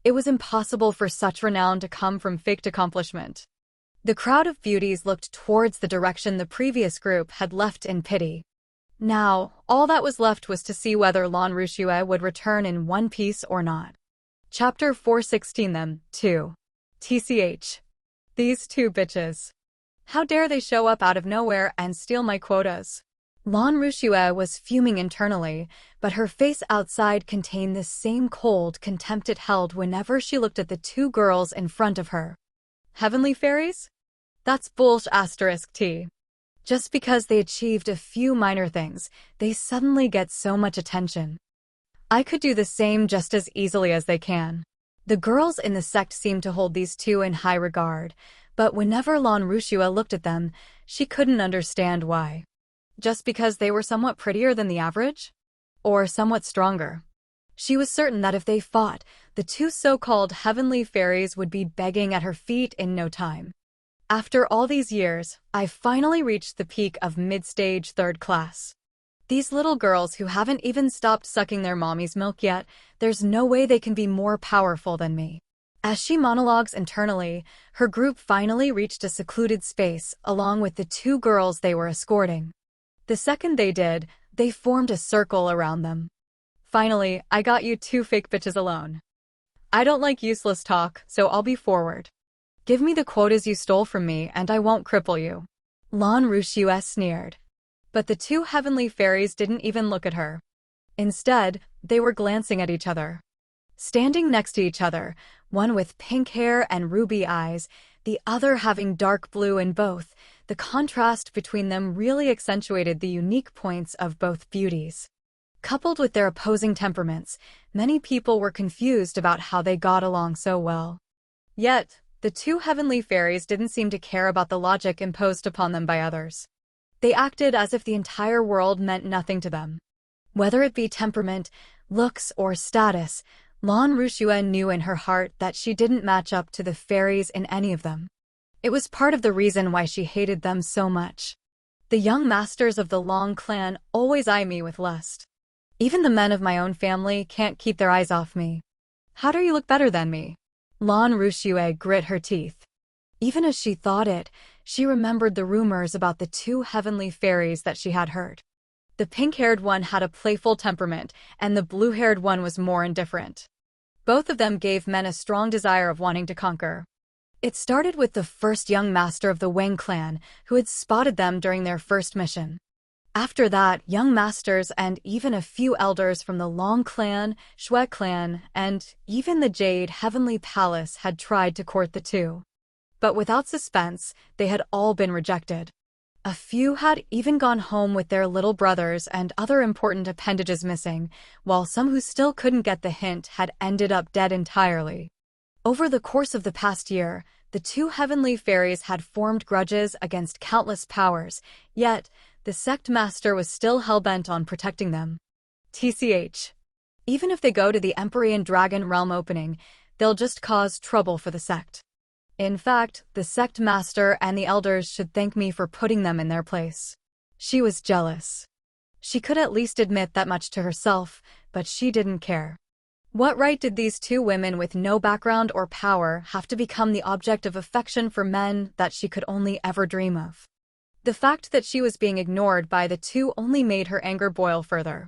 It was impossible for such renown to come from faked accomplishment. The crowd of beauties looked towards the direction the previous group had left in pity. Now, all that was left was to see whether Lan Rushue would return in one piece or not. Chapter 416 Them, 2. TCH. These two bitches. How dare they show up out of nowhere and steal my quotas? Lan Rushue was fuming internally, but her face outside contained the same cold contempt it held whenever she looked at the two girls in front of her. Heavenly fairies? That's *T. Just because they achieved a few minor things, they suddenly get so much attention. I could do the same just as easily as they can. The girls in the sect seemed to hold these two in high regard, But whenever Lan Rushua looked at them, she couldn't understand why. Just because they were somewhat prettier than the average? Or somewhat stronger? She was certain that if they fought, the two so-called heavenly fairies would be begging at her feet in no time. After all these years, I've finally reached the peak of mid-stage third class. These little girls who haven't even stopped sucking their mommy's milk yet, there's no way they can be more powerful than me. As she monologues internally, her group finally reached a secluded space along with the two girls they were escorting. The second they did, they formed a circle around them. Finally, I got you two fake bitches alone. I don't like useless talk, so I'll be forward. Give me the quotas you stole from me and I won't cripple you. Lan Rushua sneered. But the two heavenly fairies didn't even look at her. Instead, they were glancing at each other. Standing next to each other, one with pink hair and ruby eyes, the other having dark blue in both, the contrast between them really accentuated the unique points of both beauties. Coupled with their opposing temperaments, many people were confused about how they got along so well. Yet, the two heavenly fairies didn't seem to care about the logic imposed upon them by others. They acted as if the entire world meant nothing to them. Whether it be temperament, looks, or status, Lan Rushua knew in her heart that she didn't match up to the fairies in any of them. It was part of the reason why she hated them so much. The young masters of the Long clan always eye me with lust. Even the men of my own family can't keep their eyes off me. How do you look better than me? Lan Rushua grit her teeth. Even as she thought it, she remembered the rumors about the two heavenly fairies that she had heard. The pink-haired one had a playful temperament, and the blue-haired one was more indifferent. Both of them gave men a strong desire of wanting to conquer. It started with the first young master of the Wang clan, who had spotted them during their first mission. After that, young masters and even a few elders from the Long clan, Shui clan, and even the Jade Heavenly Palace had tried to court the two. But without suspense, they had all been rejected. A few had even gone home with their little brothers and other important appendages missing, while some who still couldn't get the hint had ended up dead entirely. Over the course of the past year, the two heavenly fairies had formed grudges against countless powers, yet the sect master was still hell-bent on protecting them. TCH. Even if they go to the Empyrean Dragon Realm opening, they'll just cause trouble for the sect. In fact, the sect master and the elders should thank me for putting them in their place. She was jealous. She could at least admit that much to herself, but she didn't care. What right did these two women with no background or power have to become the object of affection for men that she could only ever dream of? The fact that she was being ignored by the two only made her anger boil further.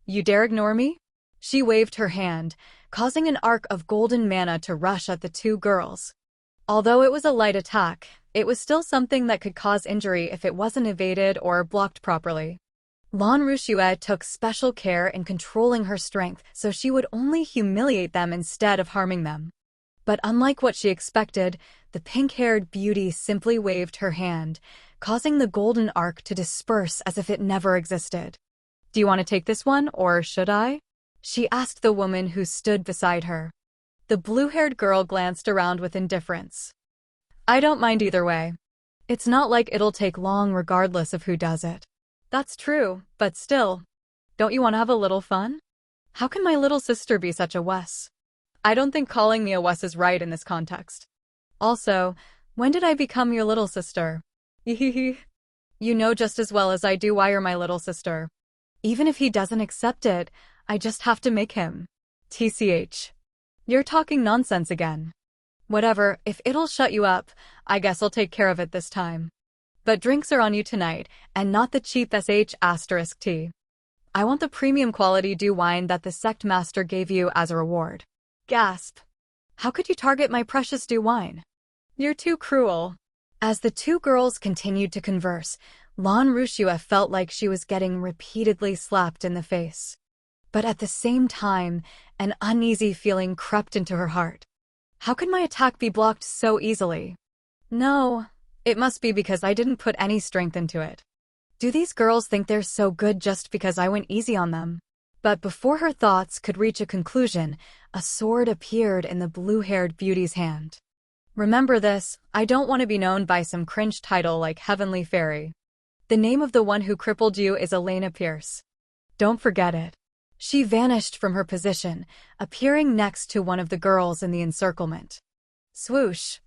You dare ignore me? She waved her hand, causing an arc of golden mana to rush at the two girls. Although it was a light attack, it was still something that could cause injury if it wasn't evaded or blocked properly. Lan Rushua took special care in controlling her strength so she would only humiliate them instead of harming them. But unlike what she expected, the pink-haired beauty simply waved her hand, causing the golden arc to disperse as if it never existed. Do you want to take this one, or should I? She asked the woman who stood beside her. The blue-haired girl glanced around with indifference. I don't mind either way. It's not like it'll take long regardless of who does it. That's true, but still. Don't you want to have a little fun? How can my little sister be such a wuss? I don't think calling me a wuss is right in this context. Also, when did I become your little sister? You know just as well as I do why you're my little sister. Even if he doesn't accept it, I just have to make him. TCH. You're talking nonsense again. Whatever, if it'll shut you up, I guess I'll take care of it this time. But drinks are on you tonight, and not the cheap **tea. I want the premium quality dew wine that the sect master gave you as a reward. Gasp. How could you target my precious dew wine? You're too cruel. As the two girls continued to converse, Lan Rushua felt like she was getting repeatedly slapped in the face. But at the same time, an uneasy feeling crept into her heart. How could my attack be blocked so easily? No, it must be because I didn't put any strength into it. Do these girls think they're so good just because I went easy on them? But before her thoughts could reach a conclusion, a sword appeared in the blue-haired beauty's hand. Remember this, I don't want to be known by some cringe title like Heavenly Fairy. The name of the one who crippled you is Elena Pierce. Don't forget it. She vanished from her position, appearing next to one of the girls in the encirclement. Swoosh!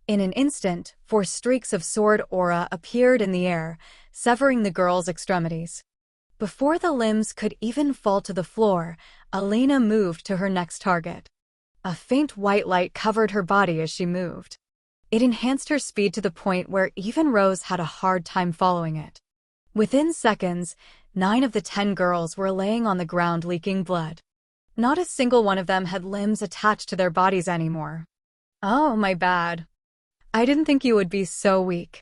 In an instant, 4 streaks of sword aura appeared in the air, severing the girl's extremities. Before the limbs could even fall to the floor, Elena moved to her next target. A faint white light covered her body as she moved. It enhanced her speed to the point where even Rose had a hard time following it. Within seconds, 9 of the 10 girls were laying on the ground leaking blood. Not a single one of them had limbs attached to their bodies anymore. Oh, my bad. I didn't think you would be so weak.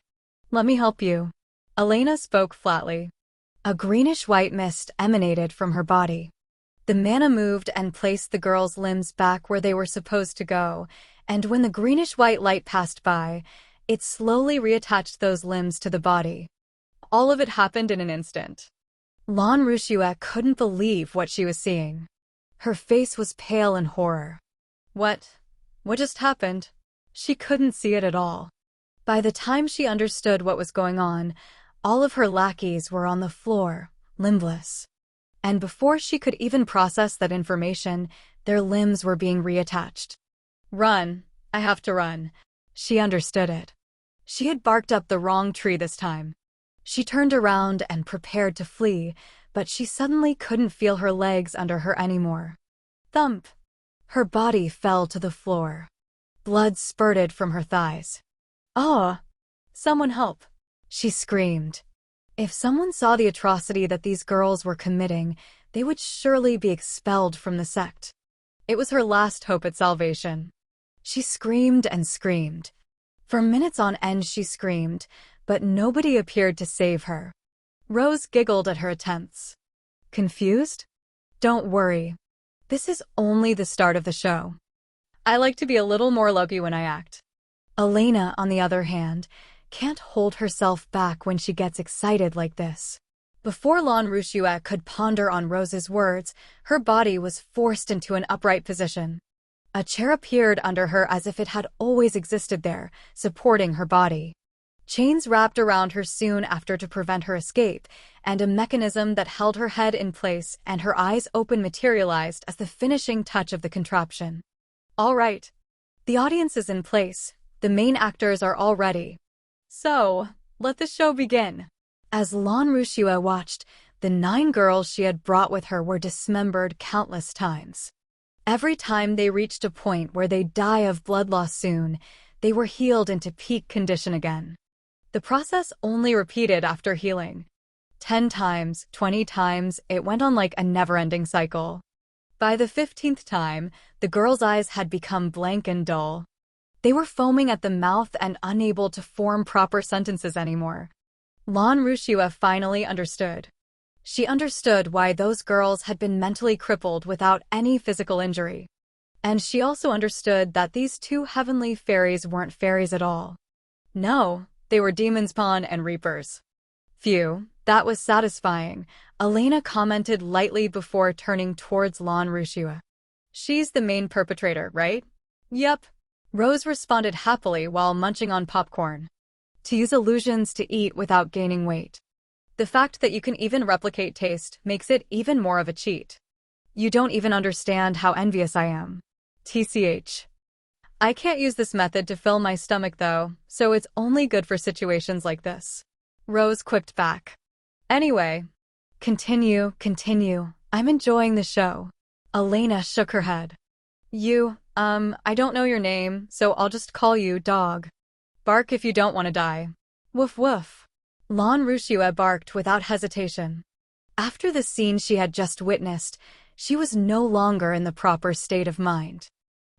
Let me help you. Elena spoke flatly. A greenish-white mist emanated from her body. The mana moved and placed the girls' limbs back where they were supposed to go, and when the greenish-white light passed by, it slowly reattached those limbs to the body. All of it happened in an instant. Lan Rushua couldn't believe what she was seeing. Her face was pale in horror. What just happened? She couldn't see it at all. By the time she understood what was going on, all of her lackeys were on the floor, limbless. And before she could even process that information, their limbs were being reattached. Run! I have to run. She understood it. She had barked up the wrong tree this time. She turned around and prepared to flee, but she suddenly couldn't feel her legs under her anymore. Thump! Her body fell to the floor. Blood spurted from her thighs. Oh! Someone help! She screamed. If someone saw the atrocity that these girls were committing, they would surely be expelled from the sect. It was her last hope at salvation. She screamed and screamed. For minutes on end she screamed, but nobody appeared to save her. Rose giggled at her attempts. Confused? Don't worry. This is only the start of the show. I like to be a little more lucky when I act. Elena, on the other hand, can't hold herself back when she gets excited like this. Before Lan Rushua could ponder on Rose's words, her body was forced into an upright position. A chair appeared under her as if it had always existed there, supporting her body. Chains wrapped around her soon after to prevent her escape, and a mechanism that held her head in place and her eyes open materialized as the finishing touch of the contraption. All right. The audience is in place. The main actors are all ready. So, let the show begin. As Lan Rushua watched, the 9 girls she had brought with her were dismembered countless times. Every time they reached a point where they'd die of blood loss soon, they were healed into peak condition again. The process only repeated after healing. 10 times, 20 times, it went on like a never-ending cycle. By the 15th time, the girls' eyes had become blank and dull. They were foaming at the mouth and unable to form proper sentences anymore. Lan Rushua finally understood. She understood why those girls had been mentally crippled without any physical injury. And she also understood that these 2 heavenly fairies weren't fairies at all. No, they were demons Pawn and Reapers. Phew, that was satisfying, Elena commented lightly before turning towards Lan Rushua. She's the main perpetrator, right? Yep. Rose responded happily while munching on popcorn. To use illusions to eat without gaining weight. The fact that you can even replicate taste makes it even more of a cheat. You don't even understand how envious I am. TCH. I can't use this method to fill my stomach though, so it's only good for situations like this. Rose quipped back. Anyway. Continue. I'm enjoying the show. Elena shook her head. I don't know your name, so I'll just call you Dog. Bark if you don't want to die. Woof woof. Lan Rushua barked without hesitation. After the scene she had just witnessed, she was no longer in the proper state of mind.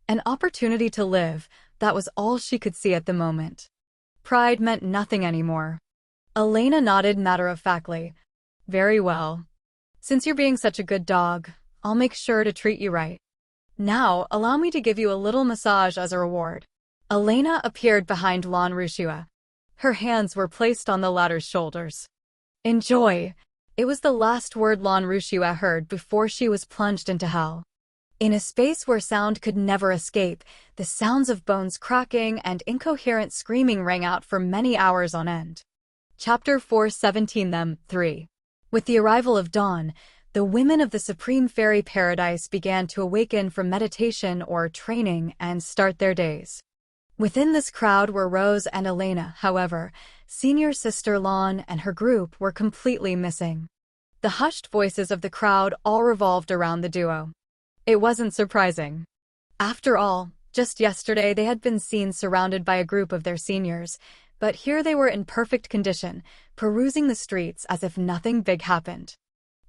An opportunity to live, that was all she could see at the moment. Pride meant nothing anymore. Elena nodded matter-of-factly. Very well. Since you're being such a good dog, I'll make sure to treat you right. Now, allow me to give you a little massage as a reward. Elena appeared behind Lan Rushua. Her hands were placed on the latter's shoulders. Enjoy! It was the last word Lan Rushua heard before she was plunged into hell. In a space where sound could never escape, the sounds of bones cracking and incoherent screaming rang out for many hours on end. Chapter 4:17 Them 3. With the arrival of dawn, the women of the Supreme Fairy Paradise began to awaken from meditation or training and start their days. Within this crowd were Rose and Elena, however. Senior Sister Lawn and her group were completely missing. The hushed voices of the crowd all revolved around the duo. It wasn't surprising. After all, just yesterday they had been seen surrounded by a group of their seniors, but here they were in perfect condition, perusing the streets as if nothing big happened.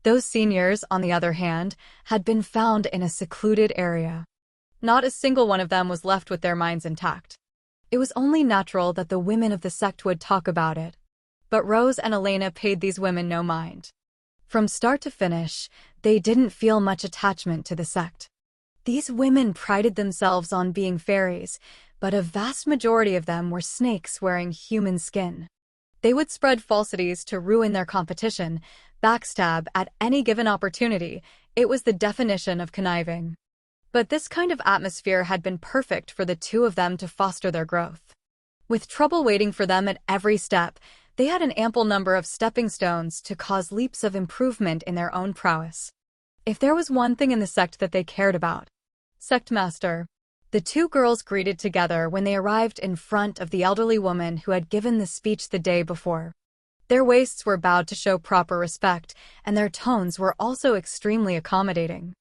Those seniors, on the other hand, had been found in a secluded area. Not a single one of them was left with their minds intact. It was only natural that the women of the sect would talk about it. But Rose and Elena paid these women no mind. From start to finish, they didn't feel much attachment to the sect. These women prided themselves on being fairies, but a vast majority of them were snakes wearing human skin. They would spread falsities to ruin their competition, backstab at any given opportunity. It was the definition of conniving. But this kind of atmosphere had been perfect for the two of them to foster their growth. With trouble waiting for them at every step, they had an ample number of stepping stones to cause leaps of improvement in their own prowess. If there was one thing in the sect that they cared about, Sect Master. The two girls greeted together when they arrived in front of the elderly woman who had given the speech the day before. Their waists were bowed to show proper respect, and their tones were also extremely accommodating.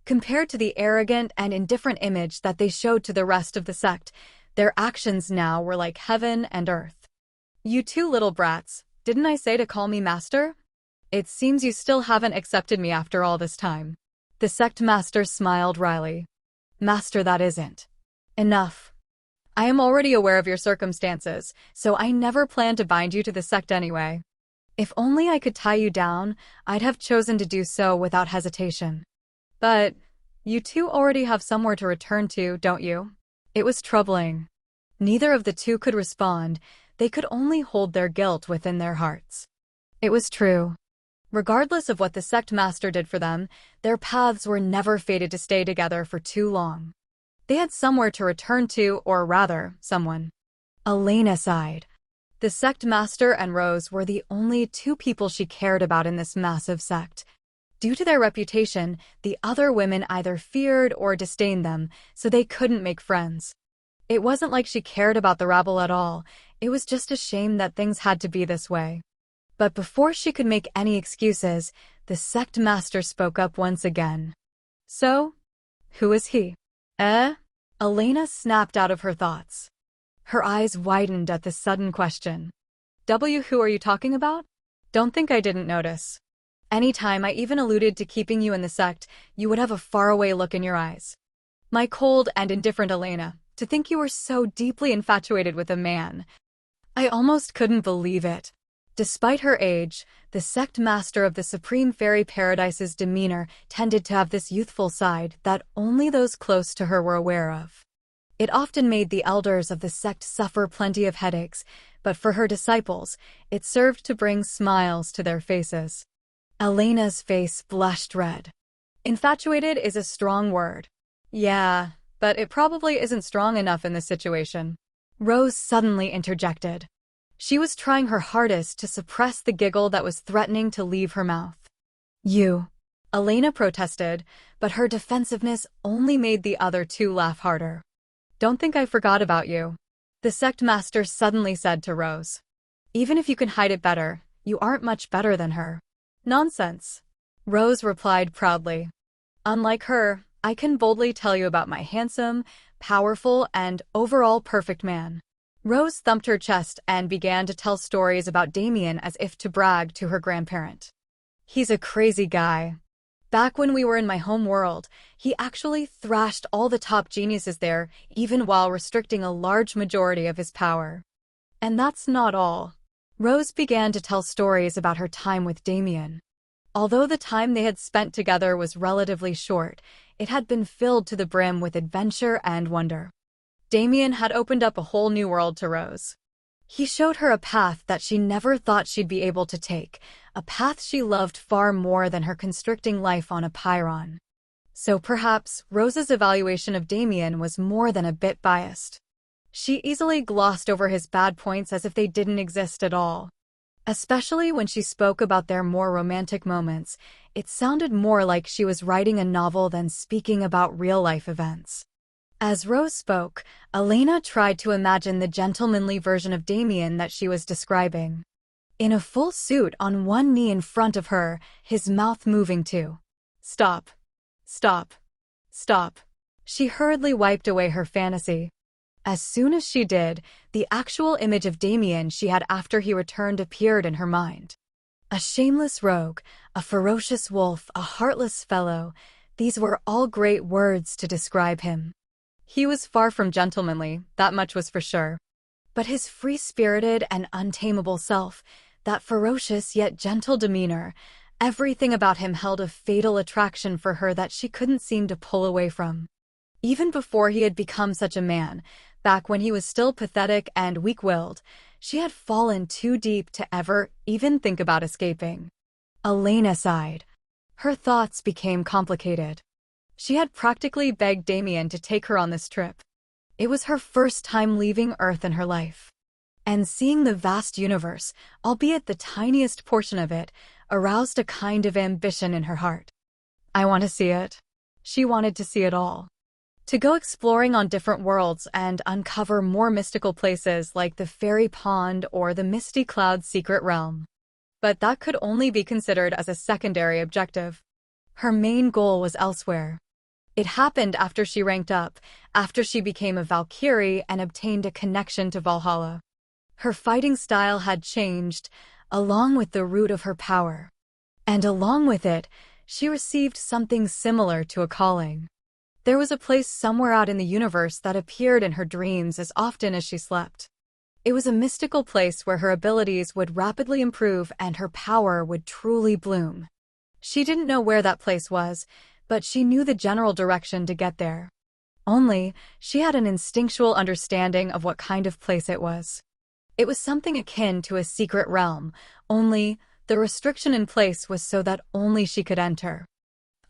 Compared to the arrogant and indifferent image that they showed to the rest of the sect, their actions now were like heaven and earth. You two little brats, didn't I say to call me master? It seems you still haven't accepted me after all this time. The sect master smiled wryly. Master, that isn't enough. I am already aware of your circumstances, so I never planned to bind you to the sect anyway. If only I could tie you down, I'd have chosen to do so without hesitation. But you two already have somewhere to return to, don't you? It was troubling. Neither of the two could respond. They could only hold their guilt within their hearts. It was true. Regardless of what the sect master did for them, their paths were never fated to stay together for too long. They had somewhere to return to, or rather, someone. Elena sighed. The sect master and Rose were the only two people she cared about in this massive sect. Due to their reputation, the other women either feared or disdained them, so they couldn't make friends. It wasn't like she cared about the rabble at all. It was just a shame that things had to be this way. But before she could make any excuses, the sect master spoke up once again. So, who is he? Elena snapped out of her thoughts. Her eyes widened at the sudden question. Who are you talking about? Don't think I didn't notice. Anytime I even alluded to keeping you in the sect, you would have a faraway look in your eyes. My cold and indifferent Elena, to think you were so deeply infatuated with a man. I almost couldn't believe it. Despite her age, the sect master of the Supreme Fairy Paradise's demeanor tended to have this youthful side that only those close to her were aware of. It often made the elders of the sect suffer plenty of headaches, but for her disciples, it served to bring smiles to their faces. Elena's face blushed red. Infatuated is a strong word. Yeah, but it probably isn't strong enough in this situation. Rose suddenly interjected. She was trying her hardest to suppress the giggle that was threatening to leave her mouth. You. Elena protested, but her defensiveness only made the other two laugh harder. Don't think I forgot about you. The sect master suddenly said to Rose. Even if you can hide it better, you aren't much better than her. Nonsense. Rose replied proudly. Unlike her, I can boldly tell you about my handsome, powerful, and overall perfect man. Rose thumped her chest and began to tell stories about Damien as if to brag to her grandparent. He's a crazy guy. Back when we were in my home world, he actually thrashed all the top geniuses there, even while restricting a large majority of his power. And that's not all. Rose began to tell stories about her time with Damien. Although the time they had spent together was relatively short, it had been filled to the brim with adventure and wonder. Damien had opened up a whole new world to Rose. He showed her a path that she never thought she'd be able to take, a path she loved far more than her constricting life on a Pyrrhon. So perhaps Rose's evaluation of Damien was more than a bit biased. She easily glossed over his bad points as if they didn't exist at all. Especially when she spoke about their more romantic moments, it sounded more like she was writing a novel than speaking about real-life events. As Rose spoke, Elena tried to imagine the gentlemanly version of Damien that she was describing. In a full suit on one knee in front of her, his mouth moving too. Stop. Stop. Stop. She hurriedly wiped away her fantasy. As soon as she did, the actual image of Damien she had after he returned appeared in her mind. A shameless rogue, a ferocious wolf, a heartless fellow, these were all great words to describe him. He was far from gentlemanly, that much was for sure. But his free-spirited and untamable self, that ferocious yet gentle demeanor, everything about him held a fatal attraction for her that she couldn't seem to pull away from. Even before he had become such a man, back when he was still pathetic and weak-willed, she had fallen too deep to ever even think about escaping. Elena sighed. Her thoughts became complicated. She had practically begged Damien to take her on this trip. It was her first time leaving Earth in her life. And seeing the vast universe, albeit the tiniest portion of it, aroused a kind of ambition in her heart. I want to see it. She wanted to see it all. To go exploring on different worlds and uncover more mystical places like the Fairy Pond or the Misty Cloud's secret realm. But that could only be considered as a secondary objective. Her main goal was elsewhere. It happened after she ranked up, after she became a Valkyrie and obtained a connection to Valhalla. Her fighting style had changed, along with the root of her power. And along with it, she received something similar to a calling. There was a place somewhere out in the universe that appeared in her dreams as often as she slept. It was a mystical place where her abilities would rapidly improve and her power would truly bloom. She didn't know where that place was, but she knew the general direction to get there. Only, she had an instinctual understanding of what kind of place it was. It was something akin to a secret realm, only the restriction in place was so that only she could enter.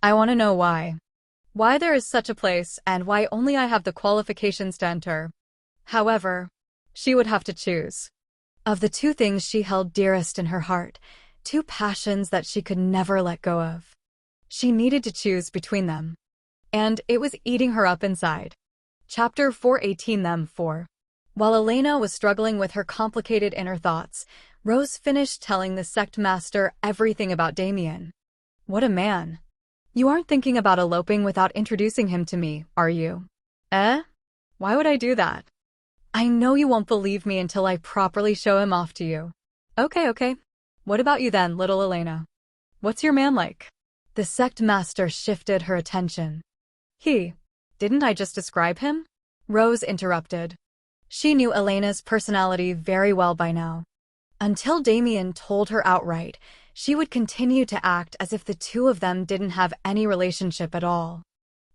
I want to know why. Why there is such a place and why only I have the qualifications to enter. However, she would have to choose. Of the two things she held dearest in her heart, two passions that she could never let go of. She needed to choose between them. And it was eating her up inside. Chapter 418 Them 4. While Elena was struggling with her complicated inner thoughts, Rose finished telling the sect master everything about Damien. What a man. You aren't thinking about eloping without introducing him to me, are you? Eh? Why would I do that? I know you won't believe me until I properly show him off to you. Okay. What about you then, little Elena? What's your man like? The sect master shifted her attention. Didn't I just describe him? Rose interrupted. She knew Elena's personality very well by now. Until Damien told her outright, she would continue to act as if the two of them didn't have any relationship at all.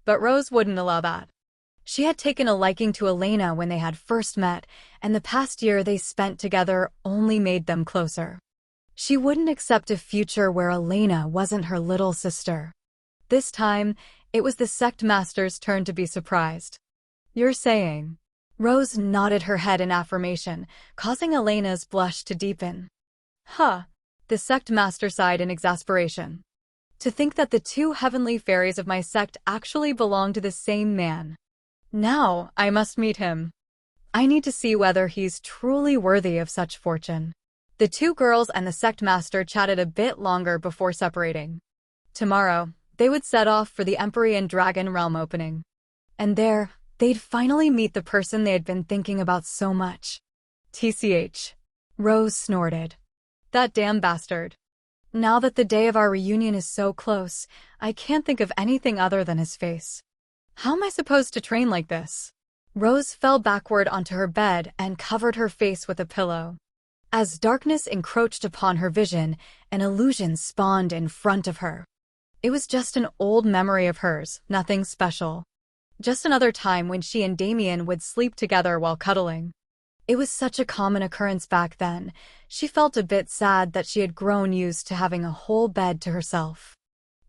But Rose wouldn't allow that. She had taken a liking to Elena when they had first met, and the past year they spent together only made them closer. She wouldn't accept a future where Elena wasn't her little sister. This time, it was the sect master's turn to be surprised. You're saying? Rose nodded her head in affirmation, causing Elena's blush to deepen. Huh. The sect master sighed in exasperation. To think that the two heavenly fairies of my sect actually belong to the same man. Now, I must meet him. I need to see whether he's truly worthy of such fortune. The two girls and the sect master chatted a bit longer before separating. Tomorrow, they would set off for the Empyrean Dragon Realm opening. And there, they'd finally meet the person they had been thinking about so much. TCH. Rose snorted. That damn bastard. Now that the day of our reunion is so close, I can't think of anything other than his face. How am I supposed to train like this? Rose fell backward onto her bed and covered her face with a pillow. As darkness encroached upon her vision, an illusion spawned in front of her. It was just an old memory of hers, nothing special. Just another time when she and Damien would sleep together while cuddling. It was such a common occurrence back then. She felt a bit sad that she had grown used to having a whole bed to herself.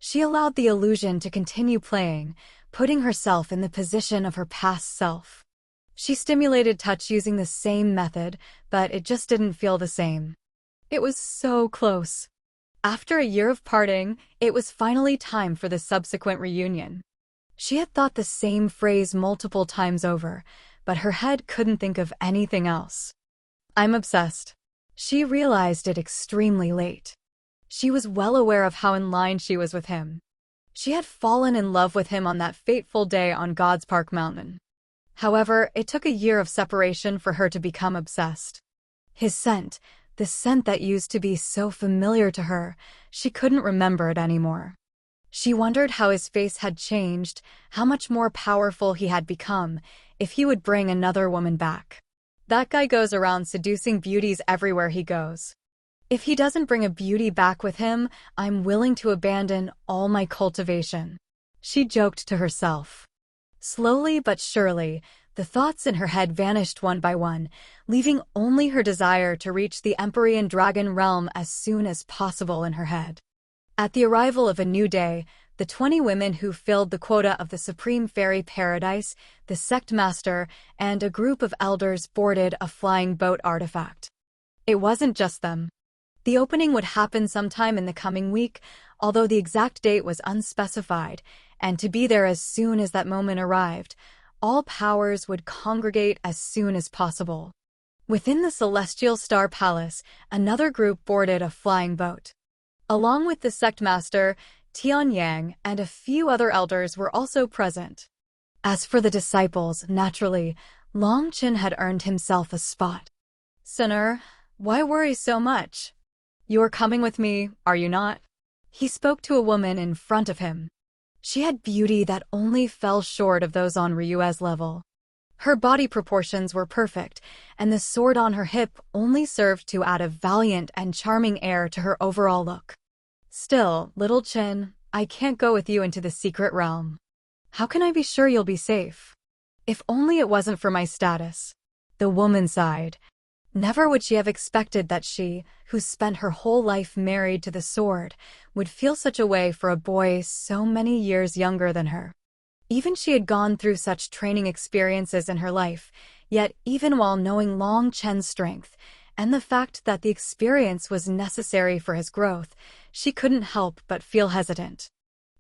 She allowed the illusion to continue playing, putting herself in the position of her past self. She stimulated touch using the same method, but it just didn't feel the same. It was so close. After a year of parting, it was finally time for the subsequent reunion. She had thought the same phrase multiple times over, but her head couldn't think of anything else. I'm obsessed. She realized it extremely late. She was well aware of how in line she was with him. She had fallen in love with him on that fateful day on God's Park Mountain. However, it took a year of separation for her to become obsessed. His scent, the scent that used to be so familiar to her, she couldn't remember it anymore. She wondered how his face had changed, how much more powerful he had become, if he would bring another woman back. That guy goes around seducing beauties everywhere he goes. If he doesn't bring a beauty back with him, I'm willing to abandon all my cultivation. She joked to herself. Slowly but surely, the thoughts in her head vanished one by one, leaving only her desire to reach the Empyrean Dragon realm as soon as possible in her head. At the arrival of a new day, the 20 women who filled the quota of the Supreme Fairy Paradise, the sect master, and a group of elders boarded a flying boat artifact. It wasn't just them. The opening would happen sometime in the coming week, although the exact date was unspecified, and to be there as soon as that moment arrived, all powers would congregate as soon as possible. Within the Celestial Star Palace, another group boarded a flying boat. Along with the sect master, Tian Yang, and a few other elders were also present. As for the disciples, naturally, Long Chen had earned himself a spot. Sinner, why worry so much? You are coming with me, are you not? He spoke to a woman in front of him. She had beauty that only fell short of those on Ryue's level. Her body proportions were perfect, and the sword on her hip only served to add a valiant and charming air to her overall look. Still, little Chen, I can't go with you into the secret realm. How can I be sure you'll be safe? If only it wasn't for my status. The woman sighed. Never would she have expected that she, who spent her whole life married to the sword, would feel such a way for a boy so many years younger than her. Even she had gone through such training experiences in her life, yet even while knowing Long Chen's strength, and the fact that the experience was necessary for his growth, she couldn't help but feel hesitant.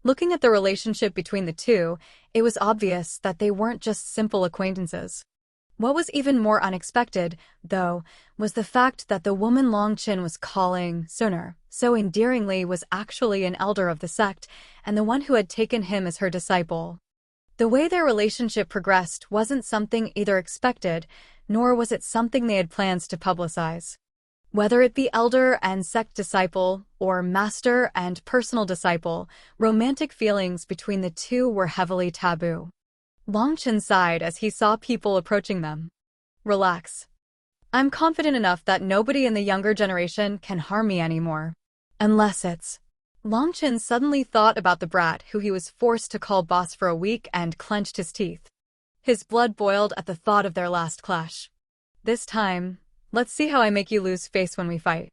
Looking at the relationship between the two, it was obvious that they weren't just simple acquaintances. What was even more unexpected, though, was the fact that the woman Long Chen was calling Suner so endearingly was actually an elder of the sect, and the one who had taken him as her disciple. The way their relationship progressed wasn't something either expected, nor was it something they had plans to publicize. Whether it be elder and sect disciple, or master and personal disciple, romantic feelings between the two were heavily taboo. Long Chen sighed as he saw people approaching them. Relax. I'm confident enough that nobody in the younger generation can harm me anymore. Unless it's... Long Chen suddenly thought about the brat who he was forced to call boss for a week and clenched his teeth. His blood boiled at the thought of their last clash. This time, let's see how I make you lose face when we fight.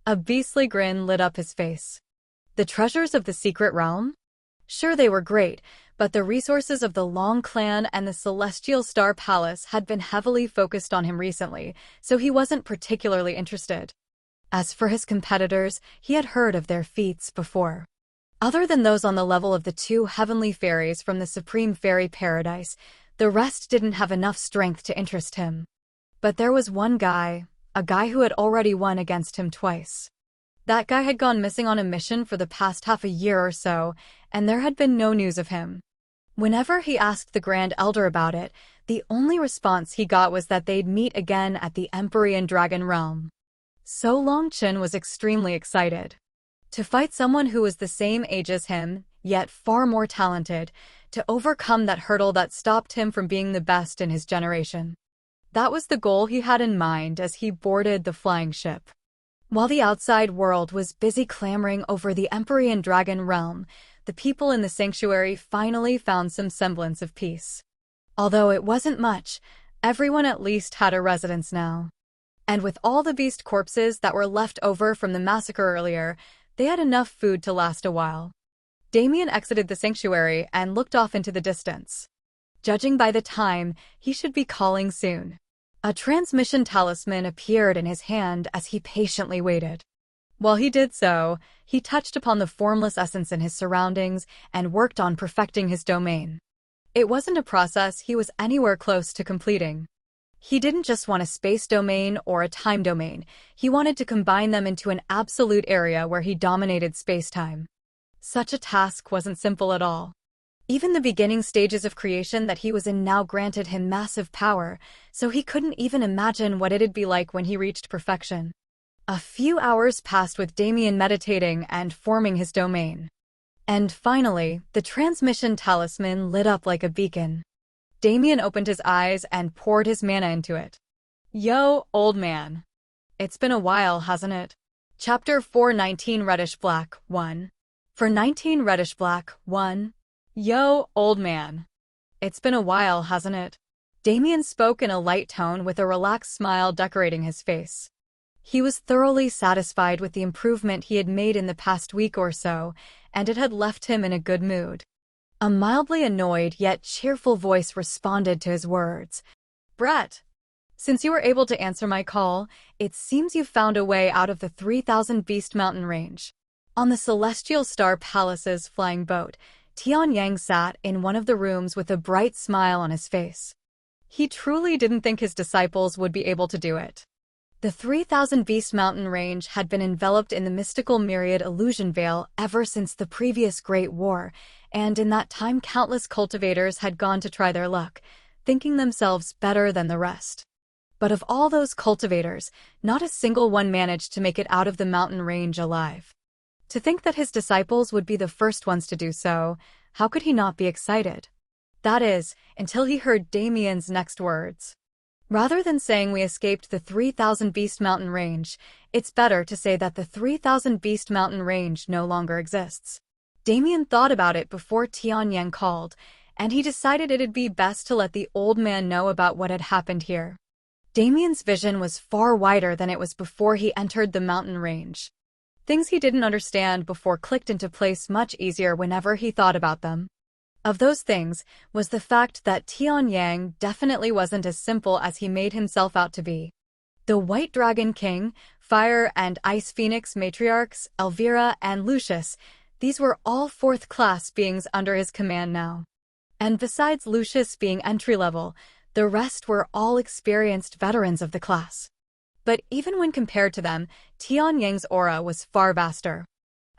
A beastly grin lit up his face. The treasures of the secret realm? Sure, they were great, but the resources of the Long clan and the Celestial Star Palace had been heavily focused on him recently, so he wasn't particularly interested. As for his competitors, he had heard of their feats before. Other than those on the level of the two heavenly fairies from the Supreme Fairy Paradise, the rest didn't have enough strength to interest him. But there was one guy, a guy who had already won against him twice. That guy had gone missing on a mission for the past half a year or so, and there had been no news of him. Whenever he asked the Grand Elder about it, the only response he got was that they'd meet again at the Empyrean Dragon realm. So Long Chen was extremely excited. To fight someone who was the same age as him, yet far more talented, to overcome that hurdle that stopped him from being the best in his generation. That was the goal he had in mind as he boarded the flying ship. While the outside world was busy clamoring over the Empyrean Dragon realm, the people in the sanctuary finally found some semblance of peace. Although it wasn't much, everyone at least had a residence now. And with all the beast corpses that were left over from the massacre earlier, they had enough food to last a while. Damien exited the sanctuary and looked off into the distance. Judging by the time, he should be calling soon. A transmission talisman appeared in his hand as he patiently waited. While he did so, he touched upon the formless essence in his surroundings and worked on perfecting his domain. It wasn't a process he was anywhere close to completing. He didn't just want a space domain or a time domain, he wanted to combine them into an absolute area where he dominated space-time. Such a task wasn't simple at all. Even the beginning stages of creation that he was in now granted him massive power, so he couldn't even imagine what it'd be like when he reached perfection. A few hours passed with Damien meditating and forming his domain. And finally, the transmission talisman lit up like a beacon. Damien opened his eyes and poured his mana into it. Yo, old man. It's been a while, hasn't it? Chapter 4:19 Reddish Black 1. For 19 Reddish Black 1. Yo, old man. It's been a while, hasn't it? Damien spoke in a light tone with a relaxed smile decorating his face. He was thoroughly satisfied with the improvement he had made in the past week or so, and it had left him in a good mood. A mildly annoyed yet cheerful voice responded to his words. Brett, since you were able to answer my call, it seems you've found a way out of the 3,000 Beast Mountain range. On the Celestial Star Palace's flying boat, Tian Yang sat in one of the rooms with a bright smile on his face. He truly didn't think his disciples would be able to do it. The 3,000 Beast Mountain range had been enveloped in the mystical myriad illusion veil ever since the previous Great War, and in that time countless cultivators had gone to try their luck, thinking themselves better than the rest. But of all those cultivators, not a single one managed to make it out of the mountain range alive. To think that his disciples would be the first ones to do so, how could he not be excited? That is, until he heard Damien's next words. Rather than saying we escaped the 3,000 Beast Mountain range, it's better to say that the 3,000 Beast Mountain range no longer exists. Damien thought about it before Tian Yang called, and he decided it'd be best to let the old man know about what had happened here. Damien's vision was far wider than it was before he entered the mountain range. Things he didn't understand before clicked into place much easier whenever he thought about them. Of those things was the fact that Tian Yang definitely wasn't as simple as he made himself out to be. The White Dragon King, Fire and Ice Phoenix matriarchs, Elvira and Lucius, these were all fourth-class beings under his command now. And besides Lucius being entry-level, the rest were all experienced veterans of the class. But even when compared to them, Tian Yang's aura was far vaster.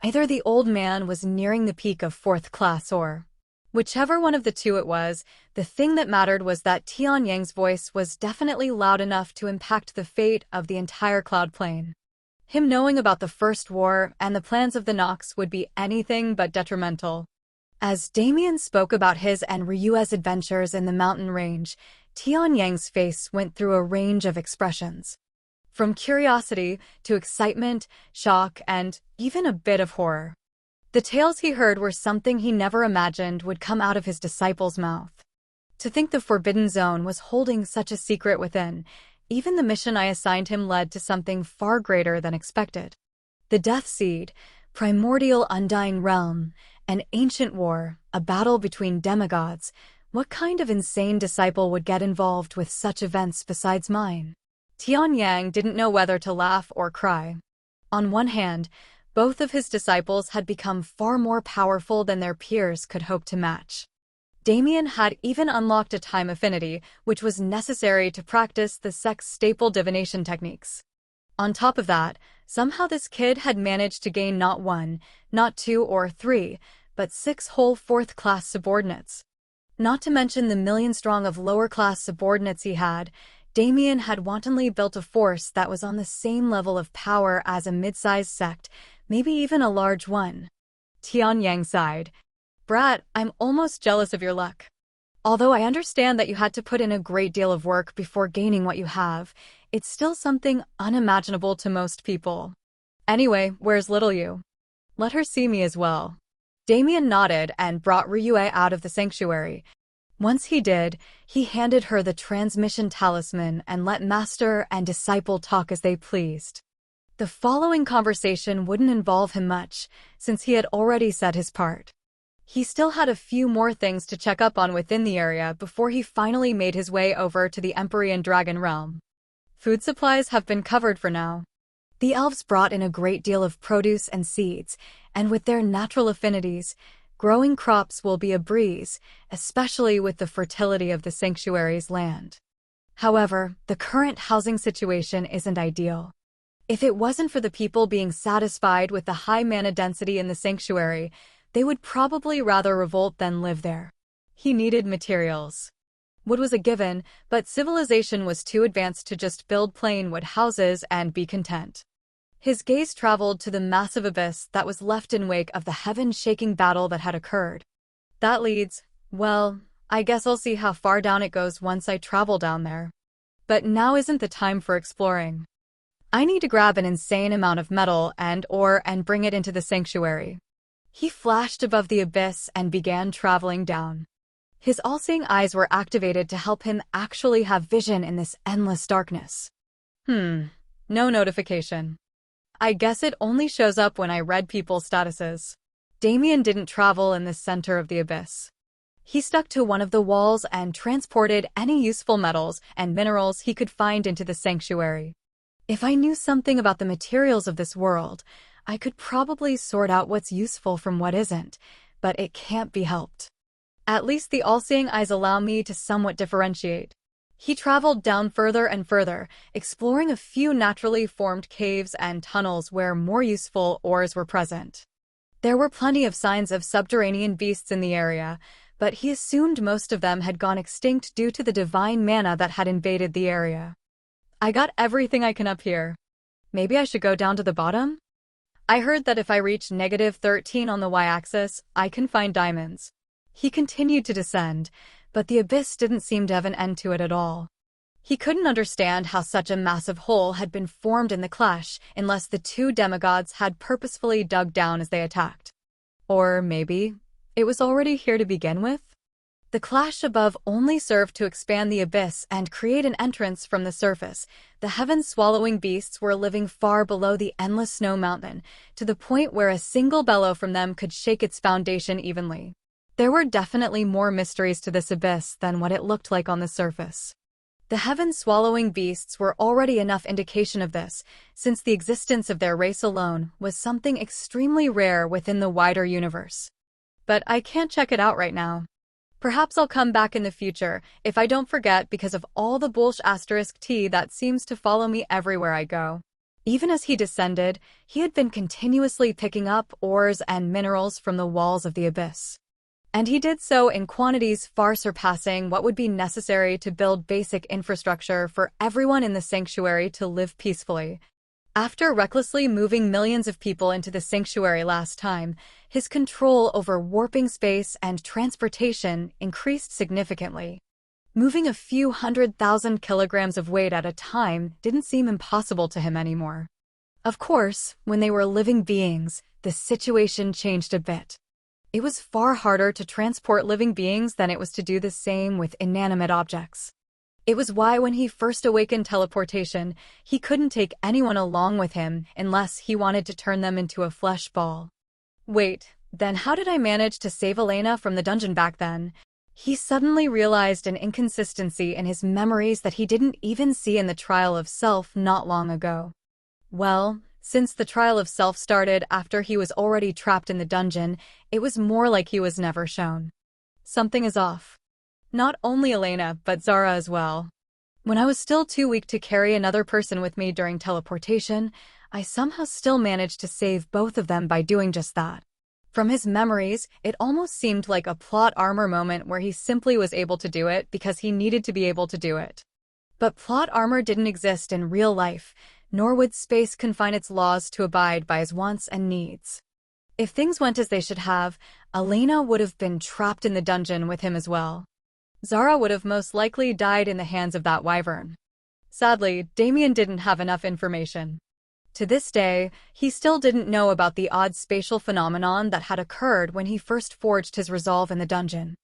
Either the old man was nearing the peak of fourth class or, whichever one of the two it was, the thing that mattered was that Tian Yang's voice was definitely loud enough to impact the fate of the entire Cloud Plain. Him knowing about the First War and the plans of the Nox would be anything but detrimental. As Damien spoke about his and Ryua's adventures in the mountain range, Tian Yang's face went through a range of expressions. From curiosity to excitement, shock, and even a bit of horror. The tales he heard were something he never imagined would come out of his disciples' mouth. To think the Forbidden Zone was holding such a secret within, even the mission I assigned him led to something far greater than expected. The Death Seed, primordial undying realm, an ancient war, a battle between demigods. What kind of insane disciple would get involved with such events besides mine? Tian Yang didn't know whether to laugh or cry. On one hand, both of his disciples had become far more powerful than their peers could hope to match. Damien had even unlocked a time affinity, which was necessary to practice the sex-staple divination techniques. On top of that, somehow this kid had managed to gain not one, not two or three, but 6 whole fourth-class subordinates. Not to mention the million-strong of lower-class subordinates he had, Damien had wantonly built a force that was on the same level of power as a mid-sized sect, maybe even a large one. Tian Yang sighed. Brat, I'm almost jealous of your luck. Although I understand that you had to put in a great deal of work before gaining what you have, it's still something unimaginable to most people. Anyway, where's little you? Let her see me as well. Damien nodded and brought Ryue out of the sanctuary. Once he did, he handed her the transmission talisman and let master and disciple talk as they pleased. The following conversation wouldn't involve him much, since he had already said his part. He still had a few more things to check up on within the area before he finally made his way over to the Empyrean Dragon Realm. Food supplies have been covered for now. The elves brought in a great deal of produce and seeds, and with their natural affinities, growing crops will be a breeze, especially with the fertility of the sanctuary's land. However, the current housing situation isn't ideal. If it wasn't for the people being satisfied with the high mana density in the sanctuary, they would probably rather revolt than live there. He needed materials. Wood was a given, but civilization was too advanced to just build plain wood houses and be content. His gaze traveled to the massive abyss that was left in wake of the heaven-shaking battle that had occurred. That leads, well, I guess I'll see how far down it goes once I travel down there. But now isn't the time for exploring. I need to grab an insane amount of metal and ore and bring it into the sanctuary. He flashed above the abyss and began traveling down. His all-seeing eyes were activated to help him actually have vision in this endless darkness. No notification. I guess it only shows up when I read people's statuses. Damien didn't travel in the center of the abyss. He stuck to one of the walls and transported any useful metals and minerals he could find into the sanctuary. If I knew something about the materials of this world, I could probably sort out what's useful from what isn't, but it can't be helped. At least the all-seeing eyes allow me to somewhat differentiate. He traveled down further and further, exploring a few naturally formed caves and tunnels where more useful ores were present. There were plenty of signs of subterranean beasts in the area, but he assumed most of them had gone extinct due to the divine mana that had invaded the area. I got everything I can up here. Maybe I should go down to the bottom? I heard that if I reach -13 on the y-axis, I can find diamonds. He continued to descend, but the abyss didn't seem to have an end to it at all. He couldn't understand how such a massive hole had been formed in the clash unless the two demigods had purposefully dug down as they attacked. Or maybe it was already here to begin with? The clash above only served to expand the abyss and create an entrance from the surface. The heaven-swallowing beasts were living far below the endless snow mountain, to the point where a single bellow from them could shake its foundation evenly. There were definitely more mysteries to this abyss than what it looked like on the surface. The heaven-swallowing beasts were already enough indication of this, since the existence of their race alone was something extremely rare within the wider universe. But I can't check it out right now. Perhaps I'll come back in the future, if I don't forget, because of all the *T that seems to follow me everywhere I go. Even as he descended, he had been continuously picking up ores and minerals from the walls of the abyss. And he did so in quantities far surpassing what would be necessary to build basic infrastructure for everyone in the sanctuary to live peacefully. After recklessly moving millions of people into the sanctuary last time, his control over warping space and transportation increased significantly. Moving a few 100,000 kilograms of weight at a time didn't seem impossible to him anymore. Of course, when they were living beings, the situation changed a bit. It was far harder to transport living beings than it was to do the same with inanimate objects. It was why when he first awakened teleportation, he couldn't take anyone along with him unless he wanted to turn them into a flesh ball. Wait, then how did I manage to save Elena from the dungeon back then? He suddenly realized an inconsistency in his memories that he didn't even see in the trial of self not long ago. Well, since the trial of self started after he was already trapped in the dungeon, it was more like he was never shown. Something is off. Not only Elena, but Zara as well. When I was still too weak to carry another person with me during teleportation, I somehow still managed to save both of them by doing just that. From his memories, it almost seemed like a plot armor moment where he simply was able to do it because he needed to be able to do it. But plot armor didn't exist in real life, nor would space confine its laws to abide by his wants and needs. If things went as they should have, Elena would have been trapped in the dungeon with him as well. Zara would have most likely died in the hands of that wyvern. Sadly, Damien didn't have enough information. To this day, he still didn't know about the odd spatial phenomenon that had occurred when he first forged his resolve in the dungeon.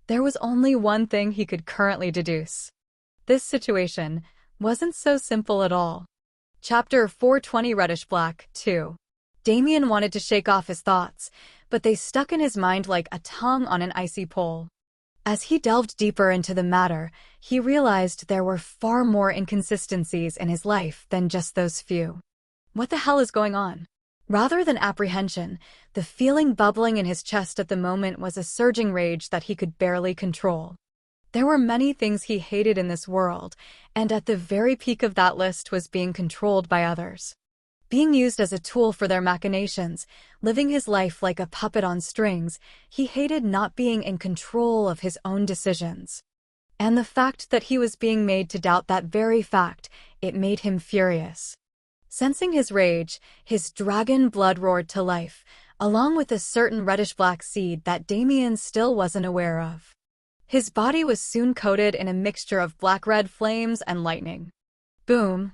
There was only one thing he could currently deduce. This situation wasn't so simple at all. Chapter 420 Reddish Black 2. Damien wanted to shake off his thoughts, but they stuck in his mind like a tongue on an icy pole. As he delved deeper into the matter, he realized there were far more inconsistencies in his life than just those few. What the hell is going on? Rather than apprehension, the feeling bubbling in his chest at the moment was a surging rage that he could barely control. There were many things he hated in this world, and at the very peak of that list was being controlled by others. Being used as a tool for their machinations, living his life like a puppet on strings, he hated not being in control of his own decisions. And the fact that he was being made to doubt that very fact, it made him furious. Sensing his rage, his dragon blood roared to life, along with a certain reddish-black seed that Damien still wasn't aware of. His body was soon coated in a mixture of black-red flames and lightning. Boom!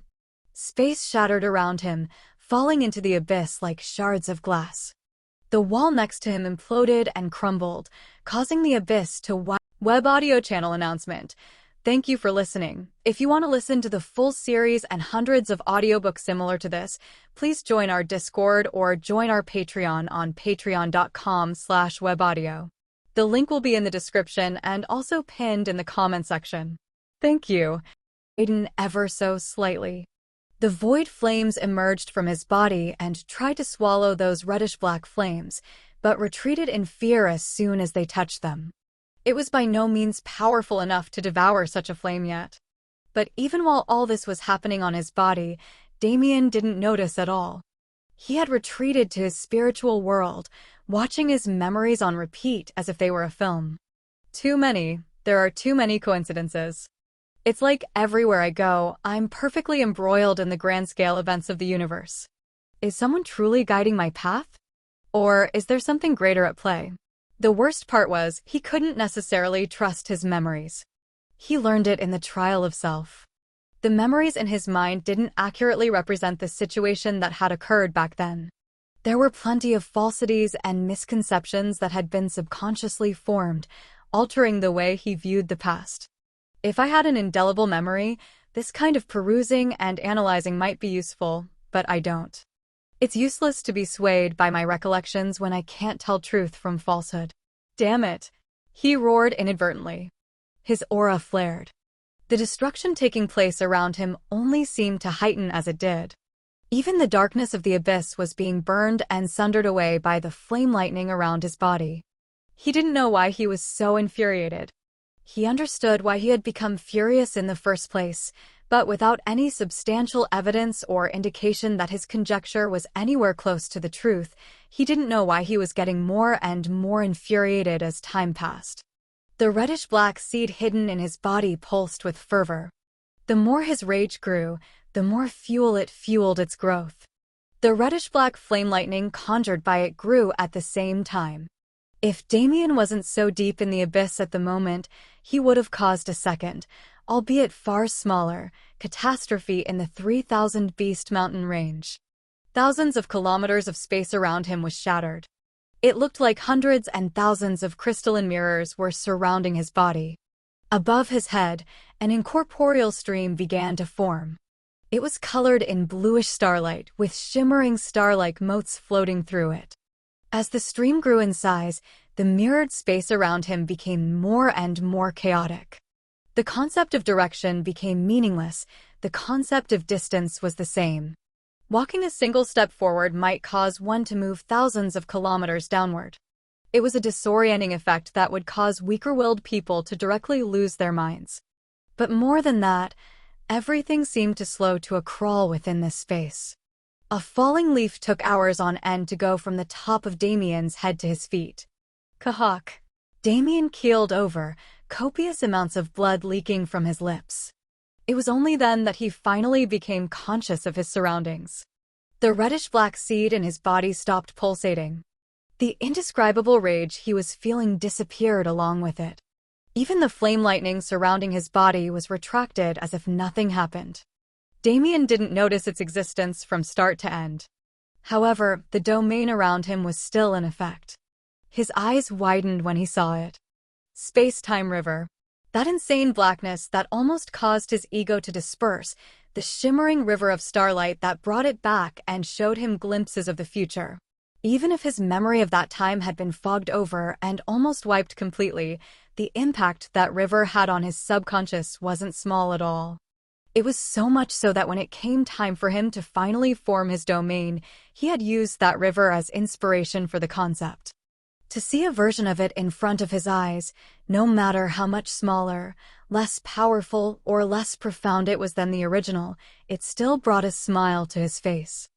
Space shattered around him, falling into the abyss like shards of glass. The wall next to him imploded and crumbled, causing the abyss to Web audio channel announcement. Thank you for listening. If you want to listen to the full series and hundreds of audiobooks similar to this, please join our Discord or join our Patreon on patreon.com/webaudio. The link will be in the description and also pinned in the comment section. Thank you. Aiden ever so slightly. The void flames emerged from his body and tried to swallow those reddish-black flames, but retreated in fear as soon as they touched them. It was by no means powerful enough to devour such a flame yet. But even while all this was happening on his body, Damien didn't notice at all. He had retreated to his spiritual world, watching his memories on repeat as if they were a film. Too many. There are too many coincidences. It's like everywhere I go, I'm perfectly embroiled in the grand-scale events of the universe. Is someone truly guiding my path? Or is there something greater at play? The worst part was, he couldn't necessarily trust his memories. He learned it in the trial of self. The memories in his mind didn't accurately represent the situation that had occurred back then. There were plenty of falsities and misconceptions that had been subconsciously formed, altering the way he viewed the past. If I had an indelible memory, this kind of perusing and analyzing might be useful, but I don't. It's useless to be swayed by my recollections when I can't tell truth from falsehood. Damn it! He roared inadvertently. His aura flared. The destruction taking place around him only seemed to heighten as it did. Even the darkness of the abyss was being burned and sundered away by the flame lightning around his body. He didn't know why he was so infuriated. He understood why he had become furious in the first place, but without any substantial evidence or indication that his conjecture was anywhere close to the truth, he didn't know why he was getting more and more infuriated as time passed. The reddish-black seed hidden in his body pulsed with fervor. The more his rage grew, the more fuel it fueled its growth. The reddish-black flame lightning conjured by it grew at the same time. If Damien wasn't so deep in the abyss at the moment, he would have caused a second, albeit far smaller, catastrophe in the 3,000 Beast Mountain range. Thousands of kilometers of space around him was shattered. It looked like hundreds and thousands of crystalline mirrors were surrounding his body. Above his head, an incorporeal stream began to form. It was colored in bluish starlight, with shimmering star-like motes floating through it. As the stream grew in size, the mirrored space around him became more and more chaotic. The concept of direction became meaningless, the concept of distance was the same. Walking a single step forward might cause one to move thousands of kilometers downward. It was a disorienting effect that would cause weaker-willed people to directly lose their minds. But more than that, everything seemed to slow to a crawl within this space. A falling leaf took hours on end to go from the top of Damien's head to his feet. Kahawk. Damien keeled over, copious amounts of blood leaking from his lips. It was only then that he finally became conscious of his surroundings. The reddish-black seed in his body stopped pulsating. The indescribable rage he was feeling disappeared along with it. Even the flame lightning surrounding his body was retracted as if nothing happened. Damien didn't notice its existence from start to end. However, the domain around him was still in effect. His eyes widened when he saw it. Space-time river. That insane blackness that almost caused his ego to disperse, the shimmering river of starlight that brought it back and showed him glimpses of the future. Even if his memory of that time had been fogged over and almost wiped completely, the impact that river had on his subconscious wasn't small at all. It was so much so that when it came time for him to finally form his domain, he had used that river as inspiration for the concept. To see a version of it in front of his eyes, no matter how much smaller, less powerful, or less profound it was than the original, it still brought a smile to his face.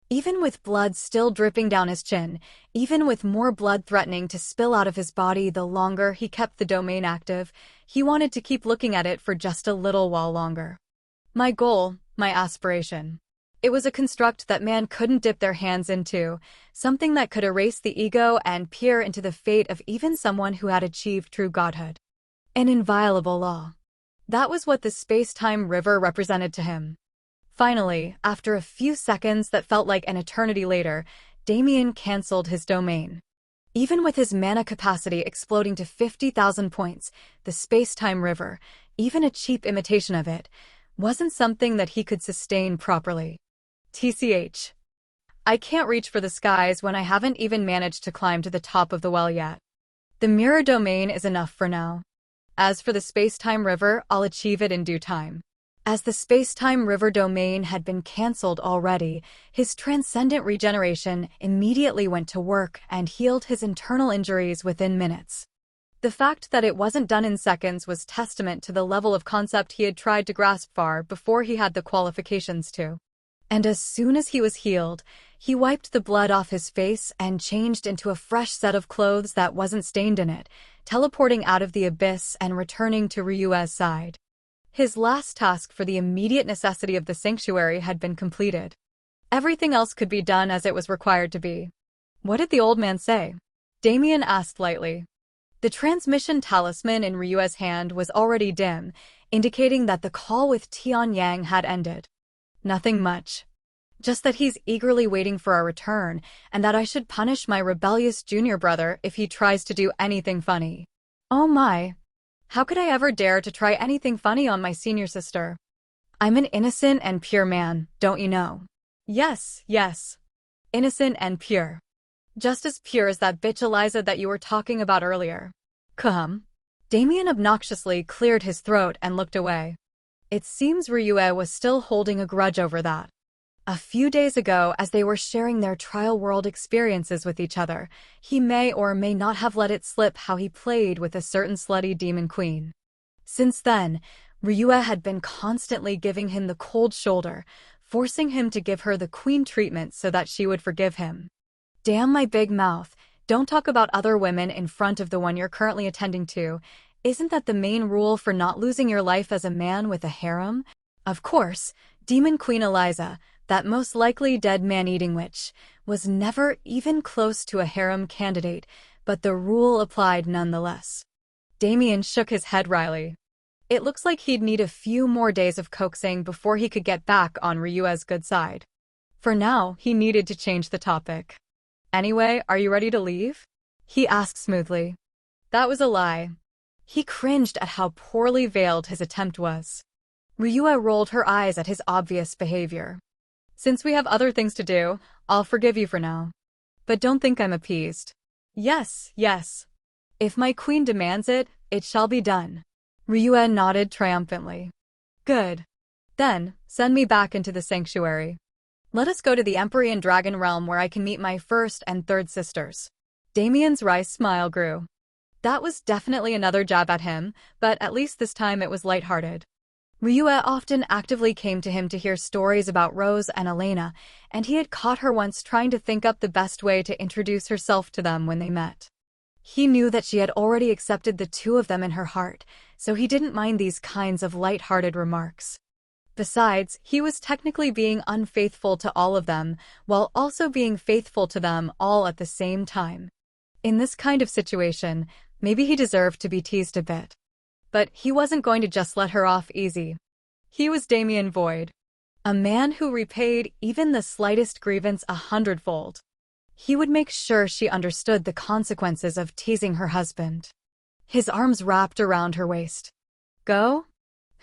Even with blood still dripping down his chin, even with more blood threatening to spill out of his body the longer he kept the domain active, he wanted to keep looking at it for just a little while longer. My goal, my aspiration. It was a construct that man couldn't dip their hands into, something that could erase the ego and peer into the fate of even someone who had achieved true godhood. An inviolable law. That was what the space-time river represented to him. Finally, after a few seconds that felt like an eternity later, Damien cancelled his domain. Even with his mana capacity exploding to 50,000 points, the space-time river, even a cheap imitation of it, wasn't something that he could sustain properly. TCH. I can't reach for the skies when I haven't even managed to climb to the top of the well yet. The mirror domain is enough for now. As for the space-time river, I'll achieve it in due time. As the space-time river domain had been cancelled already, his transcendent regeneration immediately went to work and healed his internal injuries within minutes. The fact that it wasn't done in seconds was testament to the level of concept he had tried to grasp far before he had the qualifications to. And as soon as he was healed, he wiped the blood off his face and changed into a fresh set of clothes that wasn't stained in it, teleporting out of the abyss and returning to Ryue's side. His last task for the immediate necessity of the sanctuary had been completed. Everything else could be done as it was required to be. What did the old man say? Damien asked lightly. The transmission talisman in Ryue's hand was already dim, indicating that the call with Tianyang had ended. Nothing much. Just that he's eagerly waiting for our return, and that I should punish my rebellious junior brother if he tries to do anything funny. Oh my. How could I ever dare to try anything funny on my senior sister? I'm an innocent and pure man, don't you know? Yes, yes. Innocent and pure. Just as pure as that bitch Eliza that you were talking about earlier. Come. Damien obnoxiously cleared his throat and looked away. It seems Ryue was still holding a grudge over that. A few days ago, as they were sharing their trial world experiences with each other, he may or may not have let it slip how he played with a certain slutty demon queen. Since then, Ryue had been constantly giving him the cold shoulder, forcing him to give her the queen treatment so that she would forgive him. Damn my big mouth, don't talk about other women in front of the one you're currently attending to. Isn't that the main rule for not losing your life as a man with a harem? Of course, Demon Queen Eliza, that most likely dead man-eating witch, was never even close to a harem candidate, but the rule applied nonetheless. Damien shook his head wryly. It looks like he'd need a few more days of coaxing before he could get back on Ryue's good side. For now, he needed to change the topic. Anyway, are you ready to leave? He asked smoothly. That was a lie. He cringed at how poorly veiled his attempt was. Ryue rolled her eyes at his obvious behavior. Since we have other things to do, I'll forgive you for now. But don't think I'm appeased. Yes, yes. If my queen demands it, it shall be done. Ryue nodded triumphantly. Good. Then, send me back into the sanctuary. Let us go to the Empyrean Dragon Realm where I can meet my first and third sisters. Damien's wry smile grew. That was definitely another jab at him, but at least this time it was lighthearted. Ryue often actively came to him to hear stories about Rose and Elena, and he had caught her once trying to think up the best way to introduce herself to them when they met. He knew that she had already accepted the two of them in her heart, so he didn't mind these kinds of light-hearted remarks. Besides, he was technically being unfaithful to all of them, while also being faithful to them all at the same time. In this kind of situation, maybe he deserved to be teased a bit. But he wasn't going to just let her off easy. He was Damien Void, a man who repaid even the slightest grievance 100-fold. He would make sure she understood the consequences of teasing her husband. His arms wrapped around her waist. Go?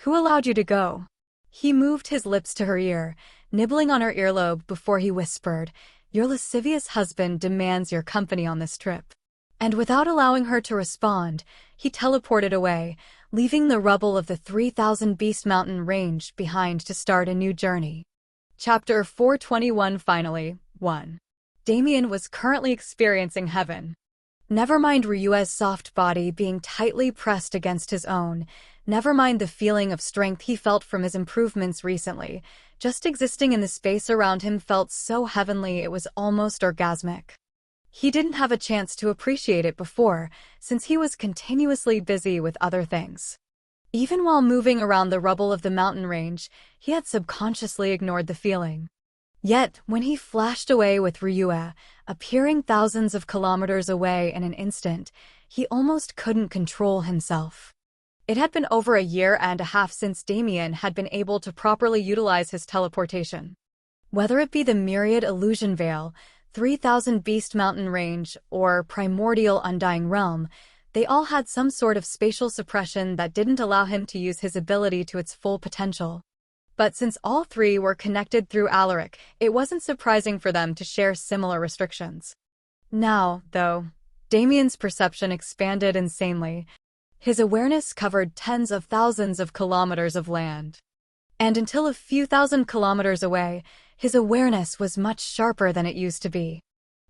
Who allowed you to go? He moved his lips to her ear, nibbling on her earlobe before he whispered, Your lascivious husband demands your company on this trip. And without allowing her to respond, he teleported away, leaving the rubble of the 3,000 Beast Mountain range behind to start a new journey. Chapter 421 Finally, 1. Damien was currently experiencing heaven. Never mind Ryue's soft body being tightly pressed against his own, never mind the feeling of strength he felt from his improvements recently, just existing in the space around him felt so heavenly it was almost orgasmic. He didn't have a chance to appreciate it before, since he was continuously busy with other things. Even while moving around the rubble of the mountain range, he had subconsciously ignored the feeling. Yet, when he flashed away with Ryue, appearing thousands of kilometers away in an instant, he almost couldn't control himself. It had been over a year and a half since Damien had been able to properly utilize his teleportation. Whether it be the myriad illusion veil, 3,000 Beast Mountain range, or primordial undying realm, they all had some sort of spatial suppression that didn't allow him to use his ability to its full potential. But since all three were connected through Alaric, it wasn't surprising for them to share similar restrictions. Now, though, Damien's perception expanded insanely. His awareness covered tens of thousands of kilometers of land. And until a few thousand kilometers away, his awareness was much sharper than it used to be.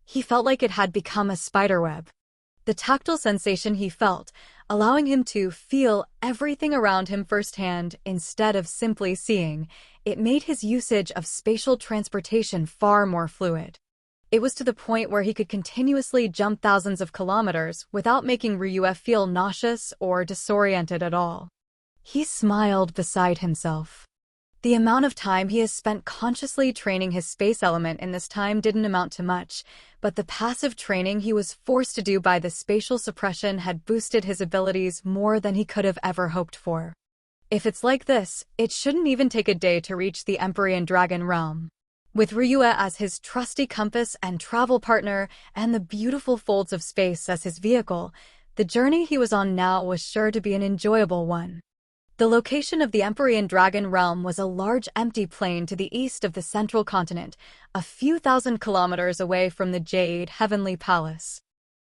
He felt like it had become a spiderweb. The tactile sensation he felt, allowing him to feel everything around him firsthand instead of simply seeing, it made his usage of spatial transportation far more fluid. It was to the point where he could continuously jump thousands of kilometers without making Ryue feel nauseous or disoriented at all. He smiled beside himself. The amount of time he has spent consciously training his space element in this time didn't amount to much, but the passive training he was forced to do by the spatial suppression had boosted his abilities more than he could have ever hoped for. If it's like this, it shouldn't even take a day to reach the Empyrean Dragon realm. With Ryue as his trusty compass and travel partner, and the beautiful folds of space as his vehicle, the journey he was on now was sure to be an enjoyable one. The location of the Empyrean Dragon realm was a large empty plain to the east of the central continent, a few thousand kilometers away from the Jade Heavenly Palace.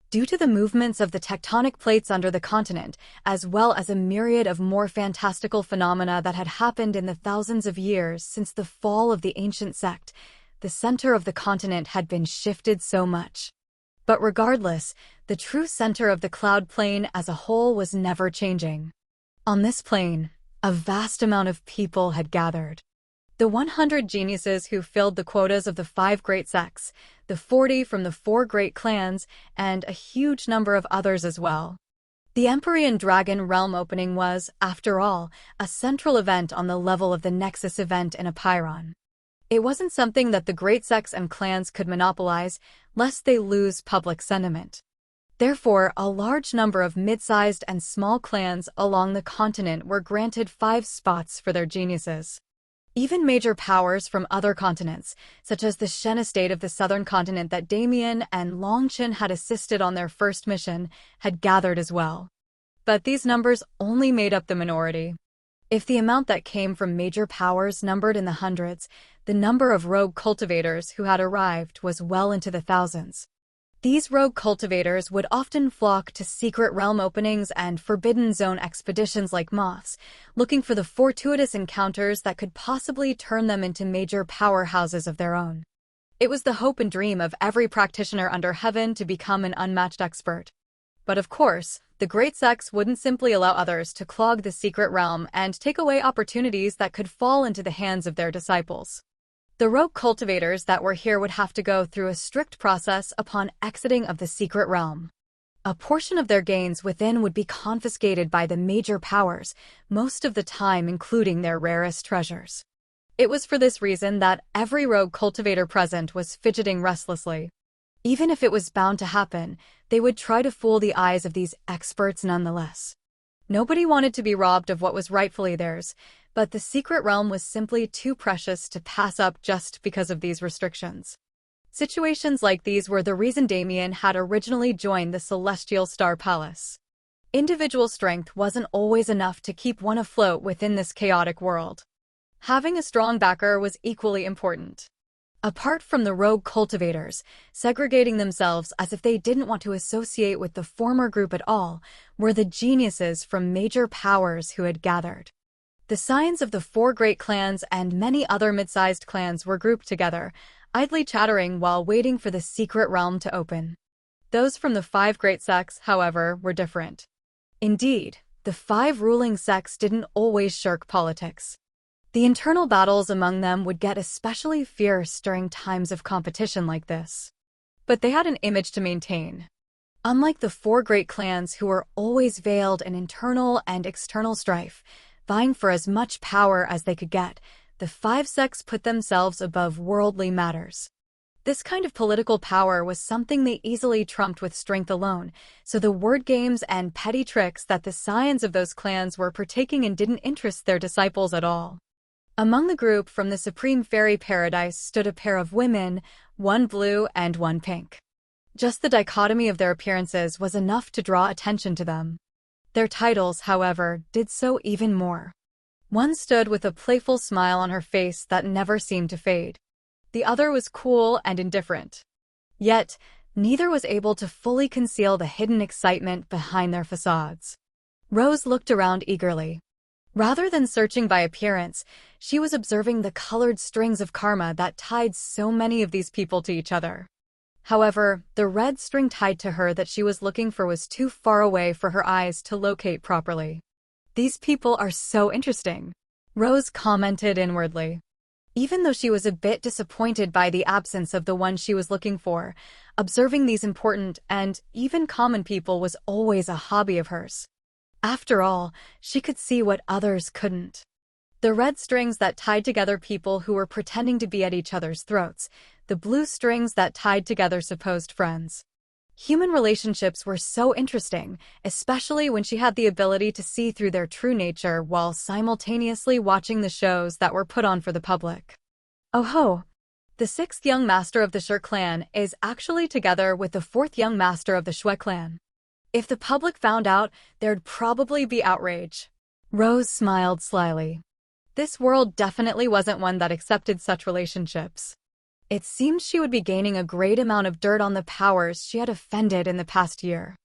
Due to the movements of the tectonic plates under the continent, as well as a myriad of more fantastical phenomena that had happened in the thousands of years since the fall of the ancient sect, the center of the continent had been shifted so much. But regardless, the true center of the cloud plain as a whole was never changing. On this plain, a vast amount of people had gathered. The 100 geniuses who filled the quotas of the 5 great sects, the 40 from the 4 great clans, and a huge number of others as well. The Empyrean Dragon realm opening was, after all, a central event on the level of the Nexus event in Apiron. It wasn't something that the great sects and clans could monopolize, lest they lose public sentiment. Therefore, a large number of mid-sized and small clans along the continent were granted 5 spots for their geniuses. Even major powers from other continents, such as the Shen estate of the southern continent that Damien and Longchen had assisted on their first mission, had gathered as well. But these numbers only made up the minority. If the amount that came from major powers numbered in the hundreds, the number of rogue cultivators who had arrived was well into the thousands. These rogue cultivators would often flock to secret realm openings and forbidden zone expeditions like moths, looking for the fortuitous encounters that could possibly turn them into major powerhouses of their own. It was the hope and dream of every practitioner under heaven to become an unmatched expert. But of course, the great sects wouldn't simply allow others to clog the secret realm and take away opportunities that could fall into the hands of their disciples. The rogue cultivators that were here would have to go through a strict process upon exiting of the secret realm. A portion of their gains within would be confiscated by the major powers, most of the time including their rarest treasures. It was for this reason that every rogue cultivator present was fidgeting restlessly. Even if it was bound to happen, they would try to fool the eyes of these experts nonetheless. Nobody wanted to be robbed of what was rightfully theirs, but the secret realm was simply too precious to pass up just because of these restrictions. Situations like these were the reason Damien had originally joined the Celestial Star Palace. Individual strength wasn't always enough to keep one afloat within this chaotic world. Having a strong backer was equally important. Apart from the rogue cultivators, segregating themselves as if they didn't want to associate with the former group at all, were the geniuses from major powers who had gathered. The scions of the 4 great clans and many other mid-sized clans were grouped together, idly chattering while waiting for the secret realm to open. Those from the 5 great sects, however, were different. Indeed, the 5 ruling sects didn't always shirk politics. The internal battles among them would get especially fierce during times of competition like this. But they had an image to maintain. Unlike the 4 great clans who were always veiled in internal and external strife, vying for as much power as they could get, the 5 sects put themselves above worldly matters. This kind of political power was something they easily trumped with strength alone, so the word games and petty tricks that the scions of those clans were partaking in didn't interest their disciples at all. Among the group from the Supreme Fairy Paradise stood a pair of women, one blue and one pink. Just the dichotomy of their appearances was enough to draw attention to them. Their titles, however, did so even more. One stood with a playful smile on her face that never seemed to fade. The other was cool and indifferent. Yet, neither was able to fully conceal the hidden excitement behind their facades. Rose looked around eagerly. Rather than searching by appearance, she was observing the colored strings of karma that tied so many of these people to each other. However, the red string tied to her that she was looking for was too far away for her eyes to locate properly. "These people are so interesting," Rose commented inwardly. Even though she was a bit disappointed by the absence of the one she was looking for, observing these important and even common people was always a hobby of hers. After all, she could see what others couldn't. The red strings that tied together people who were pretending to be at each other's throats, the blue strings that tied together supposed friends. Human relationships were so interesting, especially when she had the ability to see through their true nature while simultaneously watching the shows that were put on for the public. Oh ho! The 6th young master of the Shur clan is actually together with the 4th young master of the Shui clan. If the public found out, there'd probably be outrage. Rose smiled slyly. This world definitely wasn't one that accepted such relationships. It seemed she would be gaining a great amount of dirt on the powers she had offended in the past year.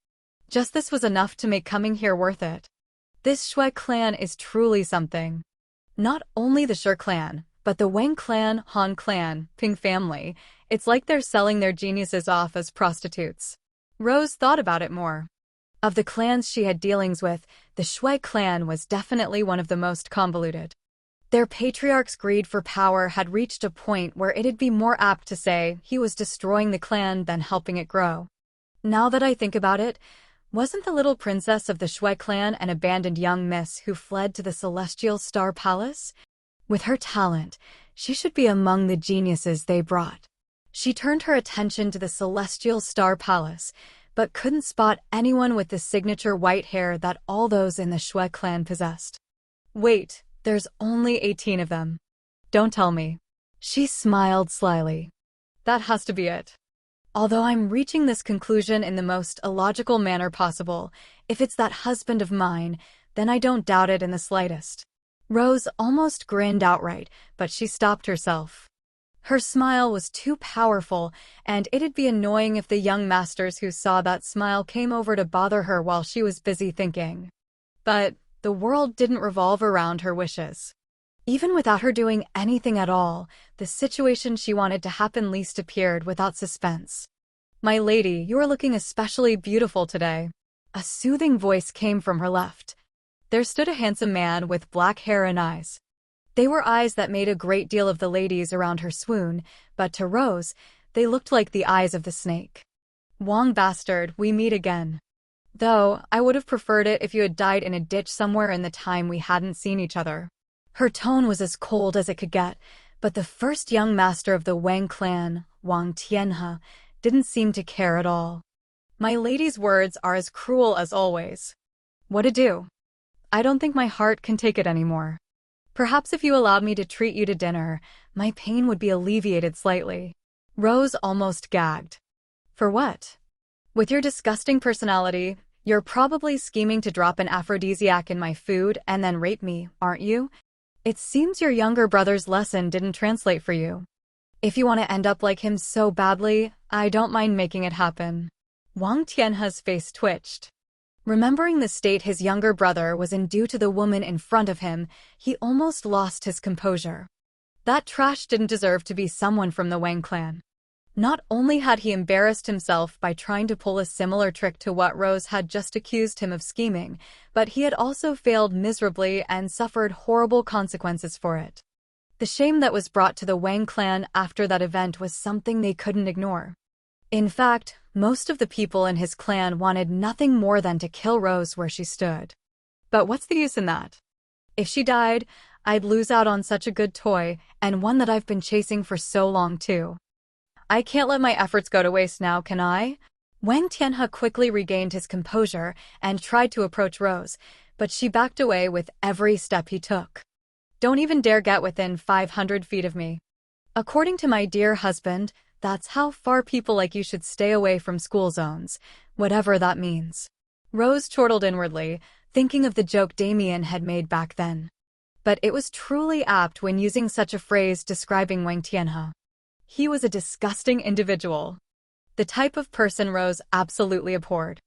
Just this was enough to make coming here worth it. This Shui clan is truly something. Not only the Shur clan, but the Wang clan, Han clan, Ping family, it's like they're selling their geniuses off as prostitutes. Rose thought about it more. Of the clans she had dealings with, the Shui clan was definitely one of the most convoluted. Their patriarch's greed for power had reached a point where it'd be more apt to say he was destroying the clan than helping it grow. Now that I think about it, wasn't the little princess of the Shui clan an abandoned young miss who fled to the Celestial Star Palace? With her talent, she should be among the geniuses they brought. She turned her attention to the Celestial Star Palace, but couldn't spot anyone with the signature white hair that all those in the Shui clan possessed. Wait, there's only 18 of them. Don't tell me. She smiled slyly. That has to be it. Although I'm reaching this conclusion in the most illogical manner possible, if it's that husband of mine, then I don't doubt it in the slightest. Rose almost grinned outright, but she stopped herself. Her smile was too powerful, and it'd be annoying if the young masters who saw that smile came over to bother her while she was busy thinking. But the world didn't revolve around her wishes. Even without her doing anything at all, the situation she wanted to happen least appeared without suspense. "My lady, you are looking especially beautiful today." A soothing voice came from her left. There stood a handsome man with black hair and eyes. They were eyes that made a great deal of the ladies around her swoon, but to Rose, they looked like the eyes of the snake. "Wang bastard, we meet again. Though, I would have preferred it if you had died in a ditch somewhere in the time we hadn't seen each other." Her tone was as cold as it could get, but the 1st young master of the Wang clan, Wang Tianhe, didn't seem to care at all. "My lady's words are as cruel as always. What to do? I don't think my heart can take it anymore. Perhaps if you allowed me to treat you to dinner, my pain would be alleviated slightly." Rose almost gagged. "For what? With your disgusting personality, You're probably scheming to drop an aphrodisiac in my food and then rape me, aren't you? It seems your younger brother's lesson didn't translate for you. If you want to end up like him so badly, I don't mind making it happen. Wang Tianhe's face twitched. Remembering the state his younger brother was in due to the woman in front of him, he almost lost his composure. That trash didn't deserve to be someone from the Wang clan. Not only had he embarrassed himself by trying to pull a similar trick to what Rose had just accused him of scheming, but he had also failed miserably and suffered horrible consequences for it. The shame that was brought to the Wang clan after that event was something they couldn't ignore. In fact, most of the people in his clan wanted nothing more than to kill Rose where she stood. But what's the use in that? If she died, I'd lose out on such a good toy, and one that I've been chasing for so long too. I can't let my efforts go to waste now, can I? Wang Tianhe quickly regained his composure and tried to approach Rose, but she backed away with every step he took. Don't even dare get within 500 feet of me. According to my dear husband, that's how far people like you should stay away from school zones, whatever that means. Rose chortled inwardly, thinking of the joke Damien had made back then. But it was truly apt when using such a phrase describing Wang Tianhe. He was a disgusting individual. The type of person Rose absolutely abhorred.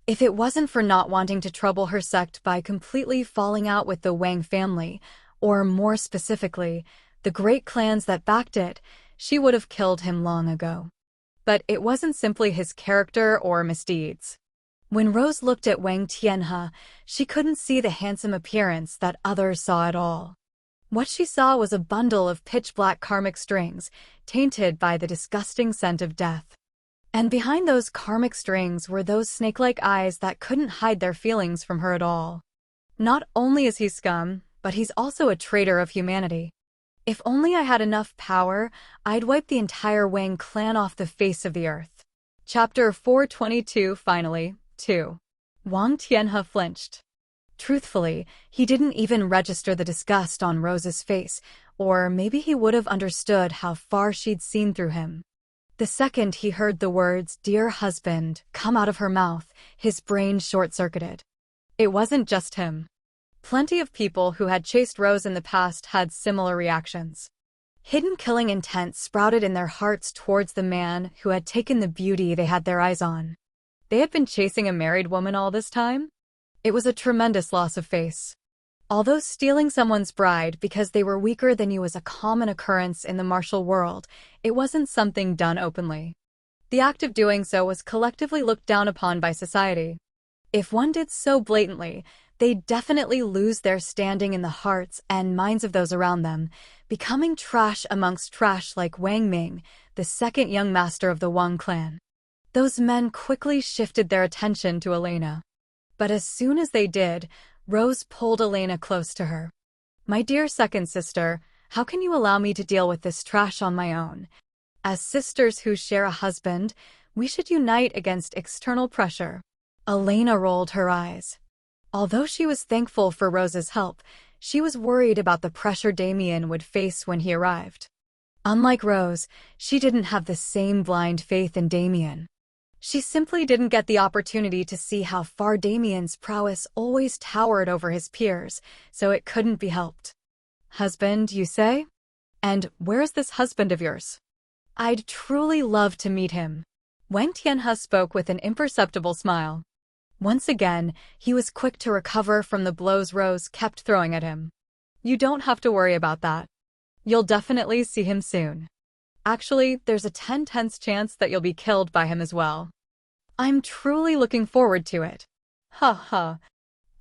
If it wasn't for not wanting to trouble her sect by completely falling out with the Wang family, or more specifically, the great clans that backed it, she would have killed him long ago. But it wasn't simply his character or misdeeds. When Rose looked at Wang Tianhe, she couldn't see the handsome appearance that others saw at all. What she saw was a bundle of pitch-black karmic strings, tainted by the disgusting scent of death. And behind those karmic strings were those snake-like eyes that couldn't hide their feelings from her at all. Not only is he scum, but he's also a traitor of humanity. If only I had enough power, I'd wipe the entire Wang clan off the face of the earth. Chapter 422 Finally, 2. Wang Tianhe flinched. Truthfully, he didn't even register the disgust on Rose's face, or maybe he would have understood how far she'd seen through him. The second he heard the words, "Dear husband," come out of her mouth, his brain short-circuited. It wasn't just him. Plenty of people who had chased Rose in the past had similar reactions. Hidden killing intent sprouted in their hearts towards the man who had taken the beauty they had their eyes on. They had been chasing a married woman all this time? It was a tremendous loss of face. Although stealing someone's bride because they were weaker than you was a common occurrence in the martial world, it wasn't something done openly. The act of doing so was collectively looked down upon by society. If one did so blatantly, they'd definitely lose their standing in the hearts and minds of those around them, becoming trash amongst trash like Wang Ming, the second young master of the Wang clan. Those men quickly shifted their attention to Elena. But as soon as they did, Rose pulled Elena close to her. "My dear second sister, how can you allow me to deal with this trash on my own? As sisters who share a husband, we should unite against external pressure." Elena rolled her eyes. Although she was thankful for Rose's help, she was worried about the pressure Damien would face when he arrived. Unlike Rose, she didn't have the same blind faith in Damien. She simply didn't get the opportunity to see how far Damien's prowess always towered over his peers, so it couldn't be helped. "Husband, you say? And where's this husband of yours? I'd truly love to meet him." Wang Tianhe spoke with an imperceptible smile. Once again, he was quick to recover from the blows Rose kept throwing at him. "You don't have to worry about that. You'll definitely see him soon. Actually, there's a 10/10 chance that you'll be killed by him as well. I'm truly looking forward to it. Ha ha.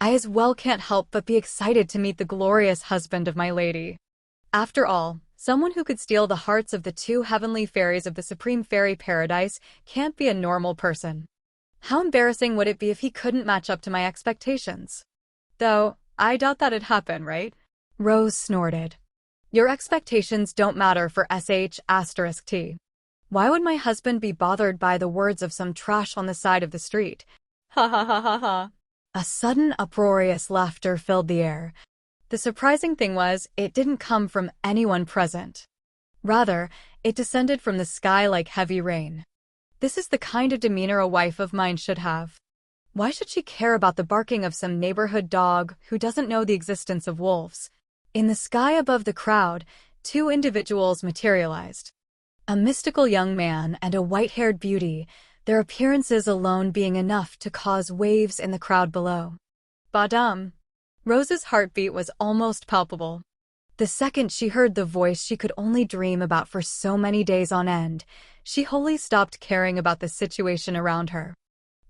I as well can't help but be excited to meet the glorious husband of my lady. After all, someone who could steal the hearts of the two heavenly fairies of the supreme fairy paradise can't be a normal person. How embarrassing would it be if he couldn't match up to my expectations? Though, I doubt that'd happen, right?" Rose snorted. "Your expectations don't matter for sh*T. Why would my husband be bothered by the words of some trash on the side of the street? Ha ha ha ha ha." A sudden uproarious laughter filled the air. The surprising thing was, it didn't come from anyone present. Rather, it descended from the sky like heavy rain. This is the kind of demeanor a wife of mine should have. Why should she care about the barking of some neighborhood dog who doesn't know the existence of wolves? In the sky above the crowd, two individuals materialized. A mystical young man and a white-haired beauty, their appearances alone being enough to cause waves in the crowd below. Badum. Rose's heartbeat was almost palpable. The second she heard the voice she could only dream about for so many days on end, she wholly stopped caring about the situation around her.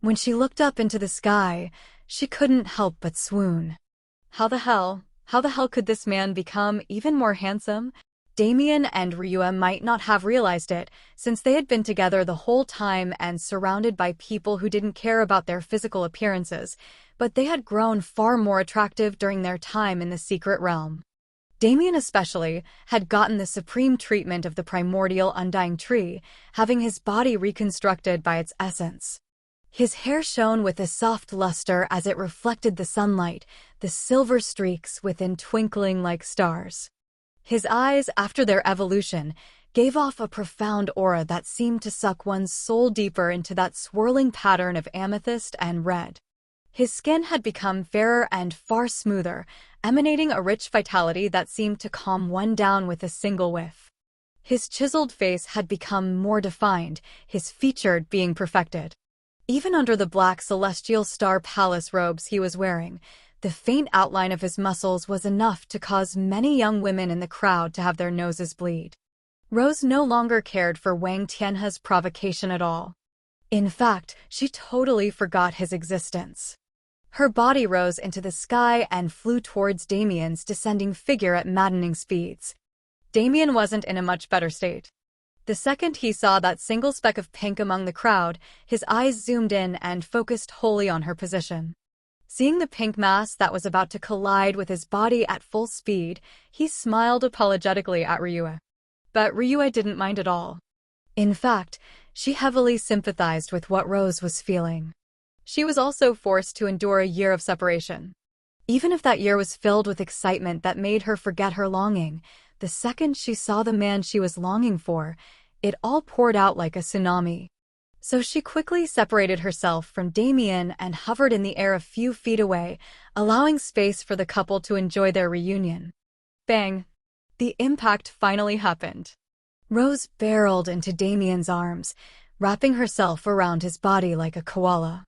When she looked up into the sky, she couldn't help but swoon. How the hell could this man become even more handsome? Damien and Ryua might not have realized it, since they had been together the whole time and surrounded by people who didn't care about their physical appearances, but they had grown far more attractive during their time in the secret realm. Damien especially had gotten the supreme treatment of the primordial undying tree, having his body reconstructed by its essence. His hair shone with a soft luster as it reflected the sunlight, the silver streaks within twinkling like stars. His eyes, after their evolution, gave off a profound aura that seemed to suck one's soul deeper into that swirling pattern of amethyst and red. His skin had become fairer and far smoother, emanating a rich vitality that seemed to calm one down with a single whiff. His chiseled face had become more defined, his features being perfected. Even under the black celestial star palace robes he was wearing, the faint outline of his muscles was enough to cause many young women in the crowd to have their noses bleed. Rose no longer cared for Wang Tianhe's provocation at all. In fact, she totally forgot his existence. Her body rose into the sky and flew towards Damien's descending figure at maddening speeds. Damien wasn't in a much better state. The second he saw that single speck of pink among the crowd, his eyes zoomed in and focused wholly on her position. Seeing the pink mass that was about to collide with his body at full speed, he smiled apologetically at Ryua. But Ryua didn't mind at all. In fact, she heavily sympathized with what Rose was feeling. She was also forced to endure a year of separation. Even if that year was filled with excitement that made her forget her longing, the second she saw the man she was longing for, it all poured out like a tsunami. So she quickly separated herself from Damien and hovered in the air a few feet away, allowing space for the couple to enjoy their reunion. Bang! The impact finally happened. Rose barreled into Damien's arms, wrapping herself around his body like a koala.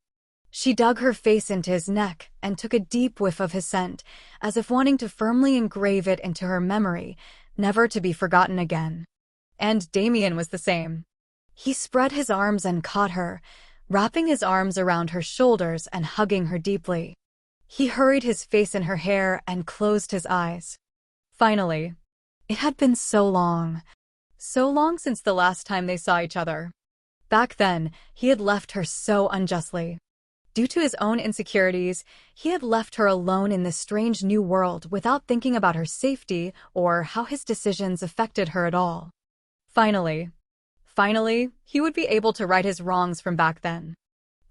She dug her face into his neck and took a deep whiff of his scent, as if wanting to firmly engrave it into her memory, never to be forgotten again. And Damien was the same. He spread his arms and caught her, wrapping his arms around her shoulders and hugging her deeply. He hurried his face in her hair and closed his eyes. Finally. It had been so long since the last time they saw each other. Back then, he had left her so unjustly. Due to his own insecurities, he had left her alone in this strange new world without thinking about her safety or how his decisions affected her at all. Finally, he would be able to right his wrongs from back then.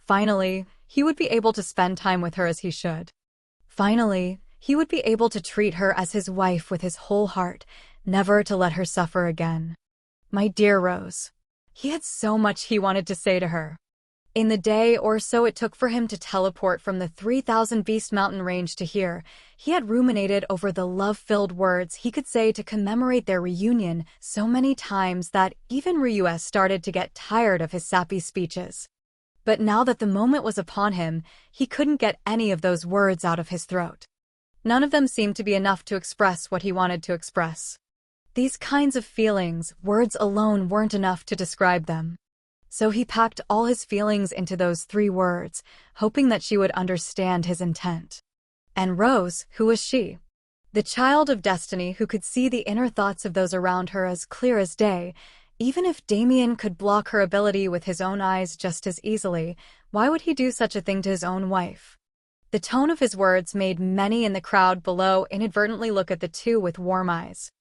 Finally, he would be able to spend time with her as he should. Finally, he would be able to treat her as his wife with his whole heart, never to let her suffer again. My dear Rose. He had so much he wanted to say to her. In the day or so it took for him to teleport from the 3,000 Beast Mountain range to here, he had ruminated over the love-filled words he could say to commemorate their reunion so many times that even Ryua started to get tired of his sappy speeches. But now that the moment was upon him, he couldn't get any of those words out of his throat. None of them seemed to be enough to express what he wanted to express. These kinds of feelings, words alone weren't enough to describe them. So he packed all his feelings into those 3 words, hoping that she would understand his intent. And Rose, who was she? The child of destiny who could see the inner thoughts of those around her as clear as day. Even if Damien could block her ability with his own eyes just as easily, why would he do such a thing to his own wife? The tone of his words made many in the crowd below inadvertently look at the two with warm eyes.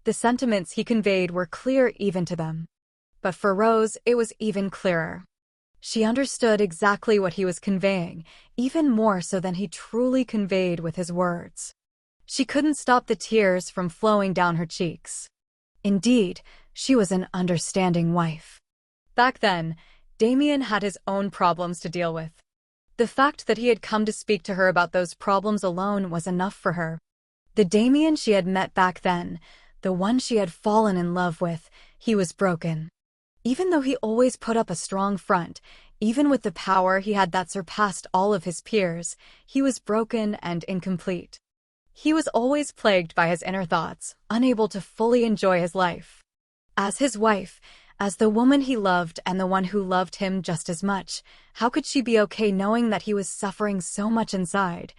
The sentiments he conveyed were clear even to them. But for Rose, it was even clearer. She understood exactly what he was conveying, even more so than he truly conveyed with his words. She couldn't stop the tears from flowing down her cheeks. Indeed, she was an understanding wife. Back then, Damien had his own problems to deal with. The fact that he had come to speak to her about those problems alone was enough for her. The Damien she had met back then, the one she had fallen in love with, he was broken. Even though he always put up a strong front, even with the power he had that surpassed all of his peers, he was broken and incomplete. He was always plagued by his inner thoughts, unable to fully enjoy his life. As his wife, as the woman he loved and the one who loved him just as much, how could she be okay knowing that he was suffering so much inside?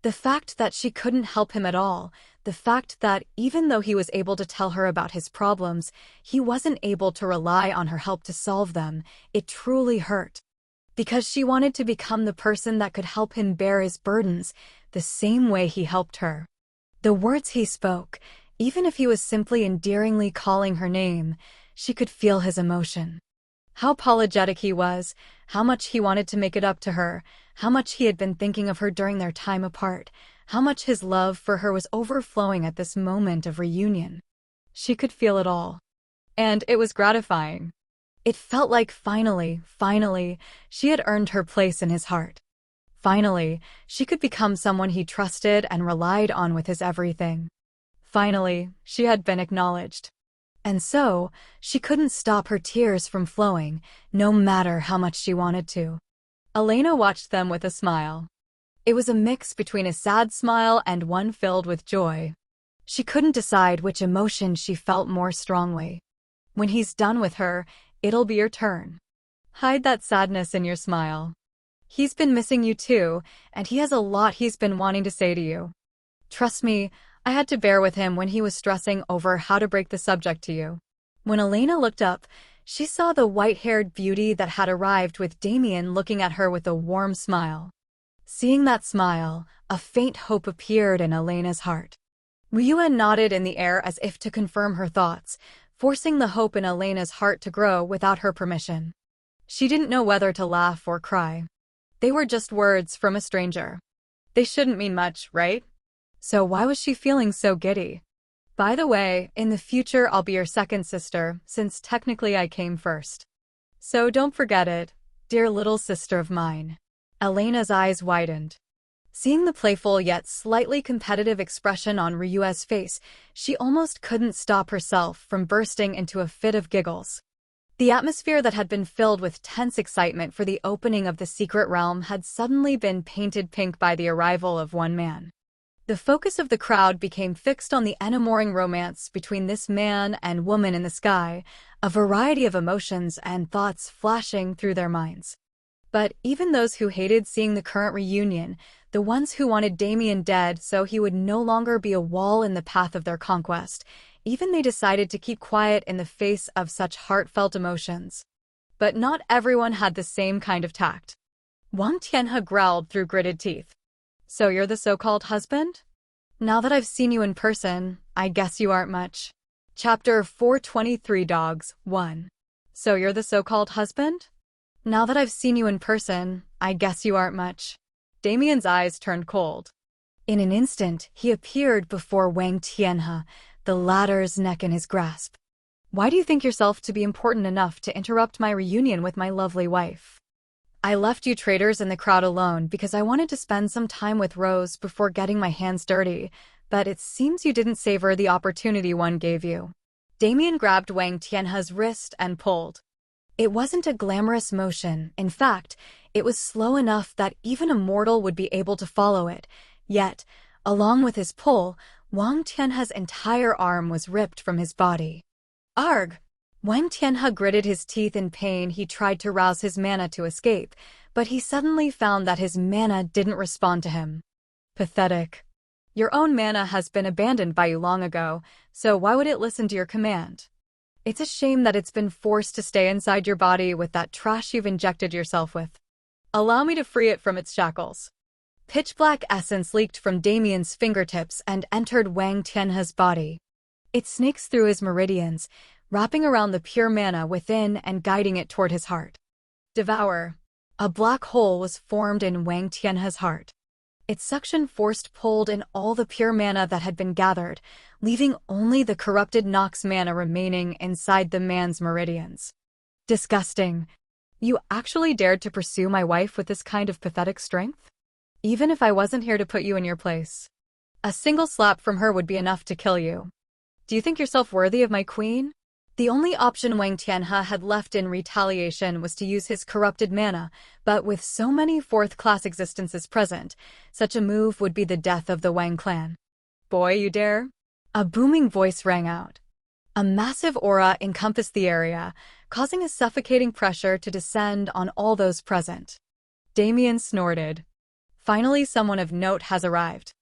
The fact that she couldn't help him at all, the fact that even though he was able to tell her about his problems, he wasn't able to rely on her help to solve them, it truly hurt. Because she wanted to become the person that could help him bear his burdens, the same way he helped her. The words he spoke, even if he was simply endearingly calling her name, she could feel his emotion. How apologetic he was, how much he wanted to make it up to her, how much he had been thinking of her during their time apart, how much his love for her was overflowing at this moment of reunion. She could feel it all. And it was gratifying. It felt like finally, she had earned her place in his heart. Finally, she could become someone he trusted and relied on with his everything. Finally, she had been acknowledged. And so, she couldn't stop her tears from flowing, no matter how much she wanted to. Elena watched them with a smile. It was a mix between a sad smile and one filled with joy. She couldn't decide which emotion she felt more strongly. When he's done with her, it'll be your turn. Hide that sadness in your smile. He's been missing you too, and he has a lot he's been wanting to say to you. Trust me, I had to bear with him when he was stressing over how to break the subject to you. When Elena looked up, she saw the white-haired beauty that had arrived with Damien looking at her with a warm smile. Seeing that smile, a faint hope appeared in Elena's heart. Ryua nodded in the air as if to confirm her thoughts, forcing the hope in Elena's heart to grow without her permission. She didn't know whether to laugh or cry. They were just words from a stranger. They shouldn't mean much, right? So why was she feeling so giddy? By the way, in the future I'll be your second sister, since technically I came first. So don't forget it, dear little sister of mine. Elena's eyes widened. Seeing the playful yet slightly competitive expression on Ryua's face, she almost couldn't stop herself from bursting into a fit of giggles. The atmosphere that had been filled with tense excitement for the opening of the secret realm had suddenly been painted pink by the arrival of one man. The focus of the crowd became fixed on the enamoring romance between this man and woman in the sky, a variety of emotions and thoughts flashing through their minds. But even those who hated seeing the current reunion, the ones who wanted Damien dead so he would no longer be a wall in the path of their conquest, even they decided to keep quiet in the face of such heartfelt emotions. But not everyone had the same kind of tact. Wang Tianhe growled through gritted teeth. So you're the so-called husband? Now that I've seen you in person, I guess you aren't much. Chapter 423 Dogs 1. So you're the so-called husband? Now that I've seen you in person, I guess you aren't much. Damien's eyes turned cold. In an instant, he appeared before Wang Tianhe, the latter's neck in his grasp. Why do you think yourself to be important enough to interrupt my reunion with my lovely wife? I left you traitors in the crowd alone because I wanted to spend some time with Rose before getting my hands dirty, but it seems you didn't savor the opportunity one gave you. Damien grabbed Wang Tianhe's wrist and pulled. It wasn't a glamorous motion. In fact, it was slow enough that even a mortal would be able to follow it. Yet, along with his pull, Wang Tianhe's entire arm was ripped from his body. Arg! Wang Tianhe gritted his teeth in pain. He tried to rouse his mana to escape, but he suddenly found that his mana didn't respond to him. Pathetic. Your own mana has been abandoned by you long ago, so why would it listen to your command? It's a shame that it's been forced to stay inside your body with that trash you've injected yourself with. Allow me to free it from its shackles. Pitch-black essence leaked from Damien's fingertips and entered Wang Tianhe's body. It snakes through his meridians, wrapping around the pure mana within and guiding it toward his heart. Devour. A black hole was formed in Wang Tianhe's heart. Its suction force pulled in all the pure mana that had been gathered, leaving only the corrupted Nox mana remaining inside the man's meridians. Disgusting. You actually dared to pursue my wife with this kind of pathetic strength? Even if I wasn't here to put you in your place. A single slap from her would be enough to kill you. Do you think yourself worthy of my queen? The only option Wang Tianhe had left in retaliation was to use his corrupted mana, but with so many fourth-class existences present, such a move would be the death of the Wang clan. Boy, you dare? A booming voice rang out. A massive aura encompassed the area, causing a suffocating pressure to descend on all those present. Damien snorted. Finally, someone of note has arrived.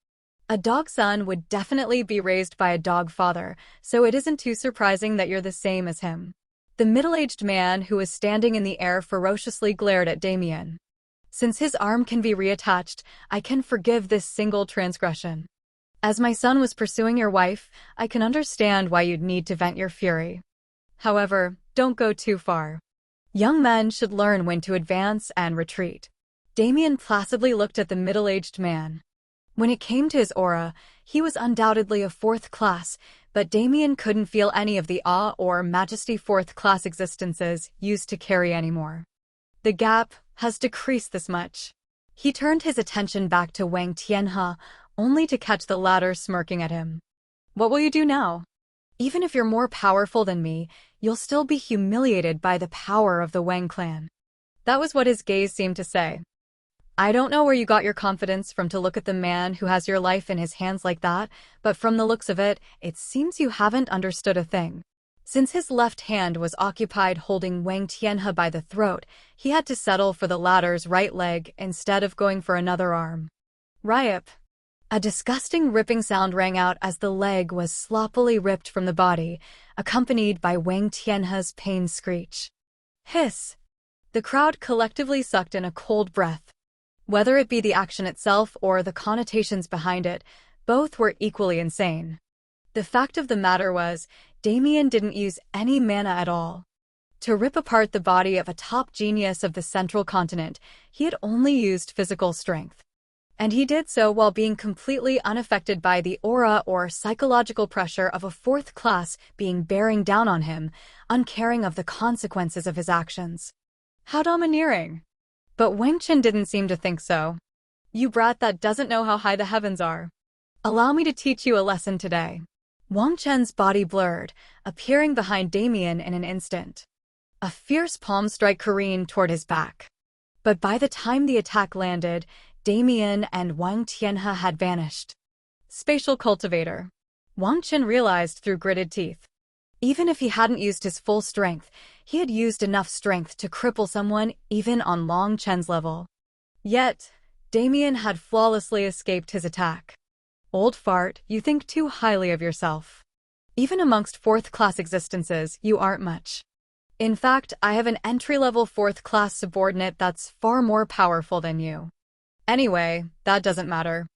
A dog son would definitely be raised by a dog father, so it isn't too surprising that you're the same as him. The middle-aged man who was standing in the air ferociously glared at Damien. Since his arm can be reattached, I can forgive this single transgression. As my son was pursuing your wife, I can understand why you'd need to vent your fury. However, don't go too far. Young men should learn when to advance and retreat. Damien placidly looked at the middle-aged man. When it came to his aura, he was undoubtedly a fourth class, but Damien couldn't feel any of the awe or majesty fourth-class existences used to carry anymore. The gap has decreased this much. He turned his attention back to Wang Tianhe, only to catch the latter smirking at him. What will you do now? Even if you're more powerful than me, you'll still be humiliated by the power of the Wang clan. That was what his gaze seemed to say. I don't know where you got your confidence from to look at the man who has your life in his hands like that, but from the looks of it, it seems you haven't understood a thing. Since his left hand was occupied holding Wang Tianhe by the throat, he had to settle for the latter's right leg instead of going for another arm. Rip. A disgusting ripping sound rang out as the leg was sloppily ripped from the body, accompanied by Wang Tianhe's pained screech. Hiss. The crowd collectively sucked in a cold breath. Whether it be the action itself or the connotations behind it, both were equally insane. The fact of the matter was, Damien didn't use any mana at all. To rip apart the body of a top genius of the central continent, he had only used physical strength. And he did so while being completely unaffected by the aura or psychological pressure of a fourth class being bearing down on him, uncaring of the consequences of his actions. How domineering! But Wang Chen didn't seem to think so. You brat that doesn't know how high the heavens are. Allow me to teach you a lesson today. Wang Chen's body blurred, appearing behind Damien in an instant. A fierce palm strike careened toward his back. But by the time the attack landed, Damien and Wang Tianhe had vanished. Spatial cultivator. Wang Chen realized through gritted teeth. Even if he hadn't used his full strength, he had used enough strength to cripple someone even on Long Chen's level. Yet, Damien had flawlessly escaped his attack. Old fart, you think too highly of yourself. Even amongst fourth-class existences, you aren't much. In fact, I have an entry-level fourth-class subordinate that's far more powerful than you. Anyway, that doesn't matter.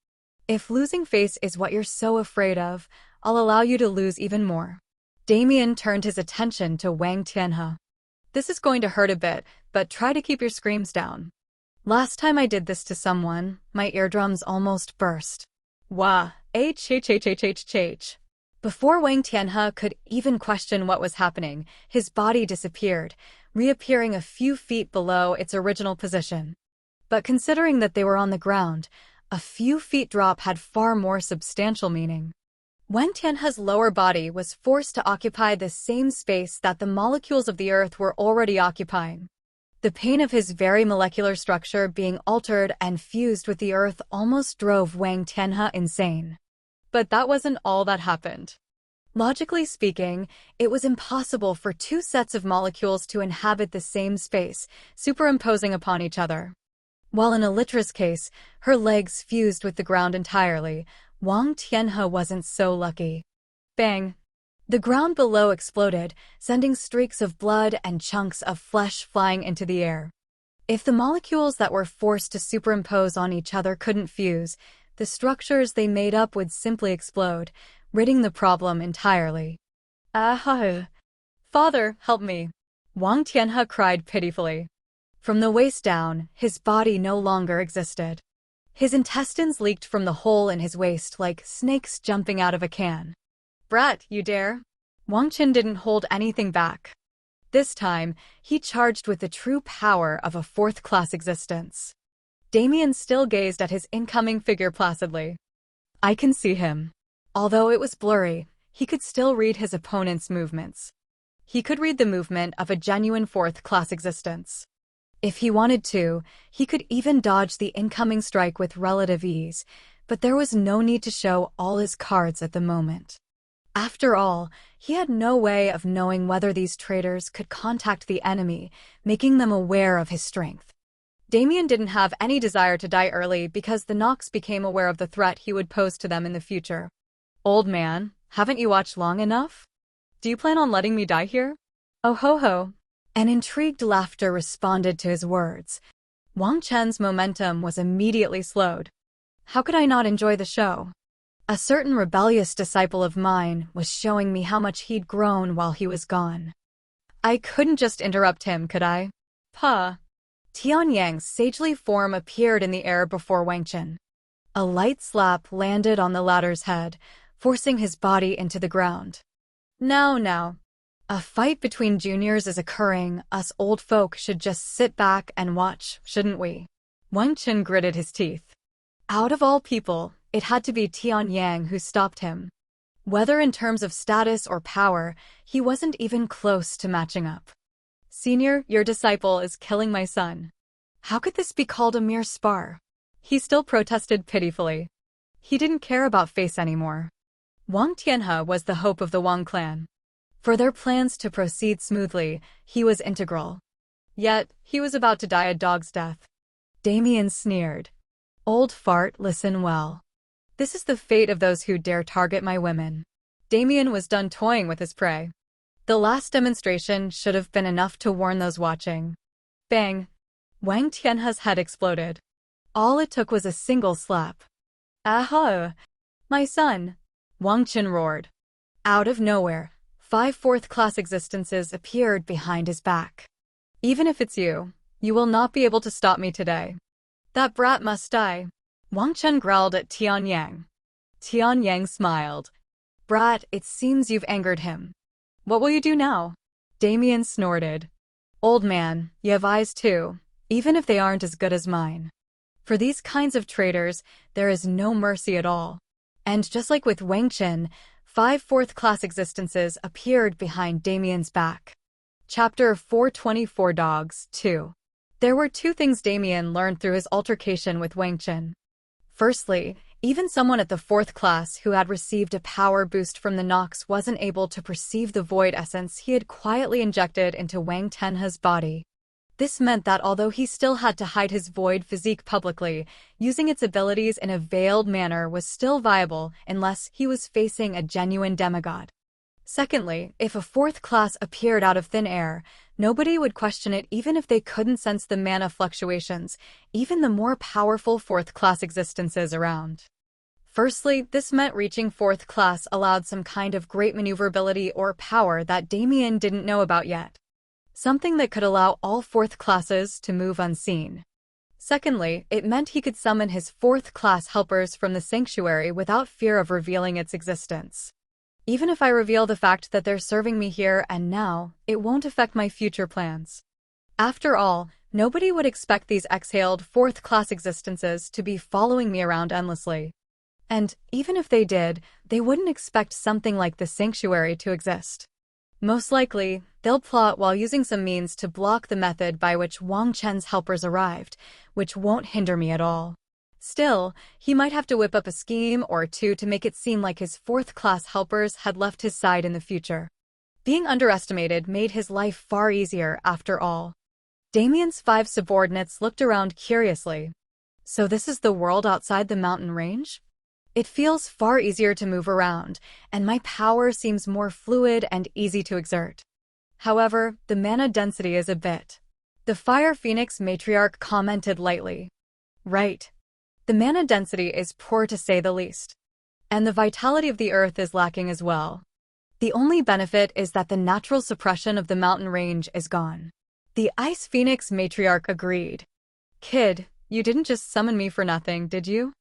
If losing face is what you're so afraid of, I'll allow you to lose even more. Damien turned his attention to Wang Tianhe. This is going to hurt a bit, but try to keep your screams down. Last time I did this to someone, my eardrums almost burst. Wah, h. Before Wang Tianhe could even question what was happening, his body disappeared, reappearing a few feet below its original position. But considering that they were on the ground, a few feet drop had far more substantial meaning. Wang Tianhe's lower body was forced to occupy the same space that the molecules of the Earth were already occupying. The pain of his very molecular structure being altered and fused with the Earth almost drove Wang Tianhe insane. But that wasn't all that happened. Logically speaking, it was impossible for two sets of molecules to inhabit the same space, superimposing upon each other. While in Elytra's case, her legs fused with the ground entirely, Wang Tianhe wasn't so lucky. Bang! The ground below exploded, sending streaks of blood and chunks of flesh flying into the air. If the molecules that were forced to superimpose on each other couldn't fuse, the structures they made up would simply explode, ridding the problem entirely. Ah! Father, help me! Wang Tianhe cried pitifully. From the waist down, his body no longer existed. His intestines leaked from the hole in his waist like snakes jumping out of a can. Brat, you dare? Wang Chen didn't hold anything back. This time, he charged with the true power of a fourth-class existence. Damien still gazed at his incoming figure placidly. I can see him. Although it was blurry, he could still read his opponent's movements. He could read the movement of a genuine fourth-class existence. If he wanted to, he could even dodge the incoming strike with relative ease, but there was no need to show all his cards at the moment. After all, he had no way of knowing whether these traitors could contact the enemy, making them aware of his strength. Damien didn't have any desire to die early because the Nox became aware of the threat he would pose to them in the future. Old man, haven't you watched long enough? Do you plan on letting me die here? Oh ho ho. An intrigued laughter responded to his words. Wang Chen's momentum was immediately slowed. How could I not enjoy the show? A certain rebellious disciple of mine was showing me how much he'd grown while he was gone. I couldn't just interrupt him, could I? Puh. Tianyang's sagely form appeared in the air before Wang Chen. A light slap landed on the latter's head, forcing his body into the ground. Now. A fight between juniors is occurring. Us old folk should just sit back and watch, shouldn't we? Wang Chen gritted his teeth. Out of all people, it had to be Tianyang who stopped him. Whether in terms of status or power, he wasn't even close to matching up. Senior, your disciple is killing my son. How could this be called a mere spar? He still protested pitifully. He didn't care about face anymore. Wang Tianhe was the hope of the Wang clan. For their plans to proceed smoothly, he was integral. Yet, he was about to die a dog's death. Damien sneered. Old fart, listen well. This is the fate of those who dare target my women. Damien was done toying with his prey. The last demonstration should have been enough to warn those watching. Bang! Wang Tianhe's head exploded. All it took was a single slap. Aha! My son! Wang Chen roared. Out of nowhere, 5 fourth-class existences appeared behind his back. Even if it's you, you will not be able to stop me today. That brat must die. Wang Chen growled at Tianyang. Tianyang smiled. Brat, it seems you've angered him. What will you do now? Damien snorted. Old man, you have eyes too, even if they aren't as good as mine. For these kinds of traitors, there is no mercy at all. And just like with Wang Chen, 5 fourth-class existences appeared behind Damien's back. Chapter 424 Dogs 2. There were 2 things Damien learned through his altercation with Wang Chen. Firstly, even someone at the 4th class who had received a power boost from the Nox wasn't able to perceive the void essence he had quietly injected into Wang Tianhe's body. This meant that although he still had to hide his void physique publicly, using its abilities in a veiled manner was still viable unless he was facing a genuine demigod. Secondly, if a 4th class appeared out of thin air, nobody would question it even if they couldn't sense the mana fluctuations, even the more powerful 4th class existences around. Firstly, this meant reaching 4th class allowed some kind of great maneuverability or power that Damien didn't know about yet. Something that could allow all 4th classes to move unseen. Secondly, it meant he could summon his 4th class helpers from the sanctuary without fear of revealing its existence. Even if I reveal the fact that they're serving me here and now, it won't affect my future plans. After all, nobody would expect these exhaled 4th class existences to be following me around endlessly. And even if they did, they wouldn't expect something like the sanctuary to exist. Most likely, they'll plot while using some means to block the method by which Wang Chen's helpers arrived, which won't hinder me at all. Still, he might have to whip up a scheme or 2 to make it seem like his 4th class helpers had left his side in the future. Being underestimated made his life far easier after all. Damien's 5 subordinates looked around curiously. So this is the world outside the mountain range? It feels far easier to move around, and my power seems more fluid and easy to exert. However, the mana density is a bit. The Fire Phoenix matriarch commented lightly. Right. The mana density is poor to say the least. And the vitality of the earth is lacking as well. The only benefit is that the natural suppression of the mountain range is gone. The Ice Phoenix matriarch agreed. Kid, you didn't just summon me for nothing, did you?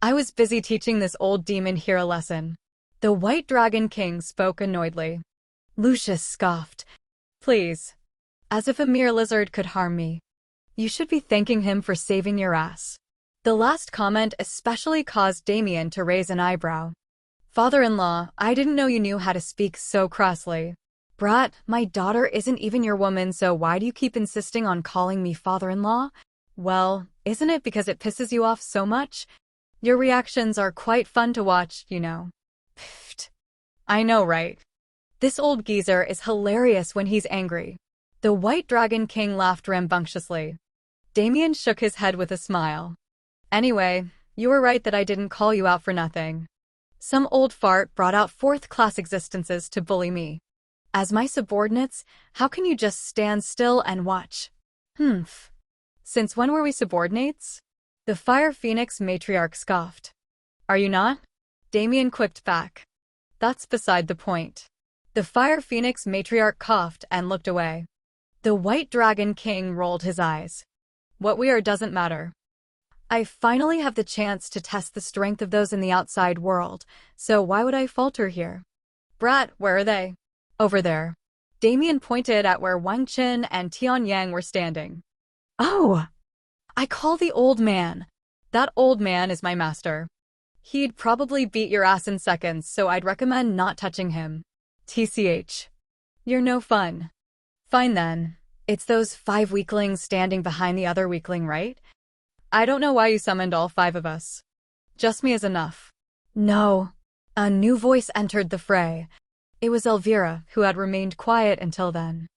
I was busy teaching this old demon here a lesson. The White Dragon King spoke annoyedly. Lucius scoffed. Please. As if a mere lizard could harm me. You should be thanking him for saving your ass. The last comment especially caused Damien to raise an eyebrow. Father-in-law, I didn't know you knew how to speak so crossly. Brat, my daughter isn't even your woman, so why do you keep insisting on calling me father-in-law? Well, isn't it because it pisses you off so much? Your reactions are quite fun to watch, you know. Pfft. I know, right? This old geezer is hilarious when he's angry. The White Dragon King laughed rambunctiously. Damien shook his head with a smile. Anyway, you were right that I didn't call you out for nothing. Some old fart brought out fourth-class existences to bully me. As my subordinates, how can you just stand still and watch? Humph. Since when were we subordinates? The Fire Phoenix matriarch scoffed. Are you not? Damien quipped back. That's beside the point. The Fire Phoenix matriarch coughed and looked away. The White Dragon King rolled his eyes. What we are doesn't matter. I finally have the chance to test the strength of those in the outside world, so why would I falter here? Brat, where are they? Over there. Damien pointed at where Wang Qin and Tian Yang were standing. Oh! I call the old man. That old man is my master. He'd probably beat your ass in seconds, so I'd recommend not touching him. TCH. You're no fun. Fine then. It's those 5 weaklings standing behind the other weakling, right? I don't know why you summoned all 5 of us. Just me is enough. No. A new voice entered the fray. It was Elvira, who had remained quiet until then.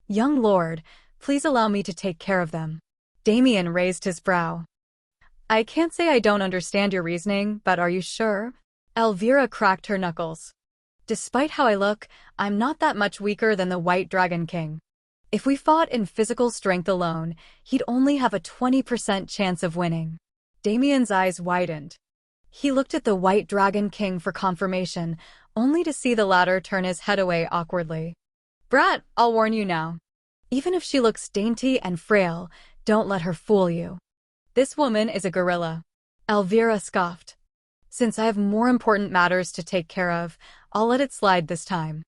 Young lord, please allow me to take care of them. Damien raised his brow. I can't say I don't understand your reasoning, but are you sure? Elvira cracked her knuckles. Despite how I look, I'm not that much weaker than the White Dragon King. If we fought in physical strength alone, he'd only have a 20% chance of winning. Damien's eyes widened. He looked at the White Dragon King for confirmation, only to see the latter turn his head away awkwardly. Brat, I'll warn you now. Even if she looks dainty and frail, don't let her fool you. This woman is a gorilla. Elvira scoffed. Since I have more important matters to take care of, I'll let it slide this time.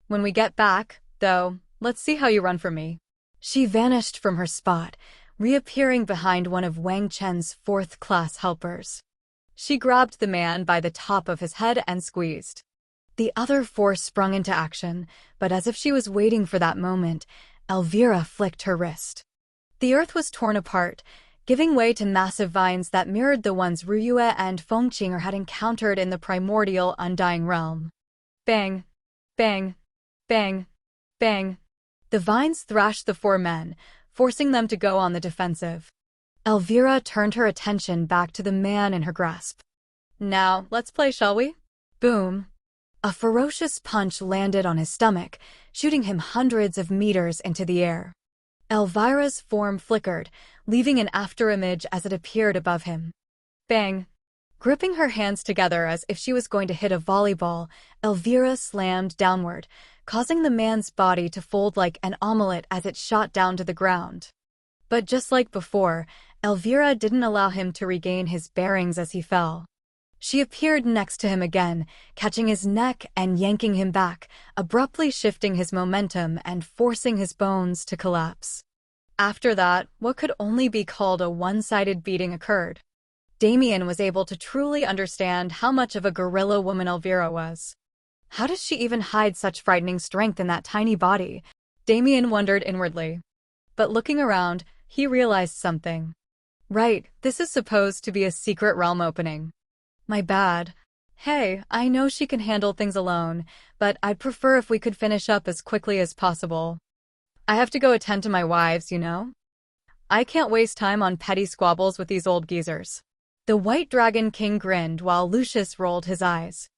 When we get back, though, let's see how you run for me. She vanished from her spot, reappearing behind one of Wang Chen's 4th-class helpers. She grabbed the man by the top of his head and squeezed. The other 4 sprung into action, but as if she was waiting for that moment, Elvira flicked her wrist. The earth was torn apart, giving way to massive vines that mirrored the ones Ruyue and Fengqinger had encountered in the primordial Undying Realm. Bang! Bang! Bang! Bang! The vines thrashed the 4 men, forcing them to go on the defensive. Elvira turned her attention back to the man in her grasp. Now, let's play, shall we? Boom! A ferocious punch landed on his stomach, shooting him hundreds of meters into the air. Elvira's form flickered, leaving an afterimage as it appeared above him. Bang! Gripping her hands together as if she was going to hit a volleyball, Elvira slammed downward, causing the man's body to fold like an omelette as it shot down to the ground. But just like before, Elvira didn't allow him to regain his bearings as he fell. She appeared next to him again, catching his neck and yanking him back, abruptly shifting his momentum and forcing his bones to collapse. After that, what could only be called a one-sided beating occurred. Damien was able to truly understand how much of a gorilla woman Elvira was. How does she even hide such frightening strength in that tiny body? Damien wondered inwardly. But looking around, he realized something. Right, this is supposed to be a secret realm opening. My bad. Hey, I know she can handle things alone, but I'd prefer if we could finish up as quickly as possible. I have to go attend to my wives, you know? I can't waste time on petty squabbles with these old geezers. The White Dragon King grinned while Lucius rolled his eyes.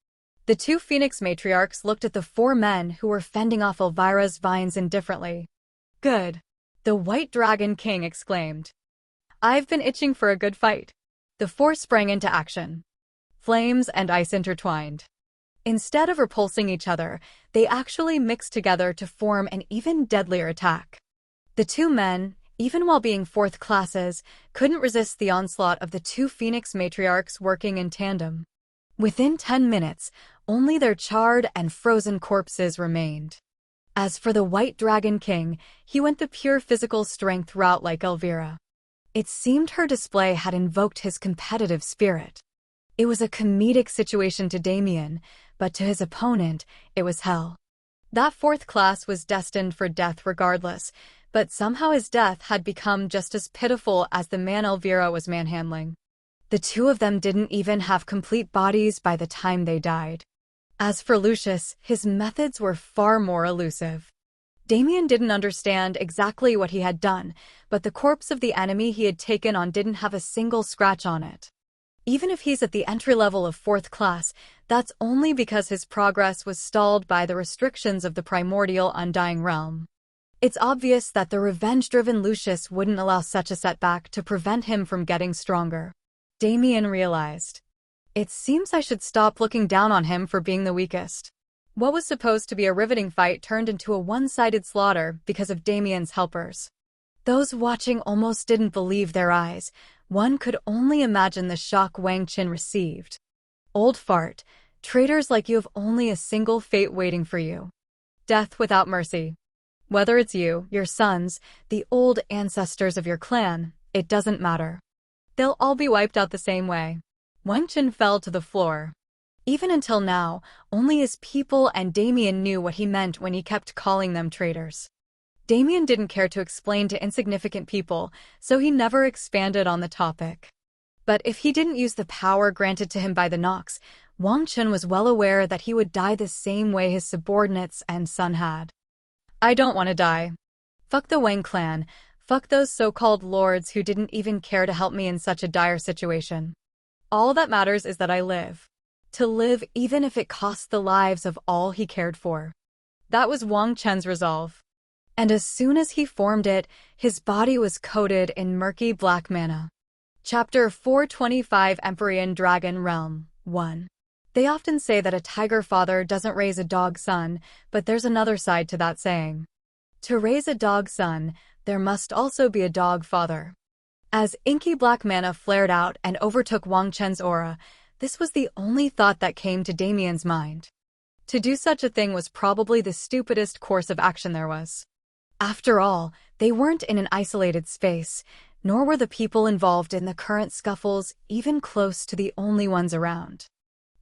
The 2 Phoenix matriarchs looked at the 4 men who were fending off Elvira's vines indifferently. Good. The White Dragon King exclaimed. I've been itching for a good fight. The 4 sprang into action. Flames and ice intertwined. Instead of repulsing each other, they actually mixed together to form an even deadlier attack. The 2 men, even while being 4th classes, couldn't resist the onslaught of the 2 Phoenix matriarchs working in tandem. Within 10 minutes, only their charred and frozen corpses remained. As for the White Dragon King, he went the pure physical strength route like Elvira. It seemed her display had invoked his competitive spirit. It was a comedic situation to Damien, but to his opponent, it was hell. That fourth class was destined for death regardless, but somehow his death had become just as pitiful as the man Elvira was manhandling. The two of them didn't even have complete bodies by the time they died. As for Lucius, his methods were far more elusive. Damien didn't understand exactly what he had done, but the corpse of the enemy he had taken on didn't have a single scratch on it. Even if he's at the entry level of fourth class, that's only because his progress was stalled by the restrictions of the primordial Undying Realm. It's obvious that the revenge-driven Lucius wouldn't allow such a setback to prevent him from getting stronger. Damien realized. It seems I should stop looking down on him for being the weakest. What was supposed to be a riveting fight turned into a one-sided slaughter because of Damien's helpers. Those watching almost didn't believe their eyes. One could only imagine the shock Wang Qin received. Old fart, traitors like you have only a single fate waiting for you. Death without mercy. Whether it's you, your sons, the old ancestors of your clan, it doesn't matter. They'll all be wiped out the same way. Wang Qin fell to the floor. Even until now, only his people and Damien knew what he meant when he kept calling them traitors. Damien didn't care to explain to insignificant people, so he never expanded on the topic. But if he didn't use the power granted to him by the Nox, Wang Qin was well aware that he would die the same way his subordinates and son had. I don't want to die. Fuck the Wang clan. Fuck those so-called lords who didn't even care to help me in such a dire situation. All that matters is that I live. To live even if it costs the lives of all he cared for. That was Wang Chen's resolve. And as soon as he formed it, his body was coated in murky black mana. Chapter 425 Empyrean Dragon Realm 1. They often say that a tiger father doesn't raise a dog son, but there's another side to that saying. To raise a dog son, there must also be a dog father. As inky black mana flared out and overtook Wang Chen's aura, this was the only thought that came to Damien's mind. To do such a thing was probably the stupidest course of action there was. After all, they weren't in an isolated space, nor were the people involved in the current scuffles even close to the only ones around.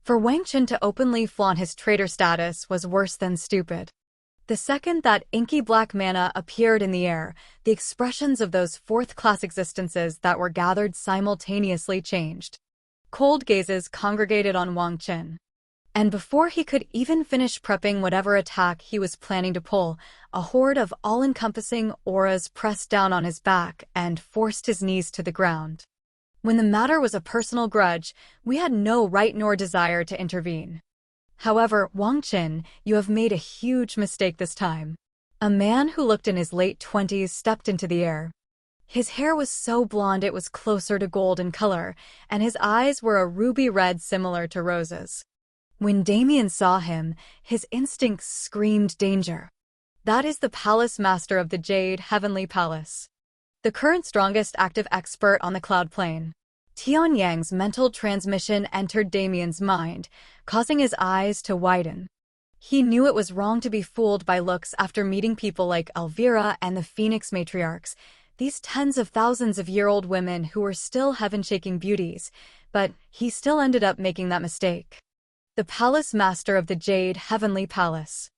For Wang Qin to openly flaunt his traitor status was worse than stupid. The second that inky black mana appeared in the air, the expressions of those fourth-class existences that were gathered simultaneously changed. Cold gazes congregated on Wang Qin. And before he could even finish prepping whatever attack he was planning to pull, a horde of all-encompassing auras pressed down on his back and forced his knees to the ground. When the matter was a personal grudge, we had no right nor desire to intervene. However, Wang Qin, you have made a huge mistake this time. A man who looked in his late 20s stepped into the air. His hair was so blonde it was closer to gold in color, and his eyes were a ruby red similar to roses. When Damien saw him, his instincts screamed danger. That is the Palace Master of the Jade Heavenly Palace. The current strongest active expert on the Cloud Plane. Tianyang's mental transmission entered Damien's mind, causing his eyes to widen. He knew it was wrong to be fooled by looks after meeting people like Elvira and the Phoenix Matriarchs, these tens of thousands of year-old women who were still heaven-shaking beauties, but he still ended up making that mistake. The Palace Master of the Jade Heavenly Palace.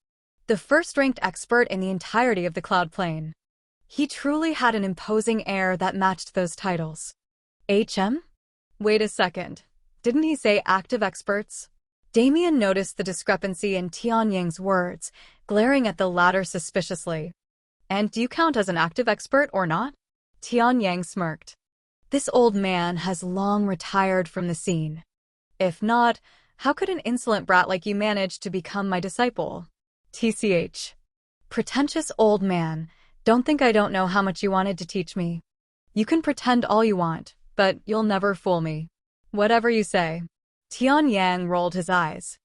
The first-ranked expert in the entirety of the Cloud Plane. He truly had an imposing air that matched those titles. HM? Wait a second. Didn't he say active experts? Damien noticed the discrepancy in Tianyang's words, glaring at the latter suspiciously. And do you count as an active expert or not? Tianyang smirked. This old man has long retired from the scene. If not, how could an insolent brat like you manage to become my disciple? TCH. Pretentious old man, don't think I don't know how much you wanted to teach me. You can pretend all you want, but you'll never fool me. Whatever you say. Tianyang rolled his eyes.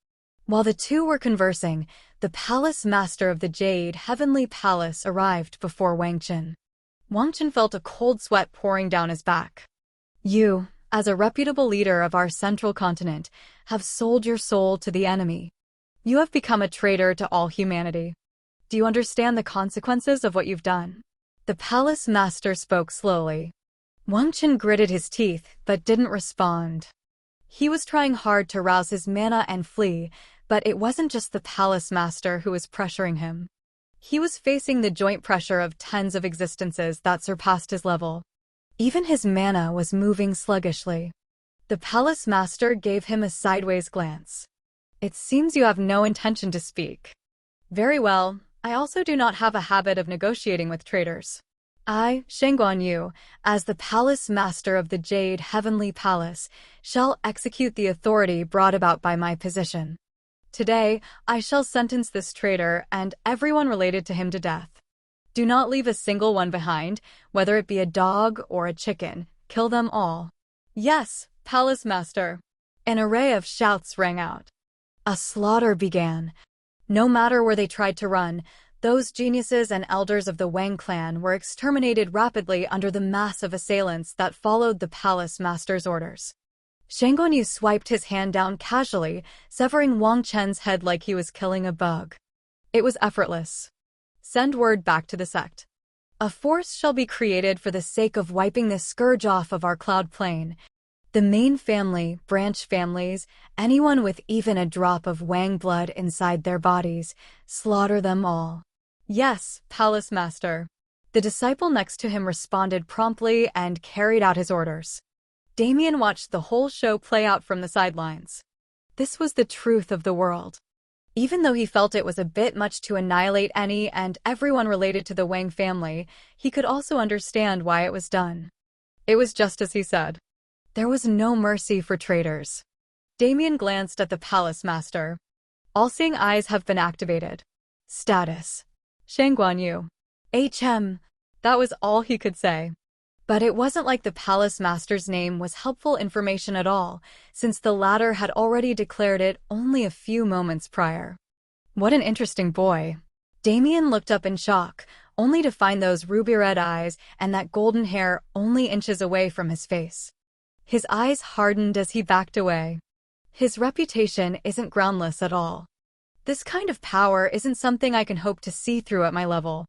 While the two were conversing, the Palace Master of the Jade Heavenly Palace arrived before Wang Qin. Wang Qin felt a cold sweat pouring down his back. You, as a reputable leader of our central continent, have sold your soul to the enemy. You have become a traitor to all humanity. Do you understand the consequences of what you've done? The palace master spoke slowly. Wang Chen gritted his teeth, but didn't respond. He was trying hard to rouse his mana and flee, but it wasn't just the palace master who was pressuring him. He was facing the joint pressure of tens of existences that surpassed his level. Even his mana was moving sluggishly. The palace master gave him a sideways glance. It seems you have no intention to speak. Very well, I also do not have a habit of negotiating with traitors. I, Shen Guanyu, as the palace master of the Jade Heavenly Palace, shall execute the authority brought about by my position. Today, I shall sentence this traitor and everyone related to him to death. Do not leave a single one behind, whether it be a dog or a chicken. Kill them all. Yes, Palace Master. An array of shouts rang out. A slaughter began. No matter where they tried to run, those geniuses and elders of the Wang clan were exterminated rapidly under the mass of assailants that followed the Palace Master's orders. Shen Guanyu swiped his hand down casually, severing Wang Chen's head like he was killing a bug. It was effortless. Send word back to the sect. A force shall be created for the sake of wiping this scourge off of our cloud plane. The main family, branch families, anyone with even a drop of Wang blood inside their bodies, slaughter them all. Yes, Palace Master. The disciple next to him responded promptly and carried out his orders. Damien watched the whole show play out from the sidelines. This was the truth of the world. Even though he felt it was a bit much to annihilate any and everyone related to the Wang family, he could also understand why it was done. It was just as he said. There was no mercy for traitors. Damien glanced at the palace master. All-seeing eyes have been activated. Status. Shen Guanyu. HM. That was all he could say. But it wasn't like the palace master's name was helpful information at all, since the latter had already declared it only a few moments prior. What an interesting boy. Damien looked up in shock, only to find those ruby-red eyes and that golden hair only inches away from his face. His eyes hardened as he backed away. His reputation isn't groundless at all. This kind of power isn't something I can hope to see through at my level.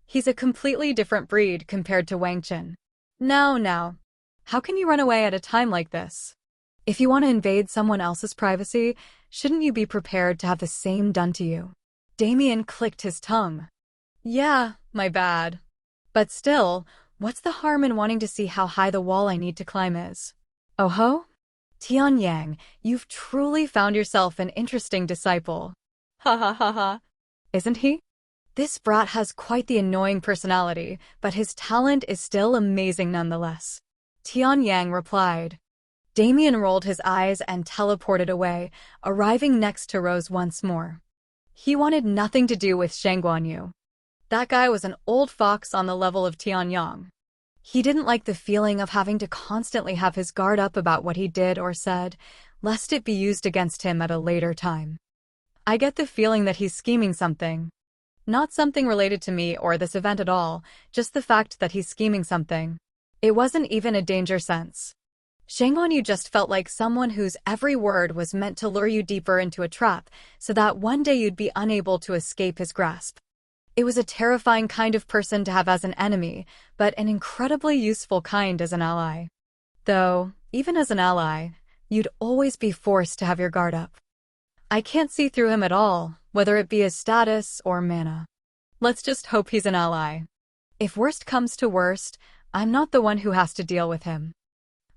He's a completely different breed compared to Wang Chen. Now. How can you run away at a time like this? If you want to invade someone else's privacy, shouldn't you be prepared to have the same done to you? Damien clicked his tongue. Yeah, my bad. But still, what's the harm in wanting to see how high the wall I need to climb is? Oh ho? Tianyang, you've truly found yourself an interesting disciple. Ha ha ha ha. Isn't he? This brat has quite the annoying personality, but his talent is still amazing nonetheless. Tianyang replied. Damien rolled his eyes and teleported away, arriving next to Rose once more. He wanted nothing to do with Shen Guanyu. That guy was an old fox on the level of Tianyang. He didn't like the feeling of having to constantly have his guard up about what he did or said, lest it be used against him at a later time. I get the feeling that he's scheming something. Not something related to me or this event at all, just the fact that he's scheming something. It wasn't even a danger sense. Shen Guanyu just felt like someone whose every word was meant to lure you deeper into a trap, so that one day you'd be unable to escape his grasp. It was a terrifying kind of person to have as an enemy, but an incredibly useful kind as an ally. Though, even as an ally, you'd always be forced to have your guard up. I can't see through him at all, whether it be his status or mana. Let's just hope he's an ally. If worst comes to worst, I'm not the one who has to deal with him.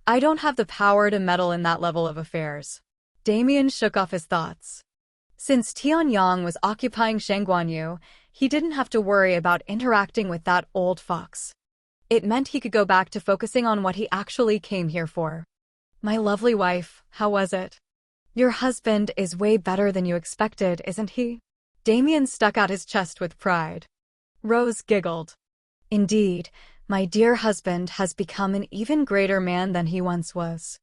I don't have the power to meddle in that level of affairs. Damien shook off his thoughts. Since Tianyang was occupying Shen Guanyu, he didn't have to worry about interacting with that old fox. It meant he could go back to focusing on what he actually came here for. My lovely wife, how was it? Your husband is way better than you expected, isn't he? Damien stuck out his chest with pride. Rose giggled. Indeed, my dear husband has become an even greater man than he once was.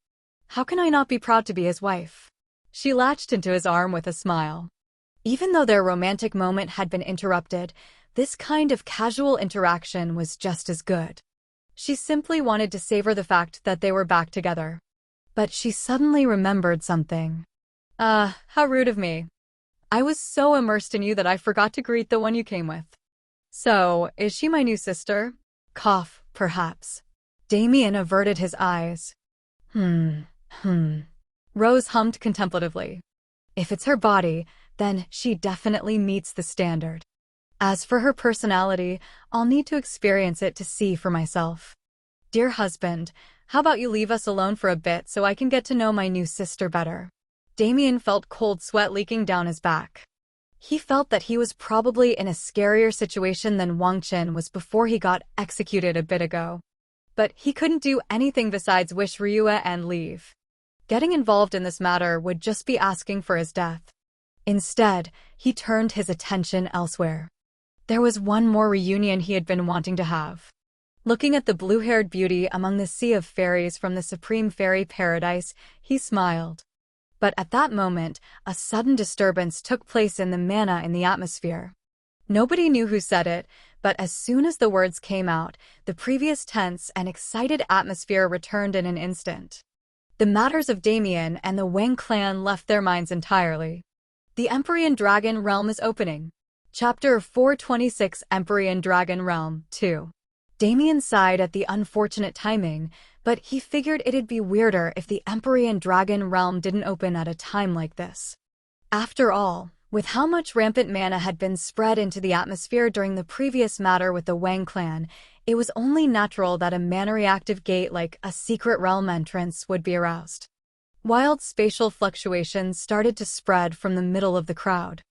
How can I not be proud to be his wife? She latched into his arm with a smile. Even though their romantic moment had been interrupted, this kind of casual interaction was just as good. She simply wanted to savor the fact that they were back together. But she suddenly remembered something. How rude of me. I was so immersed in you that I forgot to greet the one you came with. So, is she my new sister? Cough, perhaps. Damien averted his eyes. Hmm. Rose hummed contemplatively. If it's her body, then she definitely meets the standard. As for her personality, I'll need to experience it to see for myself. Dear husband, how about you leave us alone for a bit so I can get to know my new sister better? Damien felt cold sweat leaking down his back. He felt that he was probably in a scarier situation than Wang Qin was before he got executed a bit ago. But he couldn't do anything besides wish Ryue and leave. Getting involved in this matter would just be asking for his death. Instead, he turned his attention elsewhere. There was one more reunion he had been wanting to have. Looking at the blue-haired beauty among the sea of fairies from the Supreme Fairy Paradise, he smiled. But at that moment, a sudden disturbance took place in the mana in the atmosphere. Nobody knew who said it, but as soon as the words came out, the previous tense and excited atmosphere returned in an instant. The matters of Damien and the Wang clan left their minds entirely. The Empyrean Dragon Realm is opening. Chapter 426 Empyrean Dragon Realm 2. Damien sighed at the unfortunate timing, but he figured it'd be weirder if the Empyrean Dragon Realm didn't open at a time like this. After all, with how much rampant mana had been spread into the atmosphere during the previous matter with the Wang clan, it was only natural that a mana-reactive gate like a secret realm entrance would be aroused. Wild spatial fluctuations started to spread from the middle of the crowd.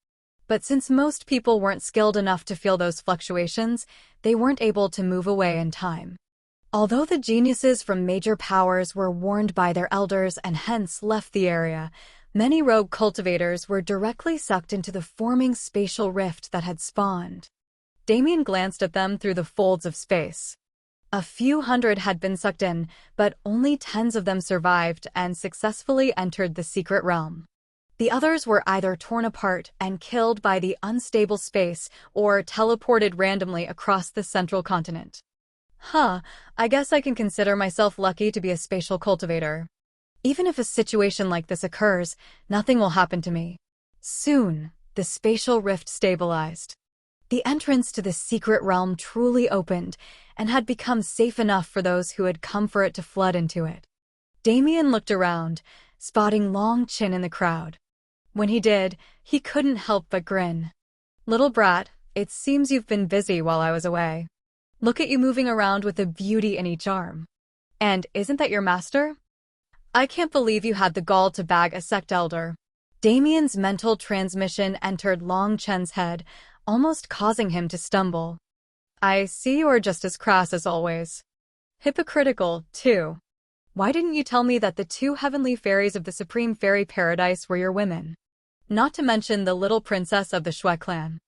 But since most people weren't skilled enough to feel those fluctuations, they weren't able to move away in time. Although the geniuses from major powers were warned by their elders and hence left the area, many rogue cultivators were directly sucked into the forming spatial rift that had spawned. Damien glanced at them through the folds of space. A few hundred had been sucked in, but only tens of them survived and successfully entered the secret realm. The others were either torn apart and killed by the unstable space or teleported randomly across the central continent. I guess I can consider myself lucky to be a spatial cultivator. Even if a situation like this occurs, nothing will happen to me. Soon, the spatial rift stabilized. The entrance to the secret realm truly opened and had become safe enough for those who had come for it to flood into it. Damien looked around, spotting Long Qin in the crowd. When he did, he couldn't help but grin. Little brat, it seems you've been busy while I was away. Look at you moving around with a beauty in each arm. And isn't that your master? I can't believe you had the gall to bag a sect elder. Damien's mental transmission entered Long Chen's head, almost causing him to stumble. I see you are just as crass as always. Hypocritical, too. Why didn't you tell me that the two heavenly fairies of the Supreme Fairy Paradise were your women? Not to mention the little princess of the Shui clan.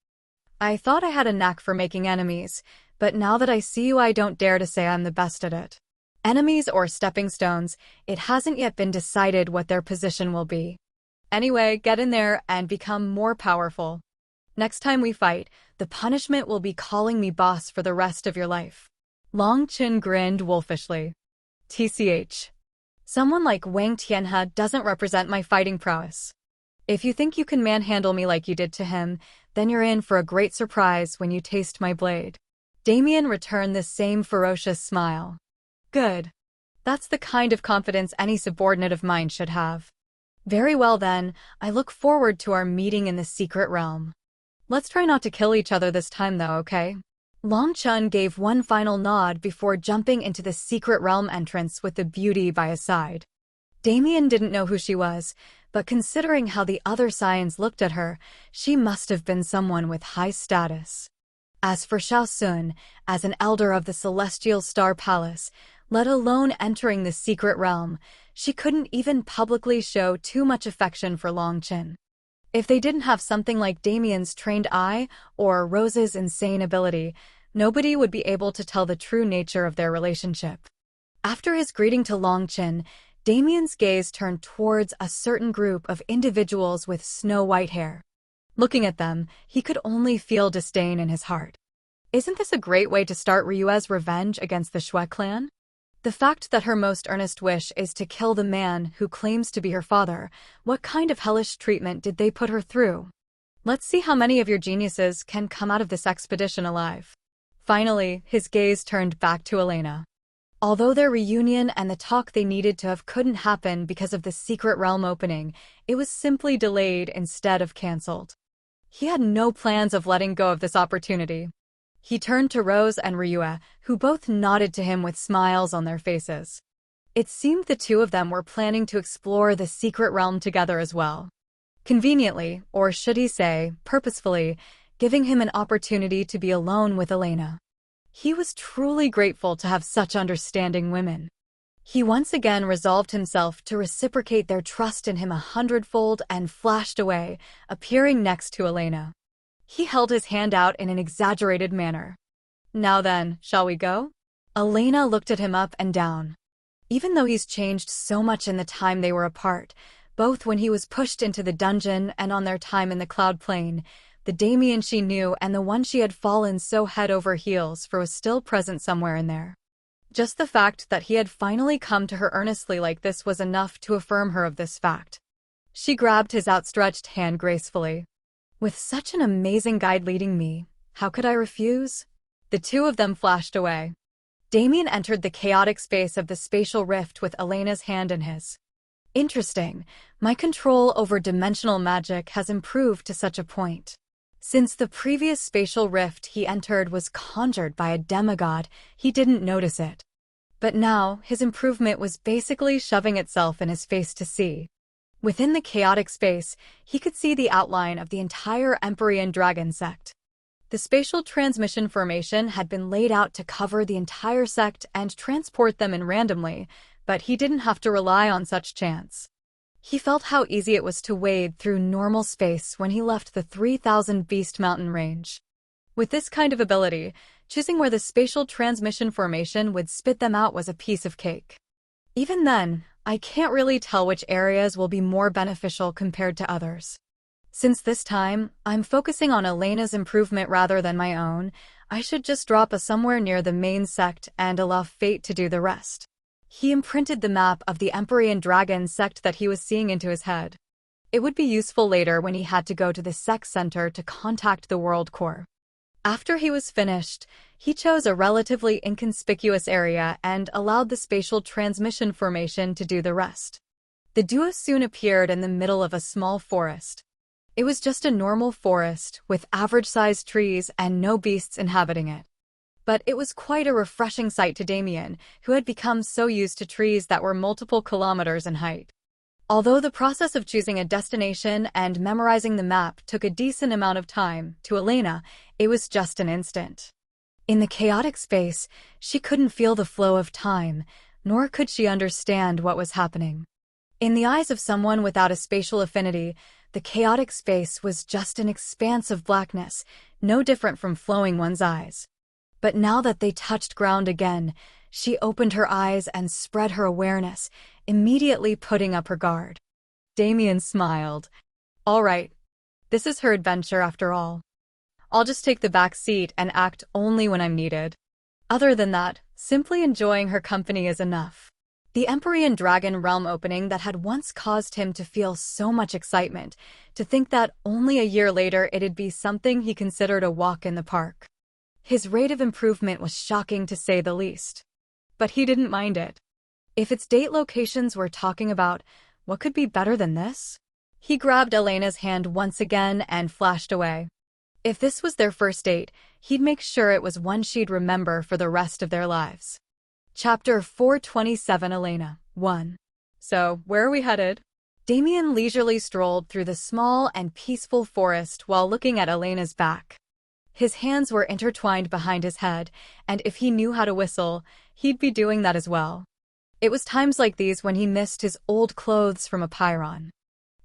I thought I had a knack for making enemies, but now that I see you I don't dare to say I'm the best at it. Enemies or stepping stones, it hasn't yet been decided what their position will be. Anyway, get in there and become more powerful. Next time we fight, the punishment will be calling me boss for the rest of your life. Long Qin grinned wolfishly. TCH. Someone like Wang Tianhe doesn't represent my fighting prowess. If you think you can manhandle me like you did to him, then you're in for a great surprise when you taste my blade. Damien returned the same ferocious smile. Good. That's the kind of confidence any subordinate of mine should have. Very well then, I look forward to our meeting in the secret realm. Let's try not to kill each other this time though, okay? Long Chun gave one final nod before jumping into the secret realm entrance with the beauty by his side. Damien didn't know who she was, but considering how the other Scions looked at her, she must have been someone with high status. As for Xiao Sun, as an elder of the Celestial Star Palace, let alone entering the secret realm, she couldn't even publicly show too much affection for Long Qin. If they didn't have something like Damien's trained eye or Rose's insane ability, nobody would be able to tell the true nature of their relationship. After his greeting to Long Qin, Damien's gaze turned towards a certain group of individuals with snow-white hair. Looking at them, he could only feel disdain in his heart. Isn't this a great way to start Ryue's revenge against the Shui clan? The fact that her most earnest wish is to kill the man who claims to be her father, what kind of hellish treatment did they put her through? Let's see how many of your geniuses can come out of this expedition alive. Finally, his gaze turned back to Elena. Although their reunion and the talk they needed to have couldn't happen because of the secret realm opening, it was simply delayed instead of cancelled. He had no plans of letting go of this opportunity. He turned to Rose and Ryue, who both nodded to him with smiles on their faces. It seemed the two of them were planning to explore the secret realm together as well. Conveniently, or should he say, purposefully, giving him an opportunity to be alone with Elena. He was truly grateful to have such understanding women. He once again resolved himself to reciprocate their trust in him 100-fold and flashed away, appearing next to Elena. He held his hand out in an exaggerated manner. Now then, shall we go? Elena looked at him up and down. Even though he's changed so much in the time they were apart, both when he was pushed into the dungeon and on their time in the cloud plane, the Damien she knew and the one she had fallen so head over heels for was still present somewhere in there. Just the fact that he had finally come to her earnestly like this was enough to affirm her of this fact. She grabbed his outstretched hand gracefully. With such an amazing guide leading me, how could I refuse? The two of them flashed away. Damien entered the chaotic space of the spatial rift with Elena's hand in his. Interesting, my control over dimensional magic has improved to such a point. Since the previous spatial rift he entered was conjured by a demigod, he didn't notice it. But now, his improvement was basically shoving itself in his face to see. Within the chaotic space, he could see the outline of the entire Empyrean Dragon sect. The spatial transmission formation had been laid out to cover the entire sect and transport them in randomly, but he didn't have to rely on such chance. He felt how easy it was to wade through normal space when he left the 3,000 Beast Mountain range. With this kind of ability, choosing where the spatial transmission formation would spit them out was a piece of cake. Even then, I can't really tell which areas will be more beneficial compared to others. Since this time, I'm focusing on Elena's improvement rather than my own, I should just drop a somewhere near the main sect and allow fate to do the rest. He imprinted the map of the Empyrean Dragon sect that he was seeing into his head. It would be useful later when he had to go to the sect center to contact the World Core. After he was finished, he chose a relatively inconspicuous area and allowed the spatial transmission formation to do the rest. The duo soon appeared in the middle of a small forest. It was just a normal forest with average-sized trees and no beasts inhabiting it. But it was quite a refreshing sight to Damien, who had become so used to trees that were multiple kilometers in height. Although the process of choosing a destination and memorizing the map took a decent amount of time, to Elena, it was just an instant. In the chaotic space, she couldn't feel the flow of time, nor could she understand what was happening. In the eyes of someone without a spatial affinity, the chaotic space was just an expanse of blackness, no different from flowing one's eyes. But now that they touched ground again, she opened her eyes and spread her awareness, immediately putting up her guard. Damien smiled. All right, this is her adventure after all. I'll just take the back seat and act only when I'm needed. Other than that, simply enjoying her company is enough. The Empyrean Dragon realm opening that had once caused him to feel so much excitement, to think that only a year later it'd be something he considered a walk in the park. His rate of improvement was shocking to say the least. But he didn't mind it. If it's date locations we're talking about, what could be better than this? He grabbed Elena's hand once again and flashed away. If this was their first date, he'd make sure it was one she'd remember for the rest of their lives. Chapter 427 Elena 1. So, where are we headed? Damien leisurely strolled through the small and peaceful forest while looking at Elena's back. His hands were intertwined behind his head, and if he knew how to whistle, he'd be doing that as well. It was times like these when he missed his old clothes from a Pyrrhon.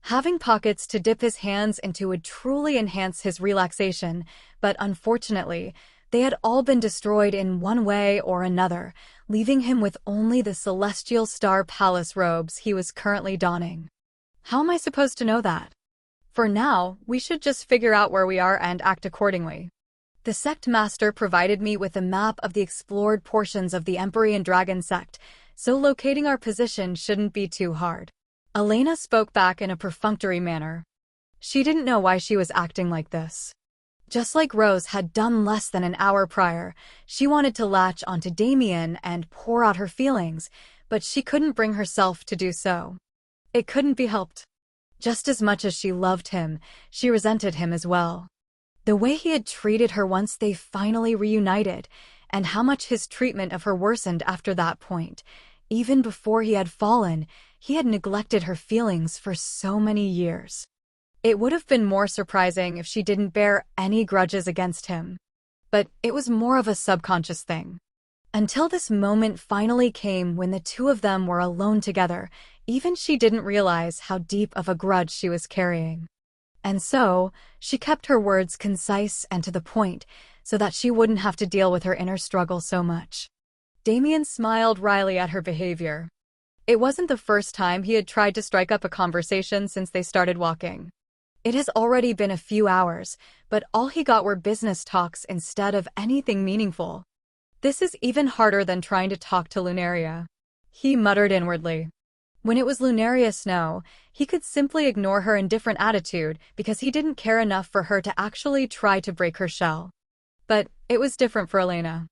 Having pockets to dip his hands into would truly enhance his relaxation, but unfortunately, they had all been destroyed in one way or another, leaving him with only the celestial star palace robes he was currently donning. How am I supposed to know that? For now, we should just figure out where we are and act accordingly. The sect master provided me with a map of the explored portions of the Empyrean Dragon sect, so locating our position shouldn't be too hard. Elena spoke back in a perfunctory manner. She didn't know why she was acting like this. Just like Rose had done less than an hour prior, she wanted to latch onto Damien and pour out her feelings, but she couldn't bring herself to do so. It couldn't be helped. Just as much as she loved him, she resented him as well. The way he had treated her once they finally reunited, and how much his treatment of her worsened after that point. Even before he had fallen, he had neglected her feelings for so many years. It would have been more surprising if she didn't bear any grudges against him. But it was more of a subconscious thing. Until this moment finally came when the two of them were alone together, even she didn't realize how deep of a grudge she was carrying. And so, she kept her words concise and to the point, so that she wouldn't have to deal with her inner struggle so much. Damien smiled wryly at her behavior. It wasn't the first time he had tried to strike up a conversation since they started walking. It has already been a few hours, but all he got were business talks instead of anything meaningful. This is even harder than trying to talk to Lunaria, he muttered inwardly. When it was Lunaria Snow, he could simply ignore her indifferent attitude because he didn't care enough for her to actually try to break her shell. But it was different for Elena.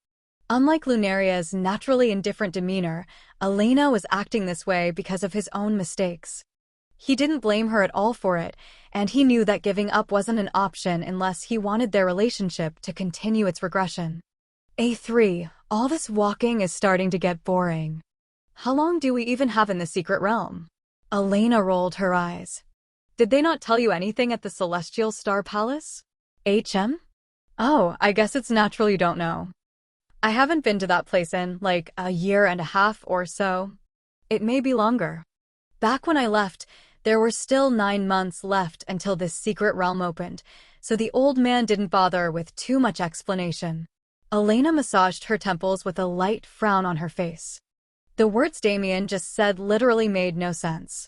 Unlike Lunaria's naturally indifferent demeanor, Elena was acting this way because of his own mistakes. He didn't blame her at all for it, and he knew that giving up wasn't an option unless he wanted their relationship to continue its regression. A3, all this walking is starting to get boring. How long do we even have in the secret realm? Elena rolled her eyes. Did they not tell you anything at the Celestial Star Palace? HM? Oh, I guess it's natural you don't know. I haven't been to that place in, like, a year and a half or so. It may be longer. Back when I left, there were still 9 months left until this secret realm opened, so the old man didn't bother with too much explanation. Elena massaged her temples with a light frown on her face. The words Damien just said literally made no sense.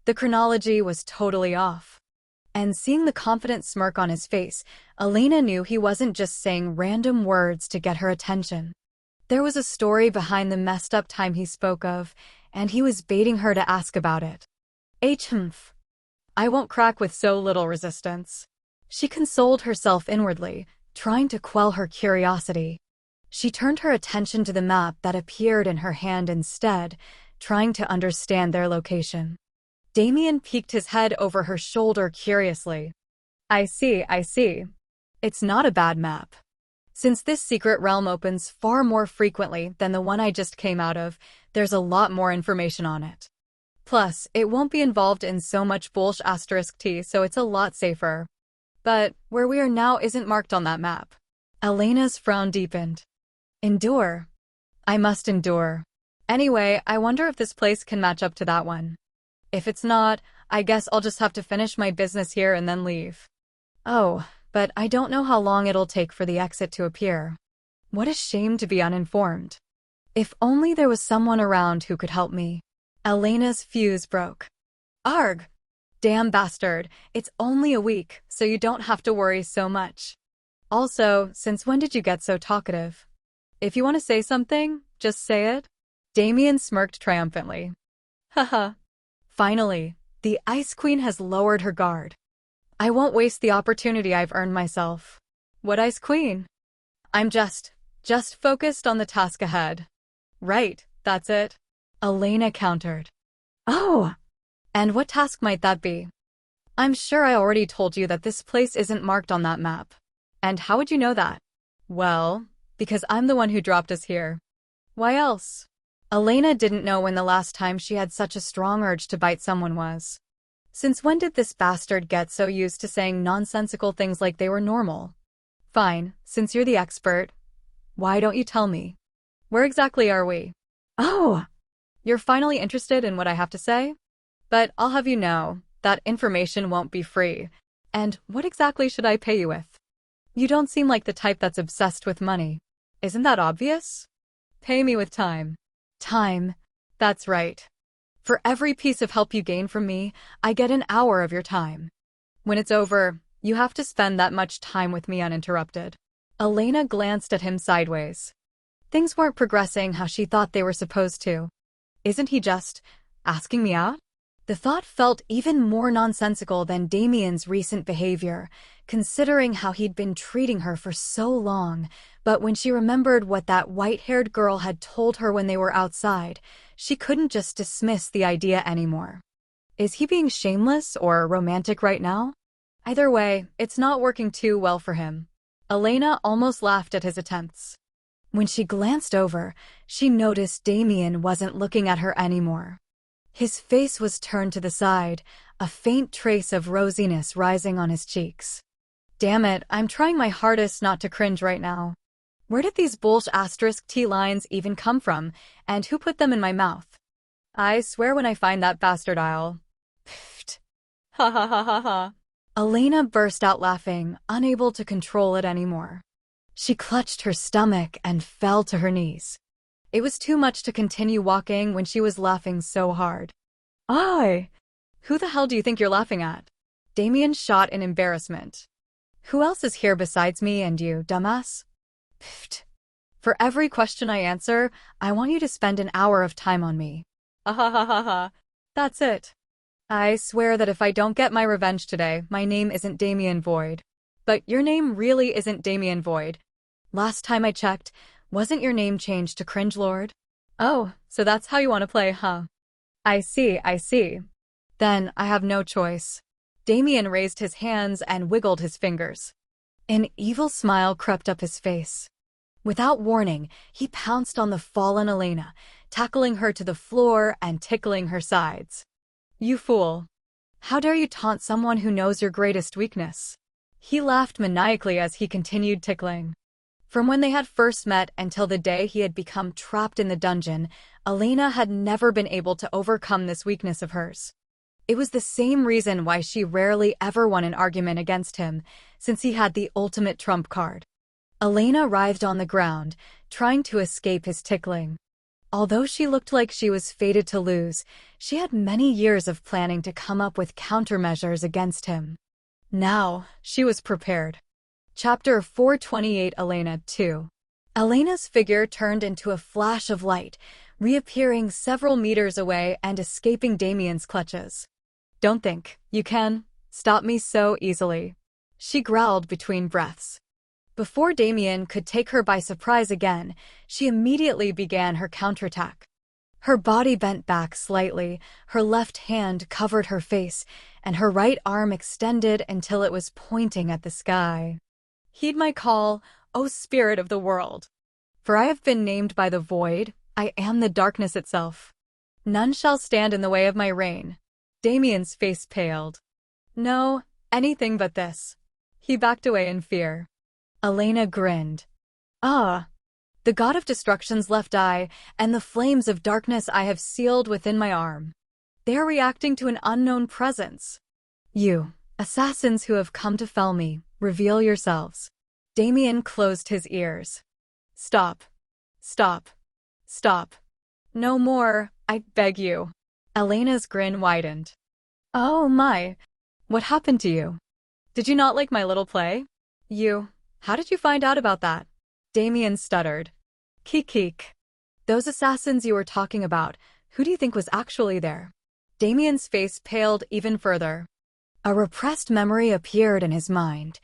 The chronology was totally off. And seeing the confident smirk on his face, Elena knew he wasn't just saying random words to get her attention. There was a story behind the messed up time he spoke of, and he was baiting her to ask about it. Humph. I won't crack with so little resistance. She consoled herself inwardly, trying to quell her curiosity. She turned her attention to the map that appeared in her hand instead, trying to understand their location. Damien peeked his head over her shoulder curiously. I see. It's not a bad map. Since this secret realm opens far more frequently than the one I just came out of, there's a lot more information on it. Plus, it won't be involved in so much *T, so it's a lot safer. But where we are now isn't marked on that map. Elena's frown deepened. Endure. I must endure. Anyway, I wonder if this place can match up to that one. If it's not, I guess I'll just have to finish my business here and then leave. Oh, but I don't know how long it'll take for the exit to appear. What a shame to be uninformed. If only there was someone around who could help me. Elena's fuse broke. Arg! Damn bastard, it's only a week, so you don't have to worry so much. Also, since when did you get so talkative? If you want to say something, just say it. Damien smirked triumphantly. Haha. Finally, the Ice Queen has lowered her guard. I won't waste the opportunity I've earned myself. What Ice Queen? I'm just focused on the task ahead. Right, that's it. Elena countered. Oh! And what task might that be? I'm sure I already told you that this place isn't marked on that map. And how would you know that? Well, because I'm the one who dropped us here. Why else? Elena didn't know when the last time she had such a strong urge to bite someone was. Since when did this bastard get so used to saying nonsensical things like they were normal? Fine, since you're the expert, why don't you tell me? Where exactly are we? Oh! You're finally interested in what I have to say? But I'll have you know, that information won't be free. And what exactly should I pay you with? You don't seem like the type that's obsessed with money. Isn't that obvious? Pay me with time. Time. That's right. For every piece of help you gain from me, I get an hour of your time. When it's over, you have to spend that much time with me uninterrupted. Elena glanced at him sideways. Things weren't progressing how she thought they were supposed to. Isn't he just asking me out? The thought felt even more nonsensical than Damien's recent behavior, considering how he'd been treating her for so long, but when she remembered what that white-haired girl had told her when they were outside, she couldn't just dismiss the idea anymore. Is he being shameless or romantic right now? Either way, it's not working too well for him. Elena almost laughed at his attempts. When she glanced over, she noticed Damien wasn't looking at her anymore. His face was turned to the side, a faint trace of rosiness rising on his cheeks. Damn it, I'm trying my hardest not to cringe right now. Where did these bullsh T lines even come from, and who put them in my mouth? I swear when I find that bastard I'll... Pfft. Ha ha ha ha ha. Elena burst out laughing, unable to control it anymore. She clutched her stomach and fell to her knees. It was too much to continue walking when she was laughing so hard. Ay! Who the hell do you think you're laughing at? Damien shot in embarrassment. Who else is here besides me and you, dumbass? Pfft. For every question I answer, I want you to spend an hour of time on me. Ha. That's it. I swear that if I don't get my revenge today, my name isn't Damien Void. But your name really isn't Damien Void. Last time I checked, wasn't your name changed to Cringe Lord? Oh, so that's how you want to play, huh? I see. Then I have no choice. Damien raised his hands and wiggled his fingers. An evil smile crept up his face. Without warning, he pounced on the fallen Elena, tackling her to the floor and tickling her sides. You fool. How dare you taunt someone who knows your greatest weakness? He laughed maniacally as he continued tickling. From when they had first met until the day he had become trapped in the dungeon, Elena had never been able to overcome this weakness of hers. It was the same reason why she rarely ever won an argument against him, since he had the ultimate trump card. Elena writhed on the ground, trying to escape his tickling. Although she looked like she was fated to lose, she had many years of planning to come up with countermeasures against him. Now, she was prepared. Chapter 428 Elena 2. Elena's figure turned into a flash of light, reappearing several meters away and escaping Damien's clutches. Don't think you can stop me so easily, she growled between breaths. Before Damien could take her by surprise again, she immediately began her counterattack. Her body bent back slightly, her left hand covered her face, and her right arm extended until it was pointing at the sky. Heed my call, O spirit of the world. For I have been named by the void, I am the darkness itself. None shall stand in the way of my reign. Damien's face paled. No, anything but this. He backed away in fear. Elena grinned. Ah, the god of destruction's left eye, and the flames of darkness I have sealed within my arm. They are reacting to an unknown presence. You, assassins who have come to fell me, reveal yourselves. Damien closed his ears. Stop. No more, I beg you. Elena's grin widened. Oh my, what happened to you? Did you not like my little play? How did you find out about that? Damien stuttered. Keek. Those assassins you were talking about, who do you think was actually there? Damien's face paled even further. A repressed memory appeared in his mind.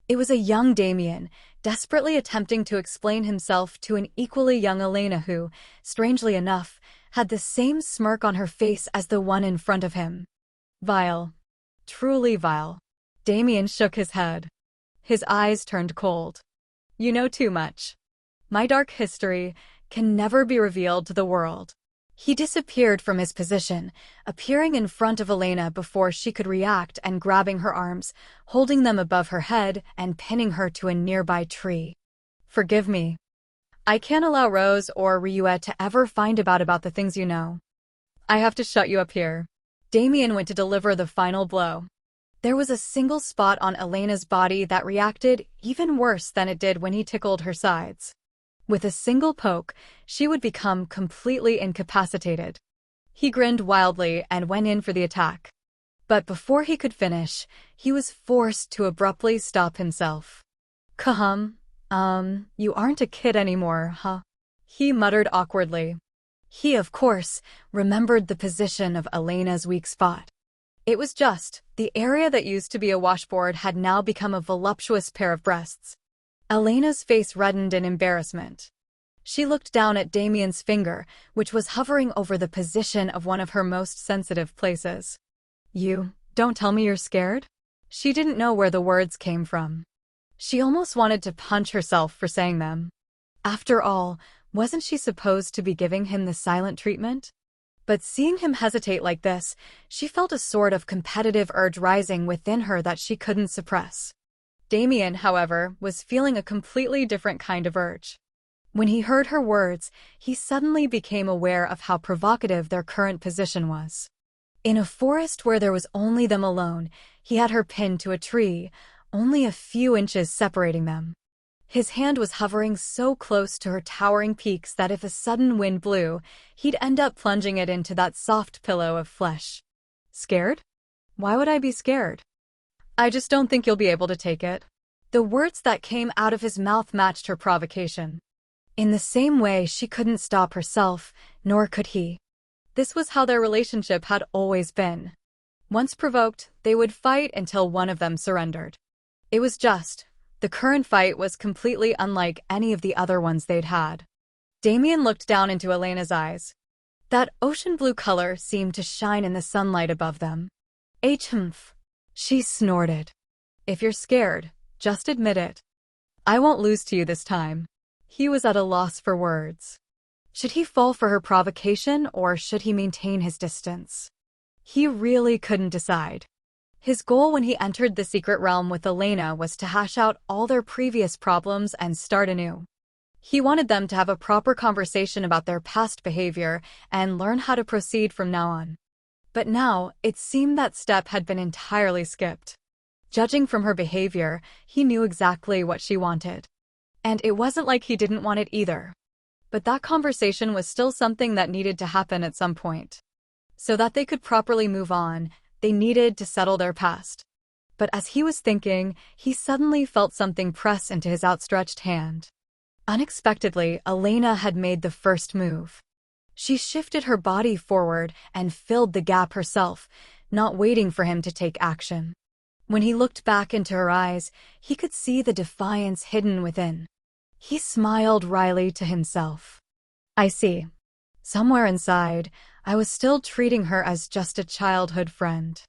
It was a young Damien, desperately attempting to explain himself to an equally young Elena who, strangely enough, had the same smirk on her face as the one in front of him. Vile. Truly vile. Damien shook his head. His eyes turned cold. You know too much. My dark history can never be revealed to the world. He disappeared from his position, appearing in front of Elena before she could react and grabbing her arms, holding them above her head and pinning her to a nearby tree. Forgive me. I can't allow Rose or Ryuet to ever find about the things you know. I have to shut you up here. Damien went to deliver the final blow. There was a single spot on Elena's body that reacted even worse than it did when he tickled her sides. With a single poke, she would become completely incapacitated. He grinned wildly and went in for the attack. But before he could finish, he was forced to abruptly stop himself. You aren't a kid anymore, huh? He muttered awkwardly. He, of course, remembered the position of Elena's weak spot. It was just, the area that used to be a washboard had now become a voluptuous pair of breasts. Elena's face reddened in embarrassment. She looked down at Damien's finger, which was hovering over the position of one of her most sensitive places. You, don't tell me you're scared? She didn't know where the words came from. She almost wanted to punch herself for saying them. After all, wasn't she supposed to be giving him the silent treatment? But seeing him hesitate like this, she felt a sort of competitive urge rising within her that she couldn't suppress. Damien, however, was feeling a completely different kind of urge. When he heard her words, he suddenly became aware of how provocative their current position was. In a forest where there was only them alone, he had her pinned to a tree, only a few inches separating them. His hand was hovering so close to her towering peaks that if a sudden wind blew, he'd end up plunging it into that soft pillow of flesh. Scared? Why would I be scared? I just don't think you'll be able to take it. The words that came out of his mouth matched her provocation. In the same way, she couldn't stop herself, nor could he. This was how their relationship had always been. Once provoked, they would fight until one of them surrendered. It was just, the current fight was completely unlike any of the other ones they'd had. Damien looked down into Elena's eyes. That ocean blue color seemed to shine in the sunlight above them. Humph. She snorted. If you're scared, just admit it. I won't lose to you this time. He was at a loss for words. Should he fall for her provocation or should he maintain his distance? He really couldn't decide. His goal when he entered the secret realm with Elena was to hash out all their previous problems and start anew. He wanted them to have a proper conversation about their past behavior and learn how to proceed from now on. But now, it seemed that step had been entirely skipped. Judging from her behavior, he knew exactly what she wanted. And it wasn't like he didn't want it either. But that conversation was still something that needed to happen at some point. So that they could properly move on, they needed to settle their past. But as he was thinking, he suddenly felt something press into his outstretched hand. Unexpectedly, Elena had made the first move. She shifted her body forward and filled the gap herself, not waiting for him to take action. When he looked back into her eyes, he could see the defiance hidden within. He smiled wryly to himself. I see. Somewhere inside, I was still treating her as just a childhood friend.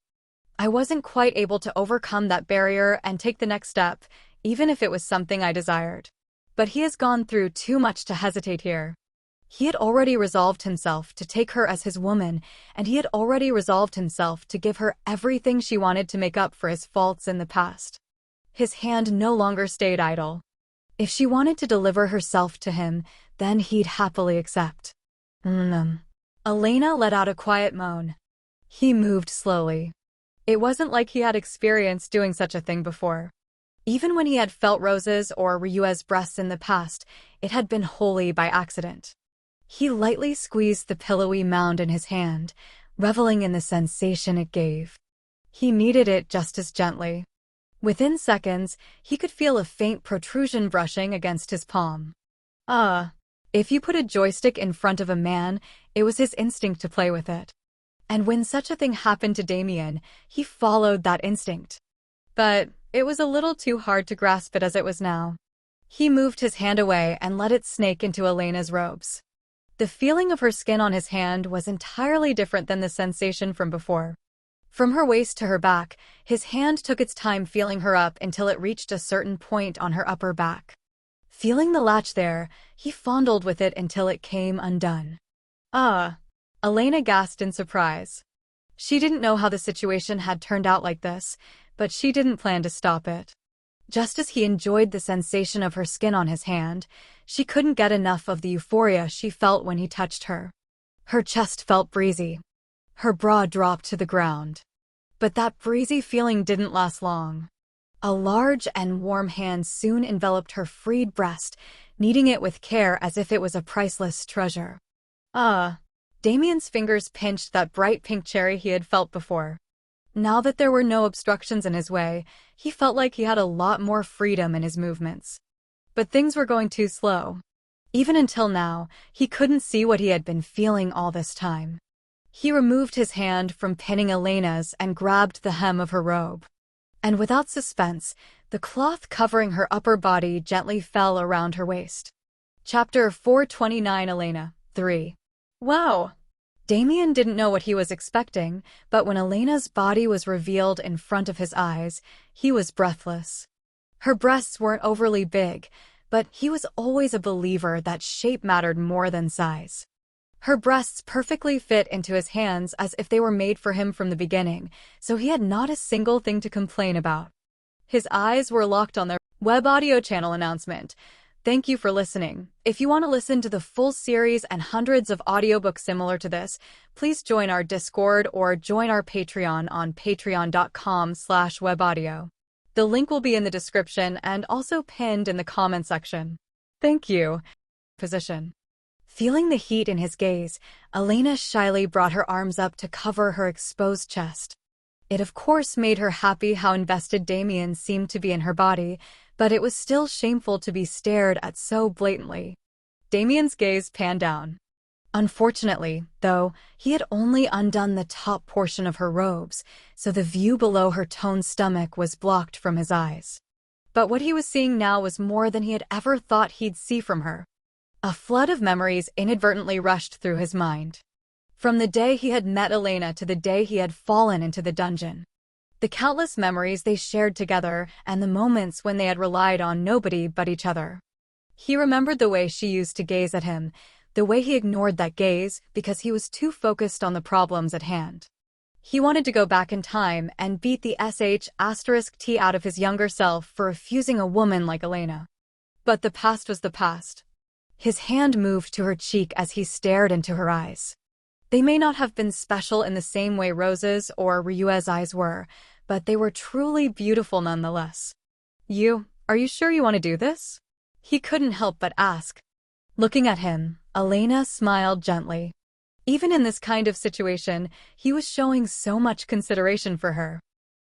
I wasn't quite able to overcome that barrier and take the next step, even if it was something I desired. But he has gone through too much to hesitate here. He had already resolved himself to take her as his woman, and he had already resolved himself to give her everything she wanted to make up for his faults in the past. His hand no longer stayed idle. If she wanted to deliver herself to him, then he'd happily accept. Elena let out a quiet moan. He moved slowly. It wasn't like he had experienced doing such a thing before. Even when he had felt Rose's or Ryua's breasts in the past, it had been wholly by accident. He lightly squeezed the pillowy mound in his hand, reveling in the sensation it gave. He kneaded it just as gently. Within seconds, he could feel a faint protrusion brushing against his palm. If you put a joystick in front of a man, it was his instinct to play with it. And when such a thing happened to Damien, he followed that instinct. But it was a little too hard to grasp it as it was now. He moved his hand away and let it snake into Elena's robes. The feeling of her skin on his hand was entirely different than the sensation from before. From her waist to her back, his hand took its time feeling her up until it reached a certain point on her upper back. Feeling the latch there, he fondled with it until it came undone. Elena gasped in surprise. She didn't know how the situation had turned out like this, but she didn't plan to stop it. Just as he enjoyed the sensation of her skin on his hand, she couldn't get enough of the euphoria she felt when he touched her. Her chest felt breezy. Her bra dropped to the ground. But that breezy feeling didn't last long. A large and warm hand soon enveloped her freed breast, kneading it with care as if it was a priceless treasure. Damien's fingers pinched that bright pink cherry he had felt before. Now that there were no obstructions in his way, he felt like he had a lot more freedom in his movements. But things were going too slow. Even until now, he couldn't see what he had been feeling all this time. He removed his hand from pinning Elena's and grabbed the hem of her robe. And without suspense, the cloth covering her upper body gently fell around her waist. Chapter 429 Elena 3. Wow! Damien didn't know what he was expecting, but when Elena's body was revealed in front of his eyes, he was breathless. Her breasts weren't overly big, but he was always a believer that shape mattered more than size. Her breasts perfectly fit into his hands as if they were made for him from the beginning, so he had not a single thing to complain about. His eyes were locked on their web audio channel announcement. Thank you for listening. If you want to listen to the full series and hundreds of audiobooks similar to this, please join our Discord or join our Patreon on patreon.com/webaudio. The link will be in the description and also pinned in the comment section. Thank you. Position. Feeling the heat in his gaze, Elena shyly brought her arms up to cover her exposed chest. It of course made her happy how invested Damien seemed to be in her body, but it was still shameful to be stared at so blatantly. Damien's gaze panned down. Unfortunately, though, he had only undone the top portion of her robes, so the view below her toned stomach was blocked from his eyes. But what he was seeing now was more than he had ever thought he'd see from her. A flood of memories inadvertently rushed through his mind. From the day he had met Elena to the day he had fallen into the dungeon. The countless memories they shared together and the moments when they had relied on nobody but each other. He remembered the way she used to gaze at him, the way he ignored that gaze because he was too focused on the problems at hand. He wanted to go back in time and beat the sh*t out of his younger self for refusing a woman like Elena. But the past was the past. His hand moved to her cheek as he stared into her eyes. They may not have been special in the same way Rose's or Ryue's eyes were, but they were truly beautiful nonetheless. Are you sure you want to do this? He couldn't help but ask. Looking at him, Elena smiled gently. Even in this kind of situation, he was showing so much consideration for her.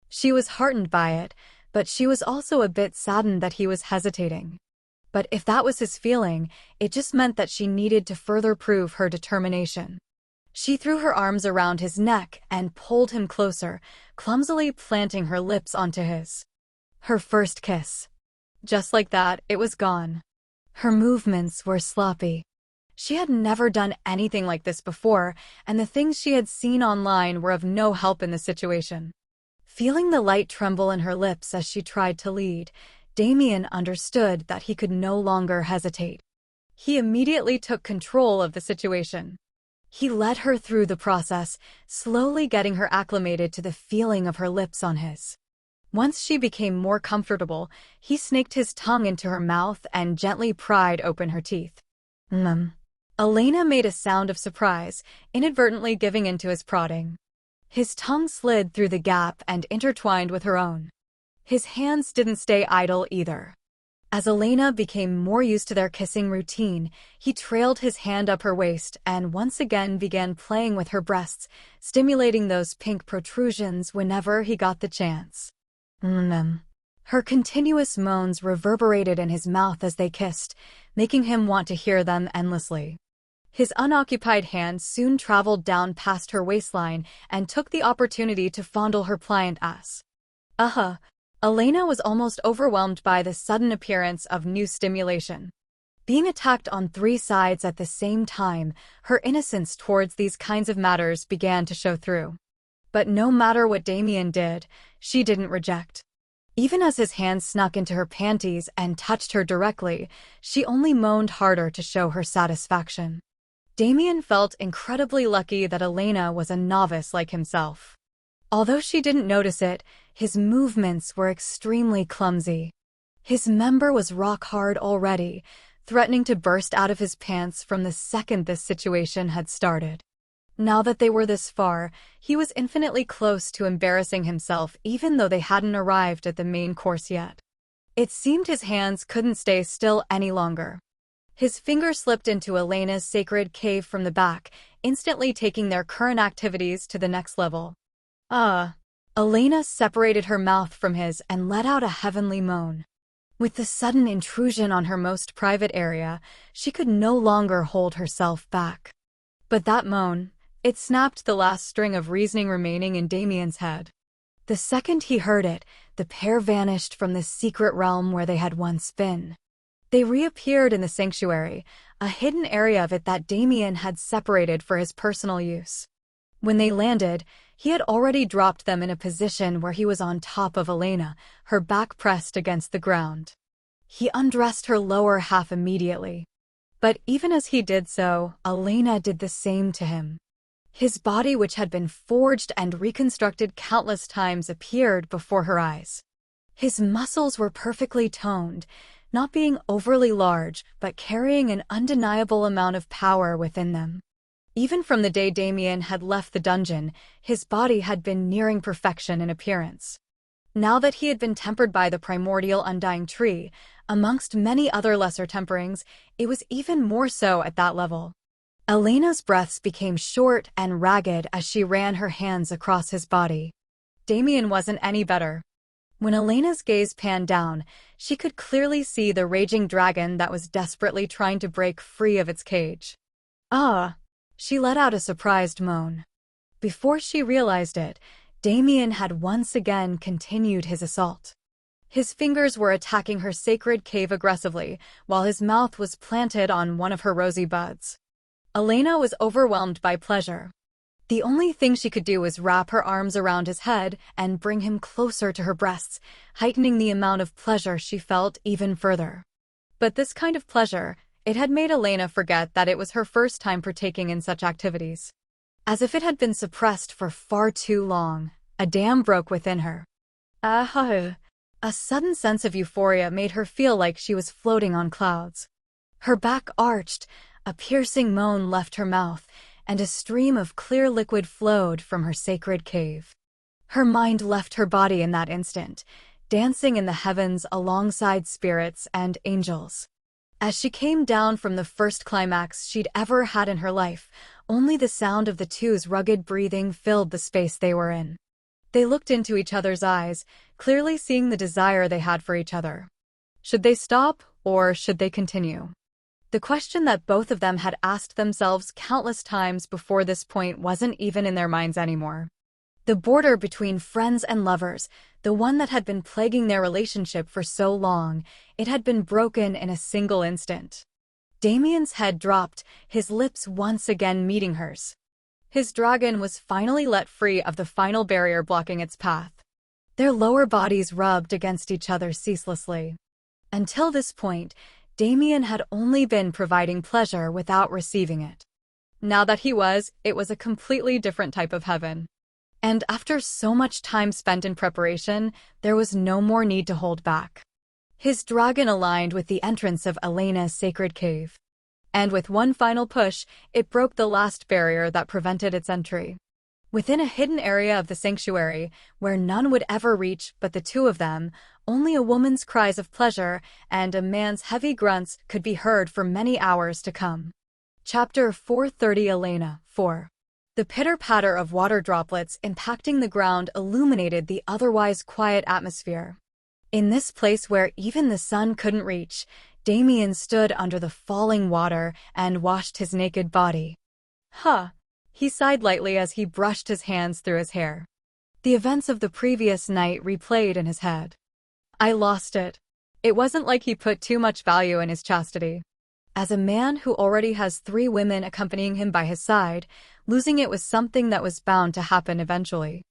She was heartened by it, but she was also a bit saddened that he was hesitating. But if that was his feeling, it just meant that she needed to further prove her determination. She threw her arms around his neck and pulled him closer, clumsily planting her lips onto his. Her first kiss. Just like that, it was gone. Her movements were sloppy. She had never done anything like this before, and the things she had seen online were of no help in the situation. Feeling the light tremble in her lips as she tried to lead, Damien understood that he could no longer hesitate. He immediately took control of the situation. He led her through the process, slowly getting her acclimated to the feeling of her lips on his. Once she became more comfortable, he snaked his tongue into her mouth and gently pried open her teeth. Elena made a sound of surprise, inadvertently giving in to his prodding. His tongue slid through the gap and intertwined with her own. His hands didn't stay idle either. As Elena became more used to their kissing routine, he trailed his hand up her waist and once again began playing with her breasts, stimulating those pink protrusions whenever he got the chance. Her continuous moans reverberated in his mouth as they kissed, making him want to hear them endlessly. His unoccupied hand soon traveled down past her waistline and took the opportunity to fondle her pliant ass. Elena was almost overwhelmed by the sudden appearance of new stimulation. Being attacked on 3 sides at the same time, her innocence towards these kinds of matters began to show through. But no matter what Damien did, she didn't reject. Even as his hand snuck into her panties and touched her directly, she only moaned harder to show her satisfaction. Damien felt incredibly lucky that Elena was a novice like himself. Although she didn't notice it, his movements were extremely clumsy. His member was rock hard already, threatening to burst out of his pants from the second this situation had started. Now that they were this far, he was infinitely close to embarrassing himself even though they hadn't arrived at the main course yet. It seemed his hands couldn't stay still any longer. His finger slipped into Elena's sacred cave from the back, instantly taking their current activities to the next level. Elena separated her mouth from his and let out a heavenly moan. With the sudden intrusion on her most private area, she could no longer hold herself back. But that moan, it snapped the last string of reasoning remaining in Damien's head. The second he heard it, the pair vanished from the secret realm where they had once been. They reappeared in the sanctuary, a hidden area of it that Damien had separated for his personal use. When they landed, he had already dropped them in a position where he was on top of Elena, her back pressed against the ground. He undressed her lower half immediately. But even as he did so, Elena did the same to him. His body, which had been forged and reconstructed countless times, appeared before her eyes. His muscles were perfectly toned, not being overly large, but carrying an undeniable amount of power within them. Even from the day Damien had left the dungeon, his body had been nearing perfection in appearance. Now that he had been tempered by the primordial undying tree, amongst many other lesser temperings, it was even more so at that level. Elena's breaths became short and ragged as she ran her hands across his body. Damien wasn't any better. When Elena's gaze panned down, she could clearly see the raging dragon that was desperately trying to break free of its cage. Ah! She let out a surprised moan. Before she realized it, Damien had once again continued his assault. His fingers were attacking her sacred cave aggressively, while his mouth was planted on one of her rosy buds. Elena was overwhelmed by pleasure. The only thing she could do was wrap her arms around his head and bring him closer to her breasts, heightening the amount of pleasure she felt even further. But this kind of pleasure, it had made Elena forget that it was her first time partaking in such activities. As if it had been suppressed for far too long, a dam broke within her. A sudden sense of euphoria made her feel like she was floating on clouds. Her back arched, a piercing moan left her mouth, and a stream of clear liquid flowed from her sacred cave. Her mind left her body in that instant, dancing in the heavens alongside spirits and angels. As she came down from the first climax she'd ever had in her life, only the sound of the two's rugged breathing filled the space they were in. They looked into each other's eyes, clearly seeing the desire they had for each other. Should they stop, or should they continue? The question that both of them had asked themselves countless times before this point wasn't even in their minds anymore. The border between friends and lovers, the one that had been plaguing their relationship for so long, it had been broken in a single instant. Damien's head dropped, his lips once again meeting hers. His dragon was finally let free of the final barrier blocking its path. Their lower bodies rubbed against each other ceaselessly. Until this point, Damien had only been providing pleasure without receiving it. Now that it was a completely different type of heaven. And after so much time spent in preparation, there was no more need to hold back. His dragon aligned with the entrance of Elena's sacred cave. And with one final push, it broke the last barrier that prevented its entry. Within a hidden area of the sanctuary, where none would ever reach but the two of them, only a woman's cries of pleasure and a man's heavy grunts could be heard for many hours to come. Chapter 430 Elena 4. The pitter-patter of water droplets impacting the ground illuminated the otherwise quiet atmosphere. In this place where even the sun couldn't reach, Damien stood under the falling water and washed his naked body. He sighed lightly as he brushed his hands through his hair. The events of the previous night replayed in his head. I lost it. It wasn't like he put too much value in his chastity. As a man who already has 3 women accompanying him by his side, losing it was something that was bound to happen eventually.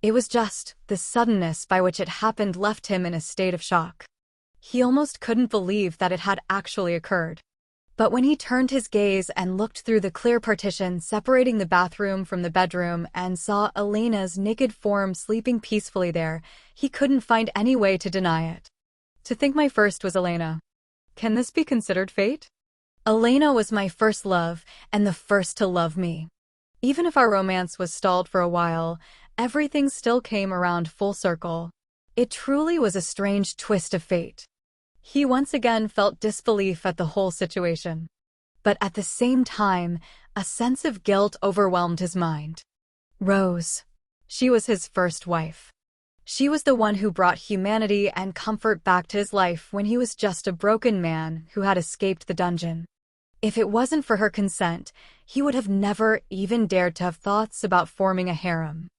It was just the suddenness by which it happened left him in a state of shock. He almost couldn't believe that it had actually occurred. But when he turned his gaze and looked through the clear partition separating the bathroom from the bedroom and saw Elena's naked form sleeping peacefully there, he couldn't find any way to deny it. To think my first was Elena. Can this be considered fate? Elena was my first love, and the first to love me. Even if our romance was stalled for a while, everything still came around full circle. It truly was a strange twist of fate. He once again felt disbelief at the whole situation. But at the same time, a sense of guilt overwhelmed his mind. Rose. She was his first wife. She was the one who brought humanity and comfort back to his life when he was just a broken man who had escaped the dungeon. If it wasn't for her consent, he would have never even dared to have thoughts about forming a harem.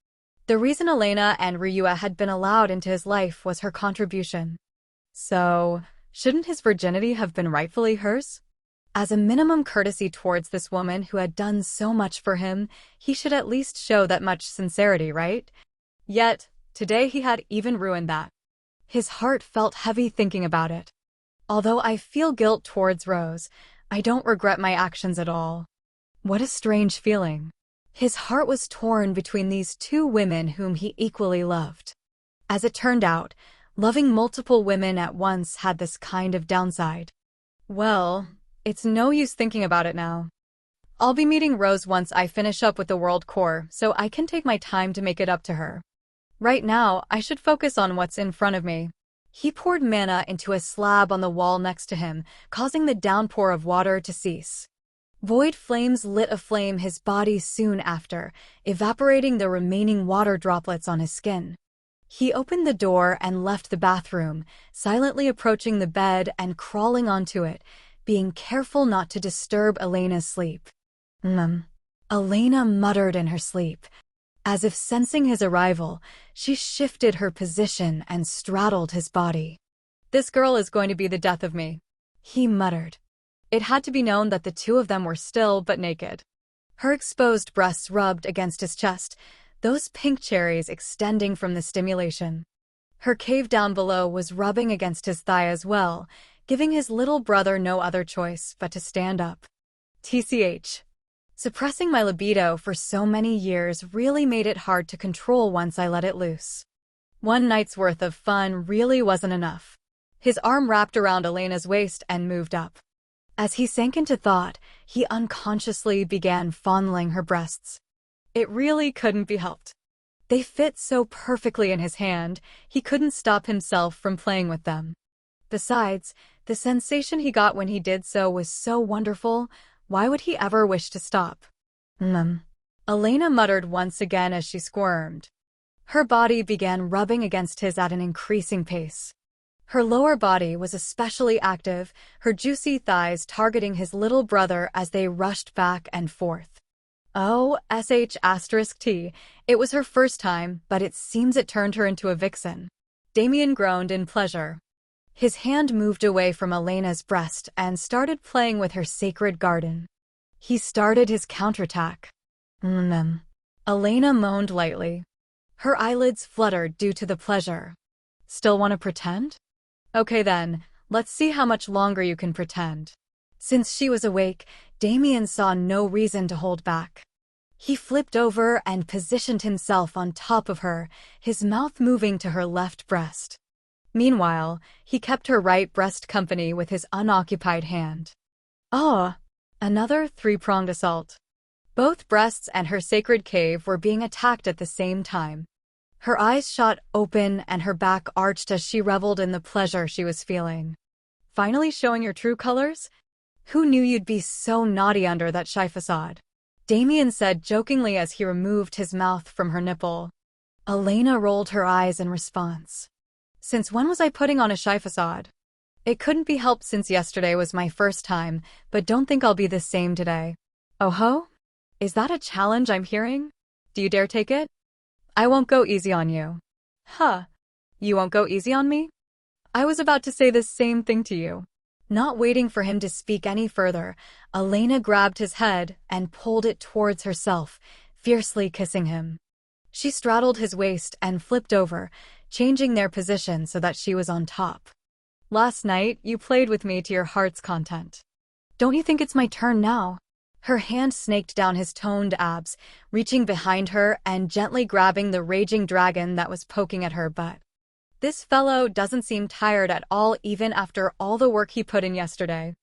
The reason Elena and Ryua had been allowed into his life was her contribution. So, shouldn't his virginity have been rightfully hers? As a minimum courtesy towards this woman who had done so much for him, he should at least show that much sincerity, right? Yet, today he had even ruined that. His heart felt heavy thinking about it. Although I feel guilt towards Rose, I don't regret my actions at all. What a strange feeling. His heart was torn between these two women whom he equally loved. As it turned out, loving multiple women at once had this kind of downside. Well, it's no use thinking about it now. I'll be meeting Rose once I finish up with the World Core, so I can take my time to make it up to her. Right now, I should focus on what's in front of me. He poured mana into a slab on the wall next to him, causing the downpour of water to cease. Void flames lit aflame his body soon after, evaporating the remaining water droplets on his skin. He opened the door and left the bathroom, silently approaching the bed and crawling onto it, being careful not to disturb Elena's sleep. Elena muttered in her sleep. As if sensing his arrival, she shifted her position and straddled his body. "This girl is going to be the death of me," he muttered. It had to be known that the two of them were still but naked. Her exposed breasts rubbed against his chest, those pink cherries extending from the stimulation. Her cave down below was rubbing against his thigh as well, giving his little brother no other choice but to stand up. TCH. Suppressing my libido for so many years really made it hard to control once I let it loose. One night's worth of fun really wasn't enough. His arm wrapped around Elena's waist and moved up. As he sank into thought, he unconsciously began fondling her breasts. It really couldn't be helped. They fit so perfectly in his hand, he couldn't stop himself from playing with them. Besides, the sensation he got when he did so was so wonderful. Why would he ever wish to stop? Elena muttered once again as she squirmed. Her body began rubbing against his at an increasing pace. Her lower body was especially active, her juicy thighs targeting his little brother as they rushed back and forth. Oh, sh*T, it was her first time, but it seems it turned her into a vixen. Damien groaned in pleasure. His hand moved away from Elena's breast and started playing with her sacred garden. He started his counterattack. Elena moaned lightly. Her eyelids fluttered due to the pleasure. Still want to pretend? Okay then, let's see how much longer you can pretend. Since she was awake, Damien saw no reason to hold back. He flipped over and positioned himself on top of her, his mouth moving to her left breast. Meanwhile, he kept her right breast company with his unoccupied hand. Oh, another three-pronged assault. Both breasts and her sacred cave were being attacked at the same time. Her eyes shot open and her back arched as she reveled in the pleasure she was feeling. Finally showing your true colors? Who knew you'd be so naughty under that shy facade? Damien said jokingly as he removed his mouth from her nipple. Elena rolled her eyes in response. Since when was I putting on a shy facade? It couldn't be helped since yesterday was my first time, but don't think I'll be the same today. Oh ho? Is that a challenge I'm hearing? Do you dare take it? I won't go easy on you. Huh. You won't go easy on me? I was about to say the same thing to you. Not waiting for him to speak any further, Elena grabbed his head and pulled it towards herself, fiercely kissing him. She straddled his waist and flipped over, changing their position so that she was on top. Last night, you played with me to your heart's content. Don't you think it's my turn now? Her hand snaked down his toned abs, reaching behind her and gently grabbing the raging dragon that was poking at her butt. This fellow doesn't seem tired at all even after all the work he put in yesterday.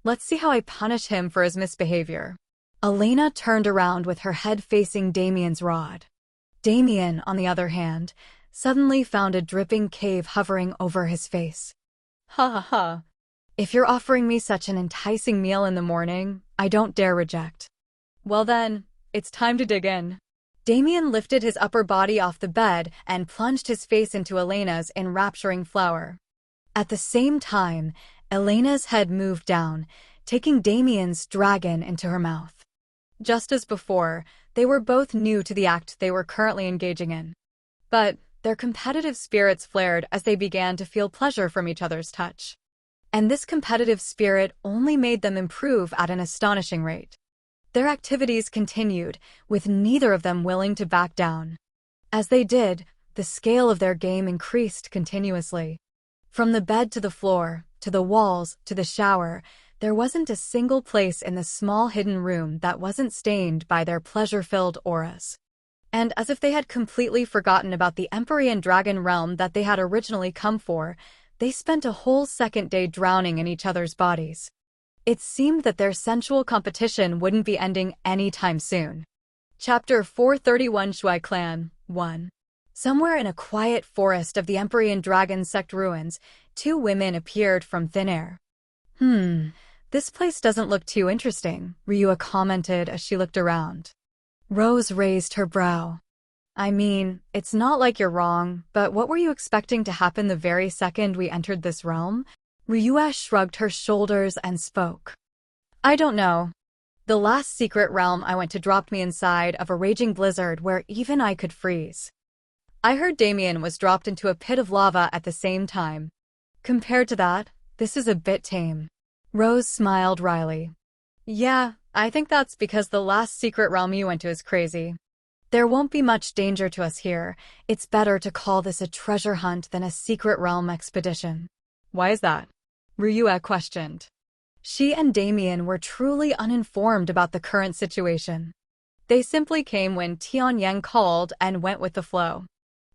Let's see how I punish him for his misbehavior. Elena turned around with her head facing Damien's rod. Damien, on the other hand, suddenly found a dripping cave hovering over his face. Ha ha ha. If you're offering me such an enticing meal in the morning, I don't dare reject. Well then, it's time to dig in. Damien lifted his upper body off the bed and plunged his face into Elena's enrapturing flower. At the same time, Elena's head moved down, taking Damien's dragon into her mouth. Just as before, they were both new to the act they were currently engaging in. But their competitive spirits flared as they began to feel pleasure from each other's touch. And this competitive spirit only made them improve at an astonishing rate. Their activities continued, with neither of them willing to back down. As they did, the scale of their game increased continuously. From the bed to the floor, to the walls, to the shower, there wasn't a single place in the small hidden room that wasn't stained by their pleasure-filled auras. And as if they had completely forgotten about the Empyrean Dragon realm that they had originally come for, they spent a whole second day drowning in each other's bodies. It seemed that their sensual competition wouldn't be ending anytime soon. Chapter 431 Shui Clan 1. Somewhere in a quiet forest of the Empyrean Dragon sect ruins, two women appeared from thin air. This place doesn't look too interesting, Ryua commented as she looked around. Rose raised her brow. I mean, it's not like you're wrong, but what were you expecting to happen the very second we entered this realm? Ryua shrugged her shoulders and spoke. I don't know. The last secret realm I went to dropped me inside of a raging blizzard where even I could freeze. I heard Damien was dropped into a pit of lava at the same time. Compared to that, this is a bit tame. Rose smiled wryly. Yeah, I think that's because the last secret realm you went to is crazy. There won't be much danger to us here. It's better to call this a treasure hunt than a secret realm expedition. Why is that? Ryua questioned. She and Damien were truly uninformed about the current situation. They simply came when Tianyang called and went with the flow.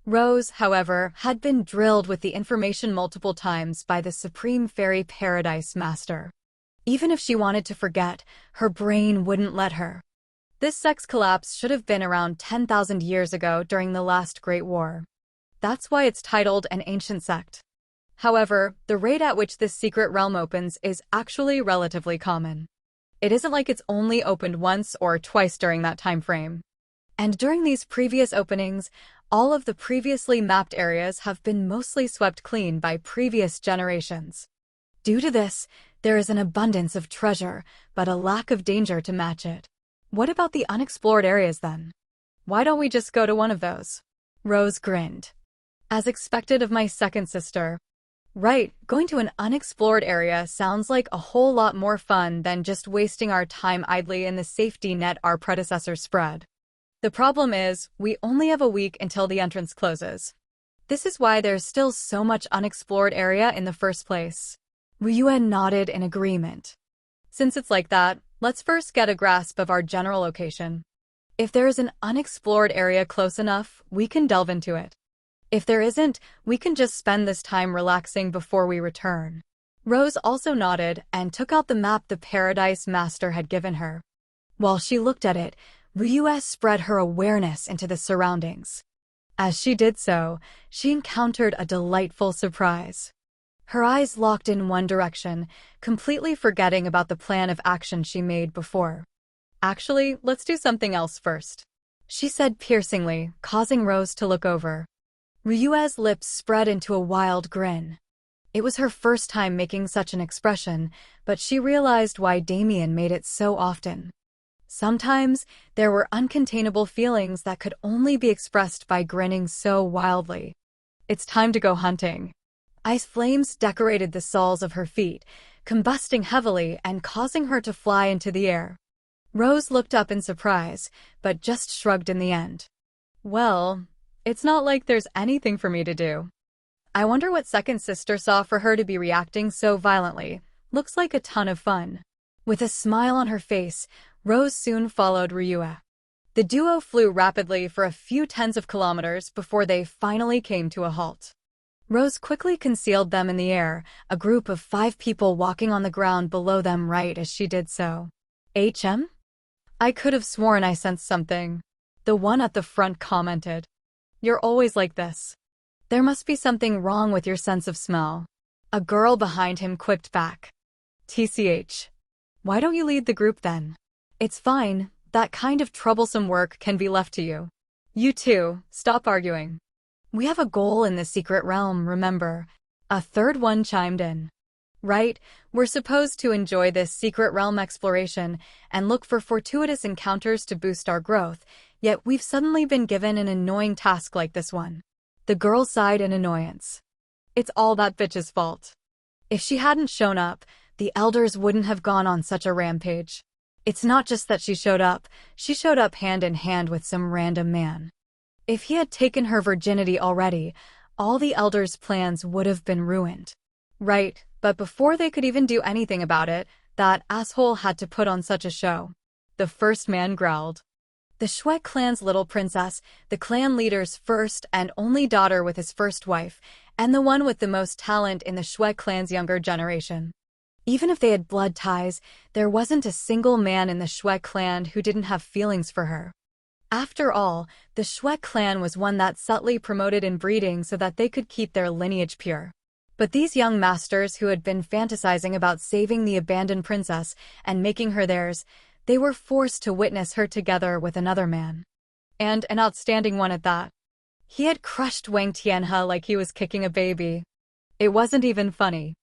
Rose, however, had been drilled with the information multiple times by the Supreme Fairy Paradise Master. Even if she wanted to forget, her brain wouldn't let her. This sex collapse should have been around 10,000 years ago during the last Great War. That's why it's titled an ancient sect. However, the rate at which this secret realm opens is actually relatively common. It isn't like it's only opened once or twice during that time frame. And during these previous openings, all of the previously mapped areas have been mostly swept clean by previous generations. Due to this, there is an abundance of treasure, but a lack of danger to match it. What about the unexplored areas then? Why don't we just go to one of those? Rose grinned. As expected of my second sister. Right, going to an unexplored area sounds like a whole lot more fun than just wasting our time idly in the safety net our predecessors spread. The problem is, we only have a week until the entrance closes. This is why there's still so much unexplored area in the first place. Ryua nodded in agreement. Since it's like that, let's first get a grasp of our general location. If there is an unexplored area close enough, we can delve into it. If there isn't, we can just spend this time relaxing before we return. Rose also nodded and took out the map the Paradise Master had given her. While she looked at it, Ryua spread her awareness into the surroundings. As she did so, she encountered a delightful surprise. Her eyes locked in one direction, completely forgetting about the plan of action she made before. Actually, let's do something else first, she said piercingly, causing Rose to look over. Ryua's lips spread into a wild grin. It was her first time making such an expression, but she realized why Damien made it so often. Sometimes, there were uncontainable feelings that could only be expressed by grinning so wildly. It's time to go hunting. Ice flames decorated the soles of her feet, combusting heavily and causing her to fly into the air. Rose looked up in surprise, but just shrugged in the end. Well, it's not like there's anything for me to do. I wonder what second sister saw for her to be reacting so violently. Looks like a ton of fun. With a smile on her face, Rose soon followed Ryua. The duo flew rapidly for a few tens of kilometers before they finally came to a halt. Rose quickly concealed them in the air, a group of 5 people walking on the ground below them right as she did so. I could have sworn I sensed something. The one at the front commented. You're always like this. There must be something wrong with your sense of smell. A girl behind him quipped back. TCH. Why don't you lead the group then? It's fine, that kind of troublesome work can be left to you. You two, stop arguing. We have a goal in the secret realm, remember? A third one chimed in. Right, we're supposed to enjoy this secret realm exploration and look for fortuitous encounters to boost our growth, yet we've suddenly been given an annoying task like this one. The girl sighed in annoyance. It's all that bitch's fault. If she hadn't shown up, the elders wouldn't have gone on such a rampage. It's not just that she showed up hand in hand with some random man. If he had taken her virginity already, all the elders' plans would have been ruined. Right, but before they could even do anything about it, that asshole had to put on such a show. The first man growled. The Shui clan's little princess, the clan leader's first and only daughter with his first wife, and the one with the most talent in the Shui clan's younger generation. Even if they had blood ties, there wasn't a single man in the Shui clan who didn't have feelings for her. After all, the Shui clan was one that subtly promoted inbreeding so that they could keep their lineage pure. But these young masters who had been fantasizing about saving the abandoned princess and making her theirs, they were forced to witness her together with another man. And an outstanding one at that. He had crushed Wang Tianhe like he was kicking a baby. It wasn't even funny.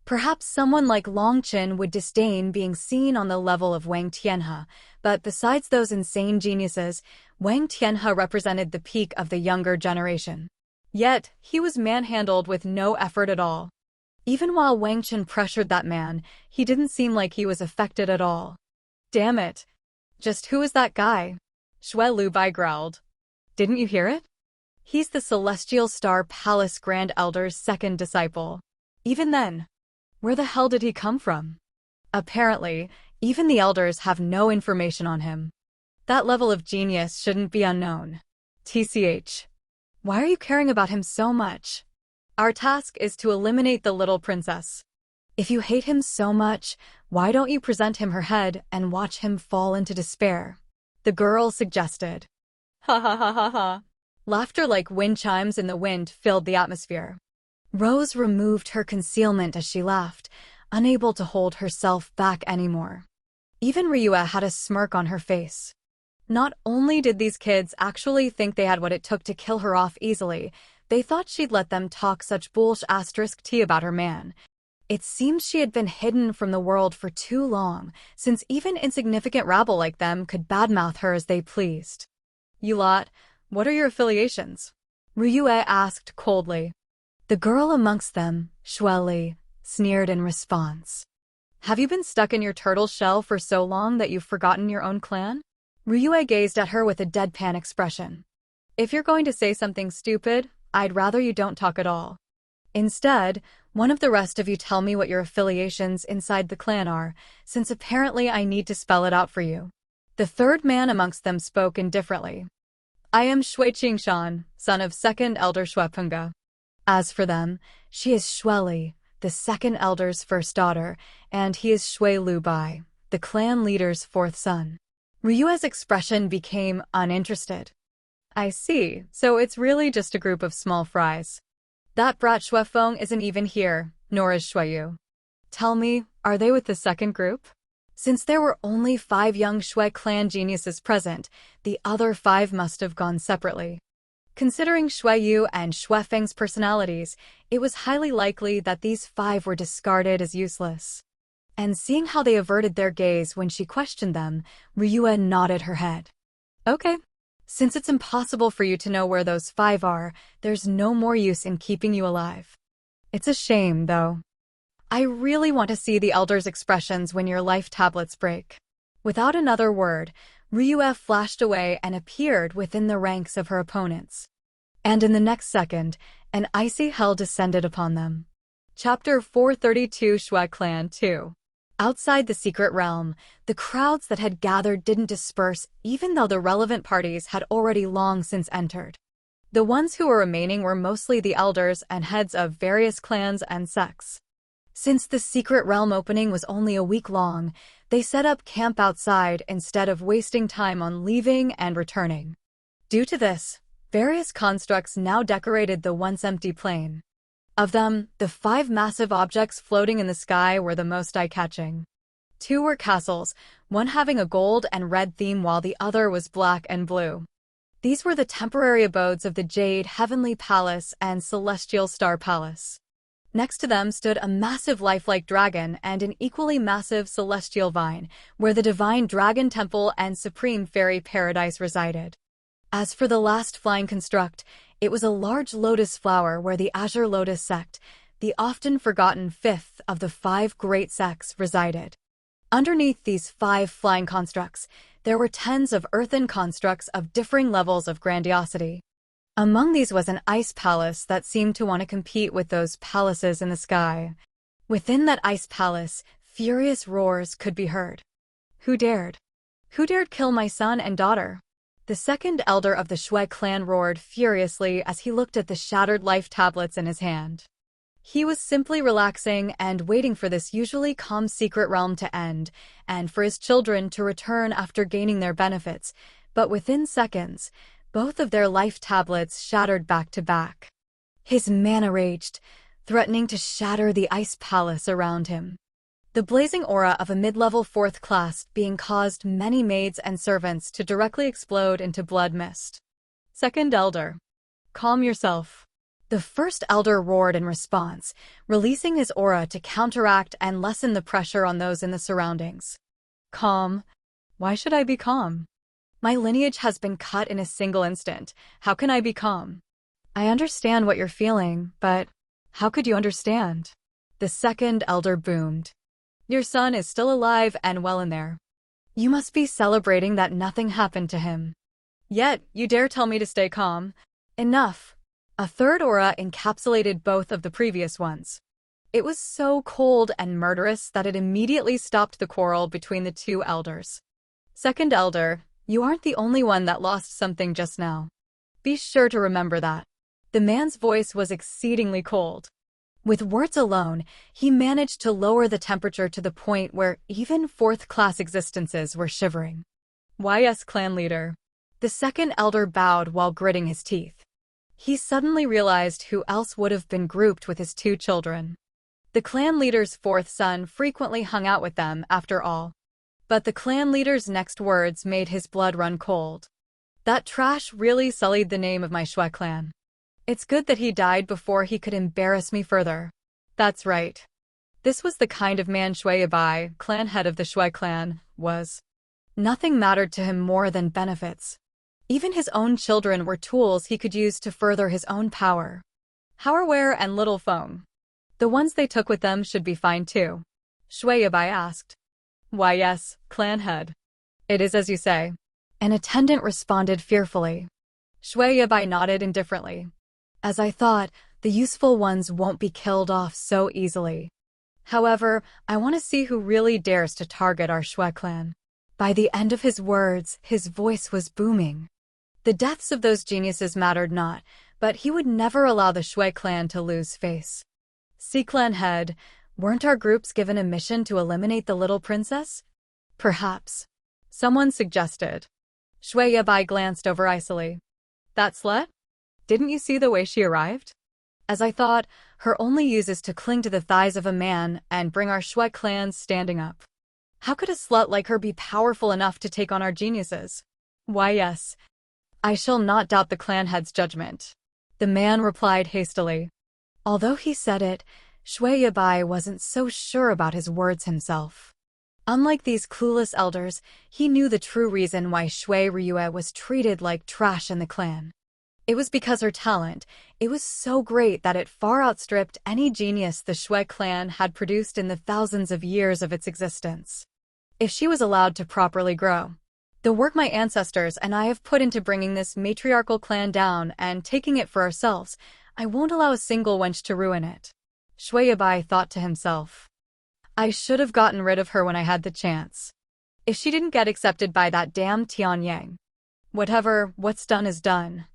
Perhaps someone like Long Qin would disdain being seen on the level of Wang Tianhe, but besides those insane geniuses, Wang Tianhe represented the peak of the younger generation. Yet, he was manhandled with no effort at all. Even while Wang Qin pressured that man, he didn't seem like he was affected at all. Damn it. Just who is that guy? Shui Lubai growled. Didn't you hear it? He's the Celestial Star Palace Grand Elder's second disciple. Even then, where the hell did he come from? Apparently, even the elders have no information on him. That level of genius shouldn't be unknown. TCH. Why are you caring about him so much? Our task is to eliminate the little princess. If you hate him so much, why don't you present him her head and watch him fall into despair? The girl suggested. Ha ha ha ha ha. Laughter like wind chimes in the wind filled the atmosphere. Rose removed her concealment as she laughed, unable to hold herself back anymore. Even Ryue had a smirk on her face. Not only did these kids actually think they had what it took to kill her off easily, they thought she'd let them talk such *T about her man. It seems she had been hidden from the world for too long, since even insignificant rabble like them could badmouth her as they pleased. You lot, what are your affiliations? Ryue asked coldly. The girl amongst them, Shueli, sneered in response. Have you been stuck in your turtle shell for so long that you've forgotten your own clan? Ryue gazed at her with a deadpan expression. If you're going to say something stupid, I'd rather you don't talk at all. Instead, one of the rest of you tell me what your affiliations inside the clan are, since apparently I need to spell it out for you. The third man amongst them spoke indifferently. I am Shui Qingshan, son of second elder Shuepunga. As for them, she is Shueli, the second elder's first daughter, and he is Shui Lubai, the clan leader's fourth son. Ryue's expression became uninterested. I see, so it's really just a group of small fries. That brat Shuefeng isn't even here, nor is Shuiyu. Tell me, are they with the second group? Since there were only 5 young Shui clan geniuses present, the other 5 must have gone separately. Considering Shuiyu and Shuefeng's personalities, it was highly likely that these 5 were discarded as useless. And seeing how they averted their gaze when she questioned them, Ryue nodded her head. Okay. Since it's impossible for you to know where those 5 are, there's no more use in keeping you alive. It's a shame, though. I really want to see the elders' expressions when your life tablets break. Without another word, Ryue flashed away and appeared within the ranks of her opponents. And in the next second, an icy hell descended upon them. Chapter 432 Shui Clan 2. Outside the secret realm, the crowds that had gathered didn't disperse even though the relevant parties had already long since entered. The ones who were remaining were mostly the elders and heads of various clans and sects. Since the secret realm opening was only a week long, they set up camp outside instead of wasting time on leaving and returning. Due to this, various constructs now decorated the once empty plain. Of them, the 5 massive objects floating in the sky were the most eye-catching. 2 were castles, one having a gold and red theme while the other was black and blue. These were the temporary abodes of the Jade Heavenly Palace and Celestial Star Palace. Next to them stood a massive lifelike dragon and an equally massive celestial vine, where the divine dragon temple and supreme fairy paradise resided. As for the last flying construct, it was a large lotus flower where the Azure Lotus sect, the often forgotten fifth of the 5 great sects, resided. Underneath these 5 flying constructs, there were tens of earthen constructs of differing levels of grandiosity. Among these was an ice palace that seemed to want to compete with those palaces in the sky. Within that ice palace, furious roars could be heard. Who dared? Who dared kill my son and daughter? The second elder of the Shui clan roared furiously as he looked at the shattered life tablets in his hand. He was simply relaxing and waiting for this usually calm secret realm to end, and for his children to return after gaining their benefits, but within seconds, both of their life tablets shattered back to back. His mana raged, threatening to shatter the ice palace around him. The blazing aura of a mid-level 4th class being caused many maids and servants to directly explode into blood mist. Second elder. Calm yourself. The first elder roared in response, releasing his aura to counteract and lessen the pressure on those in the surroundings. Calm? Why should I be calm? My lineage has been cut in a single instant. How can I be calm? I understand what you're feeling, but how could you understand? The second elder boomed. Your son is still alive and well in there. You must be celebrating that nothing happened to him. Yet, you dare tell me to stay calm? Enough. A third aura encapsulated both of the previous ones. It was so cold and murderous that it immediately stopped the quarrel between the 2 elders. Second elder, you aren't the only one that lost something just now. Be sure to remember that. The man's voice was exceedingly cold. With words alone, he managed to lower the temperature to the point where even 4th-class existences were shivering. Why yes, clan leader. The second elder bowed while gritting his teeth. He suddenly realized who else would have been grouped with his 2 children. The clan leader's 4th son frequently hung out with them, after all. But the clan leader's next words made his blood run cold. That trash really sullied the name of my Shui clan. It's good that he died before he could embarrass me further. That's right. This was the kind of man Shui Yabai, clan head of the Shui clan, was. Nothing mattered to him more than benefits. Even his own children were tools he could use to further his own power. Hourware and Little Feng. The ones they took with them should be fine too. Shui Yabai asked. Why yes, clan head. It is as you say. An attendant responded fearfully. Shui Yabai nodded indifferently. As I thought, the useful ones won't be killed off so easily. However, I want to see who really dares to target our Shui clan. By the end of his words, his voice was booming. The deaths of those geniuses mattered not, but he would never allow the Shui clan to lose face. See clan head, weren't our groups given a mission to eliminate the little princess? Perhaps. Someone suggested. Shui Yabai glanced over icily. That slut? Didn't you see the way she arrived? As I thought, her only use is to cling to the thighs of a man and bring our Shui clan standing up. How could a slut like her be powerful enough to take on our geniuses? Why yes. I shall not doubt the clan head's judgment. The man replied hastily. Although he said it, Shui Yabai wasn't so sure about his words himself. Unlike these clueless elders, he knew the true reason why Shui Ryue was treated like trash in the clan. It was because her talent, it was so great that it far outstripped any genius the Shui clan had produced in the thousands of years of its existence. If she was allowed to properly grow. The work my ancestors and I have put into bringing this matriarchal clan down and taking it for ourselves, I won't allow a single wench to ruin it. Shui Yabai thought to himself. I should have gotten rid of her when I had the chance. If she didn't get accepted by that damn Tian Yang. Whatever, what's done is done.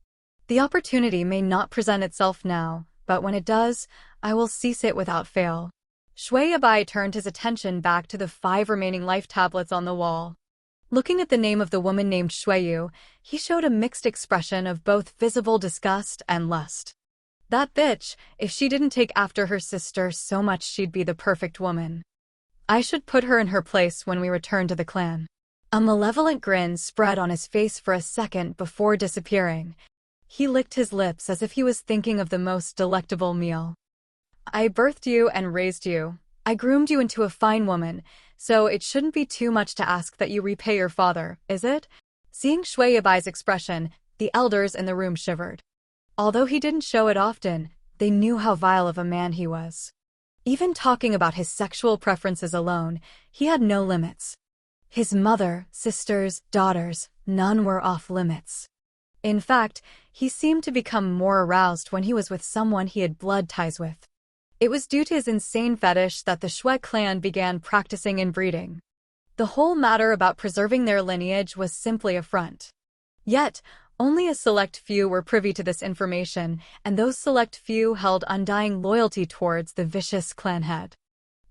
The opportunity may not present itself now, but when it does, I will seize it without fail. Shui Yabai turned his attention back to the 5 remaining life tablets on the wall. Looking at the name of the woman named Shui Yu, he showed a mixed expression of both visible disgust and lust. That bitch, if she didn't take after her sister so much she'd be the perfect woman. I should put her in her place when we return to the clan. A malevolent grin spread on his face for a second before disappearing. He licked his lips as if he was thinking of the most delectable meal. I birthed you and raised you. I groomed you into a fine woman, so it shouldn't be too much to ask that you repay your father, is it? Seeing Shui Yibai's expression, the elders in the room shivered. Although he didn't show it often, they knew how vile of a man he was. Even talking about his sexual preferences alone, he had no limits. His mother, sisters, daughters, none were off limits. In fact, he seemed to become more aroused when he was with someone he had blood ties with. It was due to his insane fetish that the Shui clan began practicing inbreeding. The whole matter about preserving their lineage was simply a front. Yet, only a select few were privy to this information, and those select few held undying loyalty towards the vicious clan head.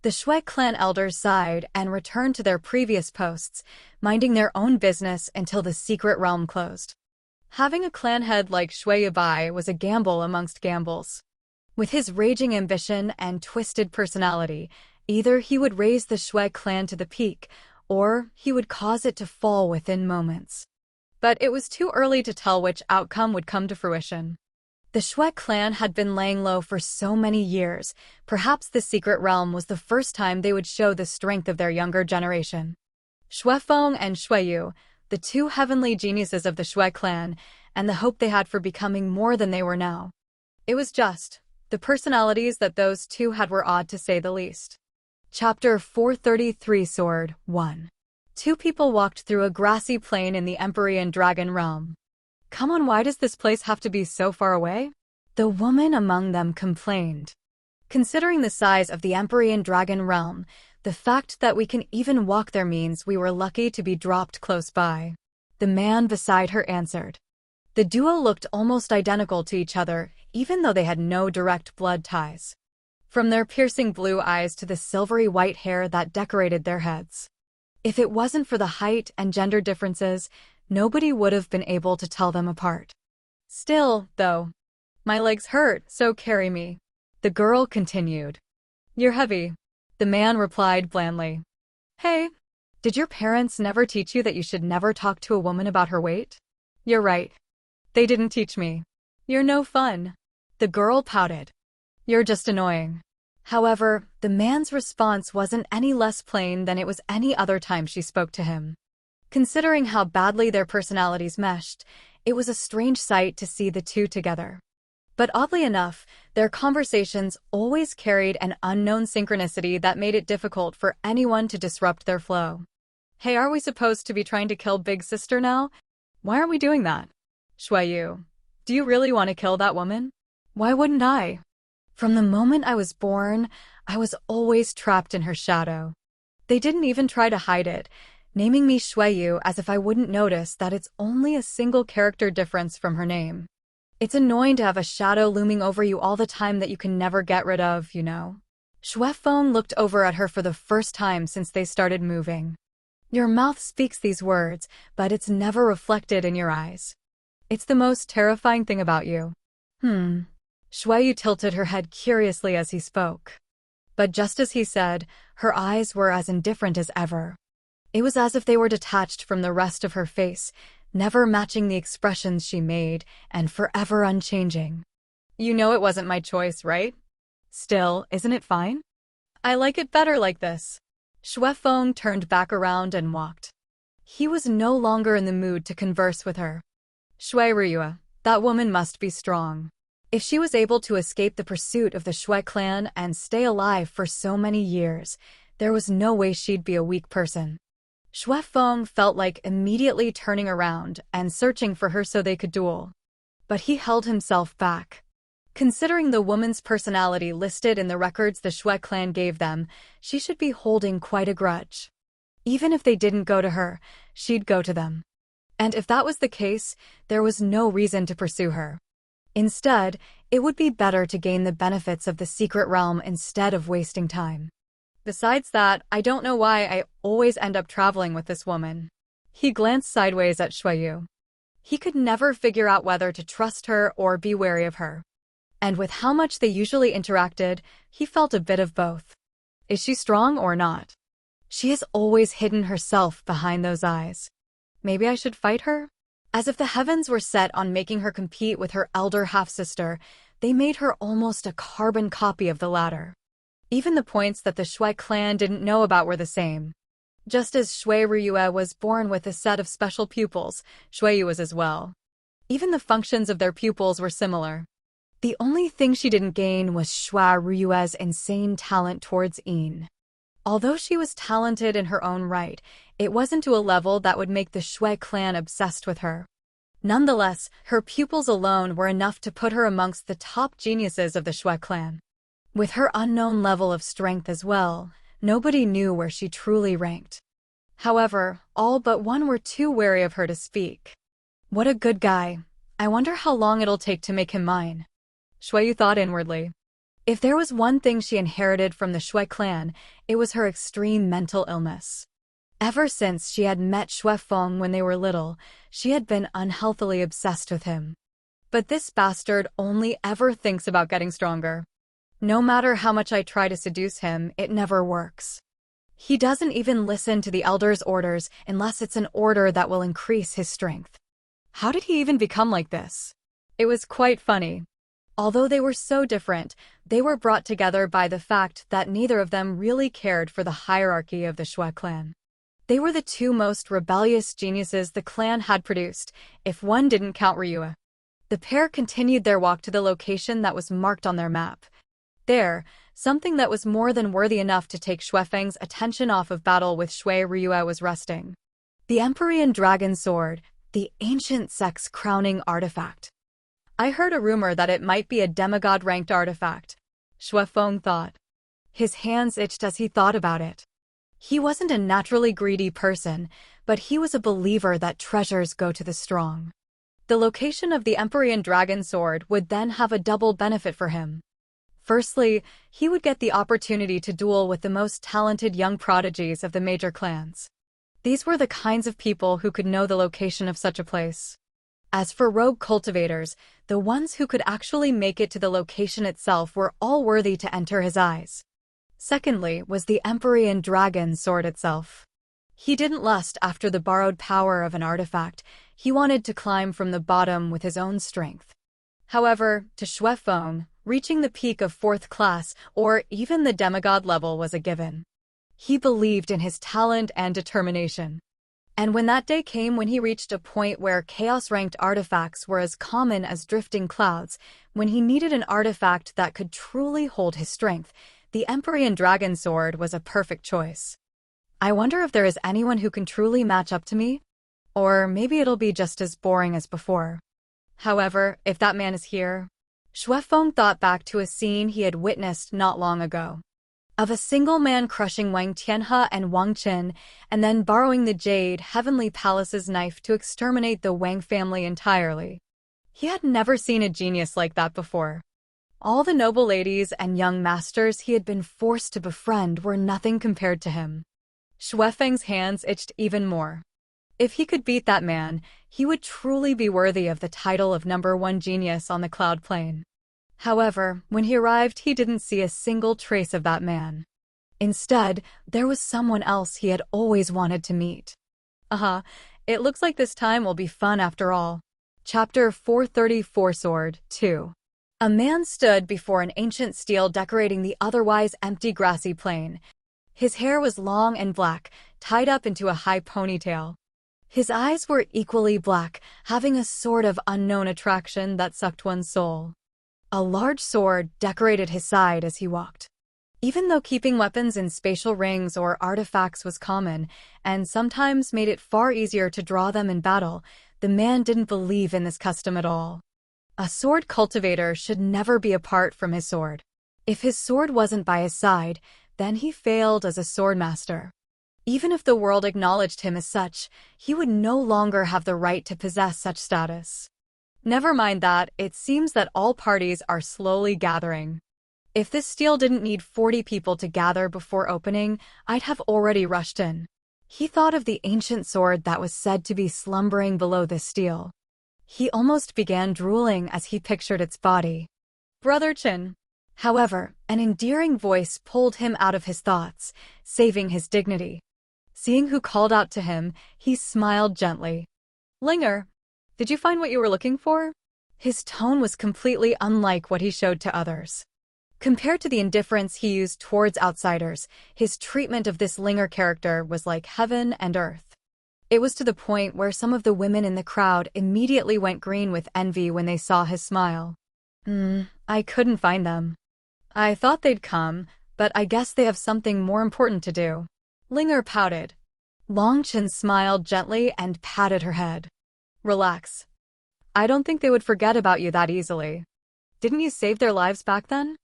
The Shui clan elders sighed and returned to their previous posts, minding their own business until the secret realm closed. Having a clan head like Shui Yibai was a gamble amongst gambles. With his raging ambition and twisted personality, either he would raise the Shui clan to the peak, or he would cause it to fall within moments. But it was too early to tell which outcome would come to fruition. The Shui clan had been laying low for so many years, perhaps the secret realm was the first time they would show the strength of their younger generation. Shui Feng and Shui Yu, the two heavenly geniuses of the Shui clan, and the hope they had for becoming more than they were now. It was just, the personalities that those two had were odd to say the least. Chapter 433 Sword 1. Two people walked through a grassy plain in the Empyrean Dragon realm. Come on, why does this place have to be so far away? The woman among them complained. Considering the size of the Empyrean Dragon realm, the fact that we can even walk there means we were lucky to be dropped close by. The man beside her answered. The duo looked almost identical to each other, even though they had no direct blood ties. From their piercing blue eyes to the silvery white hair that decorated their heads. If it wasn't for the height and gender differences, nobody would have been able to tell them apart. Still, though, my legs hurt, so carry me. The girl continued. You're heavy. The man replied blandly. Hey, did your parents never teach you that you should never talk to a woman about her weight? You're right. They didn't teach me. You're no fun. The girl pouted. You're just annoying. However, the man's response wasn't any less plain than it was any other time she spoke to him. Considering how badly their personalities meshed, it was a strange sight to see the two together. But oddly enough, their conversations always carried an unknown synchronicity that made it difficult for anyone to disrupt their flow. Hey, are we supposed to be trying to kill Big Sister now? Why aren't we doing that? Shui Yu, do you really want to kill that woman? Why wouldn't I? From the moment I was born, I was always trapped in her shadow. They didn't even try to hide it, naming me Shui Yu as if I wouldn't notice that it's only a single character difference from her name. It's annoying to have a shadow looming over you all the time that you can never get rid of, you know? Shui Feng looked over at her for the first time since they started moving. Your mouth speaks these words, but it's never reflected in your eyes. It's the most terrifying thing about you. Shui Yu tilted her head curiously as he spoke. But just as he said, her eyes were as indifferent as ever. It was as if they were detached from the rest of her face, never matching the expressions she made, and forever unchanging. You know it wasn't my choice, right? Still, isn't it fine? I like it better like this. Shui Feng turned back around and walked. He was no longer in the mood to converse with her. Shui Ryua, that woman must be strong. If she was able to escape the pursuit of the Shui clan and stay alive for so many years, there was no way she'd be a weak person. Shui Feng felt like immediately turning around and searching for her so they could duel. But he held himself back. Considering the woman's personality listed in the records the Shui clan gave them, she should be holding quite a grudge. Even if they didn't go to her, she'd go to them. And if that was the case, there was no reason to pursue her. Instead, it would be better to gain the benefits of the secret realm instead of wasting time. Besides that, I don't know why I always end up traveling with this woman. He glanced sideways at Shui Yu. He could never figure out whether to trust her or be wary of her. And with how much they usually interacted, he felt a bit of both. Is she strong or not? She has always hidden herself behind those eyes. Maybe I should fight her? As if the heavens were set on making her compete with her elder half-sister, they made her almost a carbon copy of the latter. Even the points that the Shui clan didn't know about were the same. Just as Shui Ryue was born with a set of special pupils, Shui was as well. Even the functions of their pupils were similar. The only thing she didn't gain was Shui Ryue's insane talent towards Yin. Although she was talented in her own right, it wasn't to a level that would make the Shui clan obsessed with her. Nonetheless, her pupils alone were enough to put her amongst the top geniuses of the Shui clan. With her unknown level of strength as well, nobody knew where she truly ranked. However, all but one were too wary of her to speak. What a good guy. I wonder how long it'll take to make him mine. Shuiyu thought inwardly. If there was one thing she inherited from the Shui clan, it was her extreme mental illness. Ever since she had met Shui Feng when they were little, she had been unhealthily obsessed with him. But this bastard only ever thinks about getting stronger. No matter how much I try to seduce him, it never works. He doesn't even listen to the elder's orders unless it's an order that will increase his strength. How did he even become like this? It was quite funny. Although they were so different, they were brought together by the fact that neither of them really cared for the hierarchy of the Shui clan. They were the two most rebellious geniuses the clan had produced, if one didn't count Ryue. The pair continued their walk to the location that was marked on their map. There, something that was more than worthy enough to take Xuefeng's attention off of battle with Shui Ryue was resting. The Empyrean Dragon Sword, the ancient sect's crowning artifact. I heard a rumor that it might be a demigod-ranked artifact, Xuefeng thought. His hands itched as he thought about it. He wasn't a naturally greedy person, but he was a believer that treasures go to the strong. The location of the Empyrean Dragon Sword would then have a double benefit for him. Firstly, he would get the opportunity to duel with the most talented young prodigies of the major clans. These were the kinds of people who could know the location of such a place. As for rogue cultivators, the ones who could actually make it to the location itself were all worthy to enter his eyes. Secondly was the Empyrean Dragon Sword itself. He didn't lust after the borrowed power of an artifact, he wanted to climb from the bottom with his own strength. However, to Xuefeng, reaching the peak of 4th class or even the demigod level was a given. He believed in his talent and determination. And when that day came when he reached a point where chaos-ranked artifacts were as common as drifting clouds, when he needed an artifact that could truly hold his strength, the Empyrean Dragon Sword was a perfect choice. I wonder if there is anyone who can truly match up to me? Or maybe it'll be just as boring as before. However, if that man is here... Xuefeng thought back to a scene he had witnessed not long ago. Of a single man crushing Wang Tianhe and Wang Qin, and then borrowing the Jade Heavenly Palace's knife to exterminate the Wang family entirely. He had never seen a genius like that before. All the noble ladies and young masters he had been forced to befriend were nothing compared to him. Xuefeng's hands itched even more. If he could beat that man, he would truly be worthy of the title of #1 genius on the Cloud Plane. However, when he arrived, he didn't see a single trace of that man. Instead, there was someone else he had always wanted to meet. It looks like this time will be fun after all. Chapter 434 Sword 2. A man stood before an ancient stele decorating the otherwise empty grassy plain. His hair was long and black, tied up into a high ponytail. His eyes were equally black, having a sort of unknown attraction that sucked one's soul. A large sword decorated his side as he walked. Even though keeping weapons in spatial rings or artifacts was common, and sometimes made it far easier to draw them in battle, the man didn't believe in this custom at all. A sword cultivator should never be apart from his sword. If his sword wasn't by his side, then he failed as a swordmaster. Even if the world acknowledged him as such, he would no longer have the right to possess such status. Never mind that, it seems that all parties are slowly gathering. If this stele didn't need 40 people to gather before opening, I'd have already rushed in. He thought of the ancient sword that was said to be slumbering below this stele. He almost began drooling as he pictured its body. Brother Chin, However, an endearing voice pulled him out of his thoughts, saving his dignity. Seeing who called out to him, he smiled gently. Linger, did you find what you were looking for? His tone was completely unlike what he showed to others. Compared to the indifference he used towards outsiders, his treatment of this Linger character was like heaven and earth. It was to the point where some of the women in the crowd immediately went green with envy when they saw his smile. I couldn't find them. I thought they'd come, but I guess they have something more important to do. Linger pouted. Longchen smiled gently and patted her head. Relax. I don't think they would forget about you that easily. Didn't you save their lives back then?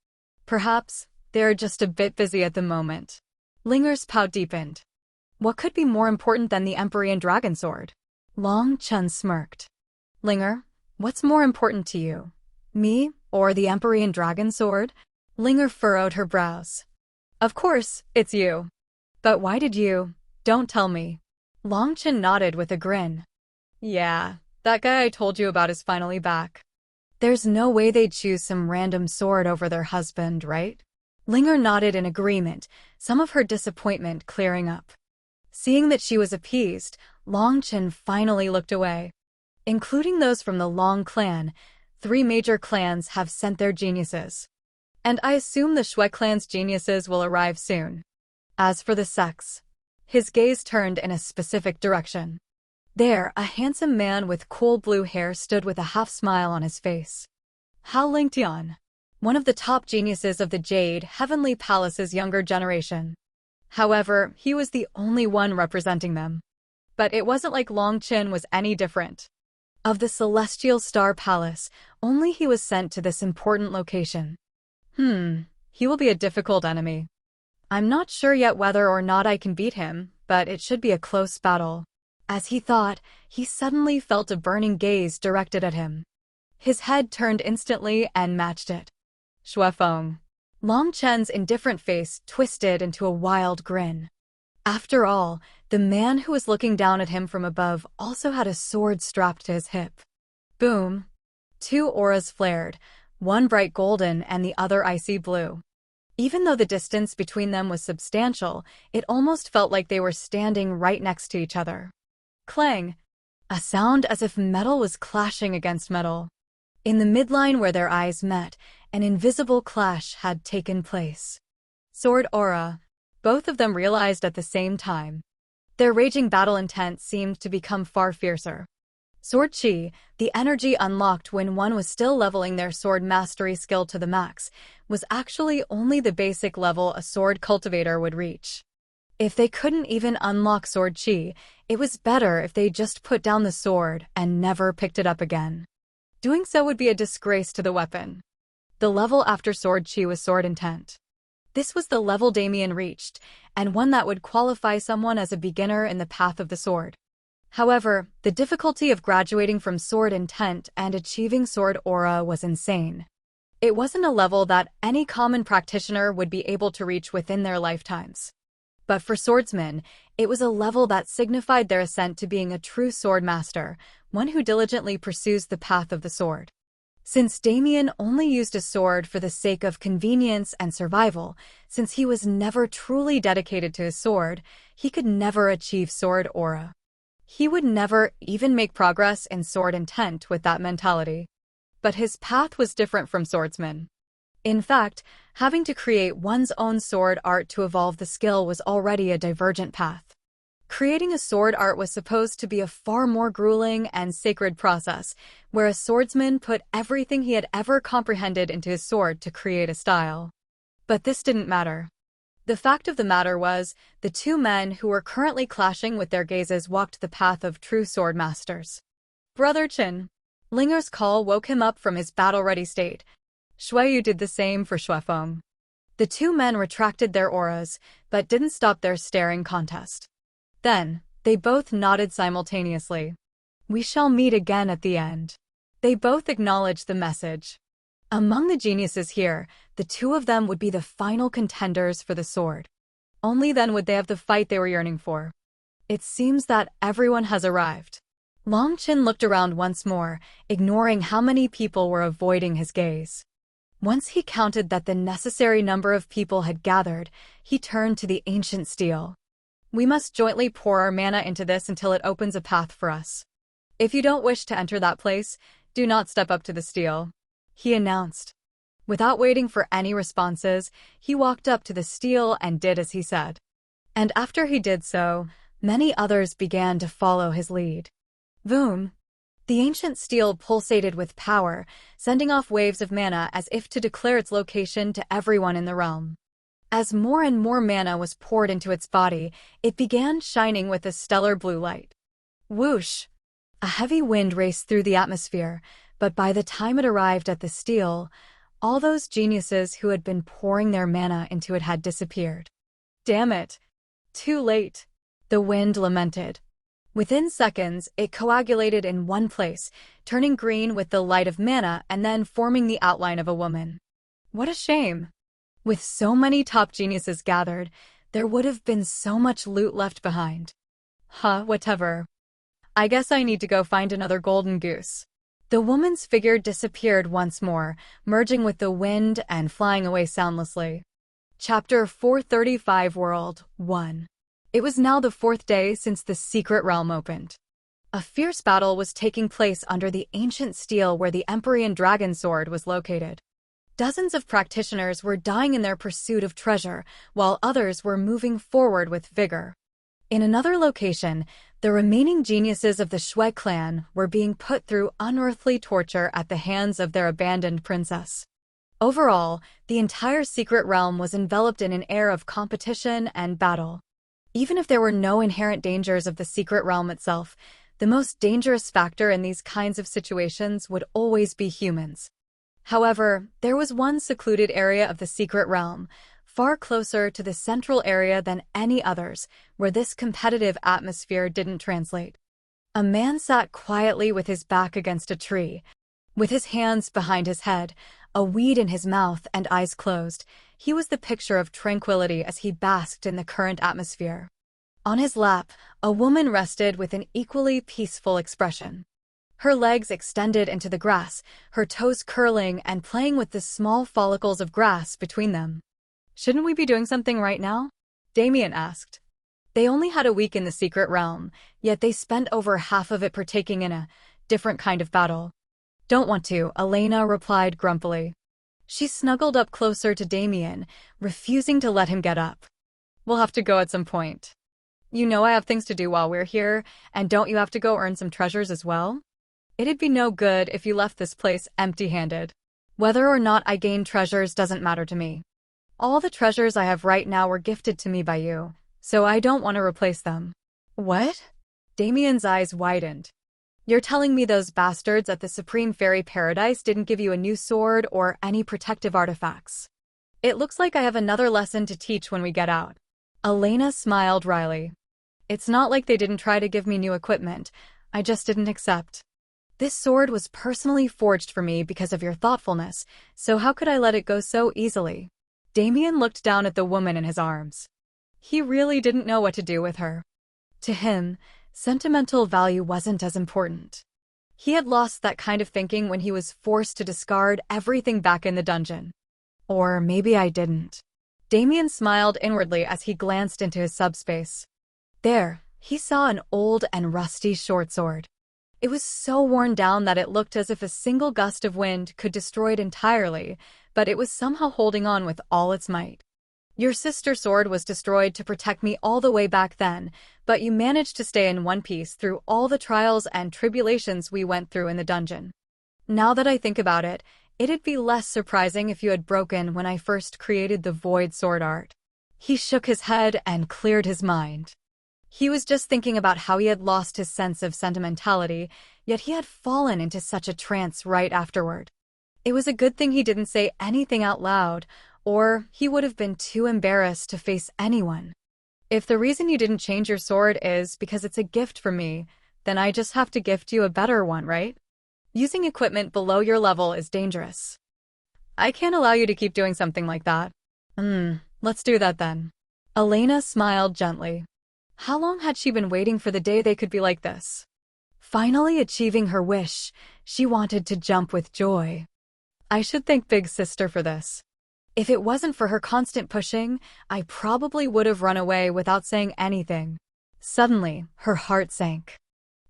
Perhaps they're just a bit busy at the moment. Linger's pout deepened. What could be more important than the Empyrean Dragon Sword? Long Chen smirked. Linger, what's more important to you? Me or the Empyrean Dragon Sword? Linger furrowed her brows. Of course, it's you. But why did you? Don't tell me. Long Chen nodded with a grin. Yeah, that guy I told you about is finally back. There's no way they'd choose some random sword over their husband, right? Linger nodded in agreement, some of her disappointment clearing up. Seeing that she was appeased, Long Chen finally looked away. Including those from the Long clan, 3 major clans have sent their geniuses. And I assume the Shui clan's geniuses will arrive soon. As for the sex, his gaze turned in a specific direction. There, a handsome man with cool blue hair stood with a half-smile on his face. Hao Lingtian, one of the top geniuses of the Jade Heavenly Palace's younger generation. However, he was the only one representing them. But it wasn't like Long Chen was any different. Of the Celestial Star Palace, only he was sent to this important location. He will be a difficult enemy. I'm not sure yet whether or not I can beat him, but it should be a close battle. As he thought, he suddenly felt a burning gaze directed at him. His head turned instantly and matched it. Shuefeng. Long Chen's indifferent face twisted into a wild grin. After all, the man who was looking down at him from above also had a sword strapped to his hip. Boom. 2 auras flared, one bright golden and the other icy blue. Even though the distance between them was substantial, it almost felt like they were standing right next to each other. Clang! A sound as if metal was clashing against metal. In the midline where their eyes met, an invisible clash had taken place. Sword aura. Both of them realized at the same time. Their raging battle intent seemed to become far fiercer. Sword Chi, the energy unlocked when one was still leveling their sword mastery skill to the max, was actually only the basic level a sword cultivator would reach. If they couldn't even unlock Sword Chi, it was better if they just put down the sword and never picked it up again. Doing so would be a disgrace to the weapon. The level after Sword Chi was Sword Intent. This was the level Damien reached, and one that would qualify someone as a beginner in the path of the sword. However, the difficulty of graduating from Sword Intent and achieving Sword Aura was insane. It wasn't a level that any common practitioner would be able to reach within their lifetimes. But for swordsmen, it was a level that signified their ascent to being a true sword master, one who diligently pursues the path of the sword. Since Damien only used a sword for the sake of convenience and survival, since he was never truly dedicated to his sword, he could never achieve Sword Aura. He would never even make progress in Sword Intent with that mentality. But his path was different from swordsmen. In fact, having to create one's own sword art to evolve the skill was already a divergent path. Creating a sword art was supposed to be a far more grueling and sacred process, where a swordsman put everything he had ever comprehended into his sword to create a style. But this didn't matter. The fact of the matter was, the 2 men who were currently clashing with their gazes walked the path of true sword masters. Brother Qin. Linger's call woke him up from his battle-ready state. Shuiyu did the same for Shuefeng. The 2 men retracted their auras, but didn't stop their staring contest. Then, they both nodded simultaneously. We shall meet again at the end. They both acknowledged the message. Among the geniuses here, the 2 of them would be the final contenders for the sword. Only then would they have the fight they were yearning for. It seems that everyone has arrived. Long Chen looked around once more, ignoring how many people were avoiding his gaze. Once he counted that the necessary number of people had gathered, he turned to the ancient steel. We must jointly pour our mana into this until it opens a path for us. If you don't wish to enter that place, do not step up to the steel, he announced. Without waiting for any responses, he walked up to the steel and did as he said. And after he did so, many others began to follow his lead. Boom! The ancient steel pulsated with power, sending off waves of mana as if to declare its location to everyone in the realm. As more and more mana was poured into its body, it began shining with a stellar blue light. Whoosh! A heavy wind raced through the atmosphere, but by the time it arrived at the steel, all those geniuses who had been pouring their mana into it had disappeared. Damn it! Too late, the wind lamented. Within seconds, it coagulated in one place, turning green with the light of mana and then forming the outline of a woman. What a shame! With so many top geniuses gathered, there would have been so much loot left behind. Whatever. I guess I need to go find another golden goose. The woman's figure disappeared once more, merging with the wind and flying away soundlessly. Chapter 435 World 1. It was now the 4th day since the secret realm opened. A fierce battle was taking place under the ancient steel where the Empyrean dragon sword was located. Dozens of practitioners were dying in their pursuit of treasure, while others were moving forward with vigor. In another location, the remaining geniuses of the Shui clan were being put through unearthly torture at the hands of their abandoned princess. Overall, the entire secret realm was enveloped in an air of competition and battle. Even if there were no inherent dangers of the secret realm itself, the most dangerous factor in these kinds of situations would always be humans. However, there was one secluded area of the secret realm, far closer to the central area than any others, where this competitive atmosphere didn't translate. A man sat quietly with his back against a tree. With his hands behind his head, a weed in his mouth and eyes closed, he was the picture of tranquility as he basked in the current atmosphere. On his lap, a woman rested with an equally peaceful expression. Her legs extended into the grass, her toes curling and playing with the small follicles of grass between them. Shouldn't we be doing something right now? Damien asked. They only had a week in the secret realm, yet they spent over half of it partaking in a different kind of battle. Don't want to, Elena replied grumpily. She snuggled up closer to Damien, refusing to let him get up. We'll have to go at some point. You know I have things to do while we're here, and don't you have to go earn some treasures as well? It'd be no good if you left this place empty-handed. Whether or not I gain treasures doesn't matter to me. All the treasures I have right now were gifted to me by you, so I don't want to replace them. What? Damien's eyes widened. You're telling me those bastards at the Supreme Fairy Paradise didn't give you a new sword or any protective artifacts? It looks like I have another lesson to teach when we get out. Elena smiled wryly. It's not like they didn't try to give me new equipment, I just didn't accept. This sword was personally forged for me because of your thoughtfulness, so how could I let it go so easily? Damien looked down at the woman in his arms. He really didn't know what to do with her. To him, sentimental value wasn't as important. He had lost that kind of thinking when he was forced to discard everything back in the dungeon. Or maybe I didn't. Damien smiled inwardly as he glanced into his subspace. There, he saw an old and rusty short sword. It was so worn down that it looked as if a single gust of wind could destroy it entirely, but it was somehow holding on with all its might. Your sister's sword was destroyed to protect me all the way back then, but you managed to stay in one piece through all the trials and tribulations we went through in the dungeon. Now that I think about it, it'd be less surprising if you had broken when I first created the void sword art. He shook his head and cleared his mind. He was just thinking about how he had lost his sense of sentimentality, yet he had fallen into such a trance right afterward. It was a good thing he didn't say anything out loud, or he would have been too embarrassed to face anyone. If the reason you didn't change your sword is because it's a gift from me, then I just have to gift you a better one, right? Using equipment below your level is dangerous. I can't allow you to keep doing something like that. Let's do that then. Elena smiled gently. How long had she been waiting for the day they could be like this? Finally achieving her wish, she wanted to jump with joy. I should thank Big Sister for this. If it wasn't for her constant pushing, I probably would have run away without saying anything. Suddenly, her heart sank.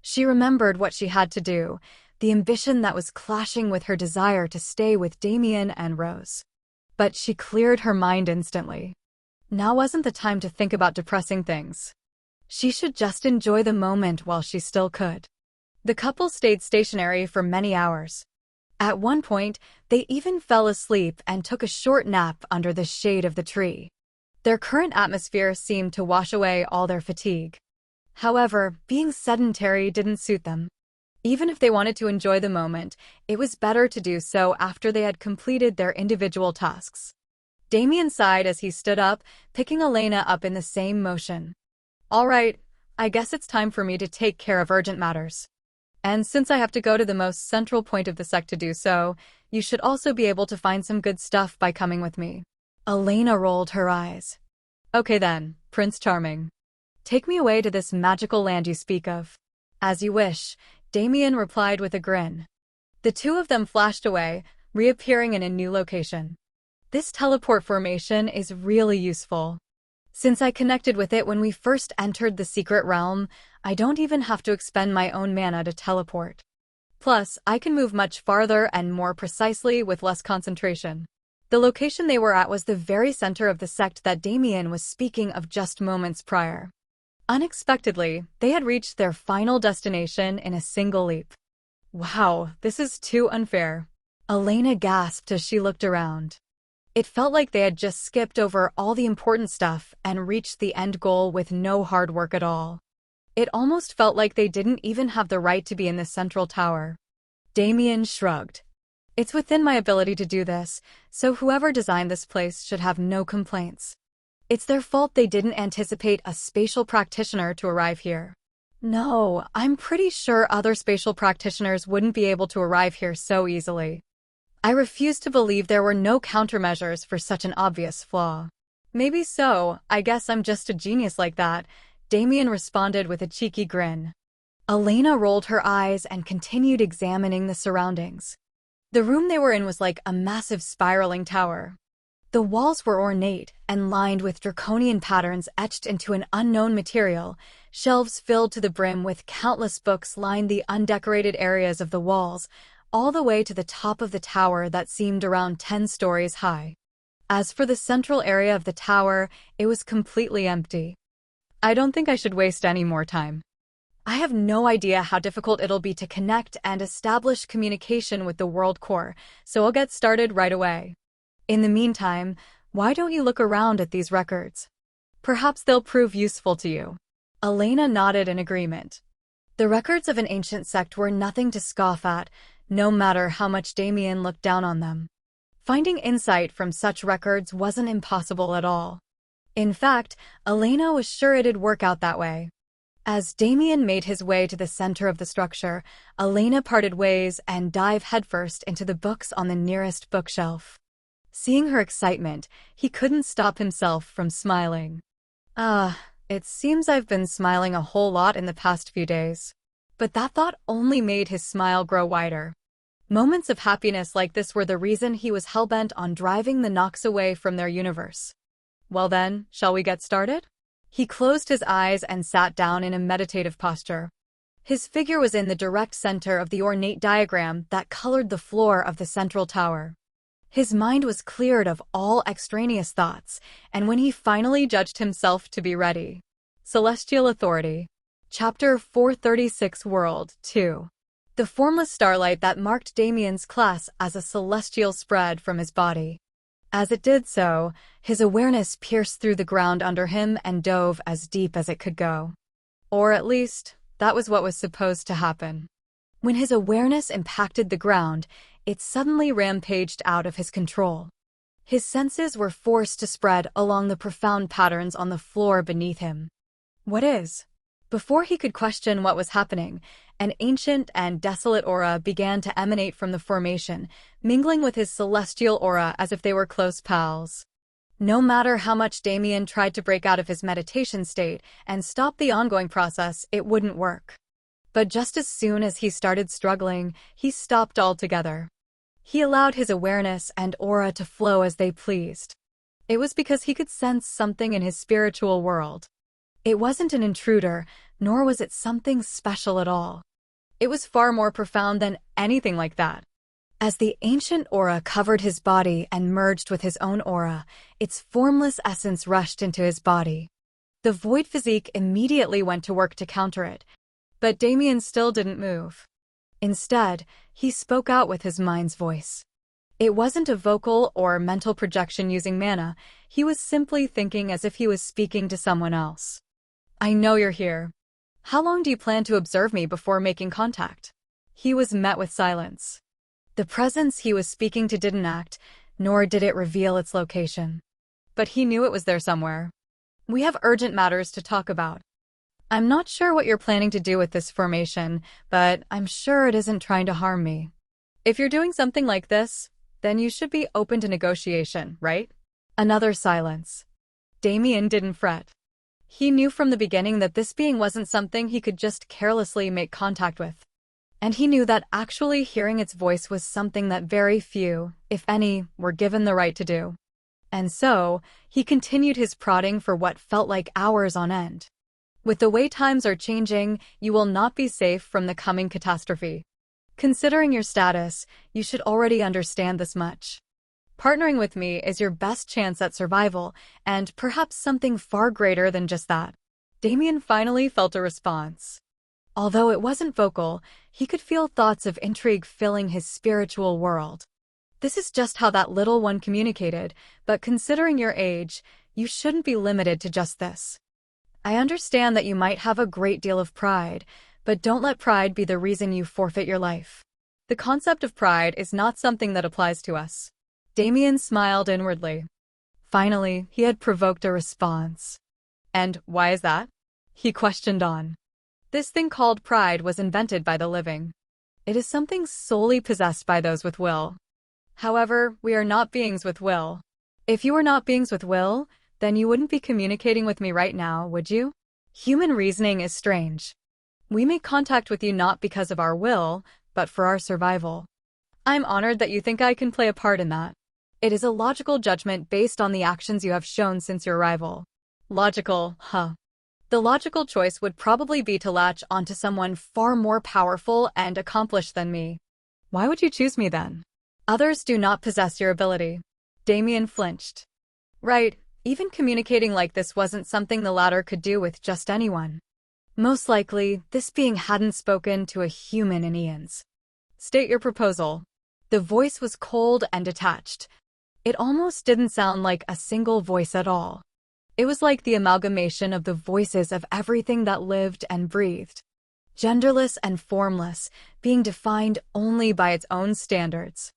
She remembered what she had to do, the ambition that was clashing with her desire to stay with Damien and Rose. But she cleared her mind instantly. Now wasn't the time to think about depressing things. She should just enjoy the moment while she still could. The couple stayed stationary for many hours. At one point, they even fell asleep and took a short nap under the shade of the tree. Their current atmosphere seemed to wash away all their fatigue. However, being sedentary didn't suit them. Even if they wanted to enjoy the moment, it was better to do so after they had completed their individual tasks. Damien sighed as he stood up, picking Elena up in the same motion. All right, I guess it's time for me to take care of urgent matters. And since I have to go to the most central point of the sect to do so, you should also be able to find some good stuff by coming with me. Elena rolled her eyes. Okay then, Prince Charming. Take me away to this magical land you speak of. As you wish, Damien replied with a grin. The two of them flashed away, reappearing in a new location. This teleport formation is really useful. Since I connected with it when we first entered the secret realm, I don't even have to expend my own mana to teleport. Plus, I can move much farther and more precisely with less concentration. The location they were at was the very center of the sect that Damien was speaking of just moments prior. Unexpectedly, they had reached their final destination in a single leap. Wow, this is too unfair. Elena gasped as she looked around. It felt like they had just skipped over all the important stuff and reached the end goal with no hard work at all. It almost felt like they didn't even have the right to be in the central tower. Damien shrugged. It's within my ability to do this, so whoever designed this place should have no complaints. It's their fault they didn't anticipate a spatial practitioner to arrive here. No, I'm pretty sure other spatial practitioners wouldn't be able to arrive here so easily. I refuse to believe there were no countermeasures for such an obvious flaw. Maybe so, I guess I'm just a genius like that, Damien responded with a cheeky grin. Elena rolled her eyes and continued examining the surroundings. The room they were in was like a massive spiraling tower. The walls were ornate and lined with draconian patterns etched into an unknown material. Shelves filled to the brim with countless books lined the undecorated areas of the walls, all the way to the top of the tower that seemed around 10 stories high. As for the central area of the tower, it was completely empty. I don't think I should waste any more time. I have no idea how difficult it'll be to connect and establish communication with the World Core, so I'll get started right away. In the meantime, why don't you look around at these records? Perhaps they'll prove useful to you. Elena nodded in agreement. The records of an ancient sect were nothing to scoff at, no matter how much Damien looked down on them. Finding insight from such records wasn't impossible at all. In fact, Elena was sure it'd work out that way. As Damien made his way to the center of the structure, Elena parted ways and dived headfirst into the books on the nearest bookshelf. Seeing her excitement, he couldn't stop himself from smiling. It seems I've been smiling a whole lot in the past few days. But that thought only made his smile grow wider. Moments of happiness like this were the reason he was hell-bent on driving the Nox away from their universe. Well then, shall we get started? He closed his eyes and sat down in a meditative posture. His figure was in the direct center of the ornate diagram that colored the floor of the central tower. His mind was cleared of all extraneous thoughts, and when he finally judged himself to be ready. Celestial Authority. Chapter 436 World 2. The formless starlight that marked Damien's class as a celestial spread from his body. As it did so, his awareness pierced through the ground under him and dove as deep as it could go. Or at least, that was what was supposed to happen. When his awareness impacted the ground, it suddenly rampaged out of his control. His senses were forced to spread along the profound patterns on the floor beneath him. What is? Before he could question what was happening, an ancient and desolate aura began to emanate from the formation, mingling with his celestial aura as if they were close pals. No matter how much Damien tried to break out of his meditation state and stop the ongoing process, it wouldn't work. But just as soon as he started struggling, he stopped altogether. He allowed his awareness and aura to flow as they pleased. It was because he could sense something in his spiritual world. It wasn't an intruder, nor was it something special at all. It was far more profound than anything like that. As the ancient aura covered his body and merged with his own aura, its formless essence rushed into his body. The void physique immediately went to work to counter it, but Damien still didn't move. Instead, he spoke out with his mind's voice. It wasn't a vocal or mental projection using mana, he was simply thinking as if he was speaking to someone else. I know you're here. How long do you plan to observe me before making contact? He was met with silence. The presence he was speaking to didn't act, nor did it reveal its location. But he knew it was there somewhere. We have urgent matters to talk about. I'm not sure what you're planning to do with this formation, but I'm sure it isn't trying to harm me. If you're doing something like this, then you should be open to negotiation, right? Another silence. Damien didn't fret. He knew from the beginning that this being wasn't something he could just carelessly make contact with. And he knew that actually hearing its voice was something that very few, if any, were given the right to do. And so, he continued his prodding for what felt like hours on end. With the way times are changing, you will not be safe from the coming catastrophe. Considering your status, you should already understand this much. Partnering with me is your best chance at survival, and perhaps something far greater than just that. Damien finally felt a response. Although it wasn't vocal, he could feel thoughts of intrigue filling his spiritual world. This is just how that little one communicated, but considering your age, you shouldn't be limited to just this. I understand that you might have a great deal of pride, but don't let pride be the reason you forfeit your life. The concept of pride is not something that applies to us. Damien smiled inwardly. Finally, he had provoked a response. And why is that? He questioned on. This thing called pride was invented by the living. It is something solely possessed by those with will. However, we are not beings with will. If you were not beings with will, then you wouldn't be communicating with me right now, would you? Human reasoning is strange. We make contact with you not because of our will, but for our survival. I'm honored that you think I can play a part in that. It is a logical judgment based on the actions you have shown since your arrival. Logical, huh? The logical choice would probably be to latch onto someone far more powerful and accomplished than me. Why would you choose me then? Others do not possess your ability. Damien flinched. Right, even communicating like this wasn't something the latter could do with just anyone. Most likely, this being hadn't spoken to a human in eons. State your proposal. The voice was cold and detached. It almost didn't sound like a single voice at all. It was like the amalgamation of the voices of everything that lived and breathed. Genderless and formless, being defined only by its own standards.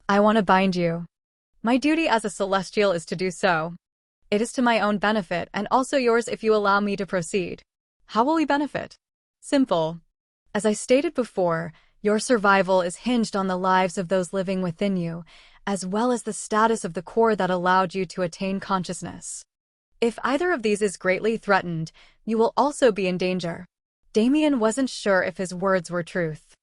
I want to bind you. My duty as a celestial is to do so. It is to my own benefit and also yours if you allow me to proceed. How will we benefit? Simple. As I stated before, your survival is hinged on the lives of those living within you, as well as the status of the core that allowed you to attain consciousness. If either of these is greatly threatened, you will also be in danger. Damien wasn't sure if his words were truth.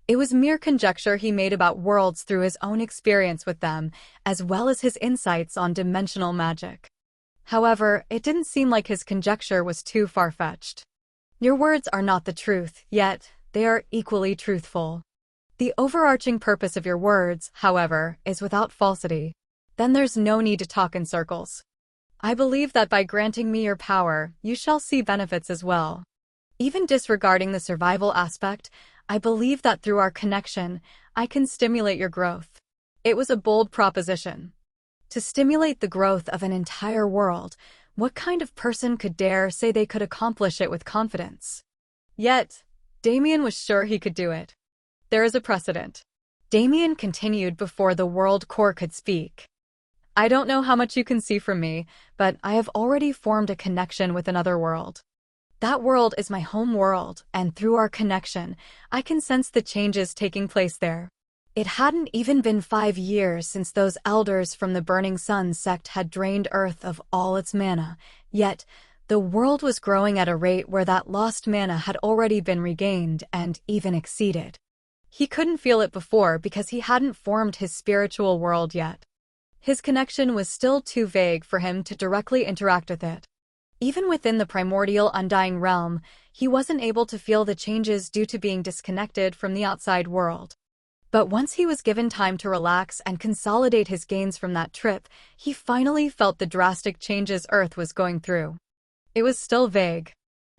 It was mere conjecture he made about worlds through his own experience with them, as well as his insights on dimensional magic. However, it didn't seem like his conjecture was too far-fetched. Your words are not the truth, yet they are equally truthful. The overarching purpose of your words, however, is without falsity. Then there's no need to talk in circles. I believe that by granting me your power, you shall see benefits as well. Even disregarding the survival aspect, I believe that through our connection, I can stimulate your growth. It was a bold proposition. To stimulate the growth of an entire world, what kind of person could dare say they could accomplish it with confidence? Yet, Damien was sure he could do it. There is a precedent. Damien continued before the world core could speak. I don't know how much you can see from me, but I have already formed a connection with another world. That world is my home world, and through our connection, I can sense the changes taking place there. It hadn't even been 5 years since those elders from the Burning Sun sect had drained Earth of all its mana, yet the world was growing at a rate where that lost mana had already been regained and even exceeded. He couldn't feel it before because he hadn't formed his spiritual world yet. His connection was still too vague for him to directly interact with it. Even within the primordial undying realm, he wasn't able to feel the changes due to being disconnected from the outside world. But once he was given time to relax and consolidate his gains from that trip, he finally felt the drastic changes Earth was going through. It was still vague.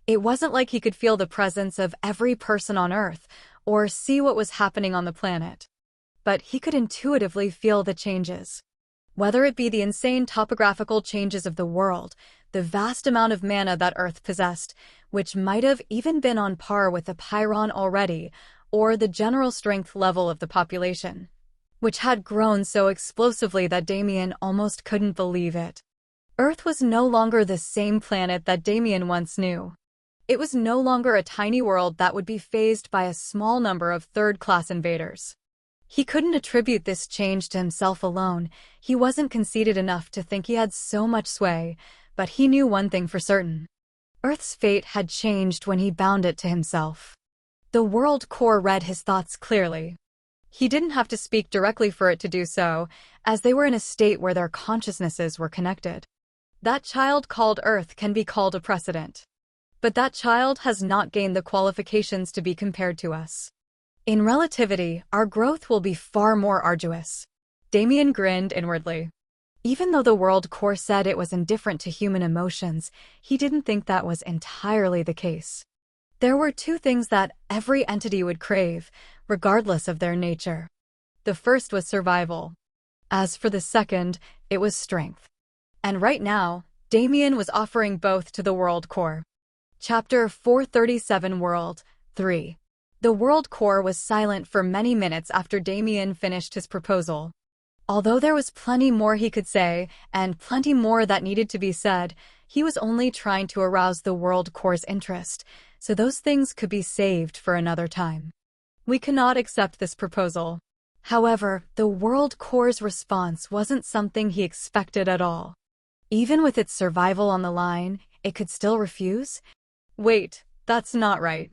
It wasn't like he could feel the presence of every person on Earth or see what was happening on the planet. But he could intuitively feel the changes. Whether it be the insane topographical changes of the world, the vast amount of mana that Earth possessed, which might have even been on par with the Pyrrhon already, or the general strength level of the population, which had grown so explosively that Damien almost couldn't believe it. Earth was no longer the same planet that Damien once knew. It was no longer a tiny world that would be phased by a small number of third-class invaders. He couldn't attribute this change to himself alone. He wasn't conceited enough to think he had so much sway, but he knew one thing for certain. Earth's fate had changed when he bound it to himself. The World Core read his thoughts clearly. He didn't have to speak directly for it to do so, as they were in a state where their consciousnesses were connected. That child called Earth can be called a precedent. But that child has not gained the qualifications to be compared to us. In relativity, our growth will be far more arduous. Damien grinned inwardly. Even though the World Core said it was indifferent to human emotions, he didn't think that was entirely the case. There were two things that every entity would crave, regardless of their nature. The first was survival. As for the second, it was strength. And right now, Damien was offering both to the World Core. Chapter 437 World 3. The World Core was silent for many minutes after Damien finished his proposal. Although there was plenty more he could say, and plenty more that needed to be said, he was only trying to arouse the World Core's interest, so those things could be saved for another time. We cannot accept this proposal. However, the World Core's response wasn't something he expected at all. Even with its survival on the line, it could still refuse? Wait, that's not right.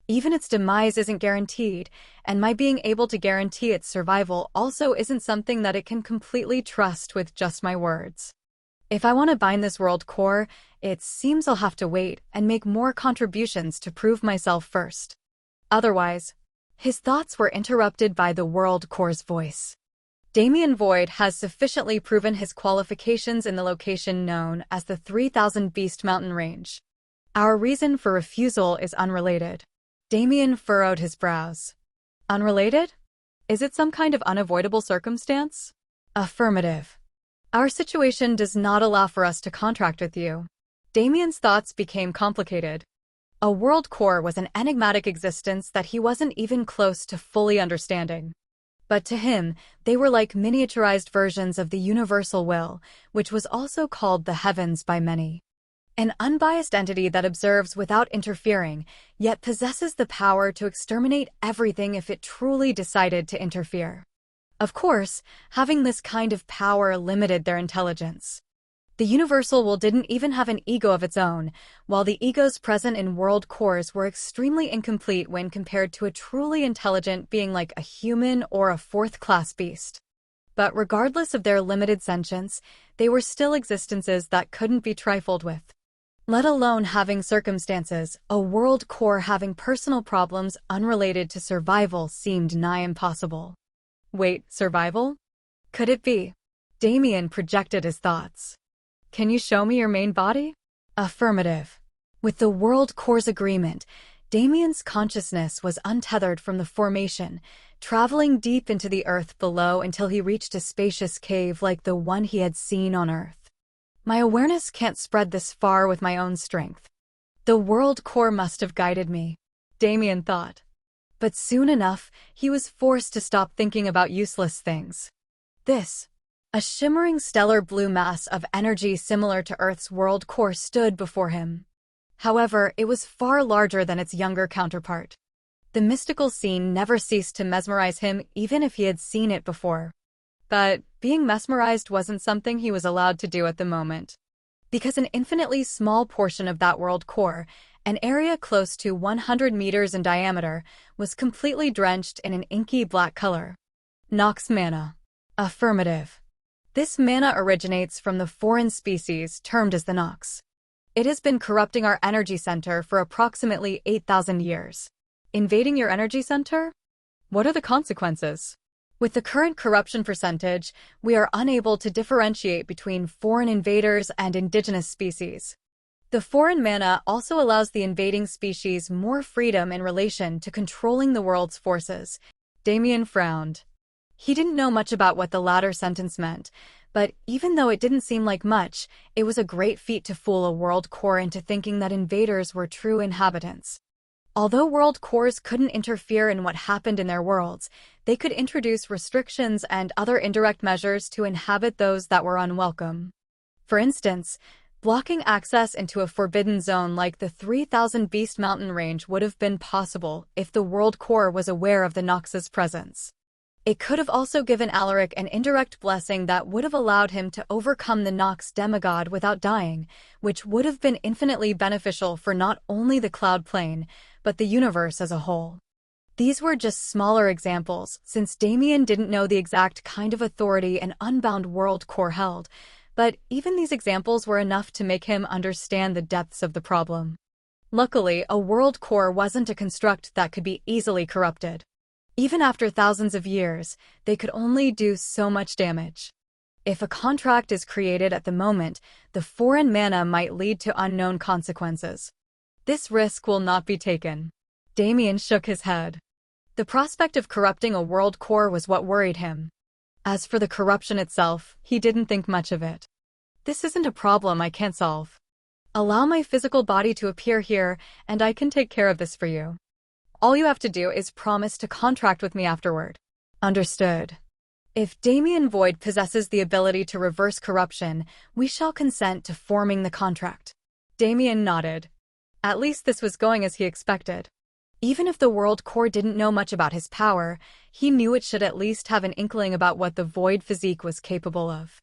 Even its demise isn't guaranteed, and my being able to guarantee its survival also isn't something that it can completely trust with just my words. If I want to bind this World Core, it seems I'll have to wait and make more contributions to prove myself first. Otherwise, his thoughts were interrupted by the World Core's voice. Damien Void has sufficiently proven his qualifications in the location known as the 3000 Beast Mountain Range. Our reason for refusal is unrelated. Damien furrowed his brows. Unrelated? Is it some kind of unavoidable circumstance? Affirmative. Our situation does not allow for us to contract with you. Damien's thoughts became complicated. A World Core was an enigmatic existence that he wasn't even close to fully understanding. But to him, they were like miniaturized versions of the universal will, which was also called the heavens by many. An unbiased entity that observes without interfering, yet possesses the power to exterminate everything if it truly decided to interfere. Of course, having this kind of power limited their intelligence. The Universal Will didn't even have an ego of its own, while the egos present in World Cores were extremely incomplete when compared to a truly intelligent being like a human or a fourth-class beast. But regardless of their limited sentience, they were still existences that couldn't be trifled with. Let alone having circumstances, a World Core having personal problems unrelated to survival seemed nigh impossible. Wait, survival? Could it be? Damien projected his thoughts. Can you show me your main body? Affirmative. With the World Core's agreement, Damien's consciousness was untethered from the formation, traveling deep into the earth below until he reached a spacious cave like the one he had seen on Earth. My awareness can't spread this far with my own strength. The World Core must have guided me, Damien thought. But soon enough, he was forced to stop thinking about useless things. A shimmering stellar blue mass of energy similar to Earth's World Core stood before him. However, it was far larger than its younger counterpart. The mystical scene never ceased to mesmerize him even if he had seen it before. But being mesmerized wasn't something he was allowed to do at the moment. Because an infinitely small portion of that World Core, an area close to 100 meters in diameter, was completely drenched in an inky black color. Nox mana. Affirmative. This mana originates from the foreign species termed as the Nox. It has been corrupting our energy center for approximately 8,000 years. Invading your energy center? What are the consequences? With the current corruption percentage, we are unable to differentiate between foreign invaders and indigenous species. The foreign mana also allows the invading species more freedom in relation to controlling the world's forces. Damien frowned. He didn't know much about what the latter sentence meant, but even though it didn't seem like much, it was a great feat to fool a world core into thinking that invaders were true inhabitants. Although world cores couldn't interfere in what happened in their worlds, they could introduce restrictions and other indirect measures to inhabit those that were unwelcome. For instance, blocking access into a forbidden zone like the 3,000 Beast Mountain range would have been possible if the world core was aware of the Nox's presence. It could have also given Alaric an indirect blessing that would have allowed him to overcome the Nox demigod without dying, which would have been infinitely beneficial for not only the Cloud Plane, but the universe as a whole. These were just smaller examples, since Damien didn't know the exact kind of authority an unbound world core held, but even these examples were enough to make him understand the depths of the problem. Luckily, a world core wasn't a construct that could be easily corrupted. Even after thousands of years, they could only do so much damage. If a contract is created at the moment, the foreign mana might lead to unknown consequences. This risk will not be taken. Damien shook his head. The prospect of corrupting a world core was what worried him. As for the corruption itself, he didn't think much of it. This isn't a problem I can't solve. Allow my physical body to appear here, and I can take care of this for you. All you have to do is promise to contract with me afterward. Understood. If Damien Void possesses the ability to reverse corruption, we shall consent to forming the contract. Damien nodded. At least this was going as he expected. Even if the world core didn't know much about his power, he knew it should at least have an inkling about what the Void physique was capable of.